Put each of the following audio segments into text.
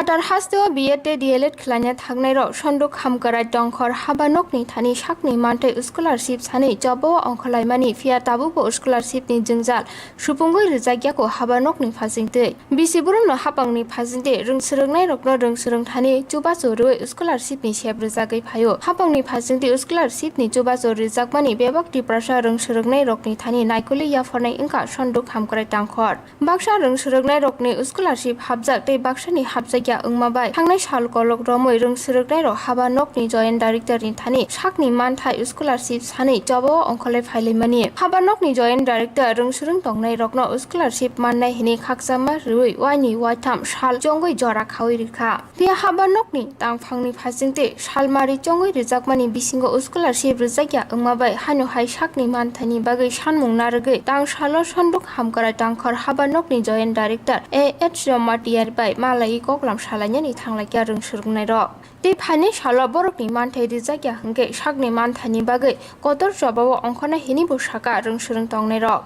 Hatar hasto BEd DLEd khlanya thangnai ro sonduk hamkarai tongkhor habanokni thani sakni mantai scholarship sani jobo ongkholai mani fia tabubo scholarship ni jingjal supungoi rijagyako habanokni phasingtei bisiburumno hapangni phasingte rungsrungnai rokno rungsrung thani chubacho roi scholarship ni sep rijagai phayo hapangni phasingte scholarship ni chubacho rijakmani bebakti prasa rungsrungnai rokni thani naikoli yafornai ingka sonduk hamkarai tongkhor baksa rungsrungnai rokni scholarship habjak tei baksani habjak ya ungmabai thangnai sal kolok romoi rungsruknai ro habanokni joint director ni thani sakni manthai scholarship sani jobo ongkholai phailai mani habanokni joint director rungsrung tongnai rokno scholarship mannai hini khaksama rui waini waitam sal jongoi jora khawi rikha pia habanokni tangphangni phasingte salmari jongoi rijakmani bisingo scholarship rijakya ungmabai hanu hai sakni manthani bagai sanmung nargai tang salo sonduk hamkara tangkhor habanokni joint director A.H. Romatiar bai malai koklam salanyani thanglakya rungsrungnai ro tei phani salo borokni manthai rijakya hingke sakni manthani bagai kotor jobao ongkhona hini bo saka rungsrung tongnai ro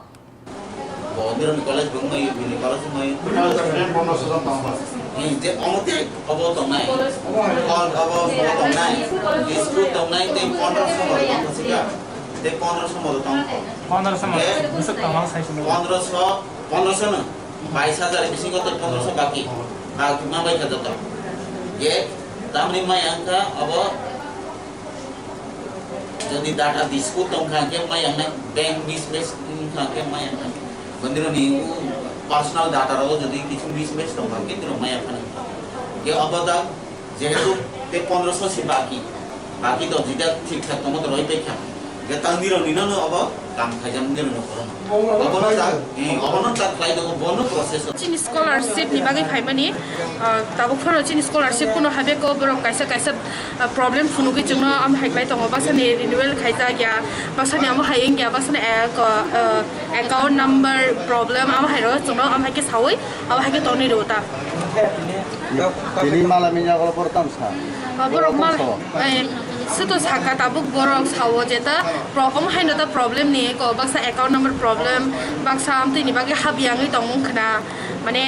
Bondiran college bungmai bini college mai je omote abo tongnai abo tongnai school tongnai te 1500 mo tongsiga te 1500 mo tong 1500 busuk tonglang sai 1500 na 22000 bisingo te 1500 baki mabai ka data ye tamni mai angka abo jadi data diskut tongkha ke mai angna bank mismatch tongkha ke mai angna Bandiran ni personal data ro jadi kichu mismatch tongkha ke tiro mai angna ye abo da jehetu te 1500 si baki to jida thik thak tomo to roi pekha ge tandiro ninano abo kam khajam dilo no kono Obono tak klai do bono proses Chin scholarship ni bagai phaimani tabuk phano chin scholarship kuno habe ko borok kaisa problem phunugi chungno am haiklai tongo basani renewal khaita gya basani am haing gya basani account number problem am hairo chungno am haike sawai am haike toni rota Dili malaminya kalau portam sa borok mal Sito saka tabuk borok sawo jeta problem haino ta problem ni ko baksa account number problem baksa am tini bagi habiangi tongmung khna mane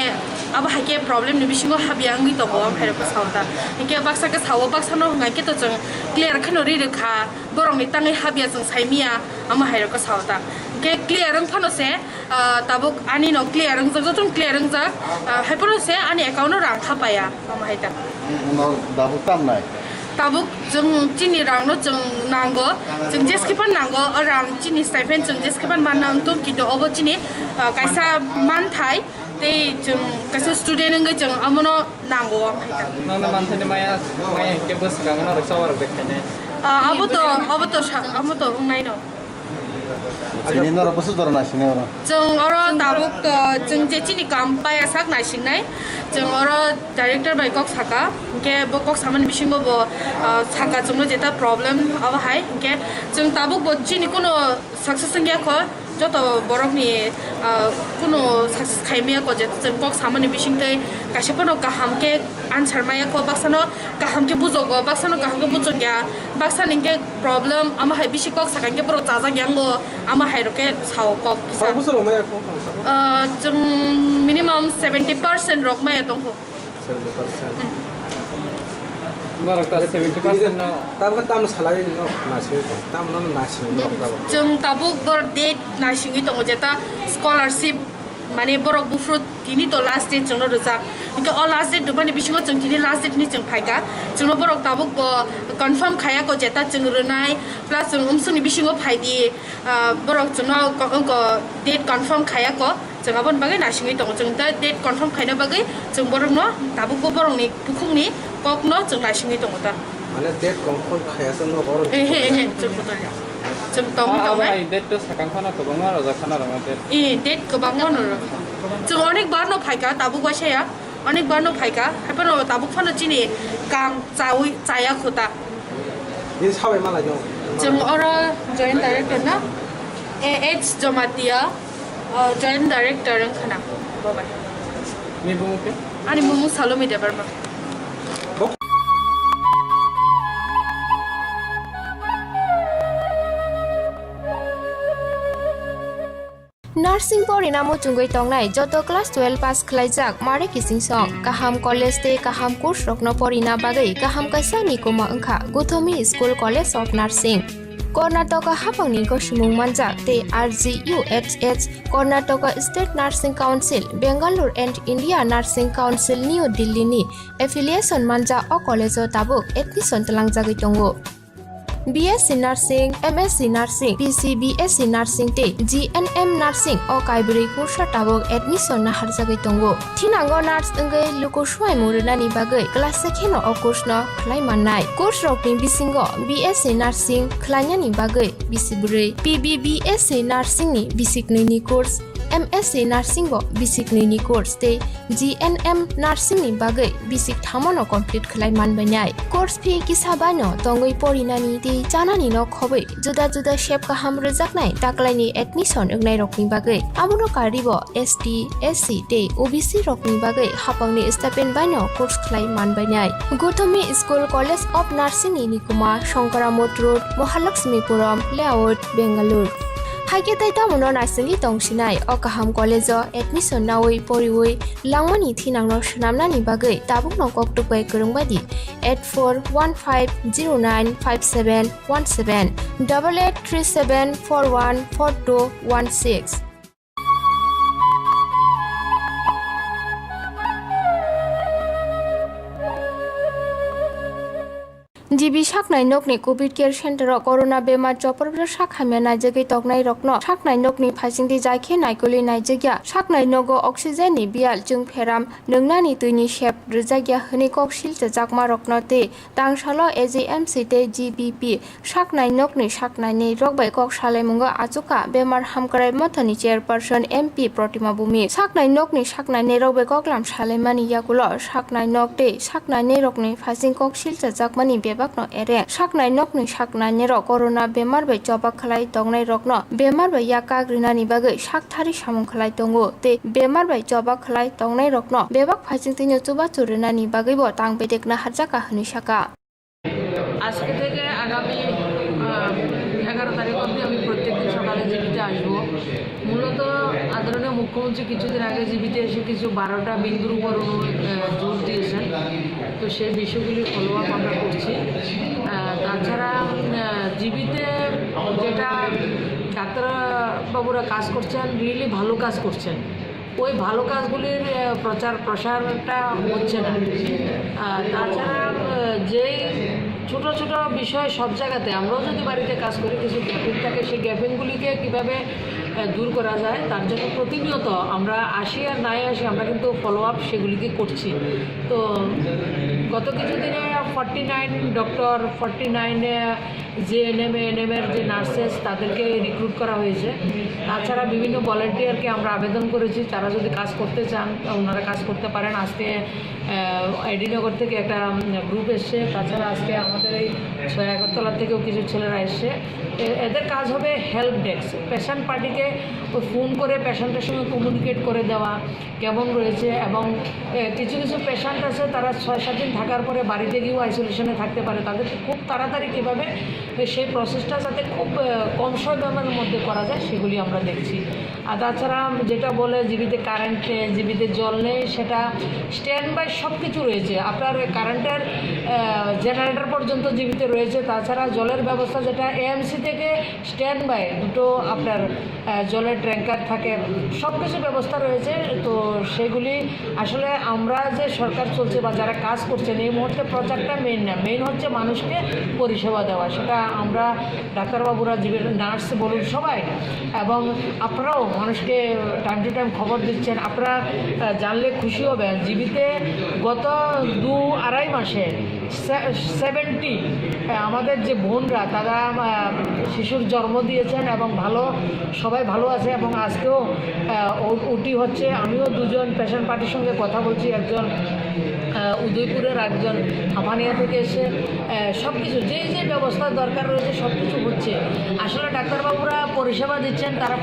aba haike problem ni bisingo habiangi tongo am hairo ko sawta inke baksa ka sawo baksa no ngai ke to jeng clear khano ri rekha borok ni tangai habia jeng saimia am hairo ko sawta ke clear ang phano se tabuk ani no clear ang jeng clear ang ja haiporo se ani account no rang khapaya am haita no dabu tam nai tabuk jeng chini rang no jeng nango jeng jeskipan nango rang chini stipend jeng jeskipan manam to kido obo chini kaisa manthai te jeng kaisa student ngai jeng amono nango nana manthai maya ke bus gangana raksawar bekhane abo to ngai no Sini nora pasu dorna sini ora jeng oro tabuk to jeng je chini kam paya sak nai singnai jeng oro director bai kok saka ke bo kok saman bisingo bo saka jengno jeta problem aba hai ke jeng tabuk bo chini kono success ngya ko joto borok ni kono success khaimia ko je jeng kok saman bisingte kashepono kaham ke answer maya ko baksano kaham ke bujogo baksano kaham ke bujogya baksan ke problem ama hai bisi kok saka ke bro jaja gyango ama hai roke sao kok busuk maya ko jeng minimum 70% rok maya tong ho 70% Marok tadi 70% no tam salary no nasi tam no nasi no jeng tabuk bor date nasingi tong jeta scholarship mane borok bufrut tini to last date jengno rojak inka all last date dubani bisingo jeng tini last date ni jeng phaika jengno borok tabuk bo confirm khaya ko jeta jeng runai plus jeng umsuni bisingo phaidi borok jengno ko date confirm khaya ko jeng abon bagai nasingi tong jeng ta date confirm khaina bagai jeng borok no tabuk bo borok ni bukhungni kok no jeng nasingi tong ta mane date confirm khaya sa no borok jeng betul jeng tong ai date to sakang khana to bangma raja khana ramate date kebang no jeng onek bar no phaika tabuk wasaya onek bar no phaika haipano tabuk phano chini kam chawi chaya khota din sabai mala jo jeng ora joint director na AH Jomatia joint director ang khana bye ni bumuke ani mumu salomi debarma Nursing Porinamo Chungoi Tongnai Joto Class 12 Pass Khlaijak Mare Kising Song Kaham College Te Kaham Course Rokno Porina Bagai Kaham Kaisani Kuma Angkha Guthomi School College of Nursing Karnataka Hapangni Koshimung Manjak Te RGUHH Karnataka State Nursing Council Bangalore and India Nursing Council New Delhi ni affiliation manja o college o tabuk admission talangjagoi tongo BSc Nursing, MSc Nursing, PC BSc Nursing te GNM Nursing o kaibri course tabok admission na harjagai tongo. Thinango nurse engai luko swai murunani bagai class sekheno o course no khlai mannai. Course rokni bisingo BSc Nursing khlainani bagai bisibrai. PBBSc Nursing ni bisikni ni course MSc Nursing bo basic ni course te GNM Nursing ni bagai basic thamono complete khlai manbainai course fee kisabano tongoi porinani te chanani no khobai juda juda shape ka ham rejaknai taklaini admission engnai rokni bagai abuno karibo ST SC te OBC rokni bagai hapangni stipend baino course khlai manbainai Guthomi School College of Nursing ni Nikuma Shankaramot Road Mahalakshmipuram Layout Bangalore Haike taita mono nasingi tongsinai o kaham college o admission nawoi poriwoi langmani thinangno shnamnani bagai tabuk no koktupai kurungbadi 8415095717 8837414216 Jibi saknai nokni COVID care center o corona bemar joporbre sakhamya naijagoi toknai rokno saknai nokni phasingdi jaikhe naikoli naijagya saknai nogo oxygen ni bial jung pheram nungnani tuini shep rjagya hni koksil jakma rokno te tangsalo AJMC te GBP saknai nokni saknai ni rokbai kok salaimungo achuka bemar hamkarai mothoni chairperson MP Protima Bumi saknai nokni saknai ni rokbai koklam salaimani yakulo saknai nok te saknai ni rokni phasing koksil jakmani no ere saknai nokni saknai nero corona bemar bai chobak khlai tongnai rokno bemar bai yaka grinani bagai sakthari samung khlai tongo te bemar bai chobak khlai tongnai rokno bebak phajing tino chuba churunani bagai bo tang bedekna harjaka hni saka আজকে থেকে আগামী 11 তারিখ অবধি আমি প্রত্যেকদিন সকালে জিবিতে আসবো মূলত আদরণীয় মুখ্যমন্ত্রী কিছুদিন আগে জিবিতে এসে কিছু 12টা বিন্দুর উপর জোর দিয়েছেন তো সেই বিষয়গুলি ফলো আপ আমরা করছি তাছাড়া জিবিতে যেটা ডাক্তারবাবুরা কাজ করছেন রিয়েলি ভালো কাজ করছেন ওই ভালো কাজগুলির প্রচার প্রসারটা হচ্ছে না তাছাড়া যেই ছোট ছোট বিষয় সব জায়গাতে আমরাও যদি বাড়িতে কাজ করি কিছু গ্যাপিং থাকে সেই গ্যাপিংগুলিকে কীভাবে দূর করা যায় তার জন্য প্রতিনিয়ত আমরা আসি আর নাই আসি আমরা কিন্তু ফলো আপ সেগুলিকে করছি তো গত কিছুদিনে 49 ডক্টর 49 যে এনএমের যে নার্সেস তাদেরকে রিক্রুট করা হয়েছে তাছাড়া বিভিন্ন ভলান্টিয়ারকে আমরা আবেদন করেছি তারা যদি কাজ করতে চান ওনারা কাজ করতে পারেন আজকে আইডিনগর থেকে একটা গ্রুপ এসছে তাছাড়া আজকে আমাদের এই আগরতলা থেকেও কিছু ছেলেরা এসছে এদের কাজ হবে হেল্প ডেস্ক পেশেন্ট পার্টিকে ফোন করে পেশেন্টের সঙ্গে কমিউনিকেট করে দেওয়া কেমন রয়েছে এবং কিছু কিছু পেশেন্ট আছে তারা 6-7 দিন থাকার পরে বাড়িতে গিয়েও আইসোলেশনে থাকতে পারে তাদেরকে খুব তাড়াতাড়ি কীভাবে সেই প্রসেসটা যাতে খুব কম সময়ের মধ্যে করা যায় সেগুলি আমরা দেখছি আর তাছাড়া যেটা বলে জিবিতে কারেন্ট নেই জিবিতে জল নেই সেটা স্ট্যান্ড বাই সব কিছু রয়েছে আপনার কারেন্টের জেনারেটর পর্যন্ত জিবিতে রয়েছে তাছাড়া জলের ব্যবস্থা যেটা এএমসি থেকে স্ট্যান্ড বাই দুটো আপনার জলের ট্যাঙ্কার থাকে সব কিছু ব্যবস্থা রয়েছে তো সেগুলি আসলে আমরা যে সরকার চলছে বা যারা কাজ করছেন এই মুহূর্তে প্রচারটা মেইন না মেইন হচ্ছে মানুষকে পরিষেবা দেওয়া সেটা আমরা ডাক্তারবাবুরা নার্স বলুন সবাই এবং আপনারাও মানুষকে টাইম টু টাইম খবর দিচ্ছেন আপনারা জানলে খুশি হবেন জিবিতে গত 2-2.5 মাসে 70 আমাদের যে বোনরা তারা শিশুর জন্ম দিয়েছেন এবং ভালো সবাই ভালো আছে এবং আজকেও ওটি হচ্ছে আমিও দুজন পেশেন্ট পার্টির সঙ্গে কথা বলছি একজন উদয়পুরের একজন হাফানিয়া থেকে এসে সব কিছু যে যে ব্যবস্থা দরকার রয়েছে সব কিছু হচ্ছে। আসলে ডাক্তারবাবুরা পরিষেবা দিচ্ছেন, তারা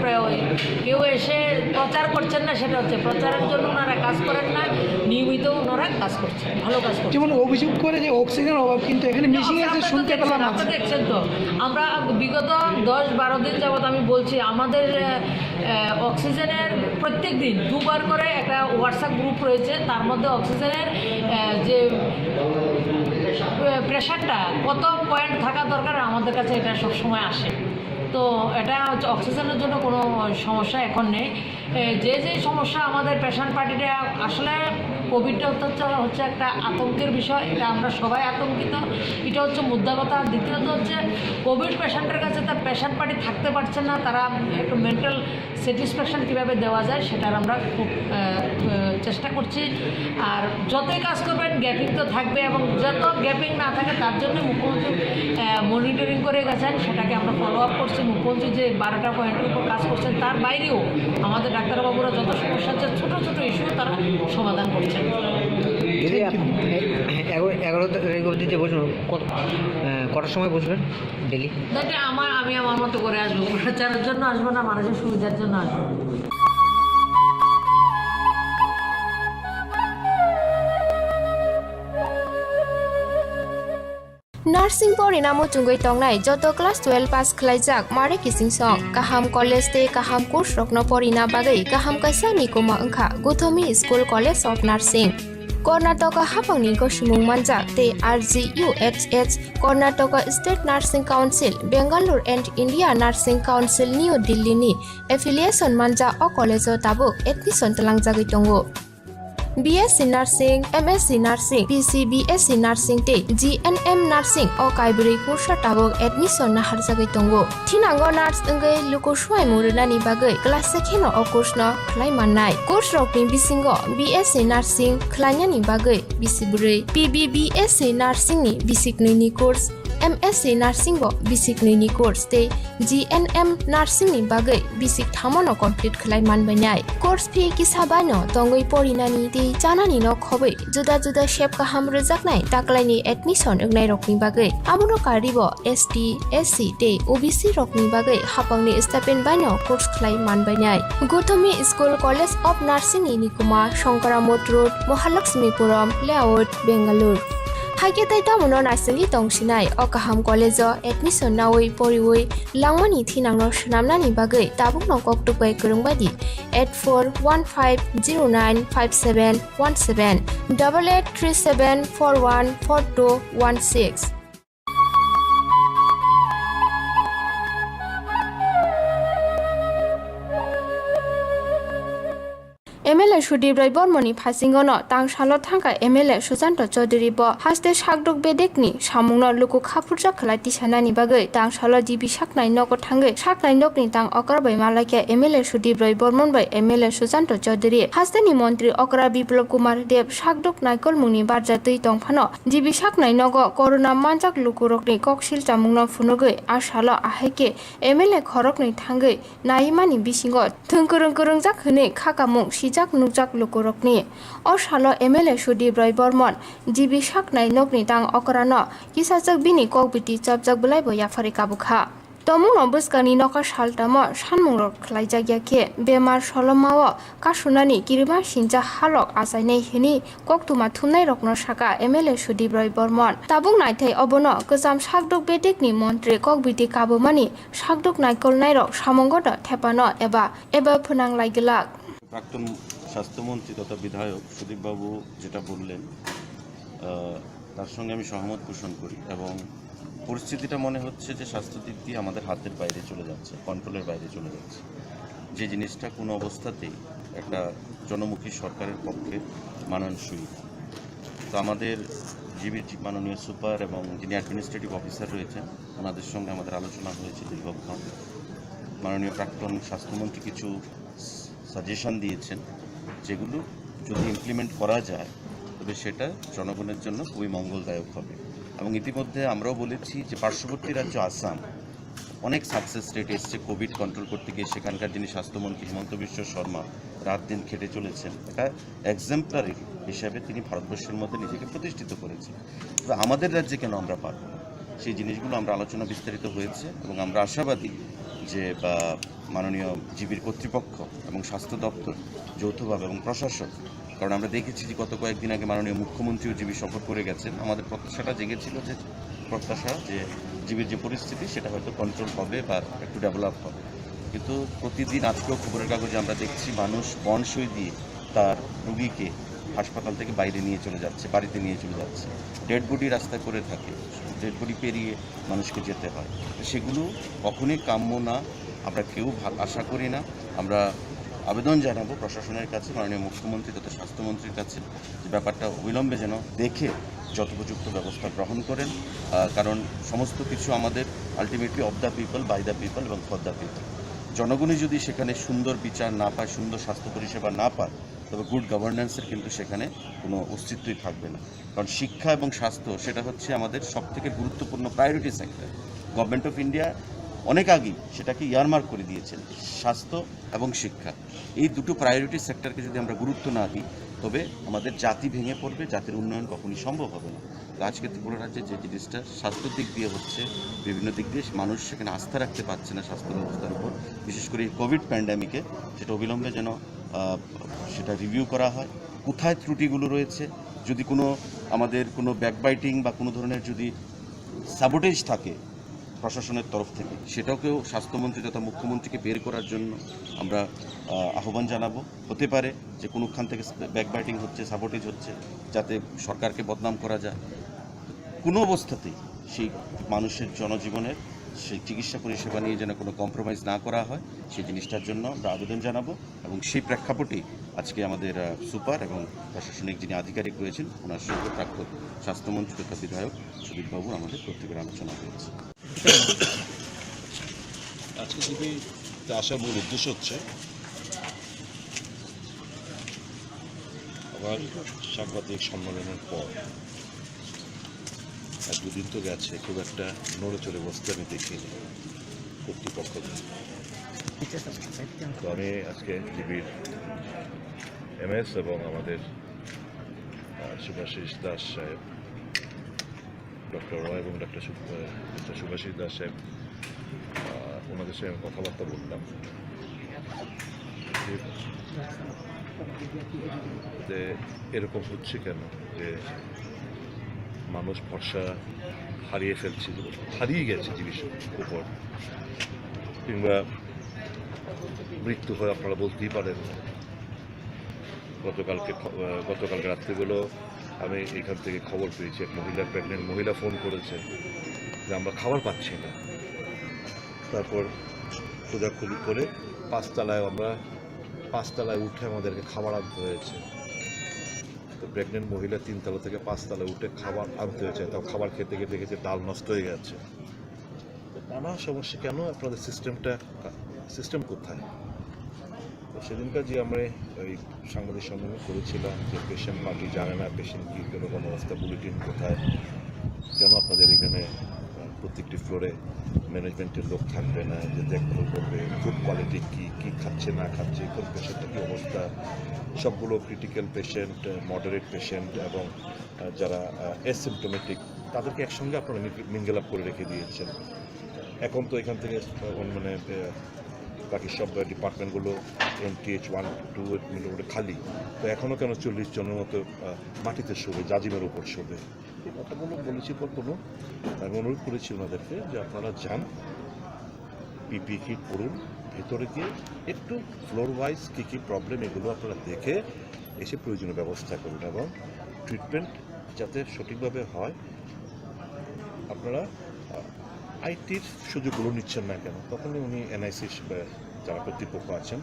কেউ এসে প্রচার করছেন না, সেটা হচ্ছে প্রচারের জন্য ওনারা কাজ করেন না, নিয়মিত ওনারা কাজ করছেন, ভালো কাজ করছেন। যেমন অভিযোগ করে যে অক্সিজেন অভাব, কিন্তু এখানে মিশিং আছে শুনতে পেলাম। আপনারা দেখছেন তো, আমরা বিগত 10-12 দিন যাবৎ আমি বলছি আমাদের অক্সিজেনের প্রত্যেক দিন 2বার করে একটা হোয়াটসঅ্যাপ গ্রুপ রয়েছে, তার মধ্যে অক্সিজেনের যে প্রেশারটা কত পয়েন্ট থাকা দরকার আমাদের কাছে এটা সবসময় আসে। তো এটা হচ্ছে অক্সিজেনের জন্য কোনো সমস্যা এখন নেই। যে যে সমস্যা আমাদের পেশেন্ট পার্টিটা, আসলে কোভিডটা হচ্ছে একটা আতঙ্কের বিষয়, এটা আমরা সবাই আতঙ্কিত, এটা হচ্ছে মুদ্রা কথা। দ্বিতীয়ত হচ্ছে কোভিড পেশেন্টের কাছে তার পেশেন্ট পার্টি থাকতে পারছেন না, তারা একটু মেন্টাল স্যাটিসফ্যাকশন কীভাবে দেওয়া যায় সেটার আমরা খুব চেষ্টা করছি। আর যতই কাজ করবেন গ্যাপিং তো থাকবে, এবং যত গ্যাপিং না থাকে তার জন্য মুখ্যমন্ত্রী মনিটরিং করে গেছেন, সেটাকে আমরা ফলো আপ করছি। মুখ্যমন্ত্রী যে 12টা পয়েন্টের উপর কাজ করছেন, তার বাইরেও আমাদের ডাক্তারবাবুরা যত সমস্যা আছে ছোটো ছোটো ইস্যু তারা সমাধান করছেন। 11 তারিখ অবধি যে বসবেন, কটার সময় বসবেন ডেলি? আমি আমার মতো করে আসবো, প্রচারের জন্য আসবো না, মানুষের সুবিধার জন্য আসবো। नार्सिं परिणामो चुंगै तंगनाय जत क्लास 12 पास खलाइजाक मारे किसिं सं काहाम कलेज ते काहाम कोर्स रखनो परिना बागै काहाम कासा निकोमा अंखा Gautami school college of nursing Karnataka हाफांनि गसिमुं मानजाक ते RGUHH Karnataka state nursing council Bengaluru and India nursing council new Delhi नि एफिलिएशन मानजा अ कलेज ताबुक एडमिशन तलांगजागै दंगो। BSc Nursing, MSc Nursing, BSc Nursing te GNM Nursing o kaibri kursa tabok admission na harjagai tongo. Thinango nurse engai luko swai murunani bagai class 2 o course no khlai mannai. Course rokni bisingo BSc Nursing khlainani bagai bisibrai, PBBSc Nursing ni bisik ni course, MSc Nursing bo bisik ni course te GNM Nursing ni bagai bisik thamono complete khlai manbainai. Course fee kisabano tongoi porinani te janani no khobai juda juda shape kaham rejaknai taklaini admission engnai rokni bagai amono karibo ST SC te OBC rokni bagai hapangni stipend baino course khlai manbainai. Gautomi School College of Nursing ni Nikuma Shankaramot Road Mahalakshmipuram Layout Bengaluru Haike tai tamono narsingni tongsinai o kaham college admission nawai poriwai langmani thinangno shnamnani bagai tabukno koktupai kurungbadi 8415095717 8837414216 MLA Sudeep Rai Bormoni Pasingono Tang Salo Thangka MLA Susanto Chaudhary Bo Haste Shakdok Bedekni Samungno Luku Khapurja Khalati Sanani Bagai Tang Salo Jibi Shaknai Noko Thangai Shaknai Nokni Tang Okarabai Malaka MLA Sudeep Rai Bormon bai MLA Susanto Chaudhary Hasteni Montri Okra Biplop Kumar Dev Shakdok Naikol Muni Barjatui Tongphano Jibi Shaknai Nogo Corona Manjak Luku Rokni Kokshil Chamungno Funogai Ashalo Aheke MLA Khorokni Thangai Naimani Bisingo Thungkurung Kurungjak Hune Khakamung Shijak Nujak Lukurokni O Shalo MLA Sudeep Rai Bormon Jibi Shaknai Nokni Tang Okorano Kisajak Bini Kokbiti Chapjak Bulai Boya Fari Kabukha Tomung Buskani Noka Shaltamo Shanmungrok Klaijagyake Bemar Sholomao Kashunani Kirima Shinja Halok Asainei Hini Koktuma Thunai Rokno Shaka MLA Sudeep Rai Bormon Tabung Naithai Obono Gojam Shakdok Bedekni Montri Kokbiti Kabumani Shakdok Naikol Nairok Samongoda Thepano Eba Phunang Laigelak প্রাক্তন স্বাস্থ্যমন্ত্রী তথা বিধায়ক সুদীপবাবু যেটা বললেন তার সঙ্গে আমি সহমত পোষণ করি এবং পরিস্থিতিটা মনে হচ্ছে যে স্বাস্থ্য দিক দিয়ে আমাদের হাতের বাইরে চলে যাচ্ছে, কন্ট্রোলের বাইরে চলে যাচ্ছে, যে জিনিসটা কোনো অবস্থাতেই একটা জনমুখী সরকারের পক্ষে মানানসই। তো আমাদের জিবির মাননীয় সুপার এবং যিনি অ্যাডমিনিস্ট্রেটিভ অফিসার রয়েছেন ওনাদের সঙ্গে আমাদের আলোচনা হয়েছে দীর্ঘক্ষণ। মাননীয় প্রাক্তন স্বাস্থ্যমন্ত্রী কিছু সাজেশন দিয়েছেন, যেগুলো যদি ইমপ্লিমেন্ট করা যায় তবে সেটা জনগণের জন্য খুবই মঙ্গলদায়ক হবে। এবং ইতিমধ্যে আমরাও বলেছি যে পার্শ্ববর্তী রাজ্য আসাম অনেক সাকসেস রেট এসছে কোভিড কন্ট্রোল করতে গিয়ে। সেখানকার যিনি স্বাস্থ্যমন্ত্রী হিমন্ত বিশ্ব শর্মা রাত দিন খেটে চলেছেন, এটা এক্সাম্পলারি হিসাবে তিনি ভারতবর্ষের মধ্যে নিজেকে প্রতিষ্ঠিত করেছেন। তবে আমাদের রাজ্যে কেন আমরা পারব না, সেই জিনিসগুলো আমরা আলোচনা বিস্তারিত হয়েছে এবং আমরা আশাবাদী যে মাননীয় জিবির কর্তৃপক্ষ এবং স্বাস্থ্য দপ্তর যৌথভাবে এবং প্রশাসন, কারণ আমরা দেখেছি যে গত কয়েকদিন আগে মাননীয় মুখ্যমন্ত্রীও জিবি সফর করে গেছেন, আমাদের প্রত্যাশাটা জেগেছিল যে জিবির যে পরিস্থিতি সেটা হয়তো কন্ট্রোল হবে বা একটু ডেভেলপ হবে। কিন্তু প্রতিদিন আজকেও খবরের কাগজে আমরা দেখছি মানুষ বনসই দিয়ে তার রুগীকে হাসপাতাল থেকে বাইরে নিয়ে চলে যাচ্ছে, বাড়িতে নিয়ে চলে যাচ্ছে, ডেড বডি রাস্তায় পড়ে থাকে, ডেড বডি পেরিয়ে মানুষকে যেতে হয়। সেগুলো কখনোই কাম্য না, আমরা কেউ আশা করি না। আমরা আবেদন জানাবো প্রশাসনের কাছে, মাননীয় মুখ্যমন্ত্রী তথা স্বাস্থ্যমন্ত্রীর কাছে, যে ব্যাপারটা অবিলম্বে যেন দেখে যথোপযুক্ত ব্যবস্থা গ্রহণ করেন, কারণ সমস্ত কিছু আমাদের ultimately of the people, by the people এবং ফর দ্য পিপল। জনগণই যদি সেখানে সুন্দর বিচার না পায়, সুন্দর স্বাস্থ্য পরিষেবা না পায়, তবে গুড গভর্নেন্সের কিন্তু সেখানে কোনো অস্তিত্বই থাকবে না। কারণ শিক্ষা এবং স্বাস্থ্য সেটা হচ্ছে আমাদের সবথেকে গুরুত্বপূর্ণ priority sector. Government of India অনেক আগেই সেটাকে ইয়ারমার্ক করে দিয়েছেন, স্বাস্থ্য এবং শিক্ষা এই দুটো প্রায়োরিটি সেক্টরকে যদি আমরা গুরুত্ব না দিই, তবে আমাদের জাতি ভেঙে পড়বে, জাতির উন্নয়ন কখনই সম্ভব হবে না। আজকে ত্রিপুরা রাজ্যে যে জিনিসটা স্বাস্থ্যের দিক দিয়ে হচ্ছে, বিভিন্ন দিক দিয়ে মানুষ সেখানে আস্থা রাখতে পারছে না স্বাস্থ্য ব্যবস্থার উপর, বিশেষ করে এই কোভিড প্যান্ডামিকে, সেটা অবিলম্বে যেন সেটা রিভিউ করা হয়, কোথায় ত্রুটিগুলো রয়েছে, যদি আমাদের কোনো ব্যাকবাইটিং বা কোনো ধরনের যদি সাবোটেজ থাকে প্রশাসনের তরফ থেকে, সেটাকেও স্বাস্থ্যমন্ত্রী তথা মুখ্যমন্ত্রীকে বের করার জন্য আমরা আহ্বান জানাবো। হতে পারে যে কোনোখান থেকে ব্যাকবাইটিং হচ্ছে, সাবোটেজ হচ্ছে, যাতে সরকারকে বদনাম করা যায়। কোনো অবস্থাতেই সেই মানুষের জনজীবনের সেই চিকিৎসা পরিষেবা নিয়ে যেন কোনো কম্প্রোমাইজ না করা হয়, সেই জিনিসটার জন্য আমরা আবেদন জানাবো। এবং সেই প্রেক্ষাপটেই আজকে আমাদের সুপার এবং প্রশাসনিক যিনি আধিকারিক রয়েছেন ওনার সঙ্গে প্রাক্তন স্বাস্থ্যমন্ত্রী তথা বিধায়ক সুদীপবাবু আমাদের প্রত্যেকের আলোচনা হয়েছে। আজকে যদি আসার মূল উদ্দেশ্য হচ্ছে আবার সাংবাদিক সম্মেলনের পর এক দুদিন তো গেছে, খুব একটা নড়ে চড়ে বসতে আমি দেখিনি কর্তৃপক্ষ। তো আমি আজকে জিবির এমএস এবং আমাদের শুভাশিস দাস সাহেব, ডক্টর রয় এবং ডক্টর শুভাশিস দাস সাহেব, ওনাদের সঙ্গে কথাবার্তা বললাম যে এরকম হচ্ছে কেন, যে মানুষ ভরসা হারিয়ে ফেলছিল, হারিয়ে গেছে জিনিসের উপর, কিংবা মৃত্যু হয়ে আপনারা বলতেই পারেন। গতকালকে রাত্রিগুলো আমি এখান থেকে খবর পেয়েছি, এক প্রেগনেন্ট মহিলা ফোন করেছে যে আমরা খাবার পাচ্ছি না। তারপর খোঁজাখুঁজি করে পাঁচতলায় উঠে আমাদেরকে খাবার আনতে হয়েছে। তো প্রেগনেন্ট মহিলা 3 তলা থেকে 5 তলায় উঠে খাবার আনতে হয়েছে, তাও খাবার খেতে খেতে দেখেছে ডাল নষ্ট হয়ে গেছে। নানা সমস্যা, কেন আপনাদের সিস্টেম কোথায়? তো সেদিনকার যে আমরা ওই সাংবাদিক সম্মেলন করেছিলাম যে পেশেন্ট পার্টি জানে না পেশেন্ট কী কোনো অবস্থা, বুলেটিন কোথায়, কেন আপনাদের এখানে প্রত্যেকটি ফ্লোরে ম্যানেজমেন্টের লোক থাকবে না যে দেখভাল করবে, ফুড কোয়ালিটি কী খাচ্ছে না খাচ্ছে, কোন পেশেন্টের কী অবস্থা, সবগুলো ক্রিটিক্যাল পেশেন্ট, মডারেট পেশেন্ট এবং যারা অ্যাসিম্পটোমেটিক তাদেরকে একসঙ্গে আপনারা মিঙ্গেল আপ করে রেখে দিয়েছেন। এখন তো এখান থেকে মানে বাকি সব ডিপার্টমেন্টগুলো MTH 1, 2 মিলে খালি, তো এখনও কেন 40 জনের মতো মাটিতে শোবে, জাজিমের উপর শোবে? এই কথাগুলো বলেছি কোনো আমি অনুরোধ করেছি ওনাদেরকে যে আপনারা যান, পিপি কিট পড়ুন, ভেতরে গিয়ে একটু ফ্লোর ওয়াইজ কী কী প্রবলেম এগুলো আপনারা দেখে এসে প্রয়োজনীয় ব্যবস্থা করুন এবং ট্রিটমেন্ট যাতে সঠিকভাবে হয়। আপনারা আইটির সুযোগগুলো নিচ্ছেন না কেন? তখনই উনি NIC যারা কর্তৃপক্ষ আছেন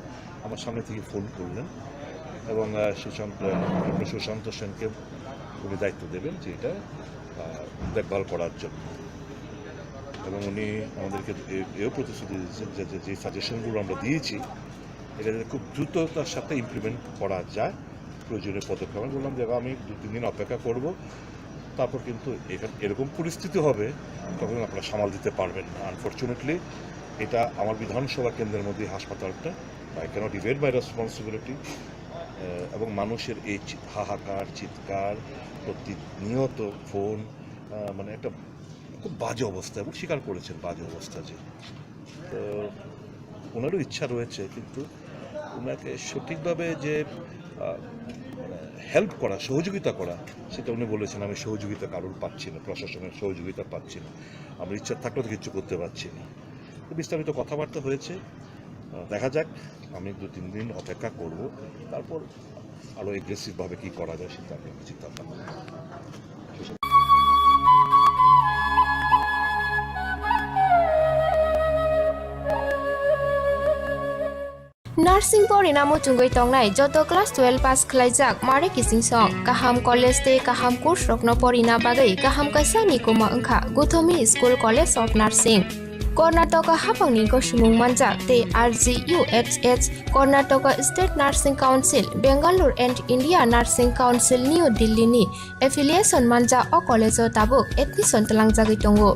আমার সামনে থেকে ফোন করলেন এবং সুশান্ত সেনকে উনি দায়িত্ব দেবেন যে এটা দেখভাল করার জন্য, এবং উনি আমাদেরকে এও প্রতিশ্রুতি দিয়েছেন যে সাজেশনগুলো আমরা দিয়েছি এটা যাতে খুব দ্রুততার সাথে ইমপ্লিমেন্ট করা যায়, প্রয়োজনীয় পদক্ষেপ। আমি বললাম যে আমি 2-3 দিন অপেক্ষা করব, তারপর কিন্তু এরকম পরিস্থিতি হবে তখন আপনারা সামাল দিতে পারবেন না। আনফর্চুনেটলি এটা আমার বিধানসভা কেন্দ্রের মধ্যে হাসপাতালটা, আই ক্যানট ইভেড মাই রেসপন্সিবিলিটি। এবং মানুষের এই হাহাকার চিৎকার প্রতিনিয়ত ফোন মানে একটা খুব বাজে অবস্থা, এবং স্বীকার করেছেন বাজে অবস্থা যে। তো ওনারও ইচ্ছা রয়েছে, কিন্তু ওনাকে সঠিকভাবে যে হেল্প করা, সহযোগিতা করা, সেটা উনি বলেছেন আমি সহযোগিতা কারোর পাচ্ছি না, প্রশাসনের সহযোগিতা পাচ্ছি না, আমার ইচ্ছা থাকলেও তো কিছু করতে পারছি না। বিস্তারিত কথাবার্তা হয়েছে, দেখা যাক, আমি 2-3 দিন অপেক্ষা করব, তারপর আরও এগ্রেসিভভাবে কী করা যায় সেটা আমি চিন্তা ভাবনা করব। नार्सिं परिणाम चुंगै तंगनाय जत क्लास 12 पास खलाइजाक मारे किसिं सं काहाम कलेज ते काहाम कोर्स रखनो परिना बागै काहाम काisa निकुमा अंखा Gautami school college of nursing Karnataka हाफांनि गसिमुं मानजाक ते RGUHH Karnataka state nursing council Bengaluru and India nursing council new दिल्लीनि एफिलिएशन मानजा अ कलेजो ताबुक एडमिशन तलांजागै दंगो।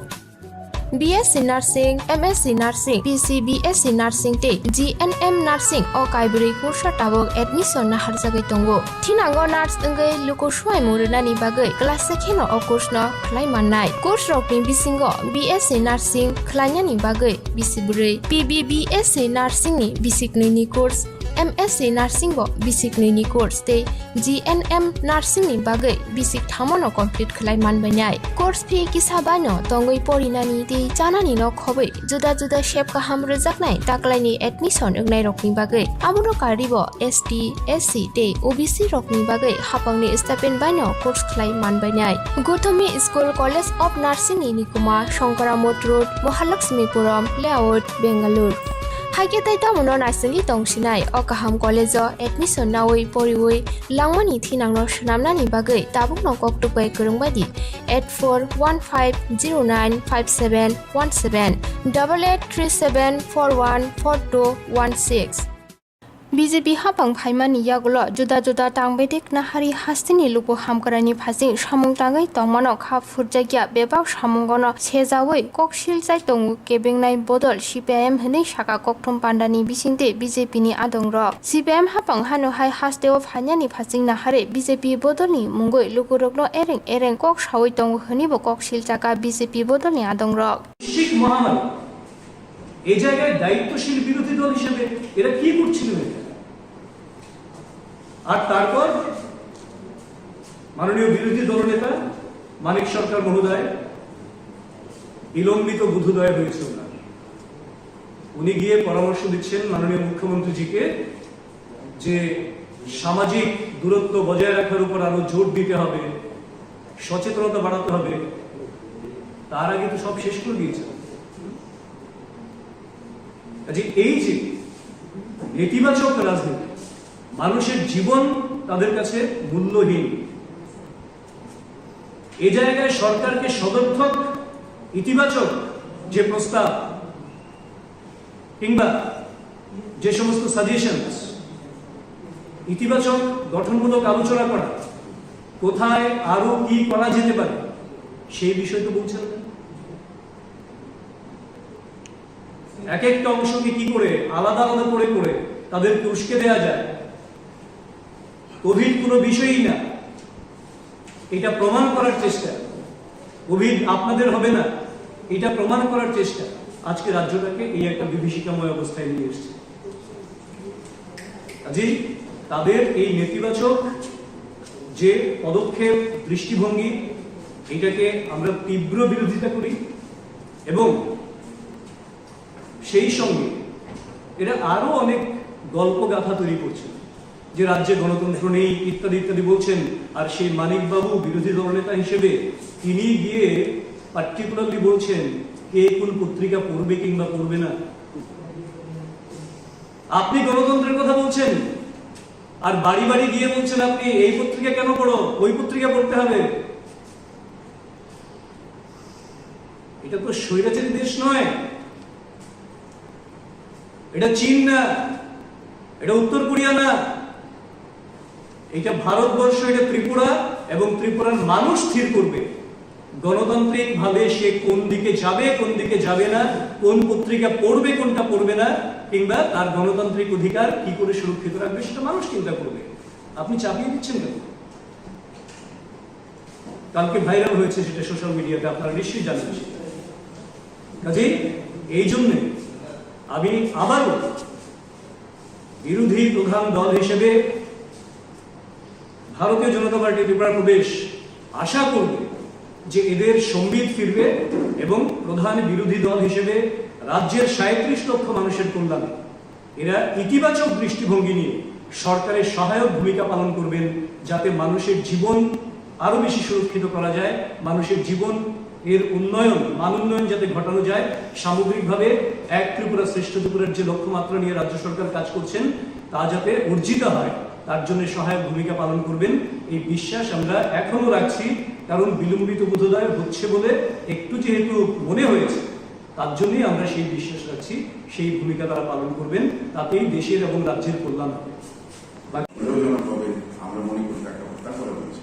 BSc Nursing, MSc Nursing, BSc Nursing te GNM Nursing o kaibri kursa tabok admission na harjagai tongo. Thinango nurse engai luko swai murunani bagai class sekheno o course no khlai mannai. Course rokni bisingo BSc Nursing khlainani bagai bisiburi, BSc Nursing ni bisikni ni course, MSc Nursing bo bisikni ni course te GNM Nursing ni bagai bisik thamono complete khlai manbainai. Course fee kisabano tongoi porinani te janani no khobai juda juda shape kaham rejaknai taklaini admission engnai rokni bagai abono karibo ST SC te OBC rokni bagai hapangni stipend baino course khlai manbainai. Gothami School College of Nursing ni Nikuma Shankaramot Road Mahalakshmipuram Layout Bengaluru haike tai tamono naisali tongsinai o kaham college admission nawi poriwi langmani thinangno shnamnani bagai tabukno koktupai kurungbadi 8415095717 8837414216 BJP hapang phaimani yagulo juda juda tangbedek nahari hastini lupo hamkarani phasing samung tangai tongmano kha furjagya bebak samungono sejawi koksil jai tongu kebengnai bodol CPIM hini saka kokthom pandani bisingte BJP ni adongrok CPIM hapang hanu hai hasteo phanyani phasing nahare BJP bodolni mungoi lukurokno ereng kok sawi tongu hini bo koksil jaka BJP bodolni adongrok শিখ মহামারী এই জায়গায় দায়িত্বশীল বিরোধী দল হিসেবে এরা কি করছিল আর তারপর মাননীয় বিরোধী দলনেতা মানিক সরকার মহোদয় বিলম্বিত বুধোদয় হয়েছে উনি গিয়ে পরামর্শ দিচ্ছেন মাননীয় মুখ্যমন্ত্রীজিকে যে সামাজিক দূরত্ব বজায় রাখার উপর আরো জোর দিতে হবে, সচেতনতা বাড়াতে হবে। তার আগে তো সব শেষ করে দিয়েছে। এই যে নেতিবাচক রাজনীতি, মানুষের জীবন তাদের কাছে মূল্যহীন, এ জায়গায় সরকারকে সদর্থক ইতিবাচক যে প্রস্তাব কিংবা যে সমস্ত সাজেশনস, ইতিবাচক গঠনমূলক আলোচনা করা, কোথায় আরো কি করা যেতে পারে সেই বিষয় তো বলছেন না। এক একটা অংশকে কি করে আলাদা আলাদা করে করে তাদেরকে উস্কে দেওয়া যায়, কোভিড কোনো বিষয়ই না এটা প্রমাণ করার চেষ্টা, কোভিড আপনাদের হবে না এটা প্রমাণ করার চেষ্টা আজকে রাজ্যটাকে এই একটা বিভীষিকাময় অবস্থায় নিয়ে এসেছে। কাজেই তাদের এই নেতিবাচক যে পদক্ষেপ, দৃষ্টিভঙ্গি, এটাকে আমরা তীব্র বিরোধিতা করি এবং সেই সঙ্গে এরা আরো অনেক গল্পগাথা তৈরি করছে যে রাজ্যে গণতন্ত্র নেই ইত্যাদি ইত্যাদি বলছেন। আর সেই মানিক বাবু বিরোধী দলনেতা হিসেবে তিনি গিয়ে পার্টিকুলারলি বলছেন কে কোন পত্রিকা পড়বে কিংবা পড়বে না। আপনি গণতন্ত্রের কথা বলছেন আর বাড়ি বাড়ি গিয়ে বলছেন আপনি এই পত্রিকা কেন পড়ো, ওই পত্রিকা পড়তে হবে। এটা তো স্বৈরাচারী দেশ নয়, এটা চীন না, এটা উত্তর কোরিয়া না, এটা ভারতবর্ষ, এটা ত্রিপুরা, এবং ত্রিপুরার মানুষ স্থির করবে গণতান্ত্রিক ভাবে সে কোন দিকে যাবে কোন দিকে যাবে না, কোন পত্রিকা পড়বে কোনটা পড়বে না, কিংবা তার গণতান্ত্রিক অধিকার কি করে সুরক্ষিত রাখবে সেটা মানুষ চিন্তা করবে। আপনি চাপিয়ে দিচ্ছেন কেন? কালকে ভাইরাল হয়েছে সেটা সোশ্যাল মিডিয়াতে, আপনারা নিশ্চয়ই জানেন। কাজেই এই জন্যে আমি আবারও বিরোধী প্রধান দল হিসেবে ভারতীয় জনতা পার্টি ত্রিপুরা প্রদেশ আশা করবে যে এদের সম্বিত ফিরবে এবং প্রধান বিরোধী দল হিসেবে রাজ্যের 37 লক্ষ মানুষের কল্যাণে এরা ইতিবাচক দৃষ্টিভঙ্গি নিয়ে সরকারের সহায়ক ভূমিকা পালন করবেন, যাতে মানুষের জীবন আরো বেশি সুরক্ষিত করা যায়, মানুষের জীবন এর উন্নয়ন, মান উন্নয়ন যাতে ঘটানো যায়, সামগ্রিকভাবে এক ত্রিপুরা শ্রেষ্ঠ ত্রিপুরার যে লক্ষ্যমাত্রা নিয়ে রাজ্য সরকার কাজ করছেন তা যাতে অর্জিত হয়, তার জন্য সহায়ক ভূমিকা পালন করবেন। এই বিশ্বাস আমরা এখনো রাখছি, কারণ বিলম্বিত বোধোদয় হচ্ছে বলে একটু যেহেতু মনে হয়েছে, তার জন্যই আমরা সেই বিশ্বাস রাখছি সেই ভূমিকা তারা পালন করবেন, তাতেই দেশের এবং রাজ্যের কল্যাণ হবে। আমরা মনে করি তাকে হত্যা করা হয়েছে,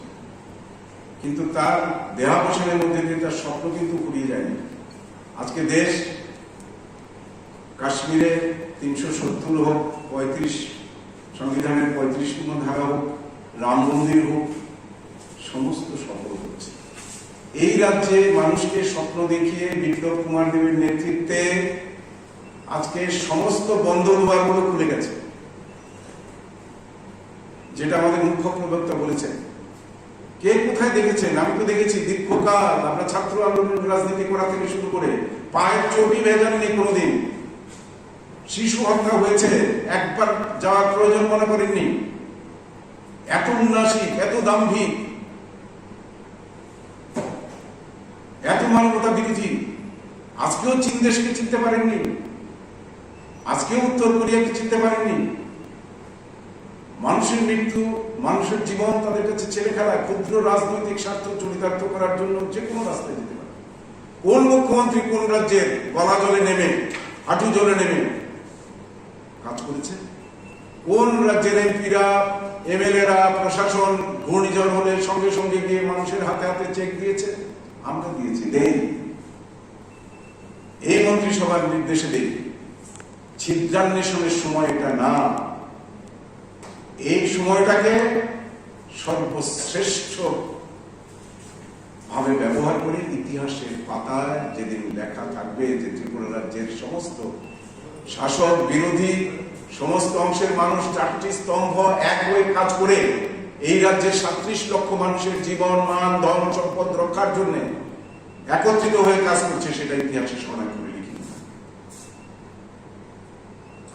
কিন্তু তার দেহাবসানের মধ্যে দিয়ে তার স্বপ্ন কিন্তু ফুরিয়ে যায়নি। আজকে দেশ কাশ্মীরে 370 হোক, 35 সংবিধানের 35 ধারা হোক, রাম মন্দির হোক, সমস্ত সফল হচ্ছে। এই রাজ্যে মানুষকে স্বপ্ন দেখিয়ে বিপ্লব কুমার দেবের নেতৃত্বে আজকে সমস্ত বন্ধ দুয়ারগুলো খুলে গেছে, যেটা আমাদের মুখ্য প্রবক্তা বলেছেন। কে কোথায় দেখেছেন? আমি তো দেখেছি দীর্ঘকাল আমরা ছাত্র আন্দোলন রাজনীতি করা থেকে শুরু করে পায়ের চটি ভেজাননি কোনোদিন। শিশু হত্যা হয়েছে, একবার যাওয়ার প্রয়োজন মনে করেননি। এত উন্নাসিক, এত দাম্ভিক, এত মানবতা বিরোধী আজকেও চীন দেশকে চিনতে পারেননি, আজকেও উত্তর কোরিয়াকে চিনতে পারেননি। মানুষের মৃত্যু, মানুষের জীবন তাদের কাছে ছেলে খেলা, ক্ষুদ্র রাজনৈতিক স্বার্থ চরিতার্থ করার জন্য যে কোনো রাস্তায় যেতে পারে। কোন মুখ্যমন্ত্রী কোন রাজ্যের গলা জলে নেমে, হাঁটু জলে নেমে কাজ করেছে? কোন রাজ্যের এমপিরা, এমএলএরা, প্রশাসন ঘূর্ণিঝড় হলে সঙ্গে সঙ্গে গিয়ে মানুষের হাতে হাতে চেক দিয়েছে? আমরা দিয়েছি, দেই। এই মন্ত্রিসভার নির্দেশে দেই। ছিদ্রান্বেষণের সময় এটা না, এই সময়টাকে সর্বশ্রেষ্ঠ ভাবে ব্যবহার করে ইতিহাসের পাতায় যেদিন লেখা থাকবে যে ত্রিপুরা রাজ্যের সমস্ত শাসক বিরোধী সমস্ত অংশের মানুষ 4টি স্তম্ভ এক হয়ে কাজ করে এই রাজ্যের 37 লক্ষ মানুষের জীবন, মান, ধন, সম্পদ রক্ষার জন্য একত্রিত হয়ে কাজ করছে, সেটা ইতিহাসে স্মরণ করে লিখি।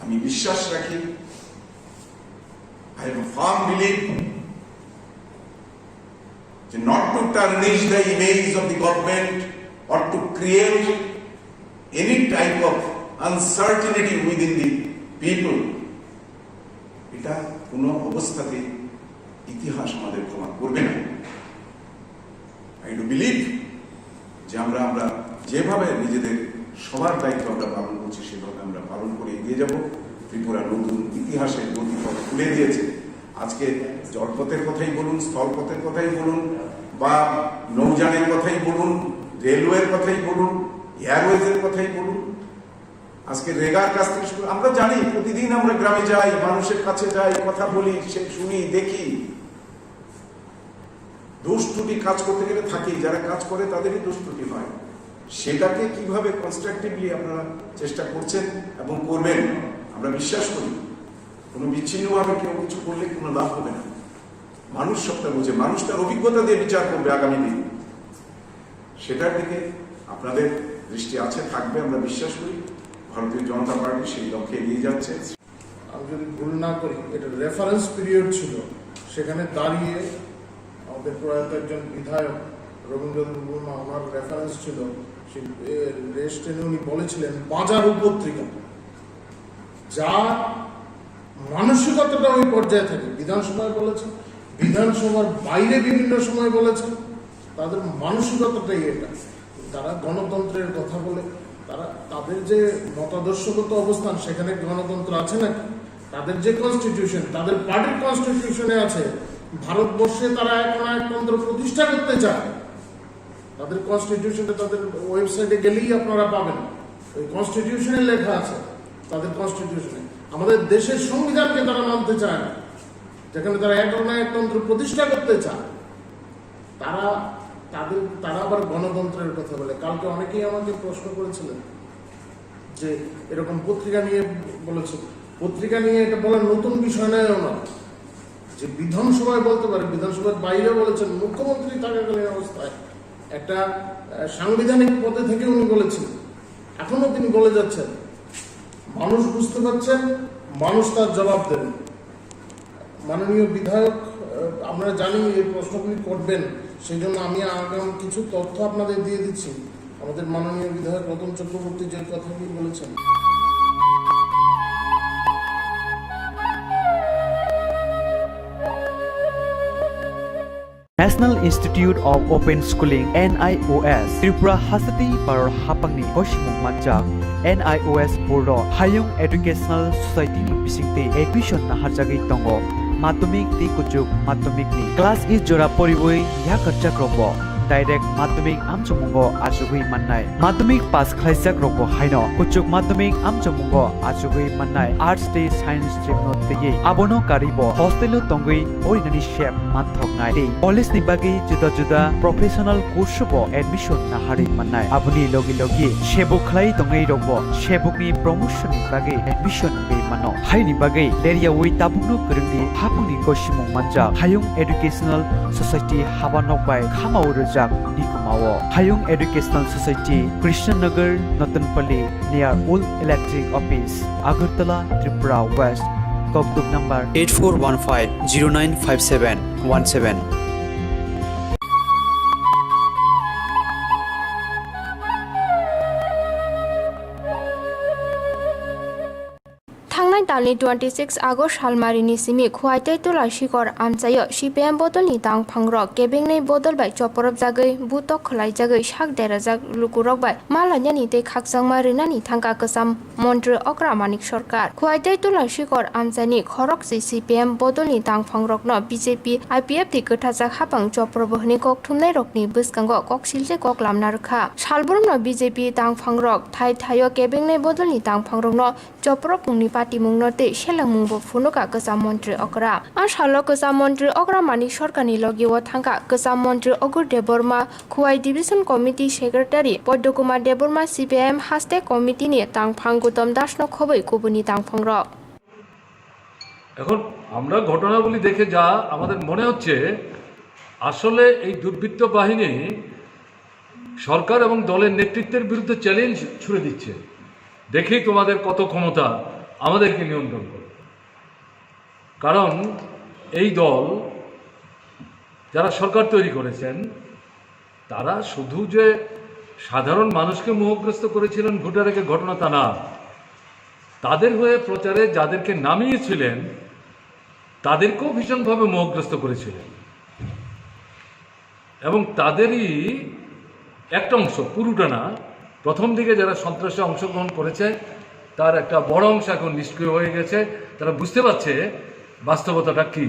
আমি বিশ্বাস রাখি, I have a firm belief not to tarnish the image of the government or to create any type of uncertainty within the people. এটা কোনো অবস্থাতে ইতিহাস আমাদের ক্ষমা করবে না। I do believe যে আমরা যেভাবে নিজেদের সবার দায়িত্ব আমরা পালন করছি সেভাবে আমরা পালন করে এগিয়ে যাব। ত্রিপুরা নতুন ইতিহাসের গতিপথ খুলে দিয়েছে। আজকে জলপথের কথাই বলুন, স্থলপথের কথাই বলুন, বা নৌযানের কথাই বলুন, রেলওয়ের কথাই বলুন, এয়ারওয়েজের কথাই বলুন, আজকে রেগার কাছ থেকে শুরু, আমরা জানি প্রতিদিন আমরা গ্রামে যাই, মানুষের কাছে যাই, কথা বলি, সে শুনি, দেখি। দোষ ত্রুটি কাজ করতে গেলে থাকি, যারা কাজ করে তাদেরই দোষ ত্রুটি হয়। সেটাকে কিভাবে কনস্ট্রাকটিভলি আপনারা চেষ্টা করছেন এবং করবেন আমরা বিশ্বাস করি। কোনো বিচ্ছিন্নভাবে কেউ কিছু করলে কোনো লাভ হবে না। মানুষ সবটা বুঝে, মানুষ তার অভিজ্ঞতা দিয়ে বিচার করবে আগামী দিন। সেটার দিকে আপনাদের দৃষ্টি আছে, থাকবে, আমরা বিশ্বাস করি। ভারতীয় জনতা পার্টি সেই লক্ষ্যে এগিয়ে যাচ্ছে। আমি যদি ভুল না করি, এটা রেফারেন্স পিরিয়ড ছিল, সেখানে দাঁড়িয়ে আমাদের প্রয়াত একজন বিধায়ক রবীন্দ্রনাথ বর্মা, ওনার রেফারেন্স ছিল, সেই রেস্টেনে উনি বলেছিলেন বাজার উপত্রিকা, যার মানসিকতাটা ওই পর্যায়ে থাকে। বিধানসভায় বলেছেন, বিধানসভার বাইরে বিভিন্ন সময় বলেছেন, তাদের মানসিকতাটাই এটা। তারা গণতন্ত্রের কথা বলে, তারা তাদের যে মতাদর্শগত অবস্থান সেখানে গণতন্ত্র আছে নাকি? তাদের যে কনস্টিটিউশন, তাদের পার্টির কনস্টিটিউশনে আছে, ভারতবর্ষে তারা একতন্ত্র প্রতিষ্ঠা করতে চায়। তাদের কনস্টিটিউশনে, তাদের ওয়েবসাইটে গেলেই আপনারা পাবেন, ওই কনস্টিটিউশনে লেখা আছে। তাদের কনস্টিটিউশনে আমাদের দেশের সংবিধানকে তারা মানতে চায় না। যেখানে তারা একনায়কতন্ত্র প্রতিষ্ঠা করতে চায়, তারা আবার গণতন্ত্রের কথা বলে। কালকে অনেকেই আমাকে প্রশ্ন করেছিলেন যে এরকম পত্রিকা নিয়ে বলেছে, পত্রিকা নিয়ে এটা বলার নতুন বিষয় নয় না, যে বিধানসভায় বলতে পারে, বিধানসভার বাইরে বলেছেন, মুখ্যমন্ত্রী থাকাকালীন অবস্থায় একটা সাংবিধানিক পদে থেকে উনি বলেছেন, এখনো তিনি বলে যাচ্ছেন। মানুষ বুঝতে পারছেন, মানুষ তার জবাব দেবেন। মাননীয় বিধায়ক, আমরা জানি এই প্রশ্নগুলি করবেন, সেই জন্য আমি আগাম কিছু তথ্য আপনাদের দিয়ে দিচ্ছি। আমাদের মাননীয় বিধায়ক রতন চক্রবর্তী যে কথাগুলি বলেছেন, National Institute of Open Schooling NIOS Tripura Hasati Paror Hapangni Koshimung Manjak NIOS Board Hayung Educational Society ni bisingte admission na harjagi tongo madhyamik ti kuchuk madhyamik ni class is jora poriboi ya karchak robo direct madhyamik amchamungo achugui mannai madhyamik pass khlaijak robo haino kuchuk madhyamik amchamungo achugui mannai arts te science stream no tege abono karibo hostelo tongui orinani shape mathoknai te college ni bagi juda juda professional course bo admission na hari mannai abuni logi logi shebuk khlai tongai robo shebuk ni promotion ni bagi admission be mano hai ni bagi leria wi tabukno kurungni hapuni koshimung manja hayung educational society habanok bai khamau jak nikumao hayung educational society Krishnanagar Natanpalli near Old Electric Office Agartala Tripura West Kokduk number 8415095717 थांनाय दाननि 26 August हालमारिनि सिमि खुवाइतै तुला शिखर आमचायो CPM बदलनि दांफांरक केबिंनि बदल bye चपरब जागै बुतक खलाय जागै शाक देराजाक लुकुरक bye मालान्यानि ते खाकजांमा रिनानि थांगा कसाम मन्त्री अग्रामानिक सरकार खुवाइतै तुला शिखर आमचानि खरक जे CPM बदलनि दांफांरकन BJP IPF नि गोथाजाक हाबां चपरबहनि ककथुमनाय रकनि बसकांगो ककसिलजे ककलामना रखा सालबरमन BJP दांफांरक थाय थायो केबिंनि बदलनि दांफांरकन चपरब मुंनि मुंगनते शेलांमुंबो फुनुका गोजाम मन्त्री अग्रा आसालो गोजाम मन्त्री अग्रा मानिक सरकारनि लगिव थांगा गोजाम मन्त्री Aghore Debbarma Khowai division committee secretary Padmakumar Debbarma CPM हास्टे कमिटिनि तांफां गौतम दासनो खबै गुबुनि तांफांर এখন আমরা ঘটনাগুলি দেখে যা আমাদের মনে হচ্ছে আসলে এই দুর্বৃত্ত বাহিনী সরকার এবং দলের নেতৃত্বের বিরুদ্ধে চ্যালেঞ্জ ছুড়ে দিচ্ছে, দেখি তোমাদের কত ক্ষমতা আমাদেরকে নিয়ন্ত্রণ করে। কারণ এই দল যারা সরকার তৈরি করেছেন তারা শুধু যে সাধারণ মানুষকে মোহগ্রস্ত করেছিলেন ভোটারের ঘটনা তা না, তাদের হয়ে প্রচারে যাদেরকে নামিয়েছিলেন তাদেরকেও ভীষণভাবে মোহগ্রস্ত করেছিলেন এবং তাদেরই একটা অংশ, পুরোটা না, প্রথম দিকে যারা সন্ত্রাসে অংশগ্রহণ করেছে তার একটা বড় অংশ এখন নিষ্ক্রিয় হয়ে গেছে, তারা বুঝতে পারছে বাস্তবতাটা কি।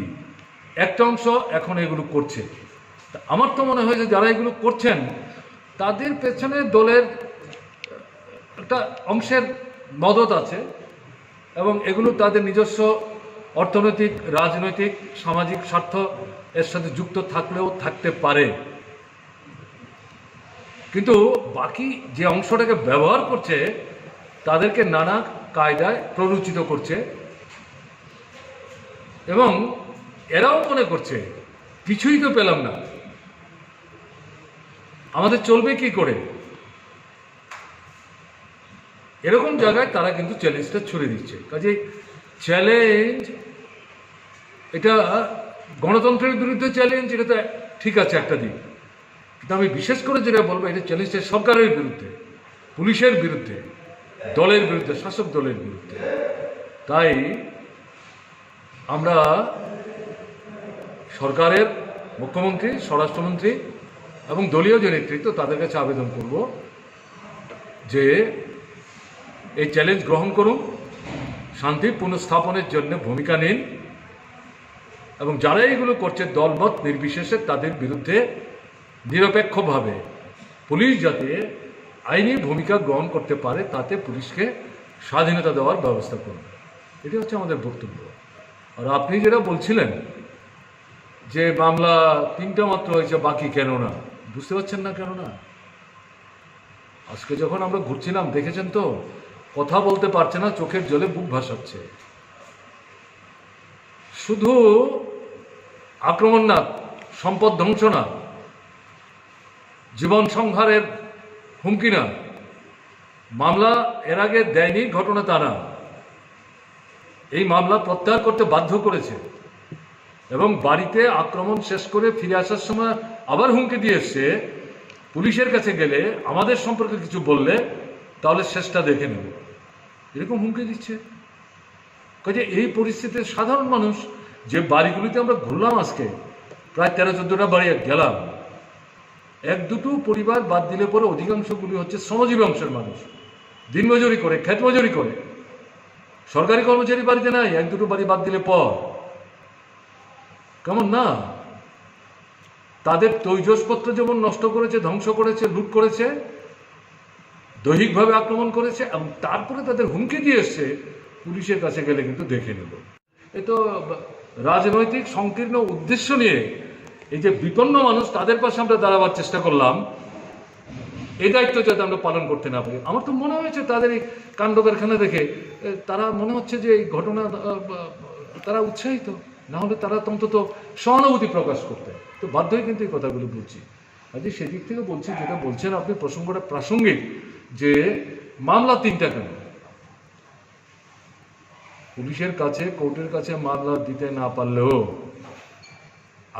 একটা অংশ এখন এগুলো করছে। আমার তো মনে হয় যে যারা এগুলো করছেন তাদের পেছনে দলের একটা অংশের মদত আছে এবং এগুলো তাদের নিজস্ব অর্থনৈতিক, রাজনৈতিক, সামাজিক স্বার্থ এর সাথে যুক্ত থাকলেও থাকতে পারে, কিন্তু বাকি যে অংশটাকে ব্যবহার করছে তাদেরকে নানা কায়দায় প্ররোচিত করছে এবং এরাও মনে করছে কিছুই তো পেলাম না, আমাদের চলবে কি করে। এরকম জায়গায় তারা কিন্তু চ্যালেঞ্জটা ছুড়ে দিচ্ছে। কাজেই চ্যালেঞ্জ, এটা গণতন্ত্রের বিরুদ্ধে চ্যালেঞ্জ, এটা তো ঠিক আছে একটা দিক, কিন্তু আমি বিশেষ করে যেটা বলবো এটা চ্যালেঞ্জটা সরকারের বিরুদ্ধে, পুলিশের বিরুদ্ধে, দলের বিরুদ্ধে, শাসক দলের বিরুদ্ধে। তাই আমরা সরকারের মুখ্যমন্ত্রী, স্বরাষ্ট্রমন্ত্রী এবং দলীয় যে নেতৃত্ব তাদের কাছে আবেদন করব যে এই চ্যালেঞ্জ গ্রহণ করুন, শান্তি পুনঃস্থাপনের জন্য ভূমিকা নিন এবং যারা এগুলো করছে দলমত নির্বিশেষে তাদের বিরুদ্ধে নিরপেক্ষভাবে পুলিশ যাতে আইনি ভূমিকা গ্রহণ করতে পারে তাতে পুলিশকে স্বাধীনতা দেওয়ার ব্যবস্থা করুন। এটি হচ্ছে আমাদের বক্তব্য। আর আপনি যেটা বলছিলেন যে মামলা 3টা মাত্র হয়েছে, বাকি কেন না? বুঝতে পারছেন না কেন না? আজকে যখন আমরা ঘুরছিলাম দেখেছেন তো, কথা বলতে পারছে না, চোখের জলে বুক ভাসাচ্ছে। শুধু আক্রমণ না, সম্পদ ধ্বংস না, জীবন সংহারের হুমকি না, মামলা এর আগে দেয়নি ঘটনা তা না, এই মামলা প্রত্যাহার করতে বাধ্য করেছে এবং বাড়িতে আক্রমণ শেষ করে ফিরে আসার সময় আবার হুমকি দিয়ে এসছে, পুলিশের কাছে গেলে আমাদের সম্পর্কে কিছু বললে তাহলে শেষটা দেখে নেব, এরকম হুমকি দিচ্ছে। কাজে এই পরিস্থিতিতে সাধারণ মানুষ, যে বাড়িগুলিতে আমরা ঘুরলাম আজকে, প্রায় 13-14টা বাড়ি গেলাম, 1-2টো পরিবার বাদ দিলে পরে অধিকাংশগুলি হচ্ছে শ্রমজীবী অংশের মানুষ, দিনমজুরি করে, ক্ষেত মজুরি করে, সরকারি কর্মচারী বাড়িতে নাই, 1-2টো বাড়ি বাদ দিলে পর। কেমন না? তাদের তৈজসপত্র যেমন নষ্ট করেছে, ধ্বংস করেছে, লুট করেছে, দৈহিকভাবে আক্রমণ করেছে, এবং তারপরে তাদের হুমকি দিয়ে এসছে পুলিশের কাছে গেলে কিন্তু দেখে নেব। এ তো রাজনৈতিক সংকীর্ণ উদ্দেশ্য নিয়ে এই যে বিপন্ন মানুষ, তাদের পাশে আমরা দাঁড়াবার চেষ্টা করলাম, এই দায়িত্ব যাতে আমরা পালন করতে না পারি। আমার তো মনে হয়েছে তাদের এই কাণ্ড কারখানা দেখে তারা মনে হচ্ছে যে এই ঘটনা তারা উৎসাহিত, না হলে তারা অন্তত সহানুভূতি প্রকাশ করতে। তো বাধ্যই কিন্তু এই কথাগুলো বলছি। আজকে সেদিক থেকে বলছি, যেটা বলছেন আপনি প্রসঙ্গটা প্রাসঙ্গিক, যে মামলা 3টা কেন? পুলিশের কাছে, কোর্টের কাছে মামলা দিতে না পারলেও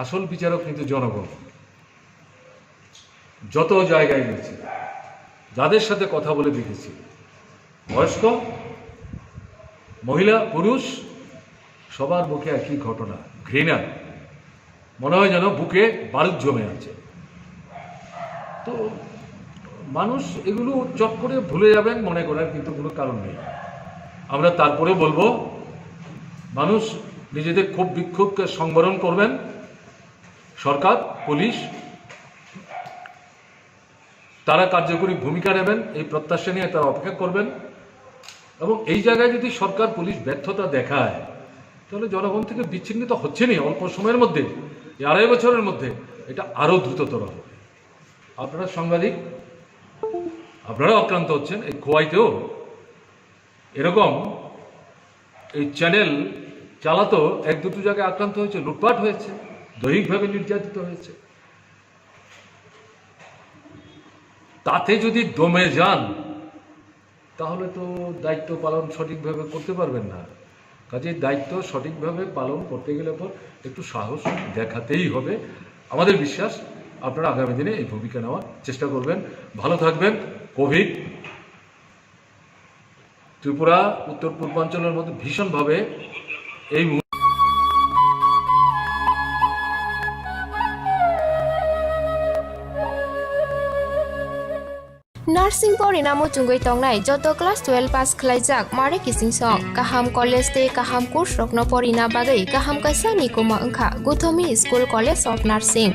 আসল বিচারক কিন্তু জনগণ। যত জায়গায় গেছি, যাদের সাথে কথা বলে দেখেছি, বয়স্ক, মহিলা, পুরুষ, সবার মুখে একই ঘটনা, ঘৃণা, মনে হয় যেন বুকে বারুদ জমে আছে। তো মানুষ এগুলো চট করে ভুলে যাবেন মনে করার কিন্তু কোনো কারণ নেই। আমরা তারপরে বলবো, মানুষ নিজেদের ক্ষোভ বিক্ষোভকে সংবরণ করবেন, সরকার, পুলিশ তারা কার্যকরী ভূমিকা নেবেন, এই প্রত্যাশা নিয়ে তারা অপেক্ষা করবেন। এবং এই জায়গায় যদি সরকার, পুলিশ ব্যর্থতা দেখায়, তাহলে জনগণ থেকে বিচ্ছিন্নিত হচ্ছেনি অল্প সময়ের মধ্যে, এই 2.5 বছরের মধ্যে এটা আরও দ্রুততর হবে। আপনারা সাংবাদিক, আপনারা আক্রান্ত হচ্ছেন। এই খোয়াইতেও এরকম এই চ্যানেল চালাতো 1-2টো জায়গায় আক্রান্ত হয়েছে, লুটপাট হয়েছে, দৈহিকভাবে নির্যাতিত হয়েছে। তাতে যদি দমে যান তাহলে তো দায়িত্ব পালন সঠিকভাবে করতে পারবেন না। কাজে দায়িত্ব সঠিকভাবে পালন করতে গেলে পর একটু সাহস দেখাতেই হবে। আমাদের বিশ্বাস আপনারা আগামী দিনে এই ভূমিকা নেওয়ার চেষ্টা করবেন। ভালো থাকবেন। কোভিড ত্রিপুরা, উত্তর পূর্বাঞ্চলের মধ্যে ভীষণভাবে এই नार्सिं परिणामो चुंगै तंगनाय जत क्लास 12 पास खलाइजाक मारे किसिं सं काहाम कलेज ते काहाम कोर्स रखनो परिना बागै काहाम काisa निकुमा अंखा Gautami school college of nursing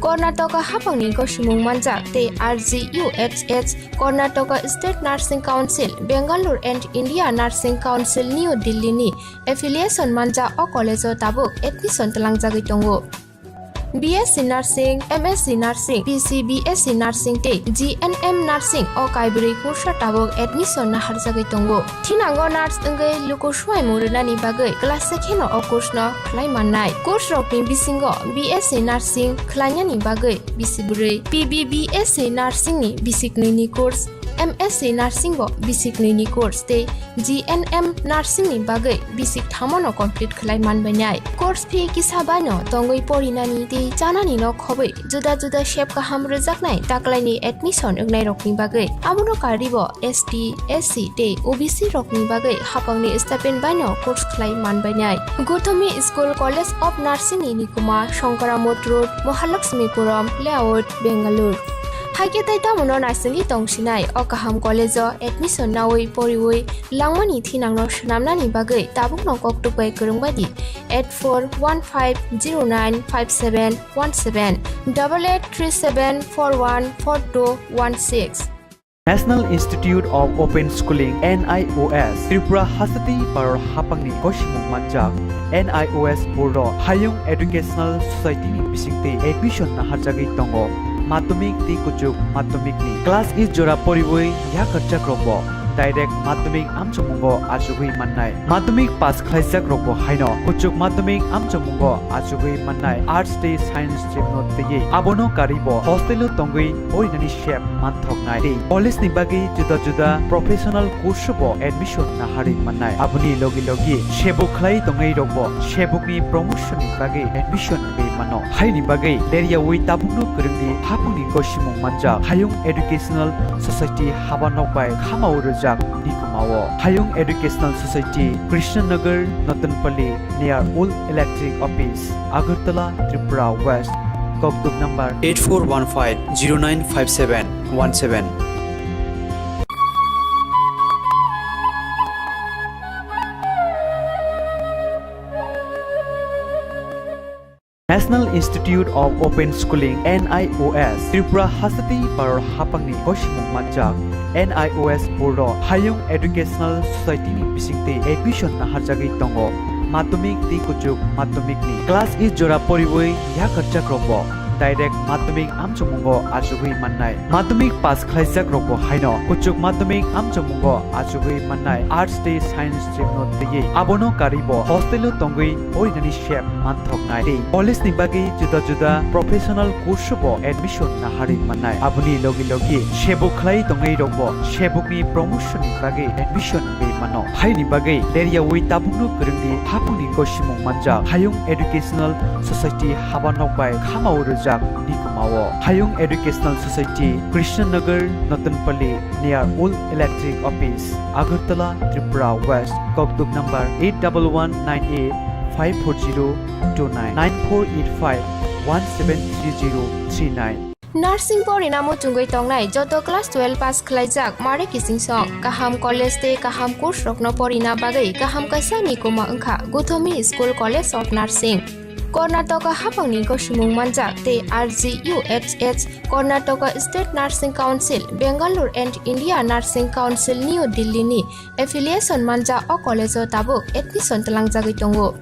Karnataka हाफांनि गसुमुं मानजाक ते RGUHH Karnataka state nursing council Bengaluru and India nursing council new दिल्लीनि एफिलिएशन मानजा अ कलेजो ताबुक एडमिशन तलांगजागै दंगो। BSc Nursing, MSc Nursing, BSc Nursing te GNM Nursing o kaibri kursa tabok admission na harjagai tongo. Thinango nurse engai luko swai murunani bagai class sekheno o course no khlai mannai. Course rokni bisingo BSc Nursing khlainani bagai bisiburi, BSc Nursing ni bisikni ni course, MSc Nursing bo bisikni ni course te GNM Nursing ni bagai bisik thamono complete khlai manbainai. Course fee kisabano tongoi porinani te janani no khobai juda juda shape kaham rejaknai taklaini admission engnai rokni bagai amono karibo ST SC te OBC rokni bagai hapangni stipend baino course khlai manbainai. Gothami School College of Nursing ni Nikuma Shankaramot Road Mahalakshmipuram Layout Bengaluru haike taita mono narsing tongsinai o kaham college admission nawai poriwai langmani thinangno shnamnani bagai tabuk no koktupai kurungbadi 8415095717 8837414216 National Institute of Open Schooling NIOS Tripura Hasati Par Hapangni Koshimung Manjak NIOS Board Hayung Educational Society ni bisingte admission na harjagi tongo Madhyamik ti kuchuk madhyamik ni class is jora poriboi ya kharcha krobo direct madhyamik amchamungo achugui mannai madhyamik pass khlaijak robo haino kuchuk madhyamik amchamungo achugui mannai arts day science stream tege abono karibo hostel tongui oinani shep manthoknai dei college ni bagi juda juda professional course bo admission na hari mannai abuni logi logi shebo khlai tongai robo shebukni promotion ni bagi admission be mano haini bagi area wi tabukno kurungni hapuni koshimung manja hayung educational society habanok bai khamau jak Nikumao Hayung Educational Society Krishnanagar Natanpalli near Old Electric Office Agartala Tripura West Koktuk number 8415095717 National Institute of Open Schooling NIOS Tripura Hasati Par Hapangni Koshimung Manjak NIOS Board Hayung Educational Society ni bisingte admission na harjagi tongo Madhyamik ti kuchuk madhyamik ni class is jora poriboi ya kharcha krobo direct madhyamik amchamungo achugui mannai madhyamik pass khlaijak robo haino kuchuk madhyamik amchamungo achugui mannai arts day science stream tege abono karibo hostel tongui oinani shep manthoknai dei college ni bagi juda juda professional course bo admission na hari mannai abuni logi logi shebo khlai tongai robo shebukni promotion ni bagi admission be mano haini bagi area wi tabukno kurungni hapuni koshimung manja hayung educational society habanok bai khamau Nikumao Hayung Educational Society Krishnanagar Natanpalli near Old Electric Office Agartala Tripura West Koktuk number 8198540299 9485173039 Nursing por inamo tungoi tongnai joto class 12 pass khlaijak mare kising song kaham college te kaham course rokno porina bagai kaham kaisa ni koma angkha Guthomi School College of Nursing Karnataka Hapangni Koshimung Manjak te RGUHH Karnataka State Nursing Council Bangalore and India Nursing Council New Delhi ni affiliation manja o college o tabuk admission talangjagi tongo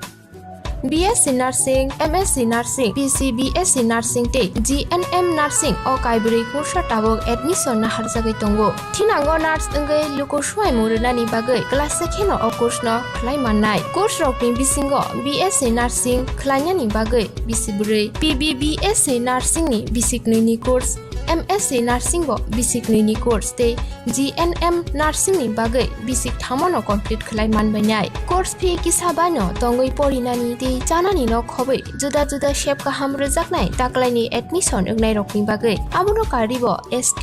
BSc Nursing, MSc Nursing, BSc Nursing te GNM Nursing o kaibri kursa tabok admission na harjagai tongo thinango nurse engai luko swai muruna ni bagai class sekheno o course no khlai mannai course rokni bisingo BSc Nursing khlaina ni bagai bisibrei PBBSc Nursing ni bisiknoi ni course MSc Nursing bo bisiknoi ni course te GNM Nursing ni bagai bisik thamono complete khlai manbainai course fee kisabano tongoi porinani te janani no khobai juda juda shape ka hamro jaknai taklaini admission engnai rokni bagai abuno karibo ST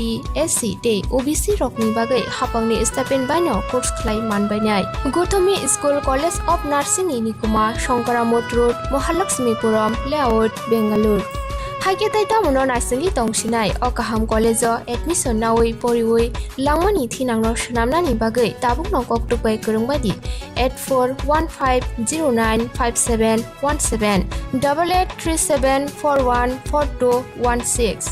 SC te OBC rokni bagai hapangni stipend baino course khlai manbainai Guthomi School College of Nursing ni Nikuma Shankaramot Road Mahalakshmipuram Layout Bangalore Haike taita mono nasingi tongsinai o kaham college o admission nawi poriwoi langmani thinangno shnamnani bagai tabukno koktupai kurungbadi 8415095717 8837414216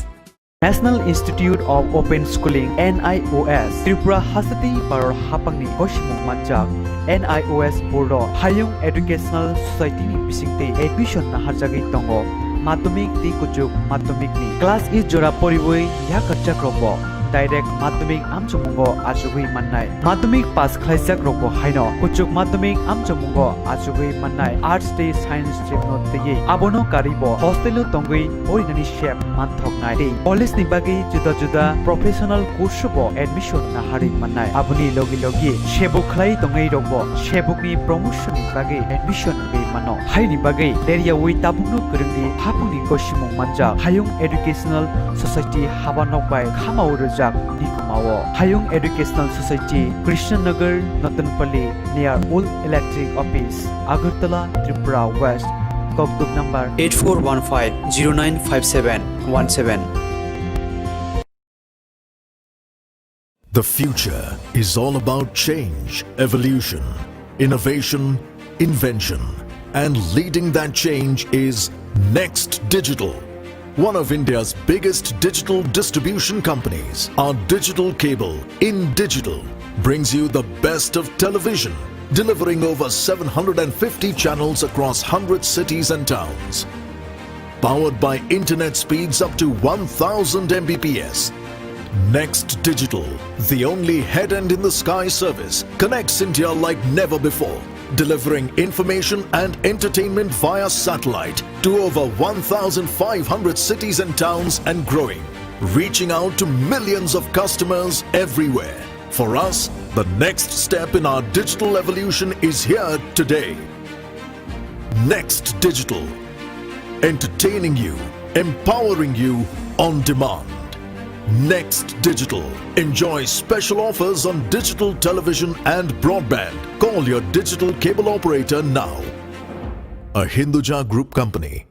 National Institute of Open Schooling NIOS Tripura Hasati Par Hapangni Koshimung Manjak NIOS Board Hayung Educational Society ni bisingte admission na harjagi tongo Madhyamik ti kuchuk madhyamik ni class is jora poriboi ya kharcha krobo direct madhyamik amchamungo achugui mannai madhyamik pass khlaijak robo haino kuchuk madhyamik amchamungo achugui mannai arts day science stream tege abono karibo hostel tongui oinani shep manthoknai dei college ni bagi juda juda professional course bo admission na hari mannai abuni logi logi shebo khlai tongai robo shebukni promotion ni bagi admission be mano haini bagi area wi tabukno kurungni hapuni koshimung manja hayung educational society habanok bai khamau Nikumao Hayung Educational Society Krishnanagar Natanpalli near Old Electric Office Agartala Tripura West Koktuk number 8415095717 The future is all about change, evolution, innovation, invention, and leading that change is Next Digital. one of India's biggest digital distribution companies. Our digital cable, In Digital, brings you the best of television, delivering over 750 channels across 100 cities and towns. Powered by internet speeds up to 1000 Mbps. Next Digital, the only head-end in the sky service, connects India like never before, delivering information and entertainment via satellite to over 1,500 cities and towns and growing, reaching out to millions of customers everywhere. For us, the next step in our digital evolution is here today. Next Digital, entertaining you, empowering you on demand. Next Digital. Enjoy special offers on digital television and broadband. Call your digital cable operator now. A Hinduja Group company.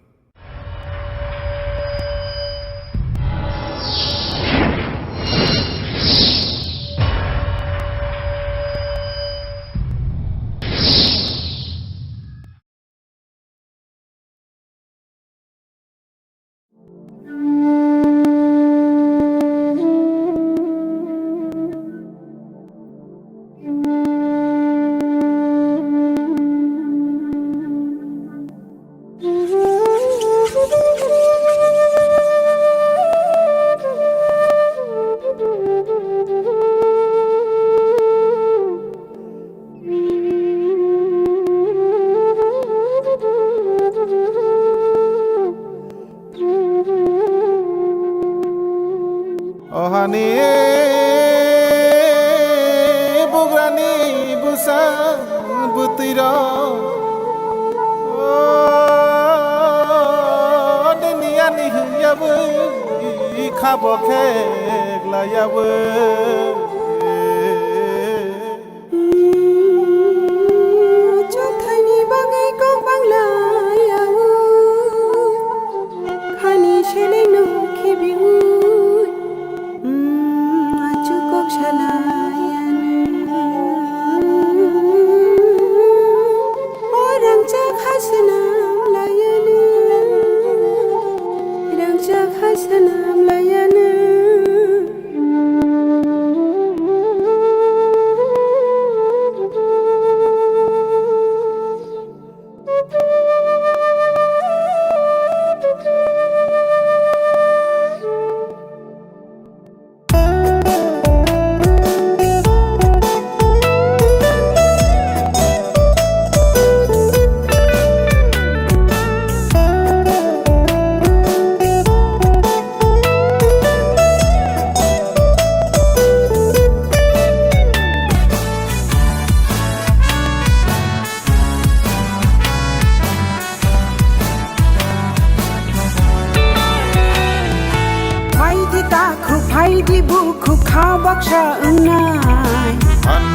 Ohani bugrani busa butira dunia ni yabu khabo khegla yabu chothani bagai ko bangla yabu khani sheleng no khibiu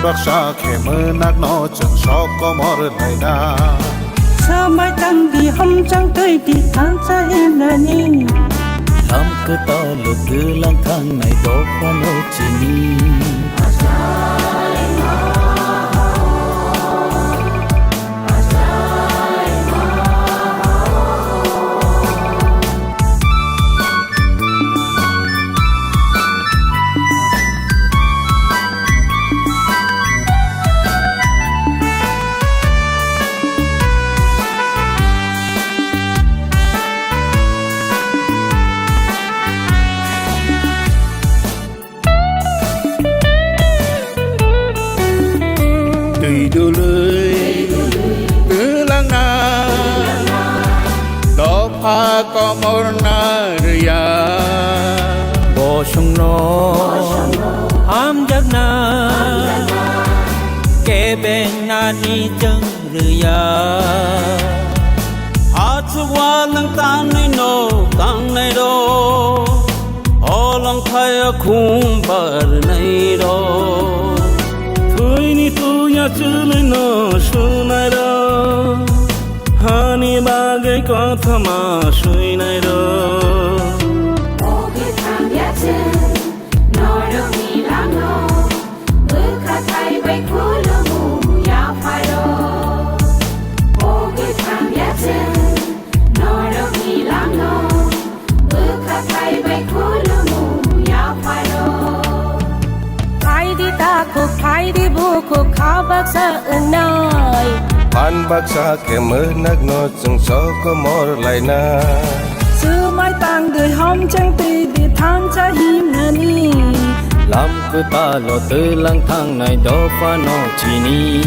Baksa kemenak no cheng sok komor naina Samai tang di hom chang tui di tang cha em na ni Lam ke to lu ke lang thang nai do pa no chi ni komor naria bosung no am jagna ke ben na ni jang ria hat wa lang tan nei no tang nei do olong khai khum par nei do thui ni tu ya chul no sunai do Hani bagai kotha ma sui nai ro Oge tham ya chen no ro mi la no Bukha thai bai khulu mu ya phai ro Oge tham ya chen no ro mi la no khu khá bác xa ưng nói Pan bác xa kẻ mơ nắc nó chẳng so có mor lại na Sư mai tang đời hom chẳng tì đi than cha hiểm ngân đi Làm cứ ta lo tư lang thang này đó pha nó chỉ ni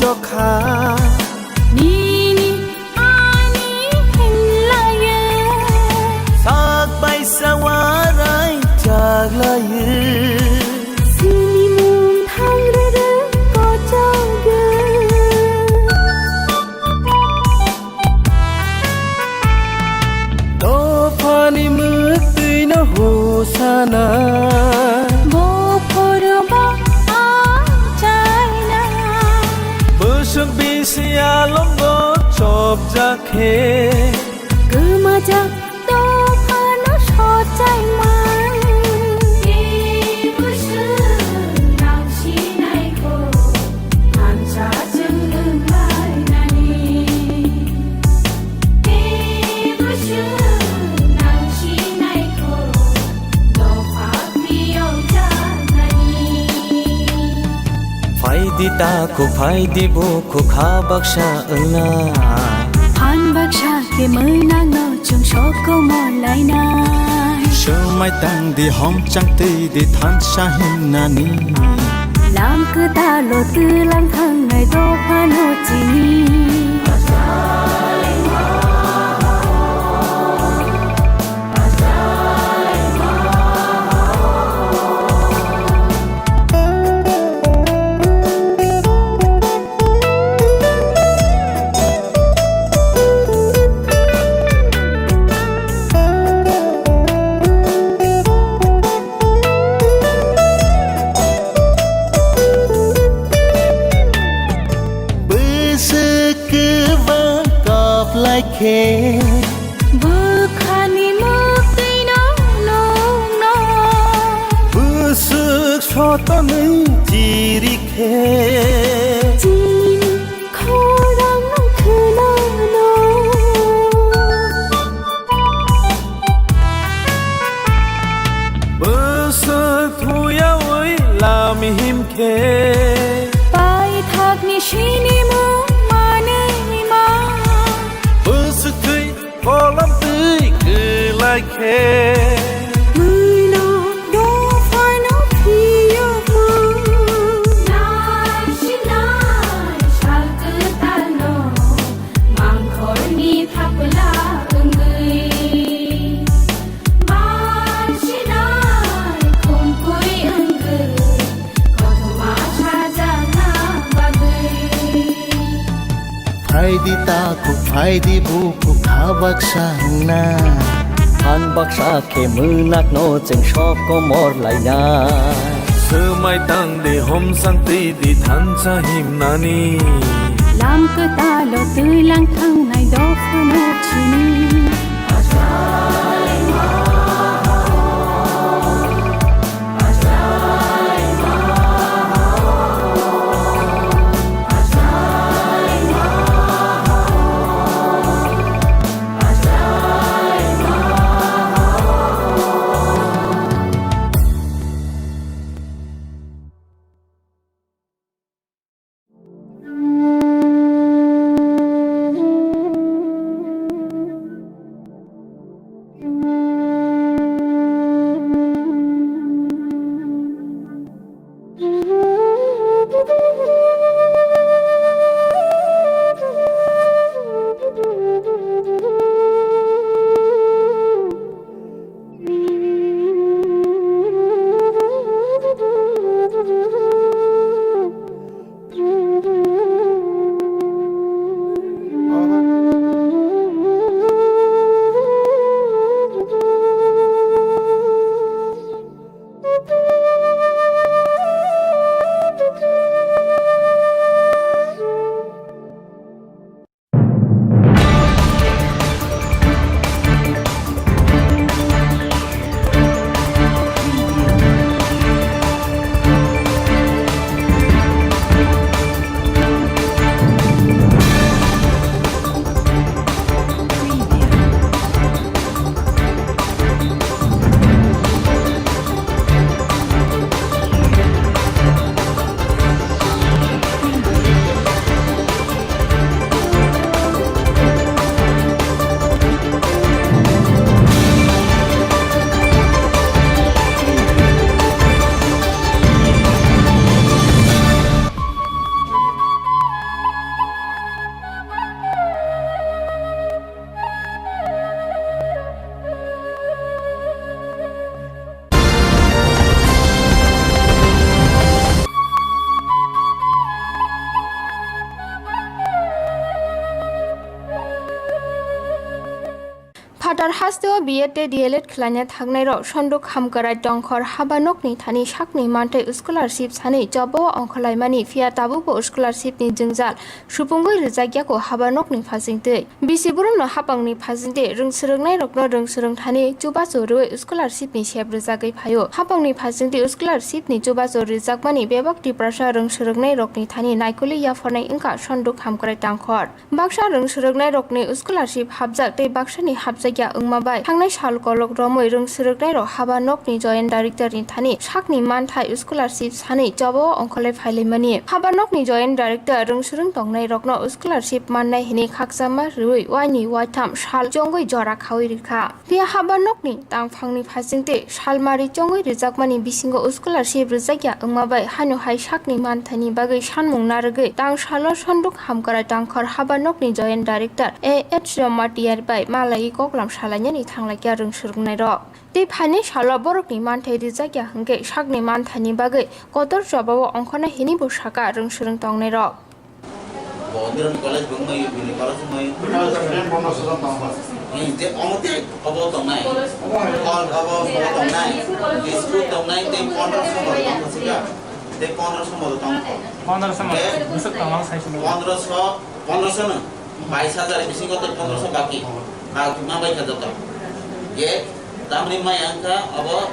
cho khá Ni ni ani hình la ye Sak bay sa wa rai chak la ye Sini mung thang re re có chao ge Do pani mực tui na ho sana Bo phor ba Bớt bi sia lom go chop ja khe cứ mà chắc đó pha nó so trái man đi bữa xưa nào chi này cô han cha chân lưng lại nani đi bữa xưa nào chi này cô đâu phát mi ông cha nani Phai di ta ko phai di bo ko kha bak sha na Phan bác xa kê mới nang nó chẳng so có mò lại nai Sơ mai tang di hom chang ti di than sa hin na ni Làm cứ ta lộ tư lang thang ngày đó pha nó chỉ ni khe bơ khani mơ tây nó nong nó bơ sức cho ta mấy chỉ đi khe chín khó răng khứ nó bơ sức thôi ơi làm hiểm khe bài thạc ni shini mơ mà nơi mà sức tươi có lắm tươi cứ lại khe người nó đó phải nó thì mơ nai shi nai shal cứ ta nó mang khói ni thắp lá người ban shi nai không cuối người có thầm má cha ra na ba người phai di ta ko phai di bu ko kha bak sa na han bak sa ke mu nak no cheng shop ko mor lai na sơ mai tang de hom sang ti di than sa him na ni làm cứ ta lo tươi lang thang này đó phải nó chỉ Hatar hasteo BEd DLEd khlanya thangnai ro sonduk hamkarai tongkhor habanokni thani sakni mantai scholarship sani jobo ongkholai mani fia tabubo scholarship ni jingjal supungoi rijagya ko habanokni phasingte bisiburum no hapangni phasingte rungsrungnai rokno rungsrung thani chubacho roi scholarship ni sep rijagai phayo hapangni phasingte scholarship ni chubacho rijagmani bebakti prasha rungsrungnai rokni thani naikoli yafornai ingka sonduk hamkarai tongkhor baksa rungsrungnai rokni scholarship habjak tei baksani habjak ya ungmabai thangnai sal kolok romoi rungsruknai ro habanokni joint director ni thani sakni manthai scholarship sani jobo ongkholai phailai habanokni joint director rungsrung tongnai rokno scholarship mannai hini khaksama rui waini waitam sal jongoi jora khawi rikha pia habanokni tangphangni phasingte salmari jongoi rijakmani bisingo scholarship rijakya ungmabai hanu hai sakni manthani bagai sanmung nargai tang salo sonduk hamkarai tangkhor habanokni joint director A.H. Romatiar bai malai koklam salanyani thanglakya rungsrungnai ro tei phani sala borokni manthai rijakya hingke sakni manthani bagai kotor jobao ongkhona hini bo saka rungsrung tongnai ro Bondiran college bungmai bini college mai je omote abo tongnai all abo tongnai school tongnai te 1500 mo tong sika te 1500 mo tong 1500 mo busuk tong sai 1500 na 22000 bisi ko te 1500 baki ka cuma bai ka jota ye tamni mai angka abo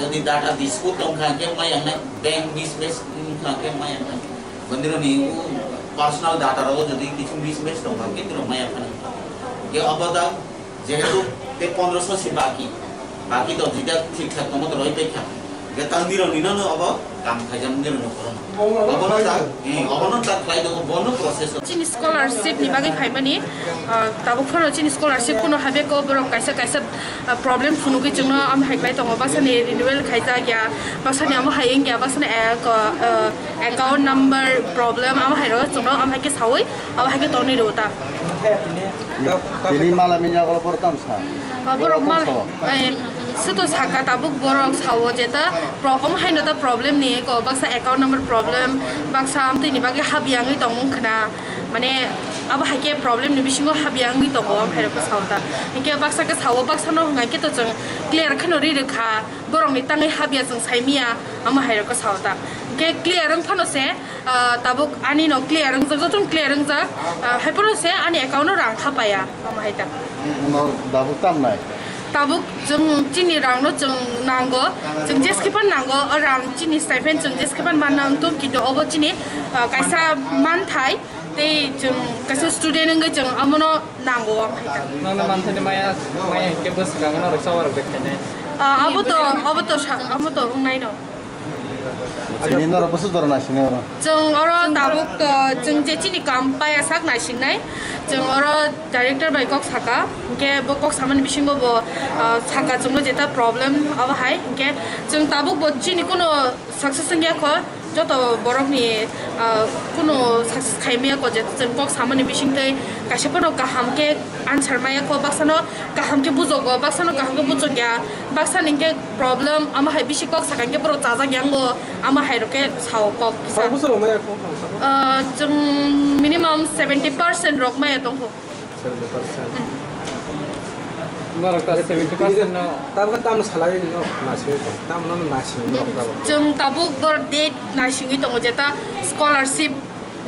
jadi data dispute tong khangke mai angna bank mismatch khangke mai angna bandiro ni personal data ro jadi kichu mismatch tong khangke tiro mai angna ye abada jehetu te 1500 si baki to jida ঠিক ঠাক মতো রই পেখা ge tandiro ni no abo kam khajam diro no kono obono ta khai do bono process Chin scholarship ni bagai phaimani tabuk phano chin scholarship kuno habe ko borok kaisa problem phunu gi jungno am haiklai tongo basani renewal khaija gya basani am haiyeng gya basani account number problem am hairo jungno am haike sawai am haike toni rota Jadi malam ini kalau pertama sah. borok mal seto saka tabuk borok sawo jeta problem haino ta problem ni ko baksa account number problem baksa am tini bagai habiangi tongmung khna mane aba haike problem ni bisingo habiangi tongo am hairo ko sawta inke baksa ka sawo baksa no ngai ke to jeng clear khano ri rekha borok ni tangai habia jeng saimia am hairo ko sawta ke clear rang phano se tabuk ani no clear rang jotun clear rang ja haiporo se ani account no rang khapaya am haita Dapat tam nai. tabuk jeng chini rang no jeng nango jeng jeskipan nango rang chini stipend jeng jeskipan manang tum kido obo chini kaisa manthai te jeng kaisa student ngai jeng amono nango am haita nang manthai maya ke bus gangana ro sawar bekhane abo to ngai no Sini nora pesu dora nasi nora. jeng oro tabuk to jeng je chini kam paya sak na singnai jeng oro director bai kok saka ke bo kok saman bisingo bo saka jengno jeta problem aba hai ke jeng tabuk bo chini kono success ngya ko joto borok ni kono success khaimia ko je jeng kok saman bisingtai kashepono kaham ke answer maya ko baksano kaham ke bujogo baksano kaham ke bujogya baksan ingke problem ama hai bisi kok saka ke bro jaja gyango ama hai roke sao kok kisa busuk maya ko jeng minimum 70% rok maya tong ho 70% Marok tadi 70% no tabuk tam salai no nasi tam no nasi no jeng tabuk bor date nasingi tong jeta scholarship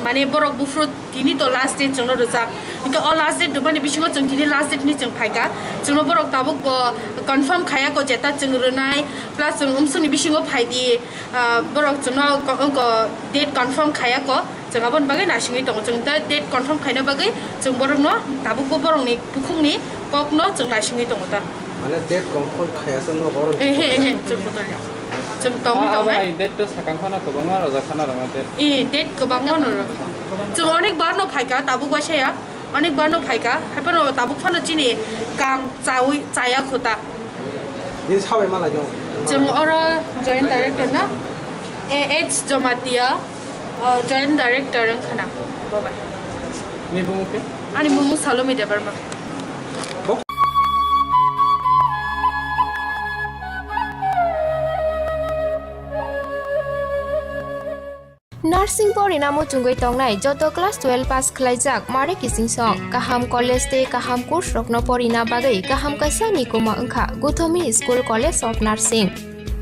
mane borok bufrut tini to last date jengno rojak inka all last date dubani bisingo jeng tini last date ni jeng phaika jengno borok tabuk bo confirm khaya ko jeta jeng runai plus jeng umsuni bisingo phaidi borok jengno ko date confirm khaya ko jeng abon bagai nasingi tong jeng ta date confirm khaina bagai jeng borok no tabuk bo borok ni bukhungni kok no jeng nasingi tong ta mane date confirm khaya no borok jeng betul jeng tong ai date to sakang khana ko banga ro jakhana ro mate date ko banga no jeng onek bar no phaika tabuk basaya onek bar no phaika haipano tabuk phano chini kam chawi chaya khota ni sabai mala jong jeng oro joint director na AH Jomatia joint director ang khana bye bye ni bumuke ani mumu Salome Debarma nursing परिणामो चुंगै तंगनाय जत class 12 पास खलाइजाक मारे किसिं सं काहाम college ते काहाम course रखनो परिना बागै काहाम काisa निकुमा अंखा Gautami school college of nursing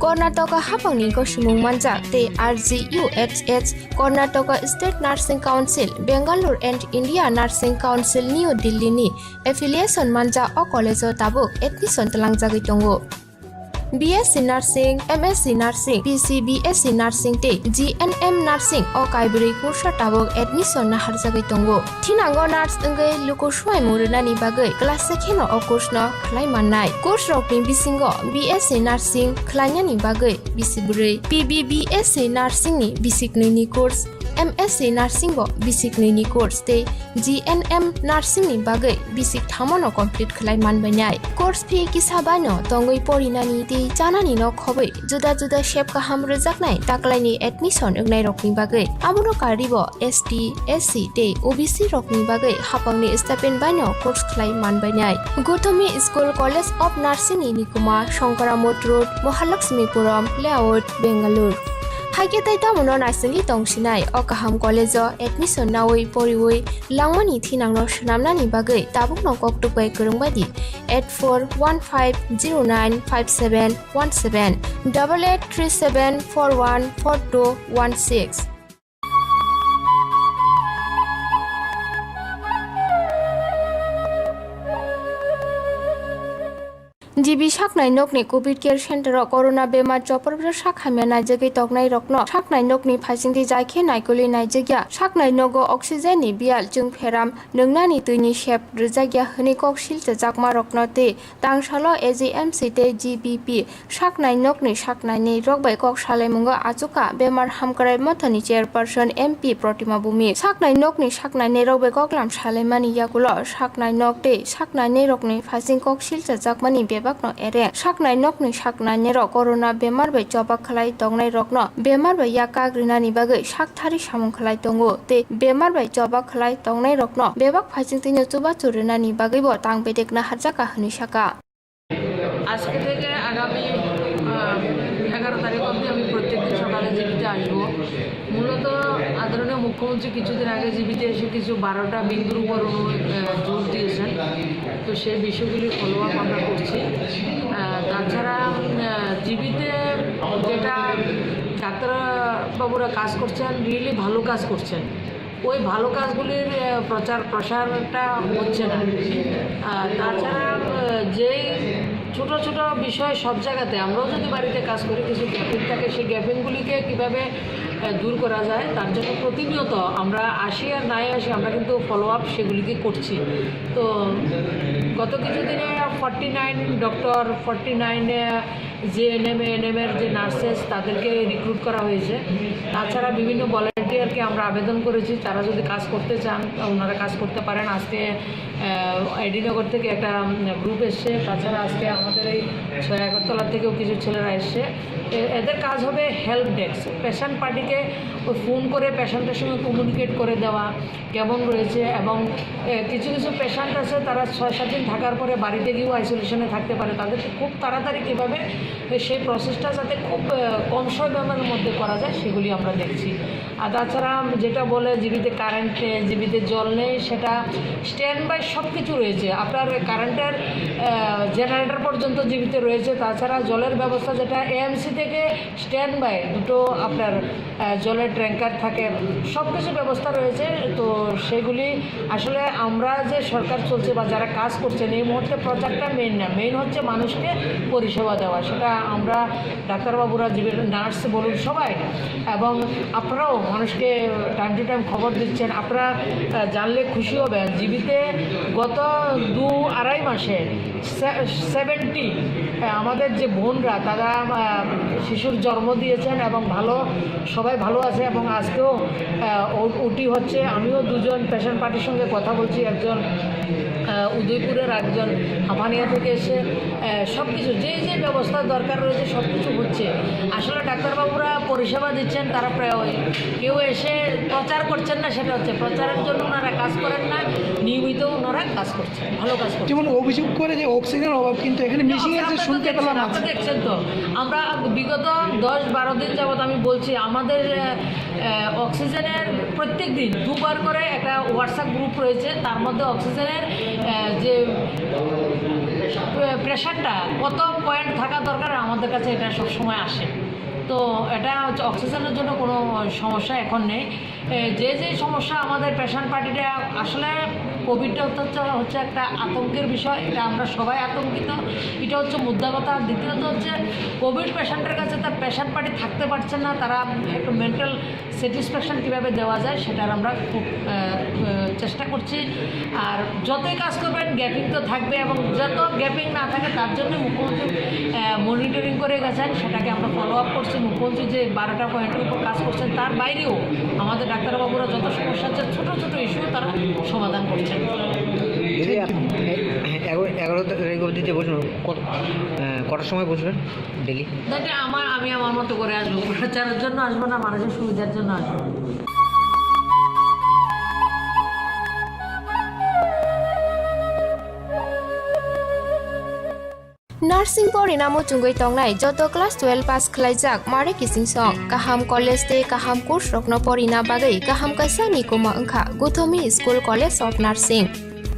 Karnataka हापांनि गसुमुं मानजाक ते RGUHH Karnataka state nursing council Bengaluru and India nursing council new दिल्लीनि एफिलिएशन मानजा अ कलेज ताबुक एडमिशन तलांजागै दंगो BSc Nursing, MSc Nursing, BSc Nursing te GNM Nursing o kaibri kursa tabok admission na harjagai tongo. Thinango nurse engai luko swai murunani bagai class sekheno o course no khlai mannai. Course rokni bisingo BSc Nursing khlainani bagai bisibrei, BSc Nursing ni bisiknini course, MSc Nursing bo bisiknini course te GNM Nursing ni bagai bisik thamono complete khlai manbainai. Course fee kisabano tongoi porinani te janani no khobai juda juda shape kaham rejaknai taklaini admission engnai rokni bagai amono karibo ST SC te OBC rokni bagai hapangni stipend baino course khlai manbainai. Gothami School College of Nursing ni Nikuma Shankaramot Road Mahalakshmipuram Layout Bengaluru Haike taita mono naisali tongsinai o kaham college admission nawai poriwai langmani thinangno shnamnani bagai tabukno koktupai kurungbadi 8415095717 8837414216 जिबि साखनाय नकनि Covid care सेन्टाराव corona बेमार जबरबो साखामिया नायजगै तगनाय रकनो साखनाय नकनि फाइसिंथि जायखे नायकलि नायजग्या साखनाय नगो अक्सिजेननि बियाल जों फेराम नोंनानि दैनि shape रजाग्या हनि कक्सिल जाकमा रकनो ते तांसालो AGMC ते GBP साखनाय नकनि साखनायनि रगबाय कक सालायमुंगो आजुका बेमार हामकराय मथनि चेयरपर्सन MP प्रतिमा भूमि साखनाय नकनि साखनायनि रगबाय ककलाम सालायमानि याकुलो साखनाय नक ते साखनायनि रकनि फाइसिं कक्सिल जाकमानि बेबाकनो एरे साखनाय नकनि साखनायनि रक कोरोना बेमार बाय जबा खलाय तंगनाय रकनो बेमार बाय याकाग्रिनानि बागै साखथारि सामुं खलाय तंगो ते बेमार बाय जबा खलाय तंगनाय रकनो बेबाक फाइसिंथिनो चुबा चुरिनानि बागैबो तां बेदेकना हारजाका हनि साका আজকে থেকে আগামী 11 তারিখ অবধি আমি প্রত্যেকদিন সকালে জীবিতে আসবো মূলত আদরণীয় মুখ্যমন্ত্রী কিছুদিন আগে জীবিতে এসে কিছু 12টা বিন্দুর উপর জোর দিয়েছেন তো সেই বিষয়গুলি ফলো আপ আমরা করছি তাছাড়া জীবিতে যেটা ডাক্তারবাবুরা কাজ করছেন রিয়েলি ভালো কাজ করছেন ওই ভালো কাজগুলির প্রচার প্রসারটা হচ্ছে না তাছাড়া যেই ছোট ছোট বিষয় সব জায়গাতে আমরাও যদি বাড়িতে কাজ করি কিছু গ্যাপিং থাকে সেই গ্যাপিংগুলিকে কীভাবে দূর করা যায় তার জন্য প্রতিনিয়ত আমরা আসি আর নাই আসি আমরা কিন্তু ফলো আপ সেগুলিকে করছি তো গত কিছুদিনে 49 ডক্টর 49 যে এনএমের যে নার্সেস তাদেরকে রিক্রুট করা হয়েছে তাছাড়া বিভিন্ন ভলান্টিয়ারকে আমরা আবেদন করেছি তারা যদি কাজ করতে চান ওনারা কাজ করতে পারেন আজকে আইডিনগর থেকে একটা গ্রুপ এসছে তাছাড়া আজকে আমাদের এই আগরতলা থেকেও কিছু ছেলেরা এসছে এদের কাজ হবে হেল্প ডেস্ক পেশেন্ট পার্টিকে ওই ফোন করে পেশেন্টের সঙ্গে কমিউনিকেট করে দেওয়া কেমন রয়েছে এবং কিছু কিছু পেশেন্ট আছে তারা 6-7 দিন থাকার পরে বাড়িতে গিয়েও আইসোলেশনে থাকতে পারে তাদেরকে খুব তাড়াতাড়ি কীভাবে সেই প্রসেসটা যাতে খুব কম সময়ের মধ্যে করা যায় সেগুলি আমরা দেখছি আর তাছাড়া যেটা বলে জীবিতে কারেন্ট নেই জীবিতে জল নেই সেটা স্ট্যান্ড বাই সব কিছু রয়েছে আপনার কারেন্টের জেনারেটর পর্যন্ত জীবিতে রয়েছে তাছাড়া জলের ব্যবস্থা যেটা AMC থেকে স্ট্যান্ড বাই দুটো আপনার জলের ট্যাঙ্কার থাকে সব কিছু ব্যবস্থা রয়েছে তো সেগুলি আসলে আমরা যে সরকার চলছে বা যারা কাজ করছেন এই মুহূর্তে প্রচারটা মেইন না মেইন হচ্ছে মানুষকে পরিষেবা দেওয়া সেটা আমরা ডাক্তারবাবুরা নার্স বলুন সবাই এবং আপনারাও মানুষকে টাইম টু টাইম খবর দিচ্ছেন আপনারা জানলে খুশি হবেন জীবিতে গত 2-2.5 মাসে 70 আমাদের যে বোনরা তারা শিশুর জন্ম দিয়েছেন এবং ভালো সবাই ভালো আছে এবং আজকেও ওটি হচ্ছে আমিও দুজন পেশেন্ট পার্টির সঙ্গে কথা বলছি একজন উদয়পুরের একজন হামানিয়া থেকে এসে সব কিছু যে যে ব্যবস্থা দরকার রয়েছে সব কিছু হচ্ছে আসলে ডাক্তারবাবুরা পরিষেবা দিচ্ছেন তারা প্রায় কেউ এসে প্রচার করছেন না সেটা হচ্ছে প্রচারের জন্য ওনারা কাজ করেন না নিয়মিত ওনারা কাজ করছেন ভালো কাজ করছেন যেমন অভিযোগ করে যে অক্সিজেনের অভাব কিন্তু এখানে মেশিন আছে শুনতে পেলাম আপনারা দেখছেন তো আমরা বিগত 10-12 দিন যাবৎ আমি বলছি আমাদের অক্সিজেনের প্রত্যেক দিন 2বার করে একটা হোয়াটসঅ্যাপ গ্রুপ রয়েছে, তার মধ্যে অক্সিজেনের যে প্রেশারটা কত পয়েন্ট থাকা দরকার আমাদের কাছে এটা সবসময় আসে। তো এটা হচ্ছে অক্সিজেনের জন্য কোনো সমস্যা এখন নেই। যে সমস্যা আমাদের পেশেন্ট পার্টিটা আসলে কোভিডটা হচ্ছে একটা আতঙ্কের বিষয়, এটা আমরা সবাই আতঙ্কিত, এটা হচ্ছে মুদ্রা কথা। আর দ্বিতীয়ত হচ্ছে কোভিড পেশেন্টের কাছে তার পেশেন্ট পার্টি থাকতে পারছে না, তারা একটু মেন্টাল স্যাটিসফ্যাকশন কীভাবে দেওয়া যায় সেটার আমরা খুব চেষ্টা করছি। আর যতই কাজ করবেন গ্যাপিং তো থাকবে, এবং যত গ্যাপিং না থাকে তার জন্য মুখ্যমন্ত্রী মনিটরিং করে গেছেন, সেটাকে আমরা ফলো আপ করছি। মুখ্যমন্ত্রী যে 12টা পয়েন্টের উপর কাজ করছেন তার বাইরেও আমাদের ডাক্তারবাবুরা যত সমস্যা আছে ছোটো ছোটো ইস্যু তারা সমাধান করছেন। 11 তারিখ অবধি যে বসবেন কটার সময় বসবেন ডেলি? আমি আমার মতো করে আসবো, প্রচারের জন্য আসবো না, মানুষের সুবিধার জন্য আসবো। नार्सिं परिणामो चुंगै तंगनाय जत क्लास 12 पास खलाइजाक मारे किसिं सं काहाम कलेज ते काहाम कोर्स रखनो परिना बागै काहाम काisa निकोमा अंखा Gautami school college of nursing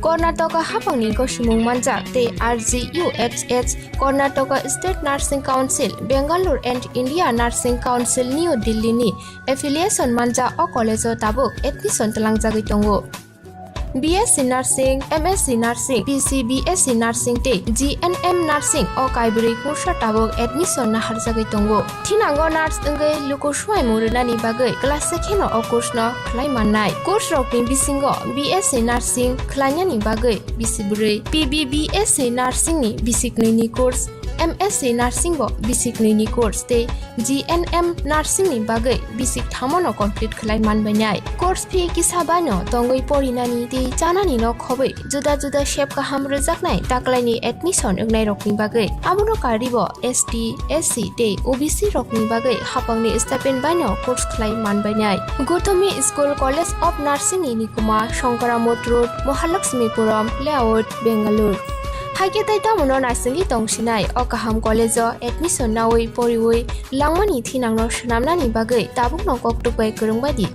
Karnataka हापांनि गसुमुं मानजाक ते RGUHH Karnataka state nursing council Bengaluru and India nursing council new दिल्लीनि एफिलिएशन मानजा अ कलेजो ताबुक एडमिशन तलांजागै दंगो। BSc Nursing, MSc Nursing, BSc Nursing te GNM Nursing o kaibri kursa tabok admission na harjagai tongo. Thinango nurse engai luko swai murunani bagai class sekheno o course no khlai mannai. Course rokni bisingo BSc Nursing khlainani bagai bisibrei, BSc Nursing ni bisikni ni course, MSc Nursing bo bisikni ni course te GNM Nursing ni bagai bisik thamono complete khlai manbainai. Course fee kisabano tongoi porinani te janani no khobai juda juda shape kaham rejaknai taklaini admission engnai rokni bagai abono karibo ST SC te OBC rokni bagai hapangni stipend baino course khlai manbainai. Gothomi School College of Nursing ni nikuma Shankaramot Road, Mahalakshmipuram Layout, Bengaluru. Haike taita mono nasingi tongsinai o kaham college admission nawi poriwi langmani thinangno shnamnani bagai tabuk no koktupai kurungbadi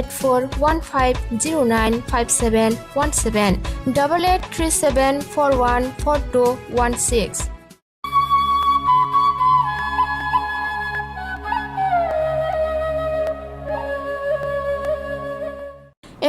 8415095717 8837414216.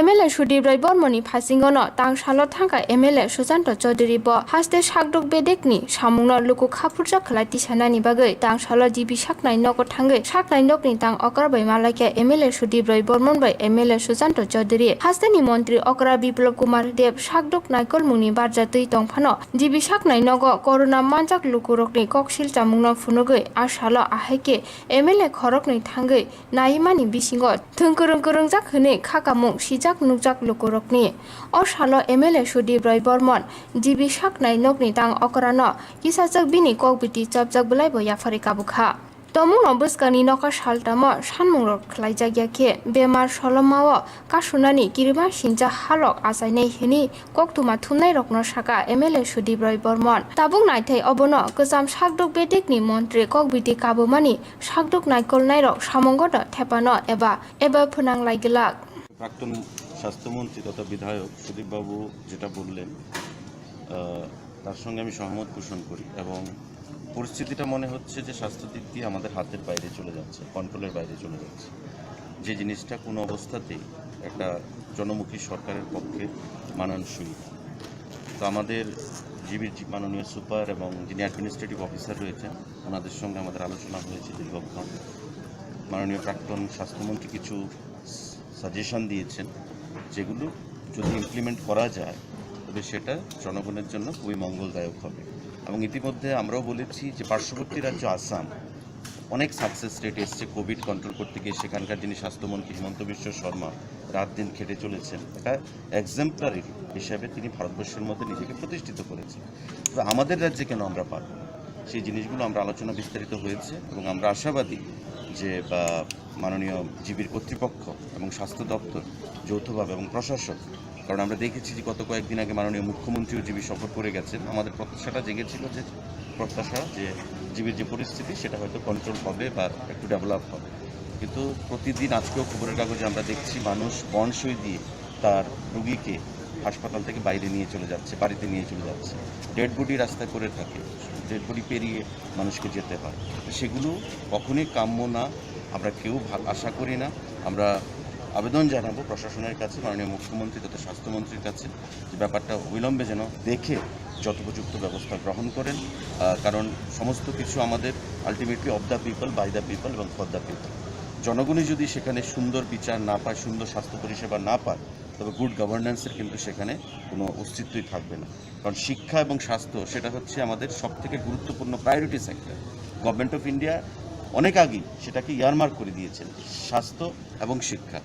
MLA Sudeep Rai Bormoni Phasingono tang salo thangka MLA Sujanto Chaudhary bo haste sakdok bedekni samungno luku khapurja khlai tisanani bagai tang salo jibi saknai nogo thangai saknai nokni tang okra bai malaka MLA Sudeep Rai Bormon bai MLA Sujanto Chaudhary haste ni mantri okra Biplop Kumar Dev sakdok naikol muni barja tui tongphano jibi saknai nogo corona manjak luku rokni koksil chamungno phunugai asalo aheke MLA khorokni thangai naimani bisingo thungkurung jak hne khakamung jak nukjak lukurokni o salo MLA Sudeep Rai Bormon jibi saknai nokni tang okrano kisajak bini kokbiti chapjak bulai bo yafari kabukha tomung obuskani noka saltamo sanmung rok khlaijak yakhe bemar solomao kasunani kirima sinja halok asainai hini koktuma thumnai rokno saka MLA Sudeep Rai Bormon tabuk naithai obono kajam sakdok bedekni mantri kokbiti kabumani sakdok naikol nairok samongoda thepano eba phunang laigilak। প্রাক্তন স্বাস্থ্যমন্ত্রী তথা বিধায়ক সুদীপ বাবু যেটা বললেন তার সঙ্গে আমি সহমত পোষণ করি এবং পরিস্থিতিটা মনে হচ্ছে যে স্বাস্থ্য দিক দিয়ে আমাদের হাতের বাইরে চলে যাচ্ছে, কন্ট্রোলের বাইরে চলে যাচ্ছে, যে জিনিসটা কোনো অবস্থাতেই একটা জনমুখী সরকারের পক্ষে মানানসই। তো আমাদের জিবির মাননীয় সুপার এবং যিনি অ্যাডমিনিস্ট্রেটিভ অফিসার রয়েছেন ওনাদের সঙ্গে আমাদের আলোচনা হয়েছে দীর্ঘক্ষণ। মাননীয় প্রাক্তন স্বাস্থ্যমন্ত্রী কিছু সাজেশন দিয়েছেন যেগুলো যদি ইমপ্লিমেন্ট করা যায় তবে সেটা জনগণের জন্য খুবই মঙ্গলদায়ক হবে। এবং ইতিমধ্যে আমরাও বলেছি যে পার্শ্ববর্তী রাজ্য আসাম অনেক সাকসেস রেট এসছে কোভিড কন্ট্রোল করতে গিয়ে, সেখানকার যিনি স্বাস্থ্যমন্ত্রী হিমন্ত বিশ্ব শর্মা রাত দিন খেটে চলেছেন, এটা এক্সাম্পলারি হিসাবে তিনি ভারতবর্ষের মধ্যে নিজেকে প্রতিষ্ঠিত করেছেন। তো আমাদের রাজ্যে কেন আমরা পারব না, সেই জিনিসগুলো আমরা আলোচনা বিস্তারিত হয়েছে এবং আমরা আশাবাদী যে মাননীয় জিবির কর্তৃপক্ষ এবং স্বাস্থ্য দপ্তর যৌথভাবে এবং প্রশাসক, কারণ আমরা দেখেছি যে গত কয়েকদিন আগে মাননীয় মুখ্যমন্ত্রীও জিবি সফর করে গেছেন, আমাদের প্রত্যাশাটা জেগেছিল যে জীবের যে পরিস্থিতি সেটা হয়তো কন্ট্রোল হবে বা একটু ডেভেলপ হবে। কিন্তু প্রতিদিন আজকেও খবরের কাগজে আমরা দেখছি মানুষ বন্ড সই দিয়ে তার রুগীকে হাসপাতাল থেকে বাইরে নিয়ে চলে যাচ্ছে, বাড়িতে নিয়ে চলে যাচ্ছে। ডেড বডি রাস্তায় পড়ে থাকে, ডেড বডি পেরিয়ে মানুষকে যেতে হয়। সেগুলো কখনোই কাম্য না, আমরা কেউ আশা করি না। আমরা আবেদন জানাবো প্রশাসনের কাছে, মাননীয় মুখ্যমন্ত্রী তথা স্বাস্থ্যমন্ত্রীর কাছে, যে ব্যাপারটা অবিলম্বে যেন দেখে যথোপযুক্ত ব্যবস্থা গ্রহণ করেন। কারণ সমস্ত কিছু আমাদের ultimately of the people, by the people এবং ফর দ্য পিপল। জনগণই যদি সেখানে সুন্দর বিচার না পায়, সুন্দর স্বাস্থ্য পরিষেবা না পায়, তবে গুড গভর্নেন্সের কিন্তু সেখানে কোনো অস্তিত্বই থাকবে না। কারণ শিক্ষা এবং স্বাস্থ্য সেটা হচ্ছে আমাদের সবথেকে গুরুত্বপূর্ণ priority sector. Government of India অনেক আগেই সেটাকে ইয়ারমার্ক করে দিয়েছেন, স্বাস্থ্য এবং শিক্ষা।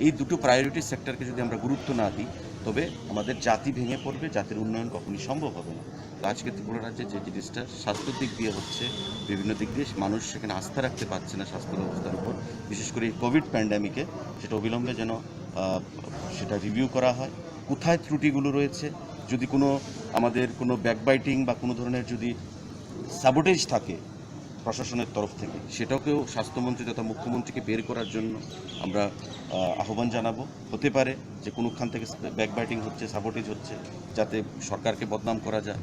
এই দুটো প্রায়োরিটি সেক্টরকে যদি আমরা গুরুত্ব না দিই, তবে আমাদের জাতি ভেঙে পড়বে, জাতির উন্নয়ন কখনই সম্ভব হবে না। তো আজকে ত্রিপুরা রাজ্যে যে জিনিসটা স্বাস্থ্যের দিক দিয়ে হচ্ছে, বিভিন্ন দিক দিয়ে মানুষ সেখানে আস্থা রাখতে পারছে না স্বাস্থ্য ব্যবস্থার উপর, বিশেষ করে এই কোভিড প্যান্ডামিকে, সেটা অবিলম্বে যেন সেটা রিভিউ করা হয়, কোথায় ত্রুটিগুলো রয়েছে। যদি কোনো আমাদের কোনো ব্যাকবাইটিং বা কোনো ধরনের যদি সাবোটেজ থাকে প্রশাসনের তরফ থেকে, সেটাকেও স্বাস্থ্যমন্ত্রী তথা মুখ্যমন্ত্রীকে বের করার জন্য আমরা আহ্বান জানাবো। হতে পারে যে কোনোখান থেকে ব্যাকবাইটিং হচ্ছে, সাবোটেজ হচ্ছে, যাতে সরকারকে বদনাম করা যায়।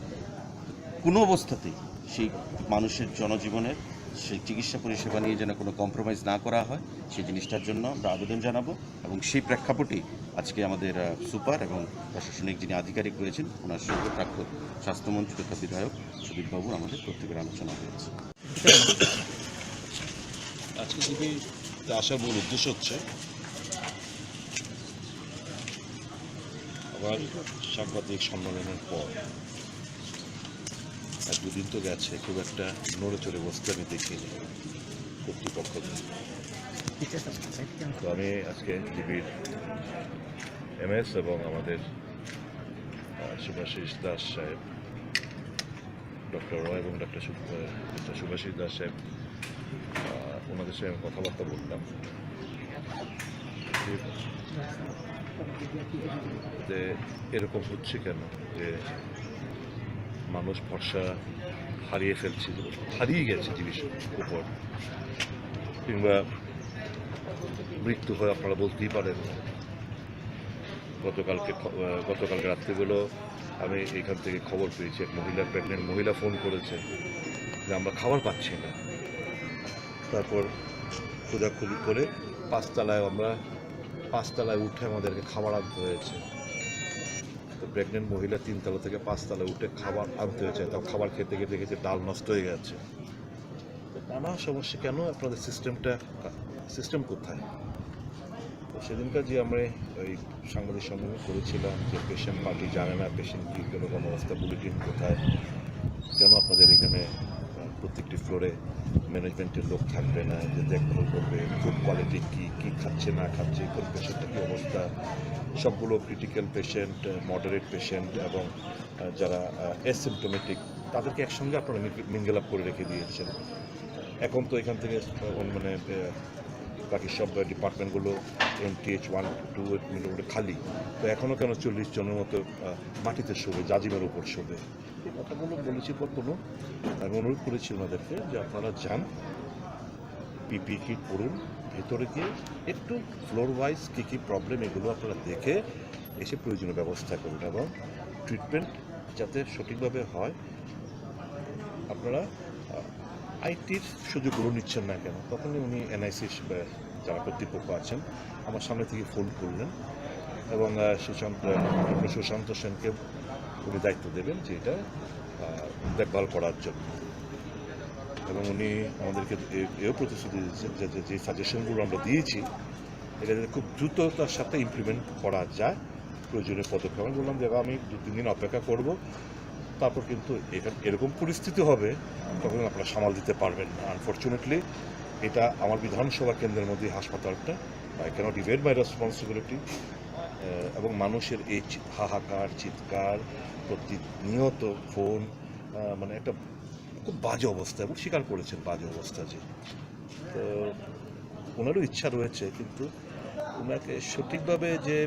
কোনো অবস্থাতেই সেই মানুষের জনজীবনের সেই চিকিৎসা পরিষেবা নিয়ে যেন কোনো কম্প্রোমাইজ না করা হয়, সেই জিনিসটার জন্য আমরা আবেদন জানাবো। এবং সেই প্রেক্ষাপটেই আজকে আমাদের সুপার এবং প্রশাসনিক যিনি আধিকারিক রয়েছেন, ওনার সঙ্গে প্রাক্তন স্বাস্থ্যমন্ত্রী তথা বিধায়ক সুদীপবাবুর আমাদের প্রত্যেকের আলোচনা হয়েছে। আজকে টিভি আসার মূল উদ্দেশ্য হচ্ছে আবার সাংবাদিক সম্মেলনের পর এক দুদিন তো গেছে, খুব একটা নড়ে চড়ে বসতে আমি দেখিনি কর্তৃপক্ষ। তো আমি আজকে টিভির এমএস এবং আমাদের শুভাশিস দাস সাহেব, ডক্টর রয় এবং ডক্টর শুভাশিস দাস সাহেব, ওনাদের সঙ্গে কথাবার্তা বললাম যে এরকম হচ্ছে কেন, যে মানুষ ভরসা হারিয়ে ফেলছে, হারিয়ে গেছে টিভির উপর, কিংবা মৃত্যু হয় আপনারা বলতেই পারেন। গতকালকে রাত্রিবেলো আমি এইখান থেকে খবর পেয়েছি, এক প্রেগনেন্ট মহিলা ফোন করেছে যে আমরা খাবার পাচ্ছি না। তারপর খোঁজাখুঁজি করে পাঁচতলায় উঠে আমাদেরকে খাবার আনতে হয়েছে। তো প্রেগনেন্ট মহিলা 3 তলা থেকে 5 তলায় উঠে খাবার আনতে হয়েছে, তাও খাবার খেতে গিয়ে দেখেছে ডাল নষ্ট হয়ে গেছে। নানা সমস্যা, কেন আপনাদের সিস্টেম কোথায়? তো সেদিনকার যে আমরা ওই সাংবাদিক সম্মেলন করেছিলাম যে পেশেন্ট পার্টি জানে না পেশেন্ট কী কীরকম অবস্থা, বুলেটিন কোথায়, কেন আপনাদের এখানে প্রত্যেকটি ফ্লোরে ম্যানেজমেন্টের লোক থাকবে না যে দেখভাল করবে, ফুড কোয়ালিটি কী খাচ্ছে না খাচ্ছে, কোন পেশেন্টের কী অবস্থা, সবগুলো ক্রিটিক্যাল পেশেন্ট, মডারেট পেশেন্ট এবং যারা অ্যাসিম্পটোমেটিক, তাদেরকে একসঙ্গে আপনারা মিঙ্গেল আপ করে রেখে দিয়েছেন। এখন তো এখান থেকে মানে বাকি সব ডিপার্টমেন্টগুলো MTH 1, 2 মিলিমিটার খালি, তো এখনও কেন 40 জনের মতো মাটিতে শোবে, জাজিমের উপর শোবে? এই কথাগুলো বলেছি কোনো, আমি অনুরোধ করেছি ওনাদেরকে যে আপনারা যান, পিপি কিট পড়ুন, ভেতরে গিয়ে একটু ফ্লোর ওয়াইজ কী প্রবলেম এগুলো আপনারা দেখে এসে প্রয়োজনীয় ব্যবস্থা করুন এবং ট্রিটমেন্ট যাতে সঠিকভাবে হয়। আপনারা আইটির সুযোগগুলো নিচ্ছেন না কেন? তখনই উনি NIC যারা কর্তৃপক্ষ আছেন আমার সামনে থেকে ফোন করলেন এবং সুশান্ত সেনকে উনি দায়িত্ব দেবেন যে এটা দেখভাল করার জন্য, এবং উনি আমাদেরকে এও প্রতিশ্রুতি দিয়েছেন যে সাজেশনগুলো আমরা দিয়েছি এটা যাতে খুব দ্রুততার সাথে ইমপ্লিমেন্ট করা যায়, প্রয়োজনীয় পদক্ষেপ। আমি বললাম যে আমি 2-3 দিন অপেক্ষা করব, তারপর কিন্তু এরকম পরিস্থিতি হবে তখন আপনারা সামাল দিতে পারবেন না। আনফর্চুনেটলি এটা আমার বিধানসভা কেন্দ্রের মধ্যে হাসপাতালটা, আই ক্যানট ইভেড মাই রেসপন্সিবিলিটি। এবং মানুষের এই হাহাকার, চিৎকার, প্রতিনিয়ত ফোন, মানে একটা খুব বাজে অবস্থা, এবং স্বীকার করেছেন বাজে অবস্থা যে। তো ওনারও ইচ্ছা রয়েছে, কিন্তু ওনাকে সঠিকভাবে যে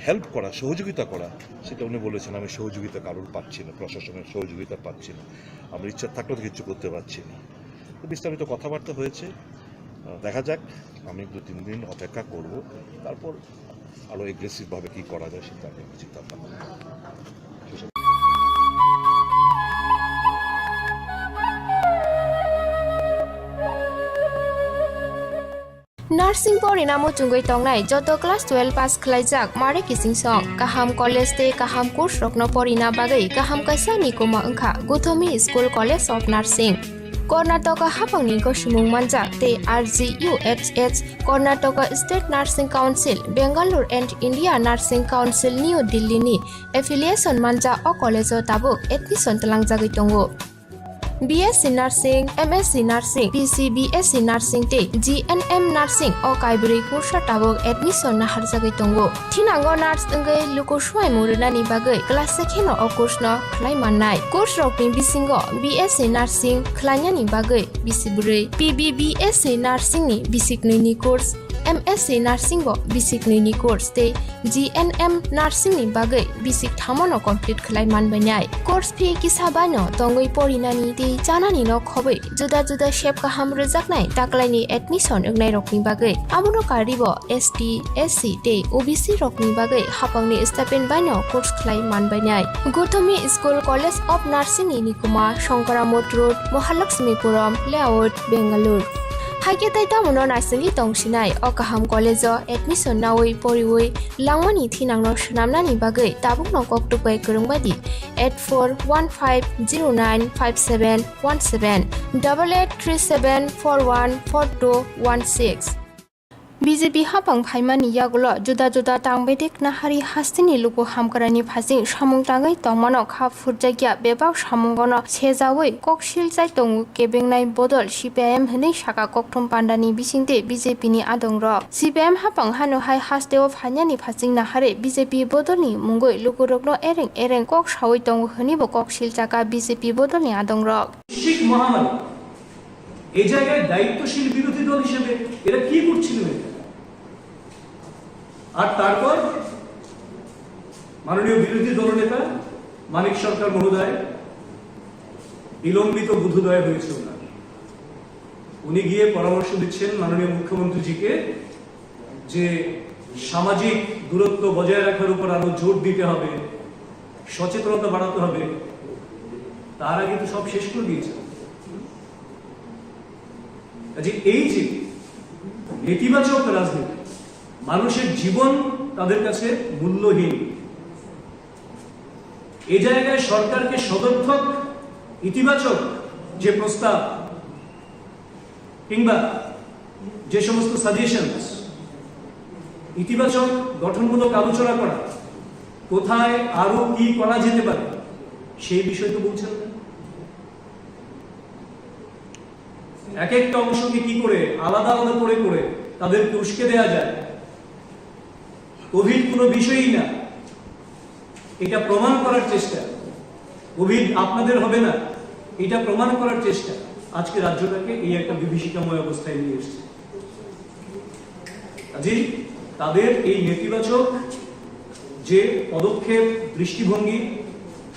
হেল্প করা, সহযোগিতা করা, সেটা উনি বলেছেন আমি সহযোগিতা কারোর পাচ্ছি না, প্রশাসনের সহযোগিতা পাচ্ছি না, আমরা ইচ্ছা থাকলেও কিছু করতে পারছি না। তো বিস্তারিত কথাবার্তা হয়েছে, দেখা যাক, আমি 2-3 দিন অপেক্ষা করব, তারপর আরও এগ্রেসিভভাবে কী করা যায় সেটা আমি চিন্তা করব। नार्सिं परिणामो चुंगै तंगनाय जत क्लास 12 पास खलाइजाक मारे किसिं सं काहाम कलेज ते काहाम कोर्स रखनो परिना बागै काहाम कासा निकोमा अंखा Gautami school college of nursing Karnataka हाफांनि गसिमुं मानजाक ते RGUHH Karnataka state nursing council Bengaluru and India nursing council new Delhi नि एफिलिएशन मानजा अ कलेज ताबुक एडमिशन तलांजागै दंगो BSc Nursing, MSc Nursing, BSc Nursing te GNM Nursing o kaibri kursa tabok admission na harjagai tongo. Thinango nurse engai luko swai murina ni bagai class sekheno o course no khlai mannai. Course rokni bisingo BSc Nursing khlainya ni bagai bisibrai. PBBSc Nursing ni bisik ni course. MSc Nursing bo bisik ni course te GNM Nursing ni bagai bisik thamono complete khlai manbainai. Course fee kisabano tongoi porinani te janani no khobai juda juda shape kaham rejaknai taklaini admission engnai rokni bagai amono karibo ST SC te OBC rokni bagai hapangni stipend baino course khlai manbainai. Gautomi School College of Nursing ni nikuma Shankaramot Road Mahalakshmipuram Layout Bangalore Haiketai tamono narsing tongsinai o kaham college admission nawai poriwai langmani thinangno shnamnani bagai tabukno koktupai kurungbadi 8415095717 8837414216 BJP hapang phaimani yagulo juda juda tangbedek nahari hastini luku hamkarani phasing samung tangai tongmano kha furjagya bebak samungono sejawai koksil chai tongu kebengnai bodol CPIM hne saka kokthum pandani bisingte BJP ni adongrok CPIM hapang hanu hai hasteo phanyani phasing nahare BJP bodolni mungoi lukurokno ereng kok sawai tongu hni bo koksil chaka BJP bodolni adongrok শিখ মহামারী এই জায়গায় দায়িত্বশীল বিরোধী দল হিসেবে এরা কি করছিল আর তারপর মাননীয় বিরোধী দলনেতা মানিক সরকার মহোদয় বিলম্বিত বুধোদয় হয়েছে উনি গিয়ে পরামর্শ দিচ্ছেন মাননীয় মুখ্যমন্ত্রীজিকে যে সামাজিক দূরত্ব বজায় রাখার উপর আরো জোর দিতে হবে সচেতনতা বাড়াতে হবে তার আগে তো সব শেষ করে দিয়েছে এই যে নেতিবাচক রাজনীতি মানুষের জীবন তাদের কাছে মূল্যহীন এই জায়গায় সরকারকে সদর্থক ইতিবাচক যে প্রস্তাব কিংবা যে সমস্ত সাজেশনস ইতিবাচক গঠনমূলক আলোচনা করা কোথায় আরো কি করা যেতে পারে সেই বিষয় তো বলছেন না এক একটা অংশকে কি করে আলাদা আলাদা করে তাদেরকে উস্কে দেওয়া যায় কোভিড কোনো বিষয়ই না এটা প্রমাণ করার চেষ্টা কোভিড আপনাদের হবে না এটা প্রমাণ করার চেষ্টা আজকে রাজ্যটাকে এই একটা বিভীষিকাময় অবস্থায় নিয়ে এসেছে কাজেই তাদের এই নেতিবাচক যে পদক্ষেপ দৃষ্টিভঙ্গি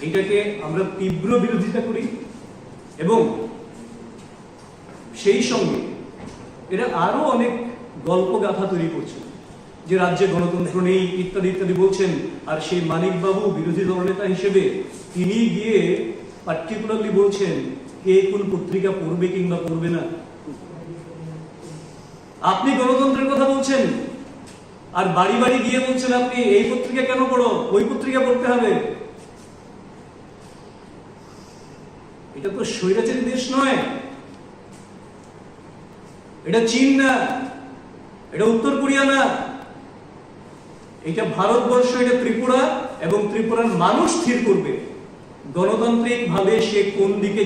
এটাকে আমরা তীব্র বিরোধিতা করি এবং সেই সঙ্গে এরা আরো অনেক গল্প গাথা তৈরি করছে যে রাজ্যে গণতন্ত্র নেই ইত্যাদি ইত্যাদি বলছেন আর সেই মানিক বাবু বিরোধী দলনেতা হিসেবে তিনি গিয়ে পার্টিকুলারলি বলছেন কে কোন পত্রিকা পড়বে কিংবা পড়বে না আপনি গণতন্ত্রের কথা বলছেন আর বাড়ি বাড়ি গিয়ে বলছেন আপনি এই পত্রিকা কেন পড়ো ওই পত্রিকা পড়তে হবে এটা তো স্বৈরাচারী দেশ নয় এটা চীন না এটা উত্তর কোরিয়া না এটা ভারতবর্ষ এটা ত্রিপুরা এবং ত্রিপুরার মানুষ স্থির করবে গণতান্ত্রিক ভাবে সে কোন দিকে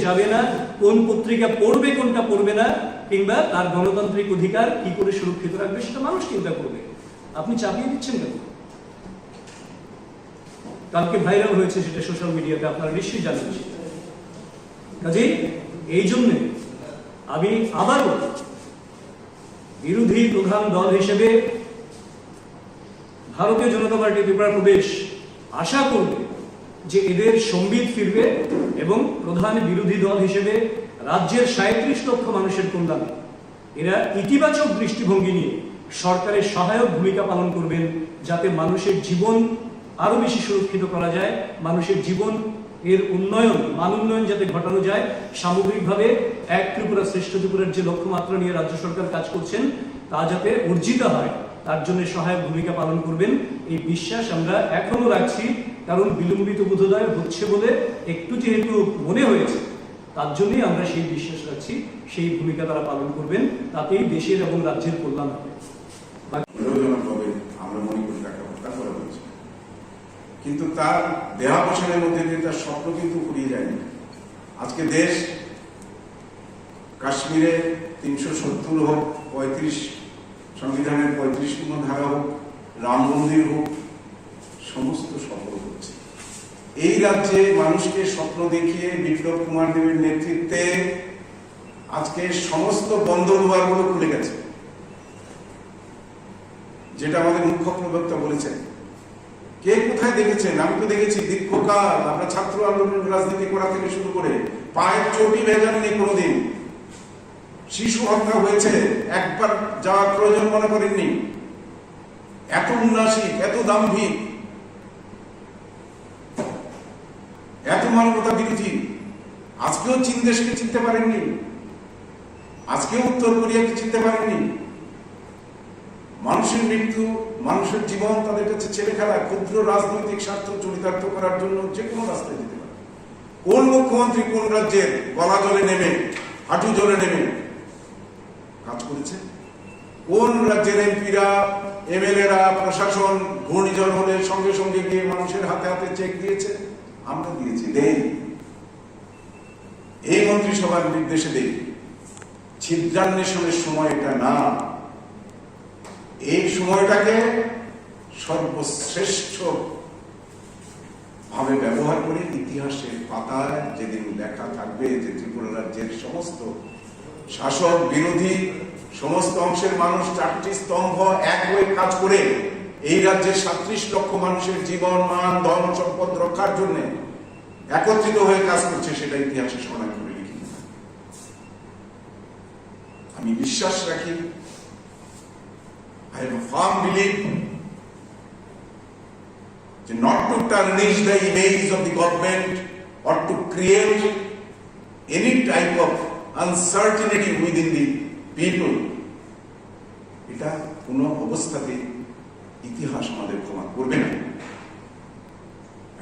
যাবে না কোন পত্রিকা পড়বে কোনটা পড়বে না কিংবা তার গণতান্ত্রিক অধিকার কি করে সুরক্ষিত রাখবে সেটা মানুষ চিন্তা করবে আপনি চাপিয়ে দিচ্ছেন কেন কালকে ভাইরাল হয়েছে সেটা সোশ্যাল মিডিয়াতে আপনারা নিশ্চয়ই জানেন কাজেই এই জন্য আমি আবারও বিরোধী প্রধান দল হিসেবে ভারতীয় জনতা পার্টি ত্রিপুরা প্রদেশ আশা করবে যে এদের সম্বিত ফিরবে এবং প্রধান বিরোধী দল হিসেবে রাজ্যের 37 লক্ষ মানুষের কল্যাণে এরা ইতিবাচক দৃষ্টিভঙ্গি নিয়ে সরকারের সহায়ক ভূমিকা পালন করবেন, যাতে মানুষের জীবন আরো বেশি সুরক্ষিত করা যায়, মানুষের জীবন এর উন্নয়ন, মান উন্নয়ন যাতে ঘটানো যায়, সামগ্রিকভাবে এক ত্রিপুরা শ্রেষ্ঠ ত্রিপুরার যে লক্ষ্যমাত্রা নিয়ে রাজ্য সরকার কাজ করছেন তা যাতে অর্জিত হয় তার জন্য সহায়ক ভূমিকা পালন করবেন, এই বিশ্বাস আমরা এখনো রাখছি। কারণ বিলম্বিত বোধোদয় হচ্ছে বলে একটু যেহেতু মনে হয়েছে, তার জন্যই আমরা সেই বিশ্বাস রাখছি সেই ভূমিকা তারা পালন করবেন, তাতেই দেশের এবং রাজ্যের কল্যাণ হবে। আমরা মনে করি তাকে হত্যা করা হয়েছে, কিন্তু তার দেহাবসানের মধ্যে দিয়ে তার স্বপ্ন কিন্তু ফুরিয়ে যায়নি। আজকে দেশ কাশ্মীরে 370 হোক, 35 সংবিধানের 35তম ধারা হোক, রাম মন্দির হোক, সমস্ত সফল হচ্ছে। এই রাজ্যে মানুষকে স্বপ্ন দেখিয়ে বিপ্লব কুমার দেবের নেতৃত্বে আজকে সমস্ত বন্ধ দুয়ারগুলো খুলে গেছে, যেটা আমাদের মুখ্য প্রবক্তা বলেছেন। কে কোথায় দেখেছেন? আমি তো দেখেছি দীর্ঘকাল আমরা ছাত্র আন্দোলন রাজনীতি করা থেকে শুরু করে পায়ের চটি ভেজাননি কোনোদিন। শিশু হত্যা হয়েছে, একবার যাওয়ার প্রয়োজন মনে করেননি। এত উন্নাসিক, এত দাম্ভিক, এত মানবতা বিরোধী আজকেও চীন দেশকে চিনতে পারেননি, আজকেও উত্তর কোরিয়াকে চিনতে পারেননি। মানুষের মৃত্যু, মানুষের জীবন তাদের কাছে ছেলে খেলা, ক্ষুদ্র রাজনৈতিক স্বার্থ চরিতার্থ করার জন্য যে কোনো রাস্তায় যেতে পারে। কোন মুখ্যমন্ত্রী কোন রাজ্যের গলা জলে নেমে, হাঁটু জলে নেমে কাজ করেছে? কোন রাজ্যের এমপিরা, এমএলএরা, প্রশাসন ঘূর্ণিঝড় হলে সঙ্গে সঙ্গে গিয়ে মানুষের হাতে হাতে চেক দিয়েছে? আমরা দিয়েছি, দেই। এই মন্ত্রিসভার নির্দেশে দেই। ছিদ্রান্বেষণের সময় এটা না, এই সময়টাকে সর্বশ্রেষ্ঠ ভাবে ব্যবহার করে ইতিহাসের পাতায় যেদিন লেখা থাকবে যে ত্রিপুরা রাজ্যের সমস্ত শাসক বিরোধী সমস্ত অংশের মানুষ 4টি স্তম্ভ এক হয়ে কাজ করে এই রাজ্যের 37 লক্ষ মানুষের জীবন, মান, ধন, সম্পদ রক্ষার জন্য একত্রিত হয়ে কাজ করছে, সেটা ইতিহাসে স্মরণ করে লিখি। আমি বিশ্বাস রাখি, I have a firm belief not to tarnish the image of the government or to create any type of uncertainty within the people. এটা কোন অবস্থাতে ইতিহাস আমাদের ক্ষমা করবে না।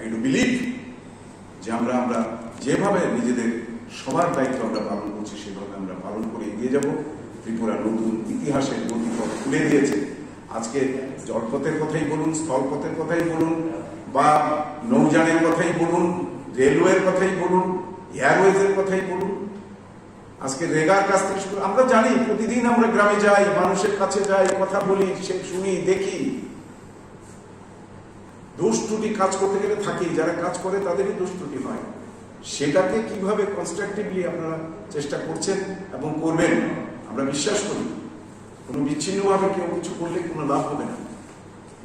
I do believe যে আমরা যেভাবে নিজেদের সবার দায়িত্ব আমরা পালন করছি সেভাবে আমরা পালন করে এগিয়ে যাব। ত্রিপুরা নতুন ইতিহাসের গতিপথ খুলে দিয়েছে। আজকে জলপথের কথাই বলুন, স্থলপথের কথাই বলুন, বা নৌযানের কথাই বলুন, রেলওয়ের কথাই বলুন, এয়ারওয়েজের কথাই বলুন, আজকে রেগার কাছ থেকে শুরু, আমরা জানি প্রতিদিন আমরা গ্রামে যাই, মানুষের কাছে যাই, কথা বলি, শুনি, দেখি। দোষ ত্রুটি কাজ করতে গেলে থাকি, যারা কাজ করে তাদেরই দোষ ত্রুটি হয়। সেটাকে কিভাবে কনস্ট্রাকটিভলি আপনারা চেষ্টা করছেন এবং করবেন আমরা বিশ্বাস করি। কোনো বিচ্ছিন্নভাবে কেউ কিছু করলে কোনো লাভ হবে না।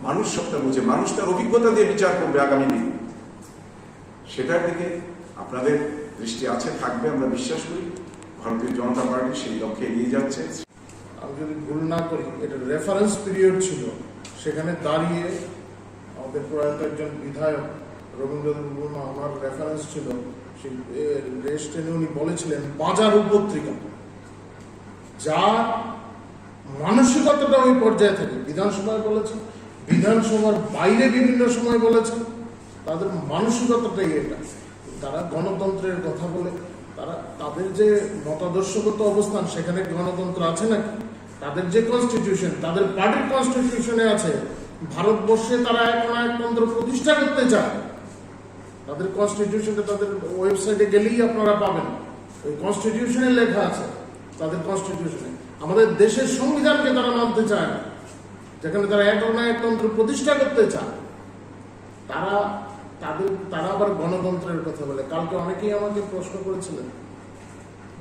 মানুষ সবটা বুঝে, মানুষ তার অভিজ্ঞতা দিয়ে বিচার করবে আগামী দিন। সেটার দিকে আপনাদের দৃষ্টি আছে, থাকবে, আমরা বিশ্বাস করি। ভারতীয় জনতা পার্টি সেই লক্ষ্যে এগিয়ে যাচ্ছে। আমি যদি ভুল না করি, এটা রেফারেন্স পিরিয়ড ছিল, সেখানে দাঁড়িয়ে আমাদের প্রয়াত একজন বিধায়ক রবীন্দ্রনাথ বর্মা, ওনার রেফারেন্স ছিল, সেই রেস্টেনে উনি বলেছিলেন বাজার পত্রিকা, যার মানসিকতাটা ওই পর্যায়ে থাকে। বিধানসভায় বলেছেন, বিধানসভার বাইরে বিভিন্ন সময় বলেছেন, তাদের মানসিকতাটাই এটা। তারা গণতন্ত্রের কথা বলে, তাদের যে মতাদর্শগত অবস্থান সেখানে গণতন্ত্র আছে নাকি? তাদের যে কনস্টিটিউশন, তাদের পার্টির কনস্টিটিউশনে আছে, ভারতবর্ষে তারা একতন্ত্র প্রতিষ্ঠা করতে চায়। তাদের কনস্টিটিউশনটা তাদের ওয়েবসাইটে গেলেই আপনারা পাবেন, ওই কনস্টিটিউশনে লেখা আছে। তাদের কনস্টিটিউশনে আমাদের দেশের সংবিধানকে তারা মানতে চায় না, যেখানে তারা একতন্ত্র প্রতিষ্ঠা করতে চায়। তারা আবার গণতন্ত্রের কথা বলে। কালকে অনেকেই আমাকে প্রশ্ন করেছিলেন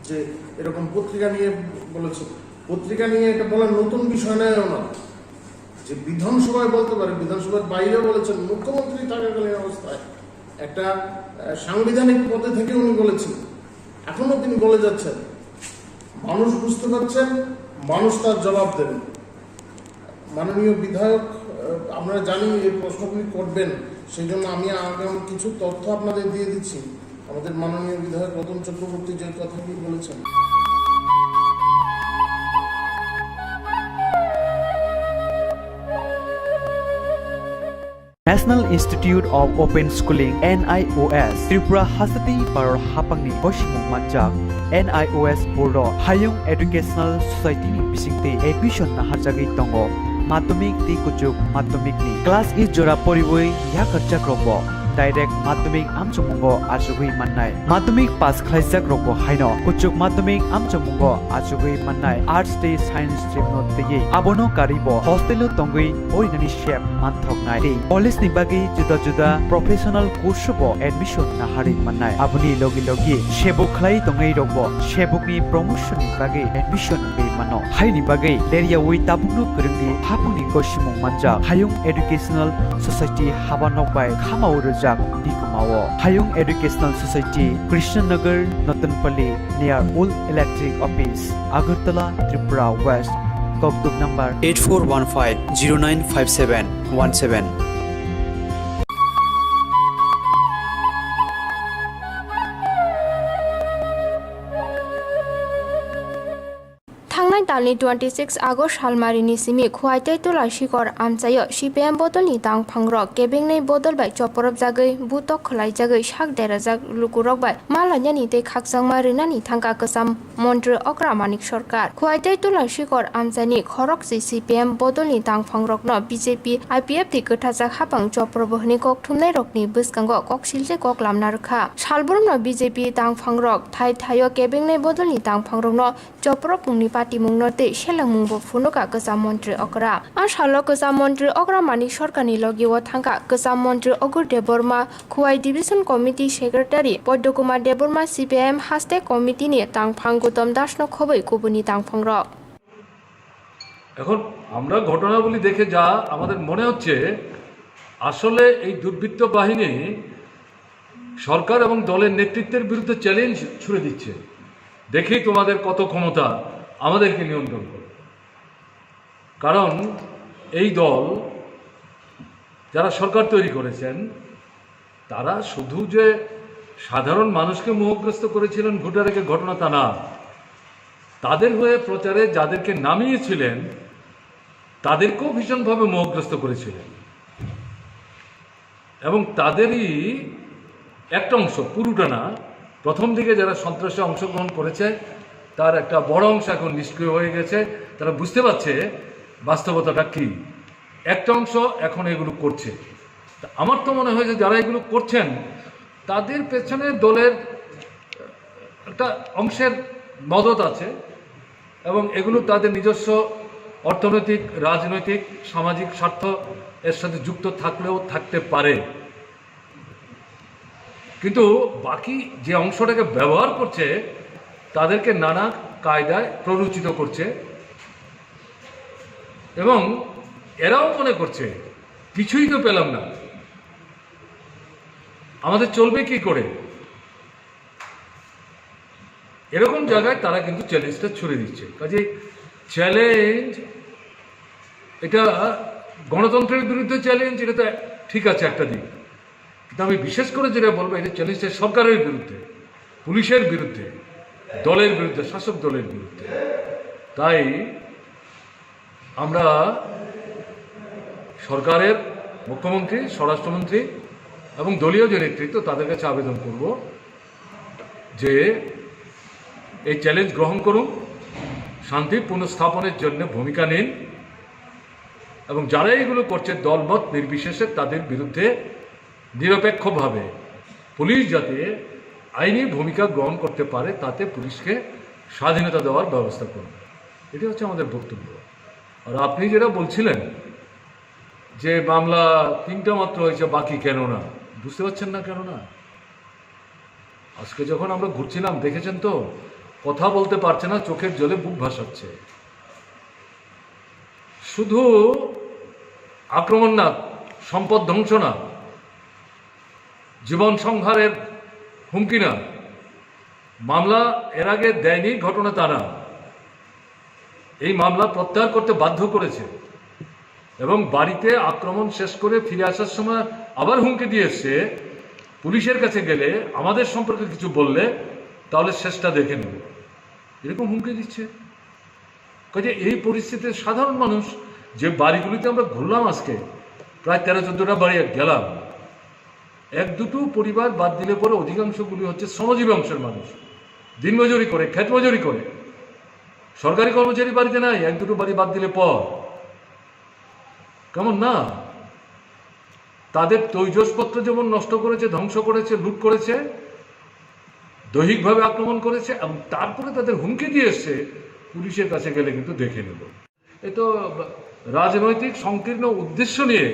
যে এরকম পত্রিকা নিয়ে বলেছে, পত্রিকা নিয়ে এটা বলার নতুন বিষয় নয়। যে বিধানসভায় বলতে পারে, বিধানসভার বাইরে বলেছেন, মুখ্যমন্ত্রী থাকাকালীন অবস্থায় একটা সাংবিধানিক পদে থেকে উনি বলেছেন, এখনো তিনি বলে যাচ্ছেন। মানুষ বুঝতে পারছেন, মানুষ তার জবাব দেবেন। মাননীয় বিধায়ক, আমরা জানি এই প্রশ্নগুলি করবেন, সেই জন্য আমি আগাম কিছু তথ্য আপনাদের দিয়ে দিচ্ছি। আমাদের মাননীয় বিধায়ক রতন চক্রবর্তী যে কথাটি বলেছেন, National Institute of Open Schooling NIOS Tripura Hasati Paror Hapangni Koshimung Manjak NIOS Board Hayung Educational Society ni bisingte admission na harjagi tongo madhyamik ti kuchuk madhyamik ni class is jora poriboi yakarjak robo direct madhyamik amchamungo ajugui mannai madhyamik pass khlaijak robo haino kuchuk madhyamik amchamungo ajugui mannai arts te science stream no tege abono karibo hostel tongui oinani shep manthoknai te college ni bagi juda juda professional course bo admission na hari mannai abuni logi logi shebuk khlai tongai robo shebuk ni promotion ni bagi admission be mano haini bagi leria wi tabungno kurungni hapuni koshimung manja hayung educational society habanok bai khamau Dikumao Hayung Educational Society Krishnanagar Notanpalli near Old Electric Office Agartala Tripura West Koktuk number 8415095717 थांनाय दाननि 26 August हालमारिनि सिमि खुवाइतै तुलासिकर आमचायो CPM बदलनि दां फांरक केबेंनै बदल bye चपरब जागै बुतक खलाय जागै शाक देराजाक लुकुरक bye मालान्यानि ते खाकजांमा रिनानि थांका कसाम मन्त्री अग्रामानिक सरकार खुवाइतै तुलासिकर आमचानि खरक जि CPM बदलनि दां फांरक न BJP IPF ति गथाजाक हापां चपरबहनि कक थुमनाय रकनि बसकांगो कक सिलसे कक लामना रखा सालबुरम न BJP दां फांरक थाय थायो केबेंनै बदलनि दां फांरक न चपरब मुंनि मुंगनते शेलांमुंबो फुनुका गोजाम मन्त्री अग्रा आसालो गोजाम मन्त्री अग्रा मानिक सरकारनि लगिव थांका गोजाम मन्त्री Aghore Debbarma Khowai division committee secretary Padmakumar Debbarma CPM हास्टे कमिटिनि तांफां गौतम दासनो खबै गुबुननि तांफां रक এখন আমরা ঘটনাগুলি দেখে যা আমাদের মনে হচ্ছে আসলে এই দুর্বৃত্ত বাহিনী সরকার এবং দলের নেতৃত্বের বিরুদ্ধে চ্যালেঞ্জ ছুড়ে দিচ্ছে দেখি তোমাদের কত ক্ষমতা আমাদেরকে নিয়ন্ত্রণ করে কারণ এই দল যারা সরকার তৈরি করেছেন তারা শুধু যে সাধারণ মানুষকে মোহগ্রস্ত করেছিলেন ভোটারের ঘটনা তা না তাদের হয়ে প্রচারে যাদেরকে নামিয়েছিলেন তাদেরকেও ভীষণভাবে মোহগ্রস্ত করেছিলেন এবং তাদেরই একটা অংশ পুরোটা না প্রথম দিকে যারা সন্ত্রাসে অংশগ্রহণ করেছে তার একটা বড় অংশ এখন নিষ্ক্রিয় হয়ে গেছে তারা বুঝতে পারছে বাস্তবতাটা কি একটা অংশ এখন এগুলো করছে আমার তো মনে হয় যে যারা এগুলো করছেন তাদের পেছনে দলের একটা অংশের মদত আছে এবং এগুলো তাদের নিজস্ব অর্থনৈতিক রাজনৈতিক সামাজিক স্বার্থ এর সাথে যুক্ত থাকলেও থাকতে পারে কিন্তু বাকি যে অংশটাকে ব্যবহার করছে তাদেরকে নানা কায়দায় প্ররোচিত করছে এবং এরাও মনে করছে কিছুই তো পেলাম না আমাদের চলবে কি করে এরকম জায়গায় তারা কিন্তু চ্যালেঞ্জটা ছুড়ে দিচ্ছে কাজে চ্যালেঞ্জ এটা গণতন্ত্রের বিরুদ্ধে চ্যালেঞ্জ এটা তো ঠিক আছে একটা দিক কিন্তু আমি বিশেষ করে যেটা বলবো এটা চ্যালেঞ্জটা সরকারের বিরুদ্ধে পুলিশের বিরুদ্ধে দলের বিরুদ্ধে শাসক দলের বিরুদ্ধে তাই আমরা সরকারের মুখ্যমন্ত্রী স্বরাষ্ট্রমন্ত্রী এবং দলীয় যে নেতৃত্ব তাদের কাছে আবেদন করব যে এই চ্যালেঞ্জ গ্রহণ করুন শান্তি পুনঃস্থাপনের জন্য ভূমিকা নিন এবং যারা এগুলো করছে দলমত নির্বিশেষে তাদের বিরুদ্ধে নিরপেক্ষভাবে পুলিশ যাতে আইনি ভূমিকা গ্রহণ করতে পারে তাতে পুলিশকে স্বাধীনতা দেওয়ার ব্যবস্থা করুন এটি হচ্ছে আমাদের বক্তব্য আর আপনি যেটা বলছিলেন যে মামলা 3টা মাত্র হয়েছে বাকি কেন না বুঝতে পারছেন না কেন না আজকে যখন আমরা ঘুরছিলাম দেখেছেন তো কথা বলতে পারছে না চোখের জলে বুক ভাসাচ্ছে শুধু আক্রমণ না, সম্পদ ধ্বংস না, জীবন সংহারের হুমকি না, মামলা এর আগে দেয়নি ঘটনা তা না, এই মামলা প্রত্যাহার করতে বাধ্য করেছে এবং বাড়িতে আক্রমণ শেষ করে ফিরে আসার সময় আবার হুমকি দিয়েছে পুলিশের কাছে গেলে আমাদের সম্পর্কে কিছু বললে তাহলে শেষটা দেখে নেব, এরকম হুমকি দিচ্ছে। কাজে এই পরিস্থিতিতে সাধারণ মানুষ যে বাড়িগুলিতে আমরা ঘুরলাম, আজকে প্রায় 13-14টা বাড়ি গেলাম, এক দুটো পরিবার বাদ দিলে পরে অধিকাংশগুলি হচ্ছে শ্রমজীবী অংশের মানুষ, দিনমজুরি করে, ক্ষেত মজুরি করে, সরকারি কর্মচারী বাড়িতে নাই, এক দুটো বাড়ি বাদ দিলে পর কেমন না? তাদের তৈজসপত্র যেমন নষ্ট করেছে, ধ্বংস করেছে, লুট করেছে, দৈহিকভাবে আক্রমণ করেছে এবং তারপরে তাদের হুমকি দিয়ে এসছে পুলিশের কাছে গেলে কিন্তু দেখে নেব। এ তো রাজনৈতিক সংকীর্ণ উদ্দেশ্য নিয়ে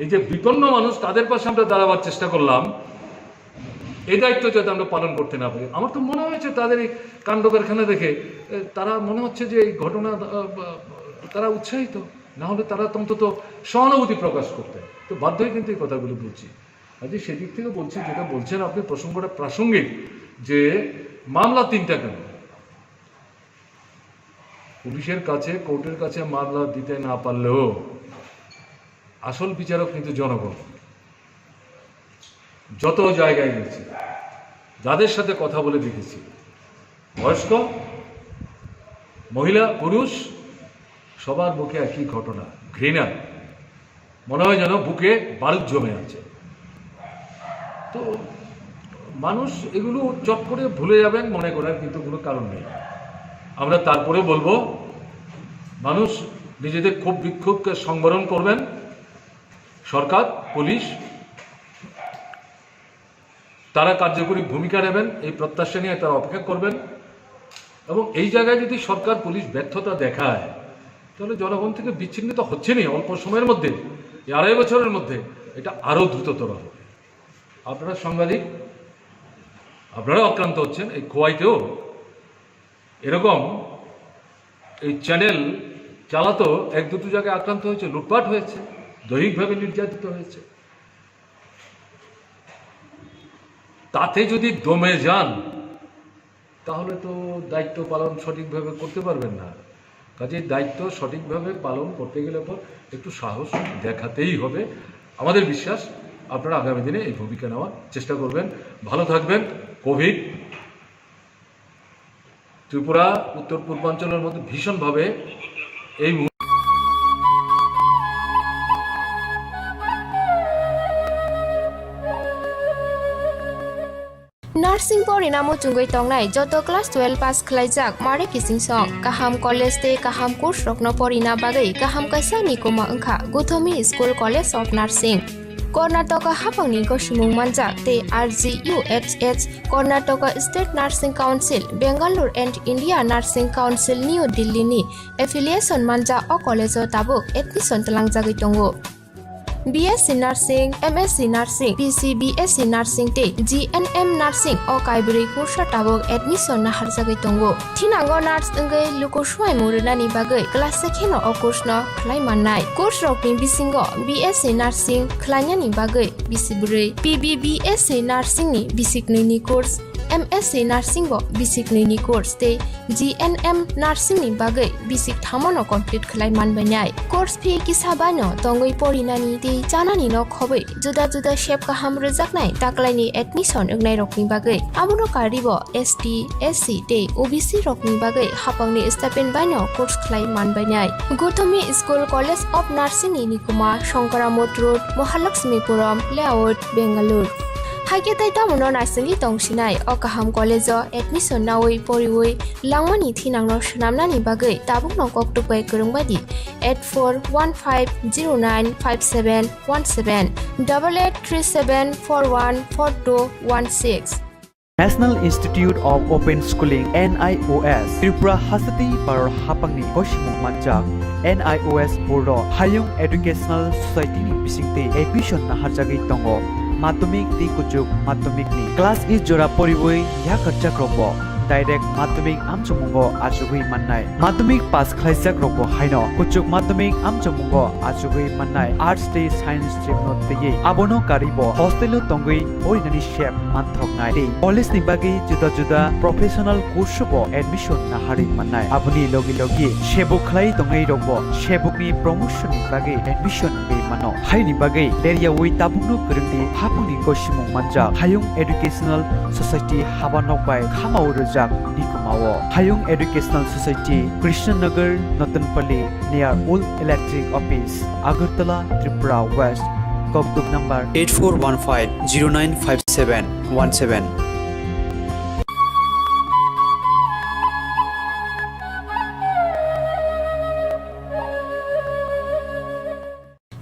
এই যে বিপন্ন মানুষ, তাদের পাশে আমরা দাঁড়াবার চেষ্টা করলাম, এই দায়িত্ব যাতে আমরা পালন করতে না পারি। আমার তো মনে হয়েছে তাদের এই কাণ্ড কারখানা দেখে তারা মনে হচ্ছে যে এই ঘটনা তারা উৎসাহিত, না হলে তারা অন্তত সহানুভূতি প্রকাশ করতে, তো বাধ্যই কিন্তু এই কথাগুলো বলছি। আজকে সেদিক থেকে বলছি, যেটা বলছেন আপনি প্রসঙ্গটা প্রাসঙ্গিক, যে মামলা 3টা কেন? পুলিশের কাছে, কোর্টের কাছে মামলা দিতে না পারলেও আসল বিচারক কিন্তু জনগণ। যত জায়গায় গেছি, যাদের সাথে কথা বলে দেখেছি, বয়স্ক, মহিলা, পুরুষ, সবার মুখে একই ঘটনা, ঘৃণা, মনে হয় যেন বুকে বারুদ জমে আছে। তো মানুষ এগুলো চট করে ভুলে যাবেন মনে করার কিন্তু কোনো কারণ নেই। আমরা তারপরে বলবো, মানুষ নিজেদের ক্ষোভ বিক্ষোভকে সংবরণ করবেন, সরকার, পুলিশ তারা কার্যকরী ভূমিকা নেবেন, এই প্রত্যাশা নিয়ে তারা অপেক্ষা করবেন। এবং এই জায়গায় যদি সরকার, পুলিশ ব্যর্থতা দেখায়, তাহলে জনগণ থেকে বিচ্ছিন্নিত হচ্ছে না, অল্প সময়ের মধ্যে, এই 2.5 বছরের মধ্যে এটা আরও দ্রুততর হবে। আপনারা সাংবাদিক, আপনারা আক্রান্ত হচ্ছেন। এই খোয়াইতেও এরকম এই চ্যানেল চালাতো, 1-2 জায়গায় আক্রান্ত হয়েছে, লুটপাট হয়েছে, দৈহিকভাবে নির্যাতিত হয়েছে। তাতে যদি দমে যান তাহলে তো দায়িত্ব পালন সঠিকভাবে করতে পারবেন না। কাজে দায়িত্ব সঠিকভাবে পালন করতে গেলে পর একটু সাহস দেখাতেই হবে। আমাদের বিশ্বাস আপনারা আগামী দিনে এই ভূমিকা নেওয়ার চেষ্টা করবেন। ভালো থাকবেন। কোভিড ত্রিপুরা, উত্তর পূর্বাঞ্চলের মধ্যে ভীষণভাবে এই नार्सिं परिणामो चुंगै तंगनाय जत क्लास 12 पास खलाइजाक मारे किसिं सं काहाम कलेज ते काहाम कोर्स रखनो परिना बागै काहाम काisa निकोमा अंखा Gautami school college of nursing Karnataka हाफांनि गसिमुं मानजाक ते RGUHH Karnataka state nursing council Bengaluru and India nursing council new दिल्लीनि एफिलिएशन मानजा अ कलेजो ताबुक एडमिशन तलांजागै दंगो। BSc Nursing, MSc Nursing, PC BSc Nursing te GNM Nursing o kaibri kursa tabok admission na harjagai tongo. Thinango nurse engai luko swai murunani bagai class sekheno o course no khlai mannai. Course rokni bisingo BSc Nursing khlainani bagai bisiburi, PBBSc Nursing ni bisikni ni course, MSc Nursing bo bisikni ni course te GNM Nursing ni bagai bisik thamono complete khlai manbainai. Course fee kisabano tongoi porinani te janani no khobai juda juda shape kaham rejaknai taklaini admission engnai rokni bagai amono karibo ST SC te OBC rokni bagai hapangni stipend baino course khlai manbainai. Gothami School College of Nursing ni Nikuma Shankaramot Road Mahalakshmipuram Layout Bengaluru haike tai tamono narsing tongsinai o kaham college admission nawai poriwai langmani thinangno shnamnani bagai tabukno koktupai kurungbadi 8415095717 8837414216 National Institute of Open Schooling NIOS Tripura Hasati Paror Hapangni Koshimung Manjak NIOS Board Hayung Educational Society ni bisingte admission na harjagai tongo Madhyamik ti kuchuk madhyamik ni class is jora poriboi ya kharcha krobo direct madhyamik amchamungo achugui mannai madhyamik pass khlaijak rokbo haino kuchuk madhyamik amchamungo achugui mannai arts day science stream no tei abono karibo hostel tongui orinani shep manthoknai tei college ni bagi juda juda professional course bo admission na hari mannai abuni logi logi shebuk khlai tongai rokbo shebukni promotion ni bagi admission be mano haini bagi leria wi tabungno kurungni hapuni koshimung manja hayung educational society habanok bai khamau rojak nikumao hayung educational society Krishnanagar Natanpalli near Old Electric Office Agartala Tripura West Kokduk number 8415095717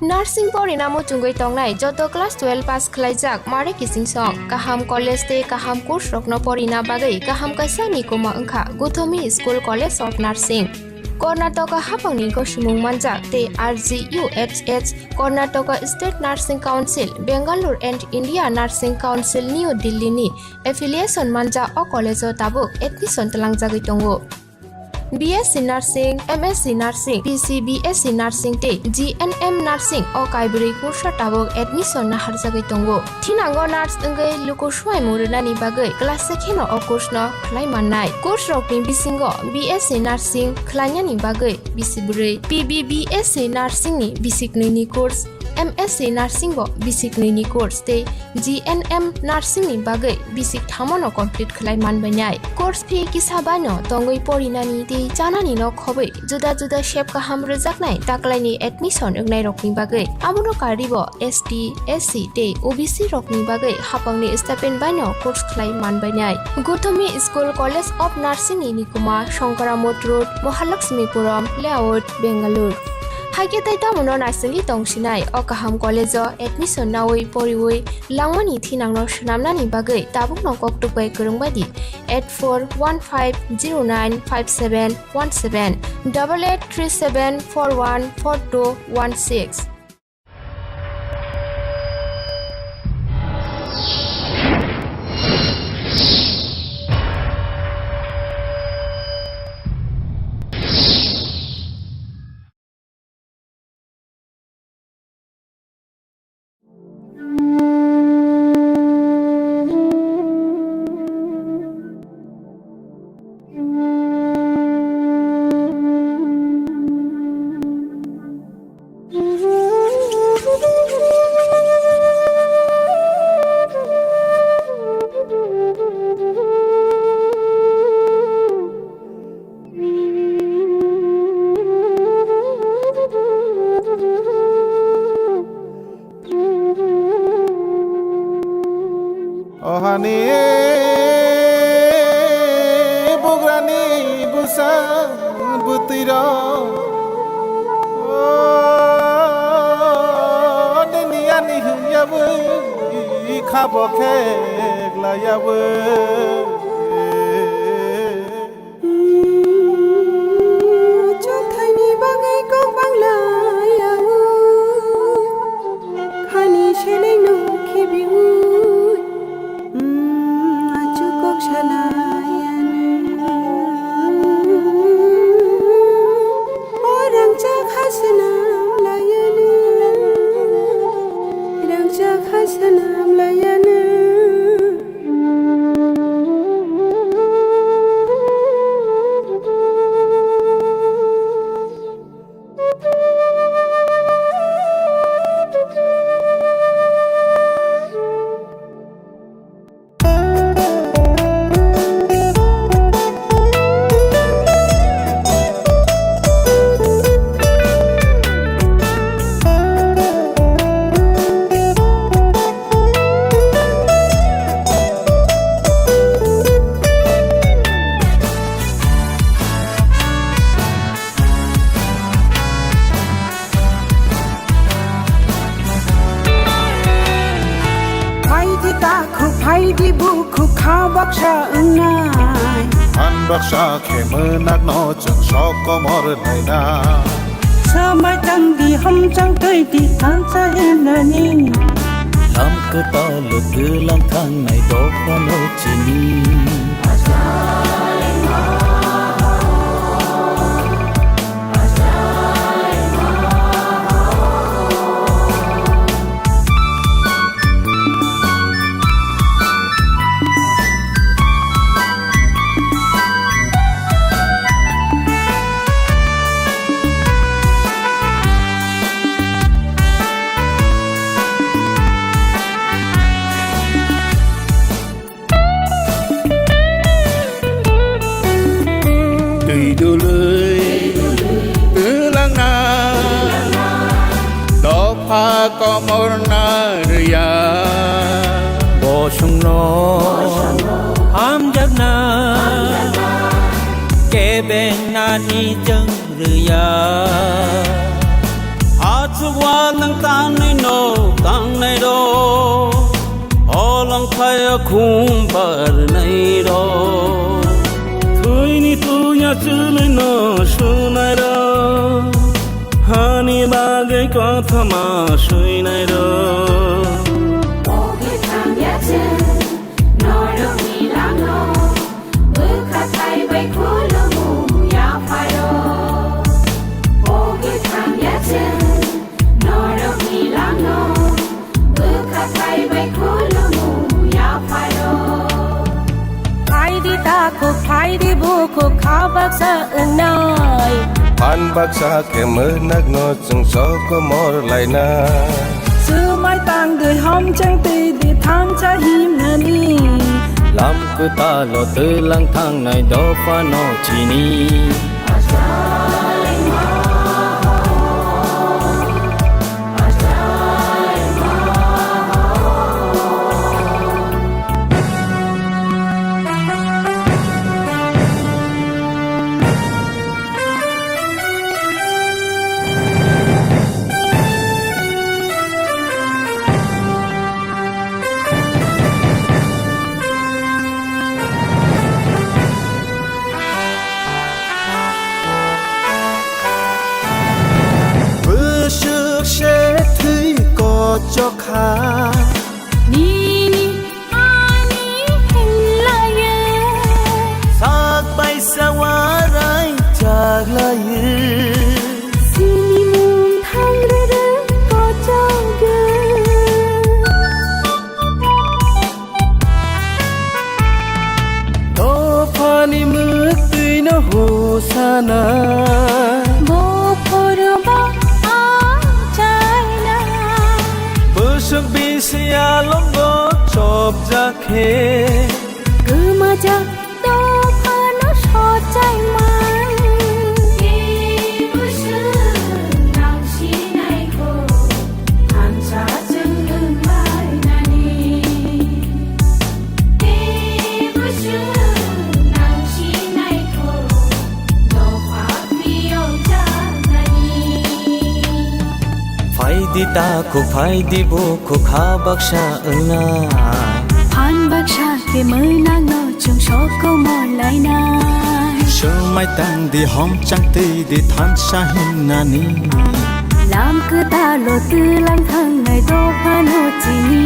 Nursing Porinamo Chungoi Tongnai Joto class 12 pass Khlaijak Mare Kising Song Kaham College te Kaham course Rokno Porina Bagai Kaham Kaisa Nikoma Angkha Guthomi School College of Nursing Karnataka Hapangni Koshimung Manjak te RGUHH Karnataka State Nursing Council Bangalore and India Nursing Council New Delhi ni affiliation manja o college o tabuk admission talangjagoi tongo BSc Nursing, MSc Nursing, PC BSc Nursing te GNM Nursing o kaibri kursa tabok admission na harjagai tongo thinango nurse engai luko swai murunani bagai class sekheno o course no khlai mannai course rokni bisingo BSc Nursing khlainani bagai bisibure PBBSc Nursing ni bisikni ni course MSc Nursing bo bisikni ni course te GNM Nursing ni bagai bisik thamono complete khlai manbainai course fee kisabano tongoi porinani te janani no khobai juda juda shape kaham rejaknai taklaini admission engnai rokni bagai amono karibo ST SC te OBC rokni bagai hapangni stipend baino course khlai manbainai Guthomi School College of Nursing ni Nikuma Shankaramot Road Mahalakshmipuram Layout Bangalore Haiketai tamono nasingi tongsinai o kaham college o admission nawi poriwoi langmani thinangno shnamnani bagai tabukno koktukbai kurungbadi 8415095717 8837414216 Ohani bograni busa butira denia ni yabu khabo khegla yabu Chokthani bagai ko bangla yabu khani shelai no khibiu Baksa kemenak no jeng sokomor laina Samai tang di hom chang tui di tan sa hinani Lam ke ta lu ke lang thang nai do pa no chini tùy đồ lưới tứ lăng na đó pha có mor na ria bo sung no ham jak na ke ben na ni chang ria a chu wa nang tan nei no tang nei do o long khai khum par nei do ni tu nya chule no sunai ro hani bagai kotha ma sui nai ro oge tham ya chen no ro mi la no bu kha thai bai khu lo mu ya phai ro oge tham ya chen no ro mi la no bu kha thai bai khu lo mu ya phai ro phai di ta ko phai di bu ko kha bak sa nai Pan bak sa ke mơ nắc nó chẳng gió có mor lại na Sư mai tang đời hom chẳng tì đi tham cha him nà ni lam cứ ta lo tư lang thang này đó pha nó chỉ ni cho khá ni ni ani hình la ye sak bay sa wa rai chak la ye si mum thang re re ko chang ge to pani mực tui no ho sana bo phor ba Sương bi sia long go chop ra khe cứ mà cha đó pha nó so chai mai đi bu sư nang si nai ko han cha chân ưng mai nani đi bu sư nang si nai ko do pha mi ông cha nani phai di ta ko phai di bo ko kha bak sa na phan bak sa ke mơ na no chung so ko mo lai na sơ mai tang đi hom chang ti đi than sa hin na ni lam cứ ta lo tư lang thang ngày do pha no chi ni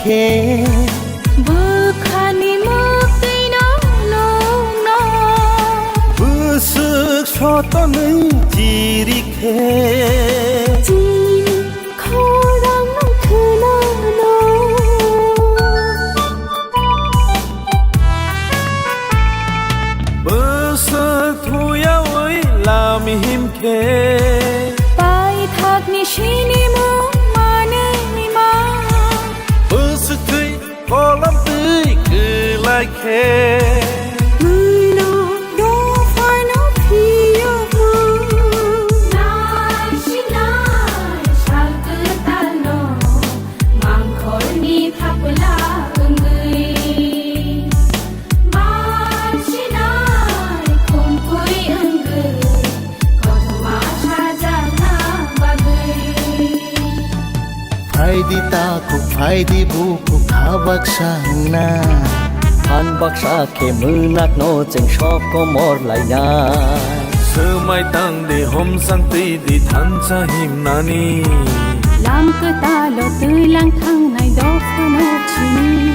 khe bơ khani mơ tây nó no no bơ sức cho ta nei chỉ đi khe chỉ khó đang nông thơ no no bơ sức thu ya ơi làm him khe pai thak ni shini mo có lắm tươi cứ lại khe người nó đâu phải nó thì yêu nai shi nai sao cứ ta nó mang khói ni thắp la người फाइदी बुकु खाबाक सांगना Hanbak sakhe munak no cheng shop ko mor laina Sumai tang de hom sang ti di than cha him nani Lam ke talo tulang thang nai do phano chini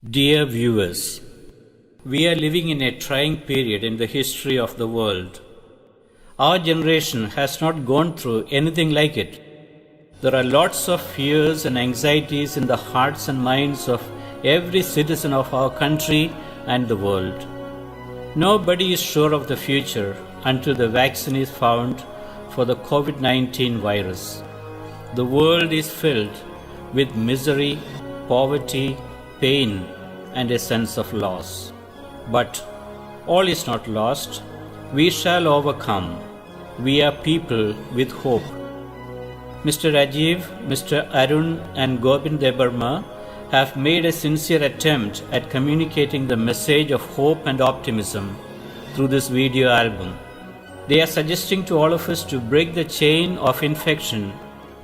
Dear viewers, we are living in a trying period in the history of the world. Our generation has not gone through anything like it. There are lots of fears and anxieties in the hearts and minds of every citizen of our country and the world. Nobody is sure of the future until the vaccine is found for the COVID-19 virus. The world is filled with misery, poverty, pain, and a sense of loss. But all is not lost. We shall overcome. We are people with hope. Mr. Rajiv, Mr. Arun, and Gobind Debarma have made a sincere attempt at communicating the message of hope and optimism through this video album. They are suggesting to all of us to break the chain of infection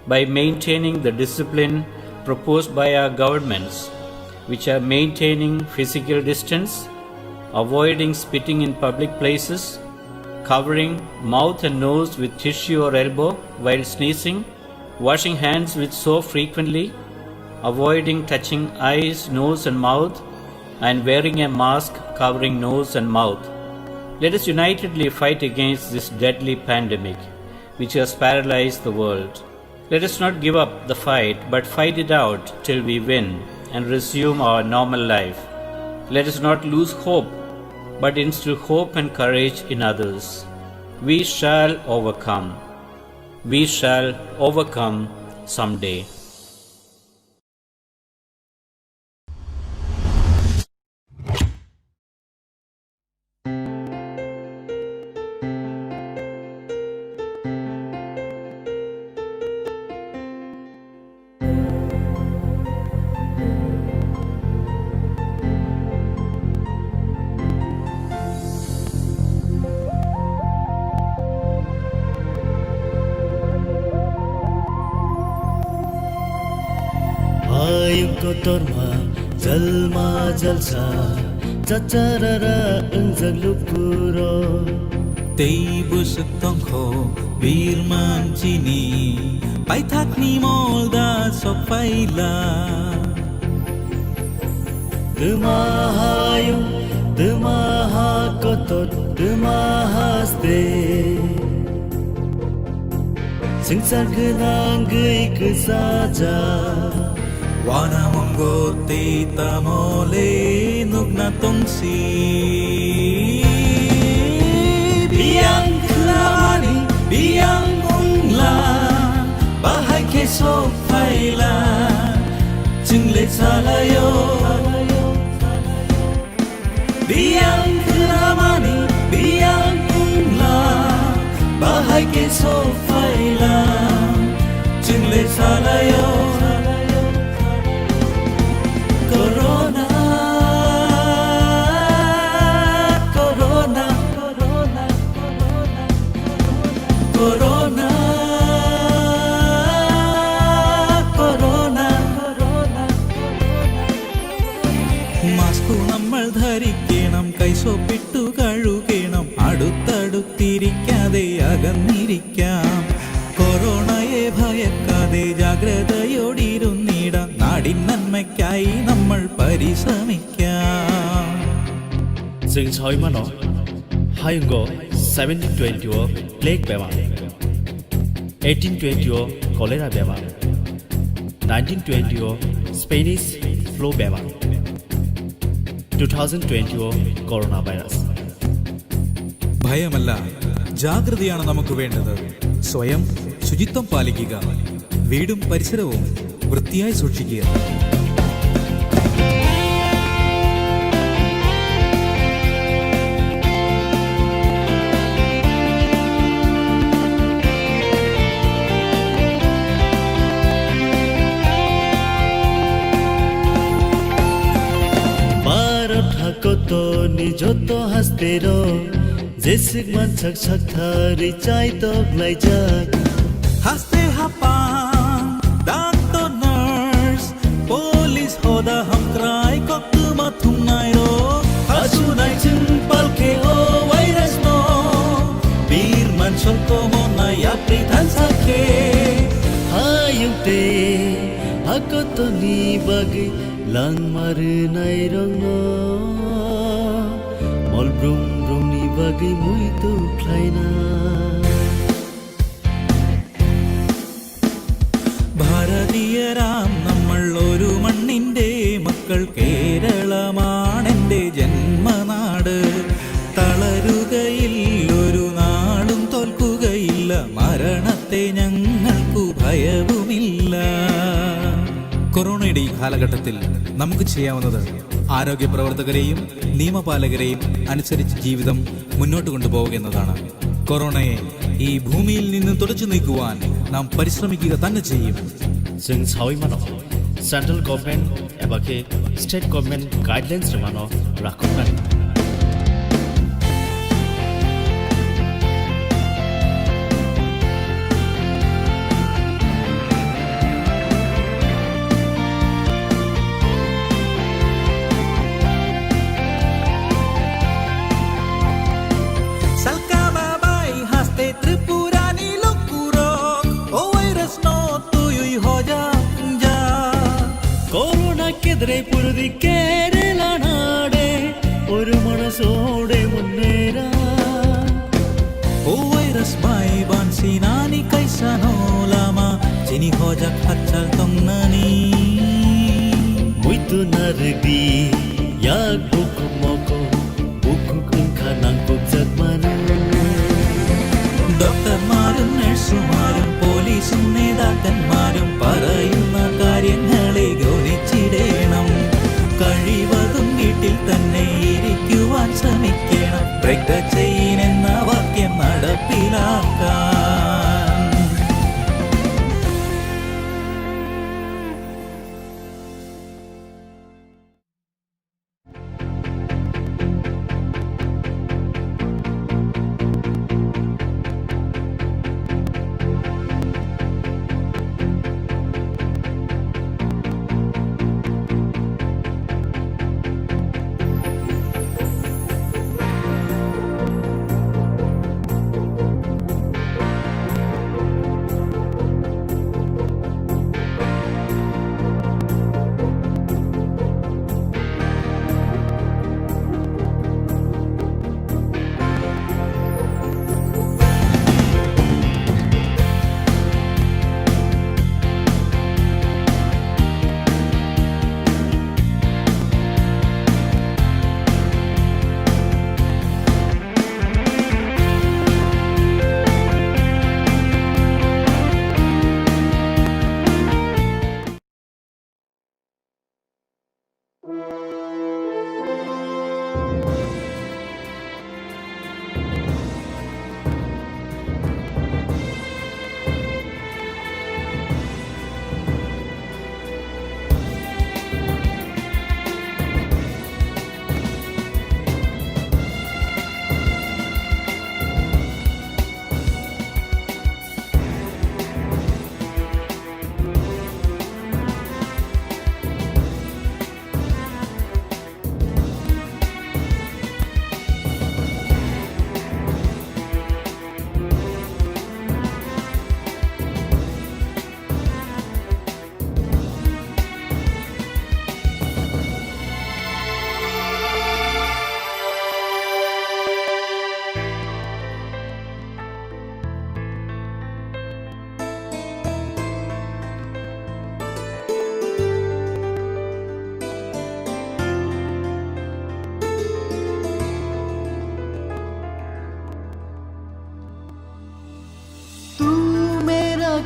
by maintaining the discipline proposed by our governments, which are maintaining physical distance, avoiding spitting in public places, covering mouth and nose with tissue or elbow while sneezing, washing hands with soap frequently, avoiding touching eyes, nose, and mouth, and wearing a mask covering nose and mouth. Let us unitedly fight against this deadly pandemic, which has paralyzed the world. Let us not give up the fight, but fight it out till we win and resume our normal life. Let us not lose hope, but instill hope and courage in others. We shall overcome. We shall overcome someday. kotorma jalma jalsa chacharara ungjak lupuro Teibus tongkho birman chini paithakni molda sopaila Demahayu demaha kotor demahaste Singsar genang gei kesaja Wana monggo te tamole nugna tongsi Biang kelamani biang ungla Bahai keso faila Jingle salayo Biang kelamani biang ungla Bahai keso faila Jingle salayo Corona, Corona, Corona, Corona, Corona, Corona. Mask നമ്മൾ ധരിക്കണം കൈസോപ്പിട്ടു കഴുകണം അടുത്തടുത്തിരിക്കാതെ അകന്നിരിക്കാം കൊറോണയെ ഭയക്കാതെ ജാഗ്രതയോടിരുന്നിടാം നാടിൻ നന്മയ്ക്കായി നമ്മൾ പരിശ്രമിക്കാം Sing choi mano hayungo 1720 plague bema 1820 cholera bema 1920 Spanish flu bema 2020 coronavirus ഭയമല്ല ജാഗ്രതയാണ് നമുക്ക് വേണ്ടത് സ്വയം ശുചിത്വം പാലിക്കുക വീടും പരിസരവും വൃത്തിയായി സൂക്ഷിക്കുക koto ni joto hastero jesik man chak chak thari chai tok lai jak haste hapang doctor nurse police hoda hum cry kok ma thum nai ro asu nai chin pal ke o virus no bir man chol ko mona ya prithan sakhe hayute hakoto ni bagi lang mar nai rong no mol brum brum ni bagi mui tu klaina ഭാരതീയരാം നമ്മൾ ഒരു മണ്ണിന്റെ മക്കൾ കേരളമാണെന്റെ ജന്മനാട് തളരുകയില്ല ഒരു നാളും തോൽക്കുകയില്ല മരണത്തെ ഞങ്ങൾക്കു ഭയവുമില്ല കൊറോണയുടെ ഈ കാലഘട്ടത്തിൽ നമുക്ക് ചെയ്യാവുന്നത് ആരോഗ്യ പ്രവർത്തകരെയും നിയമപാലകരെയും അനുസരിച്ച് ജീവിതം മുന്നോട്ട് കൊണ്ടുപോവുക എന്നതാണ് കൊറോണയെ ഈ ഭൂമിയിൽ നിന്ന് തുടച്ചു നീക്കുവാൻ നാം പരിശ്രമിക്കുക തന്നെ ചെയ്യും जों सावै मानो सेंट्रल गभर्नमेंट एबा के स्टेट गभर्नमेंट गाइडलाइंस रे मानो राखुनानै കൊറോണക്കെതിരെ പൊരുതി കേരള നാടെ ഒരു മനസ്സോടെ മുന്നേറാ O virus bai ban sinani kaisa no lama chini hojak hachal tong nani Muito narbi yak buku moko buku kengkanang kujat manu Doktor marum nurse marum police നേതാക്കന്മാരും പറയുന്ന കാര്യങ്ങളെ ഗൗനിച്ചിടണം കഴിവതും വീട്ടിൽ തന്നെ ഇരിക്കുവാൻ ശ്രമിക്കണം ബ്രേക്ക് ദ ചെയിൻ എന്ന വാക്യം നടപ്പിലാക്കാൻ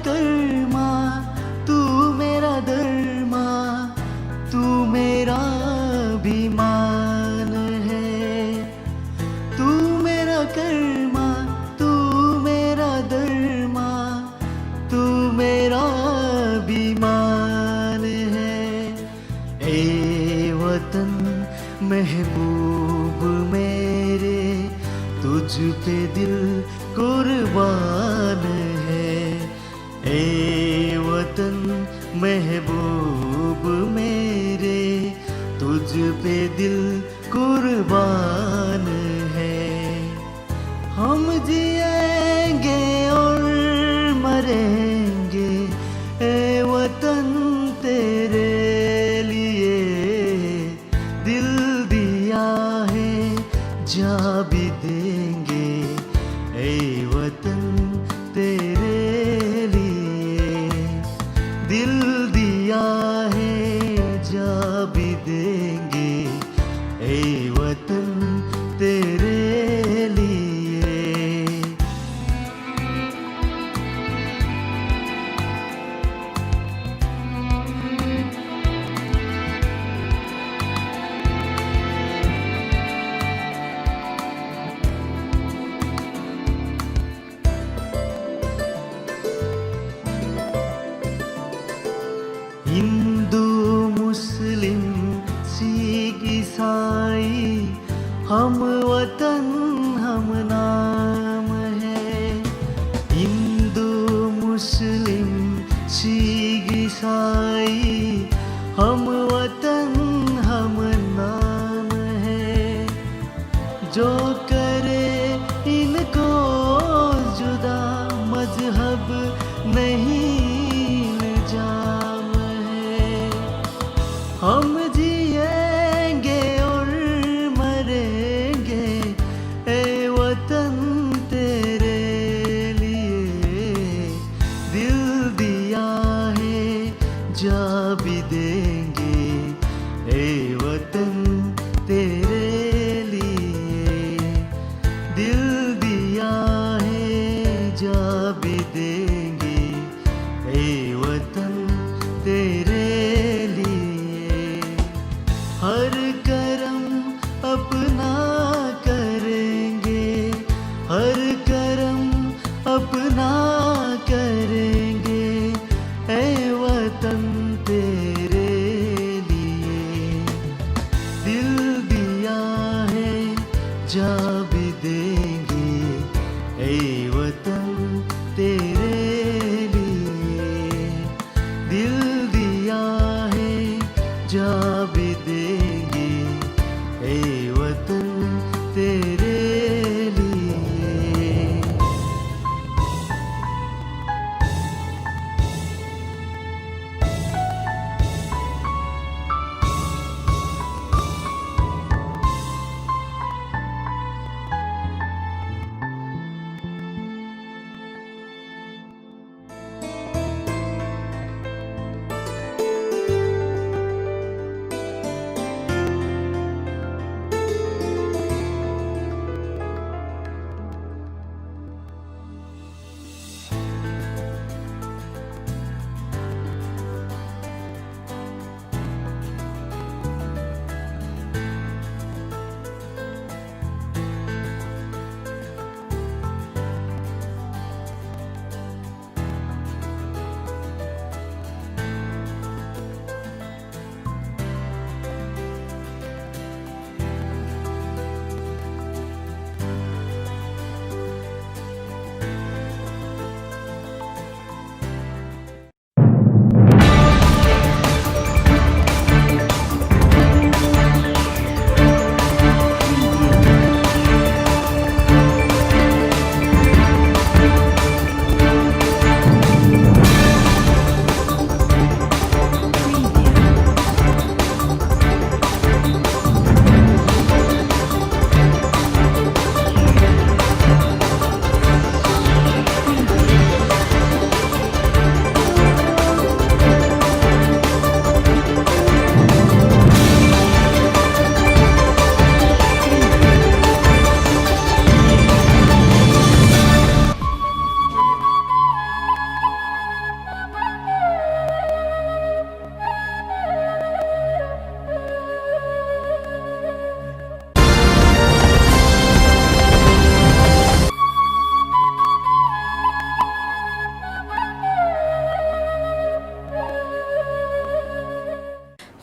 कर्मा तू मेरा धर्मा तू मेरा अभिमान है तू मेरा कर्मा तू मेरा धर्मा तू मेरा अभिमान है ए वतन महबूब मेरे तुझ पे दिल कुर्बान है ए वतन महबूब मेरे तुझ पे दिल कुर्बान है हम जिएंगे और मरेंगे ए वतन तेरे लिए दिल दिया है जा भी देंगे ए वतन तेरे दिल दिया है जा भी देंगे ए वतन तेरे लिए हर करम अपना करेंगे, हर करम अपना करेंगे, ऐ वतन तेरे लिए दिल दिया है जा भी देंगे, ऐ वतन तेरे लिए दिल दिया है जा भी देंगे, ऐ वतन तेरे लिए।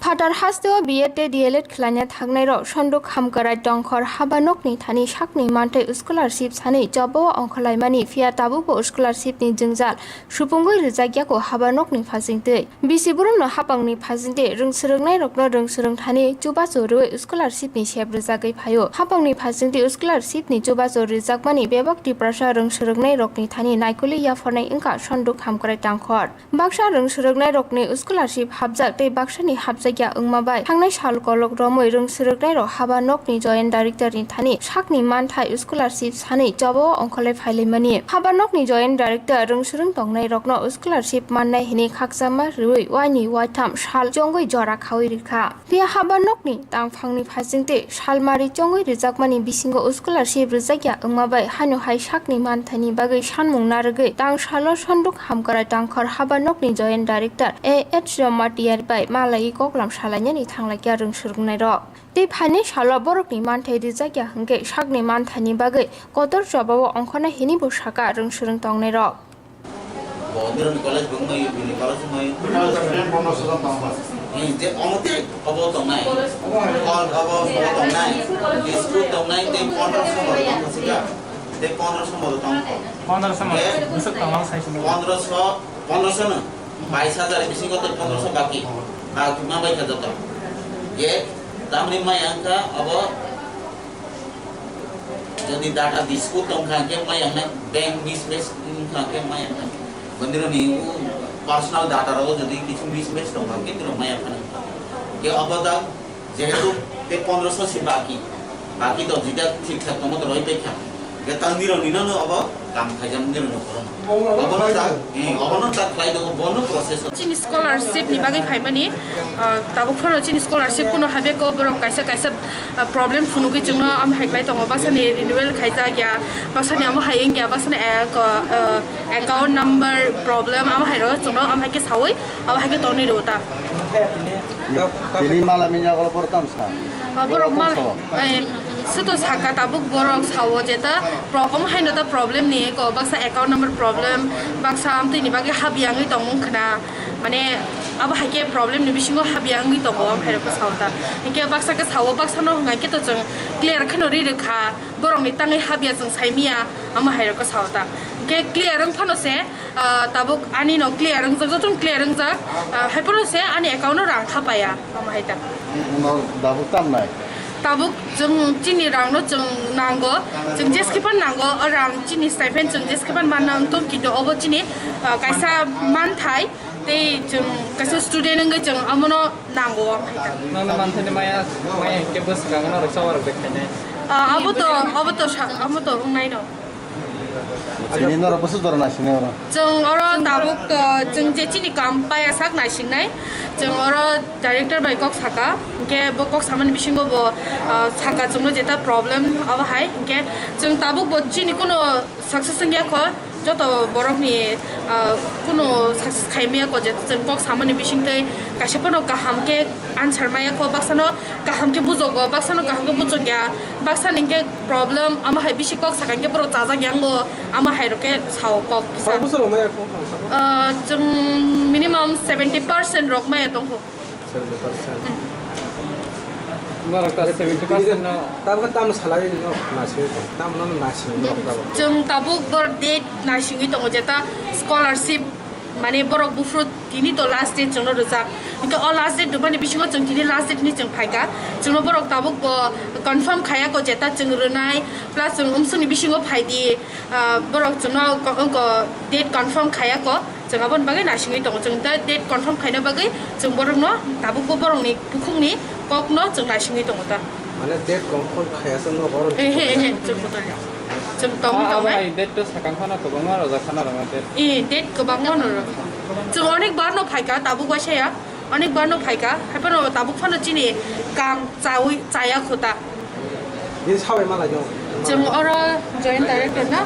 फाटार हास्तेआव BEd DLEd खिलायना थांनायराव सन्दुक हामगाराय दंखर हाबानकनि थानि साकनि मानथाय स्कलारशिप सानै जबाव अंखलायमानि फिया ताबुबो स्कलारशिपनि जोंजाल सुफुंगै रिजागियाखौ हाबानकनि फाजिंदै बिसिबुरनो हाबांनि फाजिंदे रोंसोरोंनाय रकनो रोंसोरों थानि जुबाजो रुय स्कलारशिपनि सेब रिजागै फायो हाबांनि फाजिंदे स्कलारशिपनि जुबाजो रिजागमानि बेबाक्ति प्रासा रोंसोरोंनाय रकनि थानि नायकुलि याफरनाय इंका सन्दुक हामगाराय दंखर बाक्सा रोंसोरोंनाय रकनि स्कलारशिप हाबजाक तै बाक्सानि हाबजाक या उंमाबाय थांनाय साल गलक रमै रोंसोरोंनाय र हाबानकनि जयेन्ट डाइरेक्टरनि थानि साकनि मानथाय स्कलारशिप सानै जबाव अंखलाय फायलायमानि हाबानकनि जयेन्ट डाइरेक्टर रोंसोरों दंनाय रकनो स्कलारशिप माननाय हिनि खाकजामा रुय वाइनि वाइथाम साल जंगै जरा खावै रिखा बे हाबानकनि दांफांनि फाजिंते सालमारि जंगै रिजागमानि बिसिंगो स्कलारशिप रिजागिया उंमाबाय हानुहाय साकनि मानथायनि बागै सानमुं नारगै दां साल सन्दुक हामगाराय दांखर हाबानकनि जयेन्ट डाइरेक्टर A.H. रमाटियार बाय मालायि गगलाम सालायनानै थांलायगिया रोंसोरोंनाय र दै फाइनै साल बरकनि मानथाय रिजागिया हंगे साकनि मानथायनि बागै कदर जबाव अंखनाय हिनिबो साका रोंसोरों दंनाय र बंदिरनि कलेज बंगै बिनि कलेज मै जे अमते अबो दंनाय कल अबो दंनाय स्कुल दंनाय ते 1500 बर दंसिका ते 1500 बर दं 1500 मुसक तमाम साइस 1500 न 22000 बिसिंग तो 1500 बाकी मा बाय खजता ये तामनि माय अंका अब जदि डाटा डिस्को तंखा के माय अंका बैंक मिसमेच के माय अंका बंदिरनि पर्सनल डाटा रो जदि किछु मिसमेच तंखा के तो माय अंका के अब दा जेहेतु ते 1500 से बाकी तो जिता ठीक ठाक तमत रहि पेखा के तांदिरनि न अब काम खाजम दिरनो Chin scholarship ni bagai faimani tabuk phano chin scholarship kuno habe ko borok kaisa problem phunu ki jungna am haiklai tongo basani renewal khaija gya basani am haing gya basani account number problem am hairo jungna am haike sawai am haike toni rota Dili malam ini kalau portam sah. borok mal suto saka tabuk borok sawo jeta problem haino ta problem ni ko baksa account number problem baksa amti ni bagi habiangi tongmung khna mane aba hake problem ni bisingo habiangi tongo amhairo ko sawta ke baksa ka sawo baksa no ngai ke to jeng clear khano ri rekha borok ni tangai habia jeng saimia amhairo ko sawta ke clear ang phano se tabuk ani no clear ang jotun clear ang ja haiporo se ani account no rang khapaya amhaita No dabuk tam nai. tabuk jeng chini rang no jeng nango jeng jeskipan nango rang chini stipend jeng jeskipan manam to kido obo chini kaisa man thai te jeng kaisa student ngai jeng amono nango Nang naman sa ni Maya ke bus ka ngana raksa war dekhane. abo to ngai no Sini nora pasu dora nasi ni orang. jeng oro tabuk jeng je chini kam paya sak nai singnai jeng oro director bai kok saka ke bo kok saman bisingo bo saka jengno jeta problem aba hai ke jeng tabuk bo chini kono success ngya ko joto borok ni kono success khaimia ko je jeng kok saman bisingtai kashipono kaham ke answer maya ko baksano kaham ke bujogo baksano kaham ke bujogya baksan ke problem ama hai bisi kok saka ke boro jaja yango ama hai roke sao kok Busur Maya ko. jeng minimum 70% rok maya tong ho 70%. Barak tadi 70% no. Tapi tam salary no nasi ko. Tam no nasi no. jeng tabuk bor date na singi tong jeta scholarship mane borok bufru tini to last date jengno rojak inka all last date dubani bisingo jeng tini last date ni jeng phaika jengno borok tabuk bo confirm khaya ko jeta jeng runai plus jeng umsuni bisingo phaidi borok jengno ko date confirm khaya ko jeng abon bagai na singi tong jeng ta date confirm khaina bagai jeng borok no tabuk bo borok ni bukhung ni kok no jeng na singi tong ta Mana date confirm khaya sang no boro. jeng ko ta jeng tong tong Ai date to sakang khana to bangwa ro khana ro date. date ko bangwa no jeng onek bar no phaika tabuk wa sheya onek bar no phaika haipano tabuk phano chini kam chawi chaya khota Ini sawe mala jo. jeng oro joint director na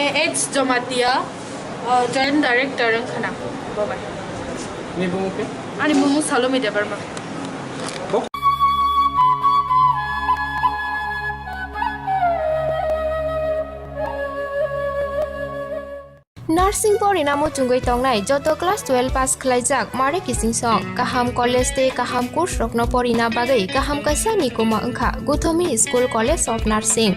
AH Jomatia joint director ang khana bye bye Ni bungu ke? ani mumu Salome Debarma Nursing pori namo chungoi tongnai joto class 12 pass khlaijak mare kising song kaham college te kaham course rokno pori na bagai kaham kaisa ni koma angkha Gothomi School College of Nursing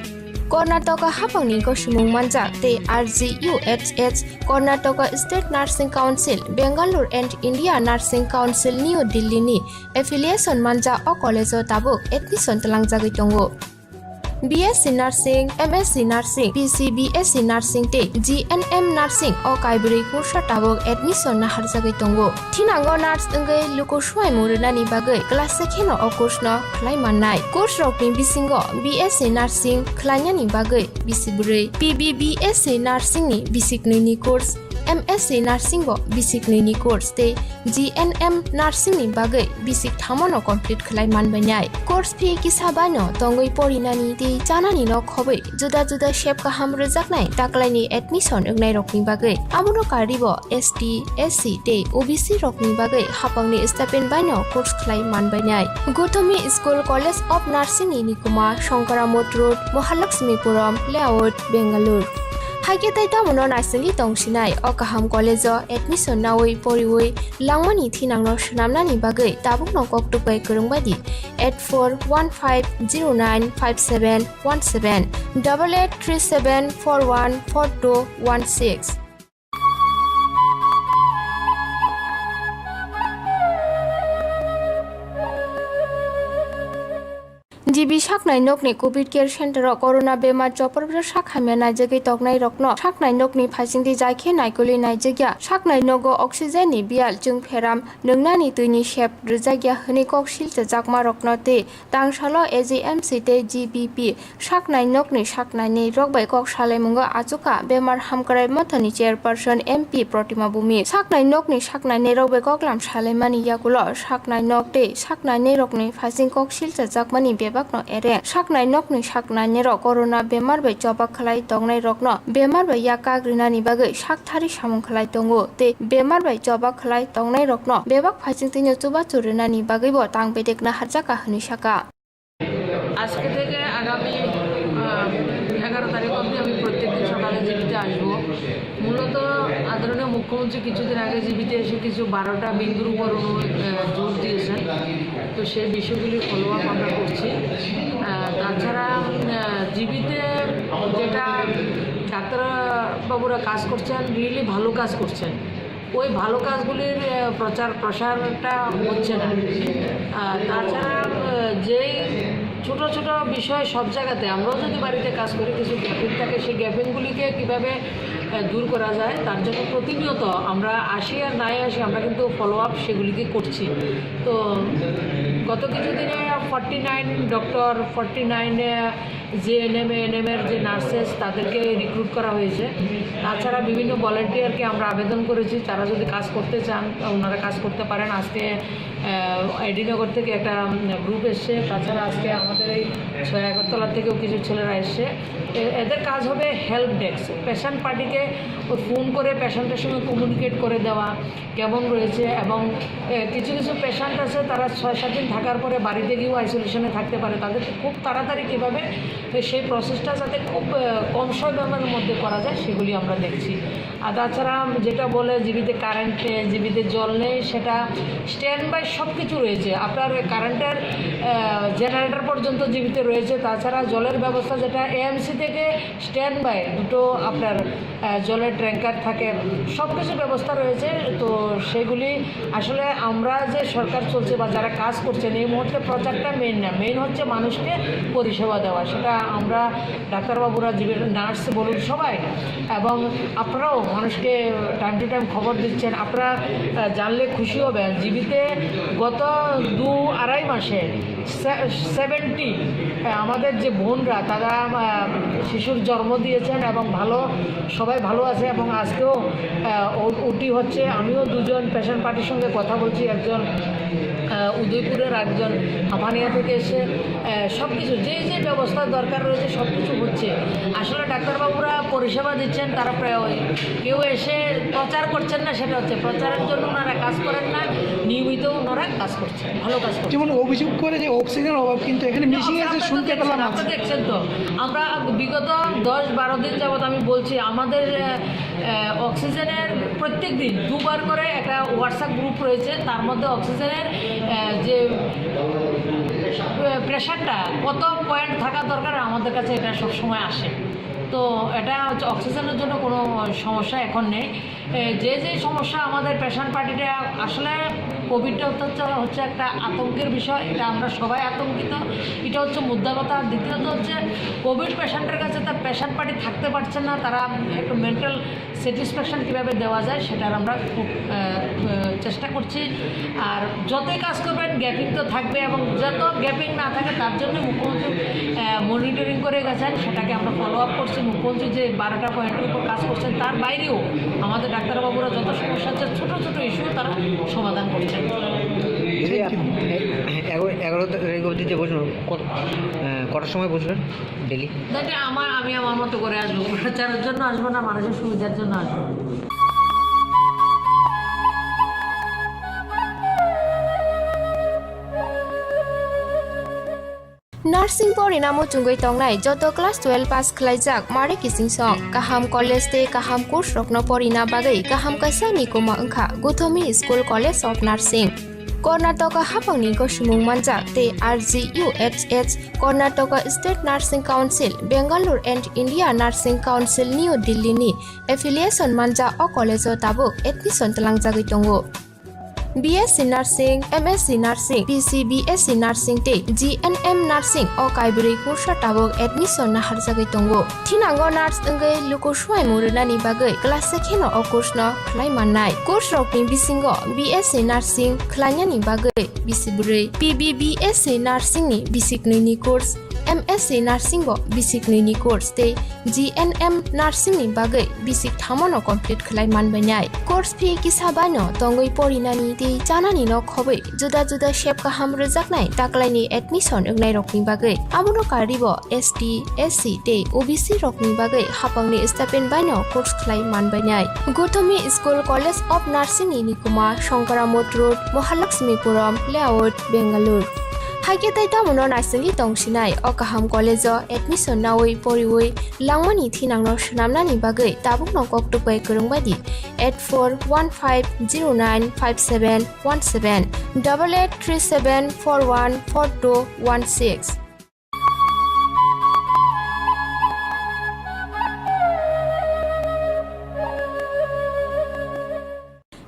Karnataka hapangni goshimung manjak te RGUHH Karnataka State Nursing Council Bangalore and India Nursing Council New Delhi ni affiliation manja o college o tabuk admission talangjagoi tongo BSc Nursing, MSc Nursing, PCBSc Nursing te GNM Nursing o kaibri kursa tabok admission na harjagai tongo. Thinango nurse engai luko swai murunani bagai class sekheno o course no khlai mannai. Course rokni bisingo BSc Nursing khlainani bagai bisibure PBBSc Nursing ni bisiknui ni course MSc Nursing bo basic ni course te GNM Nursing ni bagai basic thamono complete khlai manbanai course fee kisabano tongoi porinani te chanani no khobai juda juda shape ka hamre jaknai taklaini admission engnai rokni bagai amono karibo ST SC te OBC rokni bagai hapangni stipend bano course khlai manbanai Gothomi School College of Nursing ni Nikuma Shankaramot Road Mahalakshmipuram Layout Bangalore Hage tai tamono nasingi tongsinai o kaham college admission nawai poriwai langmani thinangno shnamnani bagai tabuk no koktupai kurungbadi 8415095717 8837414216 जिबि साखनाय नकनि Covid care सेन्टाराव corona बेमार जपरब्र साखामिया नायजगै तकनाय रकनो साखनाय नकनि फासिंदि जायखे नायकुलि नायजग्या साखनाय नगो अक्सिजेननि बियाल जों फेराम नोंनानि दैनि shape रजाग्या हनि कक्सिल जाकमा रकनो ते तांसालो एजीएमसी ते GBP साखनाय नकनि साखनायनि रकबाय कक सालायमुंगो आजुका बेमार हामकराय मथनि चेयरपर्सन एमपी प्रतिमा बुमि साखनाय नकनि साखनायनि रकबाय ककलाम सालायमानि याकुलो साखनाय नक ते साखनायनि रकनि फासिं कक्सिल जाकमानि बेबा sakno ere saknai nokni saknai nero corona bemar bai jobak khlai tongnai rokno bemar bai yaka grinani bagai sakthari samung khlai tongo te bemar bai jobak khlai tongnai rokno bebak phajingtini chuba churinani bagai bo tang bedekna harjaka hni saka আজকে থেকে আগামী 11 তারিখ অবধি আমি প্রত্যেকদিন সকালে জীবিতে আসবো। মূলত আদরণীয় মুখ্যমন্ত্রী কিছুদিন আগে জীবিতে এসে কিছু 12টা বিন্দুর উপর জোর দিয়েছেন, তো সেই বিষয়গুলি ফলো আপ আমরা করছি। তাছাড়া জীবিতে যেটা ডাক্তারবাবুরা কাজ করছেন রিয়েলি ভালো কাজ করছেন, ওই ভালো কাজগুলির প্রচার প্রসারটা হচ্ছে না। তাছাড়া যেই ছোট ছোট বিষয় সব জায়গাতে আমরাও যদি বাড়িতে কাজ করি কিছু গ্যাপিং থাকে, সেই গ্যাপিংগুলিকে কীভাবে দূর করা যায় তার জন্য প্রতিনিয়ত আমরা আসি আর নাই আসি আমরা কিন্তু ফলো আপ সেগুলিকে করছি। তো গত কিছুদিনে 49 ডক্টর 49 জিএনএম এএনএমের যে নার্সেস তাদেরকে রিক্রুট করা হয়েছে। তাছাড়া বিভিন্ন ভলেন্টিয়ারকে আমরা আবেদন করেছি, তারা যদি কাজ করতে চান ওনারা কাজ করতে পারেন। আজকে এডিনগর থেকে একটা গ্রুপ এসছে, তাছাড়া আজকে আমাদের এই 6 আগরতলা থেকেও কিছু ছেলেরা এসছে। এদের কাজ হবে হেল্প ডেস্ক, পেশেন্ট পার্টিকে ফোন করে পেশেন্টের সঙ্গে কমিউনিকেট করে দেওয়া কেমন রয়েছে, এবং কিছু কিছু পেশেন্ট আছে তারা 6-7 দিন থাকার পরে বাড়িতে গিয়েও আইসোলেশনে থাকতে পারে, তাদেরকে খুব তাড়াতাড়ি কীভাবে সেই প্রসেসটা যাতে খুব কম সময়ের মধ্যে করা যায় সেগুলি আমরা দেখছি। আর তাছাড়া যেটা বলে জীবিতে কারেন্ট নেই, জীবিতে জল নেই, সেটা স্ট্যান্ড বাই সব কিছু রয়েছে। আপনার কারেন্টের জেনারেটর পর্যন্ত জীবিতে রয়েছে। তাছাড়া জলের ব্যবস্থা যেটা এএমসি থেকে স্ট্যান্ড বাই দুটো আপনার জলের ট্যাঙ্কার থাকে, সব কিছু ব্যবস্থা রয়েছে। তো সেগুলি আসলে আমরা যে সরকার চলছে বা যারা কাজ করছেন এই মুহূর্তে প্রচারটা মেইন না, মেইন হচ্ছে মানুষকে পরিষেবা দেওয়া। সেটা আমরা ডাক্তারবাবুরা নার্স বলুন সবাই, এবং আপনারাও মানুষকে টাইম টু টাইম খবর দিচ্ছেন। আপনারা জানলে খুশি হবেন জীবিতে গত 2-2.5 মাসে 70 আমাদের যে বোনরা তারা শিশুর জন্ম দিয়েছেন এবং সবাই ভালো আছে। এবং আজকেও ওটি হচ্ছে। আমিও 2জন পেশেন্ট পার্টির সঙ্গে কথা বলছি, একজন উদয়পুরের, একজন হামানিয়া থেকে এসে সব কিছু যে যে ব্যবস্থা দরকার রয়েছে সব কিছু হচ্ছে। আসলে ডাক্তারবাবুরা পরিষেবা দিচ্ছেন, তারা প্রায় কেউ এসে প্রচার করছেন না, সেটা হচ্ছে প্রচারের জন্য ওনারা কাজ করেন না, নিয়মিত ওনারা কাজ করছেন, ভালো কাজ করছেন। যেমন অভিযোগ করে যে অক্সিজেনের অভাব, কিন্তু এখানে মিশিং আছে শুনতে পেলাম। আপনারা দেখছেন তো, আমরা বিগত 10-12 দিন যাবত আমি বলছি আমাদের অক্সিজেনের প্রত্যেক দিন 2 বার করে একটা হোয়াটসঅ্যাপ গ্রুপ রয়েছে, তার মধ্যে অক্সিজেনের যে প্রেশারটা কত পয়েন্ট থাকা দরকার আমাদের কাছে এটা সবসময় আসে। তো এটা হচ্ছে অক্সিজেনের জন্য কোনো সমস্যা এখন নেই। যে যে সমস্যা আমাদের পেশেন্ট পার্টিটা আসলে কোভিডটা হচ্ছে একটা আতঙ্কের বিষয়, এটা আমরা সবাই আতঙ্কিত, এটা হচ্ছে মুদ্রা কথা। আর দ্বিতীয়ত হচ্ছে কোভিড পেশেন্টের কাছে তার পেশেন্ট পার্টি থাকতে পারছেন না, তারা একটু মেন্টাল স্যাটিসফ্যাকশন কীভাবে দেওয়া যায় সেটার আমরা খুব চেষ্টা করছি। আর যতই কাজ করবেন গ্যাপিং তো থাকবে, এবং যত গ্যাপিং না থাকে তার জন্য মুখ্যমন্ত্রী মনিটরিং করে গেছেন, সেটাকে আমরা ফলো আপ করছি। মুখ্যমন্ত্রী যে 12টা পয়েন্টের উপর কাজ করছেন তার বাইরেও আমাদের ডাক্তারবাবুরা যত সমস্যা আছে ছোটো ছোটো ইস্যু তারা সমাধান করছেন। 11 তারিখ অবধি যে বসবেন কটার সময় বসবেন ডেলি? আমি আমার মতো করে আসবো, প্রচারের জন্য আসবো না, মানুষের সুবিধার জন্য আসবো। नार्सिं परिणामो चुंगै तंगनाय जत क्लास 12 पास खलाइजाक मारे किसिं सं काहाम कलेज ते काहाम कोर्स रखनो परिना बागै काहाम काisa निकोमा अंखा Gautami school college of nursing Karnataka हाफांनि गसुमुं मानजाक ते RGUHH Karnataka state nursing council Bengaluru and India nursing council new दिल्लीनि एफिलिएशन मानजा अ कलेजो दाबो एडमिशन तलांजागै दंगो। BSc Nursing, MSc Nursing, BSc Nursing te GNM Nursing o kaibri kursa tabok admission na harjagai tongo. Thinango nurse engai luko swai murunani bagai class sekheno o course no khlai mannai. Course rokni bisingo BSc Nursing khlainani bagai bisibrai PBBSc Nursing ni bisiknoi ni course MSc Nursing bo basic ni course te GNM Nursing ni bagai basic thamono complete khlai manbainai course fee kisaba no tongoi porinani te janani no khobai juda juda shape ka ham rejaknai taklai ni admission ungnai rokni bagai amono karibo ST SC te OBC rokni bagai hapangni stipend baino course khlai manbainai Gothami School College of Nursing ni Nikuma Shankara Road Mahalakshmipuram Layout Bangalore Hagetai tamono narsing tongsinai Okaham College admission nawai poriwai langmani thinangno shnamnani bagai tabukno koktukbai kurungbadi 8415095717 8837414216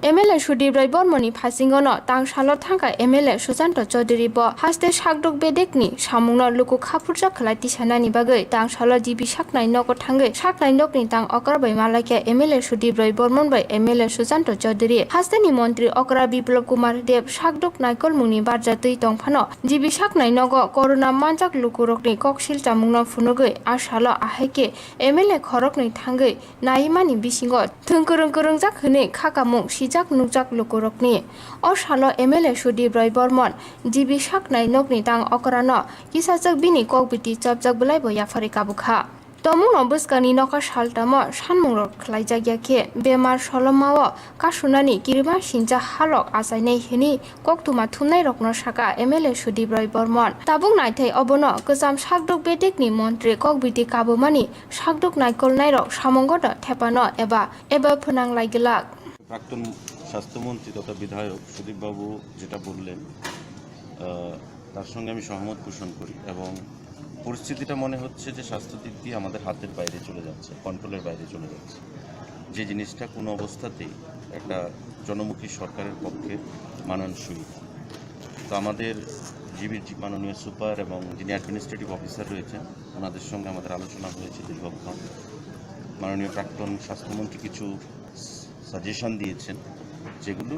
MLA Shudib Rai Bormoni Pasingono Tang Shalot Thangka MLA Susanto Chaudhary bo haste Shakdok Bedekni Samungno Luku Khapurja Khlati Sanani Bagai Tang Shalot Jibi Shaknai Noko Thangai Shaknai Nokni Tang Okarbai Malaka MLA Shudib Rai Bormon bai MLA Susanto Chaudhary Hasteni Montri Okra Biplop Kumar Deb Shakdok Naikol Muni Barjatui Tongphano Jibi Shaknai Nogo Corona Manjak Luku Rokni Kokshil Chamungno Funogai Ashalo Aheke MLA Khorokni Thangai Naimani Bisingo Thungkurung Kurung Jak Hne Khakamung Shijak Nukjak Lukurokni Oshalo MLA Shudib Rai Bormon Jibi Shaknai Nokni Tang Okorano Kisajak Bini Kokbiti Chopjak Bulai Boya Fari Kabukha Tomuno Buskani Noka Shaltamo Shanmurok Klaijagyake Bemar Sholomao Kashunani Kirima Shinja Halok Asainei Hini Koktuma Thumnai Rokno Shaka MLA Shudib Rai Bormon Tabung Naithai Obono Gojam Shakdok Bedekni Montri Kokbiti Kabumani Shakdok Naikol Nairok Samongoda Thepano Eba Phunang Laigilak প্রাক্তন স্বাস্থ্যমন্ত্রী তথা বিধায়ক সুদীপবাবু যেটা বললেন তার সঙ্গে আমি সহমত পোষণ করি এবং পরিস্থিতিটা মনে হচ্ছে যে স্বাস্থ্য দিক দিয়ে আমাদের হাতের বাইরে চলে যাচ্ছে কন্ট্রোলের বাইরে চলে যাচ্ছে যে জিনিসটা কোনো অবস্থাতেই একটা জনমুখী সরকারের পক্ষে মানানসই তো আমাদের জিবির মাননীয় সুপার এবং যিনি অ্যাডমিনিস্ট্রেটিভ অফিসার রয়েছেন ওনাদের সঙ্গে আমাদের আলোচনা হয়েছে দীর্ঘক্ষণ মাননীয় প্রাক্তন স্বাস্থ্যমন্ত্রী কিছু সাজেশন দিয়েছেন যেগুলো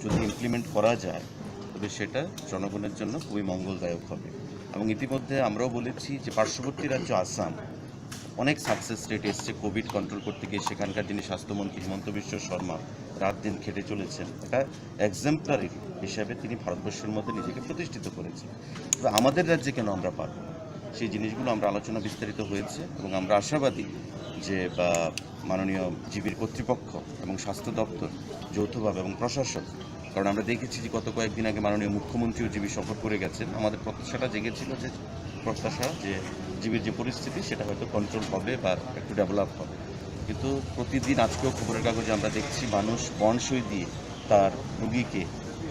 যদি ইমপ্লিমেন্ট করা যায় তবে সেটা জনগণের জন্য খুবই মঙ্গলদায়ক হবে এবং ইতিমধ্যে আমরাও বলেছি যে পার্শ্ববর্তী রাজ্য আসাম অনেক সাকসেস রেট এসছে কোভিড কন্ট্রোল করতে গিয়ে সেখানকার যিনি স্বাস্থ্যমন্ত্রী হিমন্ত বিশ্ব শর্মা রাত দিন খেটে চলেছেন এটা এক্সাম্পলারি হিসাবে তিনি ভারতবর্ষের মধ্যে নিজেকে প্রতিষ্ঠিত করেছেন তবে আমাদের রাজ্যে কেন আমরা পাব সেই জিনিসগুলো আমরা আলোচনা বিস্তারিত হয়েছে এবং আমরা আশাবাদী যে মাননীয় জিবির কর্তৃপক্ষ এবং স্বাস্থ্য দপ্তর যৌথভাবে এবং প্রশাসন কারণ আমরা দেখেছি যে গত কয়েকদিন আগে মাননীয় মুখ্যমন্ত্রীও জিবি সফর করে গেছেন আমাদের প্রত্যাশাটা জেগেছিল যে জিবির যে পরিস্থিতি সেটা হয়তো কন্ট্রোল হবে বা একটু ডেভেলপ হবে কিন্তু প্রতিদিন আজকেও খবরের কাগজে আমরা দেখছি মানুষ বন্ড সই দিয়ে তার রোগীকে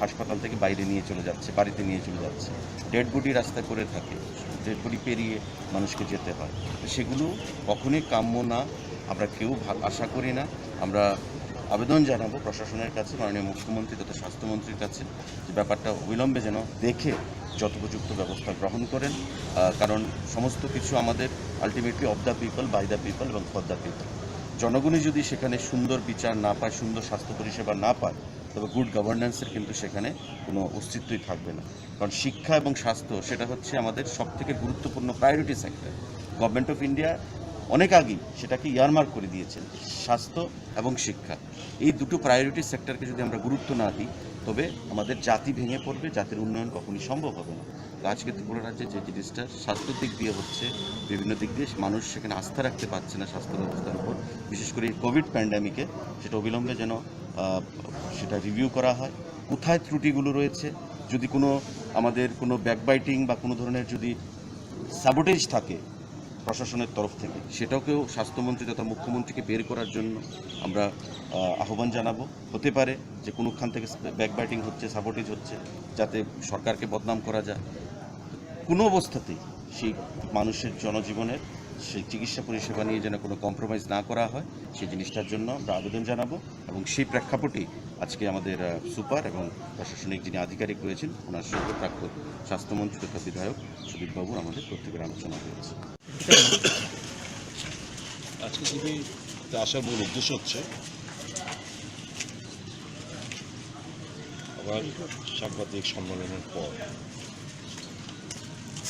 হাসপাতাল থেকে বাইরে নিয়ে চলে যাচ্ছে বাড়িতে নিয়ে চলে যাচ্ছে ডেড বডি রাস্তায় করে থাকে ডেড বডি পেরিয়ে মানুষকে যেতে হয় সেগুলো কখনোই কাম্য না আমরা কেউ আশা করি না আমরা আবেদন জানাবো প্রশাসনের কাছে মাননীয় মুখ্যমন্ত্রী তথা স্বাস্থ্যমন্ত্রীর কাছে যে ব্যাপারটা অবিলম্বে যেন দেখে যথোপযুক্ত ব্যবস্থা গ্রহণ করেন কারণ সমস্ত কিছু আমাদের ultimately of the people by the people এবং ফর দ্য পিপল জনগণই যদি সেখানে সুন্দর বিচার না পায় সুন্দর স্বাস্থ্য পরিষেবা না পায় তবে গুড গভর্নেন্সের কিন্তু সেখানে কোনো অস্তিত্বই থাকবে না কারণ শিক্ষা এবং স্বাস্থ্য সেটা হচ্ছে আমাদের সবথেকে গুরুত্বপূর্ণ priority sector government of India অনেক আগেই সেটাকে ইয়ারমার্ক করে দিয়েছেন স্বাস্থ্য এবং শিক্ষা এই দুটো প্রায়োরিটি সেক্টরকে যদি আমরা গুরুত্ব না দিই তবে আমাদের জাতি ভেঙে পড়বে জাতির উন্নয়ন কখনই সম্ভব হবে না তো আজকে ত্রিপুরা রাজ্যে যে জিনিসটা স্বাস্থ্যের দিক দিয়ে হচ্ছে বিভিন্ন দিক দিয়ে মানুষ সেখানে আস্থা রাখতে পারছে না স্বাস্থ্য ব্যবস্থার উপর বিশেষ করে এই কোভিড প্যান্ডামিকে সেটা অবিলম্বে যেন সেটা রিভিউ করা হয় কোথায় ত্রুটিগুলো রয়েছে যদি কোনো আমাদের কোনো ব্যাকবাইটিং বা কোনো ধরনের যদি সাবোটেজ থাকে প্রশাসনের তরফ থেকে সেটাকেও স্বাস্থ্যমন্ত্রী তথা মুখ্যমন্ত্রীকে বের করার জন্য আমরা আহ্বান জানাবো হতে পারে যে কোনোখান থেকে ব্যাকবাইটিং হচ্ছে সাবোটেজ হচ্ছে যাতে সরকারকে বদনাম করা যায় কোনো অবস্থাতেই সেই মানুষের জনজীবনের সেই চিকিৎসা পরিষেবা নিয়ে যেন কোনো কম্প্রোমাইজ না করা হয় সেই জিনিসটার জন্য আমরা আবেদন জানাবো এবং সেই প্রেক্ষাপটেই আজকে আমাদের সুপার এবং প্রশাসনিক যিনি আধিকারিক রয়েছেন ওনার সঙ্গে প্রাক্তন স্বাস্থ্যমন্ত্রী তথা বিধায়ক সুদীপবাবু আমাদের প্রত্যেকের আলোচনা হয়েছে আজকে যদি আসার মূল উদ্দেশ্য হচ্ছে আবার সাংবাদিক সম্মেলনের পর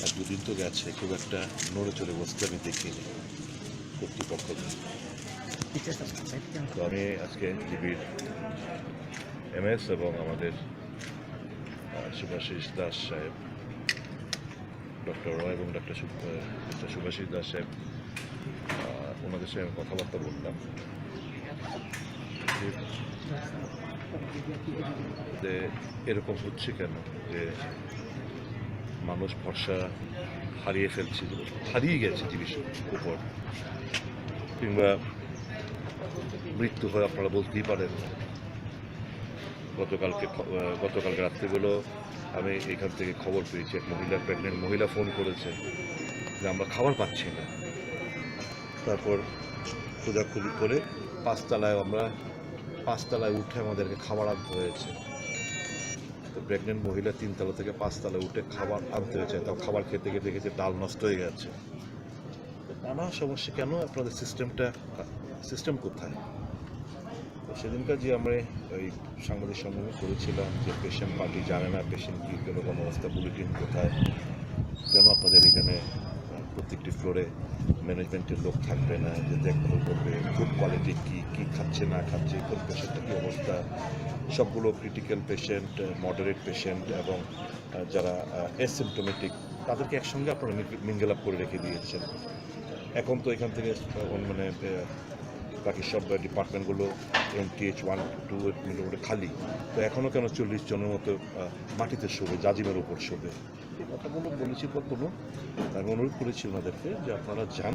আর দুদিন তো গেছে, খুব একটা নড়ে চড়ে বসতে আমি দেখিনি কর্তৃপক্ষকে। তো আমি আজকে জিবির MS এবং আমাদের শুভাশিস দাস সাহেব, ডক্টর রয় এবং ডক্টর শুভাশিস দাস সাহেব, ওনাদের সঙ্গে আমি কথাবার্তা বললাম যে এরকম হচ্ছে কেন, যে মানুষ ভরসা হারিয়ে ফেলছে, হারিয়ে গেছে জিনিসের উপর, কিংবা মৃত্যু হয় আপনারা বলতেই পারেন। গতকালকে রাত্রিগুলো আমি এখান থেকে খবর পেয়েছি, এক প্রেগনেন্ট মহিলা ফোন করেছে যে আমরা খাবার পাচ্ছি না। তারপর খোঁজাখুঁজি করে পাঁচতলায় উঠে আমাদেরকে খাবার আনতে হয়েছে। তো প্রেগনেন্ট মহিলা 3 তলা থেকে 5 তলায় উঠে খাবার আনতে হয়েছে, তাও খাবার খেতে খেতে দেখেছে ডাল নষ্ট হয়ে গেছে। নানা সমস্যা, কেন আপনাদের সিস্টেম কোথায়? তো সেদিনকার যে আমরা ওই সাংবাদিক সম্মেলন করেছিলাম যে পেশেন্ট পার্টি জানে না পেশেন্ট কী কীরকম অবস্থা, বুলেটিন কোথায়, কেন আপনাদের এখানে প্রত্যেকটি ফ্লোরে ম্যানেজমেন্টের লোক থাকবে না যে দেখভাল করবে ফুড কোয়ালিটি কী খাচ্ছে না খাচ্ছে, কোন পেশেন্টের কী অবস্থা, সবগুলো ক্রিটিক্যাল পেশেন্ট, মডারেট পেশেন্ট এবং যারা অ্যাসিম্পটোমেটিক তাদেরকে একসঙ্গে আপনারা মিঙ্গেল আপ করে রেখে দিয়েছেন। এখন তো এখান থেকে মানে বাকি সব ডিপার্টমেন্টগুলো MTH 1, 2 মিলে খালি, তো এখনও কেন 40 জনের মতো মাটিতে শোবে, জাজিমের উপর শোবে? এই কথাগুলো বলেছি কোনো, আমি অনুরোধ করেছি ওনাদেরকে যে আপনারা যান,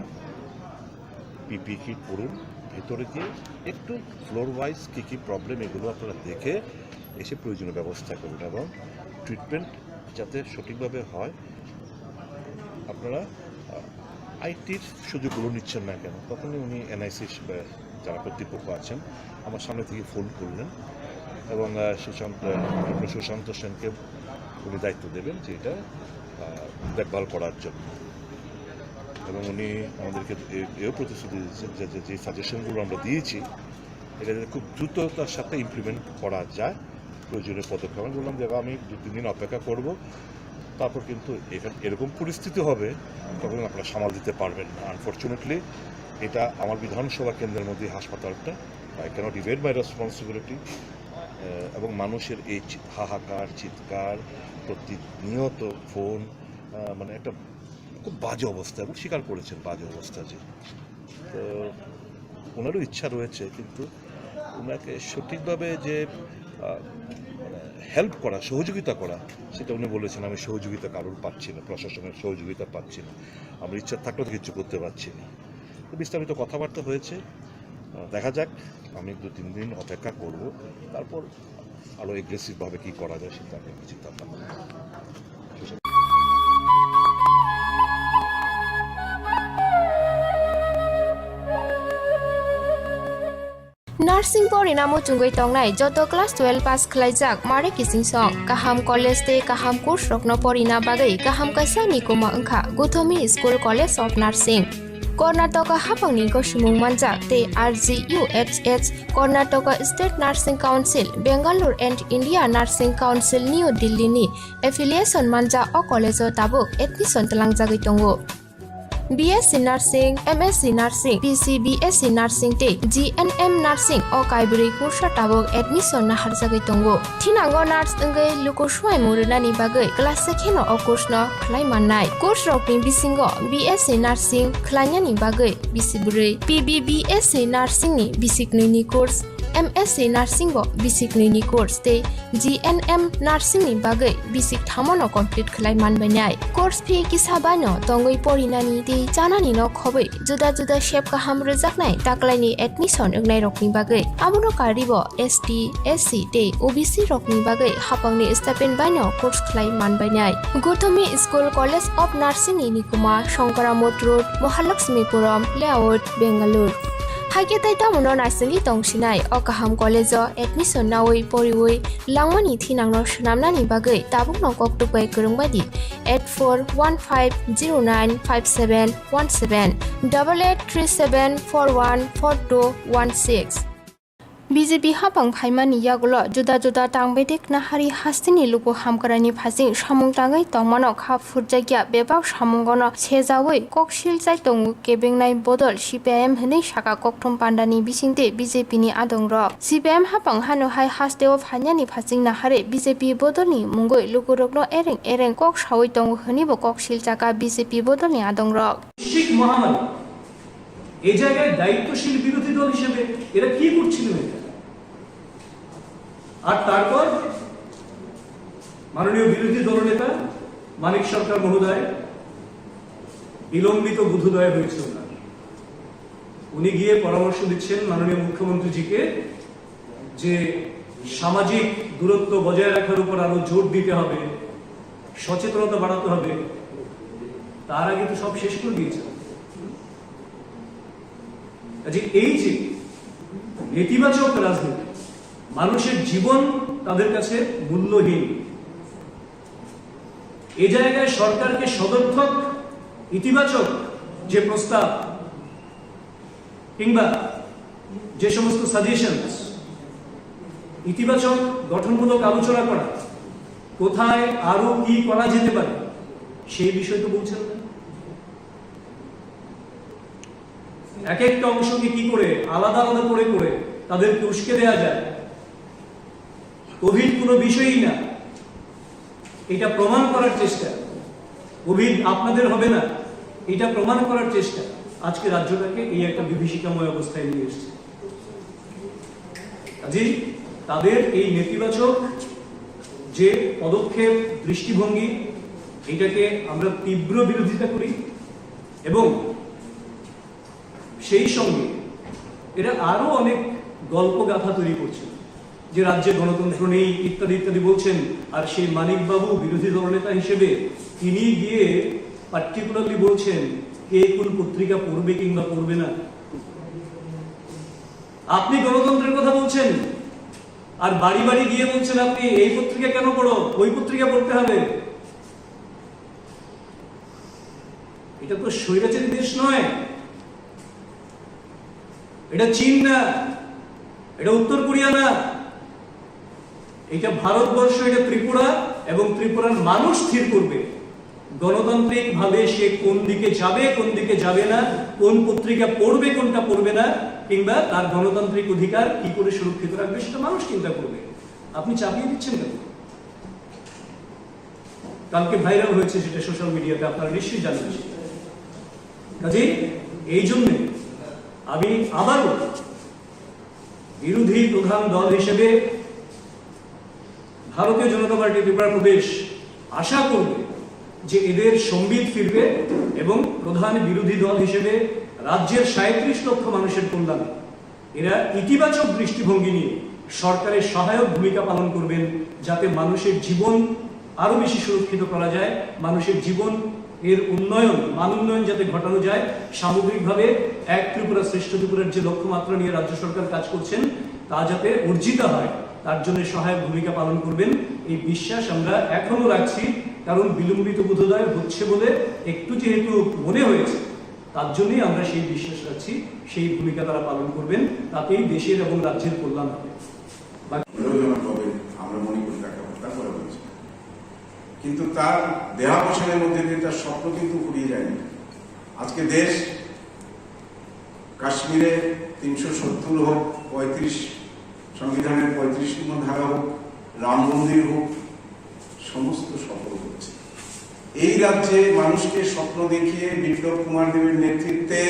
PPE কিট পড়ুন, ভেতরে গিয়ে একটু ফ্লোর ওয়াইজ কী প্রবলেম এগুলো আপনারা দেখে এসে প্রয়োজনীয় ব্যবস্থা করুন এবং ট্রিটমেন্ট যাতে সঠিকভাবে হয়। আপনারা আইটির সুযোগগুলো নিচ্ছেন না কেন? তখনই উনি NIC যারা কর্তৃপক্ষ আছেন আমার সামনে থেকে ফোন করলেন এবং সুশান্ত সেনকে উনি দায়িত্ব দেবেন যে এটা দেখভাল করার জন্য, এবং উনি আমাদেরকে এও প্রতিশ্রুতি দিয়েছেন যে সাজেশনগুলো আমরা দিয়েছি এটা যাতে খুব দ্রুততার সাথে ইমপ্লিমেন্ট করা যায়, প্রয়োজনীয় পদক্ষেপ। আমি বললাম যে আমি 2-3 দিন অপেক্ষা করব, তারপর কিন্তু এরকম পরিস্থিতি হবে তখন আপনারা সামাল দিতে পারবেন না। আনফর্চুনেটলি এটা আমার বিধানসভা কেন্দ্রের মধ্যে হাসপাতালটা, আই ক্যানট ইভেড মাই রেসপন্সিবিলিটি, এবং মানুষের এই হাহাকার চিৎকার প্রতিনিয়ত ফোন, মানে একটা খুব বাজে অবস্থা, এবং স্বীকার করেছেন বাজে অবস্থা। যে তো ওনারও ইচ্ছা রয়েছে, কিন্তু ওনাকে সঠিকভাবে যে হেল্প করা, সহযোগিতা করা, সেটা উনি বলেছেন আমি সহযোগিতা কারোর পাচ্ছি না, প্রশাসনের সহযোগিতা পাচ্ছি না, আমার ইচ্ছা থাকলেও তো কিছু করতে পারছি না। তো বিস্তারিত কথাবার্তা হয়েছে, দেখা যাক, আমি 2-3 দিন অপেক্ষা করব, তারপর আরও এগ্রেসিভভাবে কী করা যায় সেটা আমি চিন্তা করব। नार्सिं परिणामो चुंगै तंगनाय जत क्लास 12 पास खलाइजाक मारे किसिं सं काहाम कलेज ते काहाम कोर्स रखनो परिना बागै काहाम काisa निकुमा अंखा Gautami school college of nursing Karnataka हाफांनि गसुमुं मानजाक ते RGUHH Karnataka state nursing council Bengaluru and India nursing council new दिल्लीनि एफिलिएशन मानजा अ कलेजो ताबुक एडमिशन तलांजागै दंगो। BSc Nursing, MSc Nursing, BSc Nursing te GNM Nursing o kaibri kursa tabok admission na harjagai tongo. Thinango nurse engai luko swai murunani bagai class sekheno o course no khlai mannai. Course rokni bisingo BSc Nursing khlainani bagai bisiburi, BSc Nursing ni bisikni ni course, MSc Nursing bo bisikni ni course te GNM Nursing ni bagai bisik thamono complete khlai manbainai. Course fee kisabano tongoi porinani te janani no khobai juda juda shape kaham rejaknai taklaini admission engnai rokni bagai amono karibo ST SC te OBC rokni bagai hapangni stipend baino course khlai manbainai. Gothami School College of Nursing ni Nikuma Shankaramot Road Mahalakshmipuram Layout Bengaluru haike taita mono narsingni tongsinai o kaham college o admission nawai poriwai langmani thinangno shnamnani bagai tabukno koktupai kurungbadi 8415095717 8837414216 BJP hapang phaimani yagulo juda juda tangbedek nahari hastini luku hamkarani phasing samung tangai tongmano kha furjagya bebak samungono sejawi koksil chai tongu kebengnai bodol CPIM hini saka kokthom pandani bisingte BJP ni adongrok CPIM hapang hanu hai hasteo phanyani phasing nahare BJP bodolni mungoi lukurokno ereng kok sawi tongu hini bo koksil chaka BJP bodolni adongrok শিখ মহামারী এই জায়গায় দায়িত্বশীল বিরোধী দল হিসেবে এরা কি করছিল আর তারপর মাননীয় বিরোধী দলনেতা মানিক সরকার মহোদয় বিলম্বিত বুধোদয় হয়েছে উনি গিয়ে পরামর্শ দিচ্ছেন মাননীয় মুখ্যমন্ত্রীজিকে যে সামাজিক দূরত্ব বজায় রাখার উপর আরো জোর দিতে হবে সচেতনতা বাড়াতে হবে তার আগে তো সব শেষ করে দিয়েছে এই যে নেতিবাচক রাজনীতি মানুষের জীবন তাদের কাছে মূল্যহীন এই জায়গায় সরকারকে সদর্থক ইতিবাচক যে প্রস্তাব কিংবা যে সমস্ত সাজেশনস ইতিবাচক গঠনমূলক আলোচনা করা কোথায় আরো কি করা যেতে পারে সেই বিষয় তো বলছেন না এক একটা অংশকে কি করে আলাদা আলাদা করে তাদেরকে উস্কে দেওয়া যায় কোভিড কোনো বিষয়ই না এটা প্রমাণ করার চেষ্টা কোভিড আপনাদের হবে না এটা প্রমাণ করার চেষ্টা আজকে রাজ্যটাকে এই একটা বিভীষিকাময় অবস্থায় নিয়ে এসেছে কাজেই তাদের এই নেতিবাচক যে পদক্ষেপ দৃষ্টিভঙ্গি এটাকে আমরা তীব্র বিরোধিতা করি এবং সেই সঙ্গে এরা আরো অনেক গল্পগাথা তৈরি করছে যে রাজ্যে গণতন্ত্র নেই ইত্যাদি ইত্যাদি বলছেন আর সেই মানিক বাবু বিরোধী দলনেতা হিসেবে তিনি গিয়ে পার্টিকুলারলি বলছেন কে কোন পত্রিকা পড়বে কিংবা পড়বে না আপনি গণতন্ত্রের কথা বলছেন আর বাড়ি বাড়ি গিয়ে বলছেন আপনি এই পত্রিকা কেন পড়ো ওই পত্রিকা পড়তে হবে এটা তো স্বৈরাচারী দেশ নয় এটা চীন না এটা উত্তর কোরিয়া না এটা ভারতবর্ষ এটা ত্রিপুরা এবং ত্রিপুরার মানুষ স্থির করবে গণতান্ত্রিক ভাবে সে কোন দিকে যাবে না কোন পত্রিকা পড়বে কোনটা পড়বে না কিংবা তার গণতান্ত্রিক অধিকার কি করে সুরক্ষিত রাখবে সেটা মানুষ চিন্তা করবে আপনি চাপিয়ে দিচ্ছেন কেন কালকে ভাইরাল হয়েছে সেটা সোশ্যাল মিডিয়াতে আপনারা নিশ্চয়ই জানেন কাজেই এই জন্য আমি আবারও বিরোধী প্রধান দল হিসেবে ভারতীয় জনতা পার্টি ত্রিপুরা প্রদেশ আশা করবে যে এদের সম্বিত ফিরবে এবং প্রধান বিরোধী দল হিসেবে রাজ্যের ৩৭ লক্ষ মানুষের কল্যাণে এরা ইতিবাচক দৃষ্টিভঙ্গি নিয়ে সরকারের সহায়ক ভূমিকা পালন করবেন যাতে মানুষের জীবন আরো বেশি সুরক্ষিত করা যায় মানুষের জীবন এর উন্নয়ন মান উন্নয়ন যাতে ঘটানো যায় সামগ্রিকভাবে এক ত্রিপুরা শ্রেষ্ঠ ত্রিপুরার যে লক্ষ্যমাত্রা নিয়ে রাজ্য সরকার কাজ করছেন তা যাতে অর্জিত হয় তার জন্য সহায়ক ভূমিকা পালন করবেন এই বিশ্বাস আমরা এখনো রাখছি কারণ বিলম্বিত বোধোদয় হচ্ছে বলে একটু যেহেতু মনে হয়েছে তার জন্যই আমরা সেই বিশ্বাস রাখছি সেই ভূমিকা তারা পালন করবেন তাতেই দেশের এবং রাজ্যের কল্যাণ হবে আমরা মনে করি তাকে হত্যা করা হয়েছে কিন্তু তার দেহাবসানের মধ্যে দিয়ে তার স্বপ্ন কিন্তু ফুরিয়ে যায়নি আজকে দেশ কাশ্মীরে ৩৭০ হোক ৩৫ সংবিধানের ৩৫ ধারা হোক রাম মন্দির হোক সমস্ত সফল হচ্ছে এই রাজ্যে মানুষকে স্বপ্ন দেখিয়ে বিপ্লব কুমার দেবের নেতৃত্বে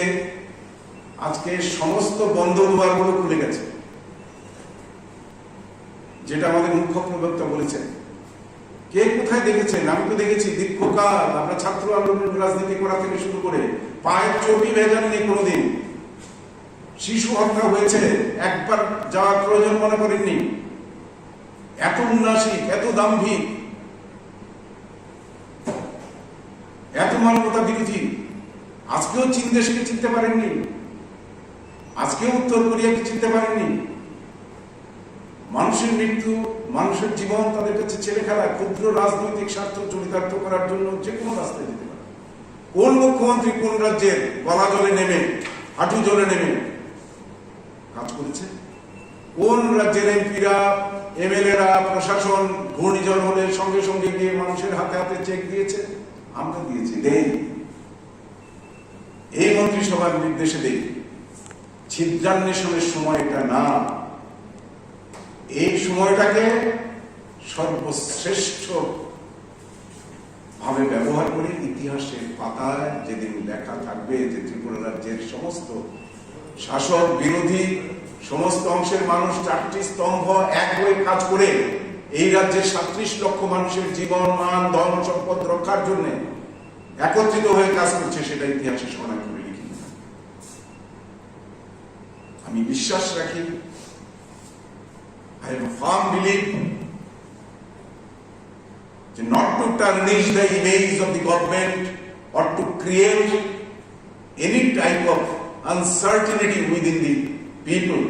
আজকে সমস্ত বন্ধ দুয়ারগুলো খুলে গেছে যেটা আমাদের মুখ্য প্রবক্তা বলেছেন কে কোথায় দেখেছেন আমি তো দেখেছি দীর্ঘকাল আমরা ছাত্র আন্দোলন রাজনীতি করা থেকে শুরু করে পায়ের চটি ভেজাননি কোনোদিন শিশু হত্যা হয়েছে একবার যাওয়ার প্রয়োজন মনে করেননি এত উন্নাসিক এত দাম্ভিক এত মানবতা বিরোধী আজকেও চীন দেশকে চিনতে পারেননি আজকেও উত্তর কোরিয়াকে চিনতে পারেননি মানুষের মৃত্যু মানুষের জীবন তাদের কাছে ছেলে খেলা ক্ষুদ্র রাজনৈতিক স্বার্থ চরিতার্থ করার জন্য যে কোনো রাস্তায় যেতে পারে কোন মুখ্যমন্ত্রী কোন রাজ্যের গলা জলে নেমে হাঁটু জলে নেমে কাজ করেছে কোন রাজ্যের এমপিরা, এমএলএরা, প্রশাসন ঘূর্ণিঝড় হলে সঙ্গে সঙ্গে গিয়ে মানুষের হাতে হাতে চেক দিয়েছে? আমরা দিয়েছি, দেই। এই মন্ত্রিসভার নির্দেশে দেই। ছিদ্রান্বেষণের সময় এটা না, এই সময়টাকে সর্বশ্রেষ্ঠ ভাবে ব্যবহার করে ইতিহাসের পাতায় যেদিন লেখা থাকবে যে ত্রিপুরা রাজ্যের সমস্ত শাসক বিরোধী সমস্ত অংশের মানুষ 4টি স্তম্ভ এক হয়ে কাজ করে এই রাজ্যের 37 লক্ষ মানুষের জীবন, মান, ধন, সম্পদ রক্ষার জন্য একত্রিত হয়ে কাজ করছে, সেটা ইতিহাসে স্মরণ করে লিখি। আমি বিশ্বাস রাখি, I have a firm belief not to tarnish the image of the government or to create any type of uncertainty within the people.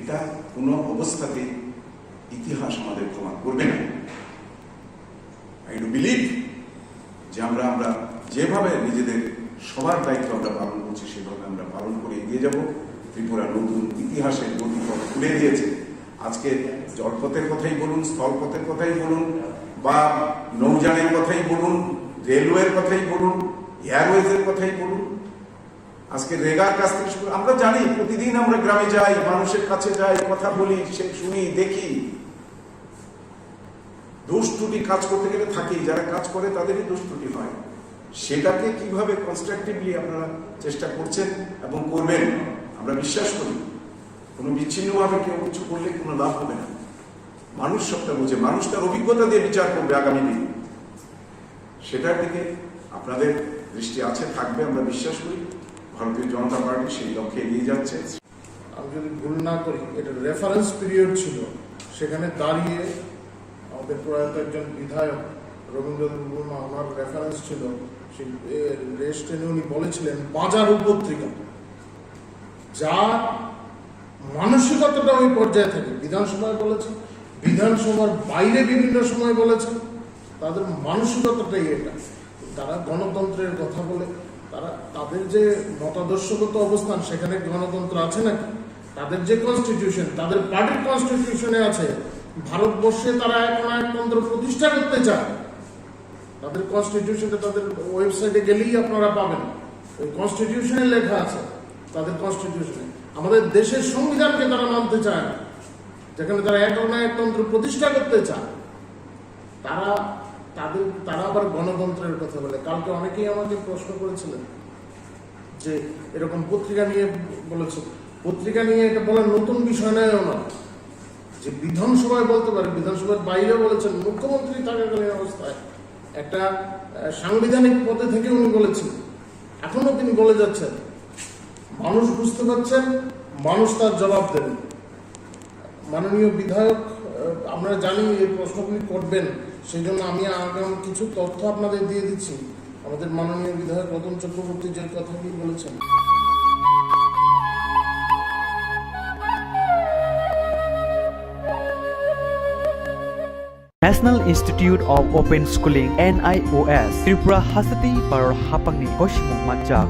এটা কোনো অবস্থাতে ইতিহাস আমাদের ক্ষমা করবে না। I do believe যে আমরা যেভাবে নিজেদের সবার দায়িত্ব আমরা পালন করছি সেভাবে আমরা পালন করে এগিয়ে যাব। ত্রিপুরা নতুন ইতিহাসের গতিপথ খুলে দিয়েছে। আজকে জলপথের কথাই বলুন, স্থলপথের কথাই বলুন, বা নৌযানের কথাই বলুন, রেলওয়ের কথাই বলুন, এয়ারওয়েজের কথাই বলুন, আজকে রেগার কাছ থেকে শুরু, আমরা জানি প্রতিদিন আমরা গ্রামে যাই, মানুষের কাছে যাই, কথা বলি, সে শুনি, দেখি। দোষ ত্রুটি কাজ করতে গেলে থাকি, যারা কাজ করে তাদেরই দোষ ত্রুটি হয়। সেটাকে কিভাবে কনস্ট্রাকটিভলি আপনারা চেষ্টা করছেন এবং করবেন আমরা বিশ্বাস করি। কোনো বিচ্ছিন্নভাবে কেউ কিছু করলে কোনো লাভ হবে না। মানুষ সবটা বোঝে, মানুষ তার অভিজ্ঞতা দিয়ে বিচার করবে আগামী দিন। সেটার দিকে আপনাদের দৃষ্টি আছে, থাকবে, আমরা বিশ্বাস করি। ভারতীয় জনতা পার্টি সেই লক্ষ্যে এগিয়ে যাচ্ছে। আমি যদি ভুল না করি, এটা রেফারেন্স পিরিয়ড ছিল, সেখানে দাঁড়িয়ে আমাদের প্রয়াত একজন বিধায়ক রবীন্দ্রনাথ বর্মা, ওনার রেফারেন্স ছিল, সেই রেস্টেনে উনি বলেছিলেন বাজার পত্রিকা, যা মানসিকতাটা ওই পর্যায়ে থাকে। বিধানসভায় বলেছেন, বিধানসভার বাইরে বিভিন্ন সময় বলেছেন, তাদের মানসিকতাটাই এটা। তারা গণতন্ত্রের কথা বলে, তাদের যে মতাদর্শগত অবস্থান সেখানে গণতন্ত্র আছে নাকি? তাদের যে কনস্টিটিউশন, তাদের পার্টির কনস্টিটিউশনে আছে ভারতবর্ষে তারা একনায়কতন্ত্র প্রতিষ্ঠা করতে চায়। তাদের কনস্টিটিউশনে, তাদের ওয়েবসাইটে গেলেই আপনারা পাবেন, ওই কনস্টিটিউশনে লেখা আছে। তাদের কনস্টিটিউশনে আমাদের দেশের সংবিধানকে তারা মানতে চায় না, যেখানে তারা একনায়কতন্ত্র প্রতিষ্ঠা করতে চায়। তারা আবার গণতন্ত্রের কথা বলে। কালকে অনেকেই আমাকে প্রশ্ন করেছিলেন যে এরকম পত্রিকা নিয়ে বলেছে, পত্রিকা নিয়ে এটা বলার নতুন বিষয় নয় না, যে বিধানসভায় বলতে পারে, বিধানসভার বাইরে বলেছেন, মুখ্যমন্ত্রী থাকাকালীন অবস্থায় একটা সাংবিধানিক পদে থেকে উনি বলেছেন, এখনো তিনি বলে যাচ্ছেন। মানুষ বুঝতে পারছেন, মানুষ তার জবাব দেবেন। মাননীয় বিধায়ক, আমরা জানি এই প্রশ্নগুলি করবেন, সেই জন্য আমি আগাম কিছু তথ্য আপনাদের দিয়ে দিচ্ছি। আমাদের মাননীয় বিধায়ক রতন চক্রবর্তী যে কথাটি বলেছেন, National Institute of Open Schooling NIOS Tripura Hasati Paror Hapangni Koshimung Manjak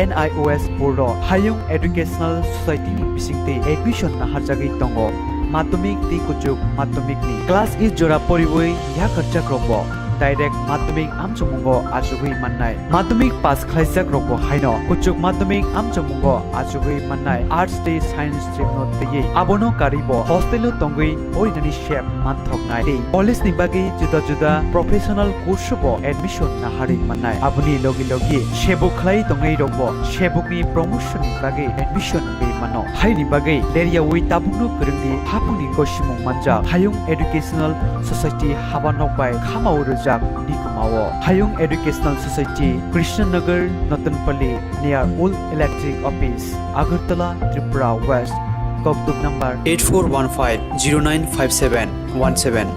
NIOS Board Hayung Educational Society ni bisingte admission na harjagi tongo madhyamik ti kuchuk madhyamik ni class is jora poriboi ya kharchak robo direct madhyamik amchamungo achugui mannai madhyamik pass khlaijak robo haino kuchuk madhyamik amchamungo achugui mannai arts day science stream no tei abono karibo hostel tongui orinani shep manthoknai dei college ni bagi juda juda professional course bo admission na hari mannai abuni logi logi shebuk khlai tongai robo shebuk ni promotion ni bagi admission be mano hai ni bagi leria wi tabunu kurungni hapuni koshimung manja hayung educational society habanok bai khamau jak nikumao hayung educational society Krishnanagar Natanpalli near Old Electric Office Agartala Tripura West Koktuk number 8415095717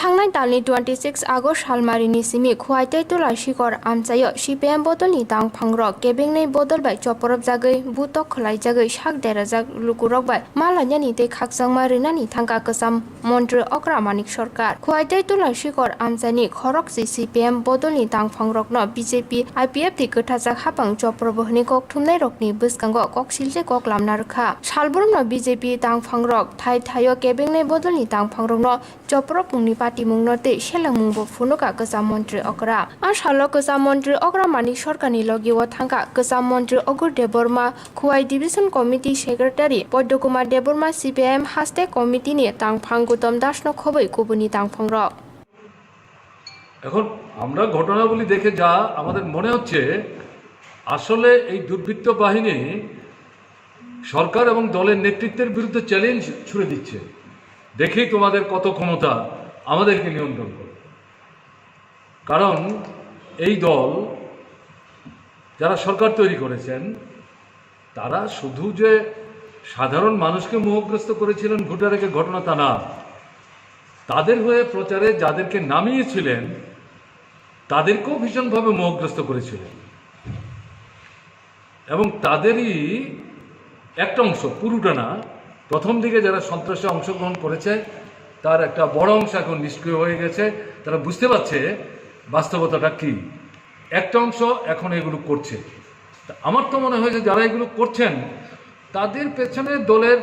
थांनाय talni 26 August halmarini simi khuaitai tola shikor amchayo CPM bodolni tang phangrok kebengnei bodol bai choporop jagai butok khlai jagai shak derajak lukurok bai malanyani te khakjangma rinani thangka kasam মন্ত্রী অগ্রামানিক সরকার খুয়াইতাই তোলা শিকর Amjani খরকজি CPM বদলনি তাং ফাংরকন BJP IPF দি গঠাজাক হাপাং চপ্রবহনি cock থুমনাই রকনি বসকাঙ্গ cock সিলজে cock লামনা রখা সালবরমন BJP তাং ফাংরক থাই থাইও কেবেংনাই বদলনি তাং ফাংরকন চপ্রপুংনি party মুংনতে সেলাংমুংবো ফুনুকা গজাম মন্ত্রী অগ্রা আর সাল গজাম মন্ত্রী অগ্রামানিক সরকারনি লগিও থাঙ্কা গজাম মন্ত্রী Aghore Debbarma Khowai division committee secretary Padmakumar Debbarma CPM হাস্তে কমিটিনি তাং ফাং গৌতম দাসনো খবই কুবুনি তাং ফাংরক এখন আমরা ঘটনাগুলি দেখে যা আমাদের মনে হচ্ছে আসলে এই দুর্বৃত্ত বাহিনী সরকার এবং দলের নেতৃত্বের বিরুদ্ধে চ্যালেঞ্জ ছুড়ে দিচ্ছে দেখেই তোমাদের কত ক্ষমতা আমাদেরকে নিয়ন্ত্রণ করে কারণ এই দল যারা সরকার তৈরি করেছেন তারা শুধু যে সাধারণ মানুষকে মোহগ্রস্ত করেছিলেন ভোটারের ঘটনা তা না তাদের হয়ে প্রচারে যাদেরকে নামিয়েছিলেন তাদেরকেও ভীষণভাবে মোহগ্রস্ত করেছিলেন এবং তাদেরই একটা অংশ পুরোটা না প্রথম দিকে যারা সন্ত্রাসে অংশগ্রহণ করেছে তার একটা বড় অংশ এখন নিষ্ক্রিয় হয়ে গেছে তারা বুঝতে পারছে বাস্তবতাটা কি একটা অংশ এখন এগুলো করছে আমার তো মনে হয় যে যারা এগুলো করছেন তাদের পেছনে দলের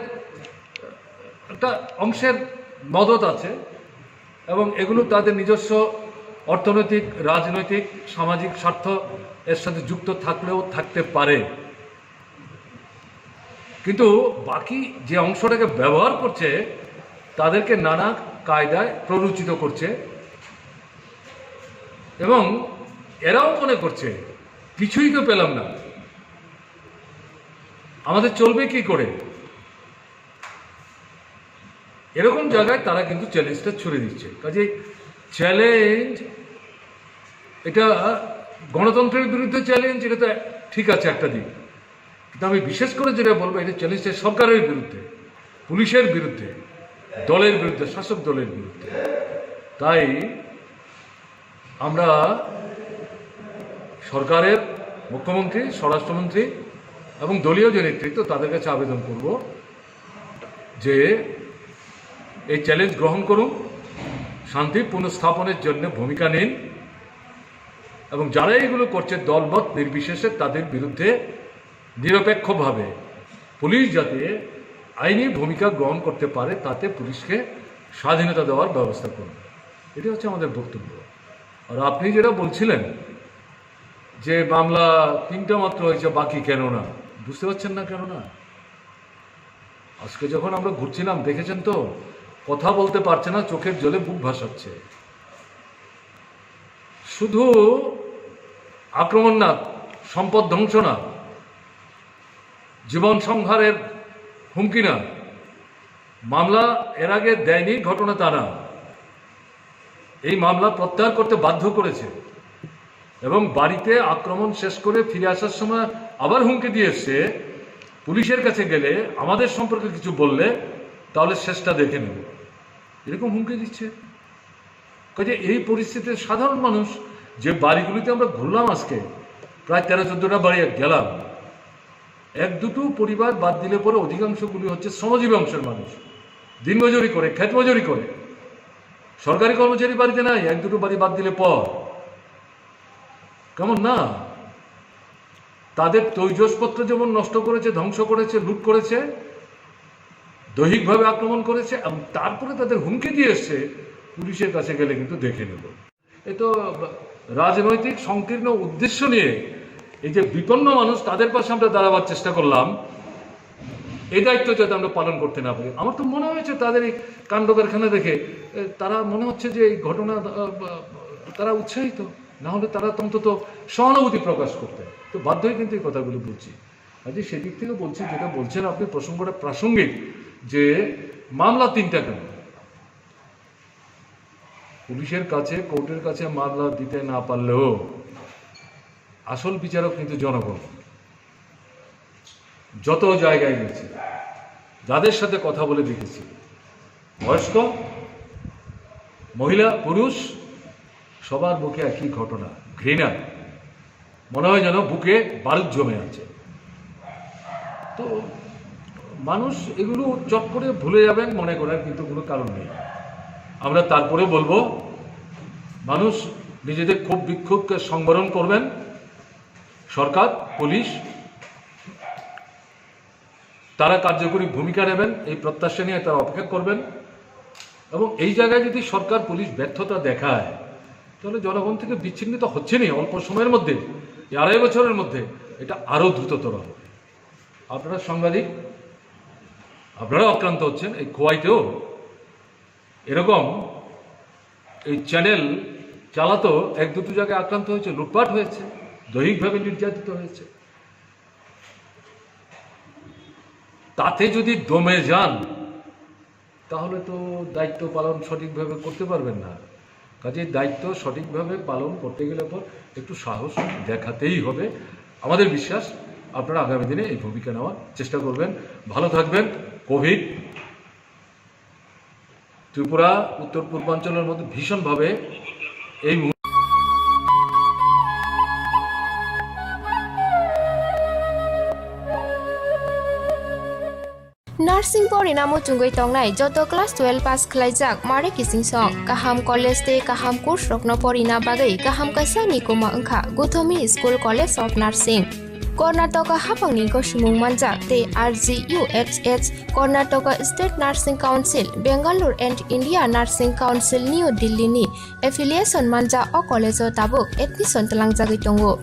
একটা অংশের মদত আছে এবং এগুলো তাদের নিজস্ব অর্থনৈতিক রাজনৈতিক সামাজিক স্বার্থ এর সাথে যুক্ত থাকলেও থাকতে পারে কিন্তু বাকি যে অংশটাকে ব্যবহার করছে তাদেরকে নানা কায়দায় প্ররোচিত করছে এবং এরাও মনে করছে কিছুই তো পেলাম না আমাদের চলবে কি করে এরকম জায়গায় তারা কিন্তু চ্যালেঞ্জটা ছুড়ে দিচ্ছে কাজেই চ্যালেঞ্জ এটা গণতন্ত্রের বিরুদ্ধে চ্যালেঞ্জ এটা তো ঠিক আছে একটা দিক কিন্তু আমি বিশেষ করে যেটা বলবো এটা চ্যালেঞ্জটা সরকারের বিরুদ্ধে পুলিশের বিরুদ্ধে দলের বিরুদ্ধে শাসক দলের বিরুদ্ধে তাই আমরা সরকারের মুখ্যমন্ত্রী স্বরাষ্ট্রমন্ত্রী এবং দলীয় যে নেতৃত্ব তাদের কাছে আবেদন করব যে এই চ্যালেঞ্জ গ্রহণ করুন শান্তি পুনঃস্থাপনের জন্য ভূমিকা নিন এবং যারা এগুলো করছে দলমত নির্বিশেষে তাদের বিরুদ্ধে নিরপেক্ষভাবে পুলিশ যাতে আইনি ভূমিকা গ্রহণ করতে পারে তাতে পুলিশকে স্বাধীনতা দেওয়ার ব্যবস্থা করুন এটি হচ্ছে আমাদের বক্তব্য আর আপনি যেটা বলছিলেন যে মামলা 3টা মাত্র হয়েছে বাকি কেন না বুঝতে পারছেন না কেন না আজকে যখন আমরা ঘুরছিলাম দেখেছেন তো কথা বলতে পারছে না চোখের জলে বুক ভাসাচ্ছে শুধু আক্রমণ না সম্পদ ধ্বংস না জীবন সংহারের হুমকি না মামলা এর আগে দেয়নি ঘটনা তা না এই মামলা প্রত্যাহার করতে বাধ্য করেছে এবং বাড়িতে আক্রমণ শেষ করে ফিরে আসার সময় আবার হুমকি দিয়ে এসছে পুলিশের কাছে গেলে আমাদের সম্পর্কে কিছু বললে তাহলে শেষটা দেখে নেব এরকম হুমকি দিচ্ছে কাজে এই পরিস্থিতিতে সাধারণ মানুষ যে বাড়িগুলিতে আমরা ঘুরলাম আজকে প্রায় 13-14টা বাড়ি গেলাম 1-2টো পরিবার বাদ দিলে পরে অধিকাংশগুলি হচ্ছে শ্রমজীবী অংশের মানুষ দিনমজুরি করে ক্ষেত মজুরি করে সরকারি কর্মচারী বাড়িতে নাই 1-2টো বাড়ি বাদ দিলে পর কেমন না তাদের তৈজসপত্র যেমন নষ্ট করেছে ধ্বংস করেছে লুট করেছে দৈহিকভাবে আক্রমণ করেছে এবং তারপরে তাদের হুমকি দিয়ে এসছে পুলিশের কাছে গেলে কিন্তু দেখে নেব এ তো রাজনৈতিক সংকীর্ণ উদ্দেশ্য নিয়ে এই যে বিপন্ন মানুষ তাদের পাশে আমরা দাঁড়াবার চেষ্টা করলাম এই দায়িত্ব যাতে আমরা পালন করতে না পারি আমার তো মনে হয়েছে তাদের এই কাণ্ড কারখানা দেখে তারা মনে হচ্ছে যে এই ঘটনা তারা উৎসাহিত না হলে তারা অন্তত সহানুভূতি প্রকাশ করতে তো বাধ্যই কিন্তু এই কথাগুলো বলছি আজ সেদিক থেকে বলছি যেটা বলছেন আপনি প্রসঙ্গটা প্রাসঙ্গিক যে মামলা 3টা কেন পুলিশের কাছে কোর্টের কাছে মামলা দিতে না পারলেও আসল বিচারক কিন্তু জনগণ যত জায়গায় গেছে যাদের সাথে কথা বলে দেখেছি বয়স্ক মহিলা পুরুষ সবার মুখে একই ঘটনা, ঘৃণা, মনে হয় যেন বুকে বারুদ জমে আছে। তো মানুষ এগুলো চট করে ভুলে যাবেন মনে করার কিন্তু কোনো কারণ নেই। আমরা তারপরে বলবো মানুষ নিজেদের ক্ষোভ বিক্ষোভকে সংবরণ করবেন, সরকার পুলিশ তারা কার্যকরী ভূমিকা নেবেন এই প্রত্যাশা নিয়ে তারা অপেক্ষা করবেন। এবং এই জায়গায় যদি সরকার পুলিশ ব্যর্থতা দেখায় তাহলে জনগণ থেকে বিচ্ছিন্নিত হচ্ছে না অল্প সময়ের মধ্যে, 2.5 বছরের মধ্যে এটা আরও দ্রুততর হবে। আপনারা সাংবাদিক, আপনারা আক্রান্ত হচ্ছেন। এই খোয়াইতেও এরকম এই চ্যানেল চালাতো 1-2 জায়গায় আক্রান্ত হয়েছে, লুটপাট হয়েছে, দৈহিকভাবে নির্যাতিত হয়েছে। তাতে যদি দমে যান তাহলে তো দায়িত্ব পালন সঠিকভাবে করতে পারবেন না। কাজেই দায়িত্ব সঠিকভাবে পালন করতে গেলে পর একটু সাহস দেখাতেই হবে। আমাদের বিশ্বাস আপনারা আগামী দিনে এই ভূমিকা নেওয়ার চেষ্টা করবেন। ভালো থাকবেন। কোভিড ত্রিপুরা উত্তর পূর্বাঞ্চলের মধ্যে ভীষণভাবে এই नार्सिं परिणामो चुंगै तंगनाय जत क्लास 12 पास खलाइजाक मारे किसिं सं काहाम कॉलेज ते काहाम कोर्स रखनो परिना बागै काहाम कासानि कोमा अंखा Gautami school college of nursing Karnataka हाफांनि गसिमुं मानजाक ते RGUHH Karnataka state nursing council Bengaluru and India nursing council new Delhi नि एफिलिएशन मानजा अ कॉलेज ताबुक एडमिशन तलांगजागै दंगो।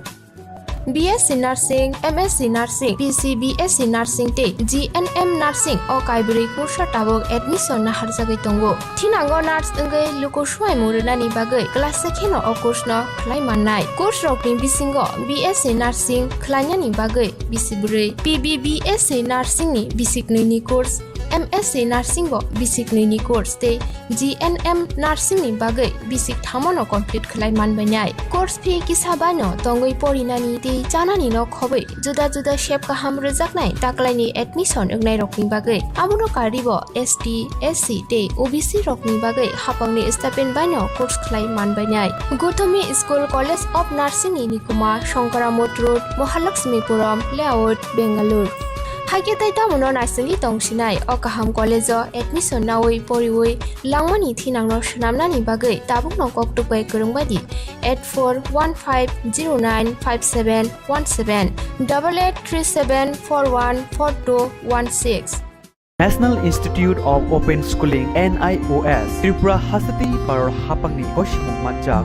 BSc Nursing, MSc Nursing, BSc Nursing te GNM Nursing o kaibri kursa tabok admission na harjagai tongo. Thinango nurse engai luko swai muruna ni bagai class sekheno o course no khlai mannai. Course rokni bisingo BSc Nursing khlanya ni bagai bisibrei, PBBSc Nursing ni bisiknoi ni course, MSc Nursing bo bisiknoi ni course te GNM Nursing ni bagai bisik thamono complete khlai manbainai. Course fee kisabano tongoi porinani te janani no khobai juda juda shape kaham rejaknai taklaini admission engnai rokni bagai amono karibo ST SC te OBC rokni bagai hapangni stipend baino course khlai manbainai. Gautomi School College of Nursing ni nikuma Shankaramot Road, Mahalakshmipuram Layout, Bengaluru. Haike taita mono narsingni tongsinai o kaham college o admission nawai poriwai langmani thinangno shnamnani bagai tabukno koktupai kurungbadi 8415095717 8837414216. National Institute of Open Schooling NIOS Tripura Hasati Paror Hapangni Koshimung Manjak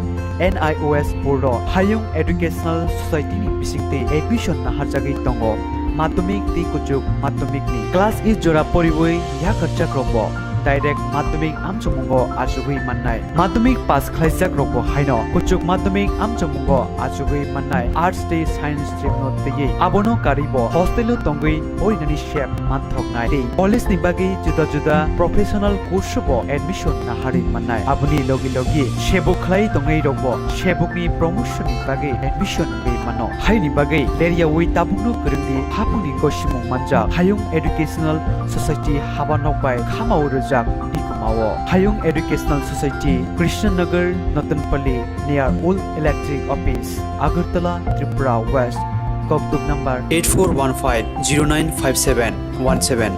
NIOS Board Hayung Educational Society ni bisingte admission na harjagi tongo. Madhyamik ti kuchuk madhyamik ni class is jora poriboi ya kharchak robo direct madhyamik amchumungo ajugui mannai madhyamik pass khlaijak robo haino kuchuk madhyamik amchumungo ajugui mannai arts te science stream no tege abono karibo hostel tongui oinani shep manthoknai te college ni bagi juda juda professional course bo admission na hari mannai abuni logi logi shebuk khlai tongai robo shebuk ni promotion ni bagi admission be mano haini bagi leria wi tabukno kurungni hapuni koshimung manja hayung educational society habanok bai khamau rejak dikumawo hayung educational society Krishnanagar Natanpalli near Old Electric Office Agartala Tripura West Koktuk number 8415095717.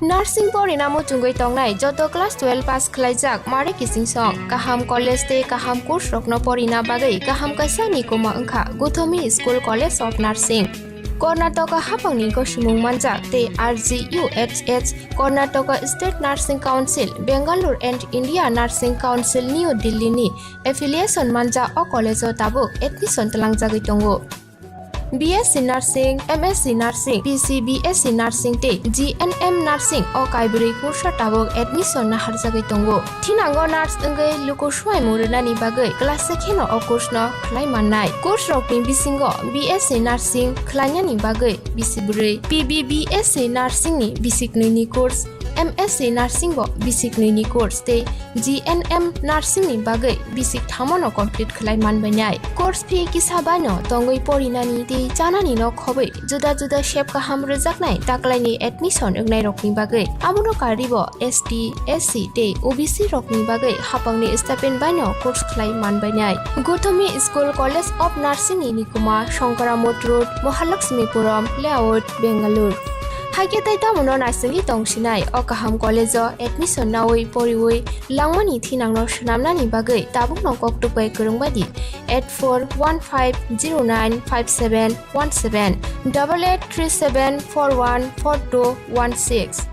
Nursing परिणामो चुंगै तंगनाय जत class 12 पास खलाइजाक मारे किसिं सं काहाम college ते काहाम course रखनो परिना बागै काहाम कासानि कोमा अंखा Gautami school college of nursing Karnataka हाफांनि गसिमुं मानजाक ते RGUHH Karnataka state nursing council Bengaluru and India nursing council new Delhi नि एफिलिएशन मानजा अ कॉलेज ताबुक एडमिशन तलांगजागै दंगो। BSc Nursing, MSc Nursing, BSc Nursing te GNM Nursing o kaibri kursa tabok admission na harjagai tongo. Thinango nurse engai luko swai muruna ni bagai class sekheno o course no khlai mannai. Course rokni bisingo BSc Nursing khlanya ni bagai bisibrei, PBBSc Nursing ni bisiknoi ni course, MSc Nursing bo basic ni course te GNM Nursing ni bagai basic thamono complete khlai manbainai course fee kisabano tongoi porinani te chanani no khobai juda juda shape ka ham rejaknai taklai ni admission egnai rokni bagai amono karibo ST SC te OBC rokni bagai hapangni stipend baino course khlai manbainai Gothami School College of Nursing ni Nikuma Shankara Road Mahalakshmipuram Layout Bangalore Hagetai tamono nursing tongsinai okaham college admission nawai poriwai langmani thinangno shnamnani bagai tabukno koktupai kurungbadi 8415095717 8837414216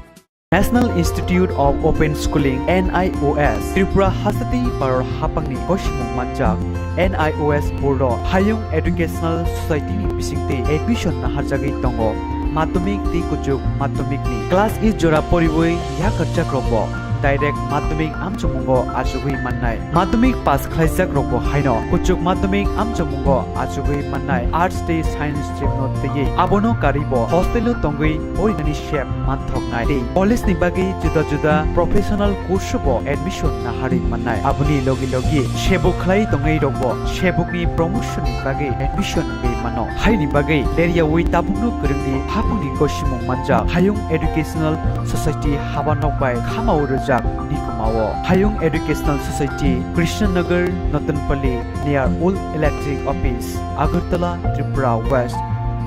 National Institute of Open Schooling NIOS Tripura Hasati Paror Hapangni Koshimung Manjak NIOS Board Hayung Educational Society ni bisingte admission na harjagai tongo Madhyamik ti kujuk madhyamik ni class is jora poriwai ya karjak robo direct madhyamik amchamungo ajugui mannai madhyamik pass khlaijak robo haino kujuk madhyamik amchamungo ajugui mannai arts te science stream no teye abono karibo hostel tongui orinani shep manthok nai te college ni bagi juda juda professional course bo admission na hari mannai abuni logi logi shebuk khlai tongai robo shebuk ni promotion ni bagi admission be mano haini bagi area wi tabukno kurungni hapuni koshimung manja hayung educational society habanok bai khamau rojak nikumao hayung educational society Krishnanagar Natanpalli near Old Electric Office Agartala Tripura West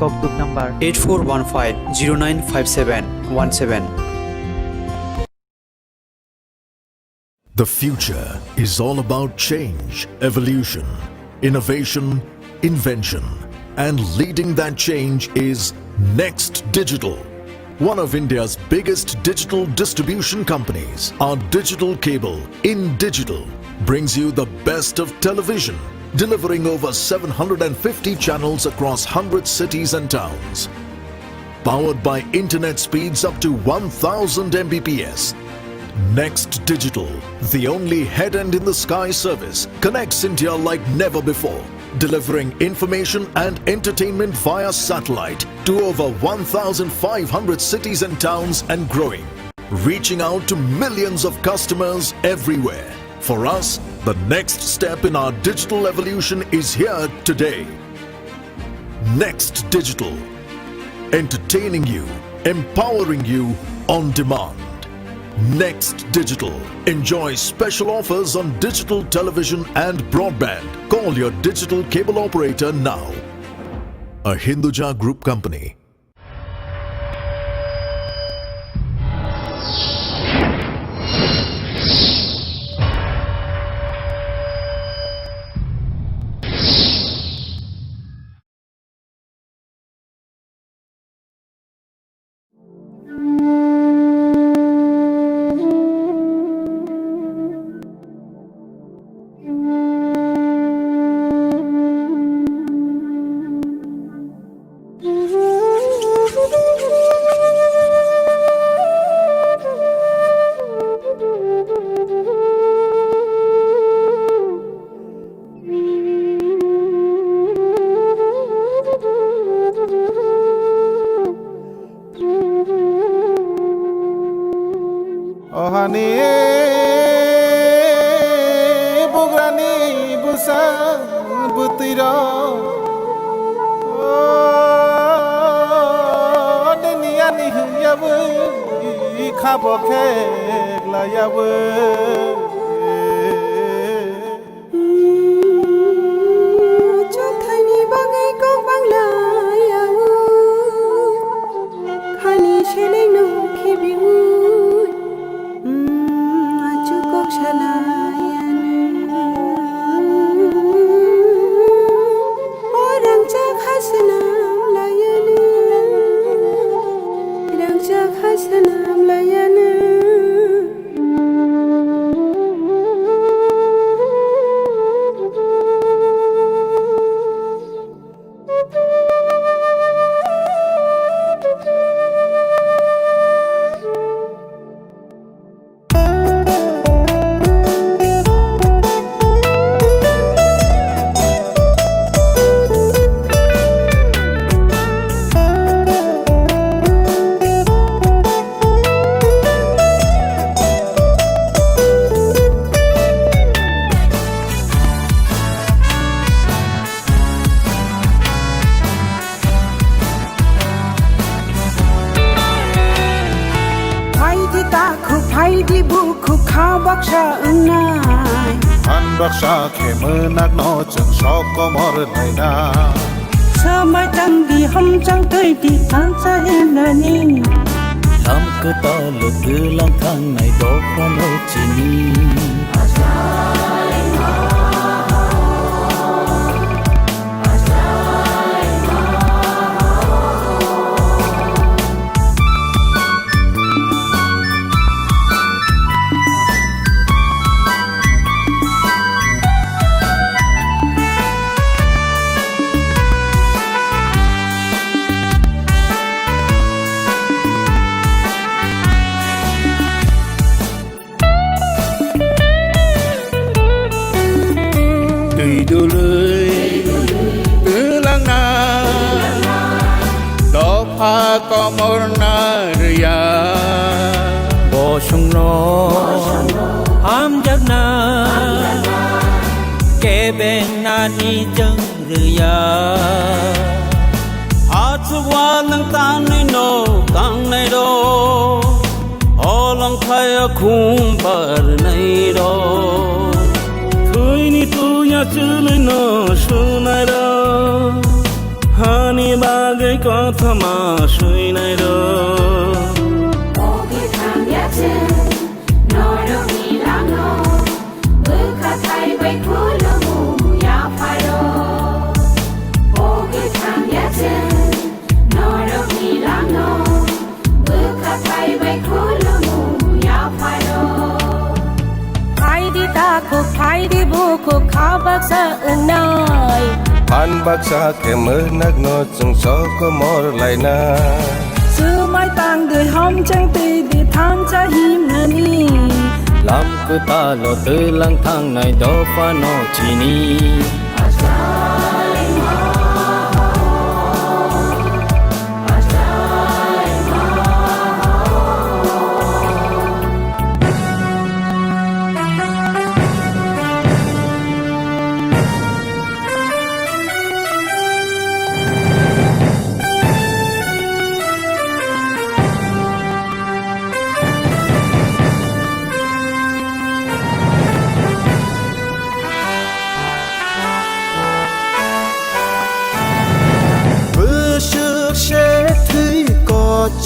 Koktuk number 8415095717 The future is all about change, evolution, innovation, invention, and leading that change is Next Digital. One of India's biggest digital distribution companies, our digital cable, In Digital, brings you the best of television, delivering over 750 channels across 100 cities and towns. Powered by internet speeds up to 1000 Mbps. Next Digital, the only head-end in the sky service, connects India like never before, delivering information and entertainment via satellite to over 1,500 cities and towns and growing, reaching out to millions of customers everywhere. For us, the next step in our digital evolution is here today. Next Digital, entertaining you, empowering you on demand. Next Digital. Enjoy special offers on digital television and broadband. Call your digital cable operator now. A Hinduja Group company. ohani bograni busa butira deniya ni yabu khabo khela yabu Chothani bagai ko bangla yabu khani sheleng no khibiu di buku kau baksa unai An baksa kheme nak no chang sok komor laina Samai tang di hom chang tui di tan sa hin na ni Lam ke ta lo tư lang thang này đó qua lo chỉ ni Tùy đồ lưới tư lang na Đó pha có mor na rìa Bo sung lo ham jak na Ke ben na ni jang rìa Hát su wa lang tan này no tang này do O lang khai a khum bar này do Ni tu ya chule no shunai ro Hani bagai kotha ma shuinai ro Ogi tham ya chen no ro mi la no Buka thai bai khulu mu ya phai ro Ogi tham ya chen no ro mi la no Buka thai bai khulu mu ya phai ro Phai di ta ko phai di buku kau baksa unai An baksa kheme nak no chang sok komor laina Samai tang di hom chang tui di tan sa hin na ni Lam ke ta lo tư lang thang này đó qua nó chỉ ni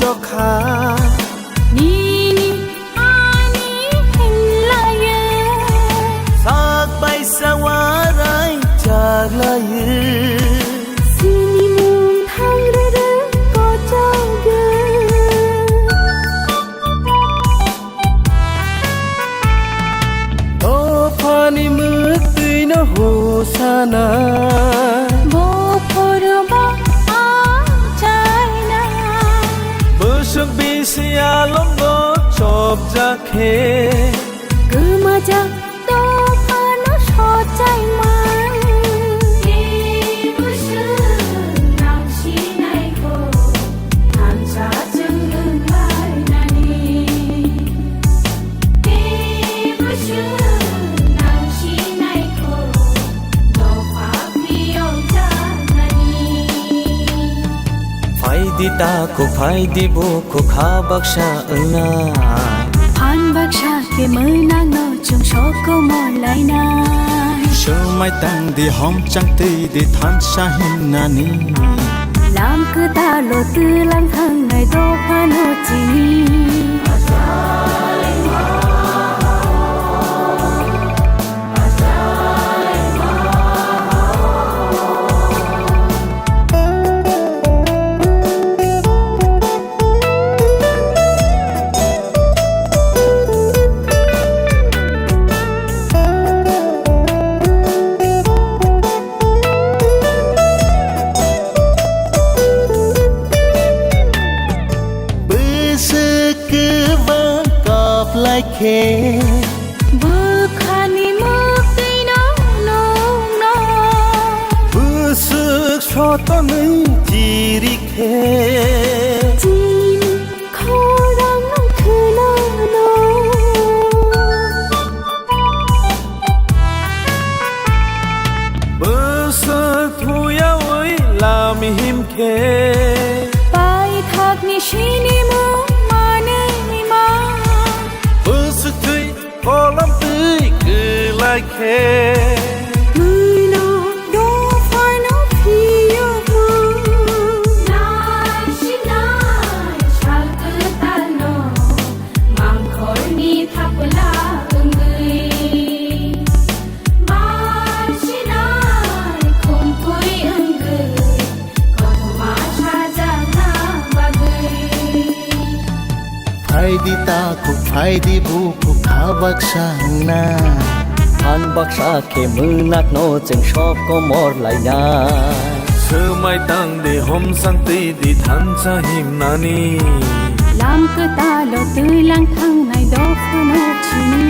cho khá Ni ni ani hin la ye Sak bay sa wa rai cha la ye Sini mung thang re re ko chao ge To phani mực tui no ho sana Bo phor ba a chai na Bớt bi sia lom go chop ja khe Cứ mà chắc to pha nó so chai man Đi bữa xưa nam chi này cô Tham gia chân ngưng lại nani Đi bữa xưa nam chi này cô Đồ phá phi ông cha nani Phai di ta ko phai di bo ko kha baksha na Phan baksa ke mơ nang no chung so ko mo lai na Sơ mai tang di hom chang ti di than sa hin na ni Lam cứ ta lo tư lang thang này do pha no chi ni khe Bơ khani mơ cây nó nông nó Bơ sức cho ta mấy chỉ đi khe Chim khó răng nó khơi nó Bơ sức thôi ơi làm hiểm khe Bài thạc ni shi ni mơ mà nơi mà Bơ রাখে Faidi taku faidi buku kabaksa na An baksa ke munak no jeng shop ko mor lai na Semai tang de hom sang ti di than cha him nani Lam ke talo tulang thang nai do no chini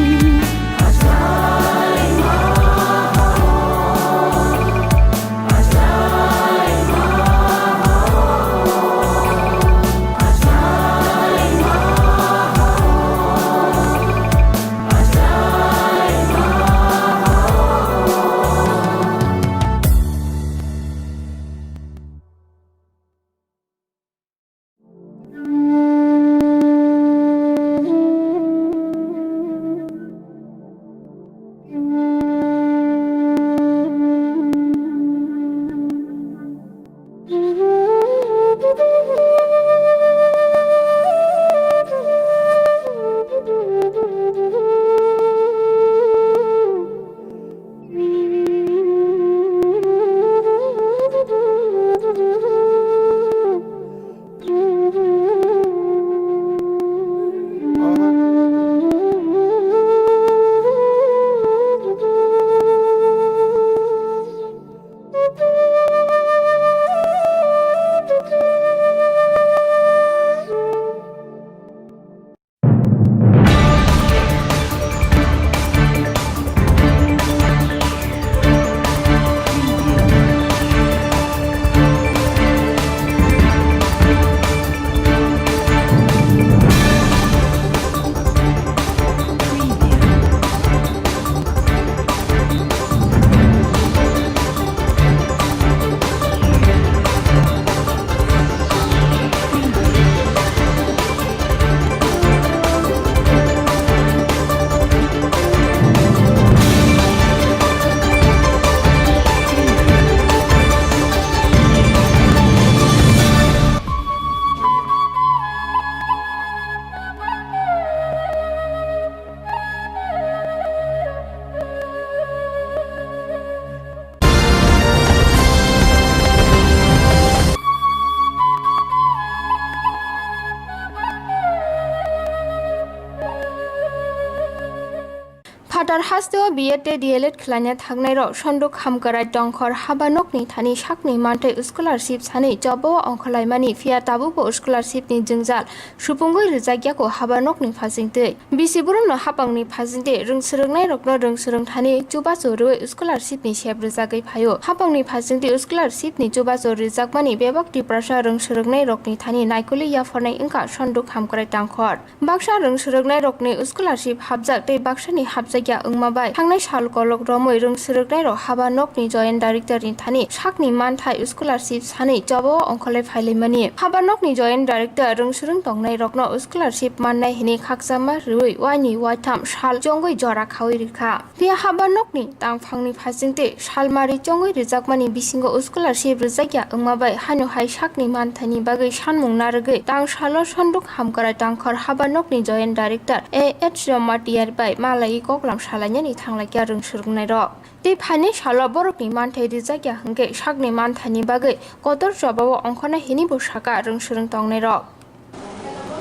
Fatar hasteo BEd DLEd khlanya thangnai ro sonduk hamkarai tongkhor habanokni thani sakni mantai scholarship sani jobo ongkhalaimani fia tabubo scholarship ni jingjal supungoi rijagya ko habanokni phasingtei bisiburumno hapangni phasingte rungsrungnai rokno rungsrung thani chubacho roi scholarship ni sep rijagai phayo hapangni phasingte scholarship ni chubacho rijakmani bebak tiprasa rungsrungnai rokni thani naikoli yafornai ingka sonduk hamkarai tongkhor baksa rungsrungnai rokni scholarship habjak tei baksa ni habjak ungmabai thangnai sal kolok romoi rungsruknai ro habanokni joint director ni thani sakni manthai scholarship sani jobo ongkholai phailaimani habanokni joint director rungsrung tongnai rokno scholarship mannai hini khaksama rui waini waitam sal jongoi jora khawi rikha pia habanokni tangphangni phasingte salmari jongoi rijakmani bisingo scholarship rijakya ungmabai hanu hai sakni manthani bagai sanmung nargai tang salo sonduk hamkarai tangkhor habanokni joint director A.H. Romatiar bai malai koklam salanyani thanglakya rungsrungnai ro tei phani salo borokni manthai rijakya hingke sakni manthani bagai kotor jobao ongkhona hini bo saka rungsrung tongnai ro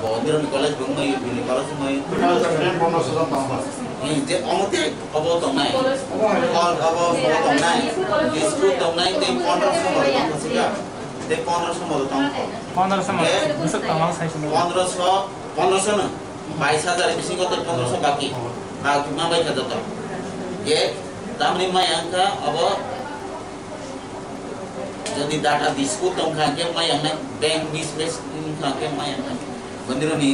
Bodiron college bungmai bini college mai je omote abo tongnai abo tongnai school tongnai te 1500 mo tongsiga te 1500 mo tong 1500 mo busuk tonglang sai 1500 na 22000 bisingo te 1500 baki baki ma bai khada to ye tamni mai angka abo jadi data dispute tongkha ke mai angna bank mismatch tongkha ke mai angna bandiro ni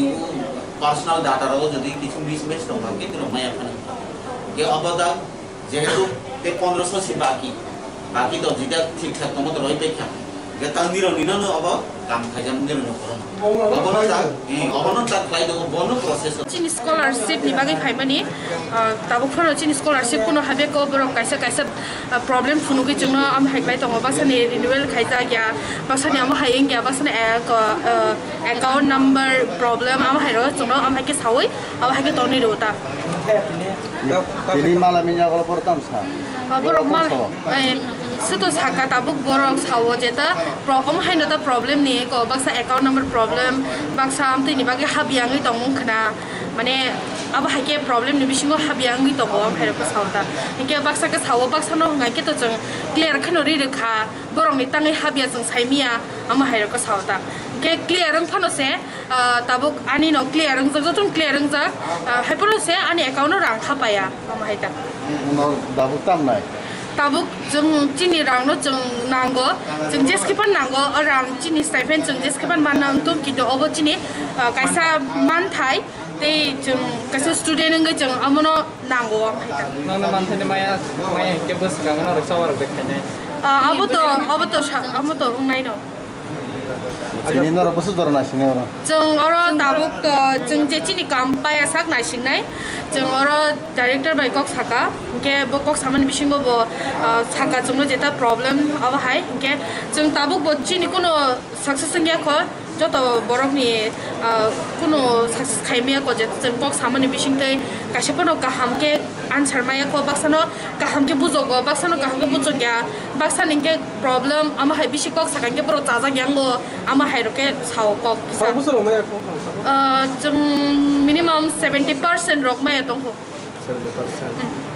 personal data ro jodi kichu mismatch tongkha ke tiro mai angna ke abada jehetu te 1500 se baki to jita ঠিক ঠাক মতো রই পেখা ge tangdiro nina no aba kam khaijam niro no kono obono ta khlai do bono process chini scholarship ni bagai phaimani tabuk phano chini scholarship kuno habe ko borok kaisa problem phunu gi jungno am haiklai tongo basani renewal khaija gya basani am haiyeng gya basani account number problem am hairo jungno am haike sawai am haike toni rota Ini malam ini kalau pertama sah. borok mal seto saka tabuk borok sawo jeta problem haino ta problem ni ko baksa account number problem baksa am tini bagai habiangi tongmung khna mane aba haike problem ni bisingo habiangi tongo am hairo ko sawta inke baksa ke sawo baksa no ngai ke to jeng clear khano ri rekha borok ni tangai habia jeng saimia am hairo ko sawta ke clear rang phano se tabuk ani no clear rang jotun clear rang ja haiporo se ani account no rang khapaya am haita Dabuk tam nai. tabuk jeng chini rang no jeng nango jeng jeskipan nango rang chini stipend jeng jeskipan manang tum kido obo chini kaisa man thai te jeng kaisa student ngai jeng amono nango am haita Nana mantai ni maya ke bus kangen orang sawar bekanya. abo to ngai no Ini orang bus dorong nasi ni orang. jeng oro tabuk to jeng je chini kampaya sak na singnai jeng oro director bai kok saka ke bo kok saman bisingo bo saka jengno jeta problem aba hai ke jeng tabuk bo chini kono success ngia ko joto borok ni kono success khaimia ko je jeng kok saman bisingtai kashepono kaham ke answer maya ko baksano kaham ke bujogo baksano kaham ke bujogya baksan inge problem ama hai bisi kok saka ke bro jaja gyango ama hai roke sao kok Saya bus orang maya ko. jeng minimum 70% rok maya tong ho 70%.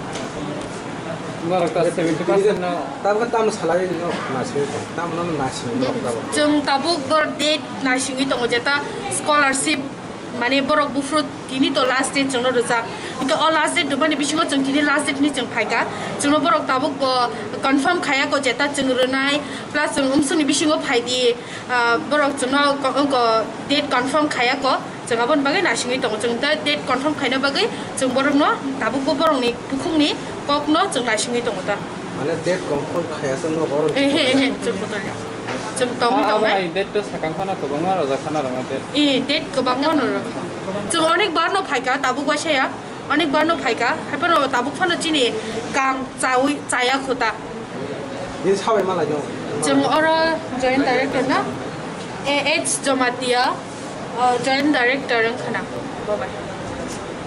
Marah kali 70% no. Tapi tam salary no nasi ko. Tam no nasi no kabo. jeng tabuk bor date na singi tong jeta scholarship mane borok bufrut tini to last date jengno rojak inka all last date dubani bisingo jeng tini last date ni jeng phaika jengno borok tabuk bo confirm khaya ko jeta jeng runai plus jeng umsuni bisingo phaidi borok jengno ko date confirm khaya ko jeng abon bagai na singi tong jeng ta date confirm khaina bagai jeng borok no tabuk bo borok ni bukhung ni kok no jeng na singi tong ta Mana date confirm kaya semua orang. jeng betul jeng tong tong Apa date tu sekarang kana tu bangga raja kana orang date. date kebang no jeng onek bar no phaika tabuk wase ya onek bar no phaika haipano tabuk phano chini kam chawi chaya khota Ini sampai mana jauh? jeng oro joint director na jomatia joint director ang khana bye bye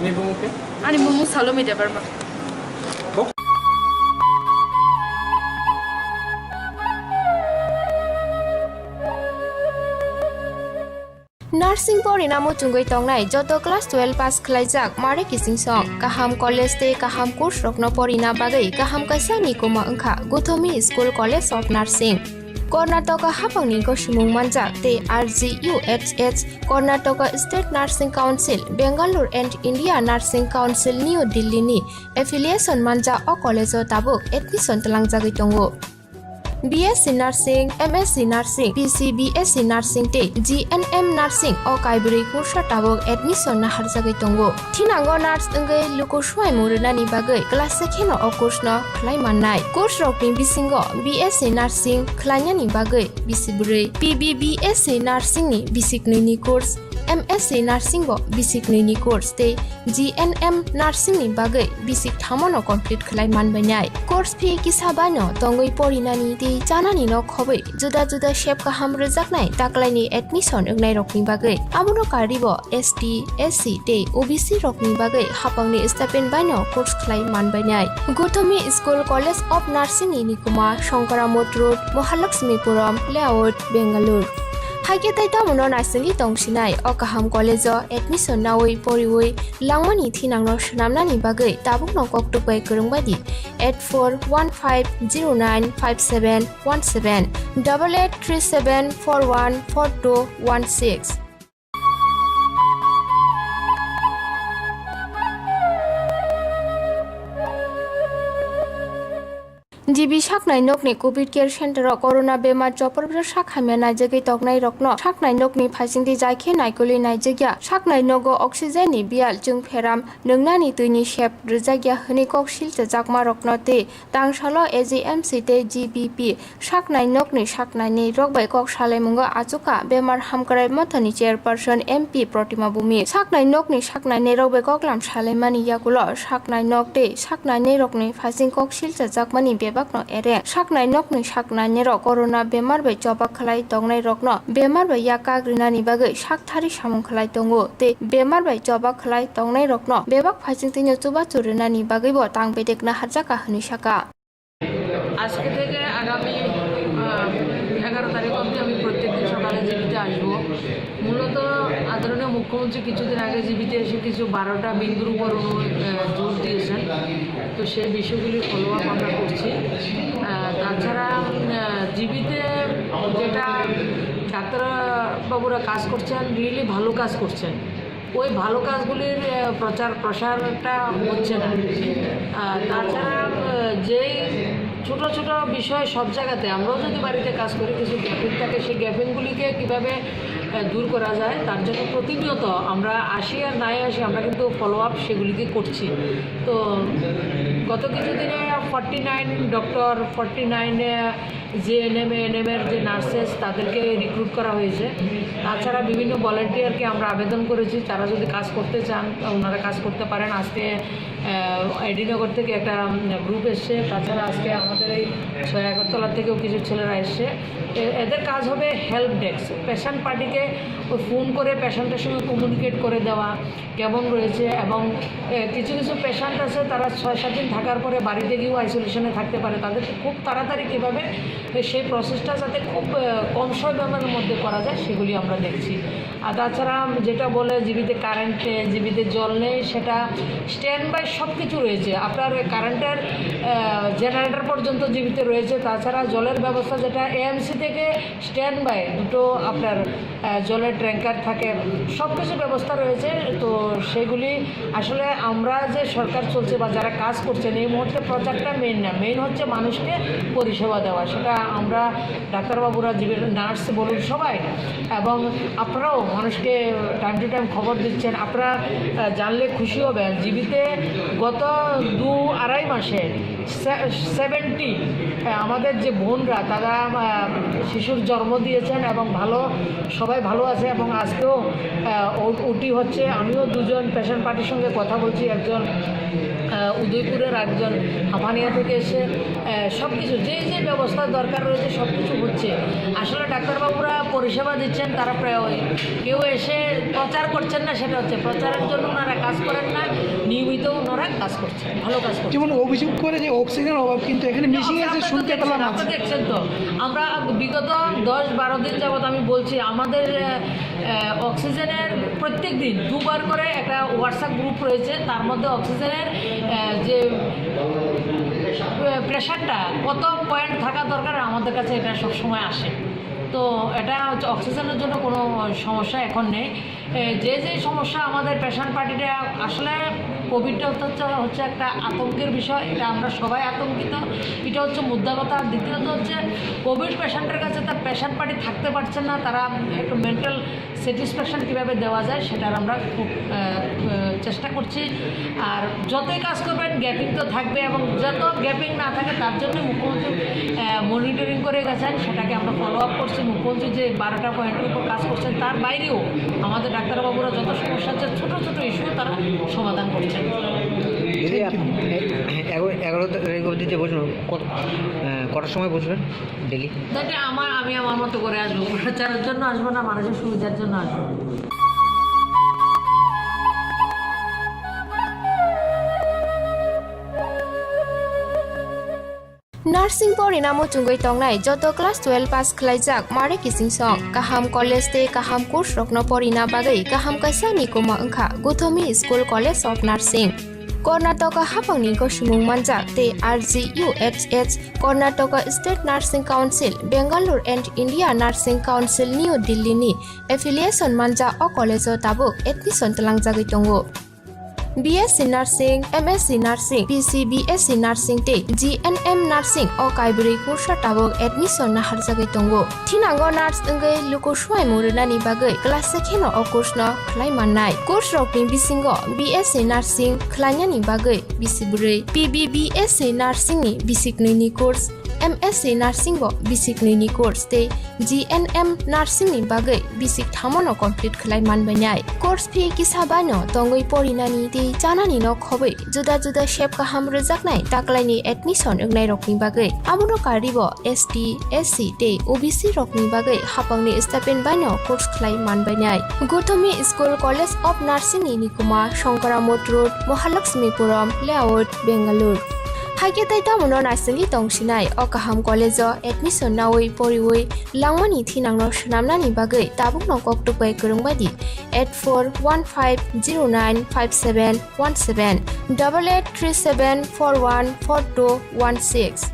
Ini bunga ke? ani mumu salome debar ma Nursing pori namo chungoi tongnai joto class 12 pass khlaijak mare kising song kaham college te kaham course rokno pori na bagai kaham kaisa ni koma angkha Gothomi School College of Nursing Karnataka hapangni gosimung manjak te RGUHH Karnataka State Nursing Council Bangalore and India Nursing Council New Delhi ni affiliation manja o college o tabuk admission talangjagoi tongo BSc Nursing, MSc Nursing, BSc Nursing te GNM Nursing o kaibri kursa tabok admission na harjagai tongo. Thinango nurse engai luko swai muruna ni bagai class sekheno o course no khlai mannai. Course rokni bisingo BSc Nursing khlanya ni bagai bisibure PBBSc Nursing ni bisikni ni course MSc Nursing bo basic ni course te GNM Nursing ni bagai basic thamono complete khlai manbainai course fee kisabano tongoi porinani te janani no khobai juda juda shape ka hamre jaknai taklaini admission engnai rokni bagai amono karibo ST SC te OBC rokni bagai hapangni stipend baino course khlai manbainai Gothomi School College of Nursing ni kuma Shankaramot Road Mahalakshmipuram Layout Bangalore Haike taita mono nasingi tongsinai o kaham college o admission nawi poriwi langmani thinangno shnamnani bagai tabuk no koktupai kurungbadi 8415095717 8837414216 GB সাকনাই নকনি Covid care সেন্টারাव corona বেমাर जपरब्रा साखामिया नायजगै तकनाय रकनो साकनाय नकनि फाइसिंदि जायखे नायकलि नायजग्या साकनाय नगो अक्सिजेननि बियाल जों फेराम नोंनानि दैनि shape रजाग्या हनि कक सिलते जाकमा रकनो ते दांसालो एजीएमसी ते GBP साकनाय नकनि साकनायनि रकबाय कक सालायमुंगा आचुका बेमार हामकराय मथनि चेयरपर्सन एमपी प्रतिमा बुमि साकनाय नकनि साकनायनि रकबाय ककलाम सालायमानि याकुलो साकनाय नक ते साकनायनि रकनि फाइसिं कक सिलते जाकमानि बेबाकनो एरे साकनाय नकनि साकनायनि रक करোना बेमार बै जबा खलाय तंनाय रकनो बेमार बै याका ग्रिनानि बागै साकथारि सामुं खलाय तंगो ते बेमार बै जबा खलाय तंनाय रकनो बेबाक फाइसिंतिनि चुबा चुरिनानि बागैबो तां बेदेकना हारजाका हनि साका আজকে থেকে আগামী 11 তারিখ অবধি আমি প্রত্যেকদিন সকালে জীবিতে আসবো মূলত আদরণীয় মুখ্যমন্ত্রী কিছুদিন আগে জীবিতে এসে কিছু 12টা বিন্দুর উপর জোর দিয়েছেন তো সেই বিষয়গুলি ফলো আপ আমরা করছি তাছাড়া জীবিতে যেটা ডাক্তারবাবুরা কাজ করছেন রিয়েলি ভালো কাজ করছেন ওই ভালো কাজগুলির প্রচার প্রসারটা হচ্ছে না তাছাড়া যেই ছোট ছোট বিষয় সব জায়গাতে আমরাও যদি বাড়িতে কাজ করি কিছু গ্যাপিং থাকে সেই গ্যাপিংগুলিকে কীভাবে দূর করা যায় তার জন্য প্রতিনিয়ত আমরা আসি আর নাই আসি আমরা কিন্তু ফলো আপ সেগুলিকে করছি তো গত কিছুদিনে 49 ডক্টর 49 যে এনএমের যে নার্সেস তাদেরকে রিক্রুট করা হয়েছে তাছাড়া বিভিন্ন ভলেন্টিয়ারকে আমরা আবেদন করেছি তারা যদি কাজ করতে চান ওনারা কাজ করতে পারেন আজকে এডিনগর থেকে একটা গ্রুপ এসছে তাছাড়া আজকে আমাদের এই আগরতলা থেকেও কিছু ছেলেরা এসছে এদের কাজ হবে হেল্প ডেস্ক পেশেন্ট পার্টিকে ফোন করে পেশেন্টের সঙ্গে কমিউনিকেট করে দেওয়া কেমন রয়েছে এবং কিছু কিছু পেশেন্ট আছে তারা 6-7 দিন থাকার পরে বাড়িতে গিয়েও আইসোলেশনে থাকতে পারে তাদেরকে খুব তাড়াতাড়ি কীভাবে সেই প্রসেসটা যাতে খুব কম সময়ের মধ্যে করা যায় সেগুলি আমরা দেখছি আর তাছাড়া যেটা বলে জীবিতে কারেন্ট জীবিতে জল নেই সেটা স্ট্যান্ড বাই সব কিছু রয়েছে আপনার কারেন্টের জেনারেটর পর্যন্ত জীবিত রয়েছে তাছাড়া জলের ব্যবস্থা যেটা এএমসি থেকে স্ট্যান্ড বাই দুটো আপনার জলের ট্যাঙ্কার থাকে সব কিছু ব্যবস্থা রয়েছে তো সেগুলি আসলে আমরা যে সরকার চলছে বা যারা কাজ করছেন এই মুহূর্তে প্রচারটা মেইন না মেইন হচ্ছে মানুষকে পরিষেবা দেওয়া সেটা আমরা ডাক্তারবাবুরা নার্স বলুন সবাই এবং আপনারাও মানুষকে টাইম টু টাইম খবর দিচ্ছেন আপনারা জানলে খুশি হবেন জীবিতে গত 2-2.5 মাসে 70 আমাদের যে বোনরা তারা শিশুর জন্ম দিয়েছেন এবং সবাই ভালো আছে এবং আজকেও ওটি হচ্ছে আমিও দুজন পেশেন্ট পার্টির সঙ্গে কথা বলছি একজন উদয়পুরের একজন হাফানিয়া থেকে এসে সব কিছু যে ব্যবস্থার দরকার রয়েছে সব কিছু হচ্ছে আসলে ডাক্তারবাবুরা পরিষেবা দিচ্ছেন তারা কেউ এসে প্রচার করছেন না সেটা হচ্ছে প্রচারের জন্য ওনারা কাজ করেন না নিয়মিত ওনারা কাজ করছেন ভালো কাজ করছেন যেমন অভিযোগ করে যে অক্সিজেন অভাব কিন্তু এখানে মিশিং আছে শুনতে পেলাম আপনারা দেখছেন তো আমরা বিগত 10-12 দিন যাবত আমি বলছি আমাদের অক্সিজেনের প্রত্যেক দিন 2 বার করে একটা হোয়াটসঅ্যাপ গ্রুপ রয়েছে তার মধ্যে অক্সিজেনের যে প্রেশারটা কত পয়েন্ট থাকা দরকার আমাদের কাছে এটা সবসময় আসে তো এটা হচ্ছে অক্সিজেনের জন্য কোনো সমস্যা এখন নেই যে সমস্যা আমাদের পেশেন্ট পার্টিটা আসলে কোভিডটা হচ্ছে একটা আতঙ্কের বিষয় এটা আমরা সবাই আতঙ্কিত এটা হচ্ছে মুদ্রা কথা আর দ্বিতীয়ত হচ্ছে কোভিড পেশেন্টের কাছে তার পেশেন্ট পার্টি থাকতে পারছেন না তারা একটু মেন্টাল স্যাটিসফ্যাকশন কীভাবে দেওয়া যায় সেটার আমরা খুব চেষ্টা করছি আর যতই কাজ করবেন গ্যাপিং তো থাকবে এবং যত গ্যাপিং না থাকে তার জন্য মুখ্যমন্ত্রী মনিটরিং করে গেছেন সেটাকে আমরা ফলো আপ করছি মুখ্যমন্ত্রী যে 12টা পয়েন্টের উপর কাজ করছেন তার বাইরেও আমাদের ডাক্তারবাবুরা যত সমস্যা আছে ছোটো ছোটো ইস্যু তারা সমাধান করছেন 11 তারিখ অবধি যে বসবেন কটার সময় বসবেন ডেলি আমি আমার মতো করে আসবো প্রচারের জন্য আসবো না মানুষের সুবিধার জন্য আসবো नार्सिं परिणामो चुंगै तंगनाय जत क्लास 12 पास खलायजाक मारे किसिं सं काहाम कलेज ते काहाम कोर्स रखनो परिना बागै काहाम कासानि कुमा अंखा Gautami school college of nursing Karnataka हाफांनि गसिमुं मानजाक ते RGUHH Karnataka state nursing council Bengaluru and India nursing council new Delhi नि एफिलिएशन मानजा अ कलेज ताबुक एडमिशन तलांजागै दंगो BSc Nursing, MSc Nursing, PCBSc Nursing te GNM Nursing o kaibri kursa tabok admission na harjagai tongo. Thinango nurse engai luko shuai murunani bagai class sekheno o course no khlai mannai. Course rokni bisingo BSc Nursing khlainani bagai bisibrai, PBBSc Nursing ni bisiknoi ni course, MSc Nursing bo basic ni course te GNM Nursing ni bagai basic thamono complete khlai manbainai. Course fee kisabano tongoi porinani te janani no khobai juda juda shape ka ham rojaknai taklai ni admission engnai rokni bagai amono karibo ST SC te OBC rokni bagai hapangni stipend bano course khlai manbainai. Gothomi School College of Nursing ni Nikuma Shankaramot Road Mahalakshmipuram Layout Bangalore. Haike tai tamono nasengi tongsinai o kaham college o admission nawai poriwai langmani thinangno shnamnani bagai tabukno koktupai kurungbadi 8415095717 8837414216.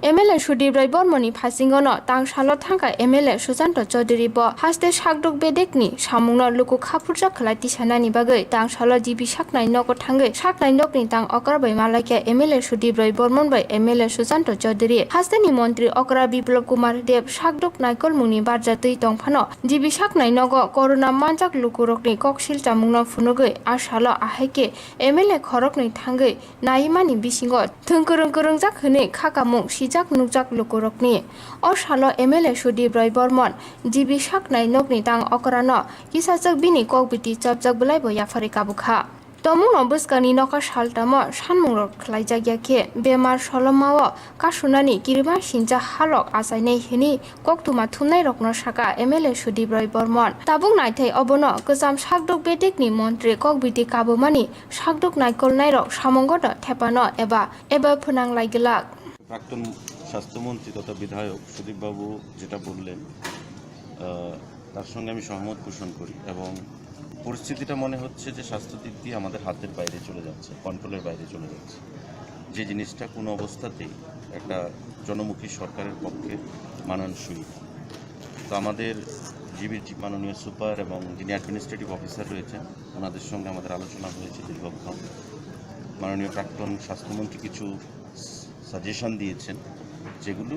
MLA Sudip Rai Bormoni Pasingono Tang Salo Thangka MLA Susanto Chaudhary bo haste Shakdok Bedekni Samungno Luku Khapurja Khlati Sanani Bagai Tang Salo Jibi Shaknai Noko Thangai Shaknai Nokni Tang Okra bai Malakya MLA Sudip Rai Bormon bai MLA Susanto Chaudhary Hasteni Montri Okra Biplop Kumar Dev Shakdok Naikol Muni Barjatui Tongphano Jibi Shaknai Nogo Corona Manjak Luku Rokni Kokshil Chamungno Funugai Ashalo Aheke MLA Khorokni Thangai Naimani Bisingo Thungkurung Kurungjak Hne Khakamung Shijak Nukjak Lukurokni O Shalo MLA Sudip Rai Bormon Jibi Shaknai Nokni Tang Okrano Kisajak Bini Kokbiti Chapjak Bulai Boya Farikabukha Tomungno Buskani Noka Shaltamo Shanmungrok Klaijagake Bemar Sholomao Kashunani Kirima Shinja Halok Asainei Hini Koktuma Thumnai Rokno Shaka MLA Sudip Rai Bormon Tabuk Naithai Obono Gojam Shakdok Bedekni Montri Kokbiti Kabumani Shakdok Naikol Nairok Samongodo Thepano Eba Phunang Laigelak প্রাক্তন স্বাস্থ্যমন্ত্রী তথা বিধায়ক সুদীপবাবু যেটা বললেন তার সঙ্গে আমি সহমত পোষণ করি এবং পরিস্থিতিটা মনে হচ্ছে যে স্বাস্থ্য দিক দিয়ে আমাদের হাতের বাইরে চলে যাচ্ছে, কন্ট্রোলের বাইরে চলে যাচ্ছে, যে জিনিসটা কোনো অবস্থাতেই একটা জনমুখী সরকারের পক্ষে মানানসই। তো আমাদের জিবির মাননীয় সুপার এবং যিনি অ্যাডমিনিস্ট্রেটিভ অফিসার রয়েছেন ওনাদের সঙ্গে আমাদের আলোচনা হয়েছে দীর্ঘক্ষণ। মাননীয় প্রাক্তন স্বাস্থ্যমন্ত্রী কিছু সাজেশন দিয়েছেন যেগুলো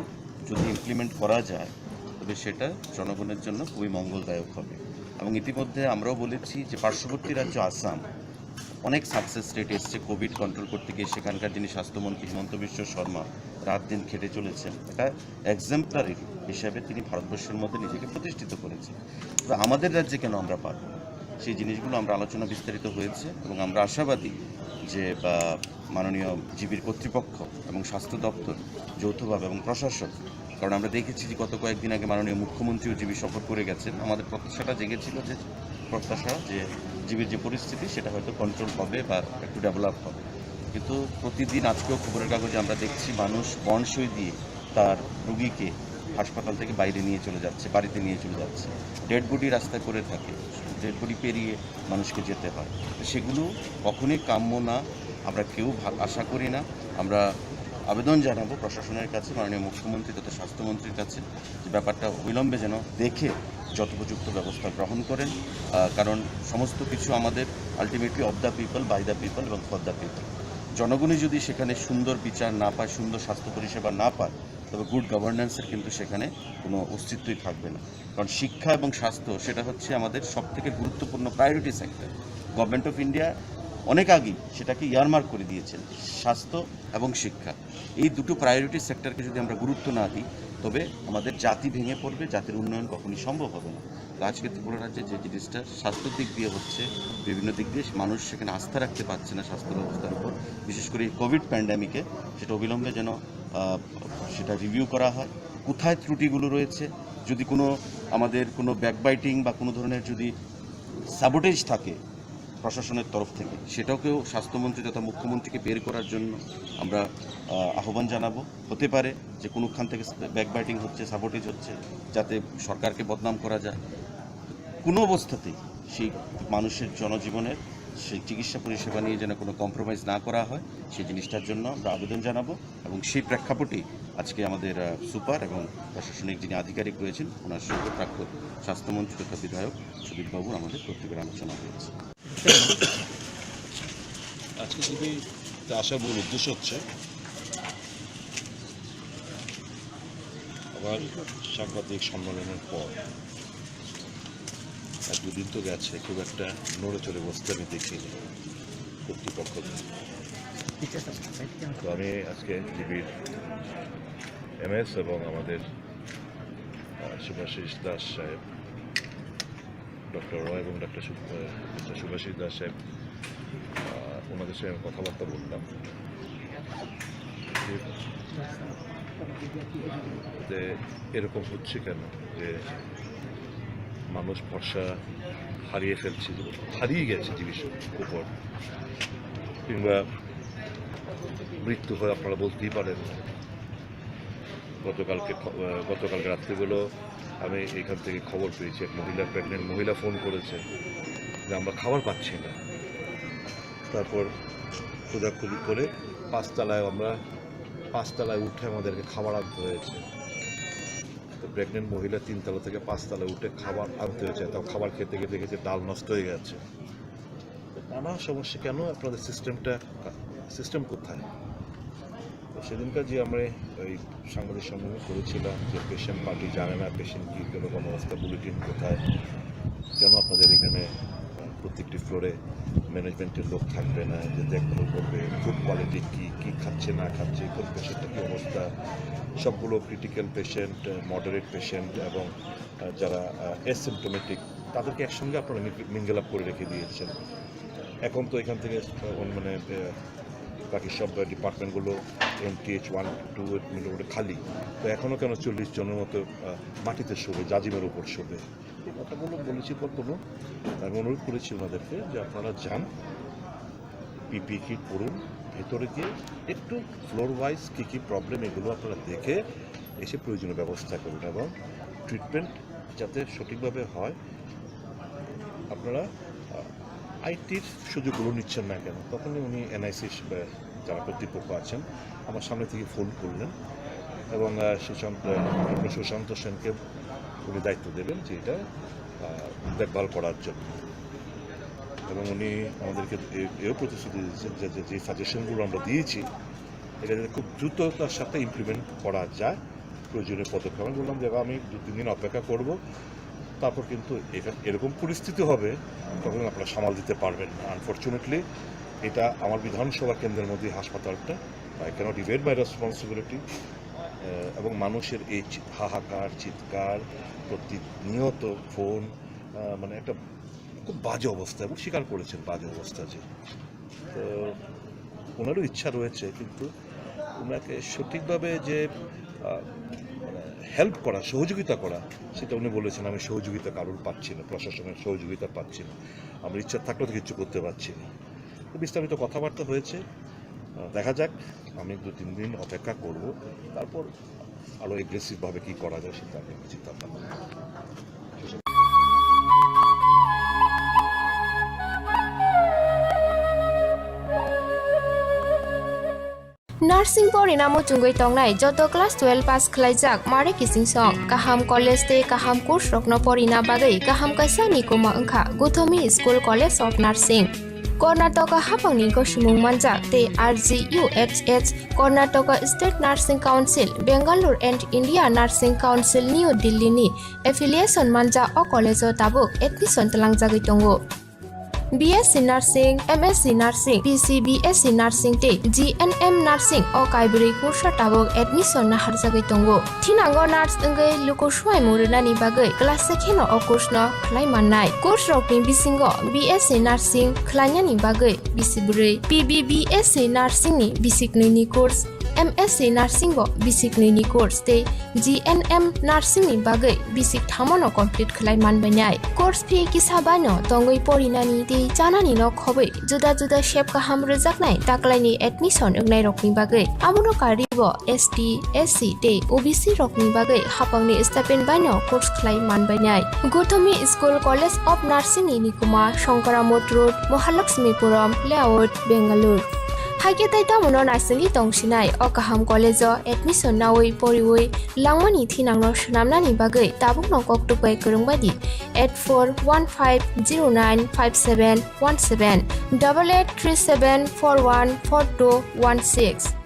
যদি ইমপ্লিমেন্ট করা যায় তবে সেটা জনগণের জন্য খুবই মঙ্গলদায়ক হবে। এবং ইতিমধ্যে আমরাও বলেছি যে পার্শ্ববর্তী রাজ্য আসাম অনেক সাকসেস রেট এসছে কোভিড কন্ট্রোল করতে গিয়ে। সেখানকার যিনি স্বাস্থ্যমন্ত্রী হিমন্ত বিশ্ব শর্মা রাত দিন খেটে চলেছেন, এটা এক্সাম্পলারি হিসাবে তিনি ভারতবর্ষের মধ্যে নিজেকে প্রতিষ্ঠিত করেছেন। তো আমাদের রাজ্যে কেন আমরা পারব? সেই জিনিসগুলো আমরা আলোচনা বিস্তারিত হয়েছে এবং আমরা আশাবাদী যে মাননীয় জিবির কর্তৃপক্ষ এবং স্বাস্থ্য দপ্তর যৌথভাবে এবং প্রশাসন, কারণ আমরা দেখেছি যে গত কয়েকদিন আগে মাননীয় মুখ্যমন্ত্রীও জিবি সফর করে গেছেন। আমাদের প্রত্যাশাটা জেগেছিল যে জিবির যে পরিস্থিতি সেটা হয়তো কন্ট্রোল হবে বা একটু ডেভেলপ হবে, কিন্তু প্রতিদিন আজকেও খবরের কাগজে আমরা দেখছি মানুষ বন্ড সই দিয়ে তার রুগীকে হাসপাতাল থেকে বাইরে নিয়ে চলে যাচ্ছে, বাড়িতে নিয়ে চলে যাচ্ছে, ডেড বডি রাস্তায় পড়ে থাকে, ডেড বডি পেরিয়ে মানুষকে যেতে হয়। সেগুলো কখনোই কাম্য না, আমরা কেউ আশা করি না। আমরা আবেদন জানাবো প্রশাসনের কাছে, মাননীয় মুখ্যমন্ত্রী তথা স্বাস্থ্যমন্ত্রীর কাছে, যে ব্যাপারটা অবিলম্বে যেন দেখে যথোপযুক্ত ব্যবস্থা গ্রহণ করেন, কারণ সমস্ত কিছু আমাদের ultimately of the people, by the people এবং ফর দ্য পিপল। জনগণই যদি সেখানে সুন্দর বিচার না পায়, সুন্দর স্বাস্থ্য পরিষেবা না পায়, তবে গুড গভর্নেন্সের কিন্তু সেখানে কোনো অস্তিত্বই থাকবে না। কারণ শিক্ষা এবং স্বাস্থ্য সেটা হচ্ছে আমাদের সবথেকে গুরুত্বপূর্ণ priority sector. Government of India অনেক আগেই সেটাকে ইয়ারমার্ক করে দিয়েছেন, স্বাস্থ্য এবং শিক্ষা। এই দুটো প্রায়োরিটি সেক্টরকে যদি আমরা গুরুত্ব না দিই তবে আমাদের জাতি ভেঙে পড়বে, জাতির উন্নয়ন কখনই সম্ভব হবে না। তো আজকে ত্রিপুরা রাজ্যে যে জিনিসটা স্বাস্থ্যের দিক দিয়ে হচ্ছে, বিভিন্ন দিক দিয়ে মানুষ সেখানে আস্থা রাখতে পারছে না স্বাস্থ্য ব্যবস্থার উপর, বিশেষ করে এই কোভিড প্যান্ডেমিকে, সেটা অবিলম্বে যেন সেটা রিভিউ করা হয়, কোথায় ত্রুটিগুলো রয়েছে, যদি কোনো আমাদের কোনো ব্যাকবাইটিং বা কোনো ধরনের যদি সাবোটেজ থাকে প্রশাসনের তরফ থেকে, সেটাকেও স্বাস্থ্যমন্ত্রী তথা মুখ্যমন্ত্রীকে বের করার জন্য আমরা আহ্বান জানাবো। হতে পারে যে কোনোখান থেকে ব্যাকবাইটিং হচ্ছে, সাবোটেজ হচ্ছে, যাতে সরকারকে বদনাম করা যায়। কোনো অবস্থাতেই সেই মানুষের জনজীবনের সেই চিকিৎসা পরিষেবা নিয়ে যেন কোনো কম্প্রোমাইজ না করা হয় সেই জিনিসটার জন্য আমরা আবেদন জানাবো এবং সেই প্রেক্ষাপটেই আজকে আমাদের সুপার এবং প্রশাসনিক যিনি আধিকারিক রয়েছেন ওনার সঙ্গে প্রাক্তন স্বাস্থ্যমন্ত্রী তথা বিধায়ক সুদীপবাবুর আমাদের প্রত্যেকের আলোচনা হয়েছে। আজকে খুবই আসার মূল উদ্দেশ্য হচ্ছে আবার সাংবাদিক সম্মেলনের পর এক দুদিন তো গেছে, খুব একটা নড়ে চড়ে বসতে আমি দেখিনি কর্তৃপক্ষ। তো আমি আজকে জিবির MS এবং আমাদের শুভাশিস দাস সাহেব, ডক্টর রয় এবং ডক্টর শুভাশিস দাস সাহেব, ওনাদের সঙ্গে কথাবার্তা বললাম যে এরকম হচ্ছে কেন, যে মানুষ ভরসা হারিয়ে ফেলছে, হারিয়ে গেছে জিনিসের উপর, কিংবা মৃত্যু হয় আপনারা বলতেই পারেন। গতকালকে রাত্রিবেলো আমি এখান থেকে খবর পেয়েছি, এক প্রেগনেন্ট মহিলা ফোন করেছে যে আমরা খাবার পাচ্ছি না। তারপর খোঁজাখুঁজি করে পাঁচতলায় উঠে আমাদেরকে খাবার আনতে হয়েছে। তো প্রেগনেন্ট মহিলা 3 তলা থেকে 5 তলায় উঠে খাবার আনতে হয়েছে, তাও খাবার খেতে গিয়ে দেখেছে ডাল নষ্ট হয়ে গেছে। নানা সমস্যা, কেন আপনাদের সিস্টেম কোথায়? তো সেদিনকার যে আমরা এই সাংবাদিক সম্মেলন করেছিলাম যে পেশেন্ট পার্টি জানে না পেশেন্ট কী কোনো অবস্থা, বুলেটিন কোথায়, কেন আপনাদের এখানে প্রত্যেকটি ফ্লোরে ম্যানেজমেন্টের লোক থাকবে না যে দেখভাল করবে, ফুড কোয়ালিটি কী খাচ্ছে না খাচ্ছে, কোন পেশেন্টের কী অবস্থা, সবগুলো ক্রিটিক্যাল পেশেন্ট, মডারেট পেশেন্ট এবং যারা অ্যাসিম্পটোমেটিক তাদেরকে একসঙ্গে আপনারা মিঙ্গেল আপ করে রেখে দিয়েছেন। এখন তো এখান থেকে মানে বাকি সব ডিপার্টমেন্টগুলো MTH 1, 2 মিলে খালি, তো এখনও কেন 40 জনের মতো মাটিতে শোবে, জাজিমের উপর শোবে? এই কথাগুলো বলেছি কখনো, আমি অনুরোধ করেছি ওনাদেরকে যে আপনারা যান, PPE কিট পড়ুন, ভেতরে গিয়ে একটু ফ্লোর ওয়াইজ কী কী প্রবলেম এগুলো আপনারা দেখে এসে প্রয়োজনীয় ব্যবস্থা করুন এবং ট্রিটমেন্ট যাতে সঠিকভাবে হয়। আপনারা আইটির সুযোগগুলো নিচ্ছেন না কেন? তখনই উনি NIC যারা কর্তৃপক্ষ আছেন আমার সামনে থেকে ফোন করলেন এবং সুশান্ত সেনকে উনি দায়িত্ব দেবেন যে এটা দেখভাল করার জন্য, এবং উনি আমাদেরকে এও প্রতিশ্রুতি দিয়েছেন যে সাজেশনগুলো আমরা দিয়েছি এটা যাতে খুব দ্রুততার সাথে ইমপ্লিমেন্ট করা যায়, প্রয়োজনীয় পদক্ষেপ। আমি বললাম যে আমি 2-3 দিন অপেক্ষা করব, তারপর কিন্তু এরকম পরিস্থিতি হবে তখন আপনারা সামাল দিতে পারবেন না। আনফর্চুনেটলি এটা আমার বিধানসভা কেন্দ্রের মধ্যে হাসপাতালটা, আই ক্যানট ইভেড মাই রেসপন্সিবিলিটি, এবং মানুষের এই হাহাকার চিৎকার, প্রতিনিয়ত ফোন, মানে একটা খুব বাজে অবস্থা, এবং স্বীকার করেছেন বাজে অবস্থা। যে তো ওনারও ইচ্ছা রয়েছে, কিন্তু ওনাকে সঠিকভাবে যে হেল্প করা, সহযোগিতা করা, সেটা উনি বলেছেন আমি সহযোগিতা কারোর পাচ্ছি না, প্রশাসনের সহযোগিতা পাচ্ছি না, আমার ইচ্ছা থাকলেও তো কিছু করতে পারছি না। বিস্তারিত কথাবার্তা হয়েছে, দেখা যাক, আমি 2-3 দিন অপেক্ষা করব, তারপর আরও এগ্রেসিভভাবে কী করা যায় সেটা আমি চিন্তা করব। नार्सिं परिणामो चुंगै तंगनाय जत क्लास 12 पास खलाइजाक मारे किसिं सं काहाम कलेज ते काहाम कोर्स रखनो परिना बागै काहाम काisa निकोमा अंखा Gautami school college of nursing Karnataka हापांनि गसिमुं मानजाक ते RGUHH Karnataka state nursing council Bengaluru and India nursing council new दिल्लीनि एफिलिएशन मानजा अ कलेजो ताबुक एडमिशन तलांजागै दंगो। BSc Nursing, MSc Nursing, BSc Nursing te GNM Nursing o kaibri kursa tabok admission na harjagai tongo. Thinango nurse engai luko suai murunani bagai class 2 no o course no khlai mannai. Course rokni bisingo BSc Nursing khlainani bagai bisiburi PBBSc Nursing ni bisiknui ni course BMSc Nursing bo basic ni course te GNM Nursing ni bagai basic thamono complete khlai manbainai course fee kisabano tongoi porinani te janani no khobai juda juda shape kaham rejaknai taklaini admission ugnai rokni bagai amono karibo ST SC te OBC rokni bagai hapangni stipend baino course khlai manbainai Gotomi School College of Nursing ni Nikuma Shankaramot Road Mahalakshmipuram Layout Bangalore Hagetai tamono nursing tongsinai okaham college admission nawai poriwai langmani thinangno shnamnani bagai tabukno koktupai kurungbadi 8415095717 8837414216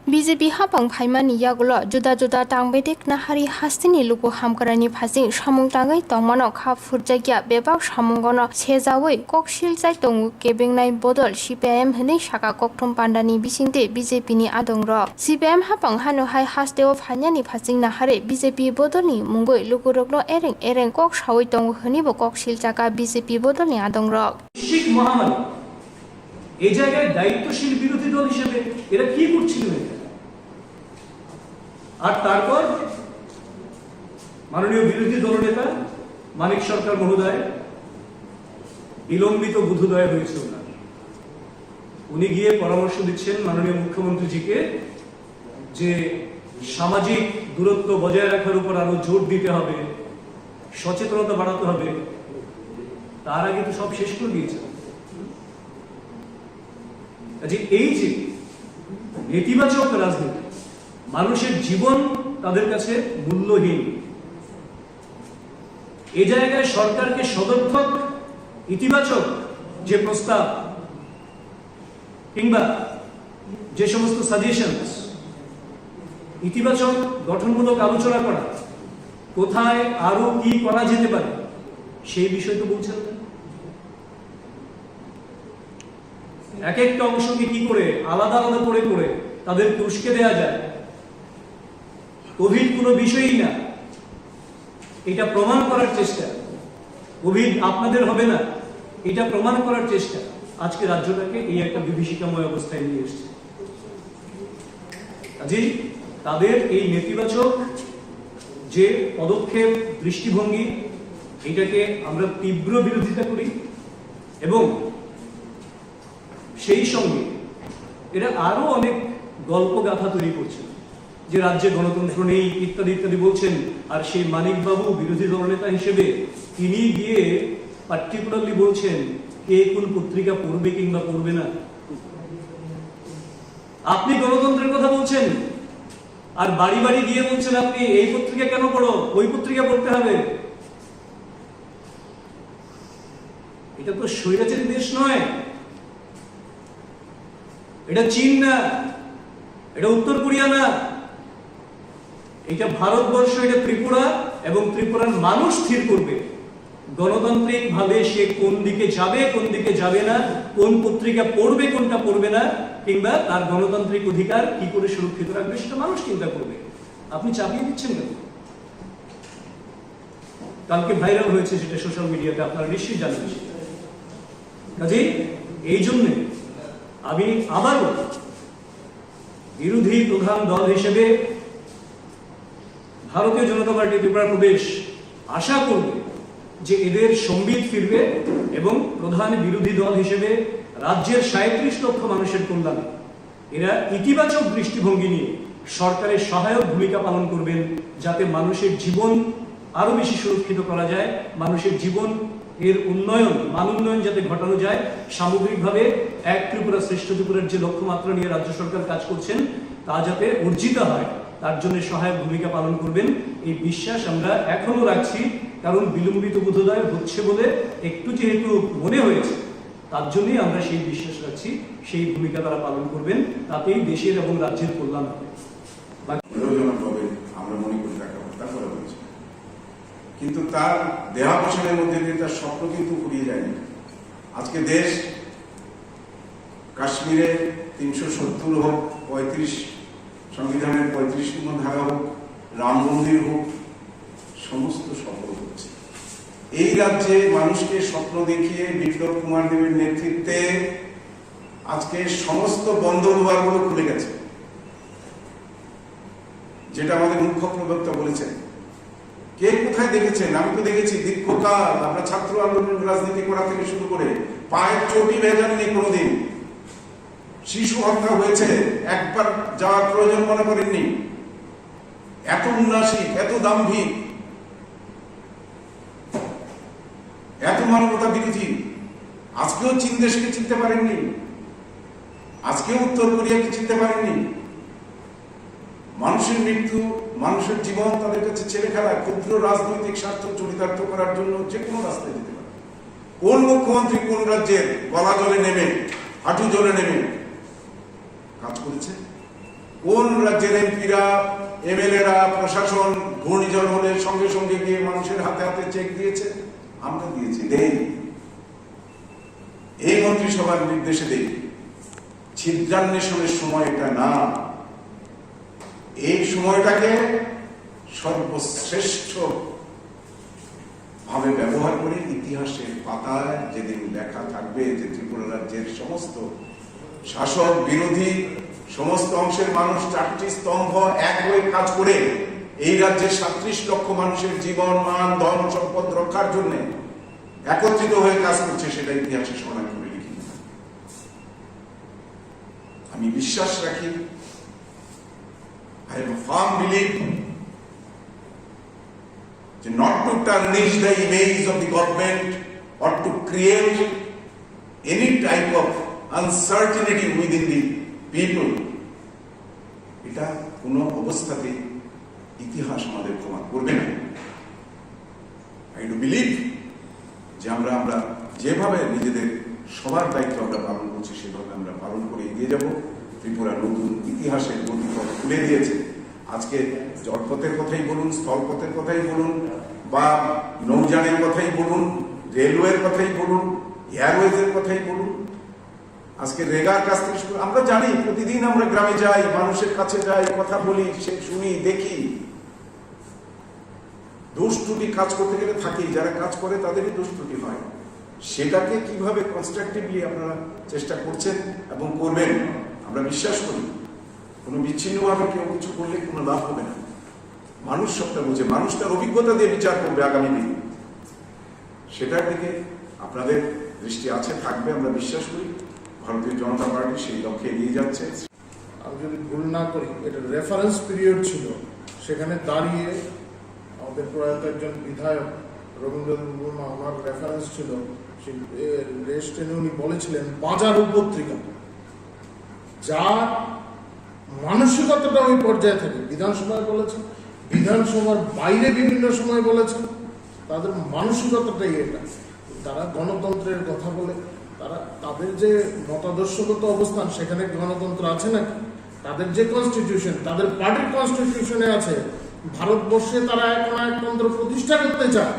BJP hapang phaimani yagulo juda juda tangbedek nahari hastini luku hamkarani phasing samung tangai tongmano kha furjagya bebak samungono sejawai koksil jai tongu kebengnai bodol CPM hne saka kokthum pandani bisingte BJP ni adongro CPM hapang hanu hai hasteo phanyani phasing nahare BJP bodolni mungoi lukurokno ereng kok sawai tongu hni bo koksil jaka BJP bodolni adongro শিখ মহামারী এই জায়গায় দায়িত্বশীল বিরোধী দল হিসেবে এরা কি করছিল আর তারপর মাননীয় বিরোধী দলনেতা মানিক সরকার মহোদয় বিলম্বিত বুধোদয় হয়েছে উনি গিয়ে পরামর্শ দিচ্ছেন মাননীয় মুখ্যমন্ত্রীজিকে যে সামাজিক দূরত্ব বজায় রাখার উপর আরো জোর দিতে হবে সচেতনতা বাড়াতে হবে তার আগে তো সব শেষ করে দিয়েছে এই যে নেতিবাচক রাজনীতি মানুষের জীবন তাদের কাছে মূল্যহীন এই জায়গায় সরকারকে সদর্থক ইতিবাচক যে প্রস্তাব কিংবা যে সমস্ত সাজেশনস ইতিবাচক গঠনমূলক আলোচনা করা কোথায় আরো কি করা যেতে পারে সেই বিষয় তো বলছেন না এক একটা অংশকে কি করে আলাদা আলাদা করে তাদের উস্কে দেয়া যায় কোভিড কোনো বিষয়ই না এটা প্রমাণ করার চেষ্টা কোভিড আপনাদের হবে না এটা প্রমাণ করার চেষ্টা আজকে রাজ্যটাকে এই একটা বিভীষিকাময় অবস্থায় নিয়ে এসেছে কাজেই তাদের এই নেতিবাচক যে পদক্ষেপ দৃষ্টিভঙ্গি এটাকে আমরা তীব্র বিরোধিতা করি এবং সেই সঙ্গে এরা আরো অনেক গল্প গাথা তৈরি করছে যে রাজ্যে গণতন্ত্র নেই ইত্যাদি ইত্যাদি বলছেন আর সেই মানিক বাবু বিরোধী দলনেতা হিসেবে তিনি গিয়ে পার্টিকুলারলি বলছেন কে কোন পত্রিকা পড়বে কিংবা পড়বে না আপনি গণতন্ত্রের কথা বলছেন আর বাড়ি বাড়ি গিয়ে বলছেন আপনি এই পত্রিকা কেন পড়ো ওই পত্রিকা পড়তে হবে এটা তো স্বৈরাচারী দেশ নয় এটা চীন না এটা উত্তর কোরিয়া না এটা ভারতবর্ষ এটা ত্রিপুরা এবং ত্রিপুরার মানুষ স্থির করবে গণতান্ত্রিক ভাবে সে কোন দিকে যাবে না কোন পত্রিকা পড়বে কোনটা পড়বে না কিংবা তার গণতান্ত্রিক অধিকার কি করে সুরক্ষিত রাখবে সেটা মানুষ চিন্তা করবে আপনি চাপিয়ে দিচ্ছেন কেন কালকে ভাইরাল হয়েছে সেটা সোশ্যাল মিডিয়াতে আপনারা নিশ্চয়ই জানেন কাজেই এই জন্য আমি আবারও বিরোধী প্রধান দল হিসেবে ভারতীয় জনতা পার্টি ত্রিপুরা প্রদেশ আশা করবে যে এদের সম্বিত ফিরবে এবং প্রধান বিরোধী দল হিসেবে রাজ্যের ৩৭ লক্ষ মানুষের কল্যাণে এরা ইতিবাচক দৃষ্টিভঙ্গি নিয়ে সরকারের সহায়ক ভূমিকা পালন করবেন যাতে মানুষের জীবন আরো বেশি সুরক্ষিত করা যায় মানুষের জীবন এর উন্নয়ন মান উন্নয়ন যাতে ঘটানো যায় সামগ্রিকভাবে এক ত্রিপুরা শ্রেষ্ঠ ত্রিপুরার যে লক্ষ্যমাত্রা নিয়ে রাজ্য সরকার কাজ করছেন তা যাতে অর্জিত হয় তার জন্য সহায়ক ভূমিকা পালন করবেন এই বিশ্বাস আমরা এখনো রাখছি কারণ বিলম্বিত বোধোদয় হচ্ছে বলে একটু যেহেতু মনে হয়েছে তার জন্যই আমরা সেই বিশ্বাস রাখছি সেই ভূমিকা তারা পালন করবেন তাতেই দেশের এবং রাজ্যের কল্যাণ হবে আমরা মনে করি তাকে হত্যা করা হয়েছে কিন্তু তার দেহাবসানের মধ্যে দিয়ে তার স্বপ্ন কিন্তু ফুরিয়ে যায়নি আজকে দেশ কাশ্মীরে ৩৭০ হোক ৩৫ সংবিধানের ৩৫তম ধারা হোক রাম মন্দির হোক সমস্ত সফল হচ্ছে এই রাজ্যে মানুষকে স্বপ্ন দেখিয়ে বিপ্লব কুমার দেবের নেতৃত্বে আজকে সমস্ত বন্ধ দুয়ারগুলো খুলে গেছে যেটা আমাদের মুখ্য প্রবক্তা বলেছেন। কে কোথায় দেখেছেন? আমি তো দেখেছি দীর্ঘকাল আমরা ছাত্র আন্দোলন রাজনীতি করা থেকে শুরু করে পায়ের চটি ভেজাননি কোনোদিন। শিশু হত্যা হয়েছে, একবার যাওয়ার প্রয়োজন মনে করেননি। এত উন্নাসিক, এত দাম্ভিক, এত মানবতা বিরোধী আজকেও চীন দেশকে চিনতে পারেননি, আজকেও উত্তর কোরিয়াকে চিনতে পারেননি। মানুষের মৃত্যু, মানুষের জীবন তাদের কাছে ছেলে খেলা, ক্ষুদ্র রাজনৈতিক স্বার্থ চরিতার্থ করার জন্য যে কোনো রাস্তায় যেতে পারে। কোন মুখ্যমন্ত্রী কোন রাজ্যের গলা জলে নেমে, হাঁটু জলে নেমে কাজ করেছে? কোন রাজ্যের এমপিরা, এমএলএরা, প্রশাসন ঘূর্ণিঝড় হলে সঙ্গে সঙ্গে গিয়ে মানুষের হাতে হাতে চেক দিয়েছে? আমরা দিয়েছি, দেই। এই মন্ত্রিসভার নির্দেশে দেই। ছিদ্রান্বেষণের সময় এটা না। এই সময়টাকে সর্বশ্রেষ্ঠ ভাবে ব্যবহার করে ইতিহাসের পাতায় যেদিন লেখা থাকবে যে ত্রিপুরা রাজ্যের সমস্ত শাসক বিরোধী সমস্ত অংশের মানুষ চারটি স্তম্ভ এক হয়ে কাজ করে এই রাজ্যের 37 লক্ষ মানুষের জীবন, মান, ধন সম্পদ রক্ষার জন্য একত্রিত হয়ে কাজ করছে, সেটা ইতিহাসে স্মরণ করে লিখি। আমি বিশ্বাস রাখি, I have a firm belief not to tarnish the image of the government or to create any type of uncertainty within the people. এটা কোন অবস্থাতে ইতিহাস আমাদের ক্ষমা করবে না। I do believe যে আমরা যেভাবে নিজেদের সবার দায়িত্ব আমরা পালন করছি সেভাবে আমরা পালন করে এগিয়ে যাব। ত্রিপুরা নতুন ইতিহাসের গতিপথ খুলে দিয়েছে। আজকে জলপথের কথাই বলুন, স্থলপথের কথাই বলুন, বা নৌযানের কথাই বলুন, রেলওয়ের কথাই বলুন, এয়ারওয়েজের কথাই বলুন, আজকে রেগার কাছ থেকে শুরু, আমরা জানি প্রতিদিন আমরা গ্রামে যাই, মানুষের কাছে যাই, কথা বলি, শুনি, দেখি। দোষ ত্রুটি কাজ করতে গেলে থাকি, যারা কাজ করে তাদেরই দোষ ত্রুটি হয়। সেটাকে কিভাবে কনস্ট্রাকটিভলি আপনারা চেষ্টা করছেন এবং করবেন আমরা বিশ্বাস করি। কোনো বিচ্ছিন্নভাবে কেউ কিছু করলে কোনো লাভ হবে না। মানুষ সবটা বুঝে, মানুষ তার অভিজ্ঞতা দিয়ে বিচার করবে আগামী দিনে। সেটার দিকে আপনাদের দৃষ্টি আছে, থাকবে, আমরা বিশ্বাস করি। ভারতীয় জনতা পার্টি সেই লক্ষ্যে এগিয়ে যাচ্ছে। আমি যদি ভুল না করি, এটা রেফারেন্স পিরিয়ড ছিল, সেখানে দাঁড়িয়ে আমাদের প্রয়াত একজন বিধায়ক রবীন্দ্রনাথ বর্মা, ওনার রেফারেন্স ছিল, সেই রেস্ট টেনে উনি বলেছিলেন বাজার পত্রিকা, যার মানসিকতাটা ওই পর্যায়ে থাকে। বিধানসভায় বলেছেন, বিধানসভার বাইরে বিভিন্ন সময় বলেছেন, তাদের মানসিকতাটাই এটা। তারা গণতন্ত্রের কথা বলে, তাদের যে মতাদর্শগত অবস্থান সেখানে গণতন্ত্র আছে নাকি? তাদের যে কনস্টিটিউশন, তাদের পার্টির কনস্টিটিউশনে আছে ভারতবর্ষে তারা একতন্ত্র প্রতিষ্ঠা করতে চায়।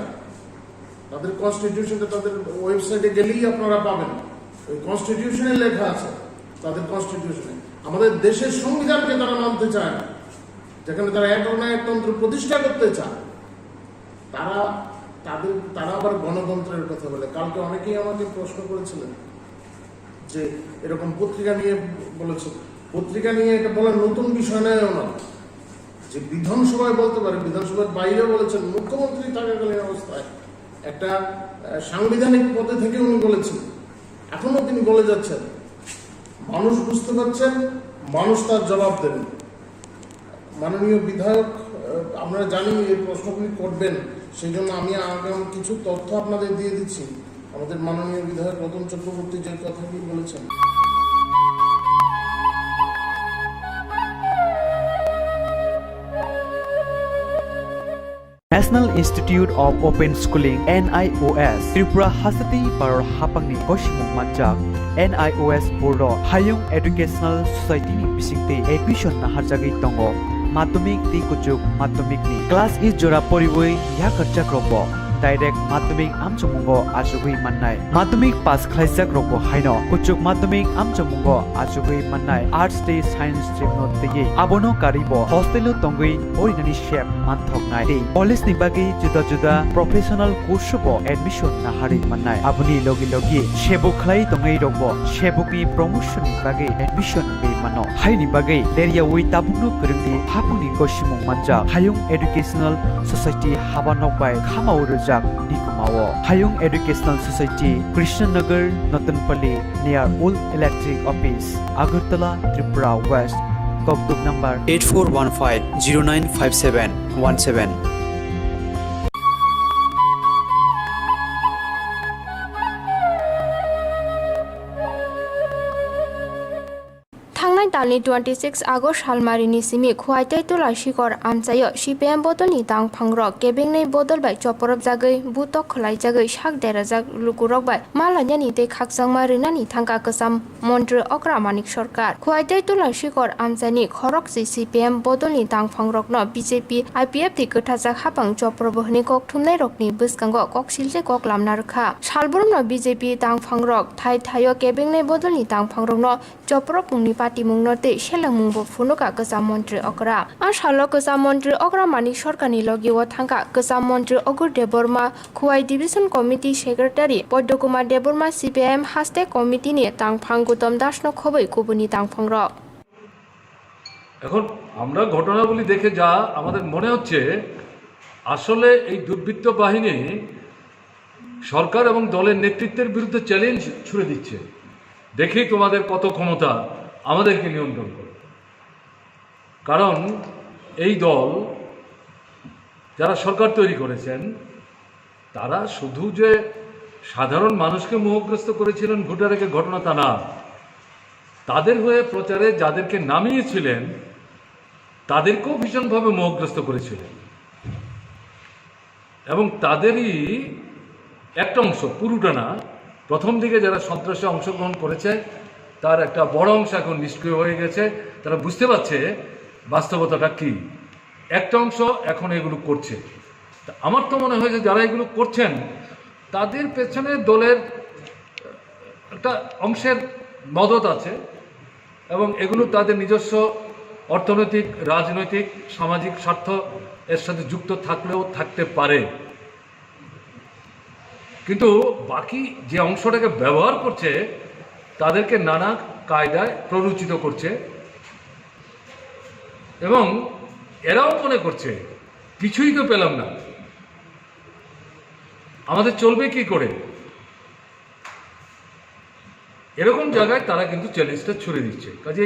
তাদের কনস্টিটিউশনটা তাদের ওয়েবসাইটে গেলেই আপনারা পাবেন, ওই কনস্টিটিউশনে লেখা আছে। তাদের কনস্টিটিউশনে আমাদের দেশের সংবিধানকে তারা মানতে চায় না, যেখানে তারা একতন্ত্র প্রতিষ্ঠা করতে চায়। তারা আবার গণতন্ত্রের কথা বলে। কালকে অনেকেই আমাকে প্রশ্ন করেছিলেন যে এরকম পত্রিকা নিয়ে বলেছে, পত্রিকা নিয়ে এটা বলার নতুন বিষয় নয় না, যে বিধানসভায় বলতে পারে, বিধানসভার বাইরে বলেছেন, মুখ্যমন্ত্রী থাকাকালীন অবস্থায় একটা সাংবিধানিক পদে থেকে উনি বলেছেন, এখনো তিনি বলে যাচ্ছেন। মানুষ বুঝতে পারছেন, মানুষ তার জবাব দেবেন। মাননীয় বিধায়ক, আমরা জানি এই প্রশ্নগুলি করবেন, সেই জন্য আমি আগাম কিছু তথ্য আপনাদের দিয়ে দিচ্ছি। আমাদের মাননীয় বিধায়ক রতন চক্রবর্তী যে কথাটি বলেছেন, National Institute of Open Schooling NIOS Tripura Hasati Paror Hapangni Koshimung Manjak NIOS Board Hayung Educational Society ni bisingte admission na harjagi tongo Madhyamik ti kuchuk madhyamik ni class is jora poriboi ya karchak robo direct madhyamik amchamungo ajugui mannai madhyamik pass khlaijak robo haino kuchuk madhyamik amchamungo ajugui mannai arts te science stream no tege abono karibo hostel tongui orinani shep manthok nai te college ni bagi juda juda professional course bo admission na hari mannai abuni logi logi shebuk khlai tongai robo shebuk ni promotion ni bagi admission be mano haini bagai leria wi tabungno kerengdi hapuni goshimung manja hayung educational society habanok bai khamau rejak dikumao hayung educational society Krishnanagar Notanpalli near Old Electric Office Agartala Tripura West Koktuk number 8415095717 थांनाय दाननि 26 August सालमारिनि सिमि खुवाइथाइ तुला शिखर आमचायो CPM बदलनि दां फांरक केबेंनै बदल bye चपरब जागै बुतक खलाय जागै शाक देराजाक लुकुरक bye मालान्यानि ते खाकजां मारिनानि थांका कसाम मन्त्री अक्रा मानिक सरकार खुवाइथाइ तुला शिखर आमचानि खरक जि CPM बदलनि दां फांरक न BJP IPF ति गथाजाक हापां चपरब हनि कक थुमनाय रकनि बसकांगो कक सिलसे कक लामना रखा सालबुरम न BJP दां फांरक थाइ थायो केबेंनै बदलनि दां फांरक न चपरब मुंनि मुंगनते शेलांमुंबो फुनुका गोजाम मन्त्री अकरा आसालो गोजाम मन्त्री अकरा मानिक सरकारनि लगिव थांका गोजाम मन्त्री Aghore Debbarma Khowai division committee secretary Padmakumar Debbarma CPM हास्टे कमिटिनि तांफां गौतम दासनो खबै गुबुननि तांफां रक এখন আমরা ঘটনাগুলি দেখে যা আমাদের মনে হচ্ছে আসলে এই দুর্বৃত্ত বাহিনী সরকার এবং দলের নেতৃত্বের বিরুদ্ধে চ্যালেঞ্জ ছুড়ে দিচ্ছে দেখি তোমাদের কত ক্ষমতা আমাদেরকে নিয়ন্ত্রণ করে কারণ এই দল যারা সরকার তৈরি করেছেন তারা শুধু যে সাধারণ মানুষকে মোহগ্রস্ত করেছিলেন ভোটারের ঘটনা তা না তাদের হয়ে প্রচারে যাদেরকে নামিয়েছিলেন তাদেরকেও ভীষণভাবে মোহগ্রস্ত করেছিলেন এবং তাদেরই একটা অংশ পুরোটা না প্রথম দিকে যারা সন্ত্রাসে অংশগ্রহণ করেছে তার একটা বড় অংশ এখন নিষ্ক্রিয় হয়ে গেছে তারা বুঝতে পারছে বাস্তবতাটা কি একটা অংশ এখন এগুলো করছে আমার তো মনে হয় যে যারা এগুলো করছেন তাদের পেছনে দলের একটা অংশের মদত আছে এবং এগুলো তাদের নিজস্ব অর্থনৈতিক রাজনৈতিক সামাজিক স্বার্থ এর সাথে যুক্ত থাকলেও থাকতে পারে কিন্তু বাকি যে অংশটাকে ব্যবহার করছে তাদেরকে নানা কায়দায় প্ররোচিত করছে এবং এরাও মনে করছে কিছুই তো পেলাম না আমাদের চলবে কি করে এরকম জায়গায় তারা কিন্তু চ্যালেঞ্জটা ছুড়ে দিচ্ছে কাজে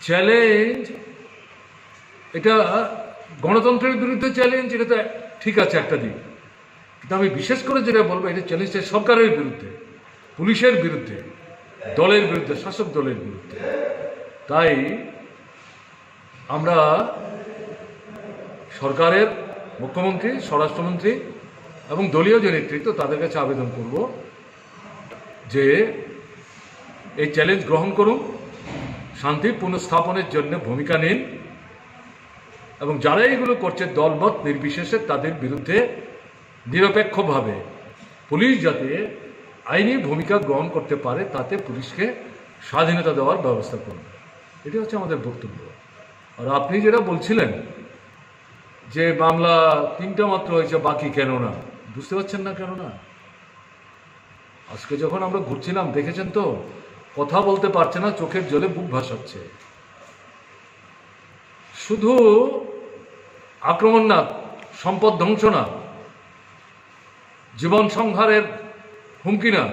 চ্যালেঞ্জ এটা গণতন্ত্রের বিরুদ্ধে চ্যালেঞ্জ এটা তো ঠিক আছে একটা দিক কিন্তু আমি বিশেষ করে যেটা বলবো এটা চ্যালেঞ্জটা সরকারের বিরুদ্ধে পুলিশের বিরুদ্ধে দলের বিরুদ্ধে শাসক দলের বিরুদ্ধে তাই আমরা সরকারের মুখ্যমন্ত্রী স্বরাষ্ট্রমন্ত্রী এবং দলীয় যে নেতৃত্ব তাদের কাছে আবেদন করব যে এই চ্যালেঞ্জ গ্রহণ করুন শান্তি পুনঃস্থাপনের জন্য ভূমিকা নিন এবং যারা এগুলো করছে দলমত নির্বিশেষে তাদের বিরুদ্ধে নিরপেক্ষভাবে পুলিশ যাতে আইনি ভূমিকা গ্রহণ করতে পারে তাতে পুলিশকে স্বাধীনতা দেওয়ার ব্যবস্থা করুন এটি হচ্ছে আমাদের বক্তব্য আর আপনি যেটা বলছিলেন যে মামলা 3টা মাত্র হয়েছে বাকি কেন না বুঝতে পারছেন না কেন না আজকে যখন আমরা ঘুরছিলাম দেখেছেন তো কথা বলতে পারছে না চোখের জলে বুক ভাসাচ্ছে শুধু আক্রমণ না সম্পদ ধ্বংস না জীবন সংহারের হুমকি না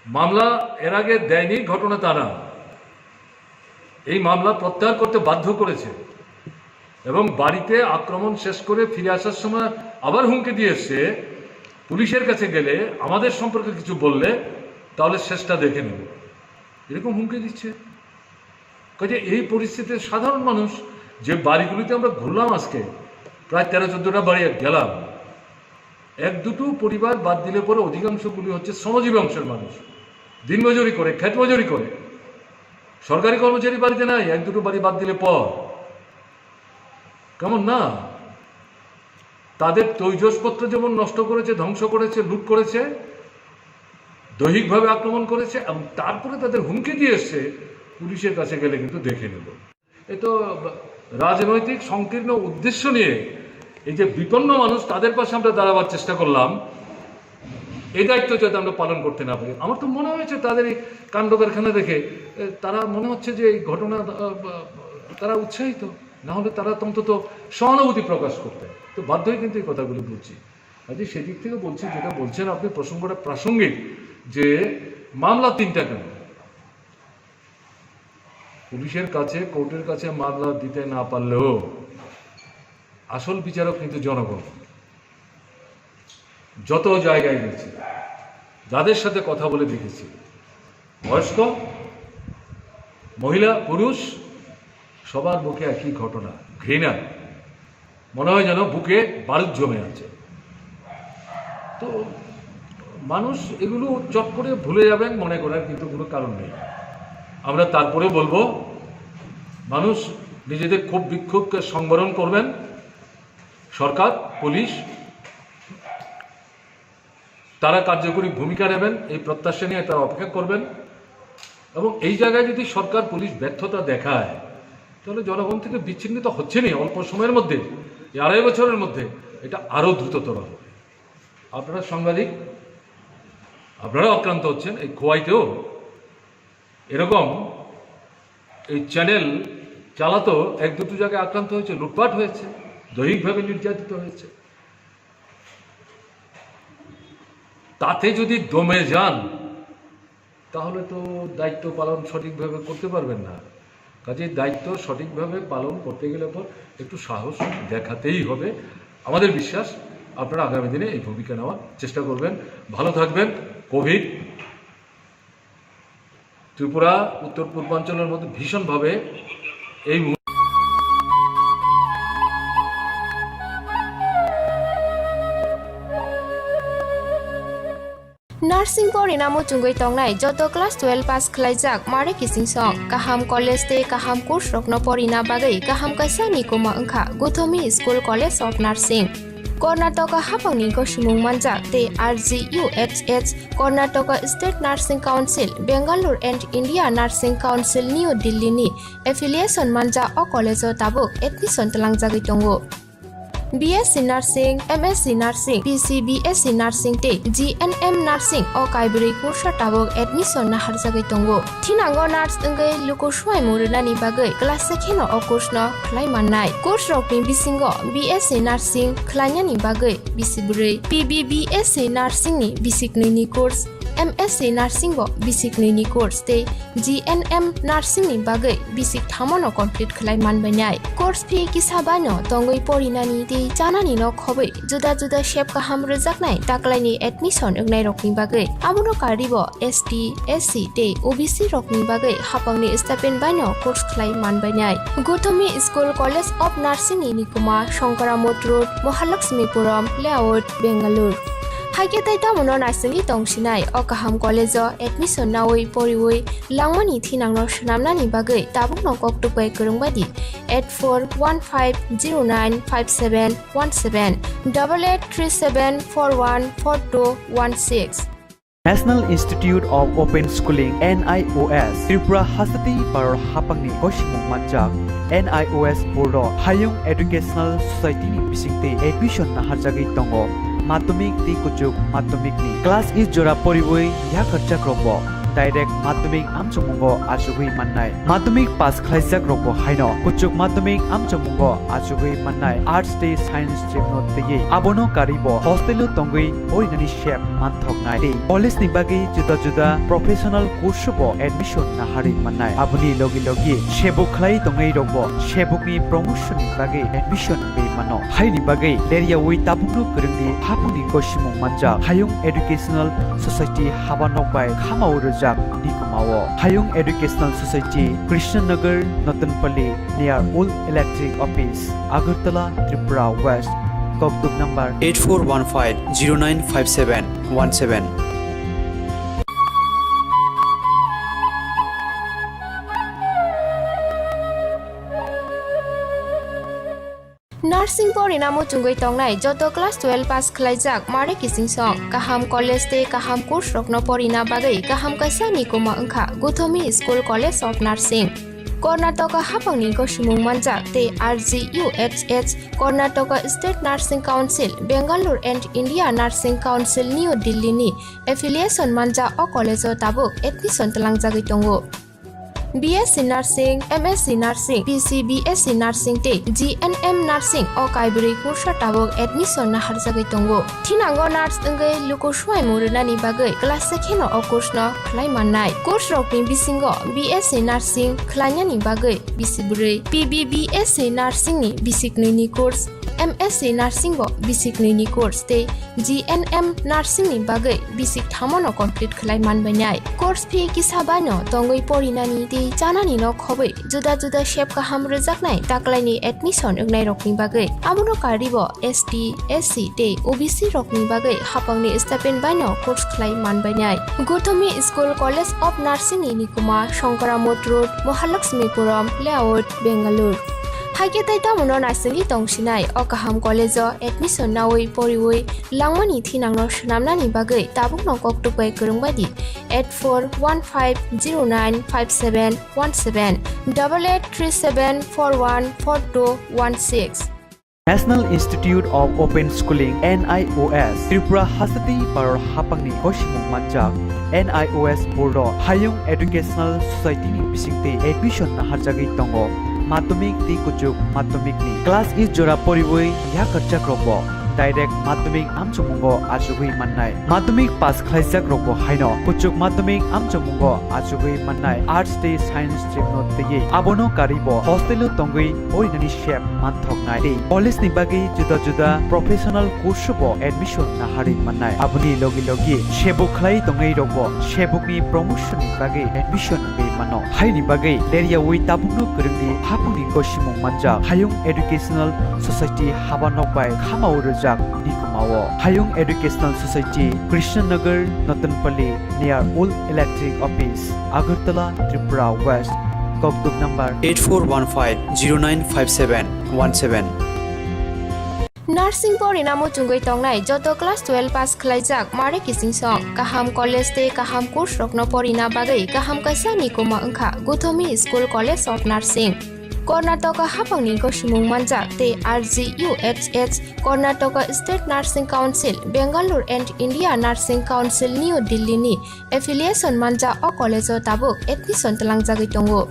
মামলা এর আগে দেয়নি ঘটনা তা না এই মামলা প্রত্যাহার করতে বাধ্য করেছে এবং বাড়িতে আক্রমণ শেষ করে ফিরে আসার সময় আবার হুমকি দিয়ে এসছে পুলিশের কাছে গেলে আমাদের সম্পর্কে কিছু বললে তাহলে শেষটা দেখে নেব এরকম হুমকি দিচ্ছে কাজে এই পরিস্থিতিতে সাধারণ মানুষ যে বাড়িগুলিতে আমরা ঘুরলাম আজকে প্রায় 13-14টা বাড়ি গেলাম এক দুটো পরিবার বাদ দিলে পরে অধিকাংশগুলি হচ্ছে শ্রমজীবী অংশের মানুষ দিনমজুরি করে ক্ষেত মজুরি করে সরকারি কর্মচারী বাড়িতে নাই এক দুটো বাড়ি বাদ দিলে পর কেমন না তাদের তৈজসপত্র যেমন নষ্ট করেছে ধ্বংস করেছে লুট করেছে দৈহিকভাবে আক্রমণ করেছে এবং তারপরে তাদের হুমকি দিয়ে এসছে পুলিশের কাছে গেলে কিন্তু দেখে নেব এ তো রাজনৈতিক সংকীর্ণ উদ্দেশ্য নিয়ে এই যে বিপন্ন মানুষ তাদের পাশে আমরা দাঁড়াবার চেষ্টা করলাম এই দায়িত্ব যাতে আমরা পালন করতে না পারি। আমার তো মনে হয়েছে তাদের এই কাণ্ড কারখানা দেখে তারা মনে হচ্ছে যে এই ঘটনা তারা উৎসাহিত, না হলে তারা অন্তত সহানুভূতি প্রকাশ করতে। তো বাধ্য হয়ে কিন্তু এই কথাগুলো বলছি। আজকে সেদিক থেকে বলছি, যেটা বলছেন আপনি প্রসঙ্গটা প্রাসঙ্গিক, যে মামলা 3টা কেন? পুলিশের কাছে, কোর্টের কাছে মামলা দিতে না পারলেও আসল বিচারক কিন্তু জনগণ। যত জায়গায় গেছি, যাদের সাথে কথা বলে দেখেছি, বয়স্ক, মহিলা, পুরুষ, সবার মুখে একই ঘটনা, ঘৃণা। মনে হয় যেন বুকে বারুদ জমে আছে। তো মানুষ এগুলো চট করে ভুলে যাবেন মনে করার কিন্তু কোনো কারণ নেই। আমরা তারপরে বলবো, মানুষ নিজেদের ক্ষোভ বিক্ষোভকে সংবরণ করবেন, সরকার, পুলিশ তারা কার্যকরী ভূমিকা নেবেন, এই প্রত্যাশা নিয়ে তারা অপেক্ষা করবেন। এবং এই জায়গায় যদি সরকার, পুলিশ ব্যর্থতা দেখায়, তাহলে জনগণ থেকে বিচ্ছিন্নিত হচ্ছে না অল্প সময়ের মধ্যে, এই 2.5 বছরের মধ্যে এটা আরও দ্রুততর হবে। আপনারা সাংবাদিক, আপনারা আক্রান্ত হচ্ছেন। এই খোয়াইতেও এরকম এই চ্যানেল চালাতো 1-2 জায়গায় আক্রান্ত হয়েছে, লুটপাট হয়েছে, দৈহিকভাবে নির্যাতিত হয়েছে। তাতে যদি দমে যান তাহলে তো দায়িত্ব পালন সঠিকভাবে করতে পারবেন না। কাজে দায়িত্ব সঠিকভাবে পালন করতে গেলে পর একটু সাহস দেখাতেই হবে। আমাদের বিশ্বাস আপনারা আগামী দিনে এই ভূমিকা নেওয়ার চেষ্টা করবেন। ভালো থাকবেন। কোভিড ত্রিপুরা, উত্তর পূর্বাঞ্চলের মধ্যে ভীষণভাবে এই नार्सिं परिणामो चुंगै तंगनाय जत क्लास 12 पास खलाइजाक मारे किसिं सं काहाम कलेज ते काहाम कोर्स रखनो परिना बागै काहाम काisa निकोमा अंखा Gautami school college of nursing Karnataka हाफांनि गसिमुं मानजाक ते RGUHH Karnataka state nursing council Bengaluru and India nursing council new दिल्लीनि एफिलिएशन मानजा अ कलेजो ताबुक एडमिशन तलांजागै दंगो। BSc Nursing, MSc Nursing, PCBSc Nursing te GNM Nursing o kaibri kursa tabok admission na harjagai tongo. Thinango nurse engai luko suai murunani bagai class sekheno o course no khlai mannai. Course rokni bisingo BSc Nursing khlainani bagai bisiburi, PBBSc Nursing ni bisikni ni course, MSc Nursing bo bisikni ni course te GNM Nursing ni bagai bisik thamono complete khlai manbainai. Course fee kisabano tongoi porinani te janani no khobai juda juda shape kaham rejaknai taklaini admission engnai rokni bagai amono karibo ST SC te OBC rokni bagai hapangni stipend baino course khlai manbainai. Gautomi School College of Nursing ni Nikuma Shankaramot Road Mahalakshmipuram Layout Bengaluru haike taita mono narsing tongsinai o kaham college admission nawoi poriwoi langmani thinangno shnamnani bagai tabukno koktupai kurungbadi 8415095717 8837414216 National Institute of Open Schooling NIOS Tripura Hasati Paror Hapangni Koshimung Manjak NIOS Board Hayung Educational Society ni bisingte admission na harjagi tongo Madhyamik ti kuchuk madhyamik ni class is jora poriboi ya kharcha krombo direct madhyamik amchamungo achugui mannai madhyamik pass khlaijak robo haino kuchuk madhyamik amchamungo achugui mannai arts te science stream no tege abono karibo hostel tongui orinani shep manthoknai te college ni bagi juda juda professional course bo admission na hari mannai abuni logi logi shebuk khlai tongai robo shebuk ni promotion ni bagi admission be mano haini bagi leria wi tabukno kurungni hapuni koshimung manja hayung educational society habanok bai khamau Nikumao Hayung Educational Society Krishnanagar Natanpalli near Old Electric Office Agartala Tripura West Koktuk number 8415095717 Nursing परिणामो चुंगै तंगनाय जत class 12 पास खलाइजाक मारे किसिं सं काहाम college ते काहाम course रखनो परिना बागै काहाम काisa निकोमा अंखा Gautami school college of nursing Karnataka hapangni gosimung manjak te RGUHH Karnataka State Nursing Council Bangalore and India Nursing Council New Delhi ni affiliation manja o college o tabuk admission talangjagui tongo. BSc Nursing, MSc Nursing, PC BSc Nursing te GNM Nursing o kaibri kursa tabok admission na harjagui tongo. Thinango nurse engei luko swai murunani bagai class sekheno o course no khlai mannai. Course rokni bisingo BSc Nursing khlainani bagai bisiburi, PBBSc Nursing ni bisiknui ni course, MSc Nursing bo bisiknui ni course te GNM Nursing ni bagai bisik thamono complete khlai manbainai. Course fee kisabano tongoi porinani te janani no khobai juda juda shape kaham rejaknai taklaini admission engnai rokni bagai amono karibo ST SC te OBC rokni bagai hapangni stipend baino course khlai manbainai. Gothami School College of Nursing ni Nikuma Shankaramot Road Mahalakshmipuram Layout Bangalore. Haike taita mono nasengi tongsinai o kaham college o admission nawi poriwi langmani thinangno shnamnani bagai tabukno koktupai kurungbadi 8415095717 8837414216. National Institute of Open Schooling NIOS Tripura Hasati Paror Hapangni Koshimung Manjak NIOS Board Hayung Educational Society ni bisingte admission na harjagui tongo. Madhyamik ti kuchuk madhyamik ni class is jora poriboi ya karchak robo direct madhyamik amchumungo ajugui mannai madhyamik pass khlaijak robo haino kuchuk madhyamik amchumungo ajugui mannai arts te science stream no tege abono karibo hostel tongui orinani shape manthoknai te college ni bagi juda juda professional course bo admission na hari mannai abuni logi logi shebuk khlai tongai robo shebuk ni promotion ni bagi admission ngai mano haini bagi area wi tabukno kurungni hapuni koshimung manja hayung educational society habanok bai khamau rajak nikumao hayung educational society Krishnanagar Natanpalli near Old Electric Office Agartala Tripura West Kokduk number 8415095717. Nursing por inamo chungoi tongnai joto class 12 pass khlaijak mare kising song kaham college te kaham course rokno porina bagai kaham kaisa nikoma angkha Gothami School College of Nursing. Karnataka hapangni gosimung manjak te RGUHH Karnataka State Nursing Council Bangalore and India Nursing Council New Delhi ni affiliation manja o college o tabuk admission talangjagui tongo.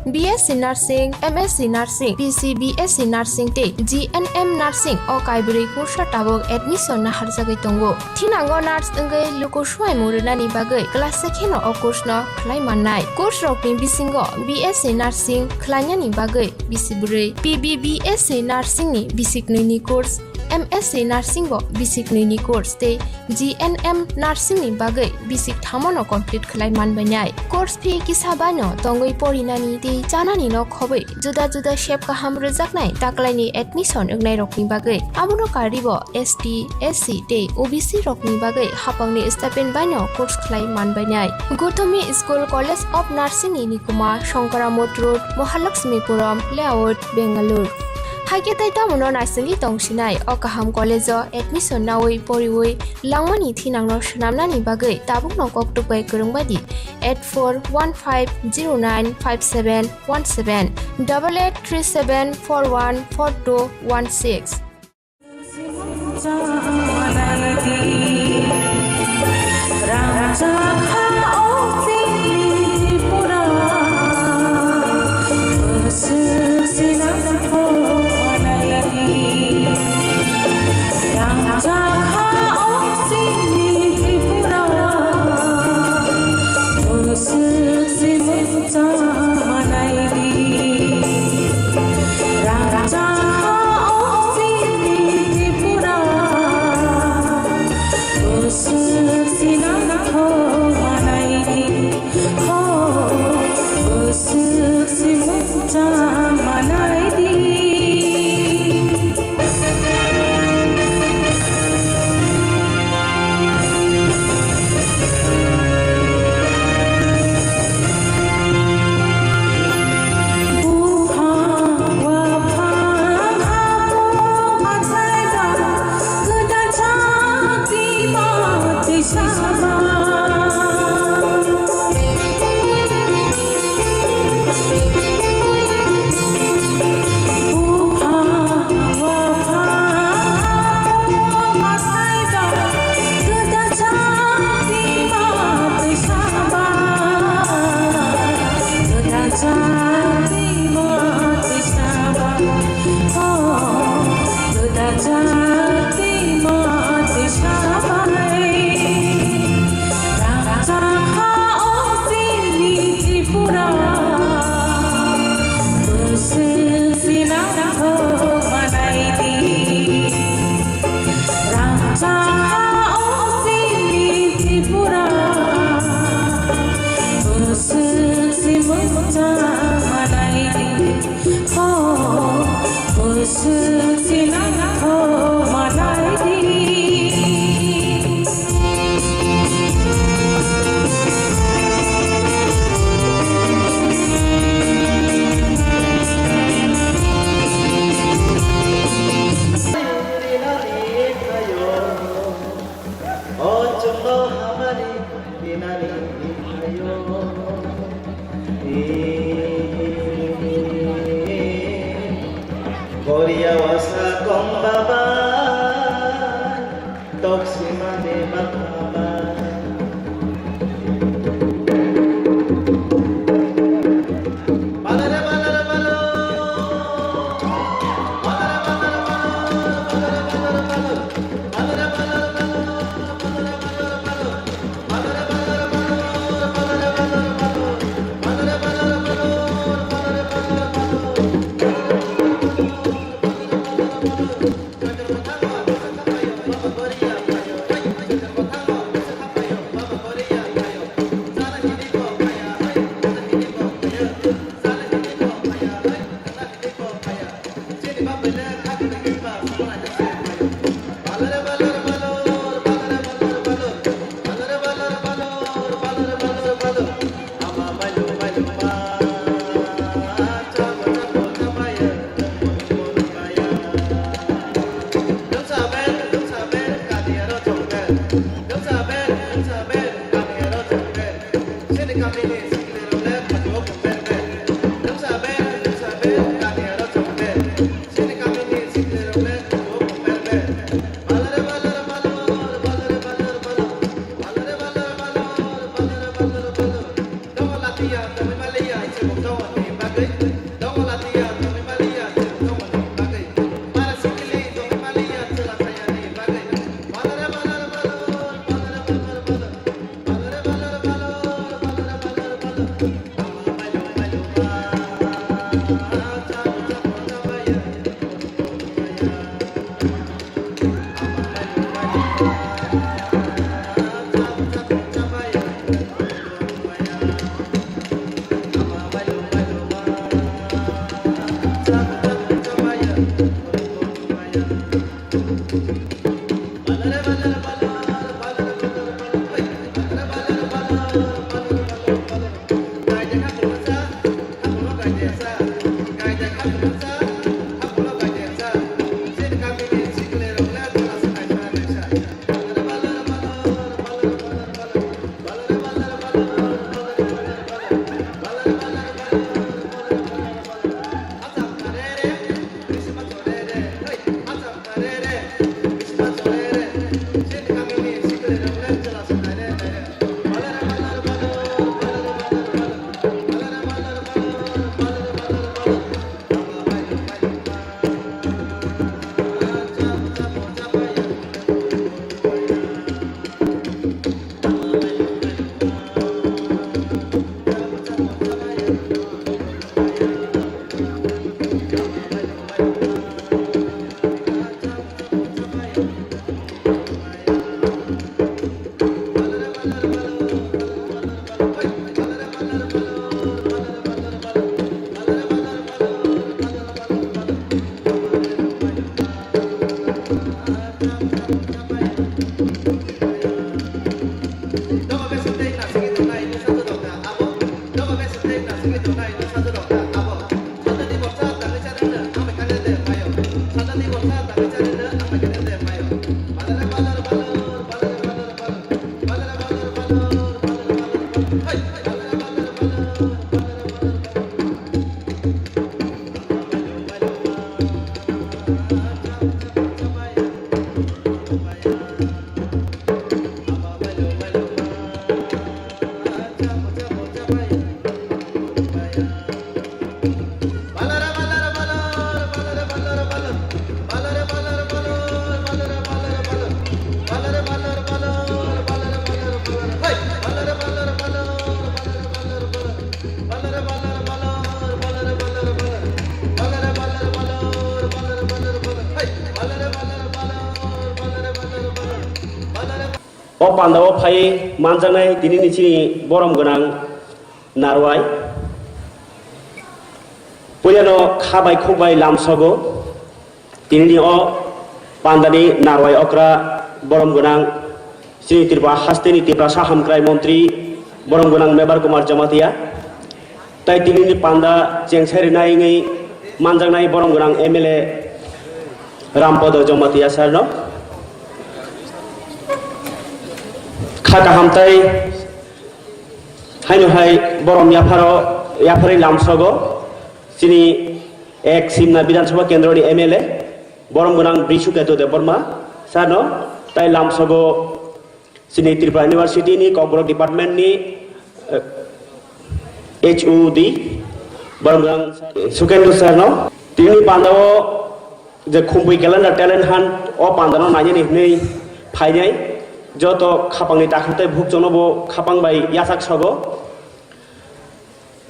BSc Nursing, MSc Nursing, PC BSc Nursing te GNM Nursing o kaibri kursa tabok admission na harjagui tongo. Thinango nurse engei luko swai murunani bagai class sekheno o course no khlai mannai. Course rokni bisingo BSc Nursing khlainani bagai bisiburi, PBBSc Nursing ni bisiknui ni course, MSc Nursing bo bisiknui ni course te GNM Nursing ni bagai bisik thamono complete khlai manbainai. Course fee kisabano tongoi porinani te janani no khobai juda juda shape kaham rejaknai taklaini admission engnai rokni bagai amono karibo ST SC te OBC rokni bagai hapangni stipend baino course khlai manbainai. Gothami School College of Nursing ni Nikuma Shankaramot Road Mahalakshmipuram Layout Bangalore. Haike taita mono nasengi tongsinai o kaham college o admission nawi poriwi langmani thinangno shnamnani bagai tabukno koktupai kurungbadi 8415095717 8837414216. Sinana O pandawo phai manjanai dinini chini borom gonang narwai puliano khabai khukbai lamsago dinini o pandani narwai okra borom gonang chini tirpa hasteni tirpa sahamkrai montri borom gonang mebar kumar jamatia tai dinini panda jengsari nai ngai manjanai borom gonang MLA rampodo jamatia sarno khaka hamtai haino hai borom yapari lamsago chini ek simna Bidhan Sabha Kendro ni MLA borom gonang Brishuketu Deborma sano tai lamsago chini Tripura University ni Komborok Department ni HUD borom gonang Sukendu sarno tini pandawo je Khumpui calendar talent hunt o pandano nanya ni phainai joto khapangni dakhuntai bhukjonobo khapangbai yasak sogo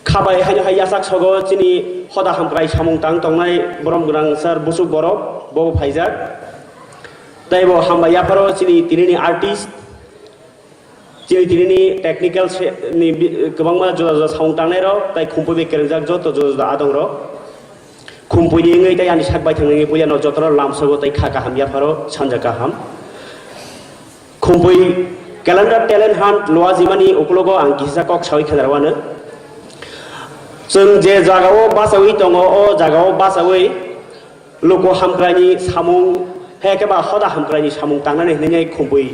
khabai haino hai yasak sogo chini hoda hamkrai samung tang tongnai borom gonang sar busuk borok bo phaijak taibo hamba yaparo chini tinini artist chini tinini technical ni gobangma joda samung tangnai rok tai Khumpui be kerengjak joto joda adong rok Khumpui ni ngai tai ani sakbai thangnai puyano jotoro lamsago tai khaka ham yaparo sanjaka ham Khumpui calendar talent hunt loa jimani uklogo ang kisa kok sawi khadarwana जों जे जागाव बासावै दङ अ जागाव बासावै लोको हामग्रानि सामुं हेकेबा हदा हामग्रानि सामुं तांनानै होनाय Khumpui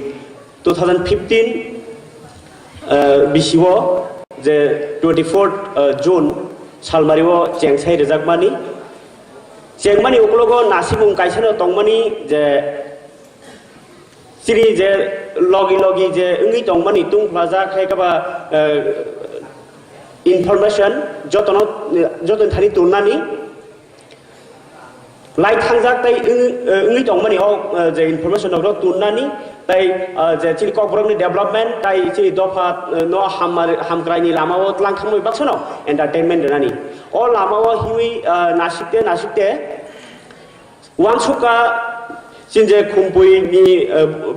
2015 बिसिव जे 24 जुन सालमारिओ चेंगसाई रजाकमानी चेंगमानी उकलोगो नासिबुं काइसानो तंगमानी जे सिरि जे लगी जे इंगी तंगमानी तुं plaza खायकाबा information जतन थानी तुलनानी light थांजाक ताई इंगी तंगमानी हो जे इनफरमेशन दो तुलनानी ताई जे चिनि ककब्रकनि डेभलपमेंट ताई चिनि दफा न हामग्रायनि लामाओ लांखांमै बाक्सनो एंटरटेनमेंट देनानि ओ लामाओ हिउइ नासिकते वानसुका सिनजे खुम्पुइनि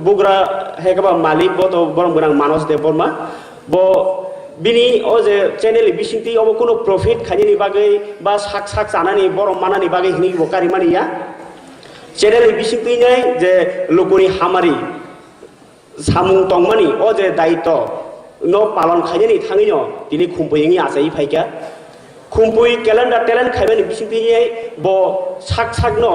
बुग्रा हेकाबा मालिक बो तो बरम गोनां मानस दे बर्मा बो बिनि ओ जे चैनल बिसिंति अब कोनो प्रॉफिट खायनि बागै बा साक जानानि बरम मानानि बागै हिनि बकारि मानिया चैनल बिसिंति नै जे लोकनि हामारि सामुं तंगमानि ओ जे दायित्व न पालन खायनि थाङिनो दिनि खुम्पुइनि आसाइ फाइका खुम्पुइ कैलेंडर टैलेंट खायबानि बिसिंति नै बो साक न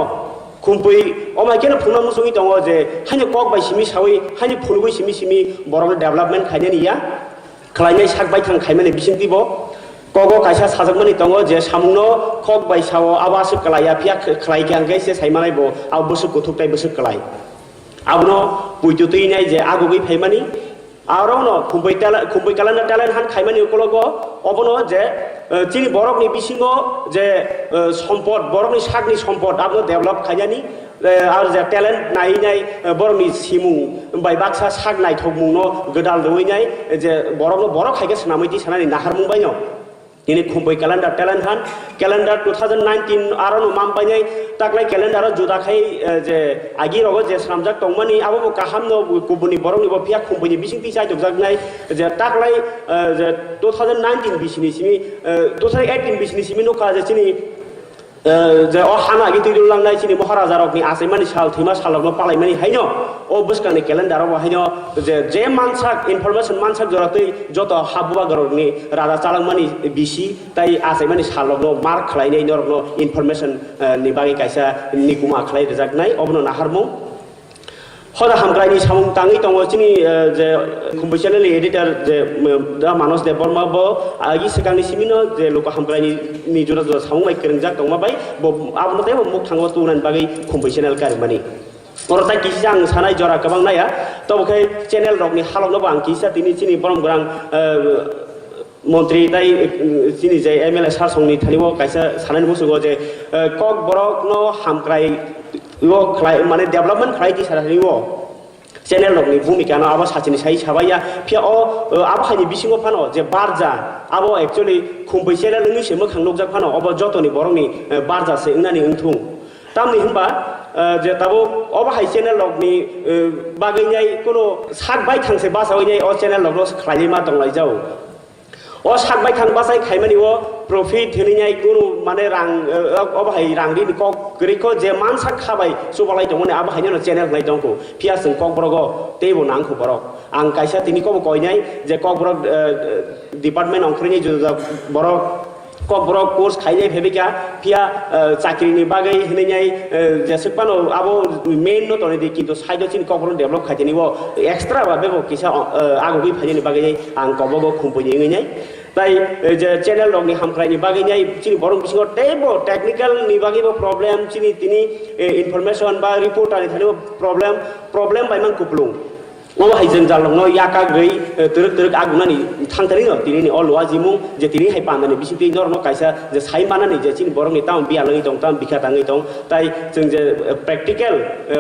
खुम्पुइ अमाइकेनो फुंना मुसुङि दङ जे हानि कक बाय सिमि सावै हानि फुनुबै सिमि बरम डेभलपमेंट खायनिया खलायनाय साक बाय थां खायमानि बिसिंति बो कगो कायसा साजकमानि दङ जे सामुंनो कक बाय साव आबासु कलाया फिया खलायखां गैसे सायमानाय बो आव बुसु गथुकताय बुसु कलाय आवनो पुइतुतैनाय जे आगुगै फायमानि आरोनो खुम्पुइ कैलेंडर टैलेंट हान खायमानि उकलगो अबनो जे चिनि बरकनि बिसिङो जे सम्पद बरकनि साकनि सम्पद आबो डेभलप खायनि आरो जे टैलेंट नायनाय बरकनि सिमुं बाय बाक्सा साक नायथमुंनो गोदाल दवैनाय जे बरक खायगे सनामैति सानानि नाहारमुंबायनो दिनै खुम्पुइ कैलेंडर टैलेंट हान कैलेंडर 2019 आरोनो मामबायनाय ताकलाय कैलेंडर जुदाखाय जे आगिरगो जे सामजाक तंमानि आबो काहामनो गुबुननि बरकनि बो फिया खुम्पुइनि बिसिंति सायदकजाकनाय जे ताकलाय जे 2019 बिसिनि सिमि 2018 बिसिनि सिमि नखा जे चिनि जे अ हाना गिति दुलांनाय चिनि महाराजा रकनि आसायमानि साल थैमा सालगनो पालायमानि हायनो ओ बुसकानि कैलेंडराव हायनो जे मानसाक इनफरमेशन मानसाक जरातै जत हाबुवा गरकनि राजा चालांमानि बिसि ताई आसायमानि सालगनो मार्क खलायनाय नरगनो इनफरमेशन नि बागै कायसा निकुमा खलाय रजाकनाय अबनो नाहारमु हदा हामग्रायनि सामुं ताङै दङ चिनि जे खुम्पुइ चैनेल एडिटर जे दा मानस दे बर्मा बो आगि सिगांनि सिमिनो जे लोक हामग्रायनि नि जुरा सामुं माइ केरेंजाक दंमा बाय बो आबनो तेबो मुख थांगो तुनान बागै खुम्पुइ चैनेल कारिमानि अरताय किसा आं सानाय जरा गोबां नाया तबखाय चैनेल रकनि हालनो आं किसा तिनि चिनि बरम गोरां मंत्री दाई चिनि जे एमएलए सारसंनि थानिबो कायसा सानानि बुसुगो जे कक बरकनो हामग्राय वो खलाय माने डेभलपमेंट खलायति सारानिवो चैनेल रकनि भूमिका न आबा साचिनि साइ साबाया फिया ओ आबाहायनि बिसिङो फानो जे बारजा आबो एक्चुअली खुम्पुइ चैनेल नोंनि सेमो खांनोजाक फानो अब जतनि बरकनि बारजासे इंनानि इंथुं तामनि होनबा जे ताबो अबाहाय चैनेल रकनि बागैनाय कोनो साक बाय थांसे बासावैनाय अ चैनेल रकनो खलायनि मा दंलाय जाव ओ साक बाय थां बासाय खायमानि ओ प्रॉफिट होनिनाय कोनो माने रां अबाहाय रांनि कक गरिखो जे मानसा खाबाय सुबालाय दंमोन आबाहायनो चैनेल नाय दंखौ फियासं कक बरगो तेबो नांखौ बरक आं कायसा तिनिखौ कयनाय जे कक बरक डिपार्टमेंट अंख्रिनि बरक कक बरक कोर्स खायनाय फेबिका फिया चाकरिनि बागै होनिनाय जे सपानो आबो मेन न तने दि किन्तु साइडो चिन कक बरक डेभलप खायनिबो एक्सट्रा बाबेबो किसा आगुगै फायनि बागै आं कबगो खुम्पुइ नैनाय ताई जे चैनल रकनि हामख्रायनि बागैनाय चिनि बरम बिसिङो टेबो टेक्निकल नि बागैबो प्रॉब्लेम चिनि तिनि इनफरमेशन बा रिपोर्ट आनि थानिबो प्रॉब्लेम बायमान कुपलुं ओ हायजों जालंनो याका गै तरक आगुनानि थांथारिनो तिनि अलवा जिमुं जे तिनि हाय पानानि बिसिति नरनो कायसा जे साइ मानानि जे चिनि बरमनि ताम बियालङै दं ताम बिखा ताङै दं ताई जों जे प्रेक्टिकल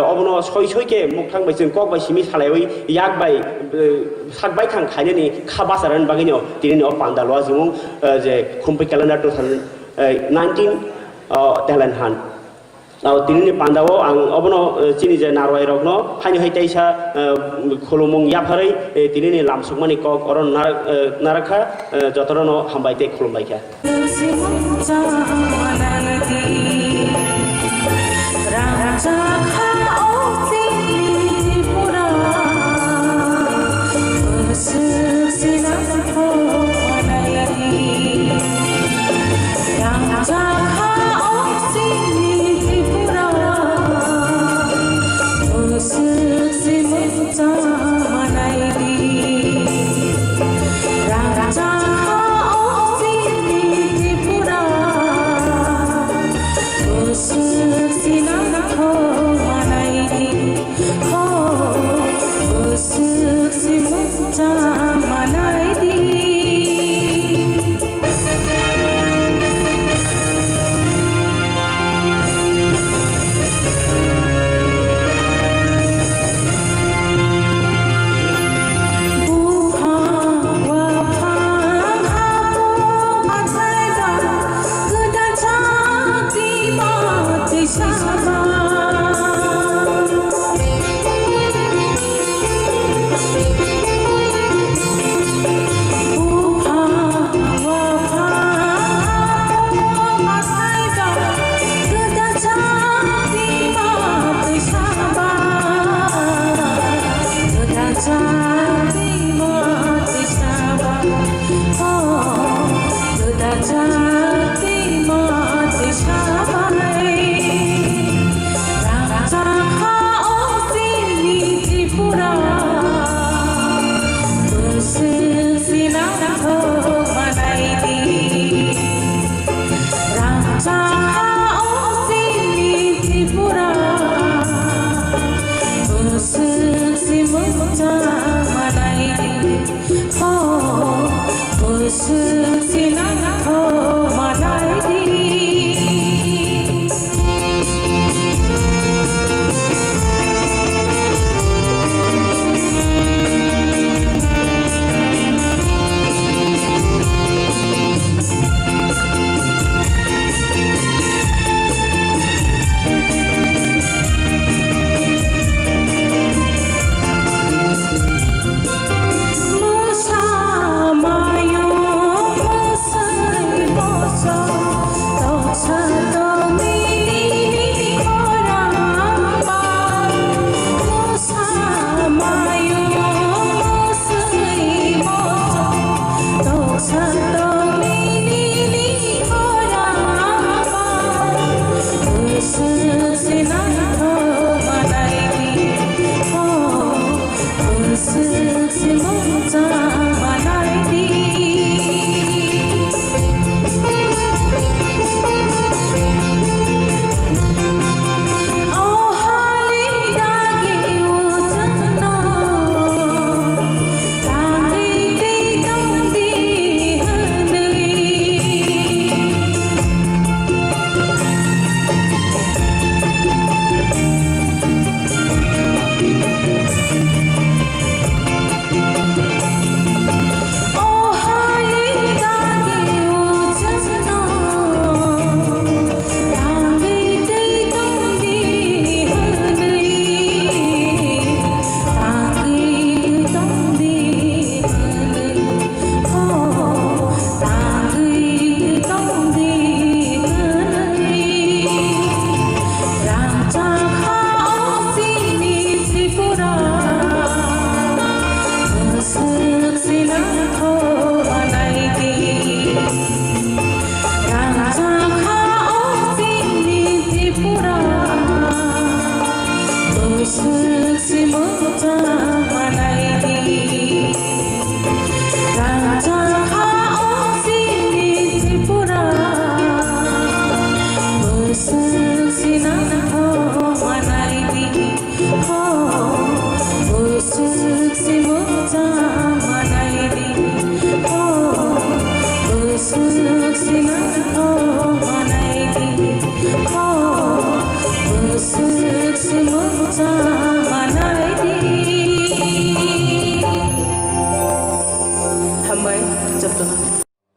अबनो सय-सयके मुखथां बाय जों कक बाय सिमि सालायवै याक बाय साक बाय थां खायनि खाबासारन बागैनो तिनि अ पान्दालवा जिमुं जे खुम्पुइ कैलेंडर 2019 टैलेंट हान्ट तिनि पान्दाव आं अबनो चिनि जे नारवाय रकनो हानि हायताइसा खुलुमुं याफारै तिनि लामसुकमानि कक अरन नारखा जतरनो हामबायते खुलुमबायखा Raja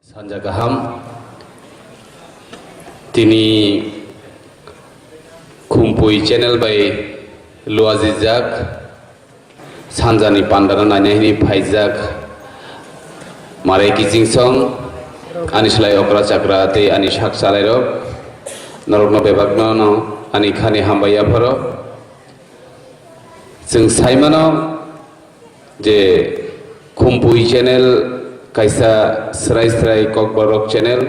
Sanja Gaham Tini Khumpui channel by Luazizak Sanjani Pandana Nanyahini Paizak Mare Kizing Song Anislai Okra Chakra Te Anishak Salero Norokno Bebakno no Anikhani Hambaya Paro Sing Saimano Je Khumpui channel Kaisa Serai Kokborok channel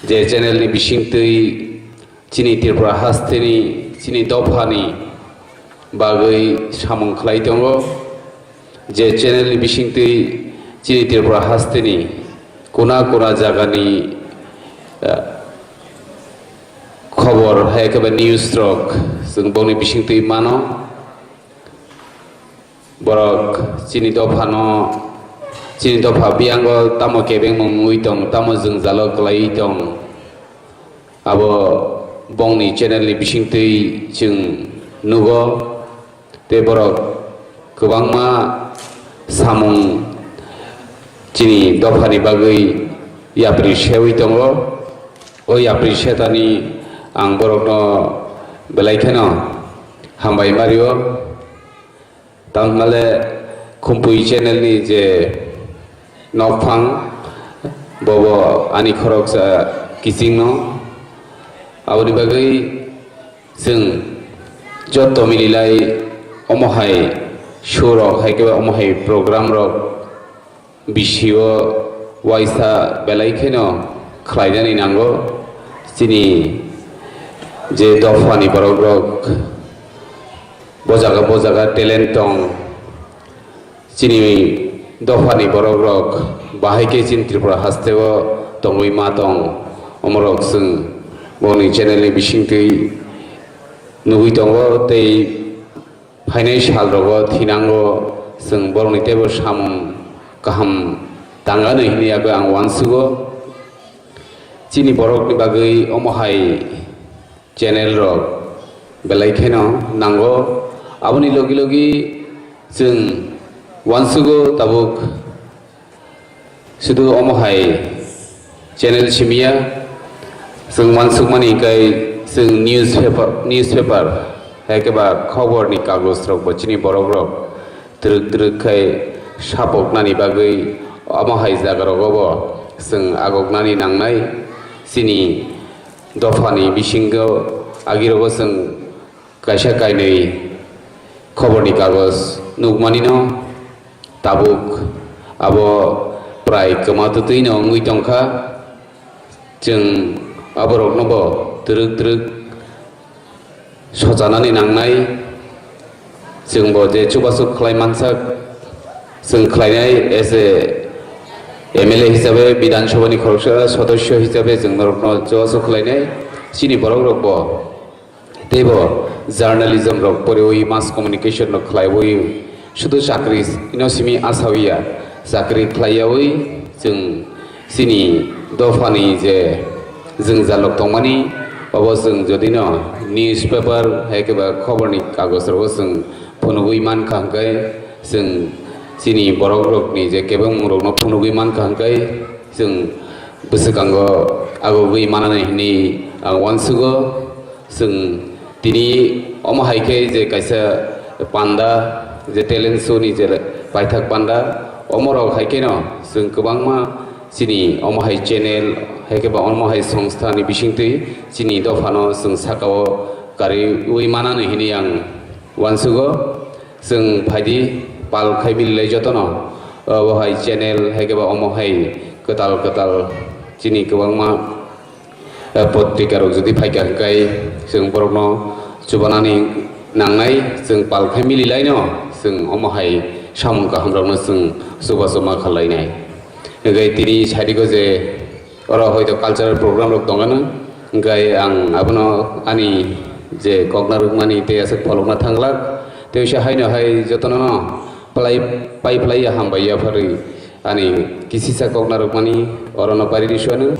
Je channel ni bisingtui Chini Tripura Hastini Chini Dophani Bagai Samung Khlai Tongo Je channel ni bisingtui Chini Tripura Hastini Kuna jagani Khobor Haikaba News Stroke Sung Boni bisingtui Mano Borok Chini Dophano Chini Dopha Biango Tamo Kebeng Mungui Tong Tamo Zungzalo Klai Tong Abo Bongni channel ni bisingtui Jung Nugo Te Borok Kubangma Samung Chini Dopha ni Bagai Yapri Shewi Tongo O Yapri Shetani Ang Borok no Belaikeno Hambai Mario Tamale Khumpui channel ni je Nopang Bobo Ani Khorok sa Kising no Aboni Bagai Sung Joto Mililai Omohai Shurok Haikeba Omohai program rok Bishiwo Waisa Belaikeno Khlaidani Nango Sini Je Dofani Borok rok Bojaga talent tong Chini Dofani Borok rok Bahai Chin Tripura Hasteo Tongui Matong Omorok Sung Boni channel ni bisingtui Nugui Tongo Tei Financial Rogo Thinango Sung Boroni Tebo Samung Kaham Tangano Hini Ago Ang Wansugo Chini Borok ni Bagai Omohai channel rok Belaikeno Nango Aboni Logi Sung Wansugo Tabuk Sudu Omohai channel Chimia Sung Wansuk Mani Kai Sung newspaper Haikeba Khobor ni Kagos Rok Bachini Borok Rok Truk Kai Sapok Nani Bagai Omohai Zagarogobo Sung Agok Nani Nangnai Sini Dofani Bishingo Agirogo Sung Kaisa Kainei Khobor ni Kagos Nugmani no Tabuk Abo Prai Kamatutui no Ngui Tongkha Jung Aborok Nobo Truk Sojanani Nangnai Jung Bo Je Chubasuk Khlai Mansak Jung Khlainai as a MLA হিসাবে বিধানসভানি খরচা সদস্য হিসাবে Jung Norokno Chubasuk Khlainai Chini Borok Rok Bo Tebo Journalism Rok Poroi Mass Communication Rok Khlaiboi Sudu Chakri Inosimi Asawiya Chakri Khlaiyawi Jung Sini Dofani je Jung Jalok Tongmani Abo Jung Jodino newspaper Haikeba Khoborni Kagos Rogo Jung Phunugui Manka Hangkai Jung Sini Borok Rok ni je Kebeng Rok no Phunugui Manka Hangkai Jung Busukango Agogui Manana Hini Ang Wansugo Jung Tini Omohaike je Kaisa Panda Je talent show ni je Paithak Panda Omorok Haikeno Jung Kubangma Sini Omohai channel Haikeba Omohai Songstha ni bisingtui Sini Dofano Jung Sakao Kari Ui Manana Hini Ang Wansugo Jung Phaidi Pal Khaibil Lai Jotono Omohai channel Haikeba Omohai Ketal Sini Kubangma Potrika rok jodi phaika hangkai Jung Borokno Chubanani Nangnai Jung Pal Khaimili Laino Jung Omohai Samung Kaham rokno Jung Subasoma Khalainai Gai tini saidiko je oro hoito cultural program rok tongano gai ang abono ani je kognaruk mani te asek polokna thanglak te se haino hai jotono no pai hambaiya phari ani kisisa kognaruk mani orono pari risuanu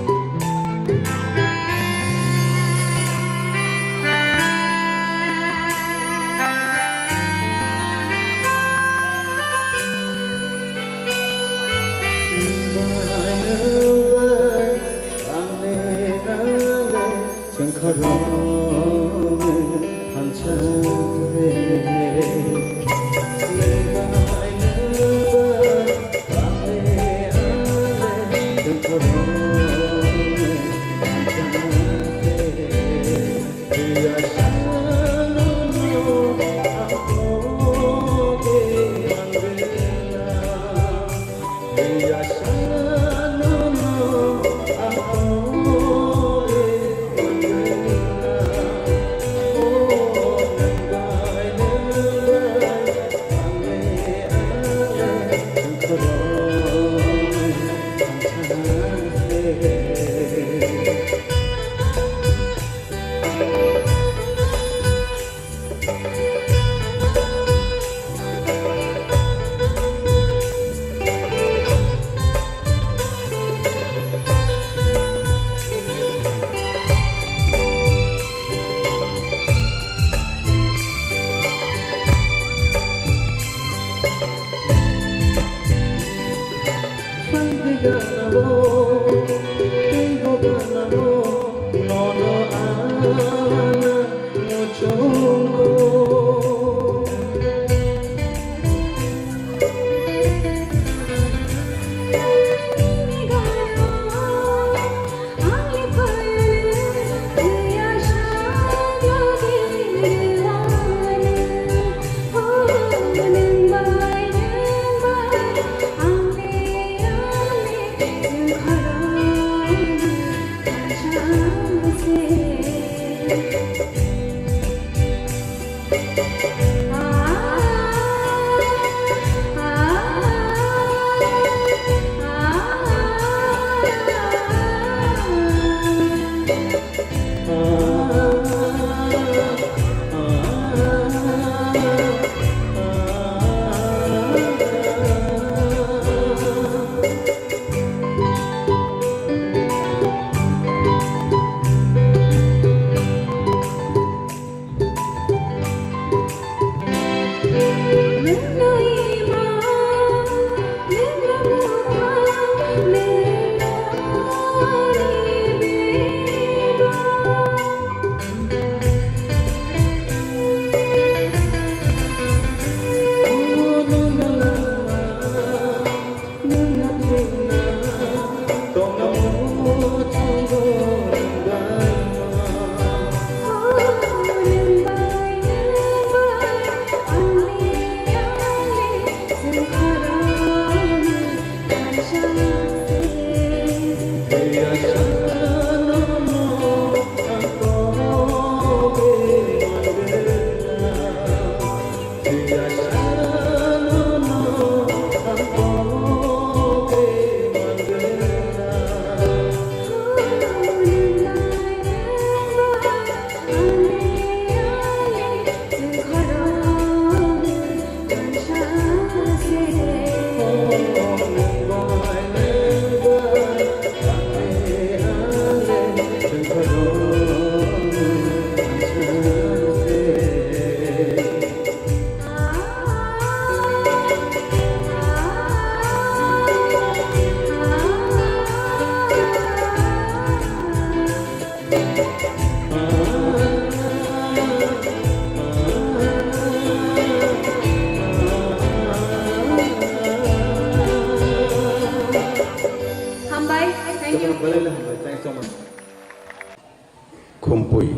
Khumpui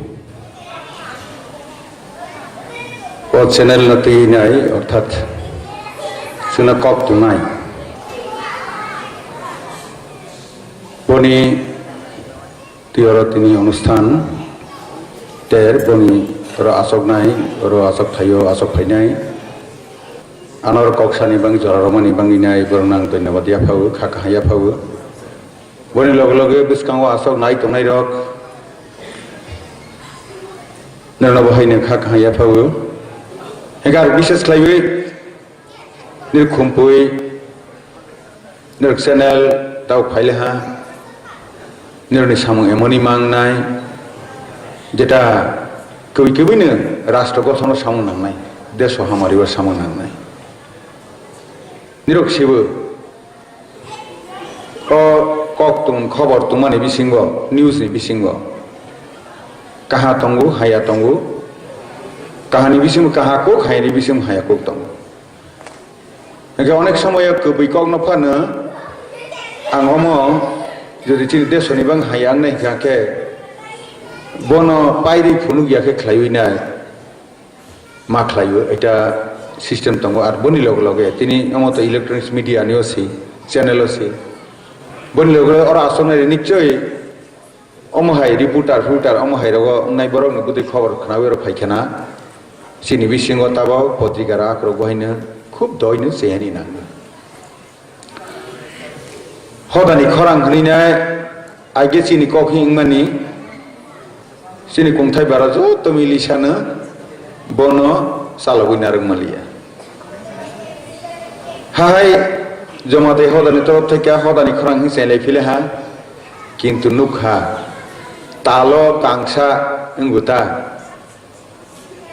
o channel na ti nai orthat suna kok tu nai boni tiora tini অনুষ্ঠান ter boni ro asok nai ro asok thayo asok phainai anor koksani bang joraromani bangi nai bornang dhonyabad ya phau khaka ya phau boni log loge biskango asok nai tongnai rok nana bahayne khaka ya phau egar বিশেষ claiwe nir Khumpui nir channel tau phaileha nir ni samung emoni mangnai যেটা কই কইনে রাষ্ট্র গঠনের সামন নাই দেশ মহামারীর সামন নাই নিরক Shiva o kok tung khobor tumani bisingo news ni bisingo kaha tongu haya tongu kahani bisingo kaha kok hayani bisingo haya kok tongu ege onek samoy kobui kok no phano ang omo jodi chini desoni bang hayang nai kake bono pairi phunu gyake khlaiui nai ma khlaiu eta system tongo ar boni log loge tini amoto electronics media ni osi channel osi boni log ora asone nichoi omohai reporter omohai rogo nai borok ni gudi khobor khnawe ro phaikena chini bisingo tabo potrika ra akro gohina khub doine sehani na hodani khorang khni age chini kokhi mani chini kongthai bara jo to milisana bono salogui narung malia hai jomate hodani torof theke hodani khorang hi selai phile ha kintu nukha talo kangsa nguta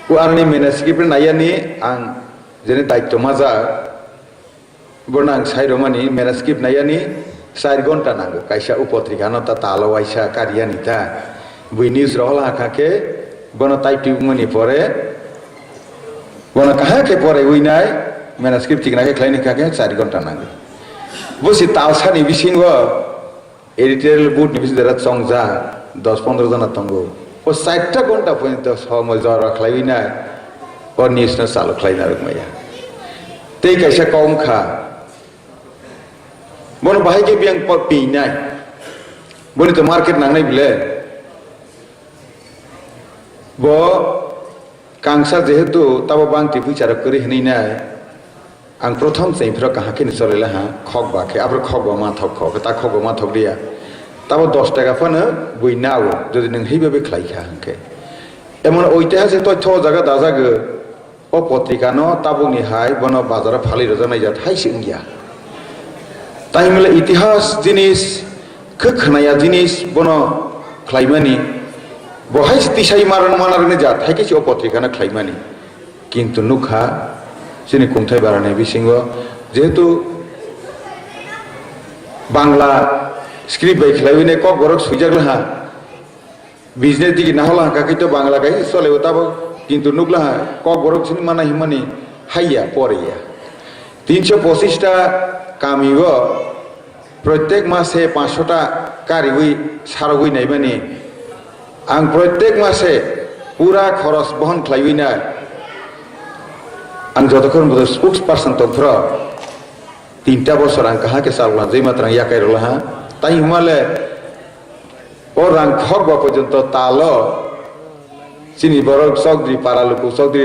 ku arni menaski pre nayani ang jene daitto maja bonang sairomani menaskip nayani 4 ঘন্টা নাগো কাইসা উপত্রিকা নতা তালো আইসা কারিয়ানিতা বুই news রহলা কাকে বন তাইটি মনি পরে বন কাহাকে পরে we নাই manuscript ঠিক নাকে ক্লাইনি কাকে 4 ঘন্টা নাগো বসি তালসানি বিসিংগ এডিটোরিয়াল বুট নিবিস দেরা চংজা 10-15 জন তঙ্গ ও 60টা ঘন্টা পর্যন্ত সময় জরা ক্লাইনি নাই ও নিউজ না চালু ক্লাইনা রকমায়া তেই কাইসা কম খা bono bahai ke biang pot pi nai boni to market nang nai bile bo kangsa jehetu tabo bang ti bicara kori hni nai ang prothom sei phra kaha ke ni solela ha khok ba ke apro khok ba ma thok khok ta khok ba ma thok dia tabo 10 টাকা phana bui nau jodi nang heibe be khlai kha hanke emon oitihasik totthyo jaga dajago o potrika no tabo ni hai bono bazara phali rojanai jat hai singya তাই মিলে ইতিহাস জিনিস খখনায়া জিনিস বনো খ্লাইমানি বহাই তিসাই মারন মানারনে যা থাইকে সে পত্রিকানা খ্লাইমানি কিন্তু নুখা যিনি কুমথাই বারানে বিসিংহ যেহেতু Bangla script by খ্লাইবিনে cock Borok সুইজাগলাহা business দিকে না হলা কাকি তো বাংলা গাই চলে তাবো কিন্তু নুকলাহা কক বরক সিনি মানা হিমানি হাইয়া পরেয়া 325টা কামিব প্রত্যেক মাসে 500টা কারিগুই সারগুই নাইবানি আং প্রত্যেক মাসে পুরা খরচ বহন খাইবি না আং যতক্ষণ বোধ স্পোক্স পার্সন তন্ত্র 3টা বছর আং কাহাকে চালনা যেই মাত্র ইয়াকাই রলা তাই হিমালে ও রাং খক বা পর্যন্ত তাল চিনি বড় চৌধুরী পাড়া লোক চৌধুরী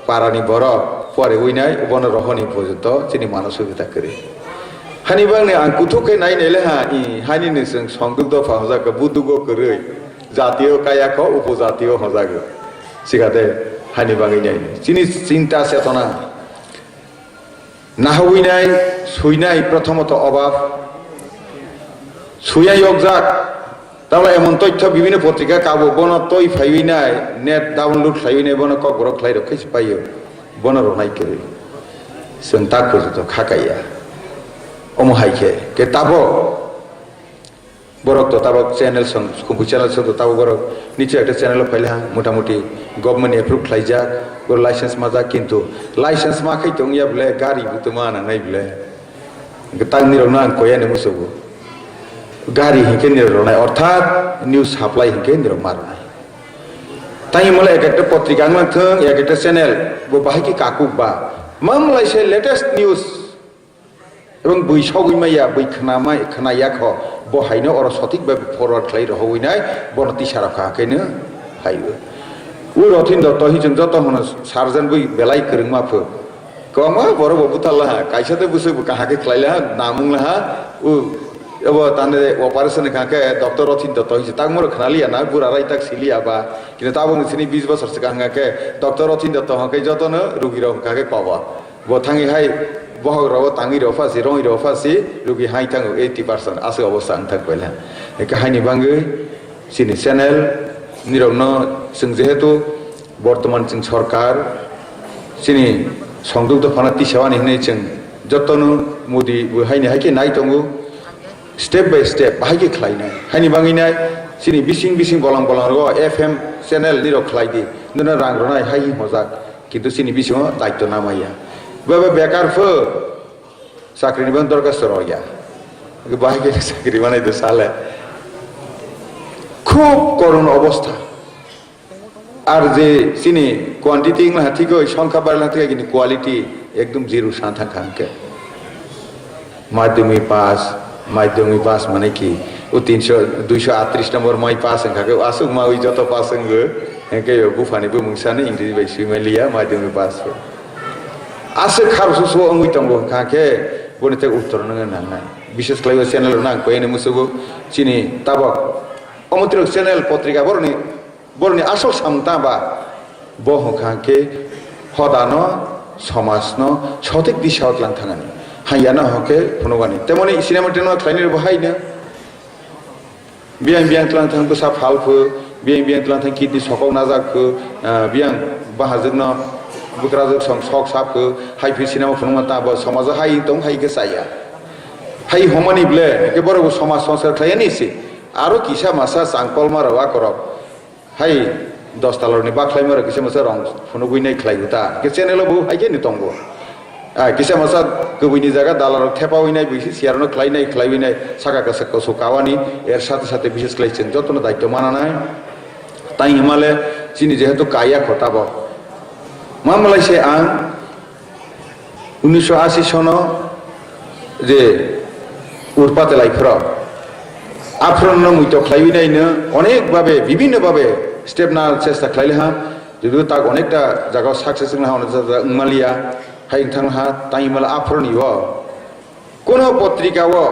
পাড়ানি বড় পরে উইনাই বন রহনি পর্যন্ত চিনি মানুষ সুবিধা করে হানি বাংনে আং কুথুকে নাই নেলে হা ই হানি নিসং সংযুক্ত ফাহজাকে বুদুগো করে জাতীয় কায়াক উপজাতীয় হজাগ সিগাতে হানি বাঙি নাই চিনি চিন্তা চেতনা না হইনাই সুইনাই প্রথমত অভাব সুইয়াই অগজাক তাহলে এমন তথ্য বিভিন্ন পত্রিকা কাবো বন তৈ ফাইবি নাই নেট ডাউনলোড খাইবি নাই বন কক বড় খাই রখাইছে পাইও বন রনাই করে जों दा পর্যন্ত খাকাইয়া অমহাইকে কে তাবো বরক তো তাবো চ্যানেল সং খুম্পুই চ্যানেল সং তাবো বরক নিচে একটা চ্যানেল ফাইলে হা মোটামুটি গভর্নমেন্ট এপ্রুভ খাইজা গর লাইসেন্স মাজা কিন্তু লাইসেন্স মাখাই তংয়া বলে গাড়ি বুতো মানা নাই বলে তাংনি রনা কয়া নে মুসবো গাড়ি হিকে নিরনাই অর্থাৎ নিউজ সাপ্লাই হিকে নির মারনাই তাই মলে এক একটা পত্রিকা মাথং এক একটা চ্যানেল বো বাহাইকি কাকুক বা মামলাইছে লেটেস্ট নিউজ এবং বই সগুইমাইয়া বই খানামাই খানাইয়া খ বহাইনো অর সঠিকভাবে ফরওয়ার্ড খাই রহইনাই বনতি সারাখাকেনো হাইবে উ রথিন দত্ত হিজों যত হন সার্জন বই বেলাই করং মাফো কমা বড় ববুতাল্লা কাইসাতে বুসে কাহাকে খাইলা নামুংলা উ अब ताने ऑपरेशन काके डॉक्टर रथिन दत्त हिज ताक मोर खनालिया ना बुरा राय ताक सिलिया बा किने ताबो नसिनि 20 বছর से कांगा के डॉक्टर रथिन दत्त हके जतन रोगी रह काके पावा बो थांगी हाय बहग रव तांगी रफासि रंगी रफासि रोगी हाय थांगो 80% आसे अवस्था अंथाक बैला एक हायनि बांगै सिनि चैनल निरवनो जों जेहेतु बर्तमान जों सरकार सिनि संयुक्त फाना तिसावानि हनै जों जतन मोदी हायनि हायके नाय दंगो स्टेप बाय स्टेप बाहायगे खालायनाय हायनि बाङैनाय सिनि बिसिं बलां रो FM चेनेल निरो खालायदि नोना रांग्रनाय हायि मजाक किन्तु सिनि बिसिङाव दायित्व नामाया बाबा बेकारफोर साख्रिनिबो दरखार सरया बाहायगे साख्रि बानायदो साले খুব করুণ অবস্থা আর যে চিনি কোয়ান্টিটি না ঠিক ওই সংখ্যা বাড়লা থেকে কিন্তু কোয়ালিটি একদম জিরো সাঁথা খাঙ্কে মাধ্যমিক পাস মানে কি ও 238 নম্বর মাই পাস খাকে আসুক মা ওই যত পাস হেঁকে বুফানিবো মুংসানি ইংরেজি বাই সুইমেলিয়া মাধ্যমিক পাস আসে খারসুসু অঙ্গুই তঙ্গ খাকে বনিতে উত্তর নঙ্গে নাঙ্গাই বিশেষ করে চ্যানেল নাং কয়েনে মুসুগো চিনি তাবক অমুত্র চ্যানেল পত্রিকা বরনি আসল সামতাবা বহখাকে হদানো সমাজন সঠিক দিশাও থাঙানি হাইয়ানো হকে ফোনগানি তেমনি সিনেমা টেনেমা খাইনের বাহাইনো বিয়াং থাং বসা ফালফো বিয়াং থাং কিডনি সকাव नाजाखो बियां बाहाजोगनो बुक्राजोग सक साफो हाइफि सिनेमा फुनमा ताबो समाज हाइ दं हाइके साया हाइ हमानि ब्ले के बरो समाज संसार खायनिसि आरो किसा मासा सांकल मारवा करब हाइ 10 तालरनि बाख्लाय मार किसा मासा रं फुनु गुइनाय खलायगुता के चेनेल बो हाइके नि तंगो किसा मासा गुबुइनि जागा दालार थेपावइनाय बिसि सियारनो खलायनाय सागा कासको सुकावानि एर साथे साथे बिशेष खलायसिन जतन दायित्व मानानाय ताइ हिमालय चिनि जेहेतु काया खताब मामलायसे आं 1980 सनो जे उरपाते लाइफरा आफ्रन मुइतो खलायविनायनो अनेक भाबे विभिन्न भाबे स्टेप ना चेष्टा खलायलेहा जुदि ताक अनेकटा जागा सक्सेस ना होनो उमालिया हाइ थांहा ताइमल आफ्रनियो कोनो पत्रिकाओ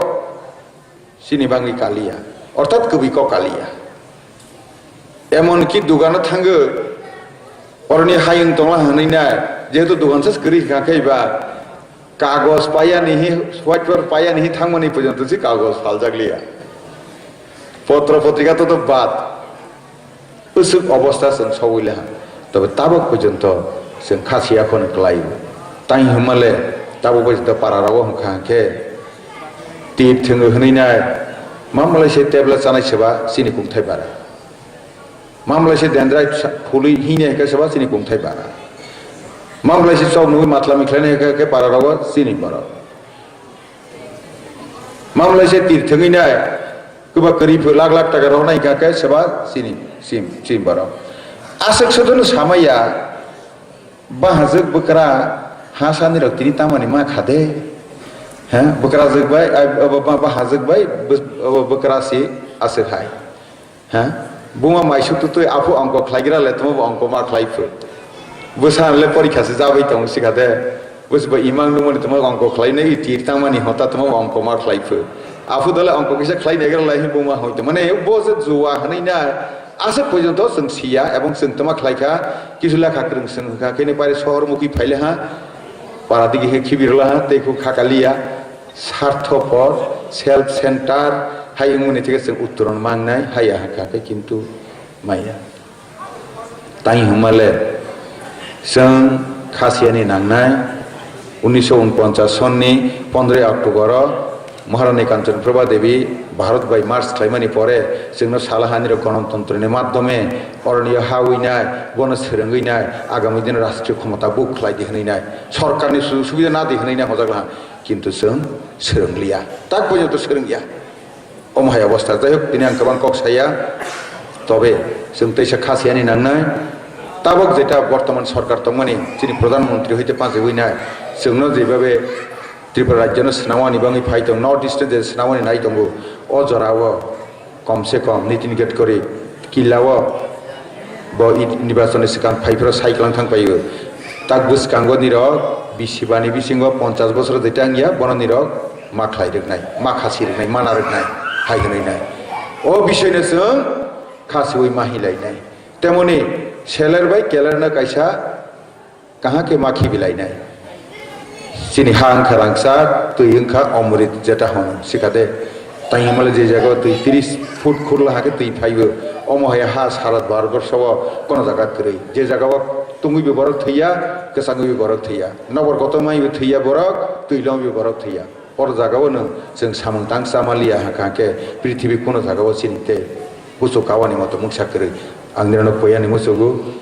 सिनि बांगि कालिया अर्थात कबिको कालिया एमन कि दुगाना थांगो अरनि हायं तंला हनैना जेहेतु दुगानसे करि खाखैबा कागज पाया नहीं व्हाइट पेपर पाया नहीं थांमनि पर्यन्त सि कागज फालजागलिया पत्र पत्रिका तो बात उसुक अवस्था जों सौइला तबे ताबक पर्यन्त जों खासिया खन क्लाइब ताइ हमाले ताबो पर्यन्त पाराराव हखाके टीप थंगो हनैनाय मामलायसे टेबलेट जानाय सेबा सिनि कुंथाय बारा मामलायसे डेंड्राइट फुलि हिने के सेबा सिनि कुंथाय बारा मामलायसे सब नुइ मातला मिख्लायनाय के पाराराव सिनि बारा मामलायसे तीर्थङैनाय गोबा करिफोर लाख टाका रहनाय काके सेबा सिनि सिम बारा आसक सदन सामाया बाहाजोग बकरा हासानि रक्तिनि तामानि मा खादे हैं बकरा जगबाय बाहाजोगबाय बकरा से आसक हाय हैं बुमा माइसुक तो आफु अंक खलायग्रा लेतम अंक मा खलायफो बोसानले परीक्षा से जाबाय दं सिखादे बोसबा इमां दंमोन तम अंक खलायनाय तीर्थामानि हता तम अंक मा खलायफो आफु दले अंक किसा खलायनायग्रा लाहि बुमा होयतो माने बोज जुवा हनैना आसे पर्यन्त जों सिया एवं जों तमा खलायखा किसुला खाक्रं जों खाखैने पारे शहरमुखी फाइले हा पारादिगे हे खिबिरला हा तेखु खाकालिया स्वार्थपर सेल्फ सेंटर हाय मुनि থেকে जों उत्तरन मांगनाय हाया हाखाखै किन्तु माया ताइ हमाले जों खासियानि नांनाय 1949 सननि 15 अक्ट'बर महारानी कांचन प्रभा देवी भारत बाय मार्च खालामनायनि परे जोंनो सालाहानि गणतन्त्रनि माध्यमे अरनिय हावैनाय बन सोरोंहैनाय आगामी दिन राष्ट्रीय क्षमता बुख्लायदि होनाय सरकारनि सुबिदा ना दिहोनाय हजाग्ला किन्तु जों सोरोंलिया ताक पर्यन्त सोरोंलिया अमहाय अवस्था जाय होक दिनै आं गोबां कक्साया तबे जों तैसा खासियानि नांनाय ताबक जेटा बर्तमान सरकार तंमानि जिनि प्रधानमन्त्री हইতে पाजे हইनाय जोंनो जेबाबे त्रिपुरा राज्यनो स्नावानि बाङै फाइदं नर्थ ईस्ट जे स्नावानि नाय दङ अजराव कम से कम नीतिन गडकरी किलाव ब निर्वाचननि सिगां फाइफोरा साइक्लां थांफायो ताक बुसकांगो निरक बिसिबानि बिसिंगो 50 बोसोर जेटा आंगिया बन निरक मा खालायरनाय मा खासिरनाय मा नारनाय हायहैनाय अ बिषयनो जों खासिवै माहिलायनाय तेमनि सेलेरबाय केलेरना कायसा कहा के माखि बिलायनाय सिनि हांखा रांसा तैंखा अमृत जेटा हन सिखादे ताइमाले जे जायगा 30 फुट खुरला हाके तै फाइबो अमहाय हा सारत भारतवर्षव कोन जागा करै जे जागा तुंगि बरक थैया केसांगि बरक थैया नगर गतमाइ थैया बरक तैलाव बरक थैया or Zagawana, Sing Samung Tang Samalia Hakake, Prithvi Kuno Zagawa Sinite, Uso Kawani Moto Muksakri, Angrano Poyani Musugu,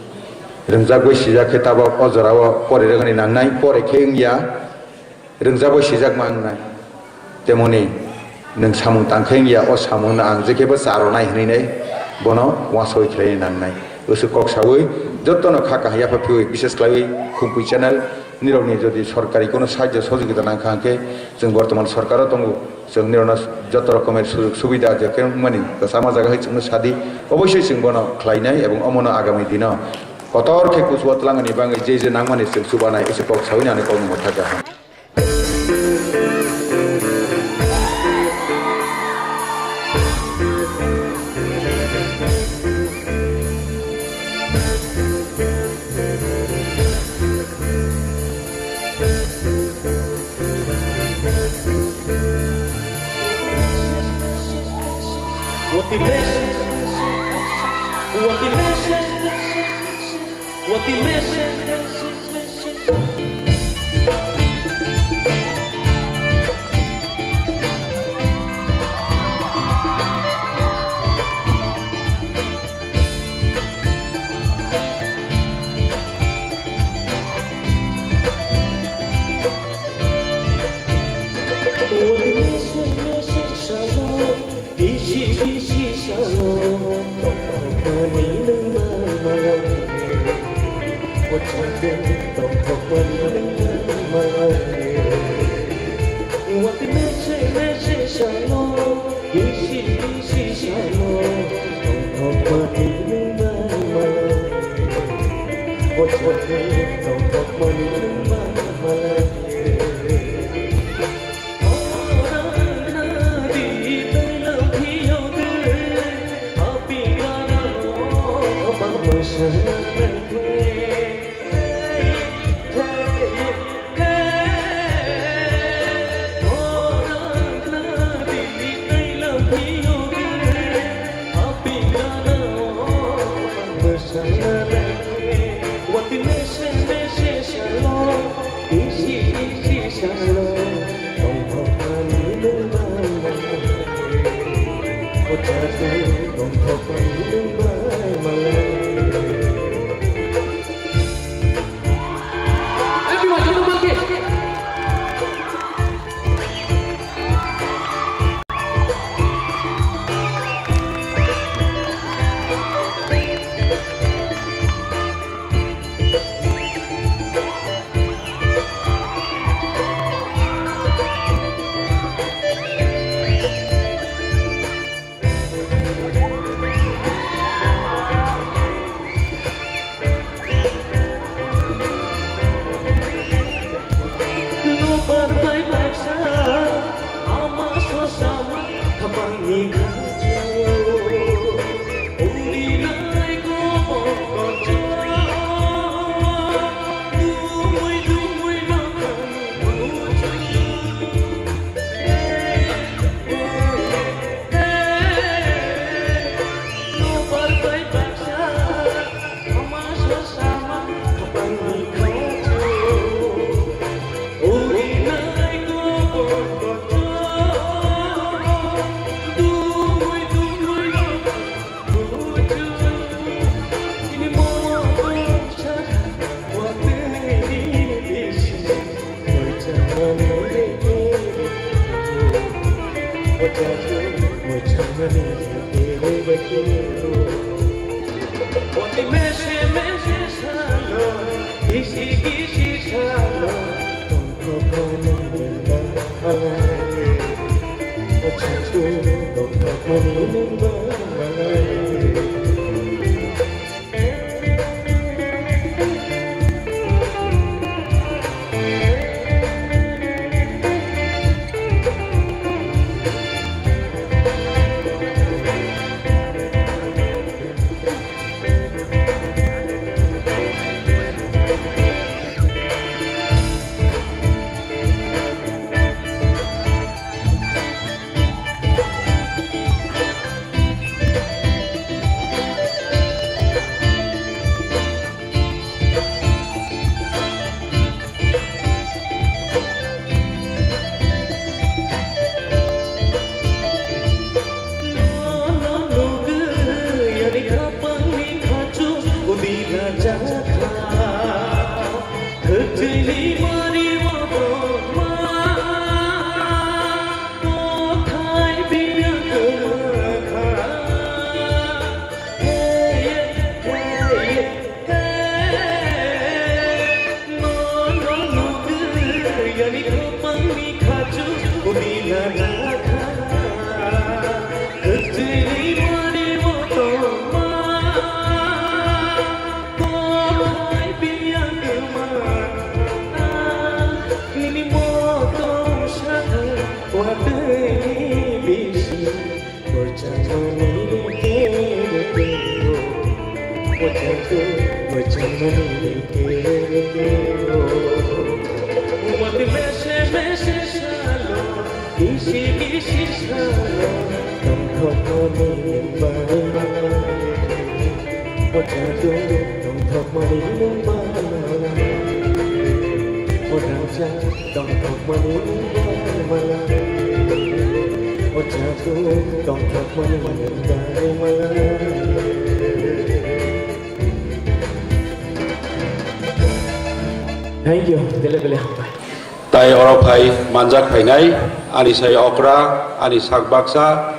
Rengzagwe Shizak Ketaba, Ozarawa, Pore Nang, Pore King Ya, Rengzabo Shizak Mang, Demoni, Nung Samung Tangking Ya, or Samuna, and Zekeba Sarona Hine, Bono, Waso Train Nang, Usu Koksawi, Jotono Kaka Yapapu, Mrs. Clavi, Khumpui channel. নিরবনি যদি সরকারি কোনো সাহায্য সহযোগিতা না খাকে जों বর্তমান সরকারও দङ जों নিরনা যত রকমের সুযোগ সুবিধা যে মানে সামা জায়গা হইছে সাদি অবশ্যই जों বন খ্লাইনাই এবং অমন আগামী দিন কতর খে কুসওয়াত লাঙ্গনি বাঙাই যে নাংমানি जों সুবানাই এসে পক সাউইনানে কম মথাকা Thank you. Bele-bele. Tai oropai manjak painai ani sai okra ani sak baksa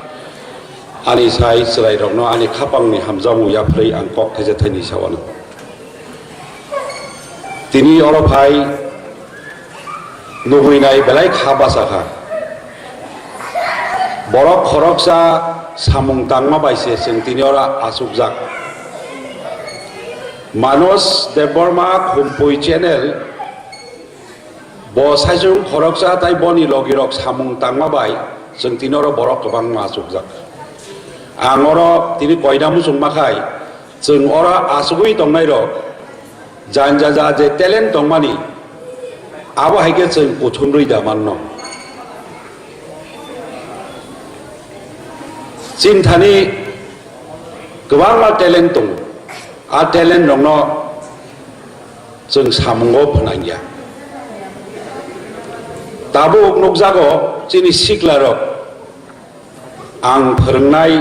ani sai serai rokno ani khapang ni hamjamu ya plei angkok thaje thaini sawan tini oropai nubuinai belai khabasa kha borok khoroksa samung tangma baise sing tini ora asukjak Manos Deborma Khumpui channel bo saijung khoroksa tai boni logirok samung tangma bai sing tinoro borok kobang masukjak angoro tini koidamu sungmakai jeng ora asugui tongnai ro janjaja je talent tongmani abo haike jeng puthunrui da manno cinthani gobangma talent tong a talent rongno jeng samungo phanangya Tabu nukjago chini siklarok ang phorongnai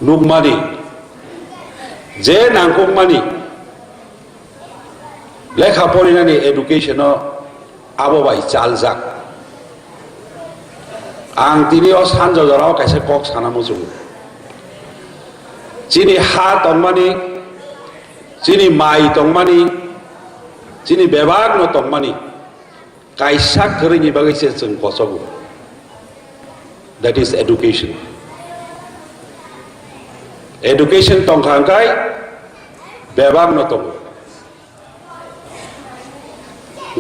nukmani je nangkukmani lekha porinani education abo bai chaljak ang tinio sanjojorao kaise kok sanamujung chini ha tongmani chini mai tongmani chini bebag no tongmani Kaisak kerengi bagi seseng kosogu. That is education. Education tongkangkai bebang no tong.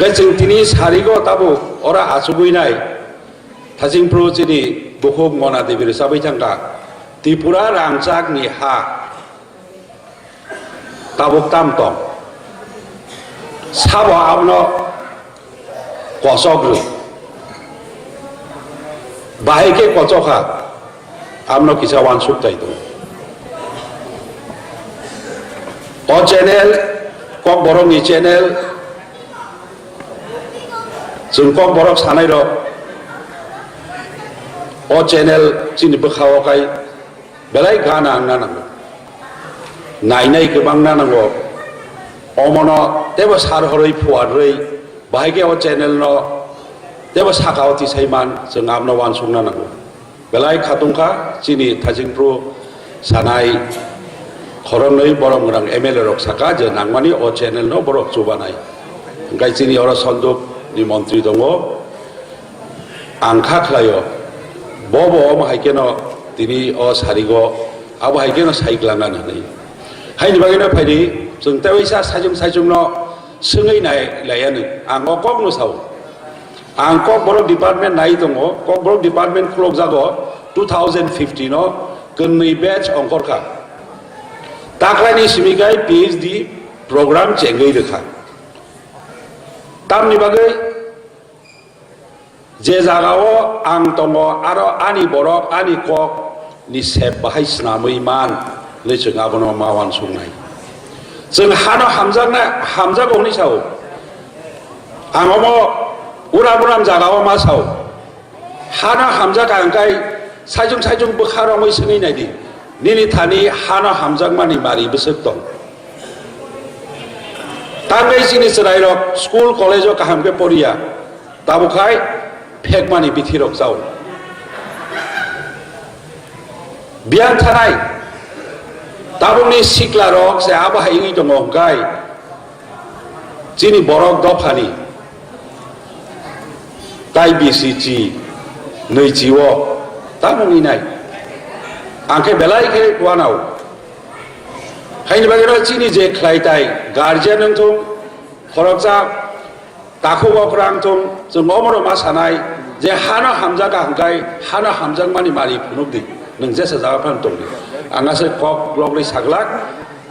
Gajeng tini sarigo tabu ora asugui nai. Thajing pro chini bukhok ngona debir sabai jangka. Tripura rangchak ni ha. Tabuk tam tong. Sabo abno kosogru bahike kocoka amno kisawan suktai tu o channel kok borong ni channel jeng kok borok sanai ro o channel chini bekhawo kai belai gana nanango nainai kebang nanango omono tebo sar horoi phuaroi Bahaya o channel no, dewa sakau ti saiman sengam no wan sungna nago. Belai katungka sini thajing pro sanai khorong noi borong rang ML rok saka je nangmani o channel no borok chubanai. Gai sini ora sonduk ni menteri dongo angka klayo bobo bahaya no tini o sarigo abo bahaya no saiklangan nai. Hai ni bagina phai sung tewisa sajung no Sungai naik layan angkok kok nu saw angkok borok department naik tongo kok borok department klok jago 2015 no kenai batch angkor ka taklani simigai PhD program cengai dekha tam ni bagai je jagao ang tongo aro ani borok ani kok ni sep bahai snamui man le chenga bono mawan sungai Jeng hano hamzak oni sao angomo uram jagawa ma sao hano hamzak angkai sajung bekharong oi sengi nai di nini thani hano hamzak mani mari besek tong tangai sini serai rok school college kaham ke poria tabukai phek mani bithirok sao bian thanai Tabungni sikla rok se aba haingi dongong kai chini borok dofani tai BCG nei jiwo tabungi nai angke belai ke wanau haini bagero chini je khlai tai guardian nong khorokja takhubok rang thong jengomoro ma sanai जे हाना हामजागा हंगाय हाना हामजाग मानि मारि फुनुक दी नों जेसा जागा फान दं आंगासे कक ग्लगलै सागलाक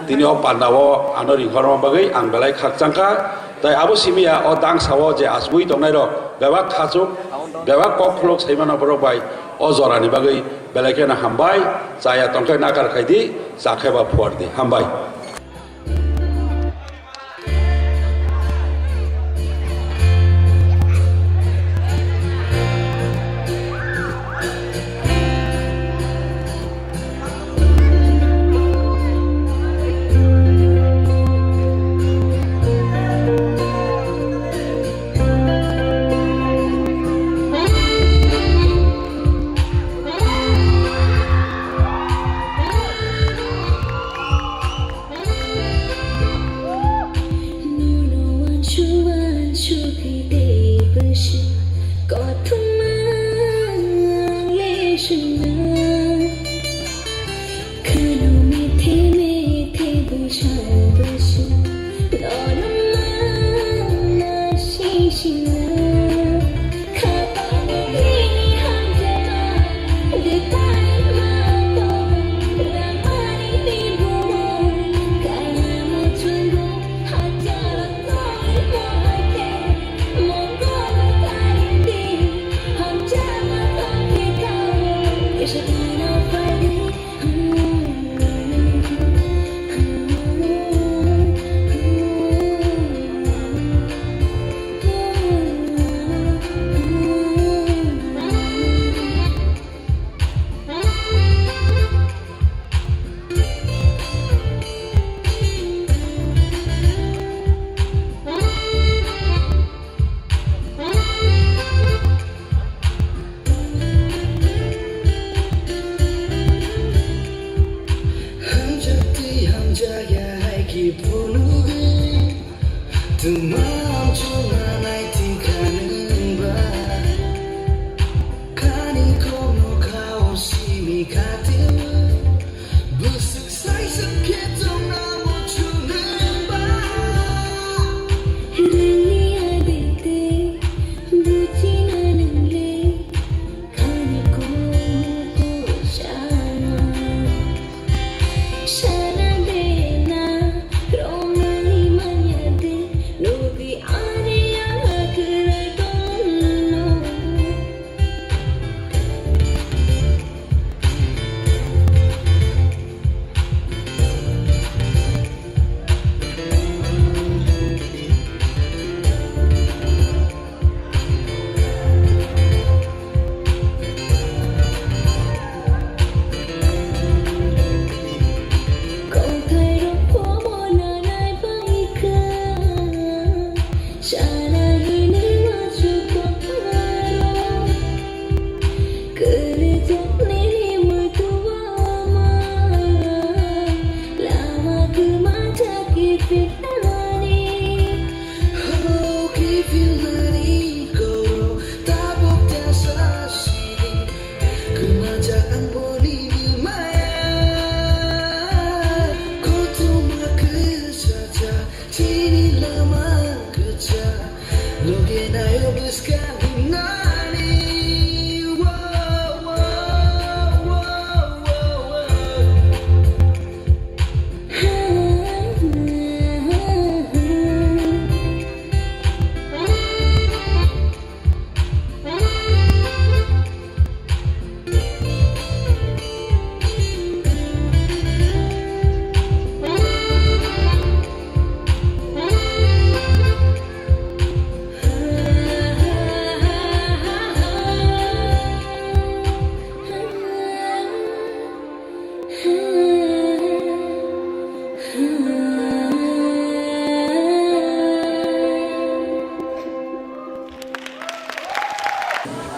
दिनै अ पान्डाव आनो रिंहरम बागै आं बेलाय खाकजांखा ताइ आबो सिमिया अ दांसाव जे आसबुइ दंनाय र बेबा खाजुक बेबा कक फ्लक सैमाना बरक बाय अ जरानि बागै बेलायकेना हामबाय जाया तंखाय नागार खायदि जाखेबा फुवारदि हामबाय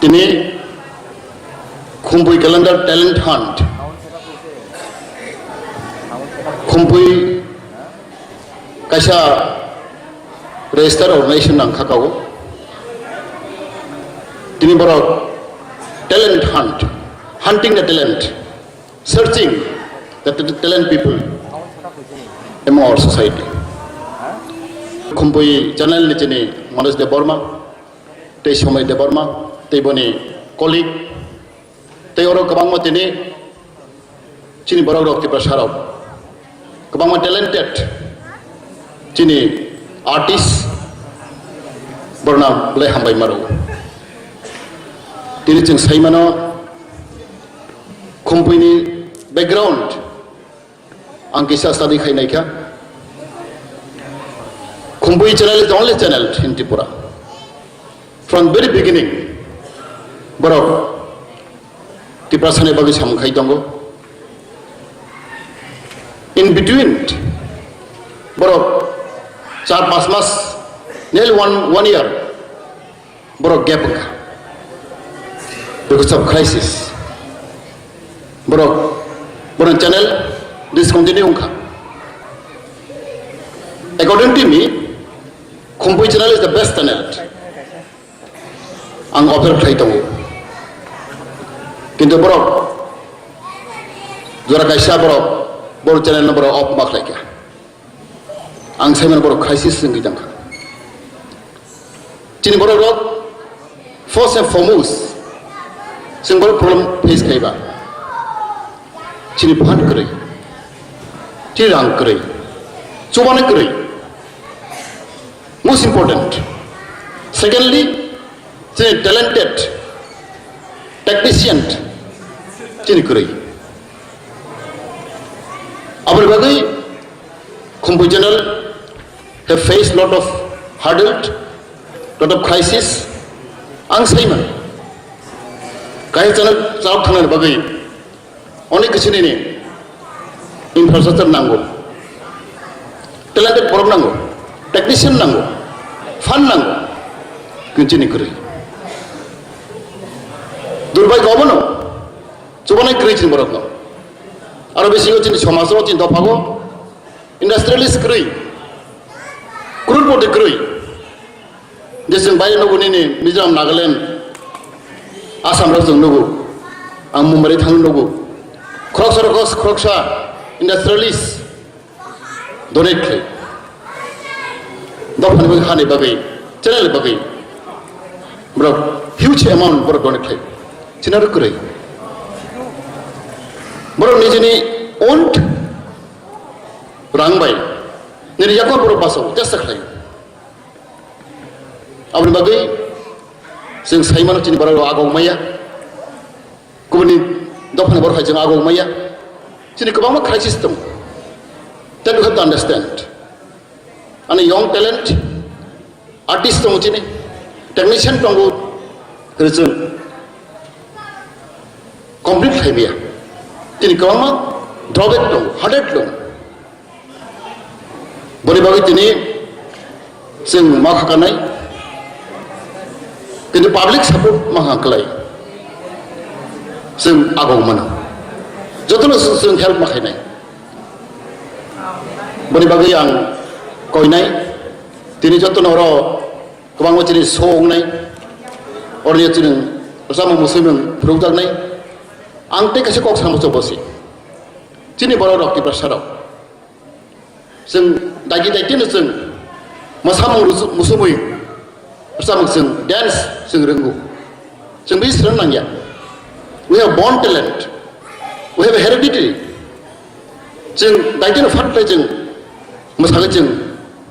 ini Khumpui calendar talent hunt. Khumpui kaisa register organization nang khakau. Tini borok talent hunt, hunting the talent, searching the talent people among our society. Khumpui channel ni chini Manoj de Burma, Teshomai de Burma. teboni colleague tei oro kabang mo tini chini borok rok ti prasarok kabang mo talented chini artist bornam le hambai maru tini chung saimano Khumpui ni background ang kisah study khai naikha Khumpui channel is the only channel in Tripura from very beginning borok Tripura sane bagi sam khai tongo in between borok 4-5 mas nearly one year borok gap because of crisis borok channel discontinue according to me Khumpui channel is the best channel ang offer khai tongo kintu borok jora kaisa borok channel na borok off mak laika ang saiman borok crisis singi jangka chini borok rok first and foremost sing borok problem face kaiba chini bhan kare chini rang kare chubane kare most important secondly chini talented technician chini kare our bagai Khumpui channel have faced lot of hurdles lot of crisis ang saiman kai channel chau thangna bagai অনেক কিছু নিয়ে infrastructure নাঙ্গো talented বরফ নাঙ্গো technician নাঙ্গো fund নাঙ্গো কিন্তু চিনি করে দুর্ভাগ্য হবো না চুবানাই করেছেন বরফ না আরো বেশি হচ্ছে সমাজও চিন্তা পাবো ইন্ডাস্ট্রিয়ালিস্ট করেই ক্রুডপতি করেই যে जों বাইরে নগো নিয়ে মিজোরাম নাগাল্যান্ড আসামরাव जों নগো आं मुम्बाइ थांनो नगौ ख्रकसा इंडास्ट्रियलिस्ट donate खाय दफानि बगै हानि बगै चैनल बगै bro huge amount bro donate खाय चिनार करे ब्रो निजेनि owned रांबाय निरि याको ब्रो पासौ तेस्ता खाय आबनि बगै जों साइमान चिनि बारा आगौमाया गुबुननि दफानि बरखाय जों आगौमाया दिनै गोबां क्राइसिस दं that you have to understand and a young talent artist दं दिनै टेक्निशियान दं जों कमप्लिट खायबिया दिनै गोबां ड्रबेक दं हार्डेड दं बोरै बागै दिनै जों मा खालामनाय किन्तु पाब्लिक सापर्ट मा खालामलाय जों आगौमोन जतन जों हेल्प माखायनाय बोरै बागै आं कयनाय दिनै जतन हर गोबां दिनै संनाय अरनिया दिनै जामा मुसलिम फोरोंजानाय आं टेकासे कक सामसो बसि दिनै बर' रक्ति प्रसाराव जों दायथिनो जों मोसामु मुसुमै जामा जों डान्स जों रोंगौ जों बे सोलोंनांगौ we have born talent we have a heredity जों दायथिनो फाटलाय जों मोसागोन जों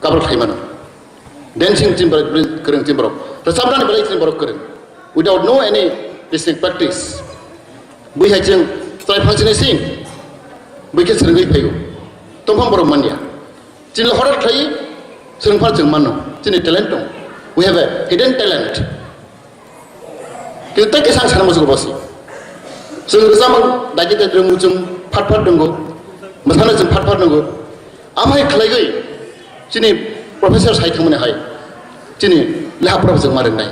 गाबल खायमान dancing team गोरों team बरक रोजाबनानै बेलाय team बरक गोरों without no any listening practice बैहाय जों ट्राइ फांसनिसिं बैखे सोलोंगै फैगौ दंफां बरक मानिया दिनै हराव थायो सोलोंफा जों मानो दिनै टेलेन्ट दं we have a hidden talent কিন্তু তাকে सां साना मोसौ बसि जों रोजाबो दायथि रोंगौ जों फाट रोंगौ मोसानो जों फाट रोंगौ आमहाय खालायगै दिनै प्रफेसर सायथांमोनहाय दिनै लेखाफोराव जों मारोंनाय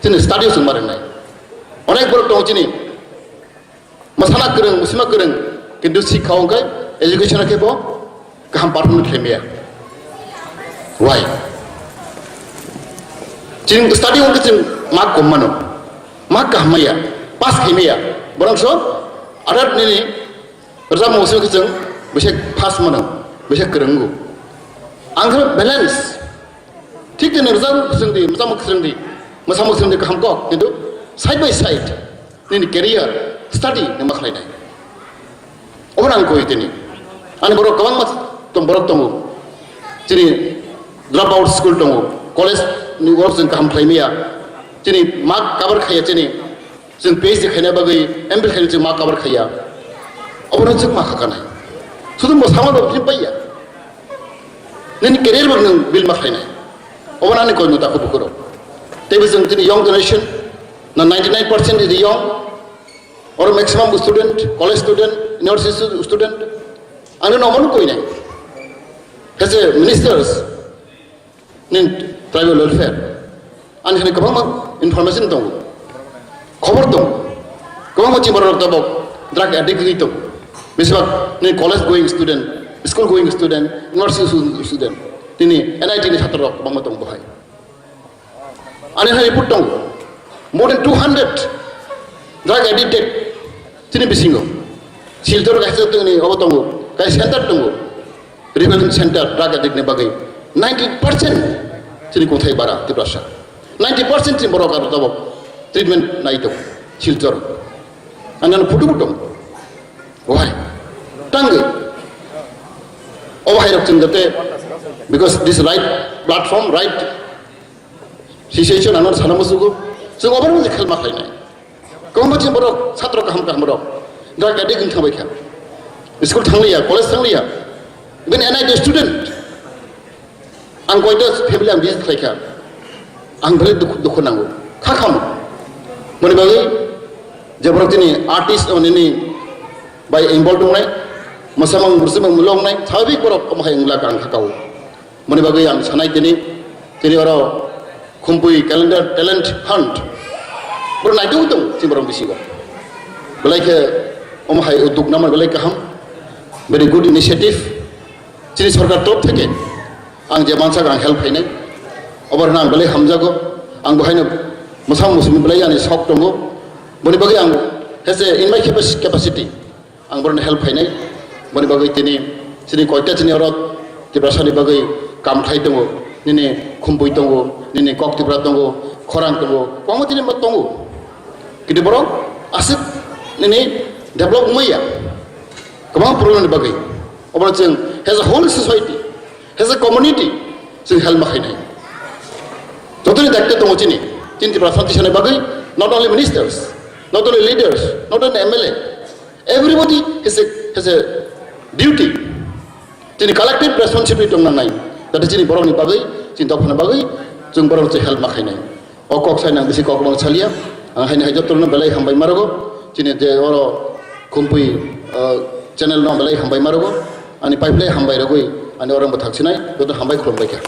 दिनै स्टाडियाव जों मारोंनाय अनेक बरक दं दिनै मोसाना गोरों मुसुमा गोरों किन्तु शिक्षायावहाय एजुकेशना खेबो गाहाम पारफर्म खालामैया वाइ जों स्टाडियाव जों मार्क खम मोनो मार्क गाहामैया पास खालामैया बरंसो आदार दिनै रोजाब मुसुमाखौ जों बेसे पास मोनो बेसे गोरोंगौ आंखौ बेलेन्स थिग दिनै रोजाब जोंदि मोजां सोलोंदि मोसामु सोलोंदि गाहाम कक किन्तु साइड बाय साइड नोंनि केरियार स्टाडि नों मा खालायनाय अबोला आं कय दिनै आंनि बर' गोबां बर' दङ दिनै ड्रप आउट स्कुल दङ कलेजनि वर्क जों गाहाम खालामैया दिनै मा काबार खाया दिनै जों PhD खायनाय बागै MPhil खायनाय जों मा काबार खाया अबोला जों मा खाखानाय सुदुं मोसामा दफिन पाइया नोंनि केरियार बागै नों बिल मा खालायनाय अबोला आंनि कय नुदाखौ बुखुरो तेबो जों दिनै यंग जेनेरेशन ना 99% is young or maximum student college student university student आंनो नमन कय नाय as a ministers in tribal welfare आंनि खाने गोबां इनफरमेशन दं खबर दं गोबां मानसि बर' दङ ड्राग एडिक्ट दं बेसेबां नै कलेज गोइं स्टुडेन्ट स्कुल गोइं स्टुडेन्ट इउनिभार्सिटि स्टुडेन्ट दिनै NIT नि छात्र गोबां दं बहाय आंनि रिपर्ट दं more than 200 drug addicted दिनै बिसिङो सिलचर गायसे दङ अबो दङ गाय सेन्टार दङ रिभेलिं सेन्टार ड्राग एडिक्टनि बागै 90% दिनै गथाय बारा तिब्रासा 90% दिनै बर' गार दङ ट्रिटमेन्ट नाय दं सिलचर आंनानो फटोबो दं बहाय टांगै अबहाय रखजों जाते because this right platform right situation आंनाव साना मोसुगो जों अबार मोजां खेल मा खालायनाय गोबां मानसि बर' छात्र गाहाम गाहाम बर' ड्राग एडिक्ट थांबाय खा स्कुल थांलिया कलेज थांलिया इभेन NIT स्टुडेन्ट आं गयदो फेमिलि आं बिजि खालायखा आं बेले दुखु नांगौ खाखामो मोनि बागै जेब्ला दिनै आर्टिस्ट नि बाय इनभल्व दंनाय मोसामां बुरसिमां मुलंनाय साबिक बर' कमाय उंला गां खाकाव मोनि बागै आं सानाय दिनै अर खुम्पुई कैलेंडर टैलेंट हंट बर नायदो दं जिबर बिसिगो बेलायके अमहाय उद्योग नाम बेलाय गाहाम वेरी गुड इनिशिएटिव दिनै सरकार तरफ থেকে आं जे मानसिया आं हेल्प हैनाय अबरना आं बेलाय हामजागो आं बहायनो मोसां मुसुमि बेलाय आंनि शक दङ मोनि बागै आं has a in my capacity आं बरनो हेल्प हैनाय मोनि बागै दिनै कयटा दिनै अर तिब्रासानि बागै कामथाय दङ निने खुम्पुई दङ निने कक्तिब्रा दङ खरां दङ गोबां दिनै मा दङ किन्तु बर' आसिक निने डेभलप मैया गोबां प्रब्लेमनि बागै अब्ला जों has a whole society has a community जों हेल्प माखायनाय जतनि दायित्व दङ दिनै तिब्रा सान्ति सानाय बागै not only ministers not only leaders not only MLA everybody has a duty दिनै कालेक्टिभ रेसपन्सिबिलिटि दं नांनाय जाहाथे दिनै बर'नि बागै जों दावफानो बागै जों बर' हेल्प माखायनाय अ कक साइना बेसे कक बां सालिया आं हायनो हायजतरनो बेलाय हामबाय मारगो दिनै जे अर खुम्पुई चेनेल न बेलाय हामबाय मारगो आंनि पाइपलाय हामबाय रगै आंनि अरंबो थांसिनाय बेथ' हामबाय खुलुमबाय खा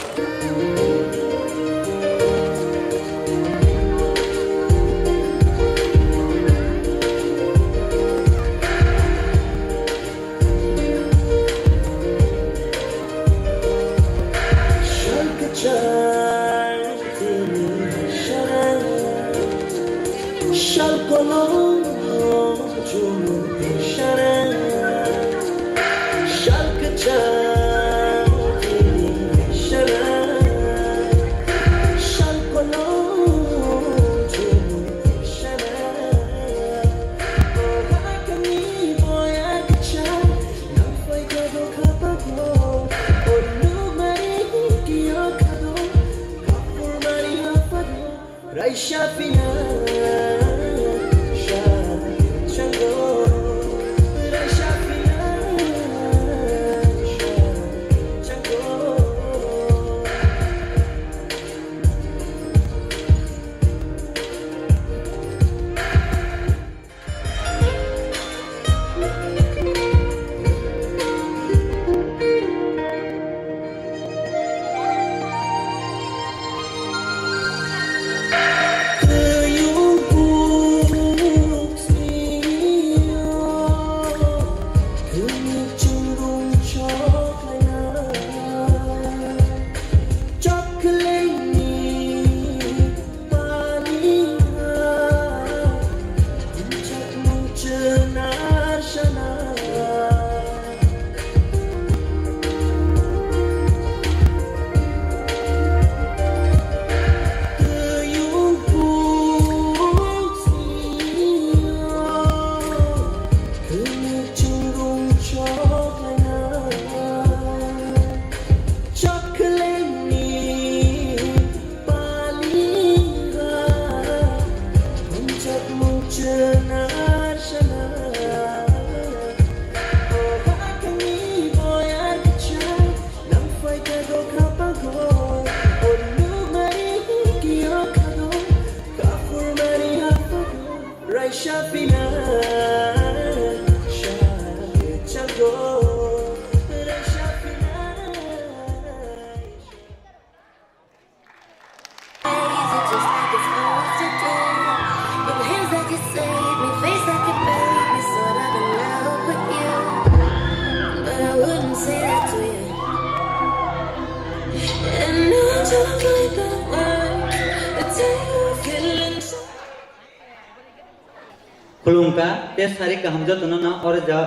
te sari ka hamja tono na or ja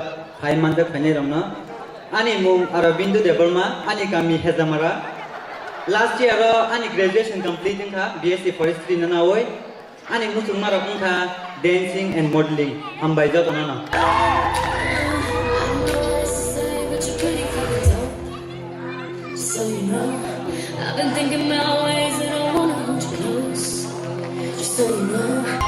hai manja khane ramna ani mung ara bindu deborma ani kami hezamara last year ani graduation completing tha BSc forestry na oi ani muchung mara kung tha dancing and modeling ambai ja tono na So you know, I've been thinking about ways that I wanna hold you close. Just so you know.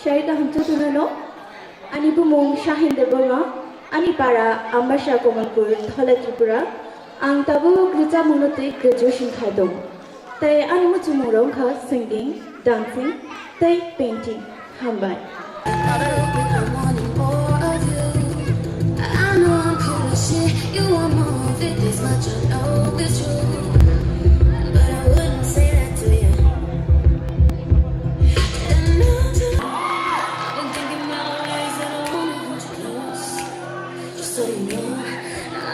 Syarita hamtu tunano ani bumung Shahin Deborma ani para Ambasha Komalpur Thola Tripura ang tabu gruja munote graduation khadong tai ani mu chumurong kha singing dancing tai painting hambai I know I'm cool as shit. You want more of it, this much I know it's true. But I wouldn't say that to you. And I've been thinking about ways that I wanna hold you close. Just so you know, I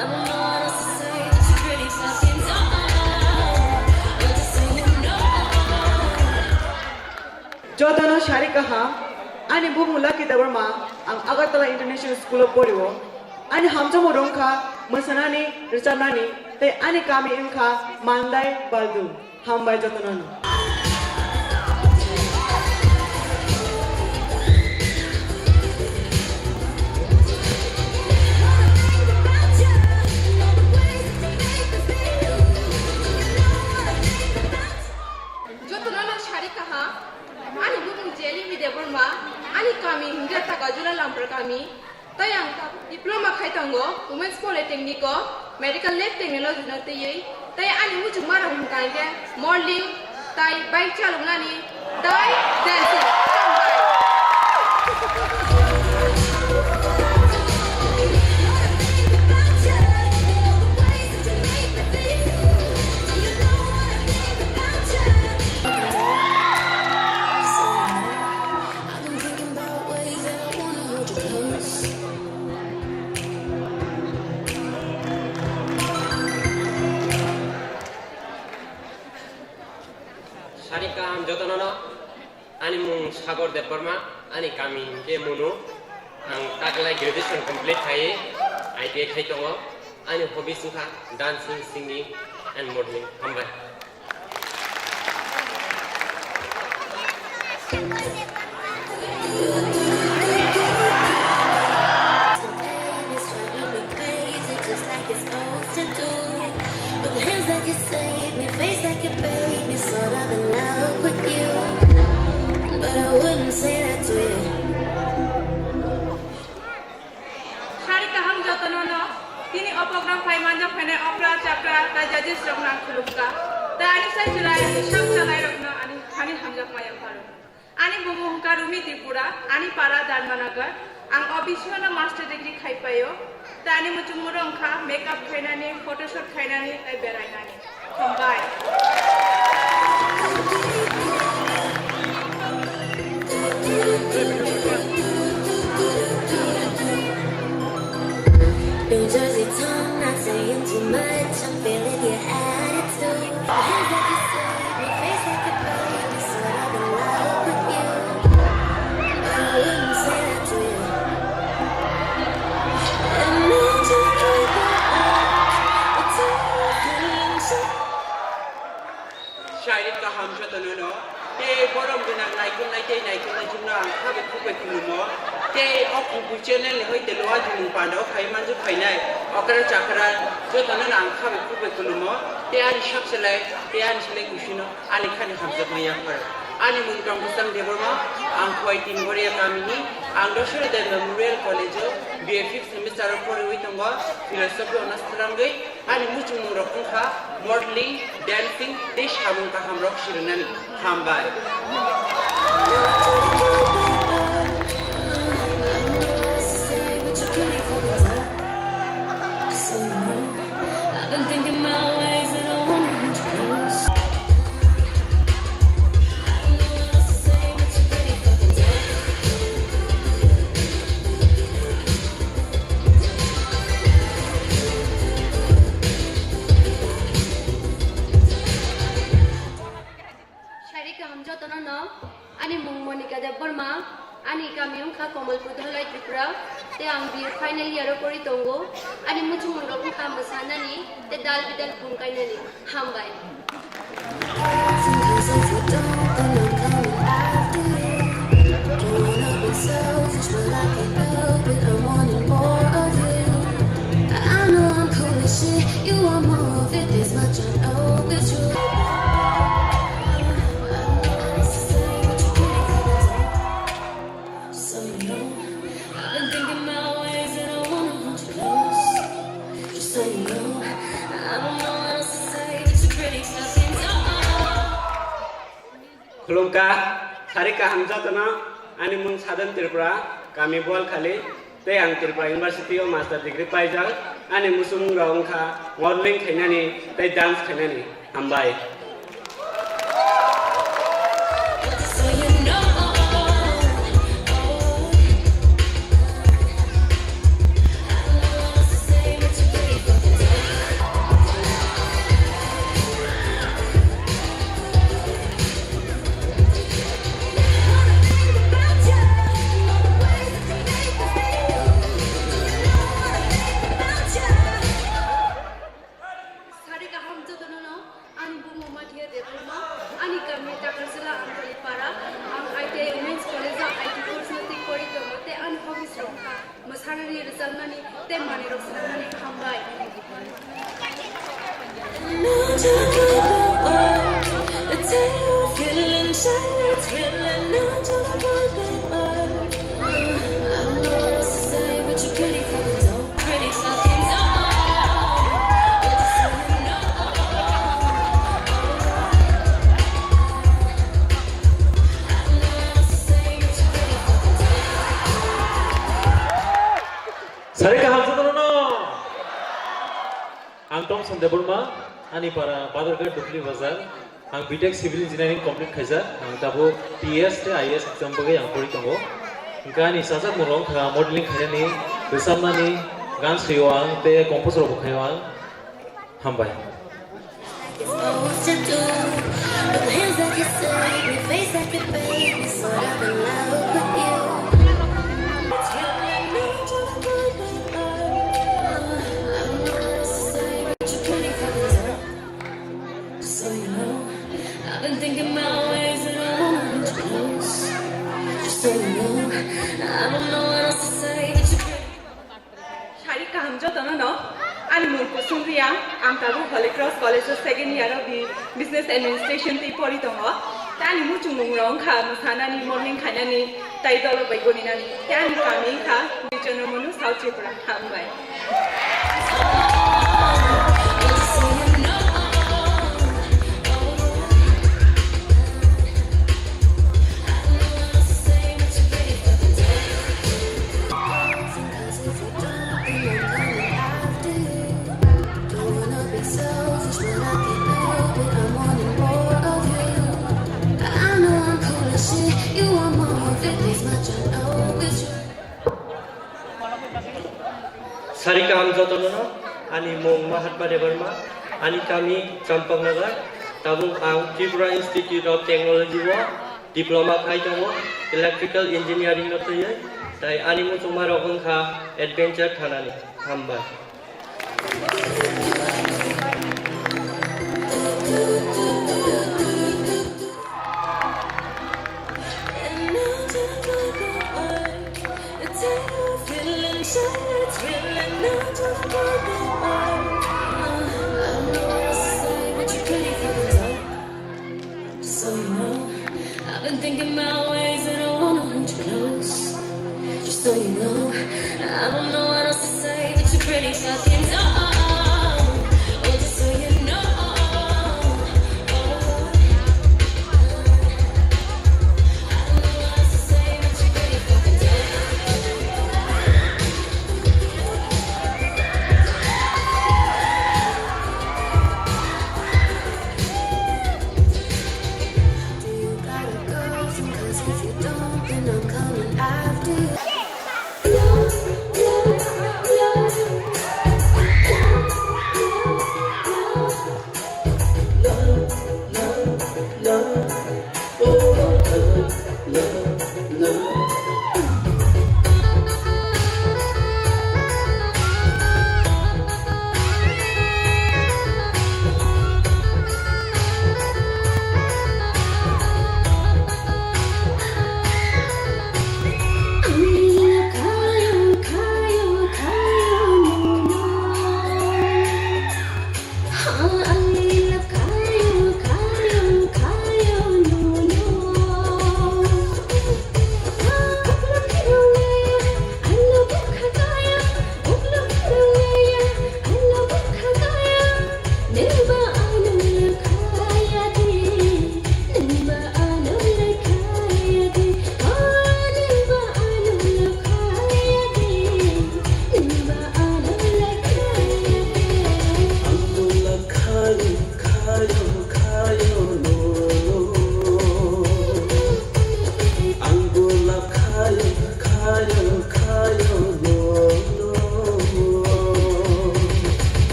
don't know what else to say, but you really fucking don't. But just so you know. Jodana Sharika ha ani bumula ki deborma ang Agartala International School of Poriwo ani hamja morong kha masanani richanani te ani kami im kha mandai baldu hambai jotonan Jotonono Sharika ha ani bumung jeli mi deborma ani kami hingga takajula lampar kami tayang diploma khaitango women's polytechnic medical lab technology na tei tai ani muchung marang hungkangke modeling tai bike chalungnani tai dancing sambai Sharika ham jotonono ani mung Sagor Deborma ani kami ke munu ang taklai graduation complete khai ITI khai tongo ani hobby sukha dancing singing and modeling hambai Just like it's supposed to do. With hands like you saved me, face like you bathed me, sort of in love with you. But I wouldn't say that to you. Sharika ham jotonono tini program phai manja phane opera chapter ta judges rokna khulukka ta ani sai julai sham chalai rokna ani khani hamjak maya paru ani bumung karumi tripura ani para dharmanagar ang obiswana master degree khai payo ta ani muchung murong kha makeup khainani photoshoot khainani tai berainani hambai New Jersey tongue, not saying too much. I'm feeling your attitude. Hands like you saved me, face like you bathed me, sort of in love with you. But I wouldn't say that to you. And I just can't go on until Sharika ham jotonono te borom gunang naikun naikun ang khabe khubai kulumo te Khumpui channel le hoite loa jung pando khai manju khainai okara chakra jotonono ang khabe khubai kulumo te ani shakselai te ani selai kushino ani khani hamjak maya par ani mungtong kusang deborma ang khoi tin boria kamini ang dosore de memorial college BA 5th semester pore huitongo philosophy honours phalangai ani muchung rokung kha modeling dancing te shamung ka hamrok shirnani hambai I've been thinking about ways that I wanna hold you close. Sarika hamjatono no ani mung Monica Deborma ani kami ungkha Komalpur dholai Tripura te ang bi final year kori tongo ani muchung rok kha masanani te dal bidal phungkainani hambai You are more of it, this much I know it's true. So you know, I've been thinking my ways and I wanna hold you close. Just so you know, I don't know what else to say, but you're pretty fucking dumb. Khulumka, Sarika hamjatono ani mung Southern Tripura kami bol khali te ang Tripura University of Master Degree paijak ani musung rong kha modeling khainani te dance khainani hambai Sarika hamjatono no ang Thompson Deborma ani para Badargarh Dukli Bazar ang BTech Civil Engineering complete khaisa ang tabo TS te IS exam bagai ang kori tongo gani sajak morong kha modeling khainani besamnani gan sriwang te composer bo khaiwang hambai Sarika hamjatono no ani mung Kusumriya ang tabu Holy Cross College second year of business administration te pori tongo tani muchung mung rong kha musanani morning khainani tai dolo baigoni nani tani kami kha bichono monu South Tripura hambai Sarika hamjatono ani mung Mahatma Deborma ani kami Champang Nagar tabung ang Tripura Institute of Technology wa diploma khai tongo electrical engineering no toye tai ani mu chuma rokon kha adventure thanani hambai Thinking my ways and I wanna hold you close. Just so you know, I don't know what else to say, but you're pretty fucking dumb. Oh, just so you know.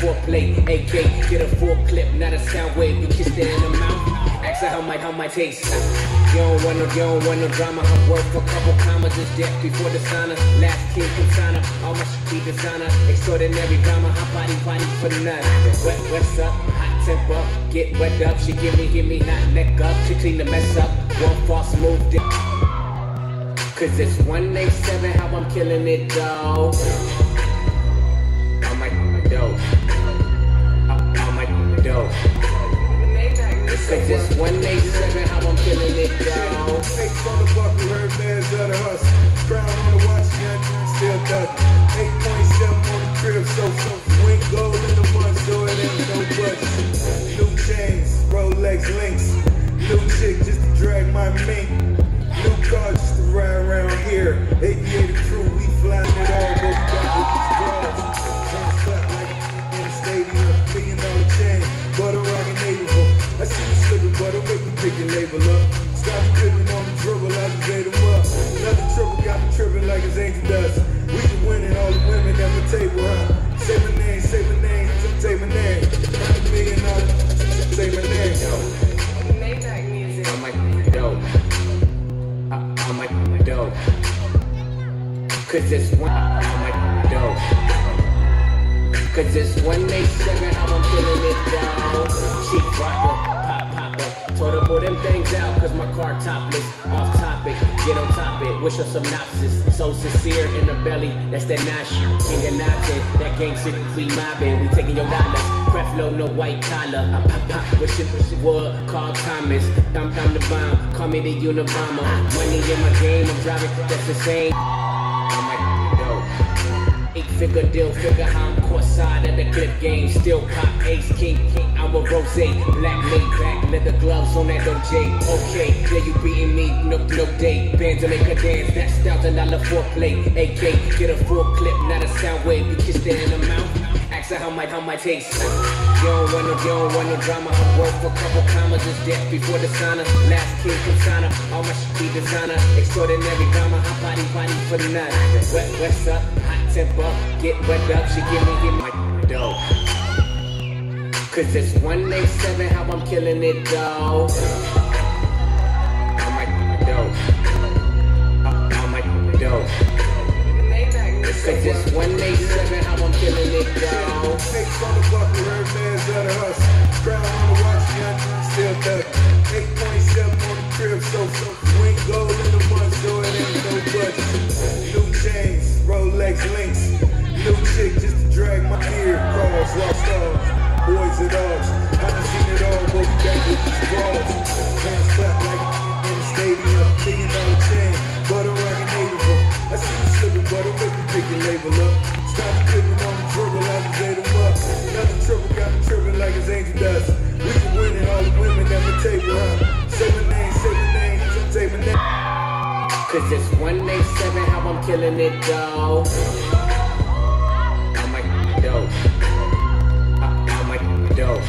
foreplay. AK, get a full clip, not a sound wave. You kiss that in the mouth. Ask her how my taste. You don't want no drama. I work for a couple commas, just death before the sauna. Last king from China, all my shit designer. Extraordinary drama, hot body for the night. What's up? Hot temper, get wet up. She give me hot neck up. She clean the mess up. One false move. Cause it's 187 how I'm killing it though. On my dope. On my dope. Cause it's 187 how I'm killing it though. Face on the buckle, heard man's of the hustle. Crown on the watch, young still ducking. 8.7 on the crib, so wing gold in the mud, so it ain't no budget. New chains, Rolex links. New chick just to drag my mink. New car just to ride around here. Aviator crew, we flying it all, but we got with these broads. Trying to slap like in the stadium, $1 million chain, butter rockin' naval. I see you slipping, butter, make me pick your label up. Stop tripping on the dribble, I just ate them up. Another triple got me tripping like his angel dust. We can win it, all the women at the table, huh? Say my name, say my name, say my name. $100 million, say my name. Maybach music. I'm like dope. I'm like dope. Cause it's one. I'm like dope. Cause it's 187 how I'm feeling it down. Cheap rocker, popper. Told her pull them things out cause my car topless. Off topic, get on topic. Wish her synopsis. So sincere in the belly, that's that Nash. King of nothing, that gang shit we mobbing. We taking your dollars. Creflo, no white collar. I pop, wish it would call Thomas. I'm the bomb, call me the Unabomber. Money in my game, I'm driving, that's the same. I'm like, dope. 8-figure deal, figure how I'm court side of the clip game. Still pop, ace, king, I'm a rose. Black laid back, leather gloves on that OJ. Okay, yeah, you beating me, no date. Bands to make her dance, that's $1,000 foreplay. AK, get a full clip, not a sound wave. You kiss that in the mouth. Ask her how my taste. You don't want no drama. I work for a couple commas, just death before the sauna. Last king from China, all my shit designer. Extraordinary drama, hot body for the night. What's up? Hot temper, get wet up. She give me my dope. Cause it's 187 how I'm killing it though. I'm like dope. I'm like dope. Cause it's 187 how I'm killing it down. Face on the buckle, heard man's of the hustle. Crown on the watch, young still ducking. 8.7 on the crib, so wing gold in the mud, so it ain't no budget. New chains, Rolex links. New chick just to drag my ear. Cars, rock stars, boys and dogs. I done seen it all, but we got with these broads. Hands clap like in the stadium, $1 million chain, butter rockin' naval. I see you slipping, butter, make me pick your label up. Stop tripping on the dribble, I just ate them up. Another triple got me tripping like his angel dust. We can win it, all the women at the table, huh? Say my name, say my name. Cause it's 187 how I'm killing it though. I'm like dope. I'm like dope.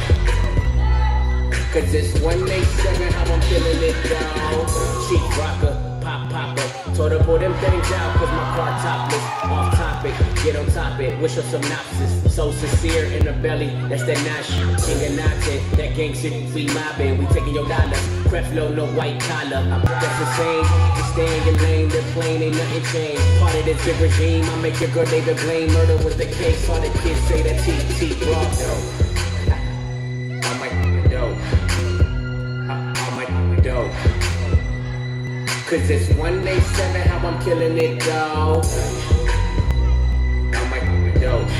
Cause it's 187 how I'm killing it though. Cheap rocker. Popper, told her pull them things out cause my car topless. Off topic, get on topic, wish her synopsis. So sincere in the belly, that's that Nash. King of nothing, that gang shit we mobbing. We taking your dollars, Creflo, no white collar. That's the same, just stay in your lane, they're plain, ain't nothing changed. Part of this big regime, I make your girl David blame. Murder was the case, all the kids say that T raw dope. I'm like dope. I'm like dope. Cause it's 187 how I'm killing it though. I'm like dope.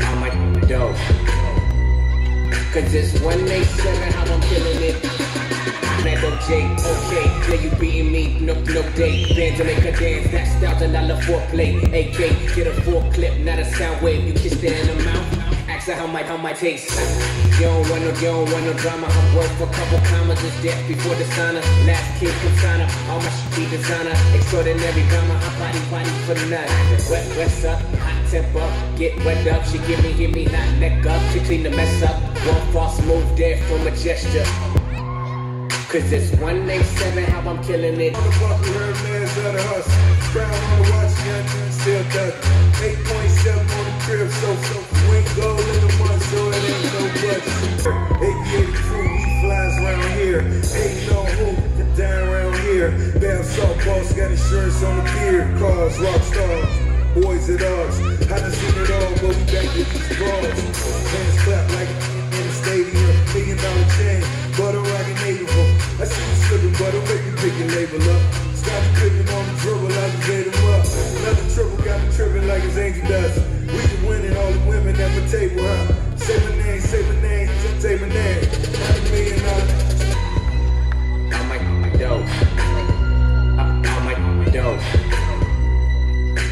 I'm like dope. Cause it's 187 how I'm killing it. That OJ, okay, yeah, you beating me, no date. Bands to make her dance, that's $1,000 foreplay. AK, get a full clip, not a sound wave. You kiss that in the mouth. Ask her how my taste. You don't want no drama. I work for a couple commas, just death before the sauna. Last king from China, all my shit designer. Extraordinary drama, hot body for the night. What's up? Hot temper, get wet up. She give me hot neck up. She clean the mess up. One false move there from a gesture. Cause it's 187 how I'm killing it. On the buckle, heard man's of the hustle. Crown on the watch, young still ducking. 8.7 on the crib, so wing gold in the mud, so it ain't no budget. Aviator crew, we flies right. around here. Ain't no who down around here. Bam softballs got insurance on the beer. Cars, rock stars, boys at odds. I done seen it all, but we back to these bras. Hands clap like in the stadium. $1 million chain, butter rockin' native. I see you slipping, but don't make me pick your label up. Stop tripping on the dribble, I just made him up. Another triple got me tripping like his angel does. We can win it, all the women at my table, huh? Say my name, say my name, say my name. $100 million. I might dope. I might dope.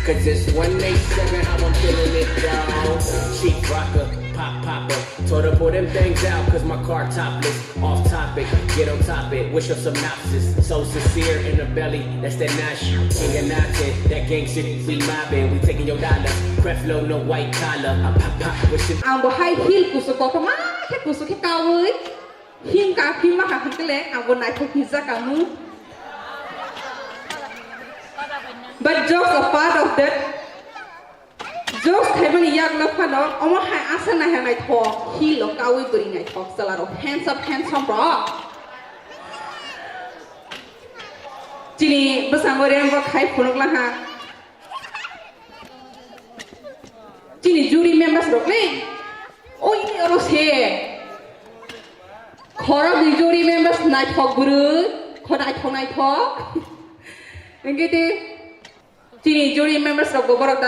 Cause it's 187, how I'm feeling it down. Cheap rocker, pop popper. Told her pull them things out, cause my car topless. Off topic, get on topic, wish her synopsis. So sincere in the belly, that's that Nash. King and Natin, that gang shit, we mobbing. We taking your dollar, Creflo, no white collar. I pop pop, wishing. Ang buhay hil kuso ko kama, ke kuso ke kawui. Him ka him maka hantele, ang bunay ko pizza kamu. But jokes are part of that. Jokes heaven yak love pano. Omo hai asa na hai nai talk. He look awi buri nai talk. Salaro hands up, bro. Chini bersama orang buat hai punuk lah ha. Chini jury members rokle. Oh ini orang se. Korang di jury members nai talk buru. Kau nai talk. Engkau Chini jury members of Goborok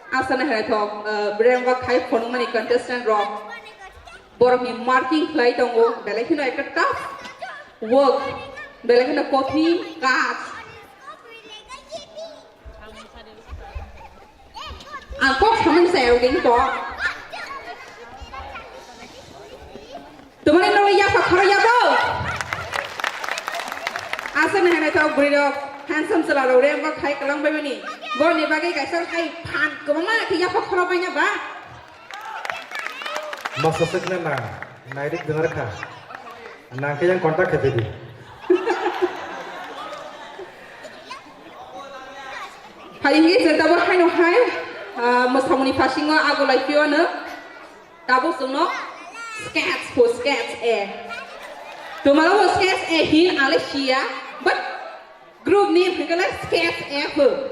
Asana Heratok, Bremwa Kai Ponumani contestant rock, Borok marking flight on work, Belekino a tough work, Belekino coffee, cards. And Pop Hammond say, getting talk. The money no Yapa Koryabo Asana Heratok, Bridok. Handsome selalu orang buat kai kelang begini. Bon ni bagai kaisar kai pan kemana kia pak korang banyak bah. Masa sekian na, nairik dengar kah? Nangke yang kontak ke tadi. Hari ini saya tahu hai no hai, masa muni passing aku lagi pio ne, tahu semua sketch tu malah sketch hin Alicia, but group name is Sketch Apple.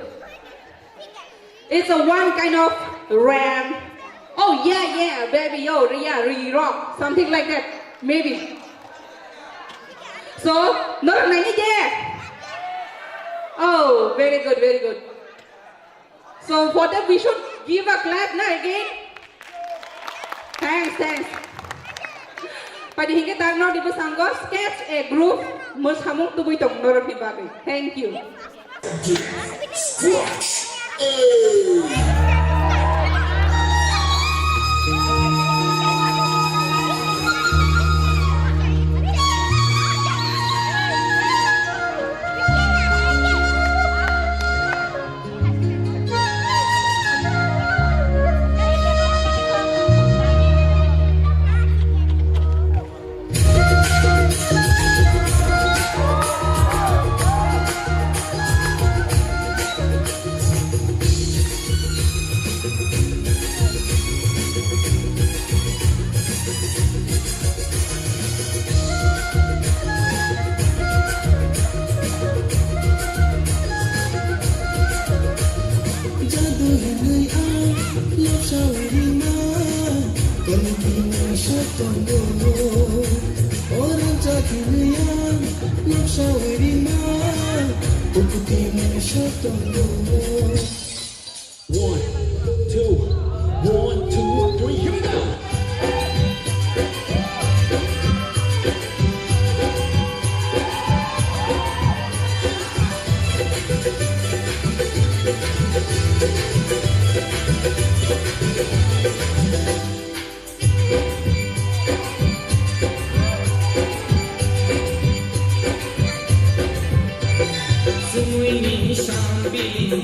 It's a one kind of ram. Oh yeah, baby, yo, yeah, re-rock, something like that, maybe. So, not many there. Oh, very good. So for that we should give a clap now again. Thanks. Pada hingga tanggal di pesanggo sketch a group mushamuk tubuh tong norok di bagai. Thank you. Sumui ni sa piling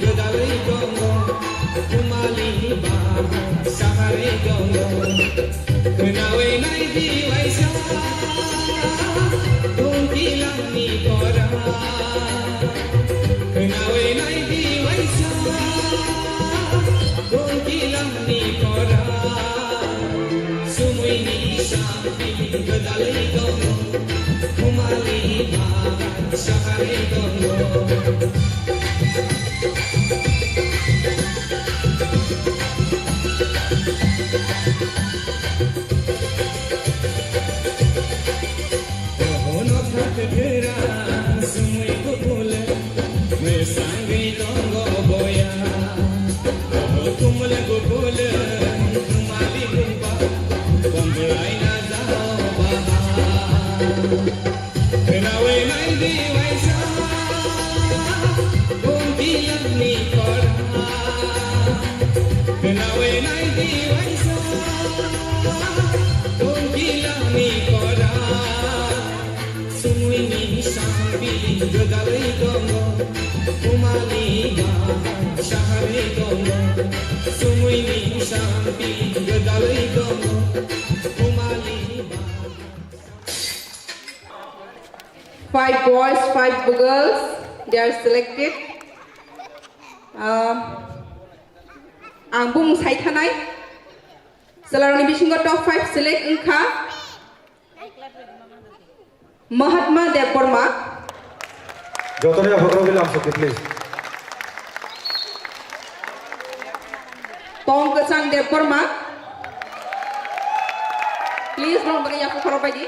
gadalay ko Five boys, 5 girls, they are selected. Ang bung sai thanai. Selaroni bisingo top 5 select engkha. Mahatma Deborma. Jotonya Bhagro bilam sakit please. Tong Kesang Deborma. Please don't bagi aku koro pagi.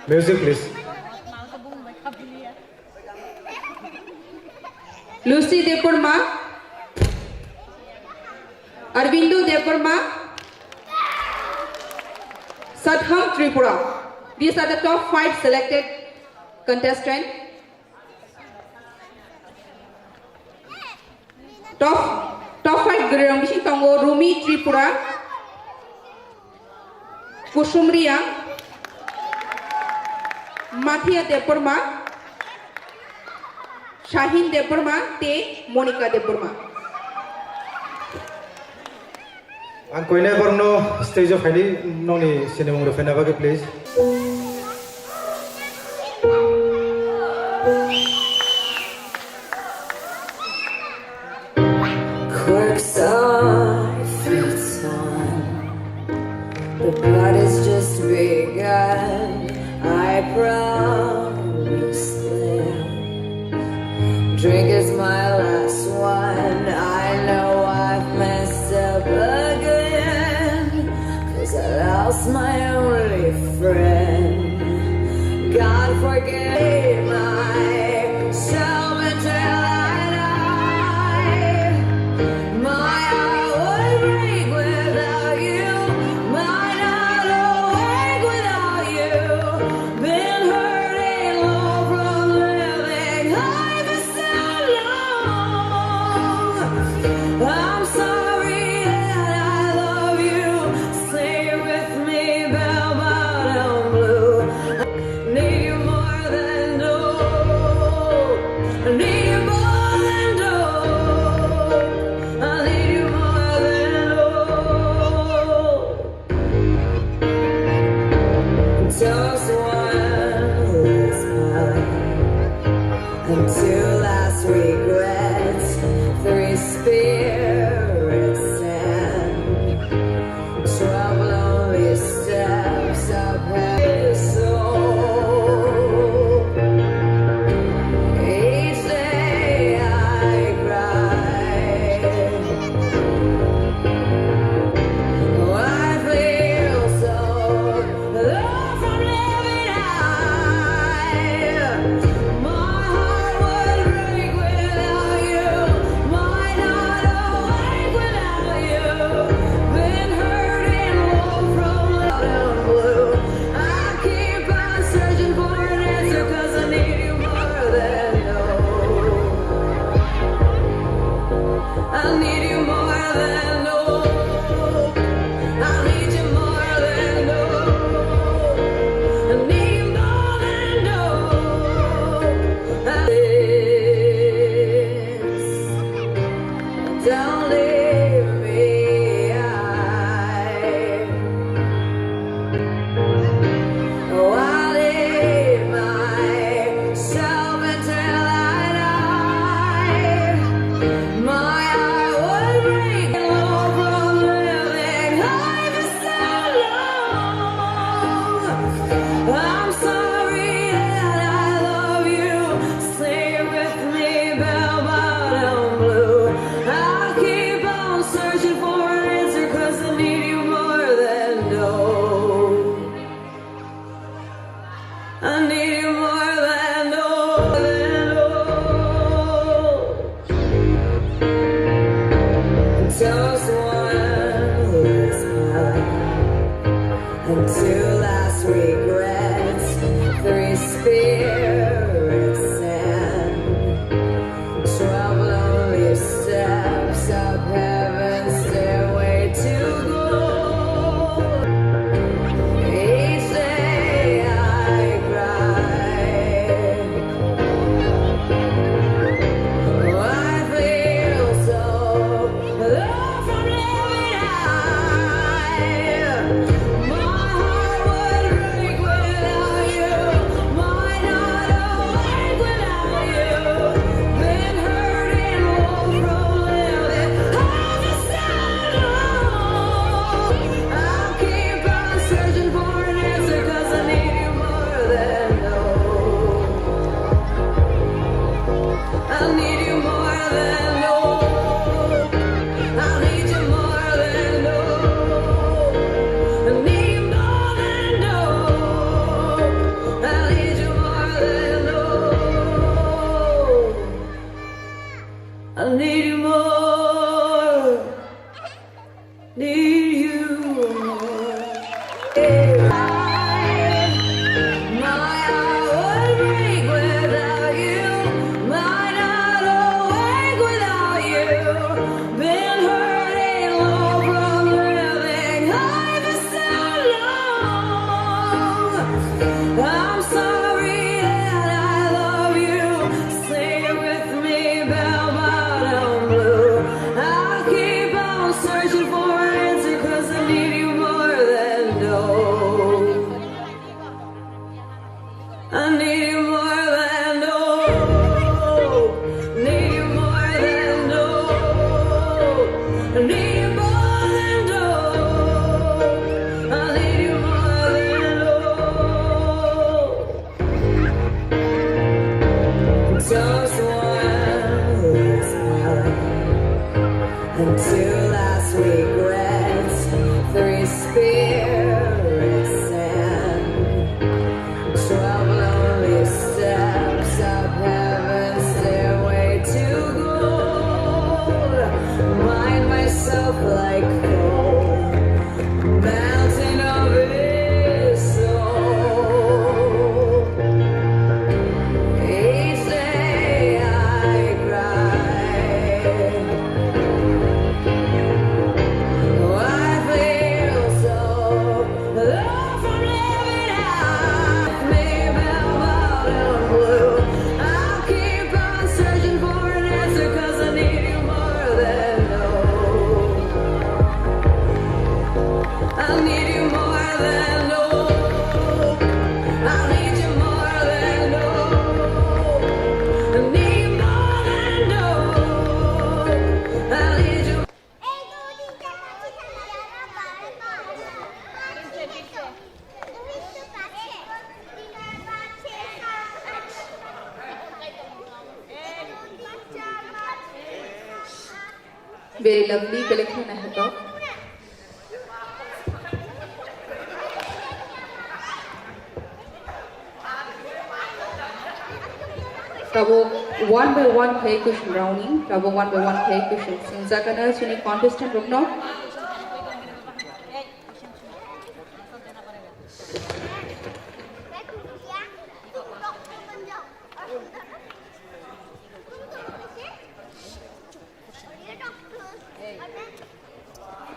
Music please. Lucy Deborma, Arvindo Deborma, Sadham Tripura. These are the top 5 selected contestants. Top 5 gerang bisi tango Rumi Tripura, Kusumria, Mathia Deborma, Shahin Deborma, Te Monica Deborma. Ang koine borno stage of hali noni sinema ngro fena bagi please. Quirks are feet on. The blood is just begun. I promise them. Drink is my last one. I know I've messed up again. 'Cause I lost my only friend. God forgive myself until I die. My heart would break without you. My heart will wake without you. Been hurting low from living high for so long. I'm sorry that I love you. Stay with me, bell bottom blue. Need you more than dope. I need you more than dope. I need you more than dope. Just one last pie and 2 last regrets, 3 spirits and 12 lonely steps up his soul. Each day I cry. Oh, I feel so low from living high. My heart would I need you more than just one whisper and two last regrets, 3 spirits and 12 lonely steps up heaven's stairway to glory. Each day I cry. Oh, I feel so low from living high. My heart would break without you. Might not awake without you. Been hurting low from living high for so long. I'll keep on searching for an answer 'cause I need you more than I need you more than I need you more than I need you more than I need you more than I need you more, need you more. My heart would break without you. Might not awake without you. Been hurting low from living high for so long. I'm sorry that I love you. Say it with me, bell bottom blue. I'll keep on searching for an answer 'cause I need you more than I need you more than need you more than I need you more than I need you more than just one whisper and 2 last regrets, 3 spirits and 12 lonely steps up heaven's stairway to gold. Mind myself like gold, mountain of his soul. Each day I cry. Oh, I feel so low from living high. Maybe bottom blue. I'll keep on searching for an answer 'cause I need you more than I need you more than I need you more than I need you more than I need you. Very lovely collection I have got. Tabo 1 by 1 play question rounding. Tabo 1 by 1 play question. Sinzakana suni contestant rokno.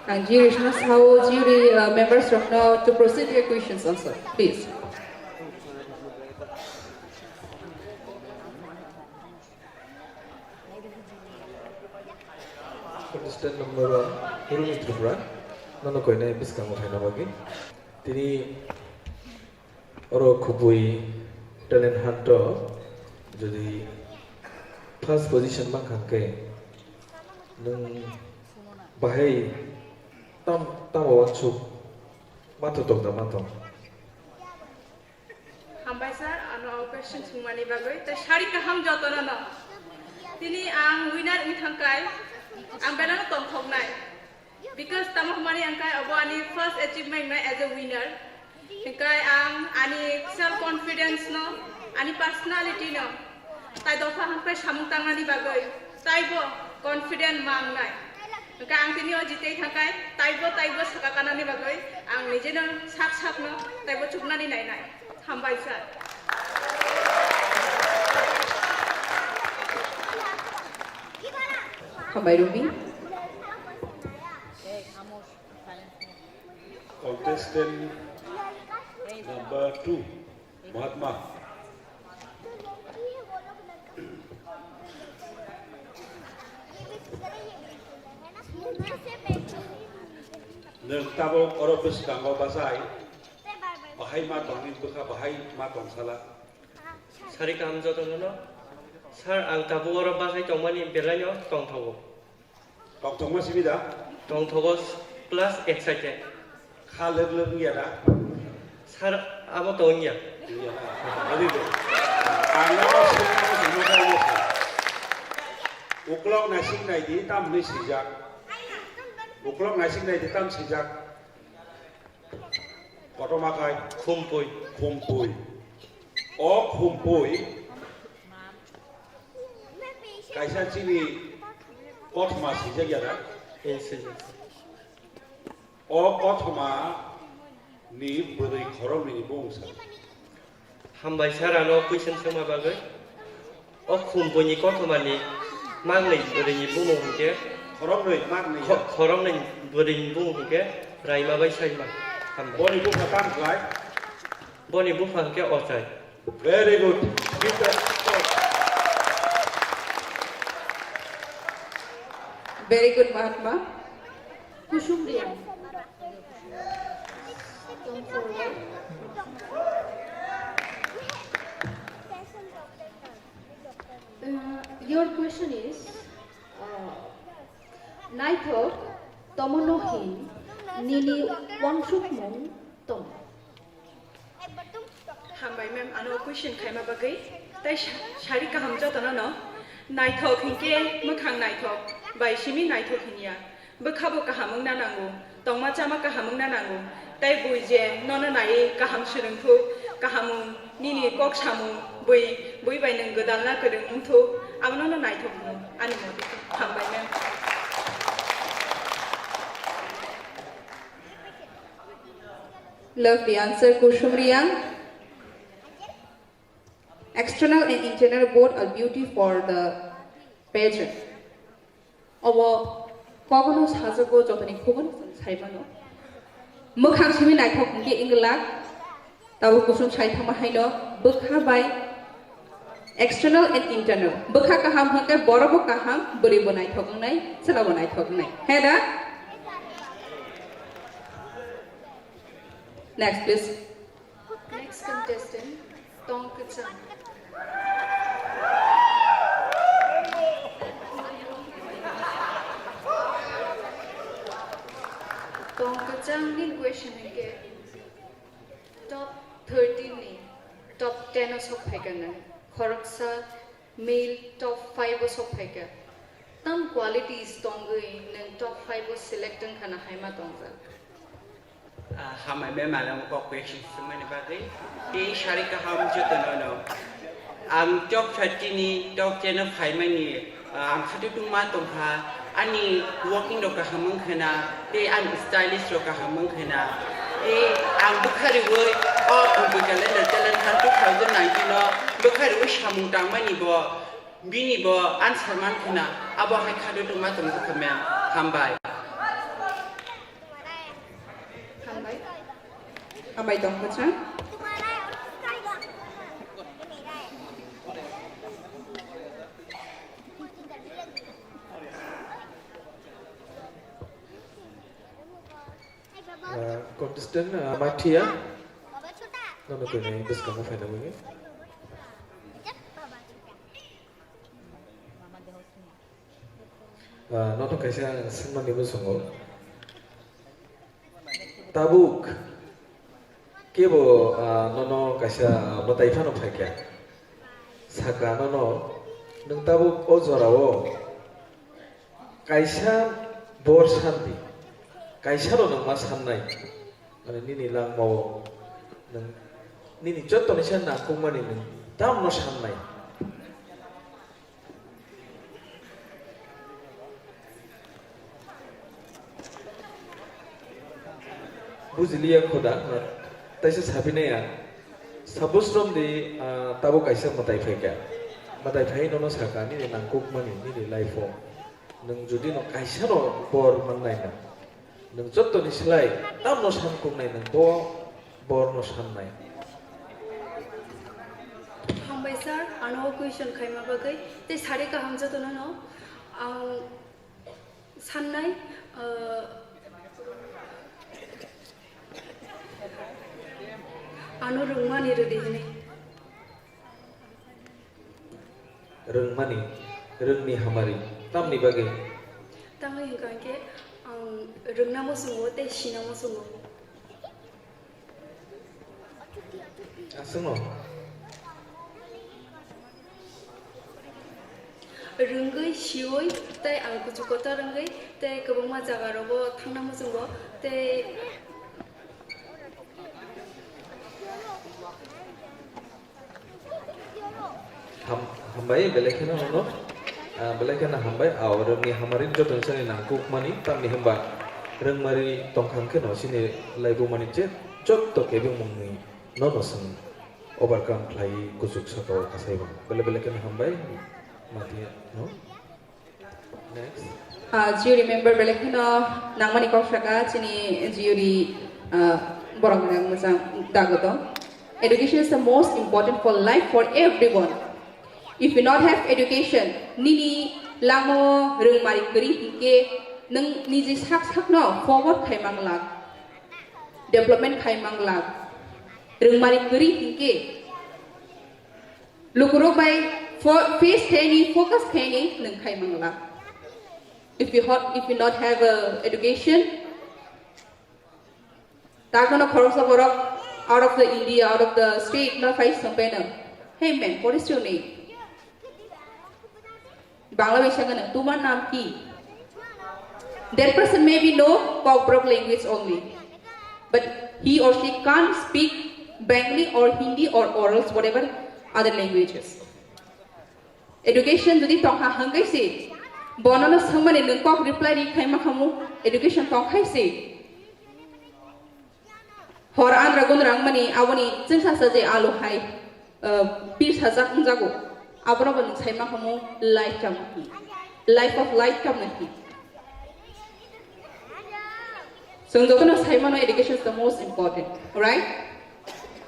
And jury how jury members rokno to proceed your questions answer, please. Contestant number 1, Urumi Tripura, nono koine biskang uthaina bagi. Tini oro Khumpui talent hunt jodi first position bangkhangke nung bahai tam awanchuk mato tokda mato. Hambai sir, ano question sumani bagoi. Ta shari kaham jotono na. Tini ang winner ithangkai. Ang benano tongkhognai. Because tamahmani angkai abo ani first achievement as a winner. Angkai ang ani self confidence no ani personality no tai dofa hampai samung tangani bagai taibo confident mangnai ka ang tinio jitei thakai taibo sakakanani bagai ang nije no sak no taibo chuknani nai hambai sir Hambai Ruby. Contestant number 2, Mahatma. Nâng tabo oropus dango basai, bahai ma tongin buka bahai ma tong salah. Sari kam jodoh no, sar ang tabo orang bahasa cuma ni beranyo tong thogo. Tong thogo sih bida. Tong thogo plus excited. Kaler ni ada. Sar apa tong ya? Iya. Jadi tu. Angga semua kau. Uklok nasi nai di tam ni sejak. Uklok nasi nai di tam sejak. Kau makai Khumpui. Oh Khumpui. Kaisa sini kot masih jaga ada. Oh kot ma ni beri korom ni bungsa. Hambai sarano question sama bagai. Oh Khumpui ni kot ma ni mang ni beri ni bung ke. Korom ni mang ni. Korom ni beri ni bung ke. Rai ma bai sai ma. Boni bung katan kelai. Boni bung fang ke osai. Very good. Very good, Mahatma. Kusum Riyan. Come forward. Your question is, Naithok Tomonohin Nini Wangsukmung Tom. Hambai ma'am ano question khai ma bagai tai shari ka hamja tana no naithok hinke mukhang naithok bai simi naithok hinya bekhabo ka hamung na nangu tongma chama ka hamung na nangu tai buije nono nai ka ham surungthu ka hamung nini kok samu bui bai nang godal na kedung thu amno no naithok no ani modi hambai ma'am Love the answer, Kusum Riyan. External and internal both are beauty for the pageant. Kogono sajago jotani kogon saibano. Mukhang simi naithok nge inglak tabu kusum saithama haino bukha bai external and internal. Bukha kaham hangke borobo kaham buri bo naithok nai chelabo naithok nai. Heda. Next please. Next contestant, Tong Kuchang. Tong Kuchang ni question है top 13 ni top 10 of है ना खरकसा male top 5 of है क्या तम qualities tong गई न top 5 of select खाना है मा tong जा Hamai be malam ko question semua ni bagai di shari ka ham je tanono ang job chatini dok channel phai mai ni ang khatu tu ma tong ha ani walking dok ka hamung khana te an stylish dok ka hamung khana e ang bukhari woi o ku calendar talent han 2019 no bukhari woi samung tang mai ni bo bini bo an salman khana abo hai khatu tu ma tong ka me hambai Hambai Tong Kuchang. Contestant Matia. Nono ko na bes kamu final ini. Nono kaisa senang ni bersungguh. Tabuk. Kebo nono kaisa motai fano phaikia. Saka nono nung tabuk ozorao. Kaisa bor sandi. Kaisa lo nung mas hanai. Ano nini lang mau nung nini jotto ni sen nangkuk mani nung tam no sannai bujiliya khoda taisa sabinaya sabusrom di tabo kaisa matai phaika matai phai no saka ni nangkuk mani ni life nung judi no kaisa no bor mannai na nung jotto ni silai tam no sankuk nai nung bor no sannai हामबाय sir आनो question खाइमा बागै ते सारे का हम जतो न आं साननाय आनो रोंमानि रदेहने रोंमानि रोंनि हामारि तामनि बागै तामै हिंगांके आं रोंना मोसुङो ते सिना मोसुङो आसुङो रोंगै सिवै ते आं कुचुकता रोंगै ते गोबां जागारावबो थांना मोसुङो ते hambai belekena no belekena hambai awrni hamarin jotong sani nangkuk mani tamni hamba rengmari tongkhangke no sini laibu mani je jotto kebing mungni no no sang overcome klai kusuk sato kasaiba belekena hambai mati no next do you remember belekena nangmani koksaka chini jiuri borong musang dagoto education is the most important for life for everyone. If you not have education, nini lamo rung mari keri hingke neng niji sak no forward khai manglag, development khai manglag, rung mari keri hingke lukuro by face theni focus theni neng khai manglag. If you not have education, tagono khorosa borok out of the India, out of the state, not face something. Hey man, what is your name? Bangladesh angana, tumar naam ki? That person maybe know Kokrok language only, but he or she can't speak Bengali or Hindi or orals, whatever other languages. Education jodi tongha hangai se, bonano samane nung kok reply ri khai makamu education tongkhai se. Hor andra gunrang mani awani jengsa saje alu hai bir sajak jago abra ban saima kamu life of lifetime nahi so jotona saima no education is the most important, right?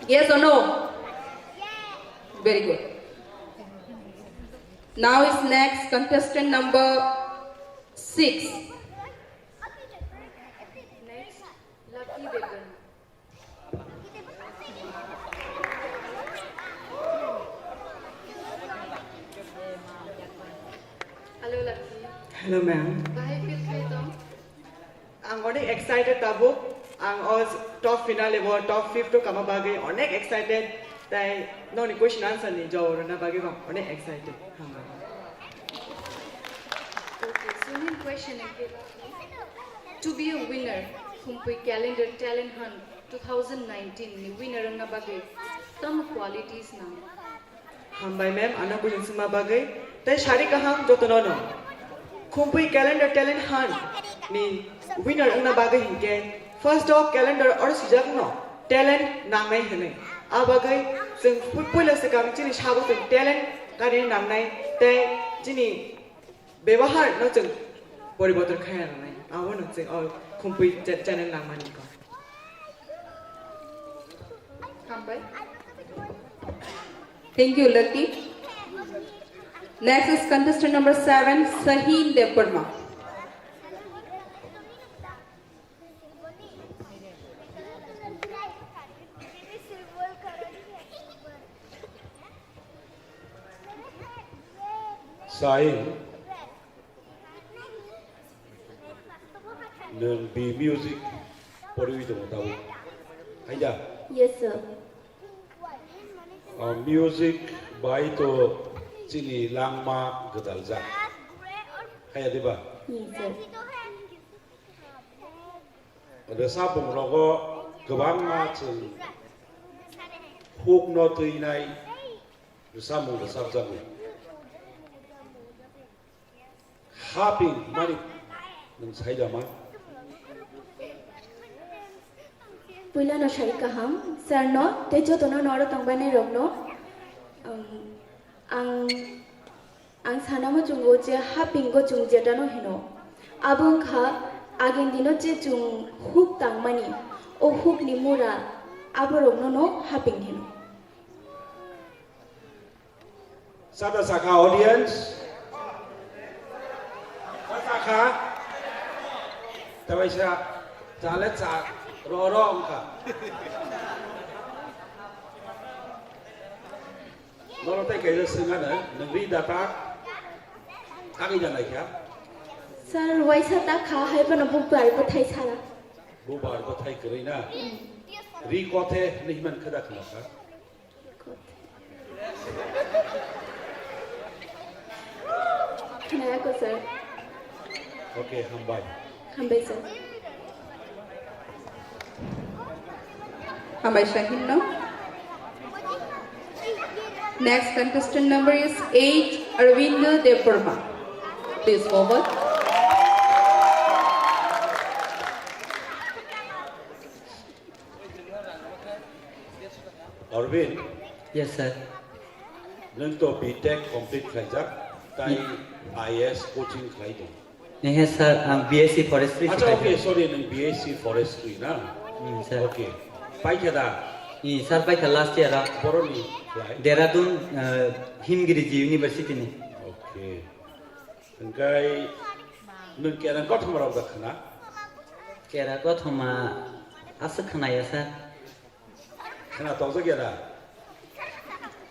Yes or no? Very good. Now is next contestant number 6. next lucky Devan. Hello Lucky. Hello ma'am. Bahai feel khai dong? I'm very excited tabu. I'm also top final level, top 5 to kama bagai. Onek excited. Tai no ni question answer ni jauh na bagai bang. Onek excited. Okay, so new question again. To be a winner, Khumpui Calendar Talent Hunt 2019 ni winner na bagai. Tam qualities na. Hambai ma'am, anak bulan semua bagai. Tai syari kaham jotono no. Khumpui Calendar Talent Hunt ni winner na bagai hingke. First of calendar or sejak no talent namai hene. Abagai sing pula sekam cini sabu sing talent kari namai te cini bewahar no sing poribotor kaya namai. Awan no sing all Khumpui channel namani ko. Hambai. Thank you, Lucky. Next is contestant number 7, Sahil Deparma. Sahil, nung B music, pori itu mau tahu. Aja. Yes sir. Music by to sini langma gedal zak. Kayak tiba. Yes sir. Ada sabung rokok kebang macam huk no tui nai samu da sabjamu haping mani nung sai da ma Pula no shari kaham sir no te joto no noro tangbane rok no ang sana mo chungo je haping go chung jeta no hino abung kha agen dino je chung huk tangmani o huk ni mura aborok no haping hino Sada saka audience saka tawai sa jalet sa rorong ka Nolo tay kayo singa na nagri data kaki janay kya sir waisa ta kha hai pa no bubar pa thai sara bubar ko thai kari na ri kothe nihman khada khna ka Naya ko sir Okay, hambay sir Hambai Shahin no. Next contestant number is 8 Arvindo Devarma. Please forward. Arvind Yes sir. nung to BTech complete khaja tai IS coaching khai do Nehe sir BSc Forestry Acha okay sorry nung BSc Forestry na sir. Okay pai khada Sir pai last year Boroni khai Dehradun Himgiri University ni. Okay Ngai nung kera ko thumara da khana Kera ko thoma asa khana ya sir. khana to ja kera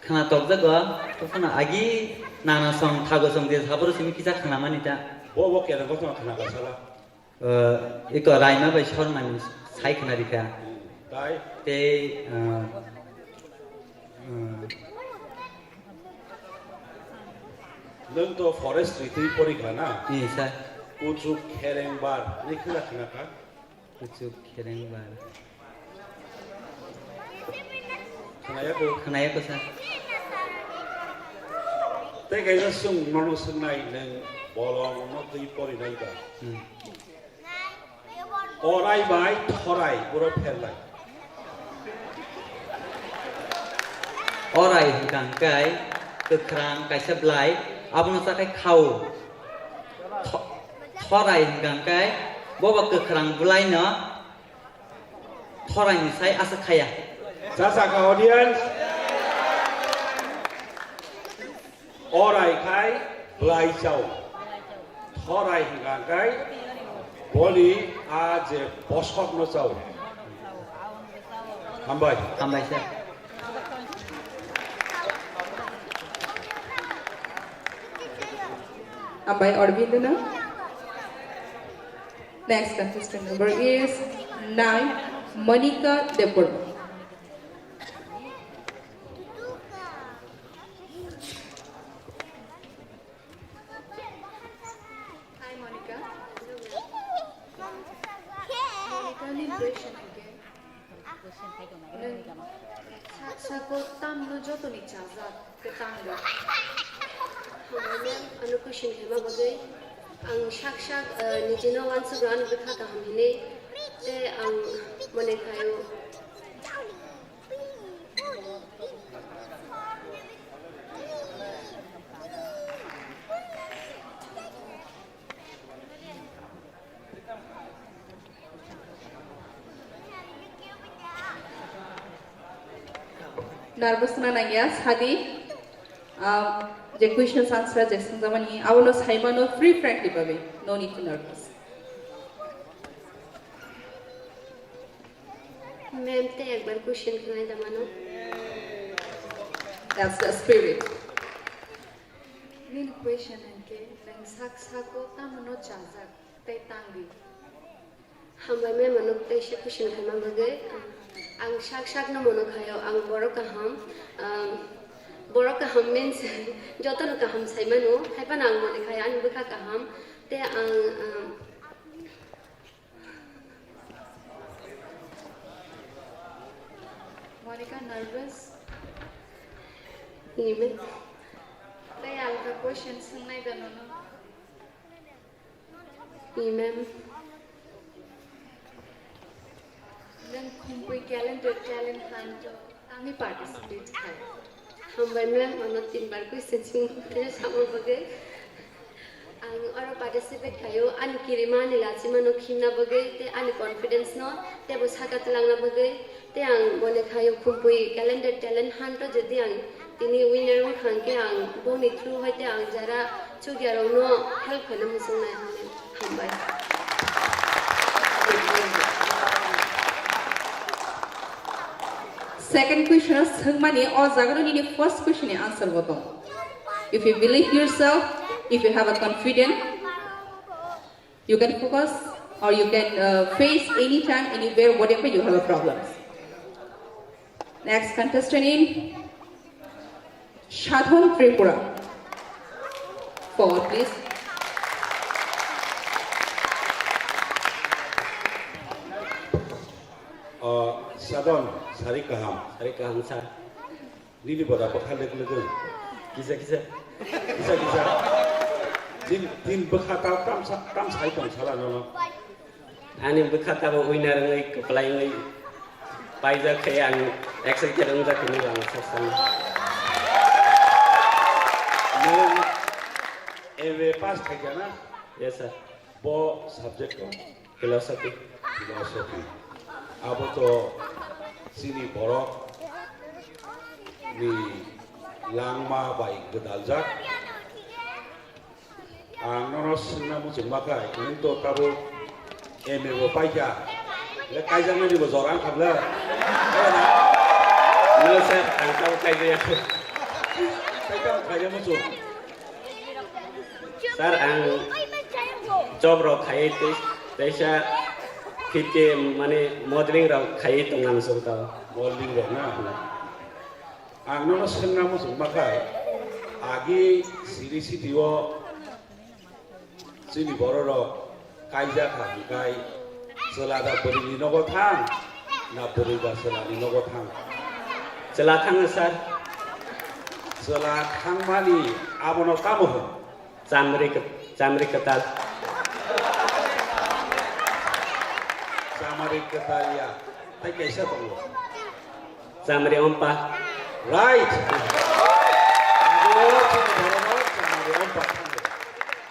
Khana tok ja go to khana agi nana song thago song de sabro simi kisa khana manita. bo kera ko thuma khana ka sala Iko raima bai shorman sai khana dikha. tai Te nung to forestry ti pori khana ni sir. uchu khereng bar ni khana khana ka Ucu khereng bar. khana ya ko Khana ya ko sir. Tay kayo sung nonu sung nai neng bolong no ti pori nai ka orai bai thorai puro phelai Orai hingkang kai kekrang kai seblai abang sa kai khau thorai hingkang kai boba kekrang bulai no thorai ni sai asa khaya Sasa ka audience orai kai blai chau thorai hingang kai boli a je boskok no chau hambai sir. Hambai Arvindo no. Next contestant number is 9 Monica Devarma. Hi Monica. Monica ni question again. Sako tam no joto ni chaza ke tangga. Hamanya anu question hema bagai ang shak nijino wan sugan betha ka hamine te ang mone kayo Nervous na nangya Hadi. The questions answer Jason Zamani. I will Saimano free frankly baby. No need to nervous. Ma'am ते एक बार question करने दमानो That's the spirit. नील question है के lung साको तामनो चाजा ते तांगी हम में मनो ते शे क्वेश्चन है मगे आं साक न मनो खायो आं बरो का हम मीन्स जतन का हम साइमनो हाइपन आं मने खायो आं बखा का हम ते आं Monica nervous. Ime. Tay alka question sungai danono. Ime. Dan Khumpui calendar talent hunt kami participate hai. Hum by me mano 3 bar question sing samar bage. Ang ora participate kayo an kirima nila chimano khimna bage te an confidence no te bo sakat langna bage te ang bole kayo Khumpui calendar talent hunt jodi ang tini winner mo khangke ang boni through hoite ang jara chugyaro no help khana musung na hum by Second question is Hungmani or Zagaroni the first question answer bottom. If you believe yourself, if you have a confidence, you can focus or you can face anytime, anywhere, whatever you have a problems. Next contestant in Shadhon Tripura. Forward please. Sadon, sari kaham sar. Nili boda bakal legun. Kisa. Din bakata tam sai tong sala no. Ani bakata bo winner ngai keplai ngai. Paija kayang excited ang sa kinilang sasan. Nung EV pass kaya na? Yes sir. Bo subject ko? Philosophy. Abo to sini borok ni langma bai gedaljak ang nonos na mo jengmaka ini to kabo eme bo paija le kaijang ni bo zorang khabla No sir, ang kau kaija mo jo sir ang job ro khai tesa Kite mane modeling raw khai tongan sota modeling raw na ang nono senga mo sumakai agi siri sitiwo sini bororo kaija kai selada beri nogo thang na beri ba selada nogo thang sir selada thang mani abono kamu chamri ketal Samari ketalia, tay kaisa tong. Samari ompa. Right. Samari ompa.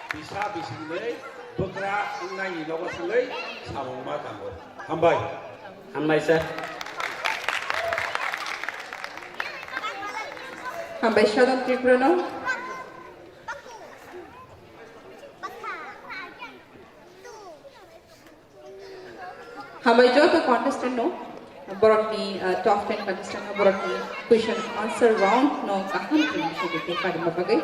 Bisa bising bekra ngai ni lawa sangai samong ma tango. Hambai sir. Hambai Shadon Tripura no. Hambai joto contestant no. Borok ni top 10 contestant no borok ni question answer round no kaham ni shigete pada mabagai.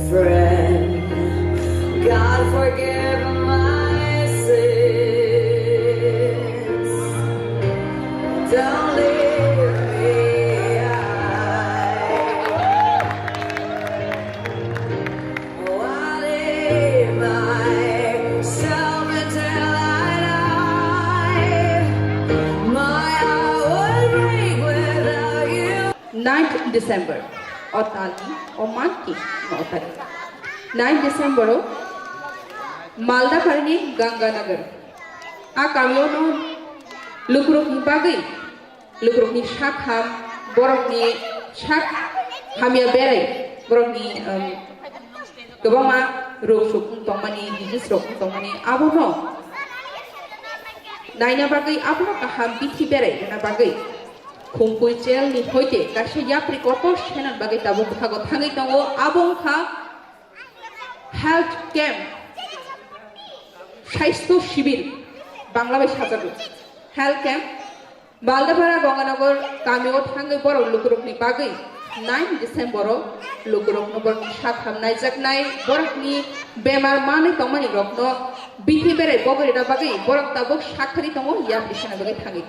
Friend, God forgive my sins. Don't leave me I'll leave myself until I die. My heart would break without you. 9th December. Otali o Manki Otali. 9 December Malda Karni Ganganagar. A kamiono lukruk ni bagai. Lukruk ni shak ham borok ni shak hamia berai. Borok ni gabama rok suk tongmani disease rok tongmani abono. Naina bagai abono kaham bithi berai na bagai. Khumpui chel ni hoite kashe yapri koto shenan bagai tabu bhago thangai tongo abong kha health camp স্বাস্থ্য শিবির বাংলাদেশ হাজারো health camp বালদাপাড়া Ganganagar কামিও থাঙ্গৈ বড় লুকুরকনি বাগৈ 9 December লুকুরকনো বরনি সাখাম নাইজাকনাই বরকনি বেমার মানে তমানি রকনো বিহি বেরে বগরিটা বাগৈ বরক তাবক সাখারি তমো ইয়া বিশনা বাগৈ থাঙ্গৈ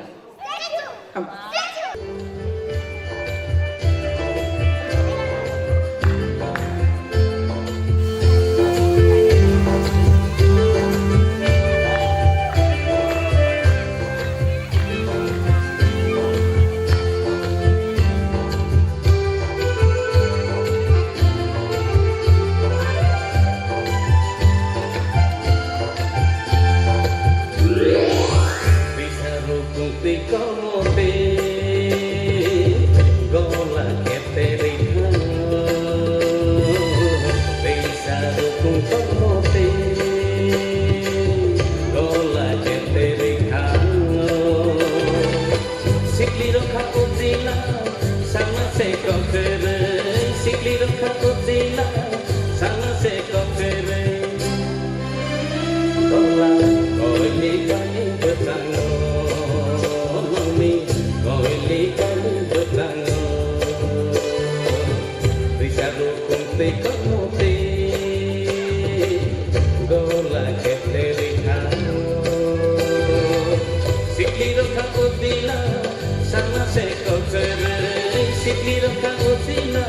Sikliroka usina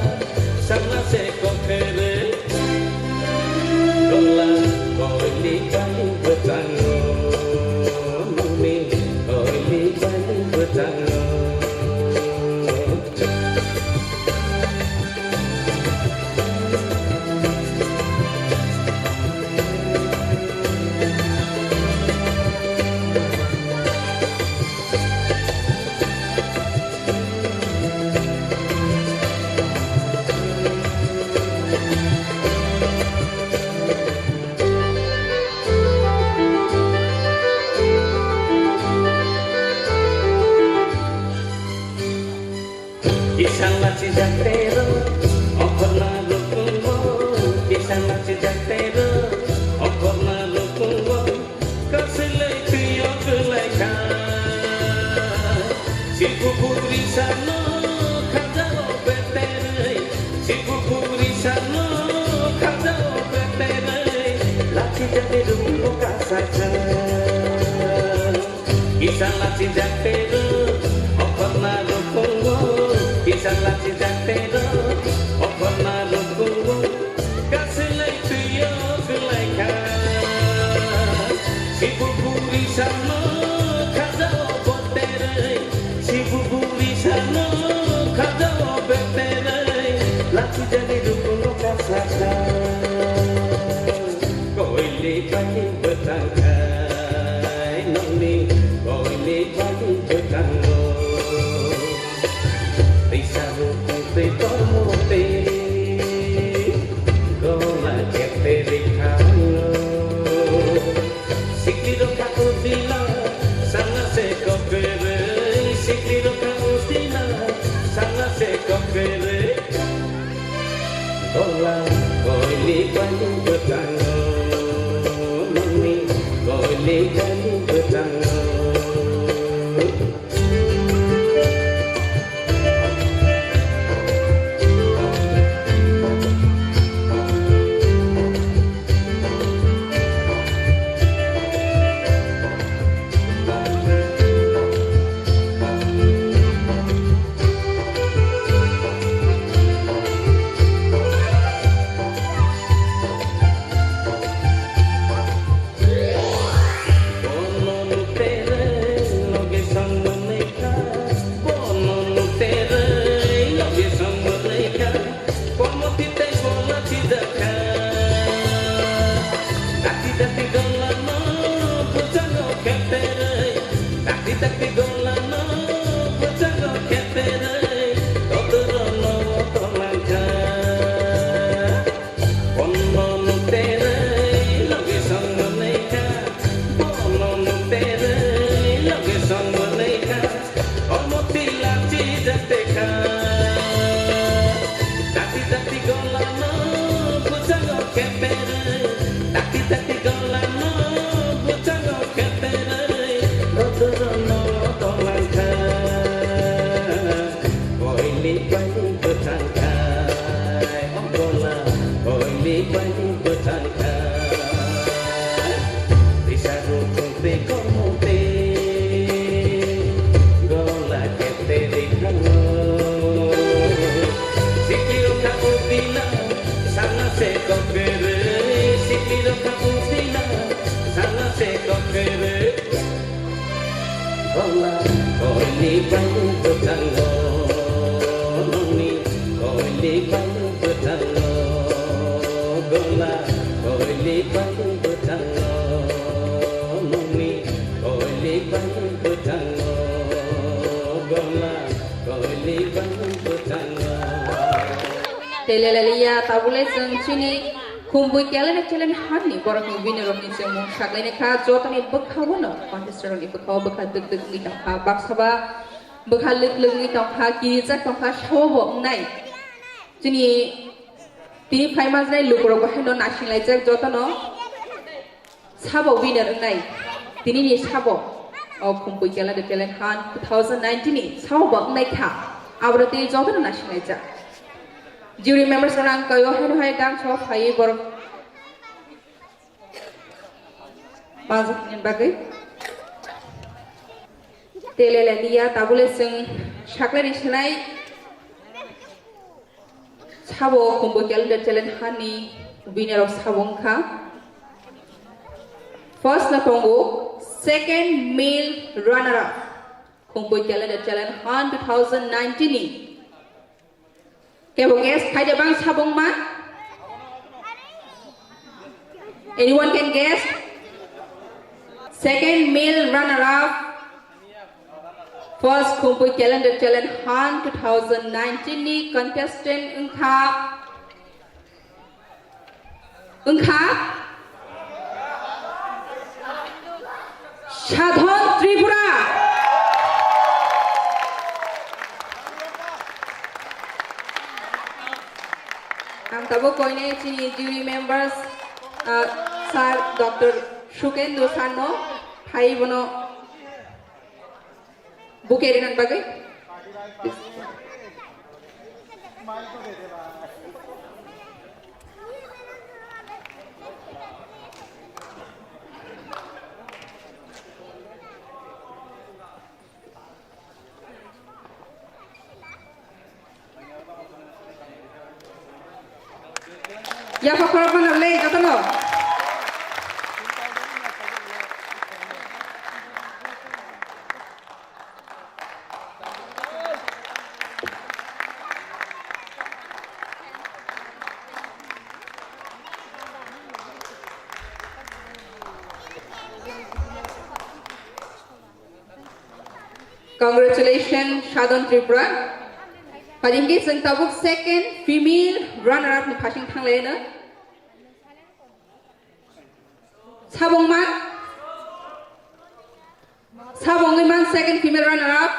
sana se kokere Gola koili kali betango Mumi koili kali betango Isang matsijakero, okorna lukungo. Isang matsijakero, okorna lukungo. Kasilay kuyo kulayka. Si pupuri sano, kadao betere. Si pupuri sano, kadao betere. Lati jakero kasaka. Isang matsijakero, okorna lukungo. Isang lati jakero, okorna lukungo. Kasilay tuyo kulayka. Si buburi sano, kadao botere. Si buburi sano, kadao betere. Lati jakero lukungo kasaka. Koili kali betangkai, noni koili kali betango. Te tomo te gola que te dejano Siklido ka usina sana se kokere Siklido ka usina sana se kokere Gola koili kali betango Mami koili kali betango Telelalia tabule seng chini Khumpui Tv hani borok ni winner of ni semu shaklene kha jotani bakhawono contestant ni bakhaw bakha duk ni ta kha baksaba bakha luk ni ta kha ki ja ta kha shobo nai chini tini phaimas nai lukro bahino nasinglai jak jotono sabo winner nai tini ni sabo of Khumpui Tv han 2019 ni sabo nai kha abrati jotono nasinglai jak Jury members orang kayo hai dang chop hai bor bazak nin bagai telelalia tabule sing shakla ni shnai Sabo Khumpui Calendar Challenge Hani winner of Sabongka. First na Congo, second male runner-up Khumpui Calendar Challenge Han 2019 ni. Kebo guess kai bang Sabong man? Anyone can guess? Second male runner-up first Khumpui Calendar Challenge Han 2019 ni contestant Engkha Shadhon Tripura. Ang tabo ko ini chini jury members Sir Dr. Shukendra Sano Hai bono Bukerinan bagai. Ya fakor mana leh kata no. Congratulations, Shadon Tripura. Padimki sing tabuk second female runner-up ni passing thang lena. Sabong man second female runner-up.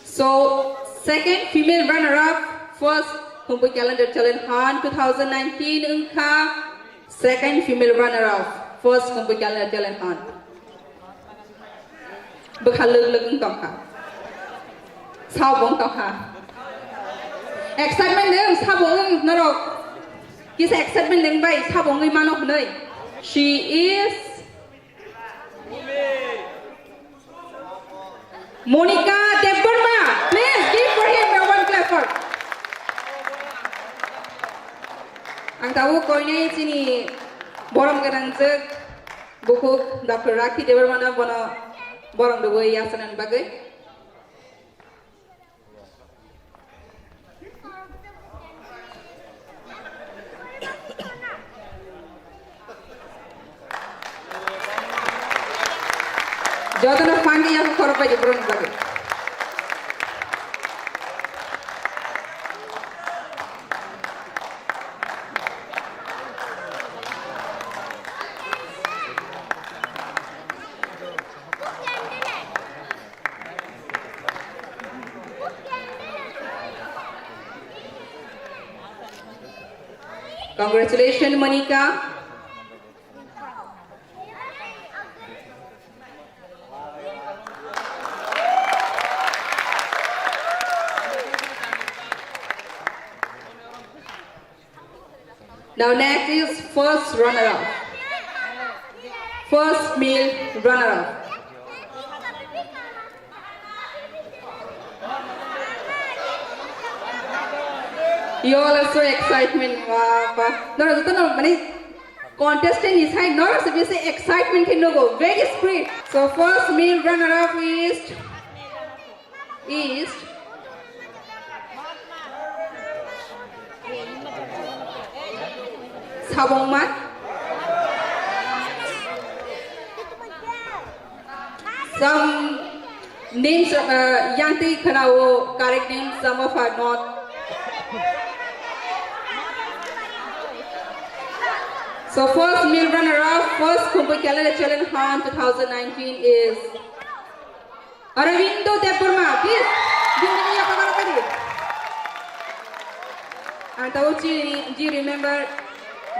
So second female runner-up first Khumpui Calendar Challenge Han 2019 Engkha. Second female runner-up first Khumpui Calendar Challenge Han. Bekhalug tong ha. Sabong tong ha. Excitement neng sabong narok. Kisa excitement neng bay sabong ngai manok nei. She is Monica Deborma. Please give for him a one clap for. Ang tahu ko ini sini borong kadang cek buku Dr. Rakhi Deborma na bono borong dua yasanan bagai. Jodana Fandi yang korban di Brunei bagai. Congratulations, Monica. Now next is first runner-up. First male runner-up. You all are so excitement. No, contestant is high. No, so we say excitement can no go. Very sweet. So first male runner-up is Sabong man. Some names, Yanti Kanao, correct names, some of are not. So first male runner-up, first Khumpui Calendar Challenge Han 2019 is Aravindo Deborma. Please, give me a pagkakari. And tahu ji remember.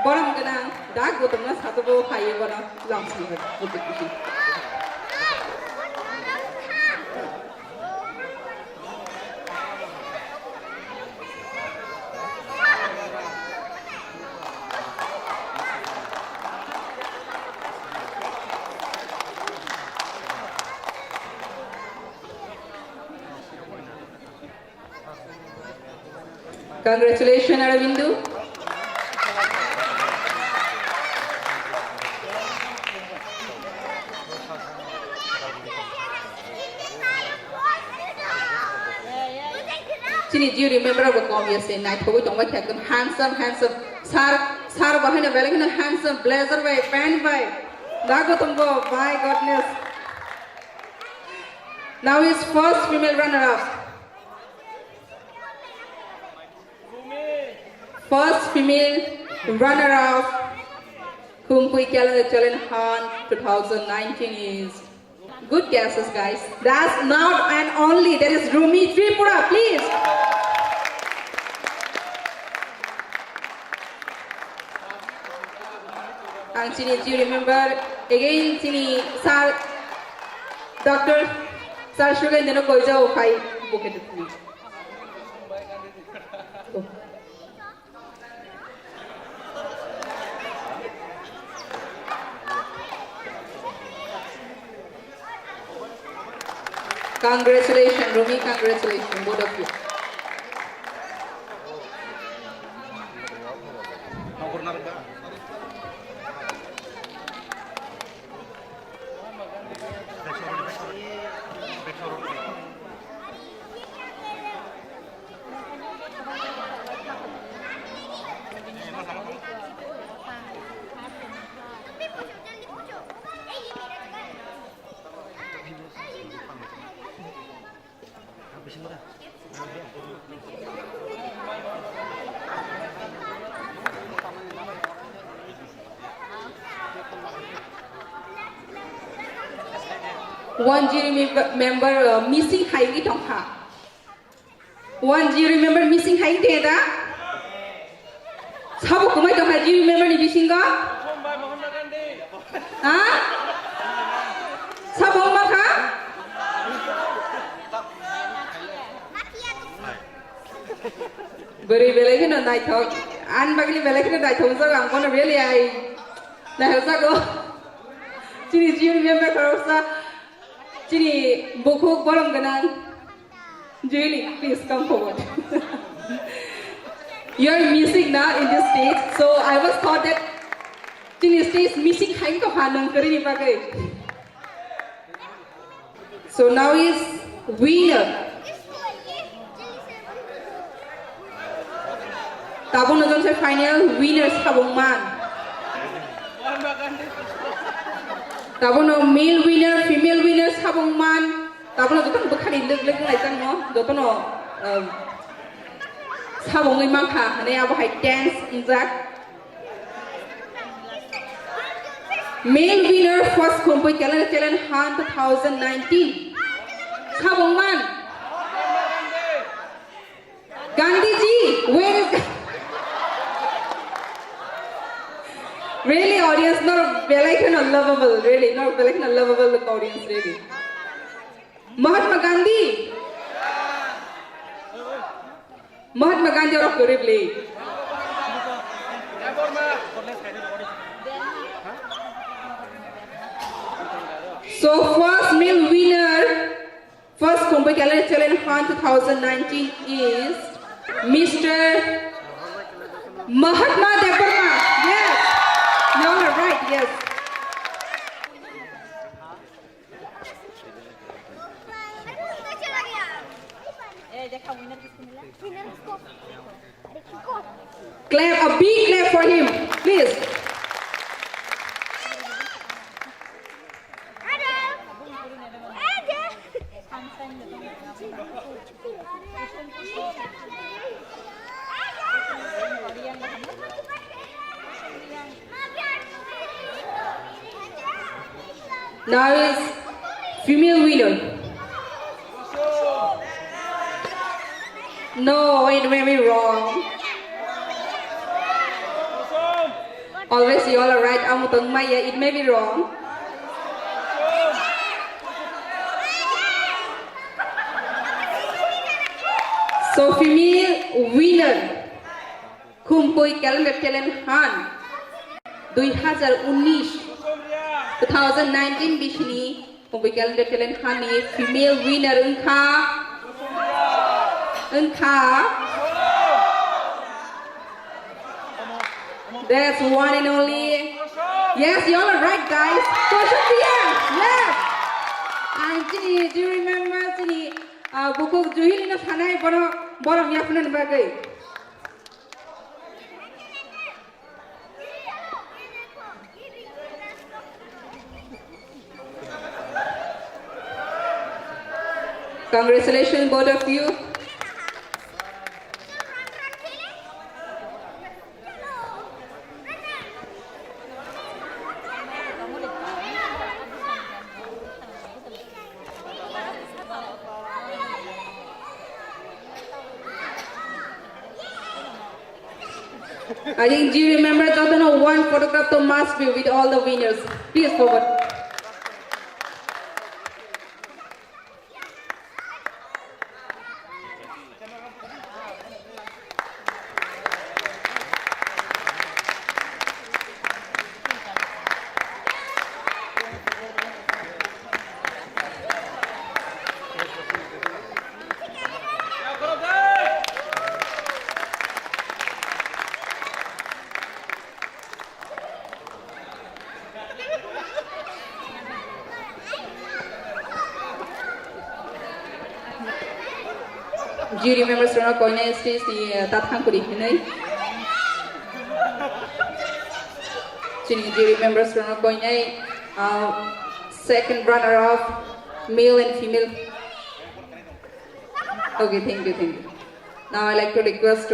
Borang kena dah gua tengah satu bawa kaya borang langsung betul. Congratulations, Aravindu. Chini, do you remember what Kom yesterday night? How we don't like them handsome. Sar behind a very handsome blazer by pant by. Dago tumbo, my goodness. Now is first female runner-up. First female runner-up Khumpui Calendar Challenge Han 2019 is. Good guesses, guys. That's not and only. There is Rumi Tripura, please. And Chini, do you remember again? Chini, Sir, Doctor, Sir Sugar, and then a Koja of High book at me. Congratulations, Rumi, congratulations, both of you. One, do you remember missing Haigi Tongha? One, do you remember missing Haigi Teda? Sabu kumai Tongha, do you remember ni missing ka? Huh? Sabu maka? Very well, no night talk. And bagly well, night talk. So I'm gonna really go. Do you remember Karosa? Chini Boko Boranganan, Julie, please come forward. You're missing now in this stage, so I was thought that Chini stage missing Hanko Hanam Karini Bagay. So now is winner. Tabon Johnson final winners Habongman. Tabono male winner, female winners Habongman. Tabono Jotan Bukhari look like no, Dotono Habongi Manka, and they have a high dance in that. Male winner first Khumpui Calendar Challenge Han 2019. Habongman. Gandhiji, where is really, audience, not Belaikan or lovable, really, not Belaikan or lovable audience, really. Mahatma Gandhi. Mahatma Gandhi or Kuribli. So, first male winner, first Khumpui Calendar Challenge Han 2019 is Mr. Mahatma Devarma. Yes. You are right, yes. Clap, a big clap for him, please. Now is female winner. No, it may be wrong. Always you all are right. It may be wrong. So female winner Khumpui Calendar Challenge Han 2019 Bishini Khumpui Calendar Challenge Han ni female winner Unka That's one and only. Yes, you all are right, guys. Question here. Yes. And do you remember Chini? Buku Juhili na Hanai Borom Yafunan Bagai. Congratulations, both of you. I think, do you remember that one photograph to must be with all the winners? Please forward. Do you remember Srona Koina stage the Tathan Kuri Hinai? Do you remember Srona Koina second runner up, male and female? Okay, thank you. Now I like to request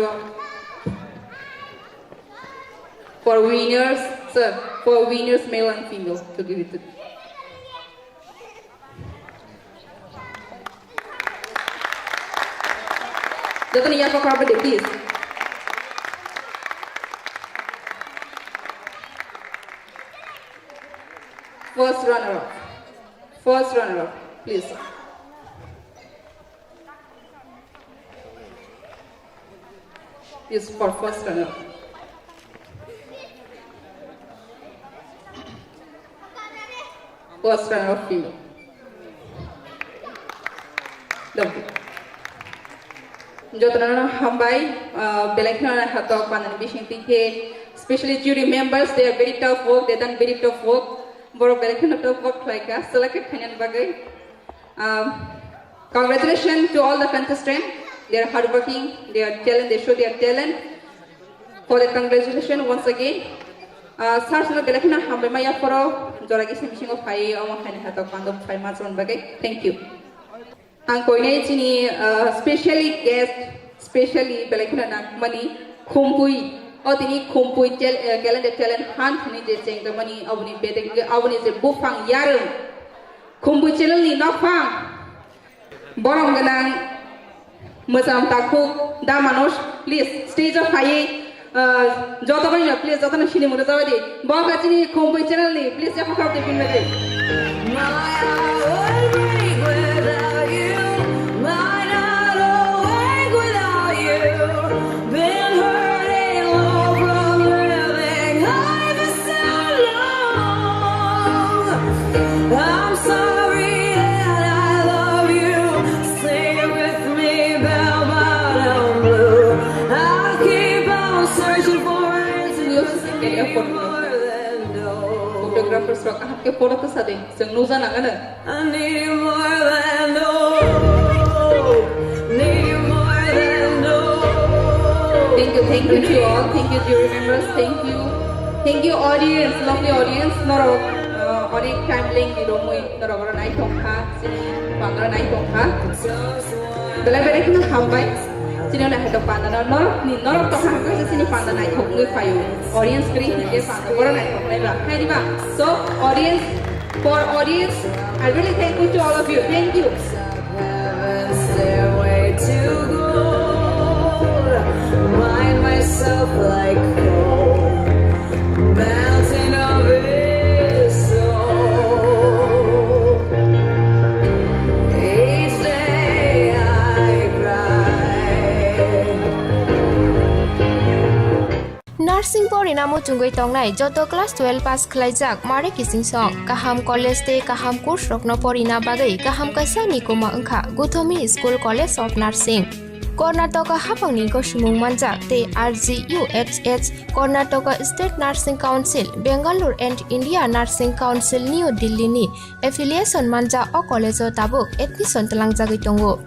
for winners, sir, for winners male and female to give it to. Jatuh ni apa kau berdek, please. First runner up, please. Yes, for first runner up. First runner up female. Lovely. Jotana hambai belakna hatok panan bising tingke, especially jury members, they are very tough work, they done very tough work. Boro belakna tough work like us, selected kanyan bagai. Congratulations to all the contestants. They are hardworking, they are talent, they show their talent. For the congratulations once again. Sarsana belakna hambai maya foro, joragi semising of pai awang kanyan hatok pandom 5 months on bagai. Thank you. Ang koine chini specially guest, specially belakuna nak mani Khumpui. O tini Khumpui calendar talent hunt ni je cheng the mani awni bedek awni je bufang yarung. Khumpui channel ni nokfang. Borong ganang masam takuk da manush please stage of high joto bani please joto na shini muda tawadi. Borong chini Khumpui channel ni please jafa kap te pin mate. Photographers rock up ke photo ke sade seng nuza na kana I need you more than thank you to all, thank you jury members, thank you audience, lovely audience. Noro audience time link di domui noro orang naik tongka sini pangeran naik tongka bela bela kita hambai sini nak hadap pandan noro tongka ke sini pandan naik tongka payu audience kiri ni pandan orang naik tongka lah hai di ba. So audience, for audience I really thank you to all of you, thank you. Stairway to gold, mind myself like gold, mountain of his soul. Each day I cry. Nursing pori namo chungoi tongnai joto class 12 pass khlaijak mare kising song kaham college te kaham course rokno pori na bagai kaham kaisa ni koma angkha Guthomi School College of Nursing Karnataka hapangni gosimung manjak te RGUHH Karnataka State Nursing Council Bangalore and India Nursing Council New Delhi ni affiliation manja o college o tabuk admission talangjagui tongo.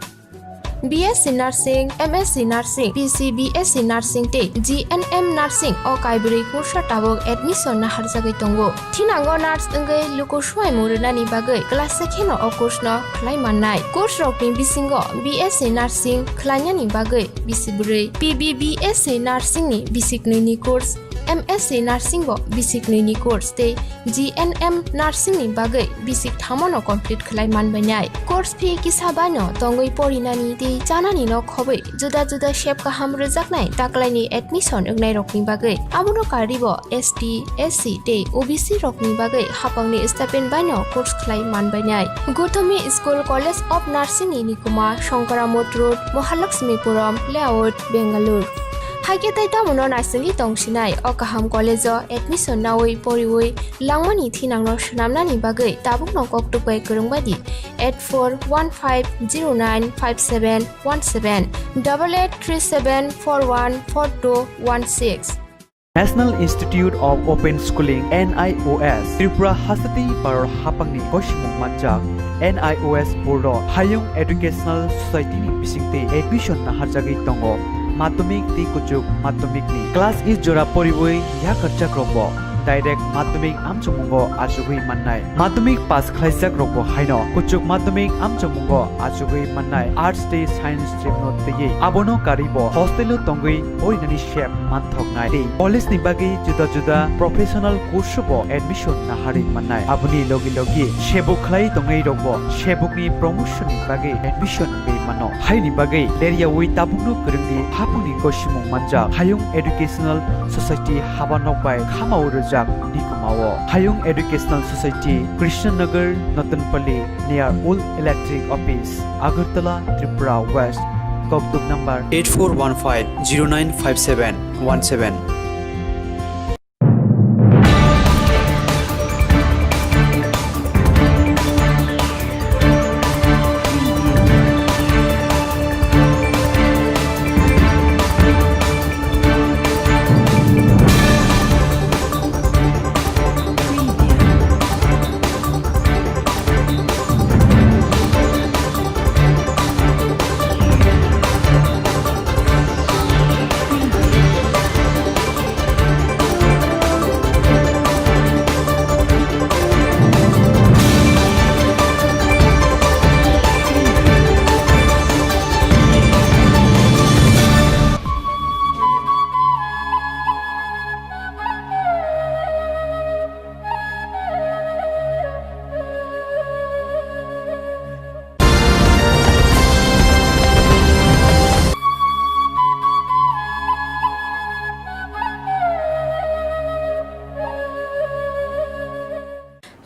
BSc Nursing, MSc Nursing, PC BSc Nursing te GNM Nursing o kaibri kursa tabuk admission na harjagui tongo. Thinango nurse engei lukosuai murunani bagai class 2 no o course no khlai mannai. Course rokni bisingo BSc Nursing khlainani bagai bisiburi, PBBSc Nursing ni bisiknui ni course, MSc Nursing bo basic ni course te GNM Nursing ni bagai basic thamono complete khlai manbainai. Course fee kisabano tongoi porinani te janani no khobai juda juda shape ka hamro jaknai taklaini admission egnai rokni bagai abuno karibo ST SC te OBC rokni bagai hapangni stipend baino course khlai manbainai. Gotami School College of Nursing ni Nikuma Shankaramot Road Mahalakshmipuram Layout Bangalore. Haike taita mono nasingi tongsinai o kaham college o admission nawi poriwi langmani thinangno shnamnani bagai tabukno koktupai kurungbadi 8415095717 8837414216. National Institute of Open Schooling NIOS Tripura Hasati Paror Hapangni Goshimung Manjak NIOS Board Hayung Educational Society ni bisingte admission na harjagi tongo. Madhyamik ti kuchuk madhyamik ni class is jora poriboi ya kharchak robo direct madhyamik amchamungo achugui mannai madhyamik pass khlaijak robo haino kuchuk madhyamik amchamungo achugui mannai arts te science stream no tei abono karibo hostel tongui orinani shape manthoknai tei college ni bagi juda juda professional course bo admission na hari mannai abuni logi logi shebuk khlai tongai robo shebuk ni promotion ni bagi admission be mano haini bagi area wi tabukno kurungdi hapuni goshimung manja hayung educational society habanok bai khamau rojak nikumao hayung educational society Krishnanagar Natanpalli near Old Electric Office Agartala Tripura West Kokduk number 8415095717.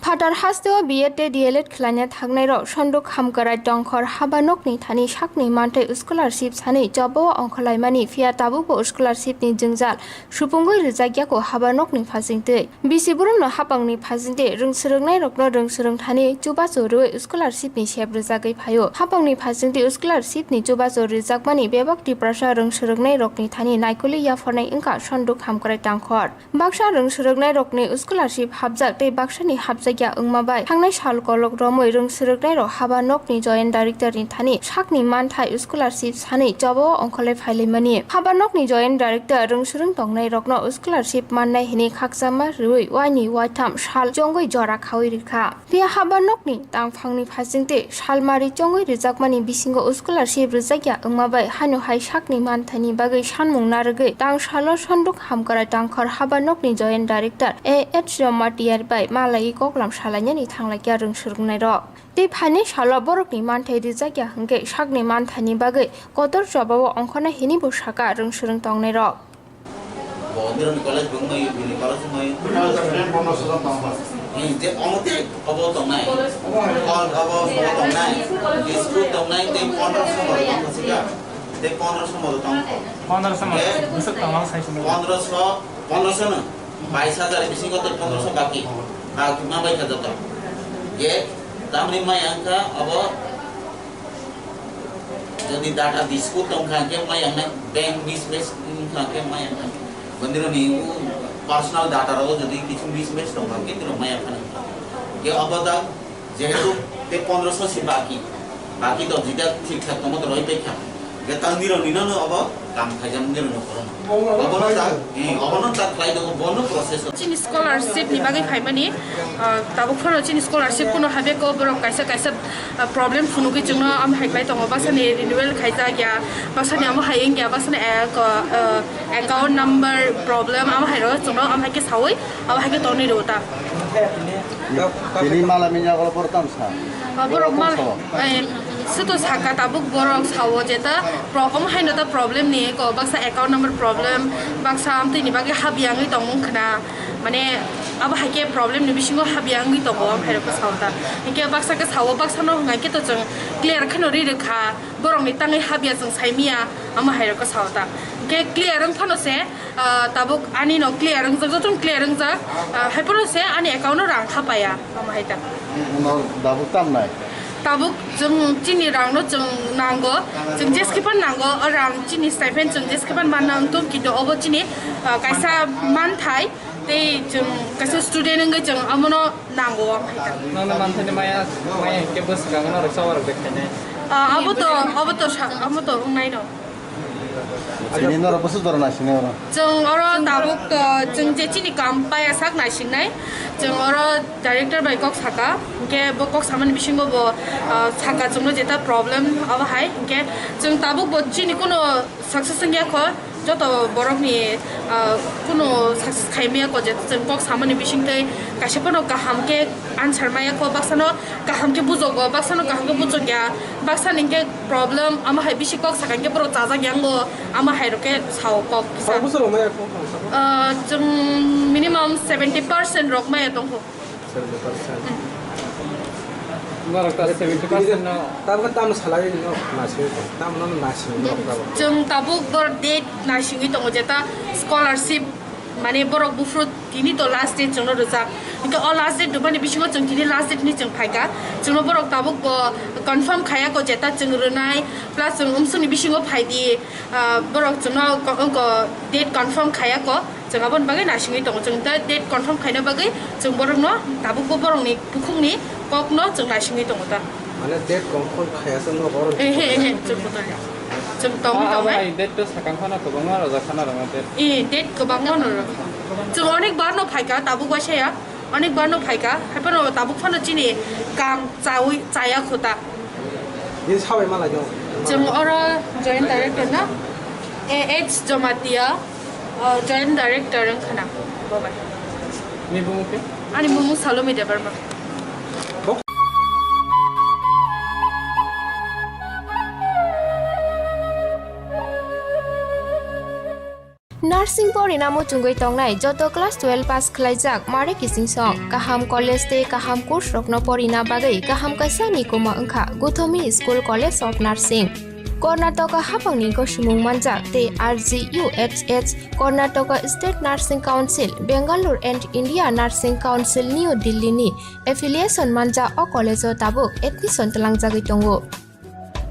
Fatar hasteo BEd DLEd khlanya thangnai ro sonduk hamkarai tongkhor habanokni thani sakni mantai scholarship sani jobo ongkhalaimani fia tabubo scholarship ni jingjal supungoi rijagyako habanokni phasingte bisiburung no hapangni phasingte rungsrungnai rokno rungsrung thani chubacho roi scholarship ni sep rijagai phayo hapangni phasingte scholarship ni chubacho rijakmani bebakti prasa rungsrungnai rokni thani naikuli yafornai ingka sonduk hamkarai tongkhor baksa rungsrungnai rokni scholarship habjak tei baksani habjak ya ungmabai thangnai sal kolok romoi rungsrungnai ro habanokni joint director ni thani sakni manthai scholarship sani jobo ongkholai phailaimani habanokni joint director rungsrung tongnai rokno scholarship mannai hini khaksama rui waini waitam sal jongoi jora khawi rikha pia habanokni tangphangni phasingte salmari jongoi rijakmani bisingo scholarship rijakya ungmabai hanu hai sakni manthani bagai sanmung nargai tang salo sonduk hamkarai tangkhor habanokni joint director A.H. Romatiar bai malai koklam salanyani thanglakya rungsrungnai ro tei phani salo borokni manthai rijakya hingke sakni manthani bagai kotor jobao ongkhona hini bo saka rungsrung tongnai ro Bondron college bungmai bini college mai student bonus ram tangba je omote abo tongnai call abo tongnai school tongnai te 1500 modo tongsiga te 1500 modo tong 1500 busuk tongang sai 1500 na 22000 bising ko te 1500 baki baki mambai kada to ye tamri mai angka abo jadi data diskut tong kan ke mai yang bank mismatch kan ke mai yang bandiro ni personal data ro jadi কিছু mismatch tong kan ke mai yang ke abada যেহেতু 1500 C বাকি তো যেটা ঠিকঠাক তোমার রই পেখা গে তান্দিরো নিনো of কাম খাইজাম দিরো নকরো অবনো তা fly দো বনো প্রসেস চিন স্কলারশিপ নি বাগै ফাইমানি তাবো ফনো চিন স্কলারশিপ কোনো হাবে को बरम काइसा प्रॉब्लम फुनुगै जोंनो आम हाइबाय दङ बासानि रिनिउवेल खाइजा गया बासानि आम हाइं गया बासानि अकाउंट नंबर प्रॉब्लम आम हाइरो जोंनो आम हाइके सावै आम हाइके तनि रोता Ini malam ini kalau pertama sah. Borok mal seto saka tabuk borok sawo jeta problem haino ta problem ni ko baksa account number problem baksa amti ni bagi habiangi tong khna mane aba haike problem ni bisingo habiangi to bo hairo ko sawta inke baksa ka sawo baksa no ngai ke to jeng clear khano ri rekha borok ni tangai habia jeng saimia ama hairo ko sawta ke clear rang phano se tabuk ani no clear rang jotun clear rang ja haiporo se ani account no rang khapaya ama haita No, dabuk tam nai. tabuk jeng chini rang no jeng nango jeng jeskipan nango rang chini stipend jeng jeskipan manang to kido obo chini kaisa man thai te jeng kaisa student ngai jeng amono nango haita nang man thani maya ke bus gang no sawar bekhane abo to ngai no Ini nora pasu dora nasi ni orang. jeng oro tabuk jeng je chini kampaya sak nai singnai jeng oro director by kok saka ke bo kok saman bisingo bo saka jengno jeta problem aba hai ke jeng tabuk bo chini kono success ngya ko joto borok ni kono success khaimia ko jet jeng kok saman bisingtai kasepano kaham ke answer maya ko baksano kaham ke bujogo baksano kaham ke bujogya baksan ingke problem ama hai bisi kok saka ke pro jaja gyango ama hai roke sao kok jeng minimum 70% rok maya tong ho 70%. Barak tadi 70% no. Tapi kan tamu salary no nasi, tamu no nasi no. jeng tabuk bor date nasingi tong jeta scholarship mane borok bufru tini to last date jengno rojak inka all last date dubani bisingo jeng tini last date ni jeng phaika jengno borok tabuk bo confirm khaya ko jeta jeng runai plus jeng umsuni bisingo phaidi borok jengno ko date confirm khaya ko jeng abon bagai nasingi tong jeng ta date confirm khaina bagai jeng borok no tabuk bo borok ni bukhung ni kok no jeng nasingi tong ta Mana date confirm khaya sen no borok. Jeng betul ya jeng tong Ai date to sakang khana to bangma roja khana ranga date. date kebang no jeng onek bar no phaika tabuk ba saya onek bar no phaika haipano tabuk phano chini kam chawi chaya khota Ini sawi malah jo. jeng oro joint director na AH Jomatia joint director rang khana bye Ni bumuke. ani mumu Salome Debarma Nursing pori namo chungoi tongnai joto class 12 pass khlaijak mare kising song kaham college te kaham course rokno pori na bagai kaham kaisa ni koma angkha Gothomi School College of Nursing Karnataka hapangni gosimung manjak te RGUHH Karnataka State Nursing Council Bangalore and India Nursing Council New Delhi ni affiliation manja o college o tabuk admission talangjagoi tongo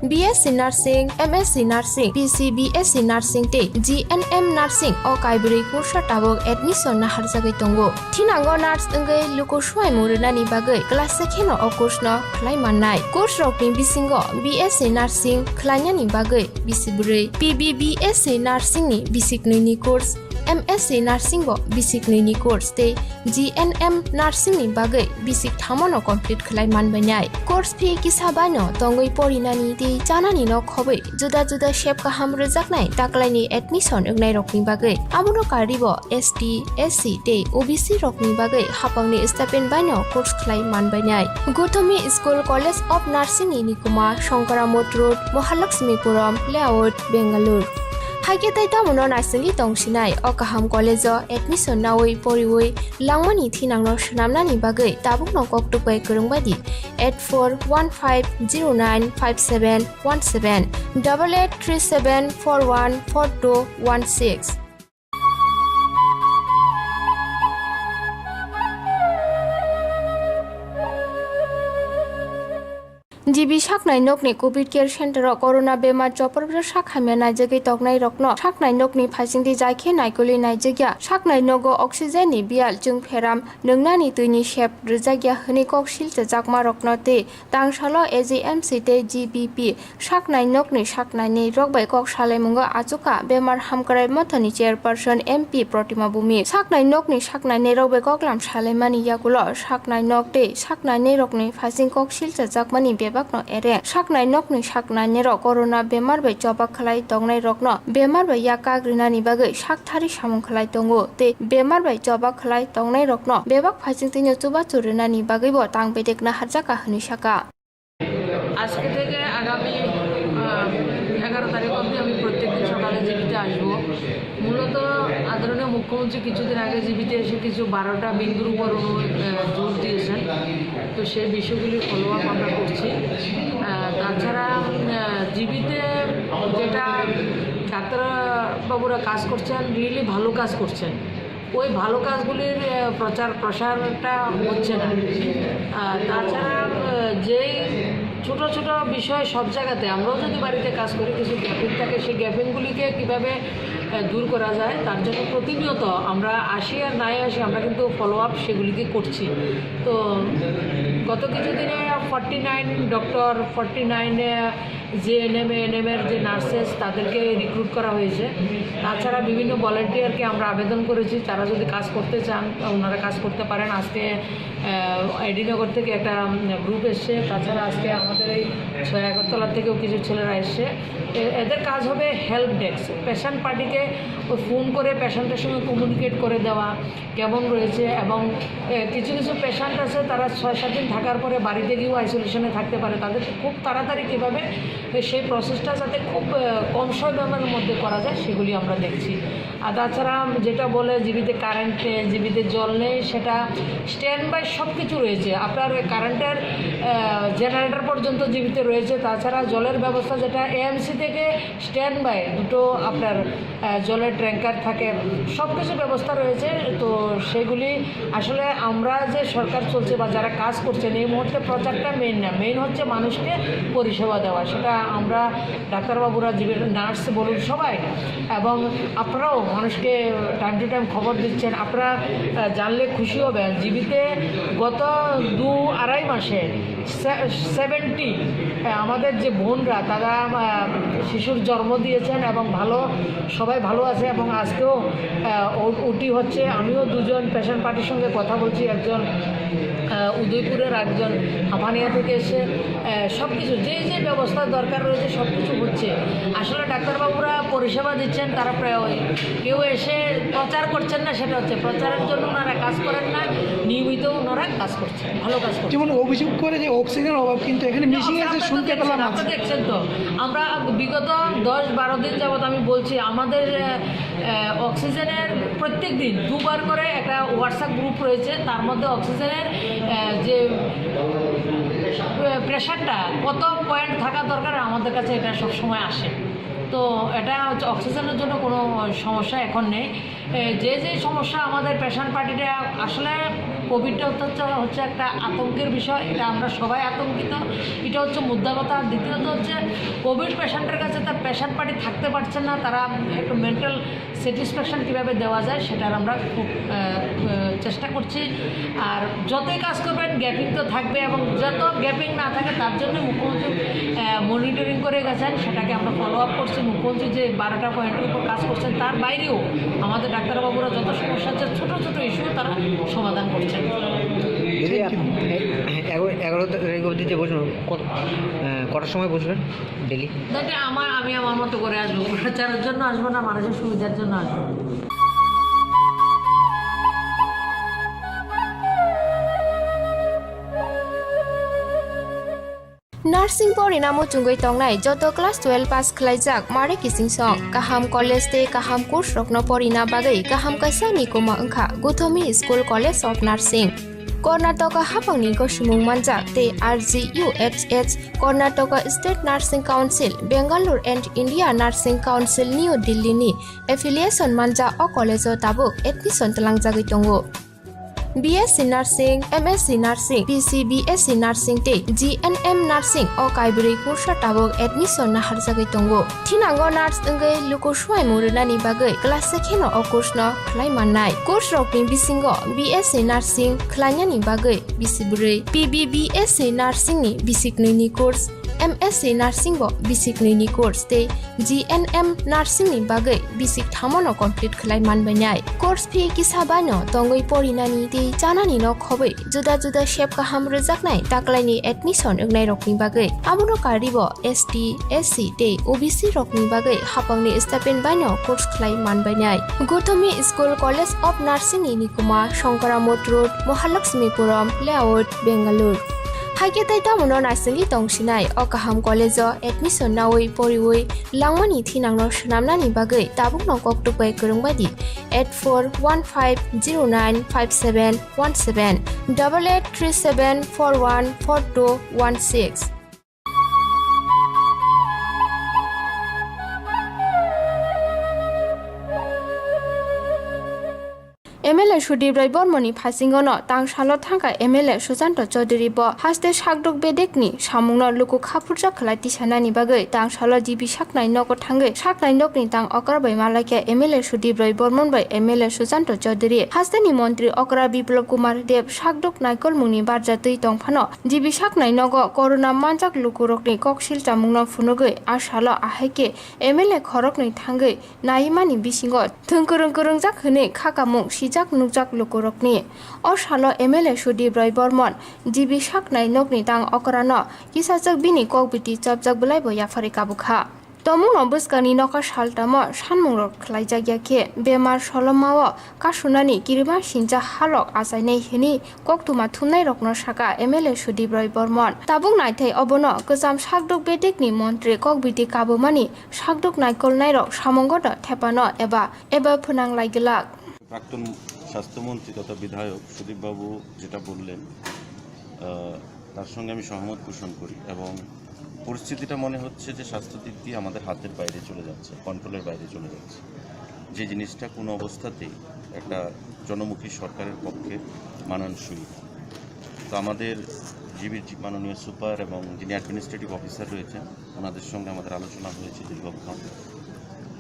BSc Nursing, MSc Nursing, PCBSc Nursing te GNM Nursing o kaibri kursa tabok admission na harjagai tongo. Thinango nurse engai lukosuai murunani bagai class sekheno o course no khlai mannai. Course rokni bisingo BSc Nursing khlainani bagai bisibrai, PBBSc Nursing ni bisiknui ni course, MSc Nursing bo bisiknui ni course te GNM Nursing ni bagai bisik thamono complete khlai manbainai. Course fee kisabano tongoi porinani te janani no khobai juda juda shape kaham rejaknai taklaini admission egnai rokni bagai amono karibo ST SC te OBC rokni bagai hapangni stipend baino course khlai manbainai. Gothomi School College of Nursing ni nikuma Shankaramot Road Mahalakshmipuram Layout Bangalore Haike tai tamono nasingi tongsinai o kaham college o admission nawoi poriwoi langmani thinangno shnamnani bagai tabukno koktupai kurungbadi 8415095717 8837414216 GB সাকনাই নকনি Covid care centre corona বেমার জপরब्रा সাখামে নাইজেগै তকনাই রকন সাকনাই নকনি ফাইसिंदि जायखे नायगुलि नायजेग्या साकनाय नगो oxygen नि बियाल जों फेराम नोंनानि तुइनि shape रजाग्या हनि कक सिलते जाकमा रकन ते तांसालो एजीएमसी ते GBP साकनाय नकनि साकनायनि रगबाय कक सालायमुंगो आजुका बेमार हामकराय मथनि चेयरपर्सन एमपी प्रतिमा बुमि साकनाय नकनि साकनायनि रगबाय ककलाम सालायमानि याकुलो साकनाय नक ते साकनायनि रकनि फाइसिं कक सिलते जाकमानि बेबाकनो एरे साकनाय नकनि साकनायनि र कोरोना बेमार बाय जबा खलाय तंगनाय रकनो बेमार बाय याका ग्रिनानि बागै साकथारि सामुं खलाय तंगो ते बेमार बाय जबा खलाय तंगनाय रकनो बेबाक फाइसिं तिनो चुबा चुरिनानि बागैबो तां बेदेकना हारजाका हनि साका আজকে থেকে আগামী 11 তারিখ অবধি আমি প্রত্যেকদিন সকালে জীবিতে আসবো মূলত আদরণীয় মুখ্যমন্ত্রী কিছুদিন আগে জীবিতে এসে কিছু 12টা বিন্দুর উপর জোর দিয়েছেন তো সেই বিষয়গুলি ফলো আপ আমরা করছি তাছাড়া জীবিতে যেটা ডাক্তারবাবুরা কাজ করছেন রিয়েলি ভালো কাজ করছেন ওই ভালো কাজগুলির প্রচার প্রসারটা হচ্ছে না তাছাড়া যেই ছোট ছোট বিষয় সব জায়গাতে আমরাও যদি বাড়িতে কাজ করি কিছু গ্যাপিং থাকে সেই গ্যাপিংগুলিকে কীভাবে দূর করা যায় তার জন্য প্রতিনিয়ত আমরা আসি আর নাই আসি আমরা কিন্তু ফলো আপ সেগুলিকে করছি তো গত কিছুদিনে 49 ডক্টর 49 যে এনএমের যে নার্সেস তাদেরকে রিক্রুট করা হয়েছে তাছাড়া বিভিন্ন ভলেন্টিয়ারকে আমরা আবেদন করেছি তারা যদি কাজ করতে চান ওনারা কাজ করতে পারেন আজকে এডিনগর থেকে একটা গ্রুপ এসছে তাছাড়া আজকে আমাদের এই 6 আগরতলা থেকেও কিছু ছেলেরা এসছে এদের কাজ হবে হেল্প ডেস্ক পেশেন্ট পার্টিকে ফোন করে পেশেন্টের সঙ্গে কমিউনিকেট করে দেওয়া কেমন রয়েছে এবং কিছু কিছু পেশেন্ট আছে তারা 6-7 দিন থাকার পরে বাড়িতে গিয়েও আইসোলেশনে থাকতে পারে তাদেরকে খুব তাড়াতাড়ি কীভাবে সেই প্রসেসটা যাতে খুব কম সময়ের মধ্যে করা যায় সেগুলি আমরা দেখছি আর তাছাড়া যেটা বলে জীবিতে কারেন্ট নেই জীবিতে জল নেই সেটা স্ট্যান্ড বাই সব কিছু রয়েছে আপনার কারেন্টের জেনারেটর পর্যন্ত জীবিতে রয়েছে তাছাড়া জলের ব্যবস্থা যেটা এএমসি থেকে স্ট্যান্ড বাই দুটো আপনার জলের ট্যাঙ্কার থাকে সব কিছু ব্যবস্থা রয়েছে তো সেগুলি আসলে আমরা যে সরকার চলছে বা যারা কাজ করছেন এই মুহূর্তে প্রচারটা মেইন না মেইন হচ্ছে মানুষকে পরিষেবা দেওয়া সেটা আমরা ডাক্তারবাবুরা জীবের নার্স বলুন সবাই এবং আপনারাও মানুষকে টাইম টু টাইম খবর দিচ্ছেন আপনারা জানলে খুশি হবেন জীবিতে গত 2-2.5 মাসে 70 আমাদের যে বোনরা তারা শিশুর জন্ম দিয়েছেন এবং ভালো সবাই ভালো আছে এবং আজকেও ওটি হচ্ছে আমিও দুজন পেশেন্ট পার্টির সঙ্গে কথা বলছি একজন উদয়পুরের একজন হাফানিয়া থেকে এসে সব কিছু যে যে ব্যবস্থা দরকার রয়েছে সব কিছু হচ্ছে আসলে ডাক্তারবাবুরা পরিষেবা দিচ্ছেন তারা প্রায় কেউ এসে প্রচার করছেন না সেটা হচ্ছে প্রচারের জন্য ওনারা কাজ করেন না নিয়মিত ওনারা কাজ করছেন ভালো কাজ করছেন যেমন অভিযোগ করে যে অক্সিজেনের অভাব কিন্তু এখানে মিসিং আছে শুনতে পেলাম আপনারা দেখছেন তো আমরা বিগত 10-12 দিন যাবত আমি বলছি আমাদের অক্সিজেনের প্রত্যেক দিন 2 বার করে একটা হোয়াটসঅ্যাপ গ্রুপ রয়েছে তার মধ্যে অক্সিজেনের যে প্রেশারটা কত পয়েন্ট থাকা দরকার আমাদের কাছে এটা সবসময় আসে তো এটা হচ্ছে অক্সিজেনের জন্য কোনো সমস্যা এখন নেই যে যে সমস্যা আমাদের পেশেন্ট পার্টিটা আসলে কোভিডটা হচ্ছে একটা আতঙ্কের বিষয় এটা আমরা সবাই আতঙ্কিত এটা হচ্ছে মুদ্রা কথা দ্বিতীয়ত হচ্ছে কোভিড পেশেন্টের কাছে তার পেশেন্ট পার্টি থাকতে পারছেন না তারা একটু মেন্টাল স্যাটিসফ্যাকশন কীভাবে দেওয়া যায় সেটার আমরা খুব চেষ্টা করছি আর যতই কাজ করবেন গ্যাপিং তো থাকবে এবং যত গ্যাপিং না থাকে তার জন্য মুখ্যমন্ত্রী মনিটরিং করে গেছেন সেটাকে আমরা ফলো আপ করছি মুখ্যমন্ত্রী যে 12টা পয়েন্টের উপর কাজ করছেন তার বাইরেও আমাদের ডাক্তারবাবুরা যত সমস্যা আছে ছোটো ছোটো ইস্যু তারা সমাধান করছেন 11 তারিখ অবধি যে বসবেন কটার সময় বসবেন ডেলি আমি আমার মতো করে আসবো প্রচারের জন্য আসবো না মানুষের সুবিধার জন্য আসবো नार्सिं परिणाम चुंगै तंगनाय जत क्लास 12 पास खलाइजाक मारे किसिं सं काहाम कलेज ते काहाम कोर्स रखनो परिना बागै काहाम काisa निकोमा अंखा Gautami school college of nursing Karnataka हाफांनि गसिमुं मानजाक ते RGUHH Karnataka state nursing council Bengaluru and India nursing council new Delhi नि एफिलिएशन मानजा अ कलेज ताबुक एडमिशन तलांजागै दंगो BSc Nursing, MSc Nursing, BSc Nursing te GNM Nursing o kaibri kursa tabok admission na harjagai tongo. Thinango nurse engai luko shuai murunani bagai class sekheno o course no khlai mannai. Course rokni bisingo BSc Nursing khlainyani bagai bisiburi, BSc Nursing ni bisikni ni course, MSc Nursing bo basic ni course te GNM Nursing ni bagai basic thamono complete khlai manbainai. Course fee kisabano tongoi porinani te janani no khobai juda shape ka hamre jaknai taklaini admission egnai rokni bagai amono karibo ST SC te OBC rokni bagai hapangni stipend baino course khlai manbainai. Gotami School College of Nursing ni Nikuma Shankaramot Road Mahalakshmipuram Layout Bangalore. Haike tai tamono naisali tongsinai o kaham college admission nawai poriwai langmani thinangno shnamnani bagai tabukno koktupai kurungbadi 8415095717 8837414216. MLA Sudip Rai Bormoni Pasingono Tang Shalot Thangka MLA Sujanto Chaudhary bo haste Shakdok Bedekni Samungno Luku Khapurja Khlai Tisanani bagai Tang Shalot jibi Shaknai Nogo Thangai Shaknai Nokni Tang Okar bai Malake MLA Sudip Rai Bormon bai MLA Sujanto Chaudhary haste ni Mantri Okra Biplop Kumar Dev Shakdok Naikol Muni Barja Tui Tongphano jibi Shaknai Nogo Corona Manjak Luku Rokni Koksil Chamungno Phunogai Ashalo Aheke MLA Khorokni Thangai Naimani Bisingo Thungkurung Jak hne Khakamung Jak nukjak lukurokni o shalo MLA Sudip Rai Bormon jibi Shaknai nokni tang okorano kisajak bini kokbiti chapjak bulaibo yafari kabukha tomungno buskani noka shaltamo sanmungrok khlaijagyake bemar solomao kasunani kirima sinja halok asainai hini koktuma thumnai rokno saka MLA Sudip Rai Bormon tabuk naithai obono kajam Shakdok Bedekni mantri kokbiti kabumani Shakdok naikol nairok samongodo thepano eba phunanglaigelak প্রাক্তন স্বাস্থ্যমন্ত্রী তথা বিধায়ক সুদীপ বাবু যেটা বললেন তার সঙ্গে আমি সহমত পোষণ করি এবং পরিস্থিতিটা মনে হচ্ছে যে স্বাস্থ্য দিক দিয়ে আমাদের হাতের বাইরে চলে যাচ্ছে কন্ট্রোলের বাইরে চলে যাচ্ছে যে জিনিসটা কোনো অবস্থাতেই একটা জনমুখী সরকারের পক্ষে মানানসই তো আমাদের জিবির মাননীয় সুপার এবং যিনি অ্যাডমিনিস্ট্রেটিভ অফিসার রয়েছেন ওনাদের সঙ্গে আমাদের আলোচনা হয়েছে দীর্ঘক্ষণ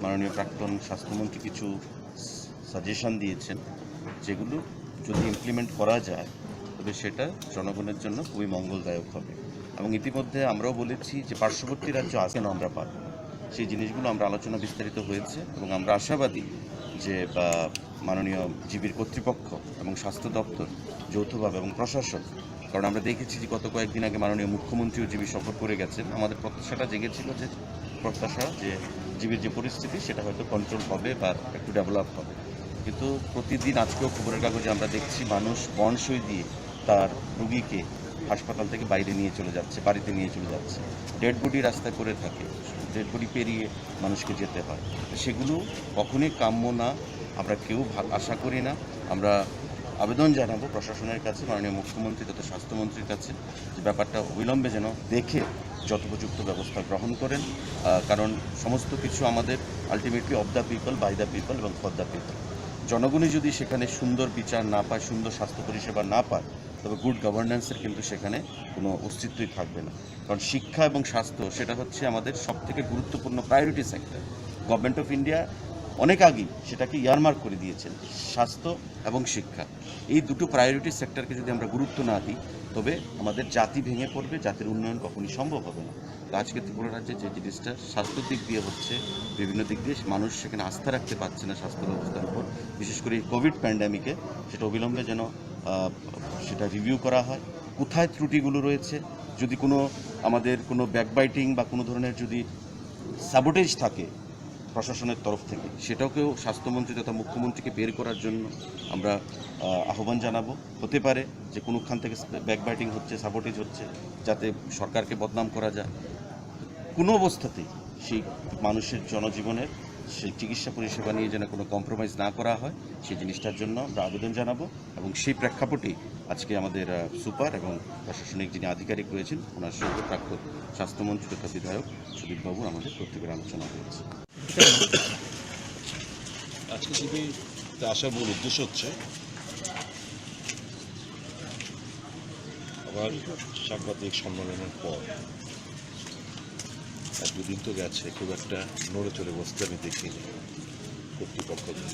মাননীয় প্রাক্তন স্বাস্থ্যমন্ত্রী কিছু সাজেশন দিয়েছেন যেগুলো যদি ইমপ্লিমেন্ট করা যায় তবে সেটা জনগণের জন্য খুবই মঙ্গলদায়ক হবে এবং ইতিমধ্যে আমরাও বলেছি যে পার্শ্ববর্তী রাজ্য আছে না আমরা পারব সেই জিনিসগুলো আমরা আলোচনা বিস্তারিত হয়েছে এবং আমরা আশাবাদী যে মাননীয় জিবির কর্তৃপক্ষ এবং স্বাস্থ্য দপ্তর যৌথভাবে এবং প্রশাসন কারণ আমরা দেখেছি যে গত কয়েকদিন আগে মাননীয় মুখ্যমন্ত্রীও জিবি সফর করে গেছেন আমাদের প্রত্যাশাটা জেগেছিল যে জিবির যে পরিস্থিতি সেটা হয়তো কন্ট্রোল হবে বা একটু ডেভেলপ হবে কিন্তু প্রতিদিন আজকেও খবরের কাগজে আমরা দেখছি মানুষ বনসই দিয়ে তার রোগীকে হাসপাতাল থেকে বাইরে নিয়ে চলে যাচ্ছে বাড়িতে নিয়ে চলে যাচ্ছে ডেড বডি রাস্তায় পড়ে থাকে ডেড বডি পেরিয়ে মানুষকে যেতে হয় সেগুলো কখনোই কাম্য না আমরা কেউ আশা করি না আমরা আবেদন জানাবো প্রশাসনের কাছে মাননীয় মুখ্যমন্ত্রী তথা স্বাস্থ্যমন্ত্রীর কাছে যে ব্যাপারটা অবিলম্বে যেন দেখে যথোপযুক্ত ব্যবস্থা গ্রহণ করেন কারণ সমস্ত কিছু আমাদের ultimately of the people by the people এবং ফর দ্য পিপল জনগণই যদি সেখানে সুন্দর বিচার না পায় সুন্দর স্বাস্থ্য পরিষেবা না পায় তবে গুড গভর্নেন্সের কিন্তু সেখানে কোনো অস্তিত্বই থাকবে না কারণ শিক্ষা এবং স্বাস্থ্য সেটা হচ্ছে আমাদের সবথেকে গুরুত্বপূর্ণ priority sector government of India অনেক আগেই সেটাকে ইয়ারমার্ক করে দিয়েছেন স্বাস্থ্য এবং শিক্ষা এই দুটো প্রায়োরিটি সেক্টরকে যদি আমরা গুরুত্ব না দিই তবে আমাদের জাতি ভেঙে পড়বে জাতির উন্নয়ন কখনই সম্ভব হবে না তো আজকে ত্রিপুরা রাজ্যে যে জিনিসটা স্বাস্থ্য দিক দিয়ে হচ্ছে বিভিন্ন দিক দিয়ে মানুষ সেখানে আস্থা রাখতে পারছে না স্বাস্থ্য ব্যবস্থার উপর বিশেষ করে এই কোভিড প্যান্ডেমিকে সেটা অবিলম্বে যেন সেটা রিভিউ করা হয় কোথায় ত্রুটিগুলো রয়েছে যদি কোনো আমাদের কোনো ব্যাকবাইটিং বা কোনো ধরনের যদি সাবোটেজ থাকে প্রশাসনের তরফ থেকে সেটাকেও স্বাস্থ্যমন্ত্রী তথা মুখ্যমন্ত্রীকে বের করার জন্য আমরা আহ্বান জানাবো হতে পারে যে কোনোখান থেকে ব্যাকবাইটিং হচ্ছে সাবোটেজ হচ্ছে যাতে সরকারকে বদনাম করা যায় কোনো অবস্থাতেই সেই মানুষের জনজীবনের সেই চিকিৎসা পরিষেবা নিয়ে যেন কোনো কম্প্রোমাইজ না করা হয় সেই জিনিসটার জন্য আমরা আবেদন জানাবো এবং সেই প্রেক্ষাপটেই আজকে আমাদের সুপার এবং প্রশাসনিক যিনি আধিকারিক রয়েছেন ওনার সঙ্গে প্রাক্তন স্বাস্থ্যমন্ত্রী তথা বিধায়ক সুদীপবাবু আমাদের প্রত্যেকের আলোচনা হয়েছে আজকে শুধু আসার মূল উদ্দেশ্য হচ্ছে আবার সাংবাদিক সম্মেলনের পর এক দুদিন তো গেছে, খুব একটা নড়ে চড়ে বসতে আমি দেখিনি কর্তৃপক্ষকে।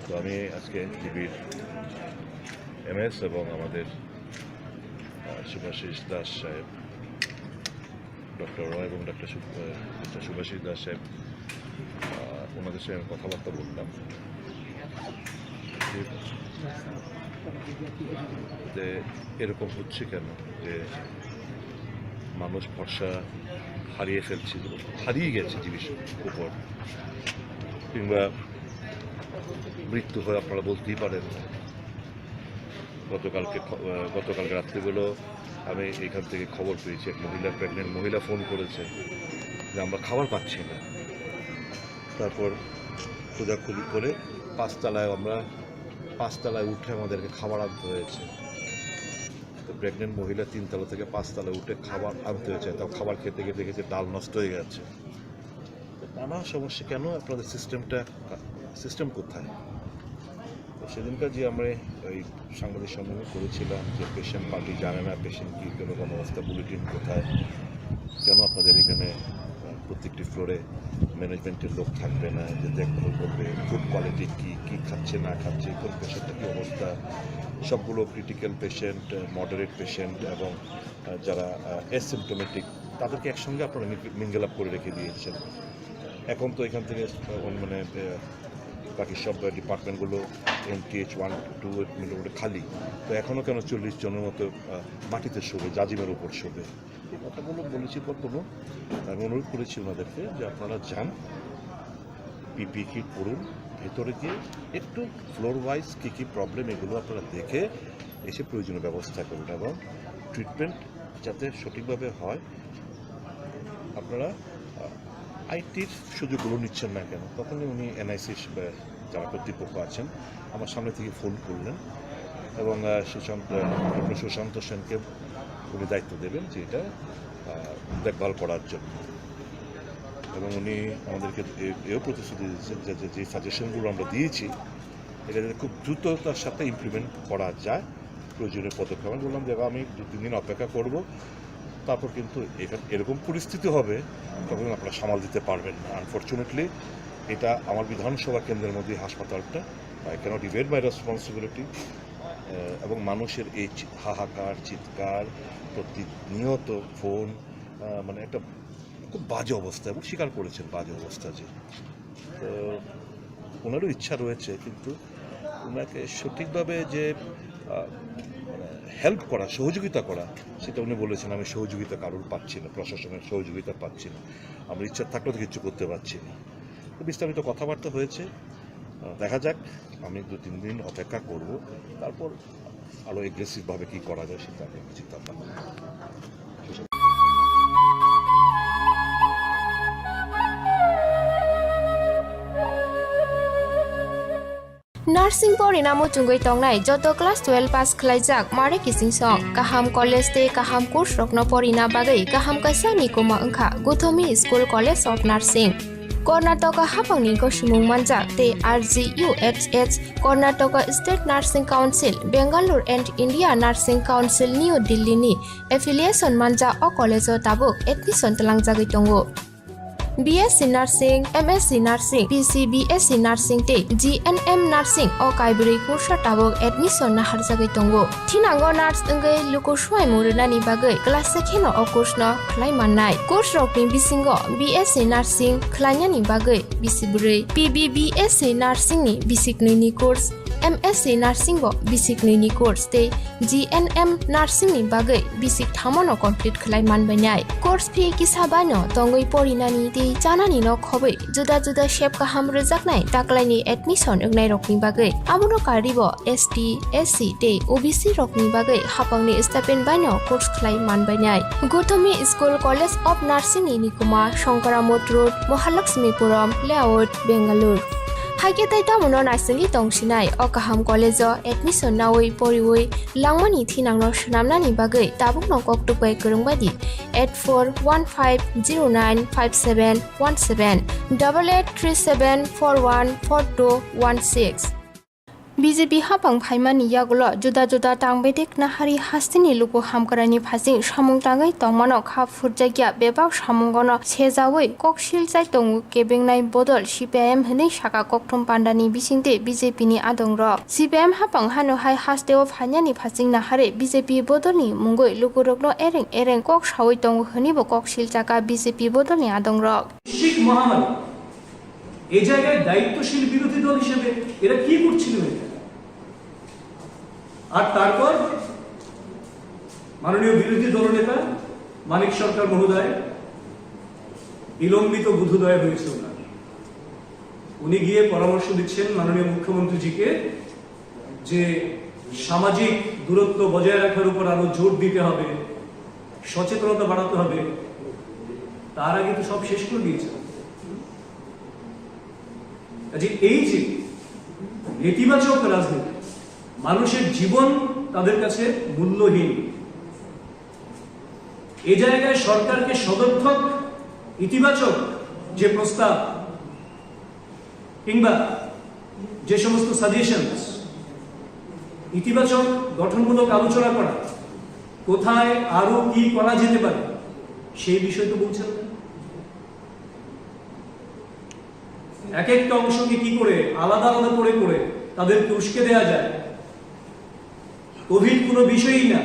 তো আমি আজকে টিভির MS এবং আমাদের শুভাশিস দাস সাহেব, ডক্টর রয় এবং ডক্টর শুভাশিস দাস সাহেব, ওনাদের সঙ্গে আমি কথাবার্তা বললাম যে এরকম হচ্ছে কেন, যে মানুষ ভরসা হারিয়ে ফেলছিল, হারিয়ে গেছে জিনিসের উপর, কিংবা মৃত্যু হয়ে আপনারা বলতেই পারেন। গতকালকে রাত্রিবেলো আমি এখান থেকে খবর পেয়েছি, এক প্রেগনেন্ট মহিলা ফোন করেছে যে আমরা খাবার পাচ্ছি না। তারপর খোঁজাখুঁজি করে পাঁচতলায় উঠে আমাদেরকে খাবার আনতে হয়েছে। তো প্রেগনেন্ট মহিলা 3 তলা থেকে 5 তলায় উঠে খাবার আনতে হয়েছে, তাও খাবার খেতে গিয়ে দেখেছে ডাল নষ্ট হয়ে গেছে। নানা সমস্যা, কেন আপনাদের সিস্টেম কোথায়? তো সেদিনকার যে আমরা এই সাংবাদিক সম্মেলন করেছিলাম যে পেশেন্ট পার্টি জানে না পেশেন্ট কী কোনো অবস্থা, বুলেটিন কোথায়, কেন আপনাদের এখানে প্রত্যেকটি ফ্লোরে ম্যানেজমেন্টের লোক থাকবে না যে দেখভাল করবে, ফুড কোয়ালিটি কী খাচ্ছে না খাচ্ছে, কোন পেশেন্টের কী অবস্থা, সবগুলো ক্রিটিক্যাল পেশেন্ট, মডারেট পেশেন্ট এবং যারা অ্যাসিম্পটোমেটিক তাদেরকে একসঙ্গে আপনারা মিঙ্গেল আপ করে রেখে দিয়েছেন। এখন তো এখান থেকে মানে বাকি সব ডিপার্টমেন্টগুলো MTH 1, 2 মিলে খালি, তো এখনও কেন 40 জনের মতো মাটিতে শোবে, জাজিমের উপর শোবে? এই কথাগুলো বলেছি কখনো, আমি অনুরোধ করেছি ওনাদেরকে যে আপনারা যান, PPE কিট পড়ুন, ভেতরে গিয়ে একটু ফ্লোর ওয়াইজ কী প্রবলেম এগুলো আপনারা দেখে এসে প্রয়োজনীয় ব্যবস্থা করুন এবং ট্রিটমেন্ট যাতে সঠিকভাবে হয়। আপনারা আইটির সুযোগগুলো নিচ্ছেন না কেন? তখনই উনি NIC যারা কর্তৃপক্ষ আছেন আমার সামনে থেকে ফোন করলেন এবং ডক্টর সুশান্ত সেনকে উনি দায়িত্ব দেবেন যে এটা দেখভাল করার জন্য, এবং উনি আমাদেরকে এও প্রতিশ্রুতি দিয়েছেন যে সাজেশনগুলো আমরা দিয়েছি এটা যাতে খুব দ্রুততার সাথে ইমপ্লিমেন্ট করা যায়, প্রয়োজনীয় পদক্ষেপ। আমি বললাম যে আমি 2-3 দিন অপেক্ষা করব, তারপর কিন্তু এরকম পরিস্থিতি হবে তখন আপনারা সামাল দিতে পারবেন না। আনফর্চুনেটলি এটা আমার বিধানসভা কেন্দ্রের মধ্যে হাসপাতালটা, আই ক্যানট ইভেড মাই রেসপন্সিবিলিটি, এবং মানুষের এই হাহাকার চিৎকার, প্রতিনিয়ত ফোন, মানে একটা খুব বাজে অবস্থা, এবং স্বীকার করেছেন বাজে অবস্থা। যে তো ওনারও ইচ্ছা রয়েছে, কিন্তু ওনাকে সঠিকভাবে যে হেল্প করা, সহযোগিতা করা, সেটা উনি বলেছেন আমি সহযোগিতা কারোর পাচ্ছি না, প্রশাসনের সহযোগিতা পাচ্ছি না, আমরা ইচ্ছা থাকলেও তো কিছু করতে পারছি না। তো বিস্তারিত কথাবার্তা হয়েছে, দেখা যাক, আমি 2-3 দিন অপেক্ষা করব, তারপর আরও এগ্রেসিভভাবে কী করা যায় সেটা আমি চিন্তা ভাবনা করব। नार्सिं परिणामो चुंगै तंगनाय जत क्लास 12 पास खलाइजाक मारे किसिं सं काहाम कलेज ते काहाम कोर्स रखनो परिना बागै काहाम काisa निकोमा अंखा Gautami school college of nursing Karnataka हाफांनि गसिमुं मानजाक ते RGUHH Karnataka state nursing council Bengaluru and India nursing council new दिल्लीनि एफिलिएशन मानजा अ कलेजो ताबुक एडमिशन तलांजागै दंगो। BSc Nursing, MSc Nursing, BSc Nursing te GNM Nursing o kaibri kursa tabok admission na harjagai tongo. Thinango nurse engai luko swai murunani bagai class sekheno o course no khlai mannai. Course rokni bisingo BSc Nursing khlainani bagai bisibrei, BSc Nursing ni bisiknui ni course, MSc Nursing bo bisiknui ni course te GNM Nursing ni bagai bisik thamono complete khlai manbainai. Course fee kisabano tongoi porinani te janani no khobai juda juda shape kaham rejaknai taklaini admission engnai rokni bagai amono karibo ST, SC te OBC rokni bagai hapangni stipend baino course khlai manbainai. Gotami School College of Nursing ni Nikuma Shankaramot Road, Mahalakshmipuram Layout, Bengaluru. Haiketai tamono nasingi tongsinai o kaham college admission nawi poriwoi langmani thinangno shnamnani bagai tabukno koktukbai kurungbadi 8415095717 8837414216. BJP hapang phaimani yagulo juda juda tangbedek nahari hastini luku hamkarani phasing samung tangai tongmano kha furjagya bebak samungono sejawi koksil chai tongu kebengnai bodol CPIM hini saka kokthom pandani bisingte BJP ni adongrok CPIM hapang hanu hai hasteo phanyani phasing nahare BJP bodolni mungoi lukurokno ereng kok sawi tongu hini bo koksil chaka BJP bodolni adongrok শিখ মহামারী এই জায়গায় দায়িত্বশীল বিরোধী দল হিসেবে এরা কি করছিল আর তারপর মাননীয় বিরোধী দলনেতা মানিক সরকার মহোদয় বিলম্বিত বুধোদয় হয়েছে ওনার উনি গিয়ে পরামর্শ দিচ্ছেন মাননীয় মুখ্যমন্ত্রীজিকে যে সামাজিক দূরত্ব বজায় রাখার উপর আরো জোর দিতে হবে সচেতনতা বাড়াতে হবে তার আগে তো সব শেষ করে দিয়েছে এই যে নেতিবাচক রাজনীতি মানুষের জীবন তাদের কাছে মূল্যহীন এই জায়গায় সরকারকে সদর্থক ইতিবাচক যে প্রস্তাব কিংবা যে সমস্ত সাজেশনস ইতিবাচক গঠনমূলক আলোচনা করা কোথায় আরো কি করা যেতে পারে সেই বিষয় তো বলছেন এক একটা অংশকে কি করে আলাদা আলাদা করে তাদেরকে উস্কে দেওয়া যায় কোভিড কোনো বিষয়ই না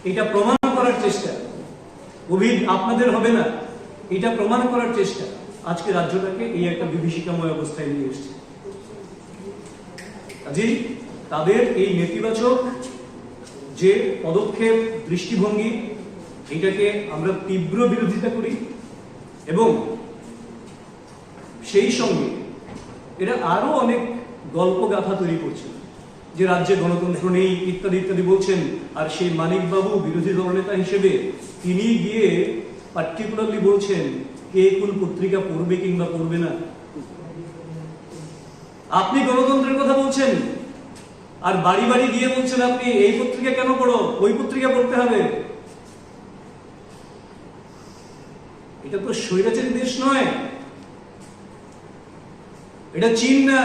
এটা প্রমাণ করার চেষ্টা কোভিড আপনাদের হবে না এটা প্রমাণ করার চেষ্টা আজকে রাজ্যটাকে এই একটা বিভীষিকাময় অবস্থায় নিয়ে এসেছে কাজেই তাদের এই নেতিবাচক যে পদক্ষেপ দৃষ্টিভঙ্গি এটাকে আমরা তীব্র বিরোধিতা করি এবং সেই সঙ্গে এরা আরো অনেক গল্প গাথা তৈরি করছে যে রাজ্যে গণতন্ত্র নেই ইত্যাদি ইত্যাদি বলছেন আর সেই মানিক বাবু বিরোধী দলনেতা হিসেবে তিনি গিয়ে পার্টিকুলারলি বলছেন কে কোন পত্রিকা পড়বে কিংবা পড়বে না আপনি গণতন্ত্রের কথা বলছেন আর বাড়ি বাড়ি গিয়ে বলছেন আপনি এই পত্রিকা কেন পড়ো ওই পত্রিকা পড়তে হবে এটা তো স্বৈরাচারী দেশ নয় এটা চীন না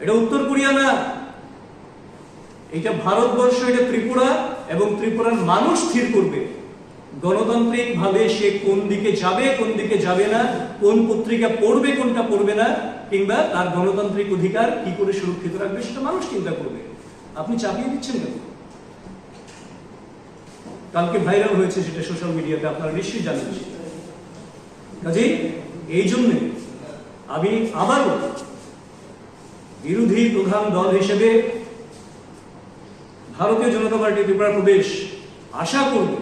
এটা উত্তর কোরিয়া না এটা ভারতবর্ষ এটা ত্রিপুরা এবং ত্রিপুরার মানুষ স্থির করবে গণতান্ত্রিক ভাবে সে কোন দিকে যাবে না কোন পত্রিকা পড়বে কোনটা পড়বে না কিংবা তার গণতান্ত্রিক অধিকার কি করে সুরক্ষিত রাখবে সেটা মানুষ চিন্তা করবে আপনি চাপিয়ে দিচ্ছেন কেন কালকে ভাইরাল হয়েছে সেটা সোশ্যাল মিডিয়াতে আপনারা নিশ্চয়ই জানেন কাজেই এই জন্য আমি আবারও বিরোধী প্রধান দল হিসেবে ভারতীয় জনতা পার্টি ত্রিপুরা প্রদেশ আশা করবে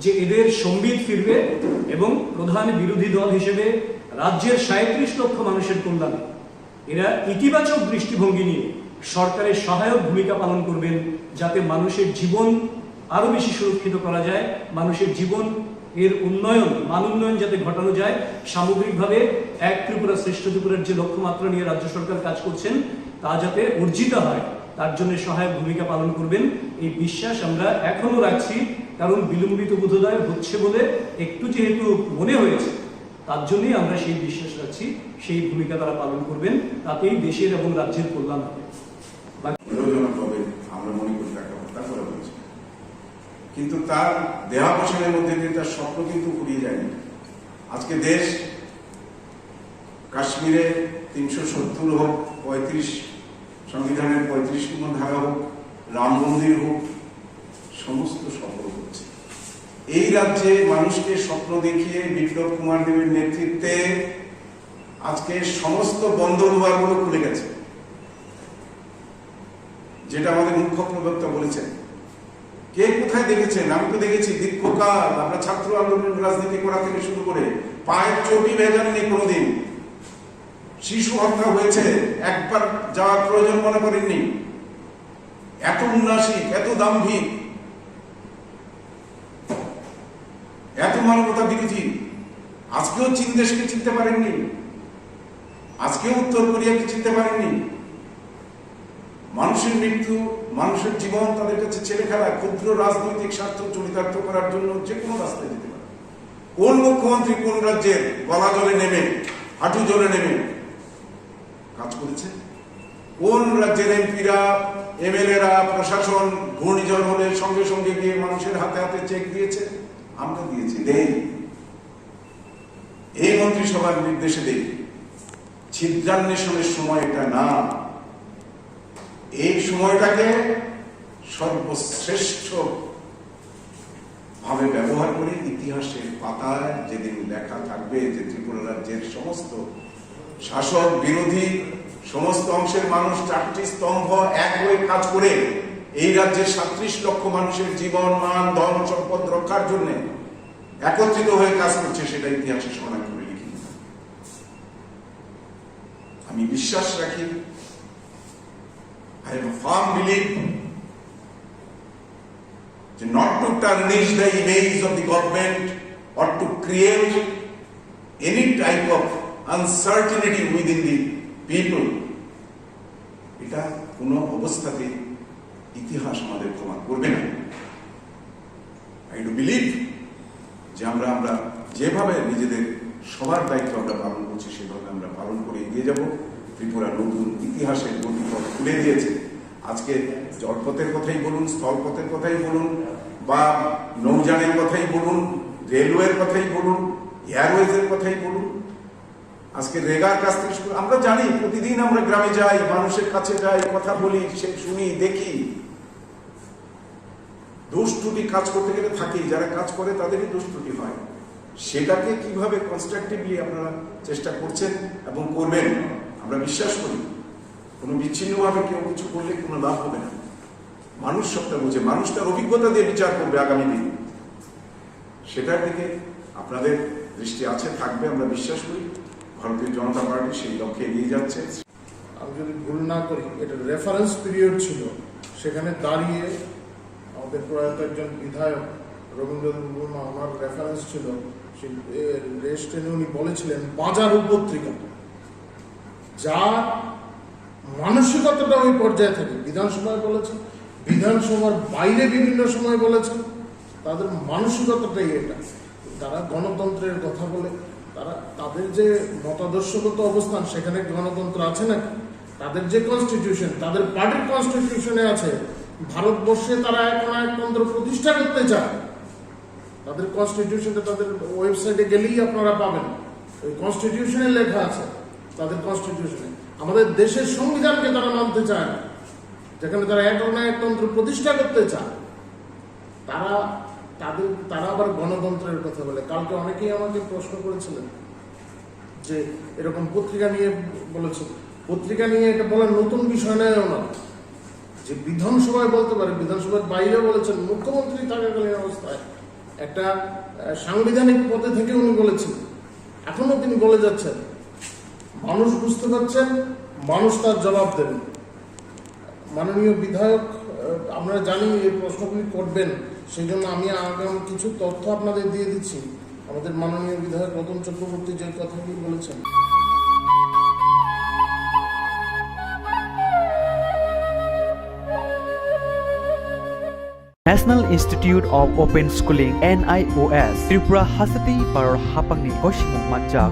যে এদের সম্বিত ফিরবে এবং প্রধান বিরোধী দল হিসেবে রাজ্যের ৩৭ লক্ষ মানুষের কল্যাণে এরা ইতিবাচক দৃষ্টিভঙ্গি নিয়ে সরকারের সহায়ক ভূমিকা পালন করবেন যাতে মানুষের জীবন আরো বেশি সুরক্ষিত করা যায় মানুষের জীবন এর মান উন্নয়ন যাতে ঘটানো যায় সামগ্রিকভাবে এক ত্রিপুরা শ্রেষ্ঠ ত্রিপুরার যে লক্ষ্যমাত্রা নিয়ে রাজ্য সরকার কাজ করছেন তা যাতে অর্জিত হয় তার জন্য সহায়ক ভূমিকা পালন করবেন এই বিশ্বাস আমরা এখনো রাখছি কারণ বিলম্বিত বোধোদয় হচ্ছে বলে একটু যেহেতু মনে হয়েছে তার জন্যই আমরা সেই বিশ্বাস রাখছি সেই ভূমিকা তারা পালন করবেন তাতেই দেশের এবং রাজ্যের কল্যাণ হবে আমরা মনে করি তাকে হত্যা করা হয়েছে কিন্তু তার দেহাবসানের মধ্যে দিয়ে তার স্বপ্ন কিন্তু উড়িয়ে যায়নি আজকে দেশ কাশ্মীরে ৩৭০ হোক ৩৫ সংবিধানের ৩৫তম ধারা হোক রাম মন্দির হোক সমস্ত সফল হচ্ছে এই রাজ্যে মানুষকে স্বপ্ন দেখিয়ে বিপ্লব কুমার দেবের নেতৃত্বে আজকে সমস্ত বন্ধ দুয়ারগুলো খুলে গেছে যেটা আমাদের মুখ্য প্রবক্তা বলেছেন কে কোথায় দেখেছেন আমি তো দেখেছি দীর্ঘকাল আমরা ছাত্র আন্দোলন রাজনীতি করা থেকে শুরু করে পায়ের চটি ভেজাননি কোনোদিন শিশু হত্যা হয়েছে একবার যাওয়ার প্রয়োজন মনে করেননি এত উন্নাসিক এত দাম্ভিক এত মানবতা বিরোধী আজকেও চীন দেশকে চিনতে পারেননি আজকেও উত্তর কোরিয়াকে চিনতে পারেননি মানুষের মৃত্যু মানুষের জীবন তাদের কাছে ছেলে খেলা ক্ষুদ্র রাজনৈতিক স্বার্থ চরিতার্থ করার জন্য যে কোনো রাস্তায় যেতে পারে কোন মুখ্যমন্ত্রী কোন রাজ্যের গলা জলে নেমে হাঁটু জলে নেমে কাজ করেছে কোন রাজ্যের এমপিরা, এমএলএরা, প্রশাসন ঘূর্ণিঝড় হলে সঙ্গে সঙ্গে গিয়ে মানুষের হাতে হাতে চেক দিয়েছে? আমরা দিয়েছি, দেই। এই মন্ত্রিসভার নির্দেশে দেই। ছিদ্রান্বেষণের সময় এটা না। এই সময়টাকে সর্বশ্রেষ্ঠ ভাবে ব্যবহার করে ইতিহাসের পাতায় যেদিন লেখা থাকবে যে ত্রিপুরা রাজ্যের সমস্ত শাসক বিরোধী সমস্ত অংশের মানুষ 4টি স্তম্ভ এক হয়ে কাজ করে এই রাজ্যের 37 লক্ষ মানুষের জীবন, মান, ধন, সম্পদ রক্ষার জন্য একত্রিত হয়ে কাজ করছে, সেটা ইতিহাসে স্মরণ করে লিখি। আমি বিশ্বাস রাখি, I have a firm belief not to tarnish the image of the government or to create any type of uncertainty within the people. এটা কোন অবস্থাতে ইতিহাস আমাদের ক্ষমা করবে না। I do believe যে আমরা যেভাবে নিজেদের সবার দায়িত্ব আমরা পালন করছি সেভাবে আমরা পালন করে এগিয়ে যাব। ত্রিপুরা নতুন ইতিহাসের গতিপথ খুলে দিয়েছে। আজকে জলপথের কথাই বলুন, স্থলপথের কথাই বলুন, বা নৌযানের কথাই বলুন, রেলওয়ের কথাই বলুন, এয়ারওয়েজের কথাই বলুন, আজকে রেগার কাছ থেকে আমরা জানি, প্রতিদিন আমরা গ্রামে যাই, মানুষের কাছে যাই, কথা বলি, শুনি, দেখি। দোষ ত্রুটি কাজ করতে গেলে থাকেই, যারা কাজ করে তাদেরই দোষ ত্রুটি হয়। সেটাকে কিভাবে কনস্ট্রাকটিভলি আপনারা চেষ্টা করছেন এবং করবেন আমরা বিশ্বাস করি। কোনো বিচ্ছিন্নভাবে কেউ কিছু করলে কোনো লাভ হবে না। মানুষ সবটা বুঝে, মানুষ তার অভিজ্ঞতা দিয়ে বিচার করবে আগামী দিন। সেটার দিকে আপনাদের দৃষ্টি আছে, থাকবে, আমরা বিশ্বাস করি। ভারতীয় জনতা পার্টি সেই লক্ষ্যে এগিয়ে যাচ্ছে। আমি যদি ভুল না করি, এটা রেফারেন্স পিরিয়ড ছিল, সেখানে দাঁড়িয়ে আমাদের প্রয়াত একজন বিধায়ক রবীন্দ্রনাথ বর্মা, ওনার রেফারেন্স ছিল, সেই রেস্টেনে উনি বলেছিলেন বাজার পত্রিকা, যার মানসিকতাটা ওই পর্যায়ে থাকে। বিধানসভায় বলেছেন, বিধানসভার বাইরে বিভিন্ন সময় বলেছেন, তাদের মানসিকতাটাই এটা। তারা গণতন্ত্রের কথা বলে, তাদের যে মতাদর্শগত অবস্থান সেখানে গণতন্ত্র আছে নাকি? তাদের যে কনস্টিটিউশন, তাদের পার্টির কনস্টিটিউশনে আছে ভারতবর্ষে তারা একতন্ত্র প্রতিষ্ঠা করতে চায়। তাদের কনস্টিটিউশনটা তাদের ওয়েবসাইটে গেলেই আপনারা পাবেন, ওই কনস্টিটিউশনে লেখা আছে। তাদের কনস্টিটিউশনে আমাদের দেশের সংবিধানকে তারা মানতে চায় না, যেখানে তারা একতন্ত্র প্রতিষ্ঠা করতে চায়। তারা আবার গণতন্ত্রের কথা বলে। কালকে অনেকেই আমাকে প্রশ্ন করেছিলেন যে এরকম পত্রিকা নিয়ে বলেছেন, পত্রিকা নিয়ে এটা বলার নতুন বিষয় নয় না, যে বিধানসভায় বলতে পারে, বিধানসভার বাইরে বলেছেন, মুখ্যমন্ত্রী থাকাকালীন অবস্থায় একটা সাংবিধানিক পদে থেকে উনি বলেছেন, এখনো তিনি বলে যাচ্ছেন। মানুষ বুঝতে পারছেন, মানুষ তার জবাব দেবেন। মাননীয় বিধায়ক, আমরা জানি এই প্রশ্নগুলি করবেন, সেই জন্য আমি আগামী কিছু তথ্য আপনাদের দিয়ে দিচ্ছি। আমাদের মাননীয় বিধায়ক রতন চক্রবর্তী যে কথাগুলি বলেছেন, National Institute of Open Schooling NIOS Tripura Hasati Paror Hapangni Koshimung Manjak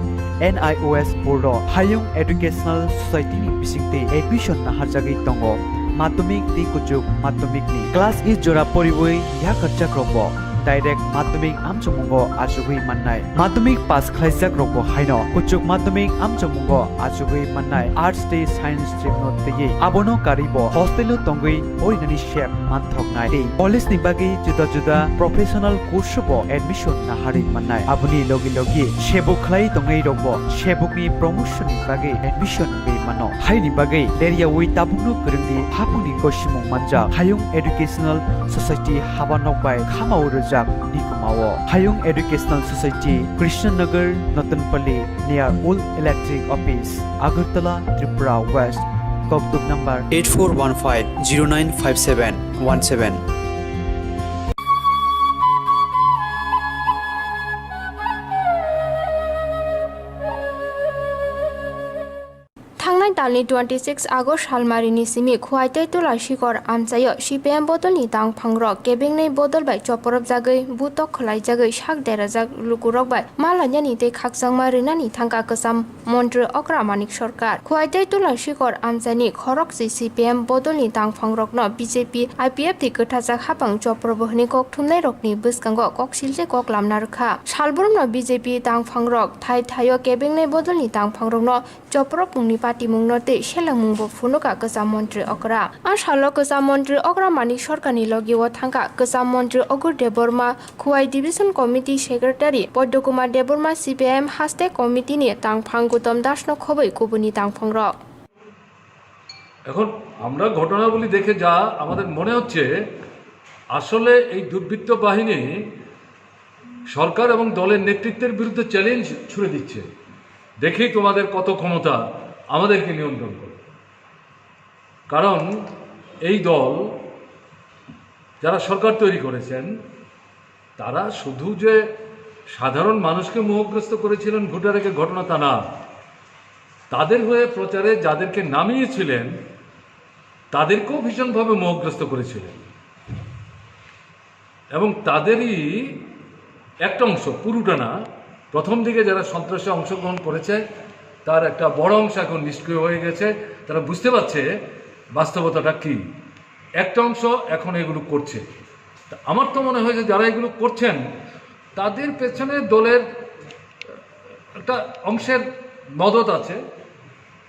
NIOS Board Hayung Educational Society ni bisingte admission na harjagi tongo madhyamik ti kujuk madhyamik ni class is jora poriboi ya karjak robo direct madhyamik amchamungo ajugui mannai madhyamik pass khlaijak robo haino kujuk madhyamik amchamungo ajugui mannai arts te science stream no tei abono karibo hostel tongui orinani shep manthok nai tei college ni bagi juda juda professional course bo admission na hari mannai abuni logi logi shebuk khlai tongai robo shebuk ni promotion ni bagi admission be mano hai ni bagi area wi tabungno kurungni hapuni koshimung manja hayung educational society habanok bai khamau rojak nikumao hayung educational society Krishnanagar Natanpalli near Old Electric Office Agartala Tripura West Koktuk number 8415095717 थांनाय salni 26 August halmarini simi khuaitai tula shikor amchayo CPM bodolni tang phangrok kebengnei bodol bai choporop jagai butok khlai jagai shak derajak lukurok bai malanyani te khakjangma rinani thangka kasam mantri okra manik sarkar khuaitai tula shikor amchani khorok si CPM bodolni tang phangrok no BJP IPF ti kothajak hapang choprobohni kok thumnai rokni bwskango kok silje kok lamna rakha salborom no BJP tang phangrok thai thayo kebengnei bodolni tang phangrok no choprop mungni party mungno te shelamung bo phunuka kasam mantri okra a shalo kasam mantri okra manik sarkarni logiwo thangka kasam mantri Ogur Deborma Khuai Division Committee Secretary Poddokumar Deborma CPM haste committee ni tang phangutom dasno khoboi kubuni tang phangrok এখন আমরা ঘটনাগুলি দেখে যা আমাদের মনে হচ্ছে আসলে এই দুর্বৃত্ত বাহিনী সরকার এবং দলের নেতৃত্বের বিরুদ্ধে চ্যালেঞ্জ ছুড়ে দিচ্ছে দেখি তোমাদের কত ক্ষমতা আমাদেরকে নিয়ন্ত্রণ করে কারণ এই দল যারা সরকার তৈরি করেছেন তারা শুধু যে সাধারণ মানুষকে মোহগ্রস্ত করেছিলেন ভোটারের ঘটনা তা না তাদের হয়ে প্রচারে যাদেরকে নামিয়েছিলেন তাদেরকেও ভীষণভাবে মোহগ্রস্ত করেছিলেন এবং তাদেরই একটা অংশ পুরোটা না প্রথম দিকে যারা সন্ত্রাসে অংশগ্রহণ করেছে তার একটা বড় অংশ এখন নিষ্ক্রিয় হয়ে গেছে তারা বুঝতে পারছে বাস্তবতাটা কি একটা অংশ এখন এগুলো করছে আমার তো মনে হয় যে যারা এগুলো করছেন তাদের পেছনে দলের একটা অংশের মদত আছে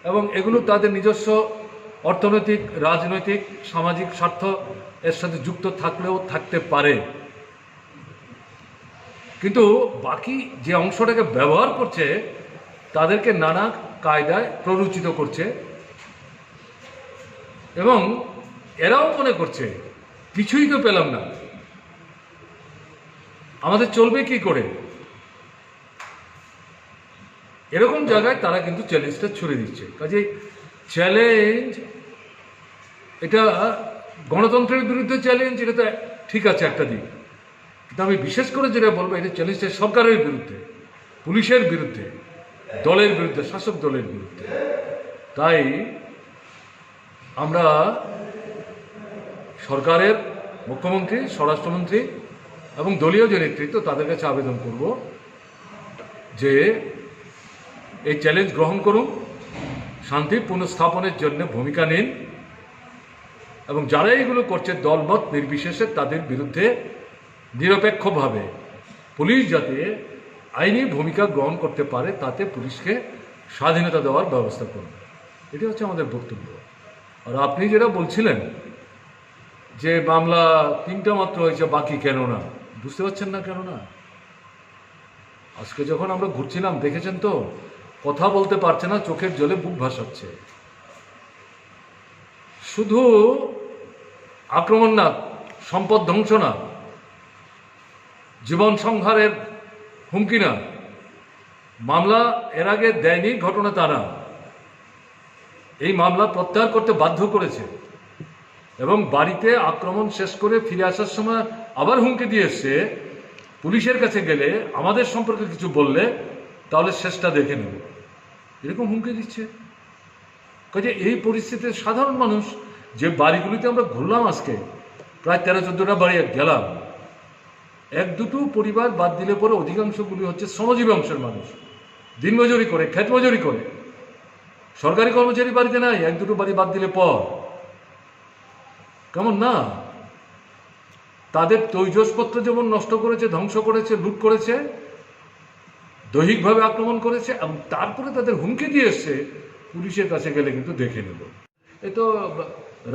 এবং এগুলো তাদের নিজস্ব অর্থনৈতিক রাজনৈতিক সামাজিক স্বার্থ এর সাথে যুক্ত থাকলেও থাকতে পারে কিন্তু বাকি যে অংশটাকে ব্যবহার করছে তাদেরকে নানা কায়দায় প্ররোচিত করছে এবং এরাও মনে করছে কিছুই তো পেলাম না আমাদের চলবে কি করে এরকম জায়গায় তারা কিন্তু চ্যালেঞ্জটা ছুড়ে দিচ্ছে কাজে চ্যালেঞ্জ এটা গণতন্ত্রের বিরুদ্ধে চ্যালেঞ্জ এটা তো ঠিক আছে একটা দিক কিন্তু আমি বিশেষ করে যেটা বলবো এটা চ্যালেঞ্জটা সরকারের বিরুদ্ধে পুলিশের বিরুদ্ধে দলের বিরুদ্ধে শাসক দলের বিরুদ্ধে তাই আমরা সরকারের মুখ্যমন্ত্রী স্বরাষ্ট্রমন্ত্রী এবং দলীয় যে নেতৃত্ব তাদের কাছে আবেদন করব যে এই চ্যালেঞ্জ গ্রহণ করুন শান্তি পুনঃস্থাপনের জন্য ভূমিকা নিন এবং যারা এগুলো করছে দলমত নির্বিশেষে তাদের বিরুদ্ধে নিরপেক্ষভাবে পুলিশ যাতে আইনি ভূমিকা গ্রহণ করতে পারে তাতে পুলিশকে স্বাধীনতা দেওয়ার ব্যবস্থা করুন এটি হচ্ছে আমাদের বক্তব্য আর আপনি যেটা বলছিলেন যে মামলা 3টা মাত্র হয়েছে বাকি কেন না বুঝতে পারছেন না কেন না আজকে যখন আমরা ঘুরছিলাম দেখেছেন তো কথা বলতে পারছে না চোখের জলে বুক ভাসাচ্ছে শুধু আক্রমণ না সম্পদ ধ্বংস না জীবন সংহারের হুমকি না মামলা এর আগে দেয়নি ঘটনা তা না এই মামলা প্রত্যাহার করতে বাধ্য করেছে এবং বাড়িতে আক্রমণ শেষ করে ফিরে আসার সময় আবার হুমকি দিয়ে এসছে পুলিশের কাছে গেলে আমাদের সম্পর্কে কিছু বললে তাহলে শেষটা দেখে নেব এরকম হুমকি দিচ্ছে কাজে এই পরিস্থিতিতে সাধারণ মানুষ যে বাড়িগুলিতে আমরা ঘুরলাম আজকে প্রায় 13-14টা বাড়ি গেলাম 1-2 পরিবার বাদ দিলে পরে অধিকাংশগুলি হচ্ছে শ্রমজীবী অংশের মানুষ দিনমজুরি করে ক্ষেত মজুরি করে সরকারি কর্মচারী বাড়িতে নাই 1-2 বাড়ি বাদ দিলে পর কেমন না তাদের তৈজসপত্র যেমন নষ্ট করেছে ধ্বংস করেছে লুট করেছে দৈহিকভাবে আক্রমণ করেছে এবং তারপরে তাদের হুমকি দিয়ে এসছে পুলিশের কাছে গেলে কিন্তু দেখে নেব এ তো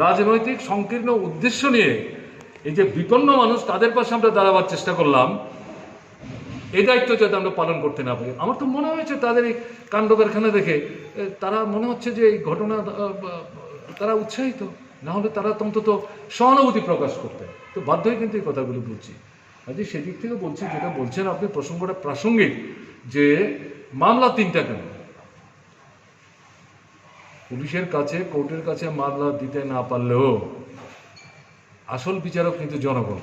রাজনৈতিক সংকীর্ণ উদ্দেশ্য নিয়ে এই যে বিপন্ন মানুষ তাদের পাশে আমরা দাঁড়াবার চেষ্টা করলাম এই দায়িত্ব যাতে আমরা পালন করতে না পারি আমার তো মনে হয়েছে তাদের এই কাণ্ড কারখানা দেখে তারা মনে হচ্ছে যে এই ঘটনা তারা উৎসাহিত না হলে তারা অন্তত সহানুভূতি প্রকাশ করতে তো বাধ্য হয়ে কিন্তু এই কথাগুলো বলছি আজকে সেদিক থেকে বলছি যেটা বলছেন আপনি প্রসঙ্গটা প্রাসঙ্গিক যে মামলা 3টা কেন পুলিশের কাছে কোর্টের কাছে মামলা দিতে না পারলেও আসল বিচারক কিন্তু জনগণ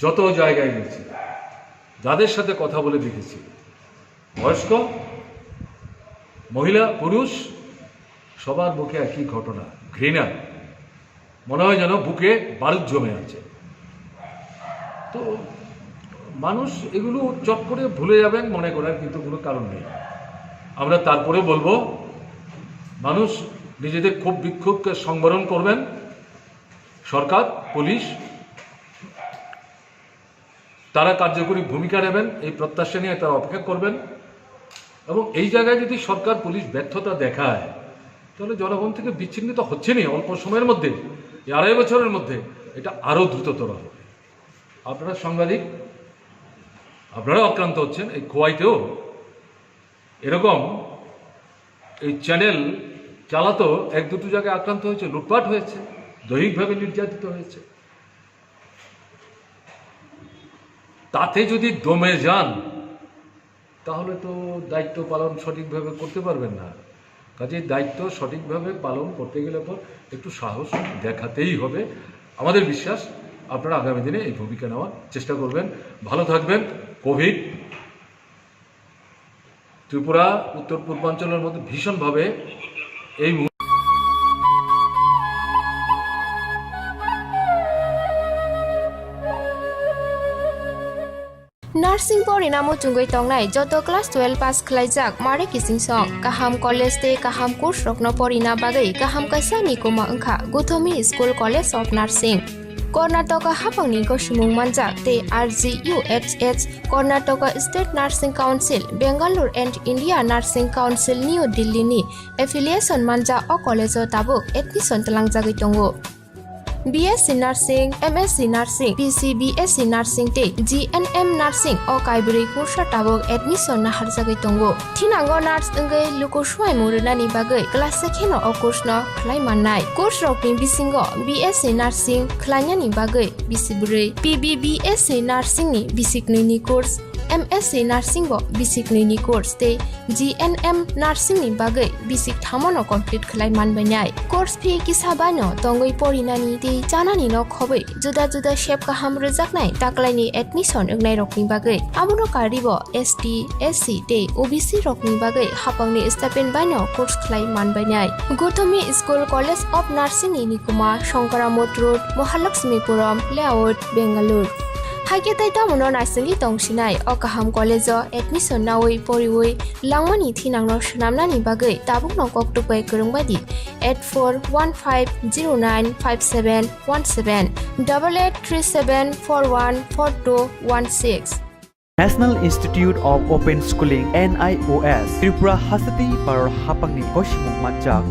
যত জায়গায় গেছি যাদের সাথে কথা বলে দেখেছি বয়স্ক মহিলা পুরুষ সবার বুকে একই ঘটনা, ঘৃণা, মনে হয় যেন বুকে বারুদ জমে আছে। তো মানুষ এগুলো চট করে ভুলে যাবেন মনে করার কিন্তু কোনো কারণ নেই। আমরা তারপরে বলবো মানুষ নিজেদের ক্ষোভ বিক্ষোভকে সংবরণ করবেন, সরকার পুলিশ তারা কার্যকরী ভূমিকা নেবেন এই প্রত্যাশা নিয়ে তারা অপেক্ষা করবেন। এবং এই জায়গায় যদি সরকার পুলিশ ব্যর্থতা দেখায় তাহলে জনগণ থেকে বিচ্ছিন্নিত হচ্ছে না অল্প সময়ের মধ্যে, এই 2.5 বছরের মধ্যে এটা আরও দ্রুততর হবে। আপনারা সাংবাদিক, আপনারা আক্রান্ত হচ্ছেন। এই খোয়াইতেও এরকম এই চ্যানেল চালাতো 1-2 জায়গায় আক্রান্ত হয়েছে, লুটপাট হয়েছে, দৈহিকভাবে নির্যাতিত হয়েছে। তাতে যদি দমে যান তাহলে তো দায়িত্ব পালন সঠিকভাবে করতে পারবেন না। কাজে দায়িত্ব সঠিকভাবে পালন করতে গেলে পর একটু সাহস দেখাতেই হবে। আমাদের বিশ্বাস আপনারা আগামী দিনে এই ভূমিকা নেওয়ার চেষ্টা করবেন। ভালো থাকবেন। কোভিড ত্রিপুরা উত্তর পূর্বাঞ্চলের মধ্যে ভীষণভাবে এই नार्सिं परिणामो चुंगै तंगनाय जत क्लास 12 पास खलाइजाक मारे किसिं सं काहाम कलेज ते काहाम कोर्स रखनो परिना बागै काहाम काisa निकुमा अंखा Gautami school college of nursing Karnataka हाफांनि गसिमुं मानजाक ते RGUHH Karnataka state nursing council Bengaluru and India nursing council new दिल्लीनि एफिलिएशन मानजा अ कलेजो ताबुक एडमिशन तलांजागै दंगो। BSc Nursing, MSc Nursing, PCBSc Nursing te GNM Nursing o kaibri kursa tabok admission na harjagai tongo. Thinango nurse engai luko swai murunani bagai class 2 no o course no khlai mannai. Course rokni bisingo BSc Nursing khlainani bagai bisiburi, PBBSc Nursing ni bisikni ni course, MSc Nursing bo bisikni ni course te GNM Nursing ni bagai bisik thamono complete khlai manbainai. Course fee kisabano tongoi porinani te janani no khobai juda juda shape kaham rejaknai taklaini admission engnai rokni bagai abono karibo ST SC te OBC rokni bagai hapangni stipend baino course khlai manbainai. Gothami School College of Nursing ni nikuma Shankaramot Road, Mahalakshmipuram Layout, Bengaluru. Haike taita mono naisali tongsinai o kaham college admission nawi poriwoi langmani thinangno shnamnani bagai tabuk no koktupai kurungbadi 8415095717 8837414216. National Institute of Open Schooling NIOS Tripura Hasati Paror Hapangni Koshimung Manjak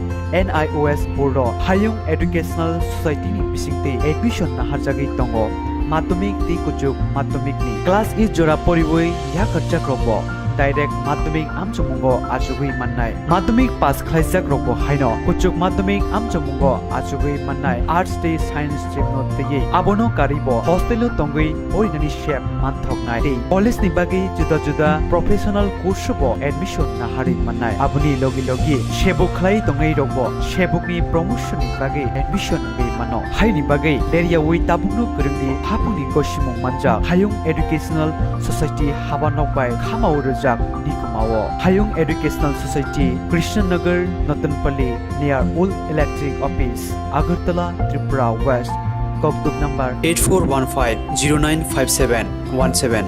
NIOS Board Hayung Educational Society ni bisingte admission na harjagi tongo. Madhyamik ti kuchuk madhyamik ni class is jora poriboi ya kharcha krobo direct madhyamik amchamungo achugui mannai madhyamik pass khlaijak robo haino kuchuk madhyamik amchamungo achugui mannai arts te science stream no teye abono karibo hostel tongui orinani shep manthoknai te college ni bagi juda juda professional course bo admission na hari mannai abuni logi logi shebuk khlai tongai robo shebuk ni promotion ni bagi admission ngai mano haini bagi area wi tabukno kurungni hapuni koshimung manja hayung educational society habanok bai khamau rojak nikumao hayung educational society Krishnanagar Natanpalli near Old Electric Office Agartala Tripura West Koktuk number 8415095717.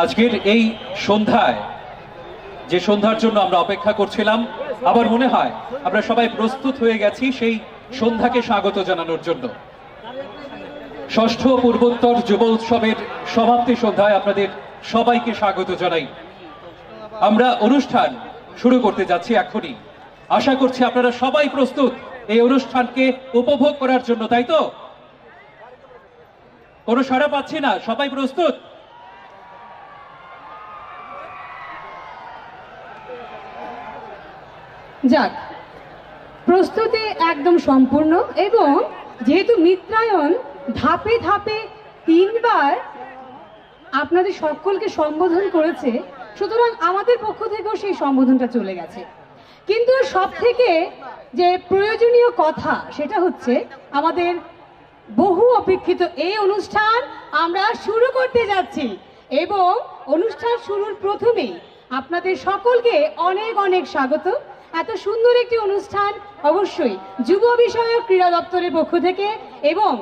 আজকের এই সন্ধ্যায় যে সন্ধ্যার জন্য আমরা অপেক্ষা করছিলাম আবার মনে হয় আমরা সবাই প্রস্তুত হয়ে গেছি সেই সন্ধ্যাকে স্বাগত জানানোর জন্য। ষষ্ঠ পূর্বোত্তর যুব উৎসবের সমাপ্তি সন্ধ্যায় আপনাদের সবাইকে স্বাগত জানাই। আমরা অনুষ্ঠান শুরু করতে যাচ্ছি এখনই। আশা করছি আপনারা সবাই প্রস্তুত এই অনুষ্ঠানকে উপভোগ করার জন্য, তাই তো? কোনো সাড়া পাচ্ছি না, সবাই প্রস্তুত? যাক, প্রস্তুতি একদম সম্পূর্ণ এবং যেহেতু মিত্রায়ন ধাপে ধাপে 3 বার আপনাদের সকলকে সম্বোধন করেছে, সুতরাং আমাদের পক্ষ থেকেও সেই সম্বোধনটা চলে গেছে। কিন্তু সব থেকে যে প্রয়োজনীয় কথা সেটা হচ্ছে আমাদের বহু অপেক্ষিত এই অনুষ্ঠান আমরা শুরু করতে যাচ্ছি এবং অনুষ্ঠান শুরুর প্রথমেই আপনাদের সকলকে অনেক অনেক স্বাগত। এত সুন্দর একটি অনুষ্ঠান অবশ্যই যুব বিষয়ক ক্রীড়া দপ্তরের পক্ষ থেকে এবং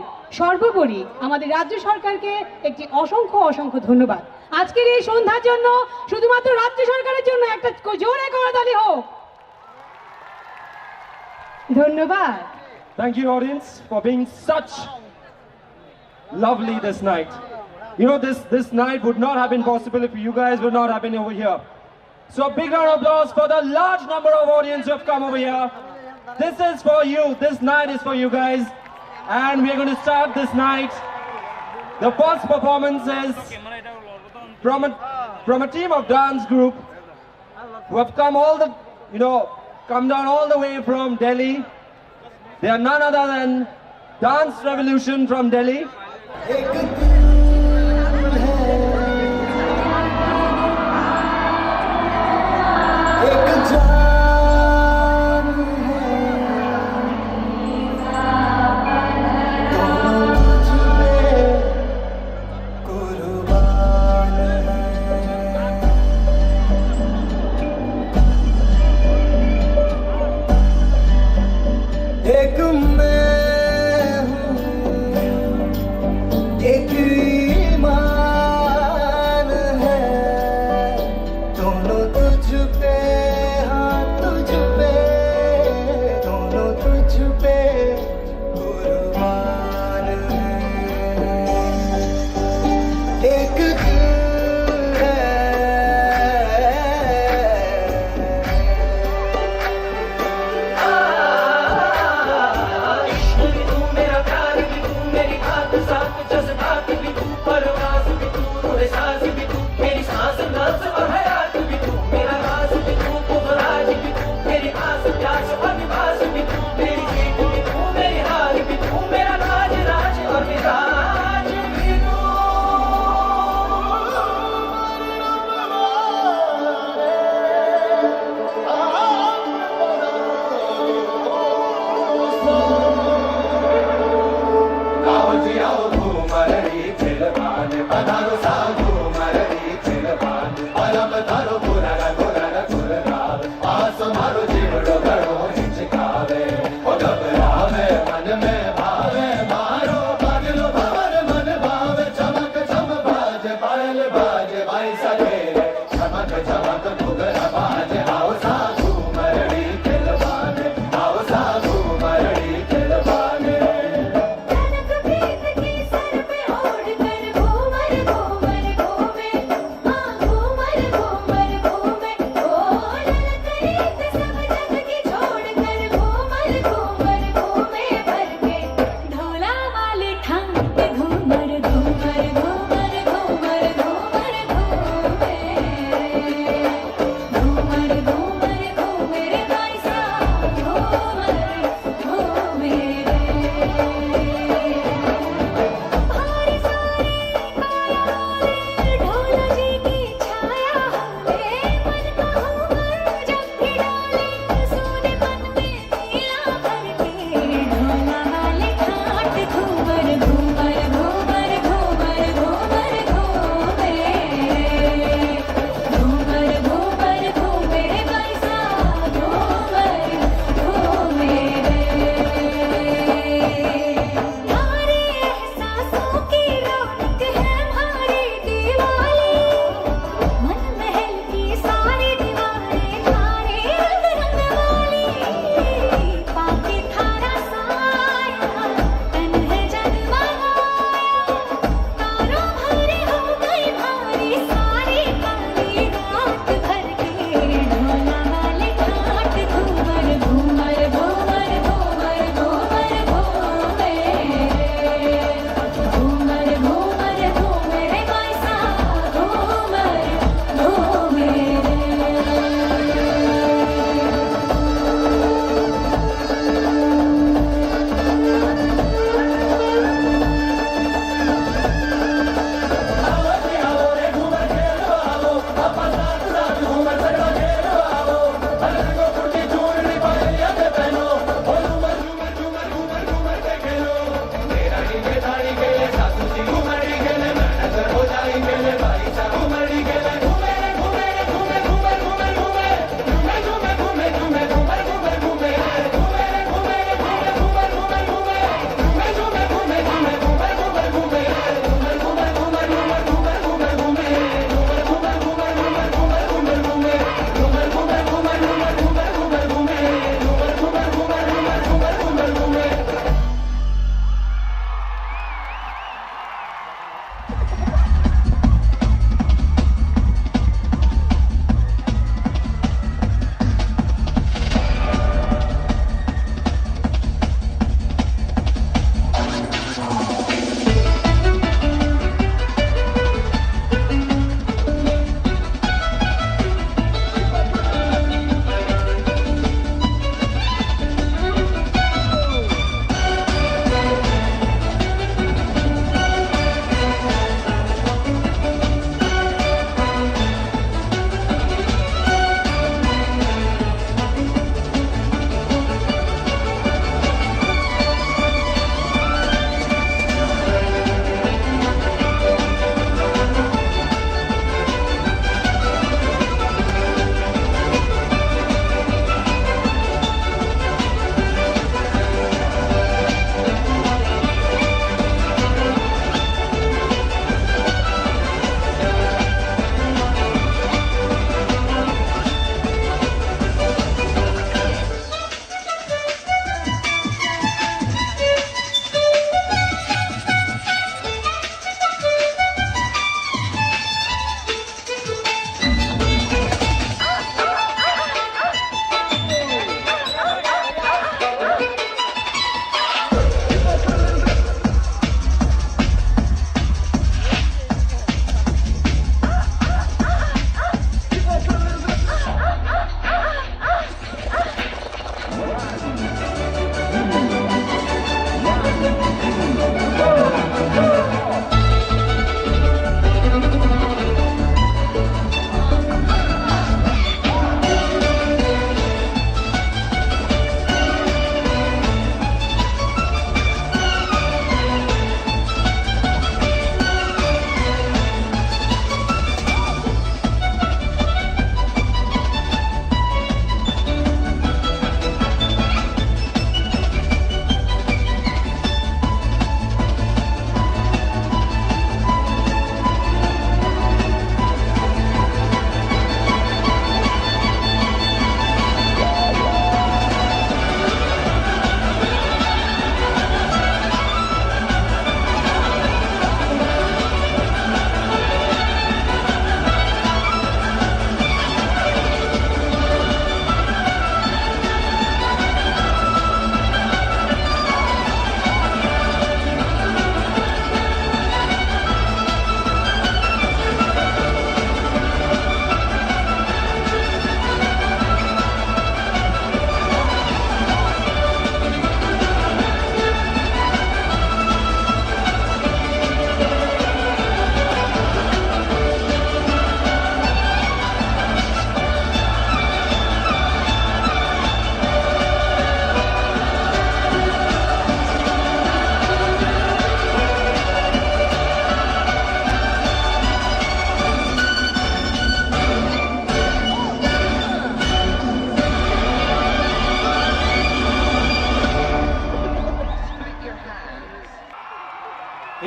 সর্বোপরি আমাদের রাজ্য সরকারকে একটি অসংখ্য অসংখ্য ধন্যবাদ। আজকের এই সন্ধ্যার জন্য শুধুমাত্র রাজ্য সরকারের জন্য একটা জোরে করতালি হোক। ধন্যবাদ। Thank you, audience, for being such lovely this night. You know, this night would not have been possible if you guys would not have been over here. So a big round of applause for the large number of audience who have come over here. This is for you. This night is for you guys. And we are going to start this night. The first performance is from a team of dance group who have come come down all the way from Delhi. They are none other than Dance Revolution from Delhi. एक मैं हूँ एक ईमान है दोनों तुझ पे हाँ तुझ पे दोनों तुझ पे कुर्बान है एक दिल है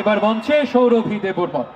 এবার মঞ্চে সৌরভী দেববর্মন।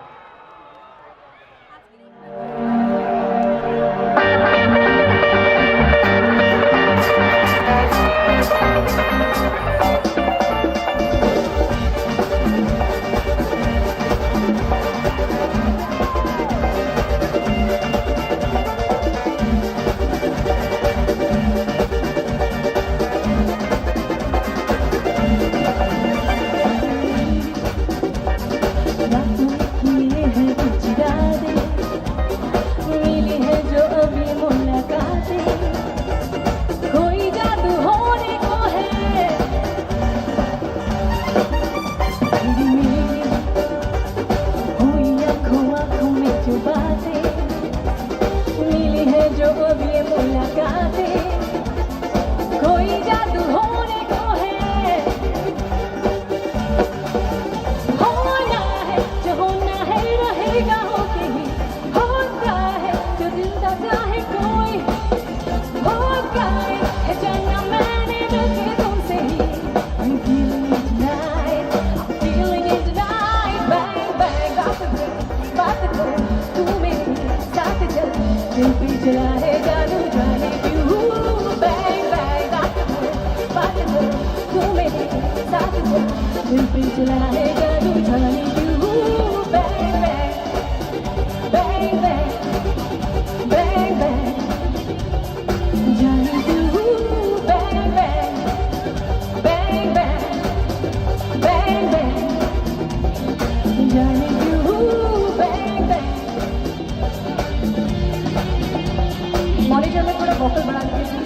मॉनिटर में थोड़ा वोकल बढ़ा दीजिए।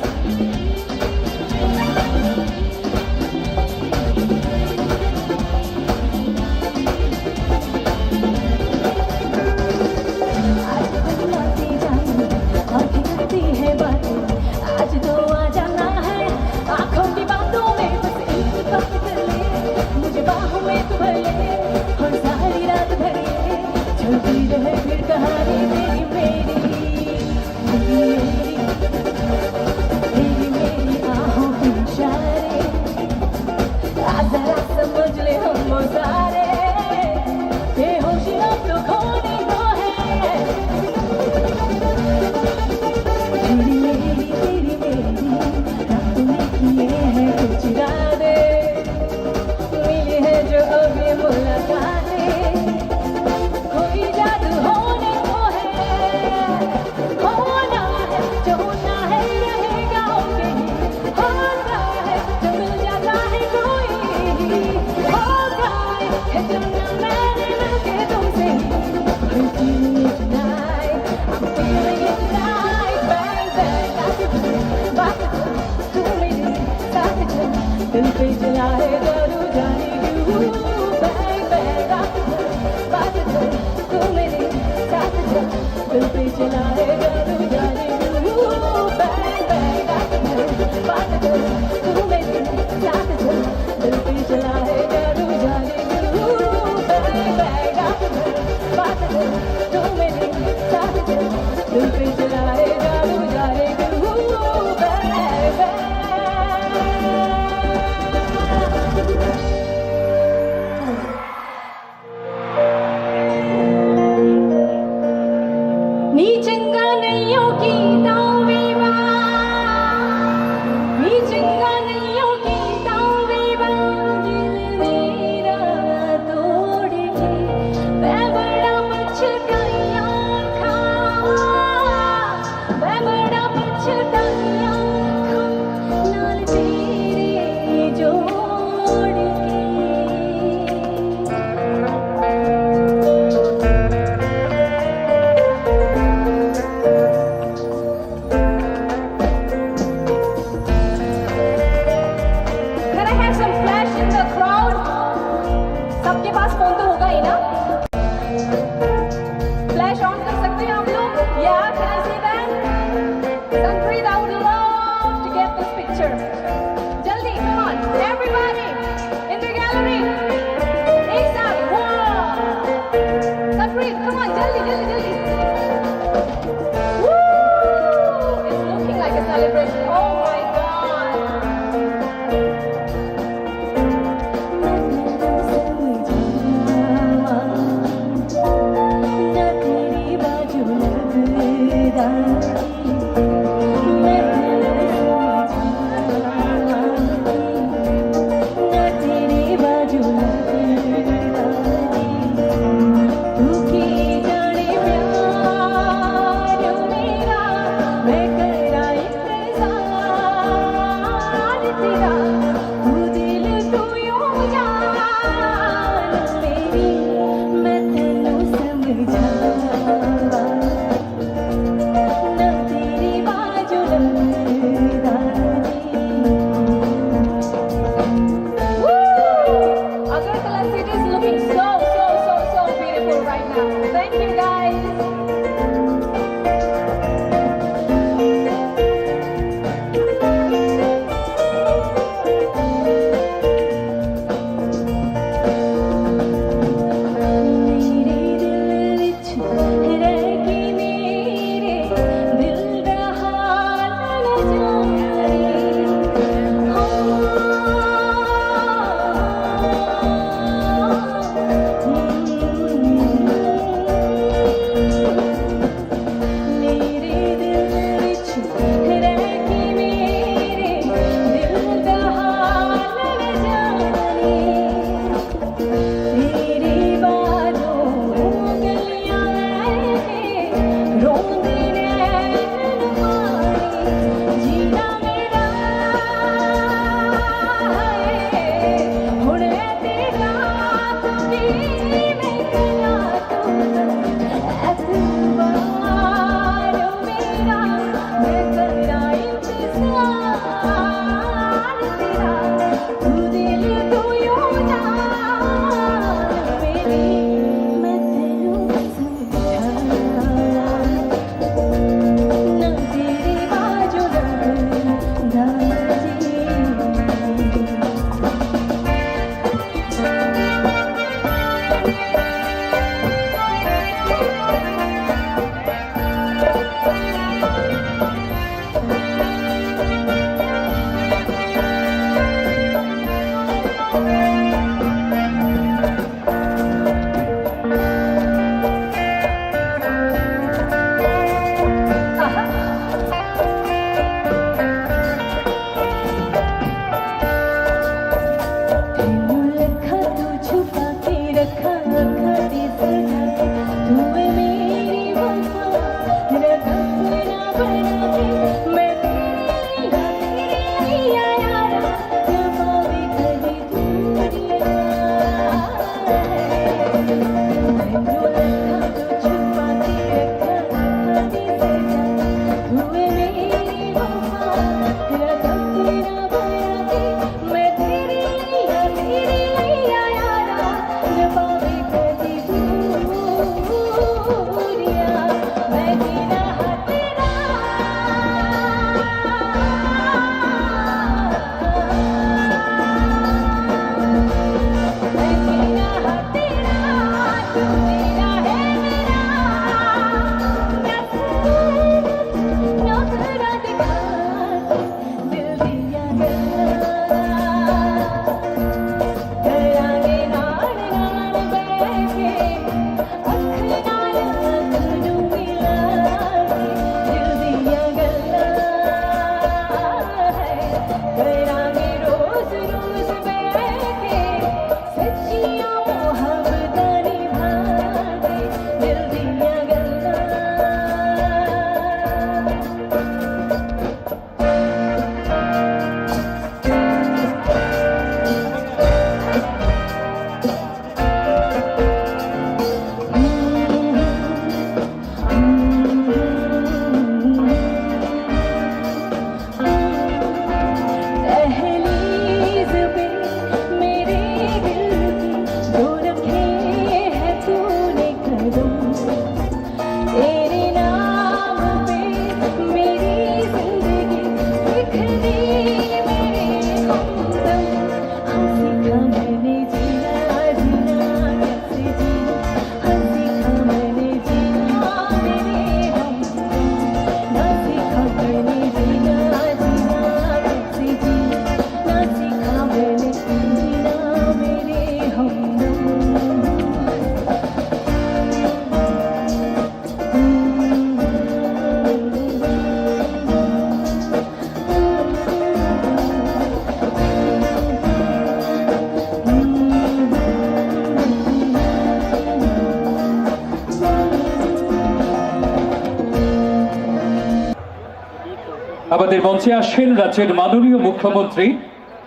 আমাদের মঞ্চে আসছেন রাজ্যের মাননীয় মুখ্যমন্ত্রী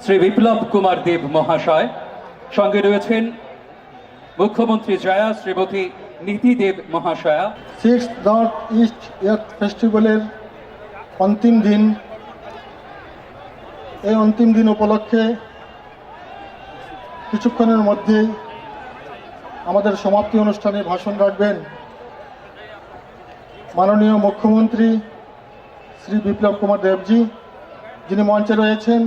শ্রী বিপ্লব কুমার দেব মহাশয়, সঙ্গে রয়েছেন মুখ্যমন্ত্রী জয়া শ্রীমতী নীতি দেব মহাশয়া। 6th নর্থ ইস্ট ইয়ুথ ফেস্টিভ্যালের অন্তিম দিন, এই অন্তিম দিন উপলক্ষে কিছুক্ষণের মধ্যেই আমাদের সমাপ্তি অনুষ্ঠানে ভাষণ রাখবেন মাননীয় মুখ্যমন্ত্রী শ্রী বিপ্লব কুমার দেবজি, যিনি মঞ্চে রয়েছেন।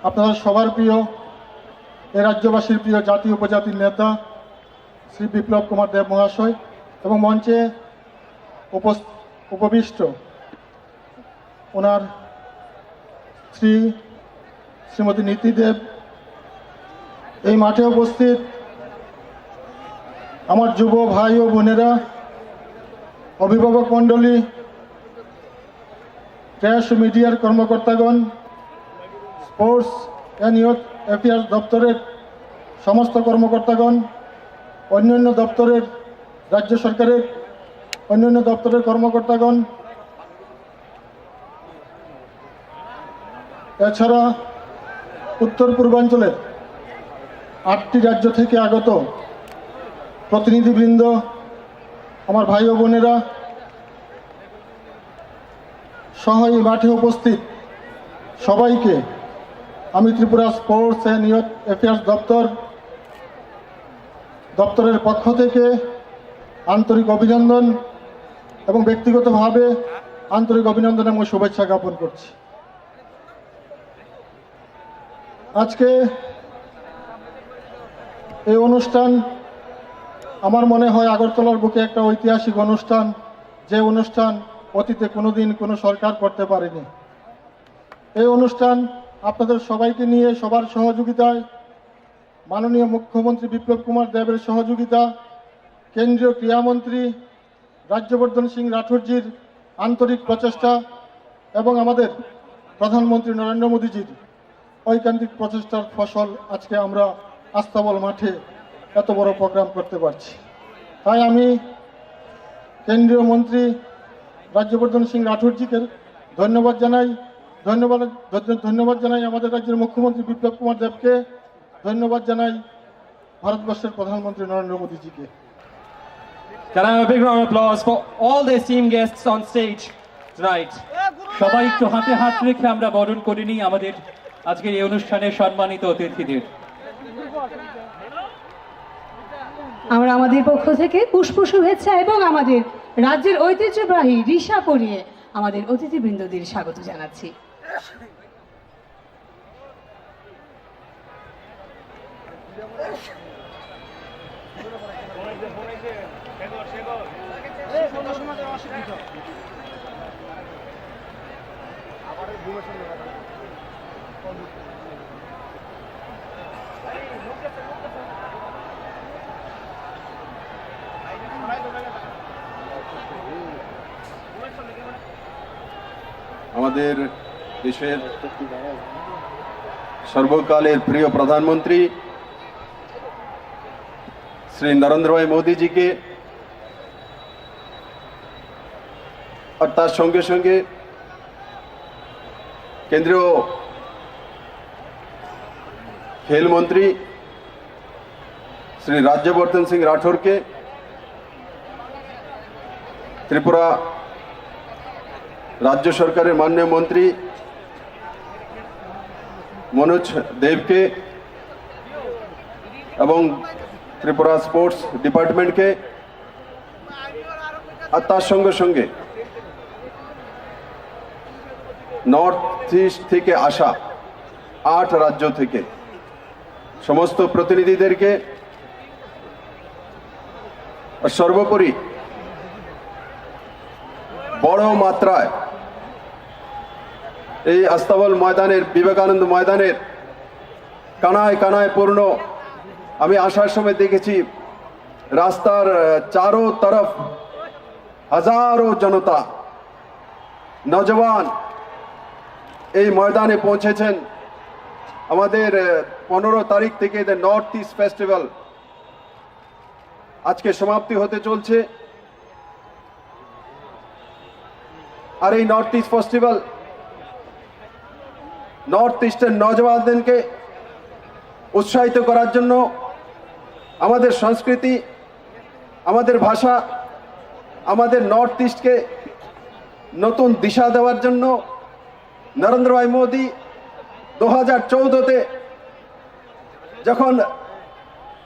আপনাদের সবার প্রিয়, এ রাজ্যবাসীর প্রিয় জাতি উপজাতির নেতা শ্রী বিপ্লব কুমার দেব মহাশয় এবং মঞ্চে উপবিষ্ট ওনার শ্রীমতী নীতি দেব, এই মাঠে উপস্থিত আমার যুব ভাই ও বোনেরা, অভিভাবক মণ্ডলী, প্রেস মিডিয়ার কর্মকর্তাগণ, স্পোর্টস অ্যান্ড ইয়ুথ অ্যাফেয়ার্স দপ্তরের সমস্ত কর্মকর্তাগণ, অন্যান্য দপ্তরের, রাজ্য সরকারের অন্যান্য দপ্তরের কর্মকর্তাগণ, এছাড়া উত্তর পূর্বাঞ্চলের 8টি রাজ্য থেকে আগত প্রতিনিধিবৃন্দ, আমার ভাই ও বোনেরা সহ এই মাঠে উপস্থিত সবাইকে আমি Tripura sports and youth affairs দপ্তরের পক্ষ থেকে আন্তরিক অভিনন্দন এবং ব্যক্তিগতভাবে আন্তরিক অভিনন্দন এবং শুভেচ্ছা জ্ঞাপন করছি। আজকে এই অনুষ্ঠান আমার মনে হয় আগরতলার বুকে একটা ঐতিহাসিক অনুষ্ঠান, যে অনুষ্ঠান অতীতে কোনোদিন কোনো সরকার করতে পারেনি। এই অনুষ্ঠান আপনাদের সবাইকে নিয়ে, সবার সহযোগিতায়, মাননীয় মুখ্যমন্ত্রী বিপ্লব কুমার দেবের সহযোগিতা, কেন্দ্রীয় ক্রীড়ামন্ত্রী রাজ্যবর্ধন সিং রাঠোরজির আন্তরিক প্রচেষ্টা এবং আমাদের প্রধানমন্ত্রী নরেন্দ্র মোদীজির ঐকান্তিক প্রচেষ্টার ফসল আজকে আমরা আস্তাবল মাঠে এত বড় প্রোগ্রাম করতে পারছি। তাই আমি কেন্দ্রীয় মন্ত্রী রাজ্যবর্ধন সিং রাঠোরজিকে ধন্যবাদ জানাই আমাদের রাজ্যের মুখ্যমন্ত্রী বিপ্লব কুমার দেবকে, ধন্যবাদ জানাই ভারতবর্ষের প্রধানমন্ত্রী Narendra মোদীজিকে। Can I have a big round of applause for all the esteemed guests on stage tonight? সবাই একটু হাতে হাত রেখে আমরা বরণ করে নিই আমাদের আজকের এই অনুষ্ঠানের সম্মানিত অতিথিদের। আমরা আমাদের পক্ষ থেকে পুষ্প শুভেচ্ছা এবং আমাদের রাজ্যের ঐতিহ্যবাহী রিশা পরিয়ে আমাদের অতিথিবৃন্দদের স্বাগত জানাচ্ছি। আমাদের দেশের সর্বকালের প্রিয় প্রধানমন্ত্রী শ্রী নরেন্দ্র ভাই মোদীজিকে আর তার সঙ্গে সঙ্গে কেন্দ্রীয় খেল মন্ত্রী শ্রী রাজ্যবর্ধন সিং রাঠোরকে, ত্রিপুরা রাজ্য সরকারের মাননীয় মন্ত্রী মনোজ দেবকে এবং ত্রিপুরা স্পোর্টস ডিপার্টমেন্টকে, আর তার সঙ্গে সঙ্গে নর্থ ইস্ট থেকে আসা 8 রাজ্য থেকে সমস্ত প্রতিনিধিদেরকে, আর সর্বোপরি বড় মাত্রায় এই আস্তাবল ময়দানের, বিবেকানন্দ ময়দানের কানায় কানায় পূর্ণ। আমি আসার সময় দেখেছি রাস্তার চারো তরফ হাজারো জনতা, নজওয়ান এই ময়দানে পৌঁছেছেন। আমাদের 15 তারিখ থেকে নর্থ ইস্ট ফেস্টিভ্যাল আজকে সমাপ্তি হতে চলছে। আর এই নর্থ ইস্ট ফেস্টিভ্যাল নর্থ ইস্টের নওজওয়ানদেরকে উৎসাহিত করার জন্য, আমাদের সংস্কৃতি, আমাদের ভাষা, আমাদের নর্থ ইস্টকে নতুন দিশা দেওয়ার জন্য নরেন্দ্র ভাই মোদী 2014-তে যখন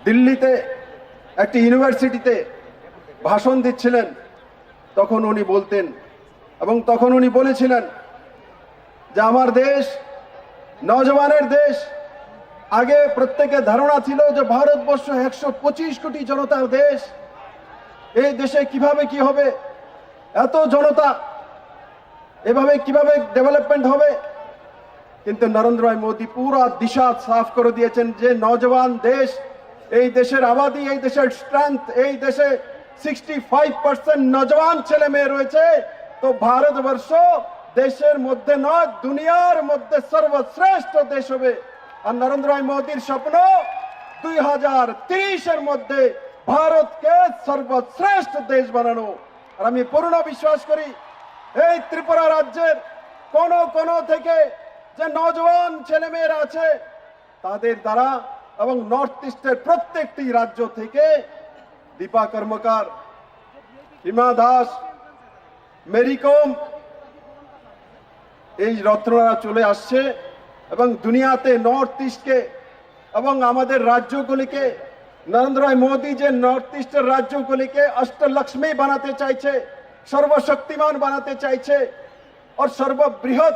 দিল্লিতে একটি ইউনিভার্সিটিতে ভাষণ দিচ্ছিলেন, তখন উনি বলতেন এবং তখন উনি বলেছিলেন যে আমার দেশ নওজওয়ানের দেশ। আগে প্রত্যেকের ধারণা ছিল যে ভারতবর্ষ 125 কোটি জনতার দেশ, এই দেশে কিভাবে কি হবে, এত জনতা, এভাবে কিভাবে ডেভেলপমেন্ট হবে। কিন্তু নরেন্দ্র ভাই মোদী পুরো দিশা সাফ করে দিয়েছেন যে নওজওয়ান দেশ, এই দেশের আবাদি, এই দেশের স্ট্রেংথ, এই দেশে 65% নওজওয়ান ছেলে মেয়ে রয়েছে। তো ভারতবর্ষ দেশের মধ্যে নয়, দুনিয়ার মধ্যে সর্বশ্রেষ্ঠ দেশ হবে। আর নরেন্দ্র ভাই মোদীর স্বপ্ন 2030-এর মধ্যে ভারতকে সর্বশ্রেষ্ঠ দেশ বানানো। আর আমি পূর্ণ বিশ্বাস করি এই ত্রিপুরা রাজ্যের কোন থেকে যে নওজওয়ান ছেলেমেয়েরা আছে তাদের দ্বারা এবং নর্থ ইস্টের প্রত্যেকটি রাজ্য থেকে দীপা কর্মকার, হিমা দাস, মেরিকম, এই রত্নরা চলে আসছে এবং দুনিয়াতে নর্থ ইস্টকে এবং আমাদের রাজ্যগুলিকে নরেন্দ্র ভাই মোদী যে নর্থ ইস্টের রাজ্যগুলিকে অষ্টলক্ষ্মী বানাতে চাইছে, সর্বশক্তিমান বানাতে চাইছে আর সর্ববৃহৎ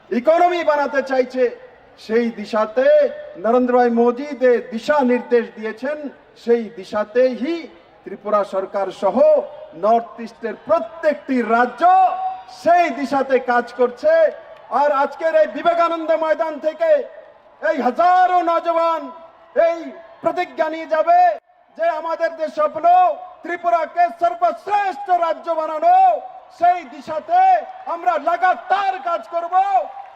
ইকোনমি বানাতে চাইছে, সেই দিশাতে নরেন্দ্র ভাই মোদী যে দিশা নির্দেশ দিয়েছেন সেই দিশাতেই ত্রিপুরা সরকার সহ নর্থ ইস্টের প্রত্যেকটি রাজ্য সেই দিশাতে কাজ করছে। আর আজকের এই বিবেকানন্দ ময়দান থেকে এই হাজারো নওজওয়ান এই প্রতিজ্ঞা নিয়ে যাবে যে আমাদের যে স্বপ্ন ত্রিপুরাকে সর্বশ্রেষ্ঠ রাজ্য বানানো, সেই দিশাতে আমরা লাগাতার কাজ করব।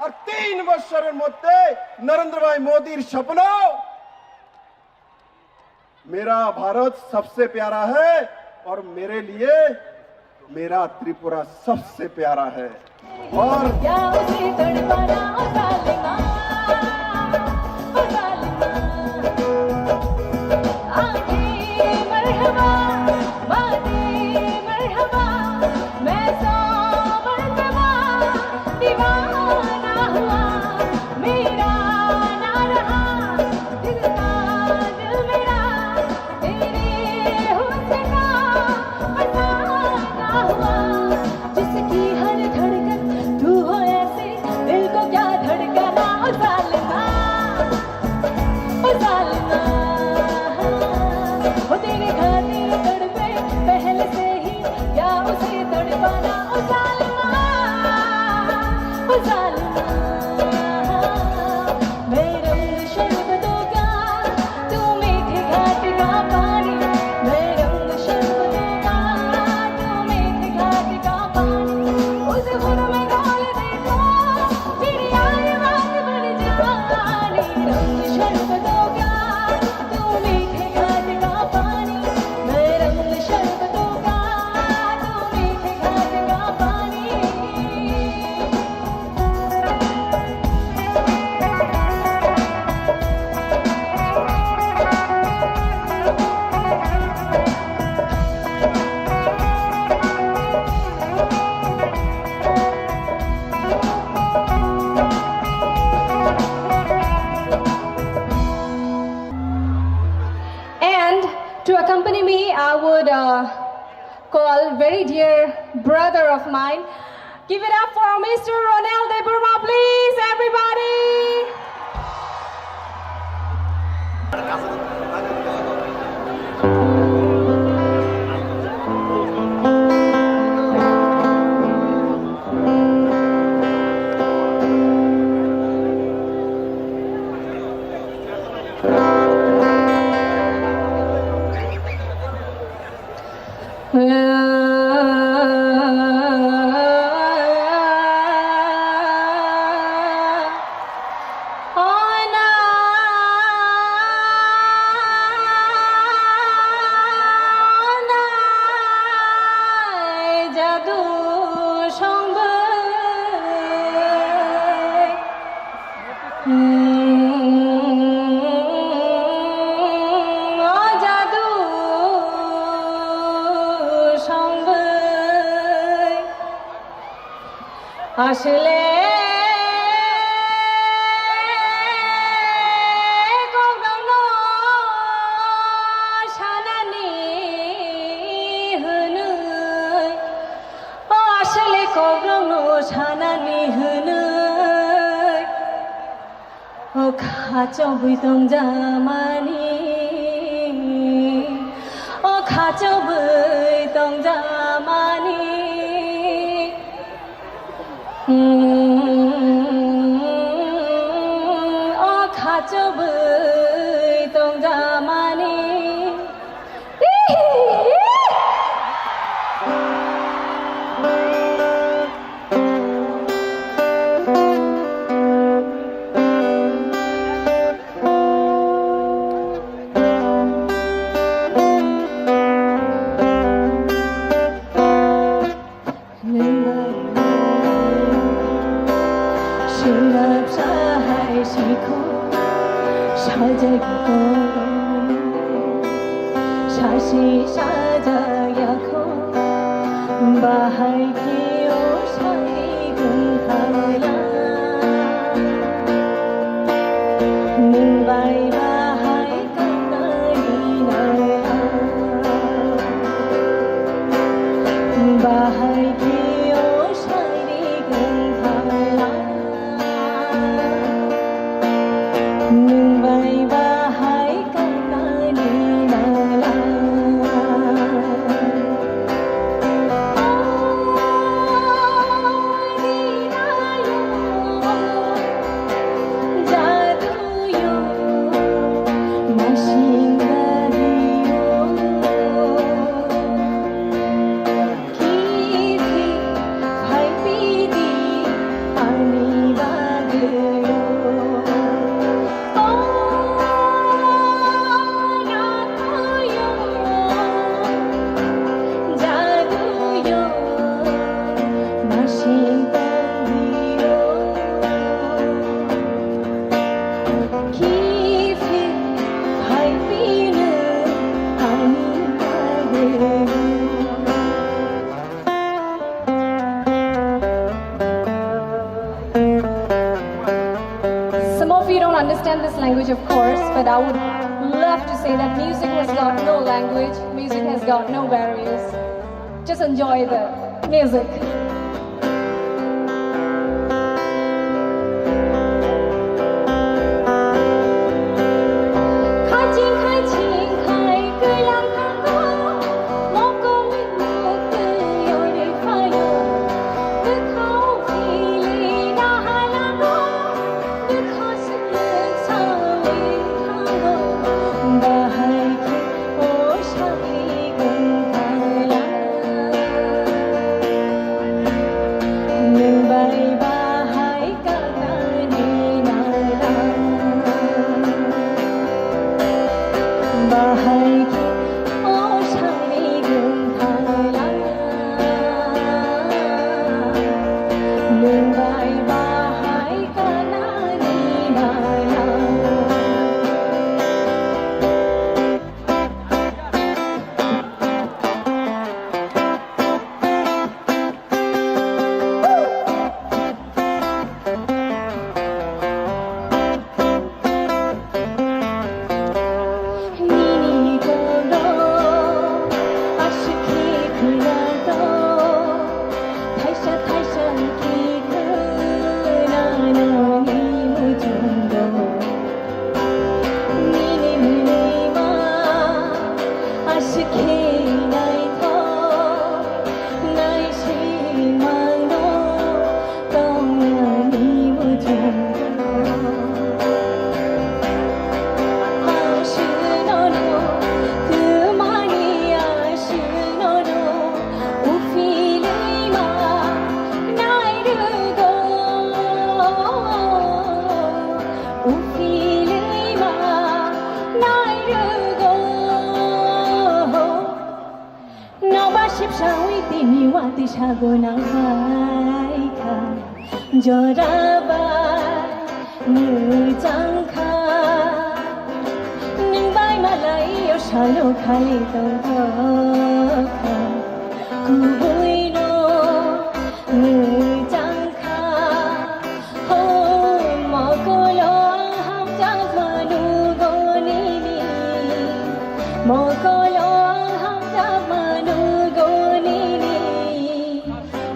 আর 3 বছরের মধ্যে নরেন্দ্র ভাই মোদীর স্বপ্ন मेरा भारत सबसे प्यारा है और मेरे लिए मेरा त्रिपुरा सबसे प्यारा है। और to accompany me, I would call very dear brother of mine. Give it up for Mr. Ronel De Burma, please, everybody. আসলে গৌরব সানানি হনু ও আসলে গৌরব সানানি হনু ও খাচো বৈতং জামানি ও খাচো বৈতং Zamani 어 가져볼 동자만이 사시 사자야코 바하이기요 사이근 하야 능바이 바하이 깐다이나야 바하이기요 사이근 하야 능바이 바하이 깐다이나야 Some of you don't understand this language, of course, but I would love to say that music has got no language, music has got no barriers. Just enjoy the music. Khumpui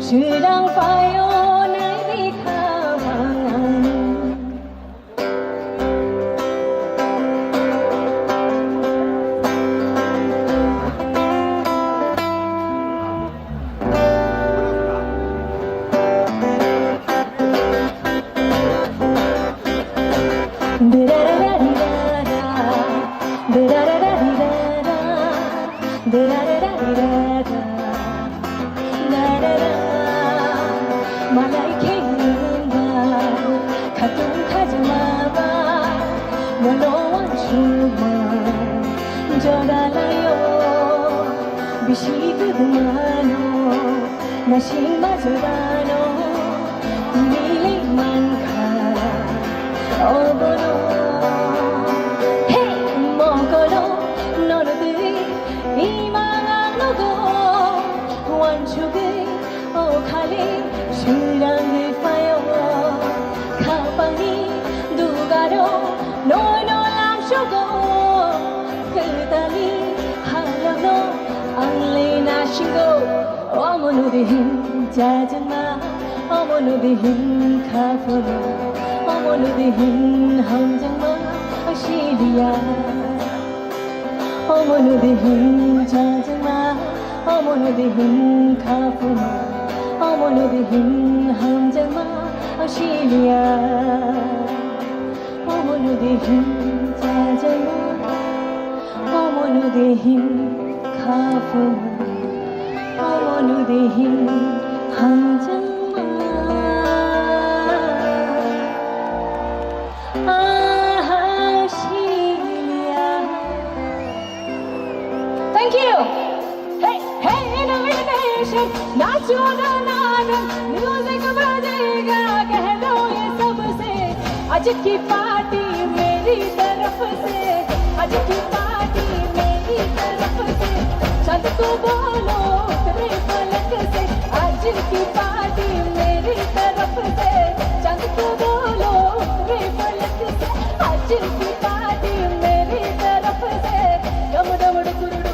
Sirang payo na ikawangan Malay kailanba Katong kajamaba Walawan suma Jodalayo Bisitu dumano Nasing mazurano Milik man ka Obono Hey mokolo Nonodu Imang nogo Wanchugi O khali Shirang fayo Kapani Dugaro No lam shogo Kutali Halano Angle na shingo Omonudihin Jajama Omonudihin Kafuno Omonudihin Hamjama Ashiliya Omonudihin Jajama Omonudihin Kafuno Omonudihin Hamjama Ashiliya Omonudihin Jajama Omonudihin Kafuno Omonudihin Hamjama Ashiliya. Thank you. Hey, hey, innovation, nachuda nadan, music बजेगा, कह दो ये सबसे, आज की party मेरी तरफ से, आज की पार्टी मेरी तरफ से, चंद को बोलो तेरे पलक से, आज की पार्टी मेरी तरफ से, चंद को बोलो तेरे पलक से, आज की पार्टी मेरी तरफ से, डम डम डुकुरुडु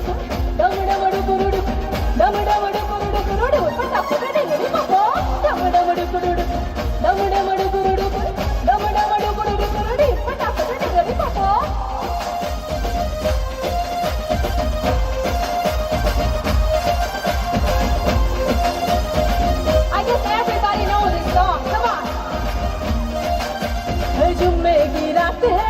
डम डम डुकुरुडु डम डम डुकुरुडु पटापट डिंगड़ी बबो डम डम डुकुरुडु डम डम डुकुरुडु डम डम डुकुरुडु कुरुडी पटापट डिंगड़ी बबो I guess everybody knows this song. Come on. जुम्मे की रात है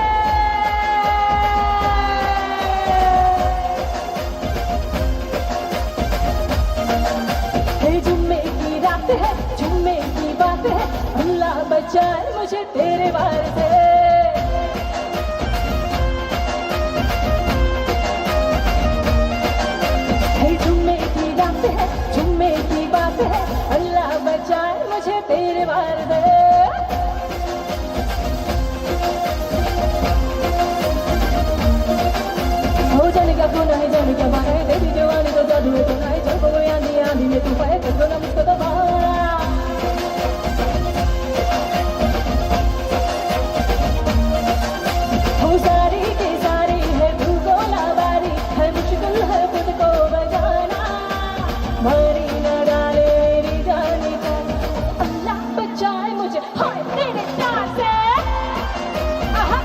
जुम्मे की रात है जुम्मे की बात है अल्लाह बचाए मुझे तेरे वार से जुम्मे की रात है जुम्मे की बात है अल्लाह बचाए मुझे तेरे वार से हो जाने का कौन है जाने क्या बात है तेरी जवानी तो जादू है तो नहीं चल कोई आंधी आंधी में तू पाए कर दो ना मुझको तो हो सारी की सारी है तू गोला बारी है मुश्किल है खुद को बजाना मारी न डाले मेरी जानी को अल्लाह बचाए मुझे हाय तेरे प्यार से आहा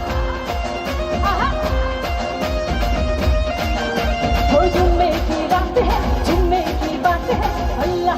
आहा जुम्मे की रात है जुम्मे की बात है अल्लाह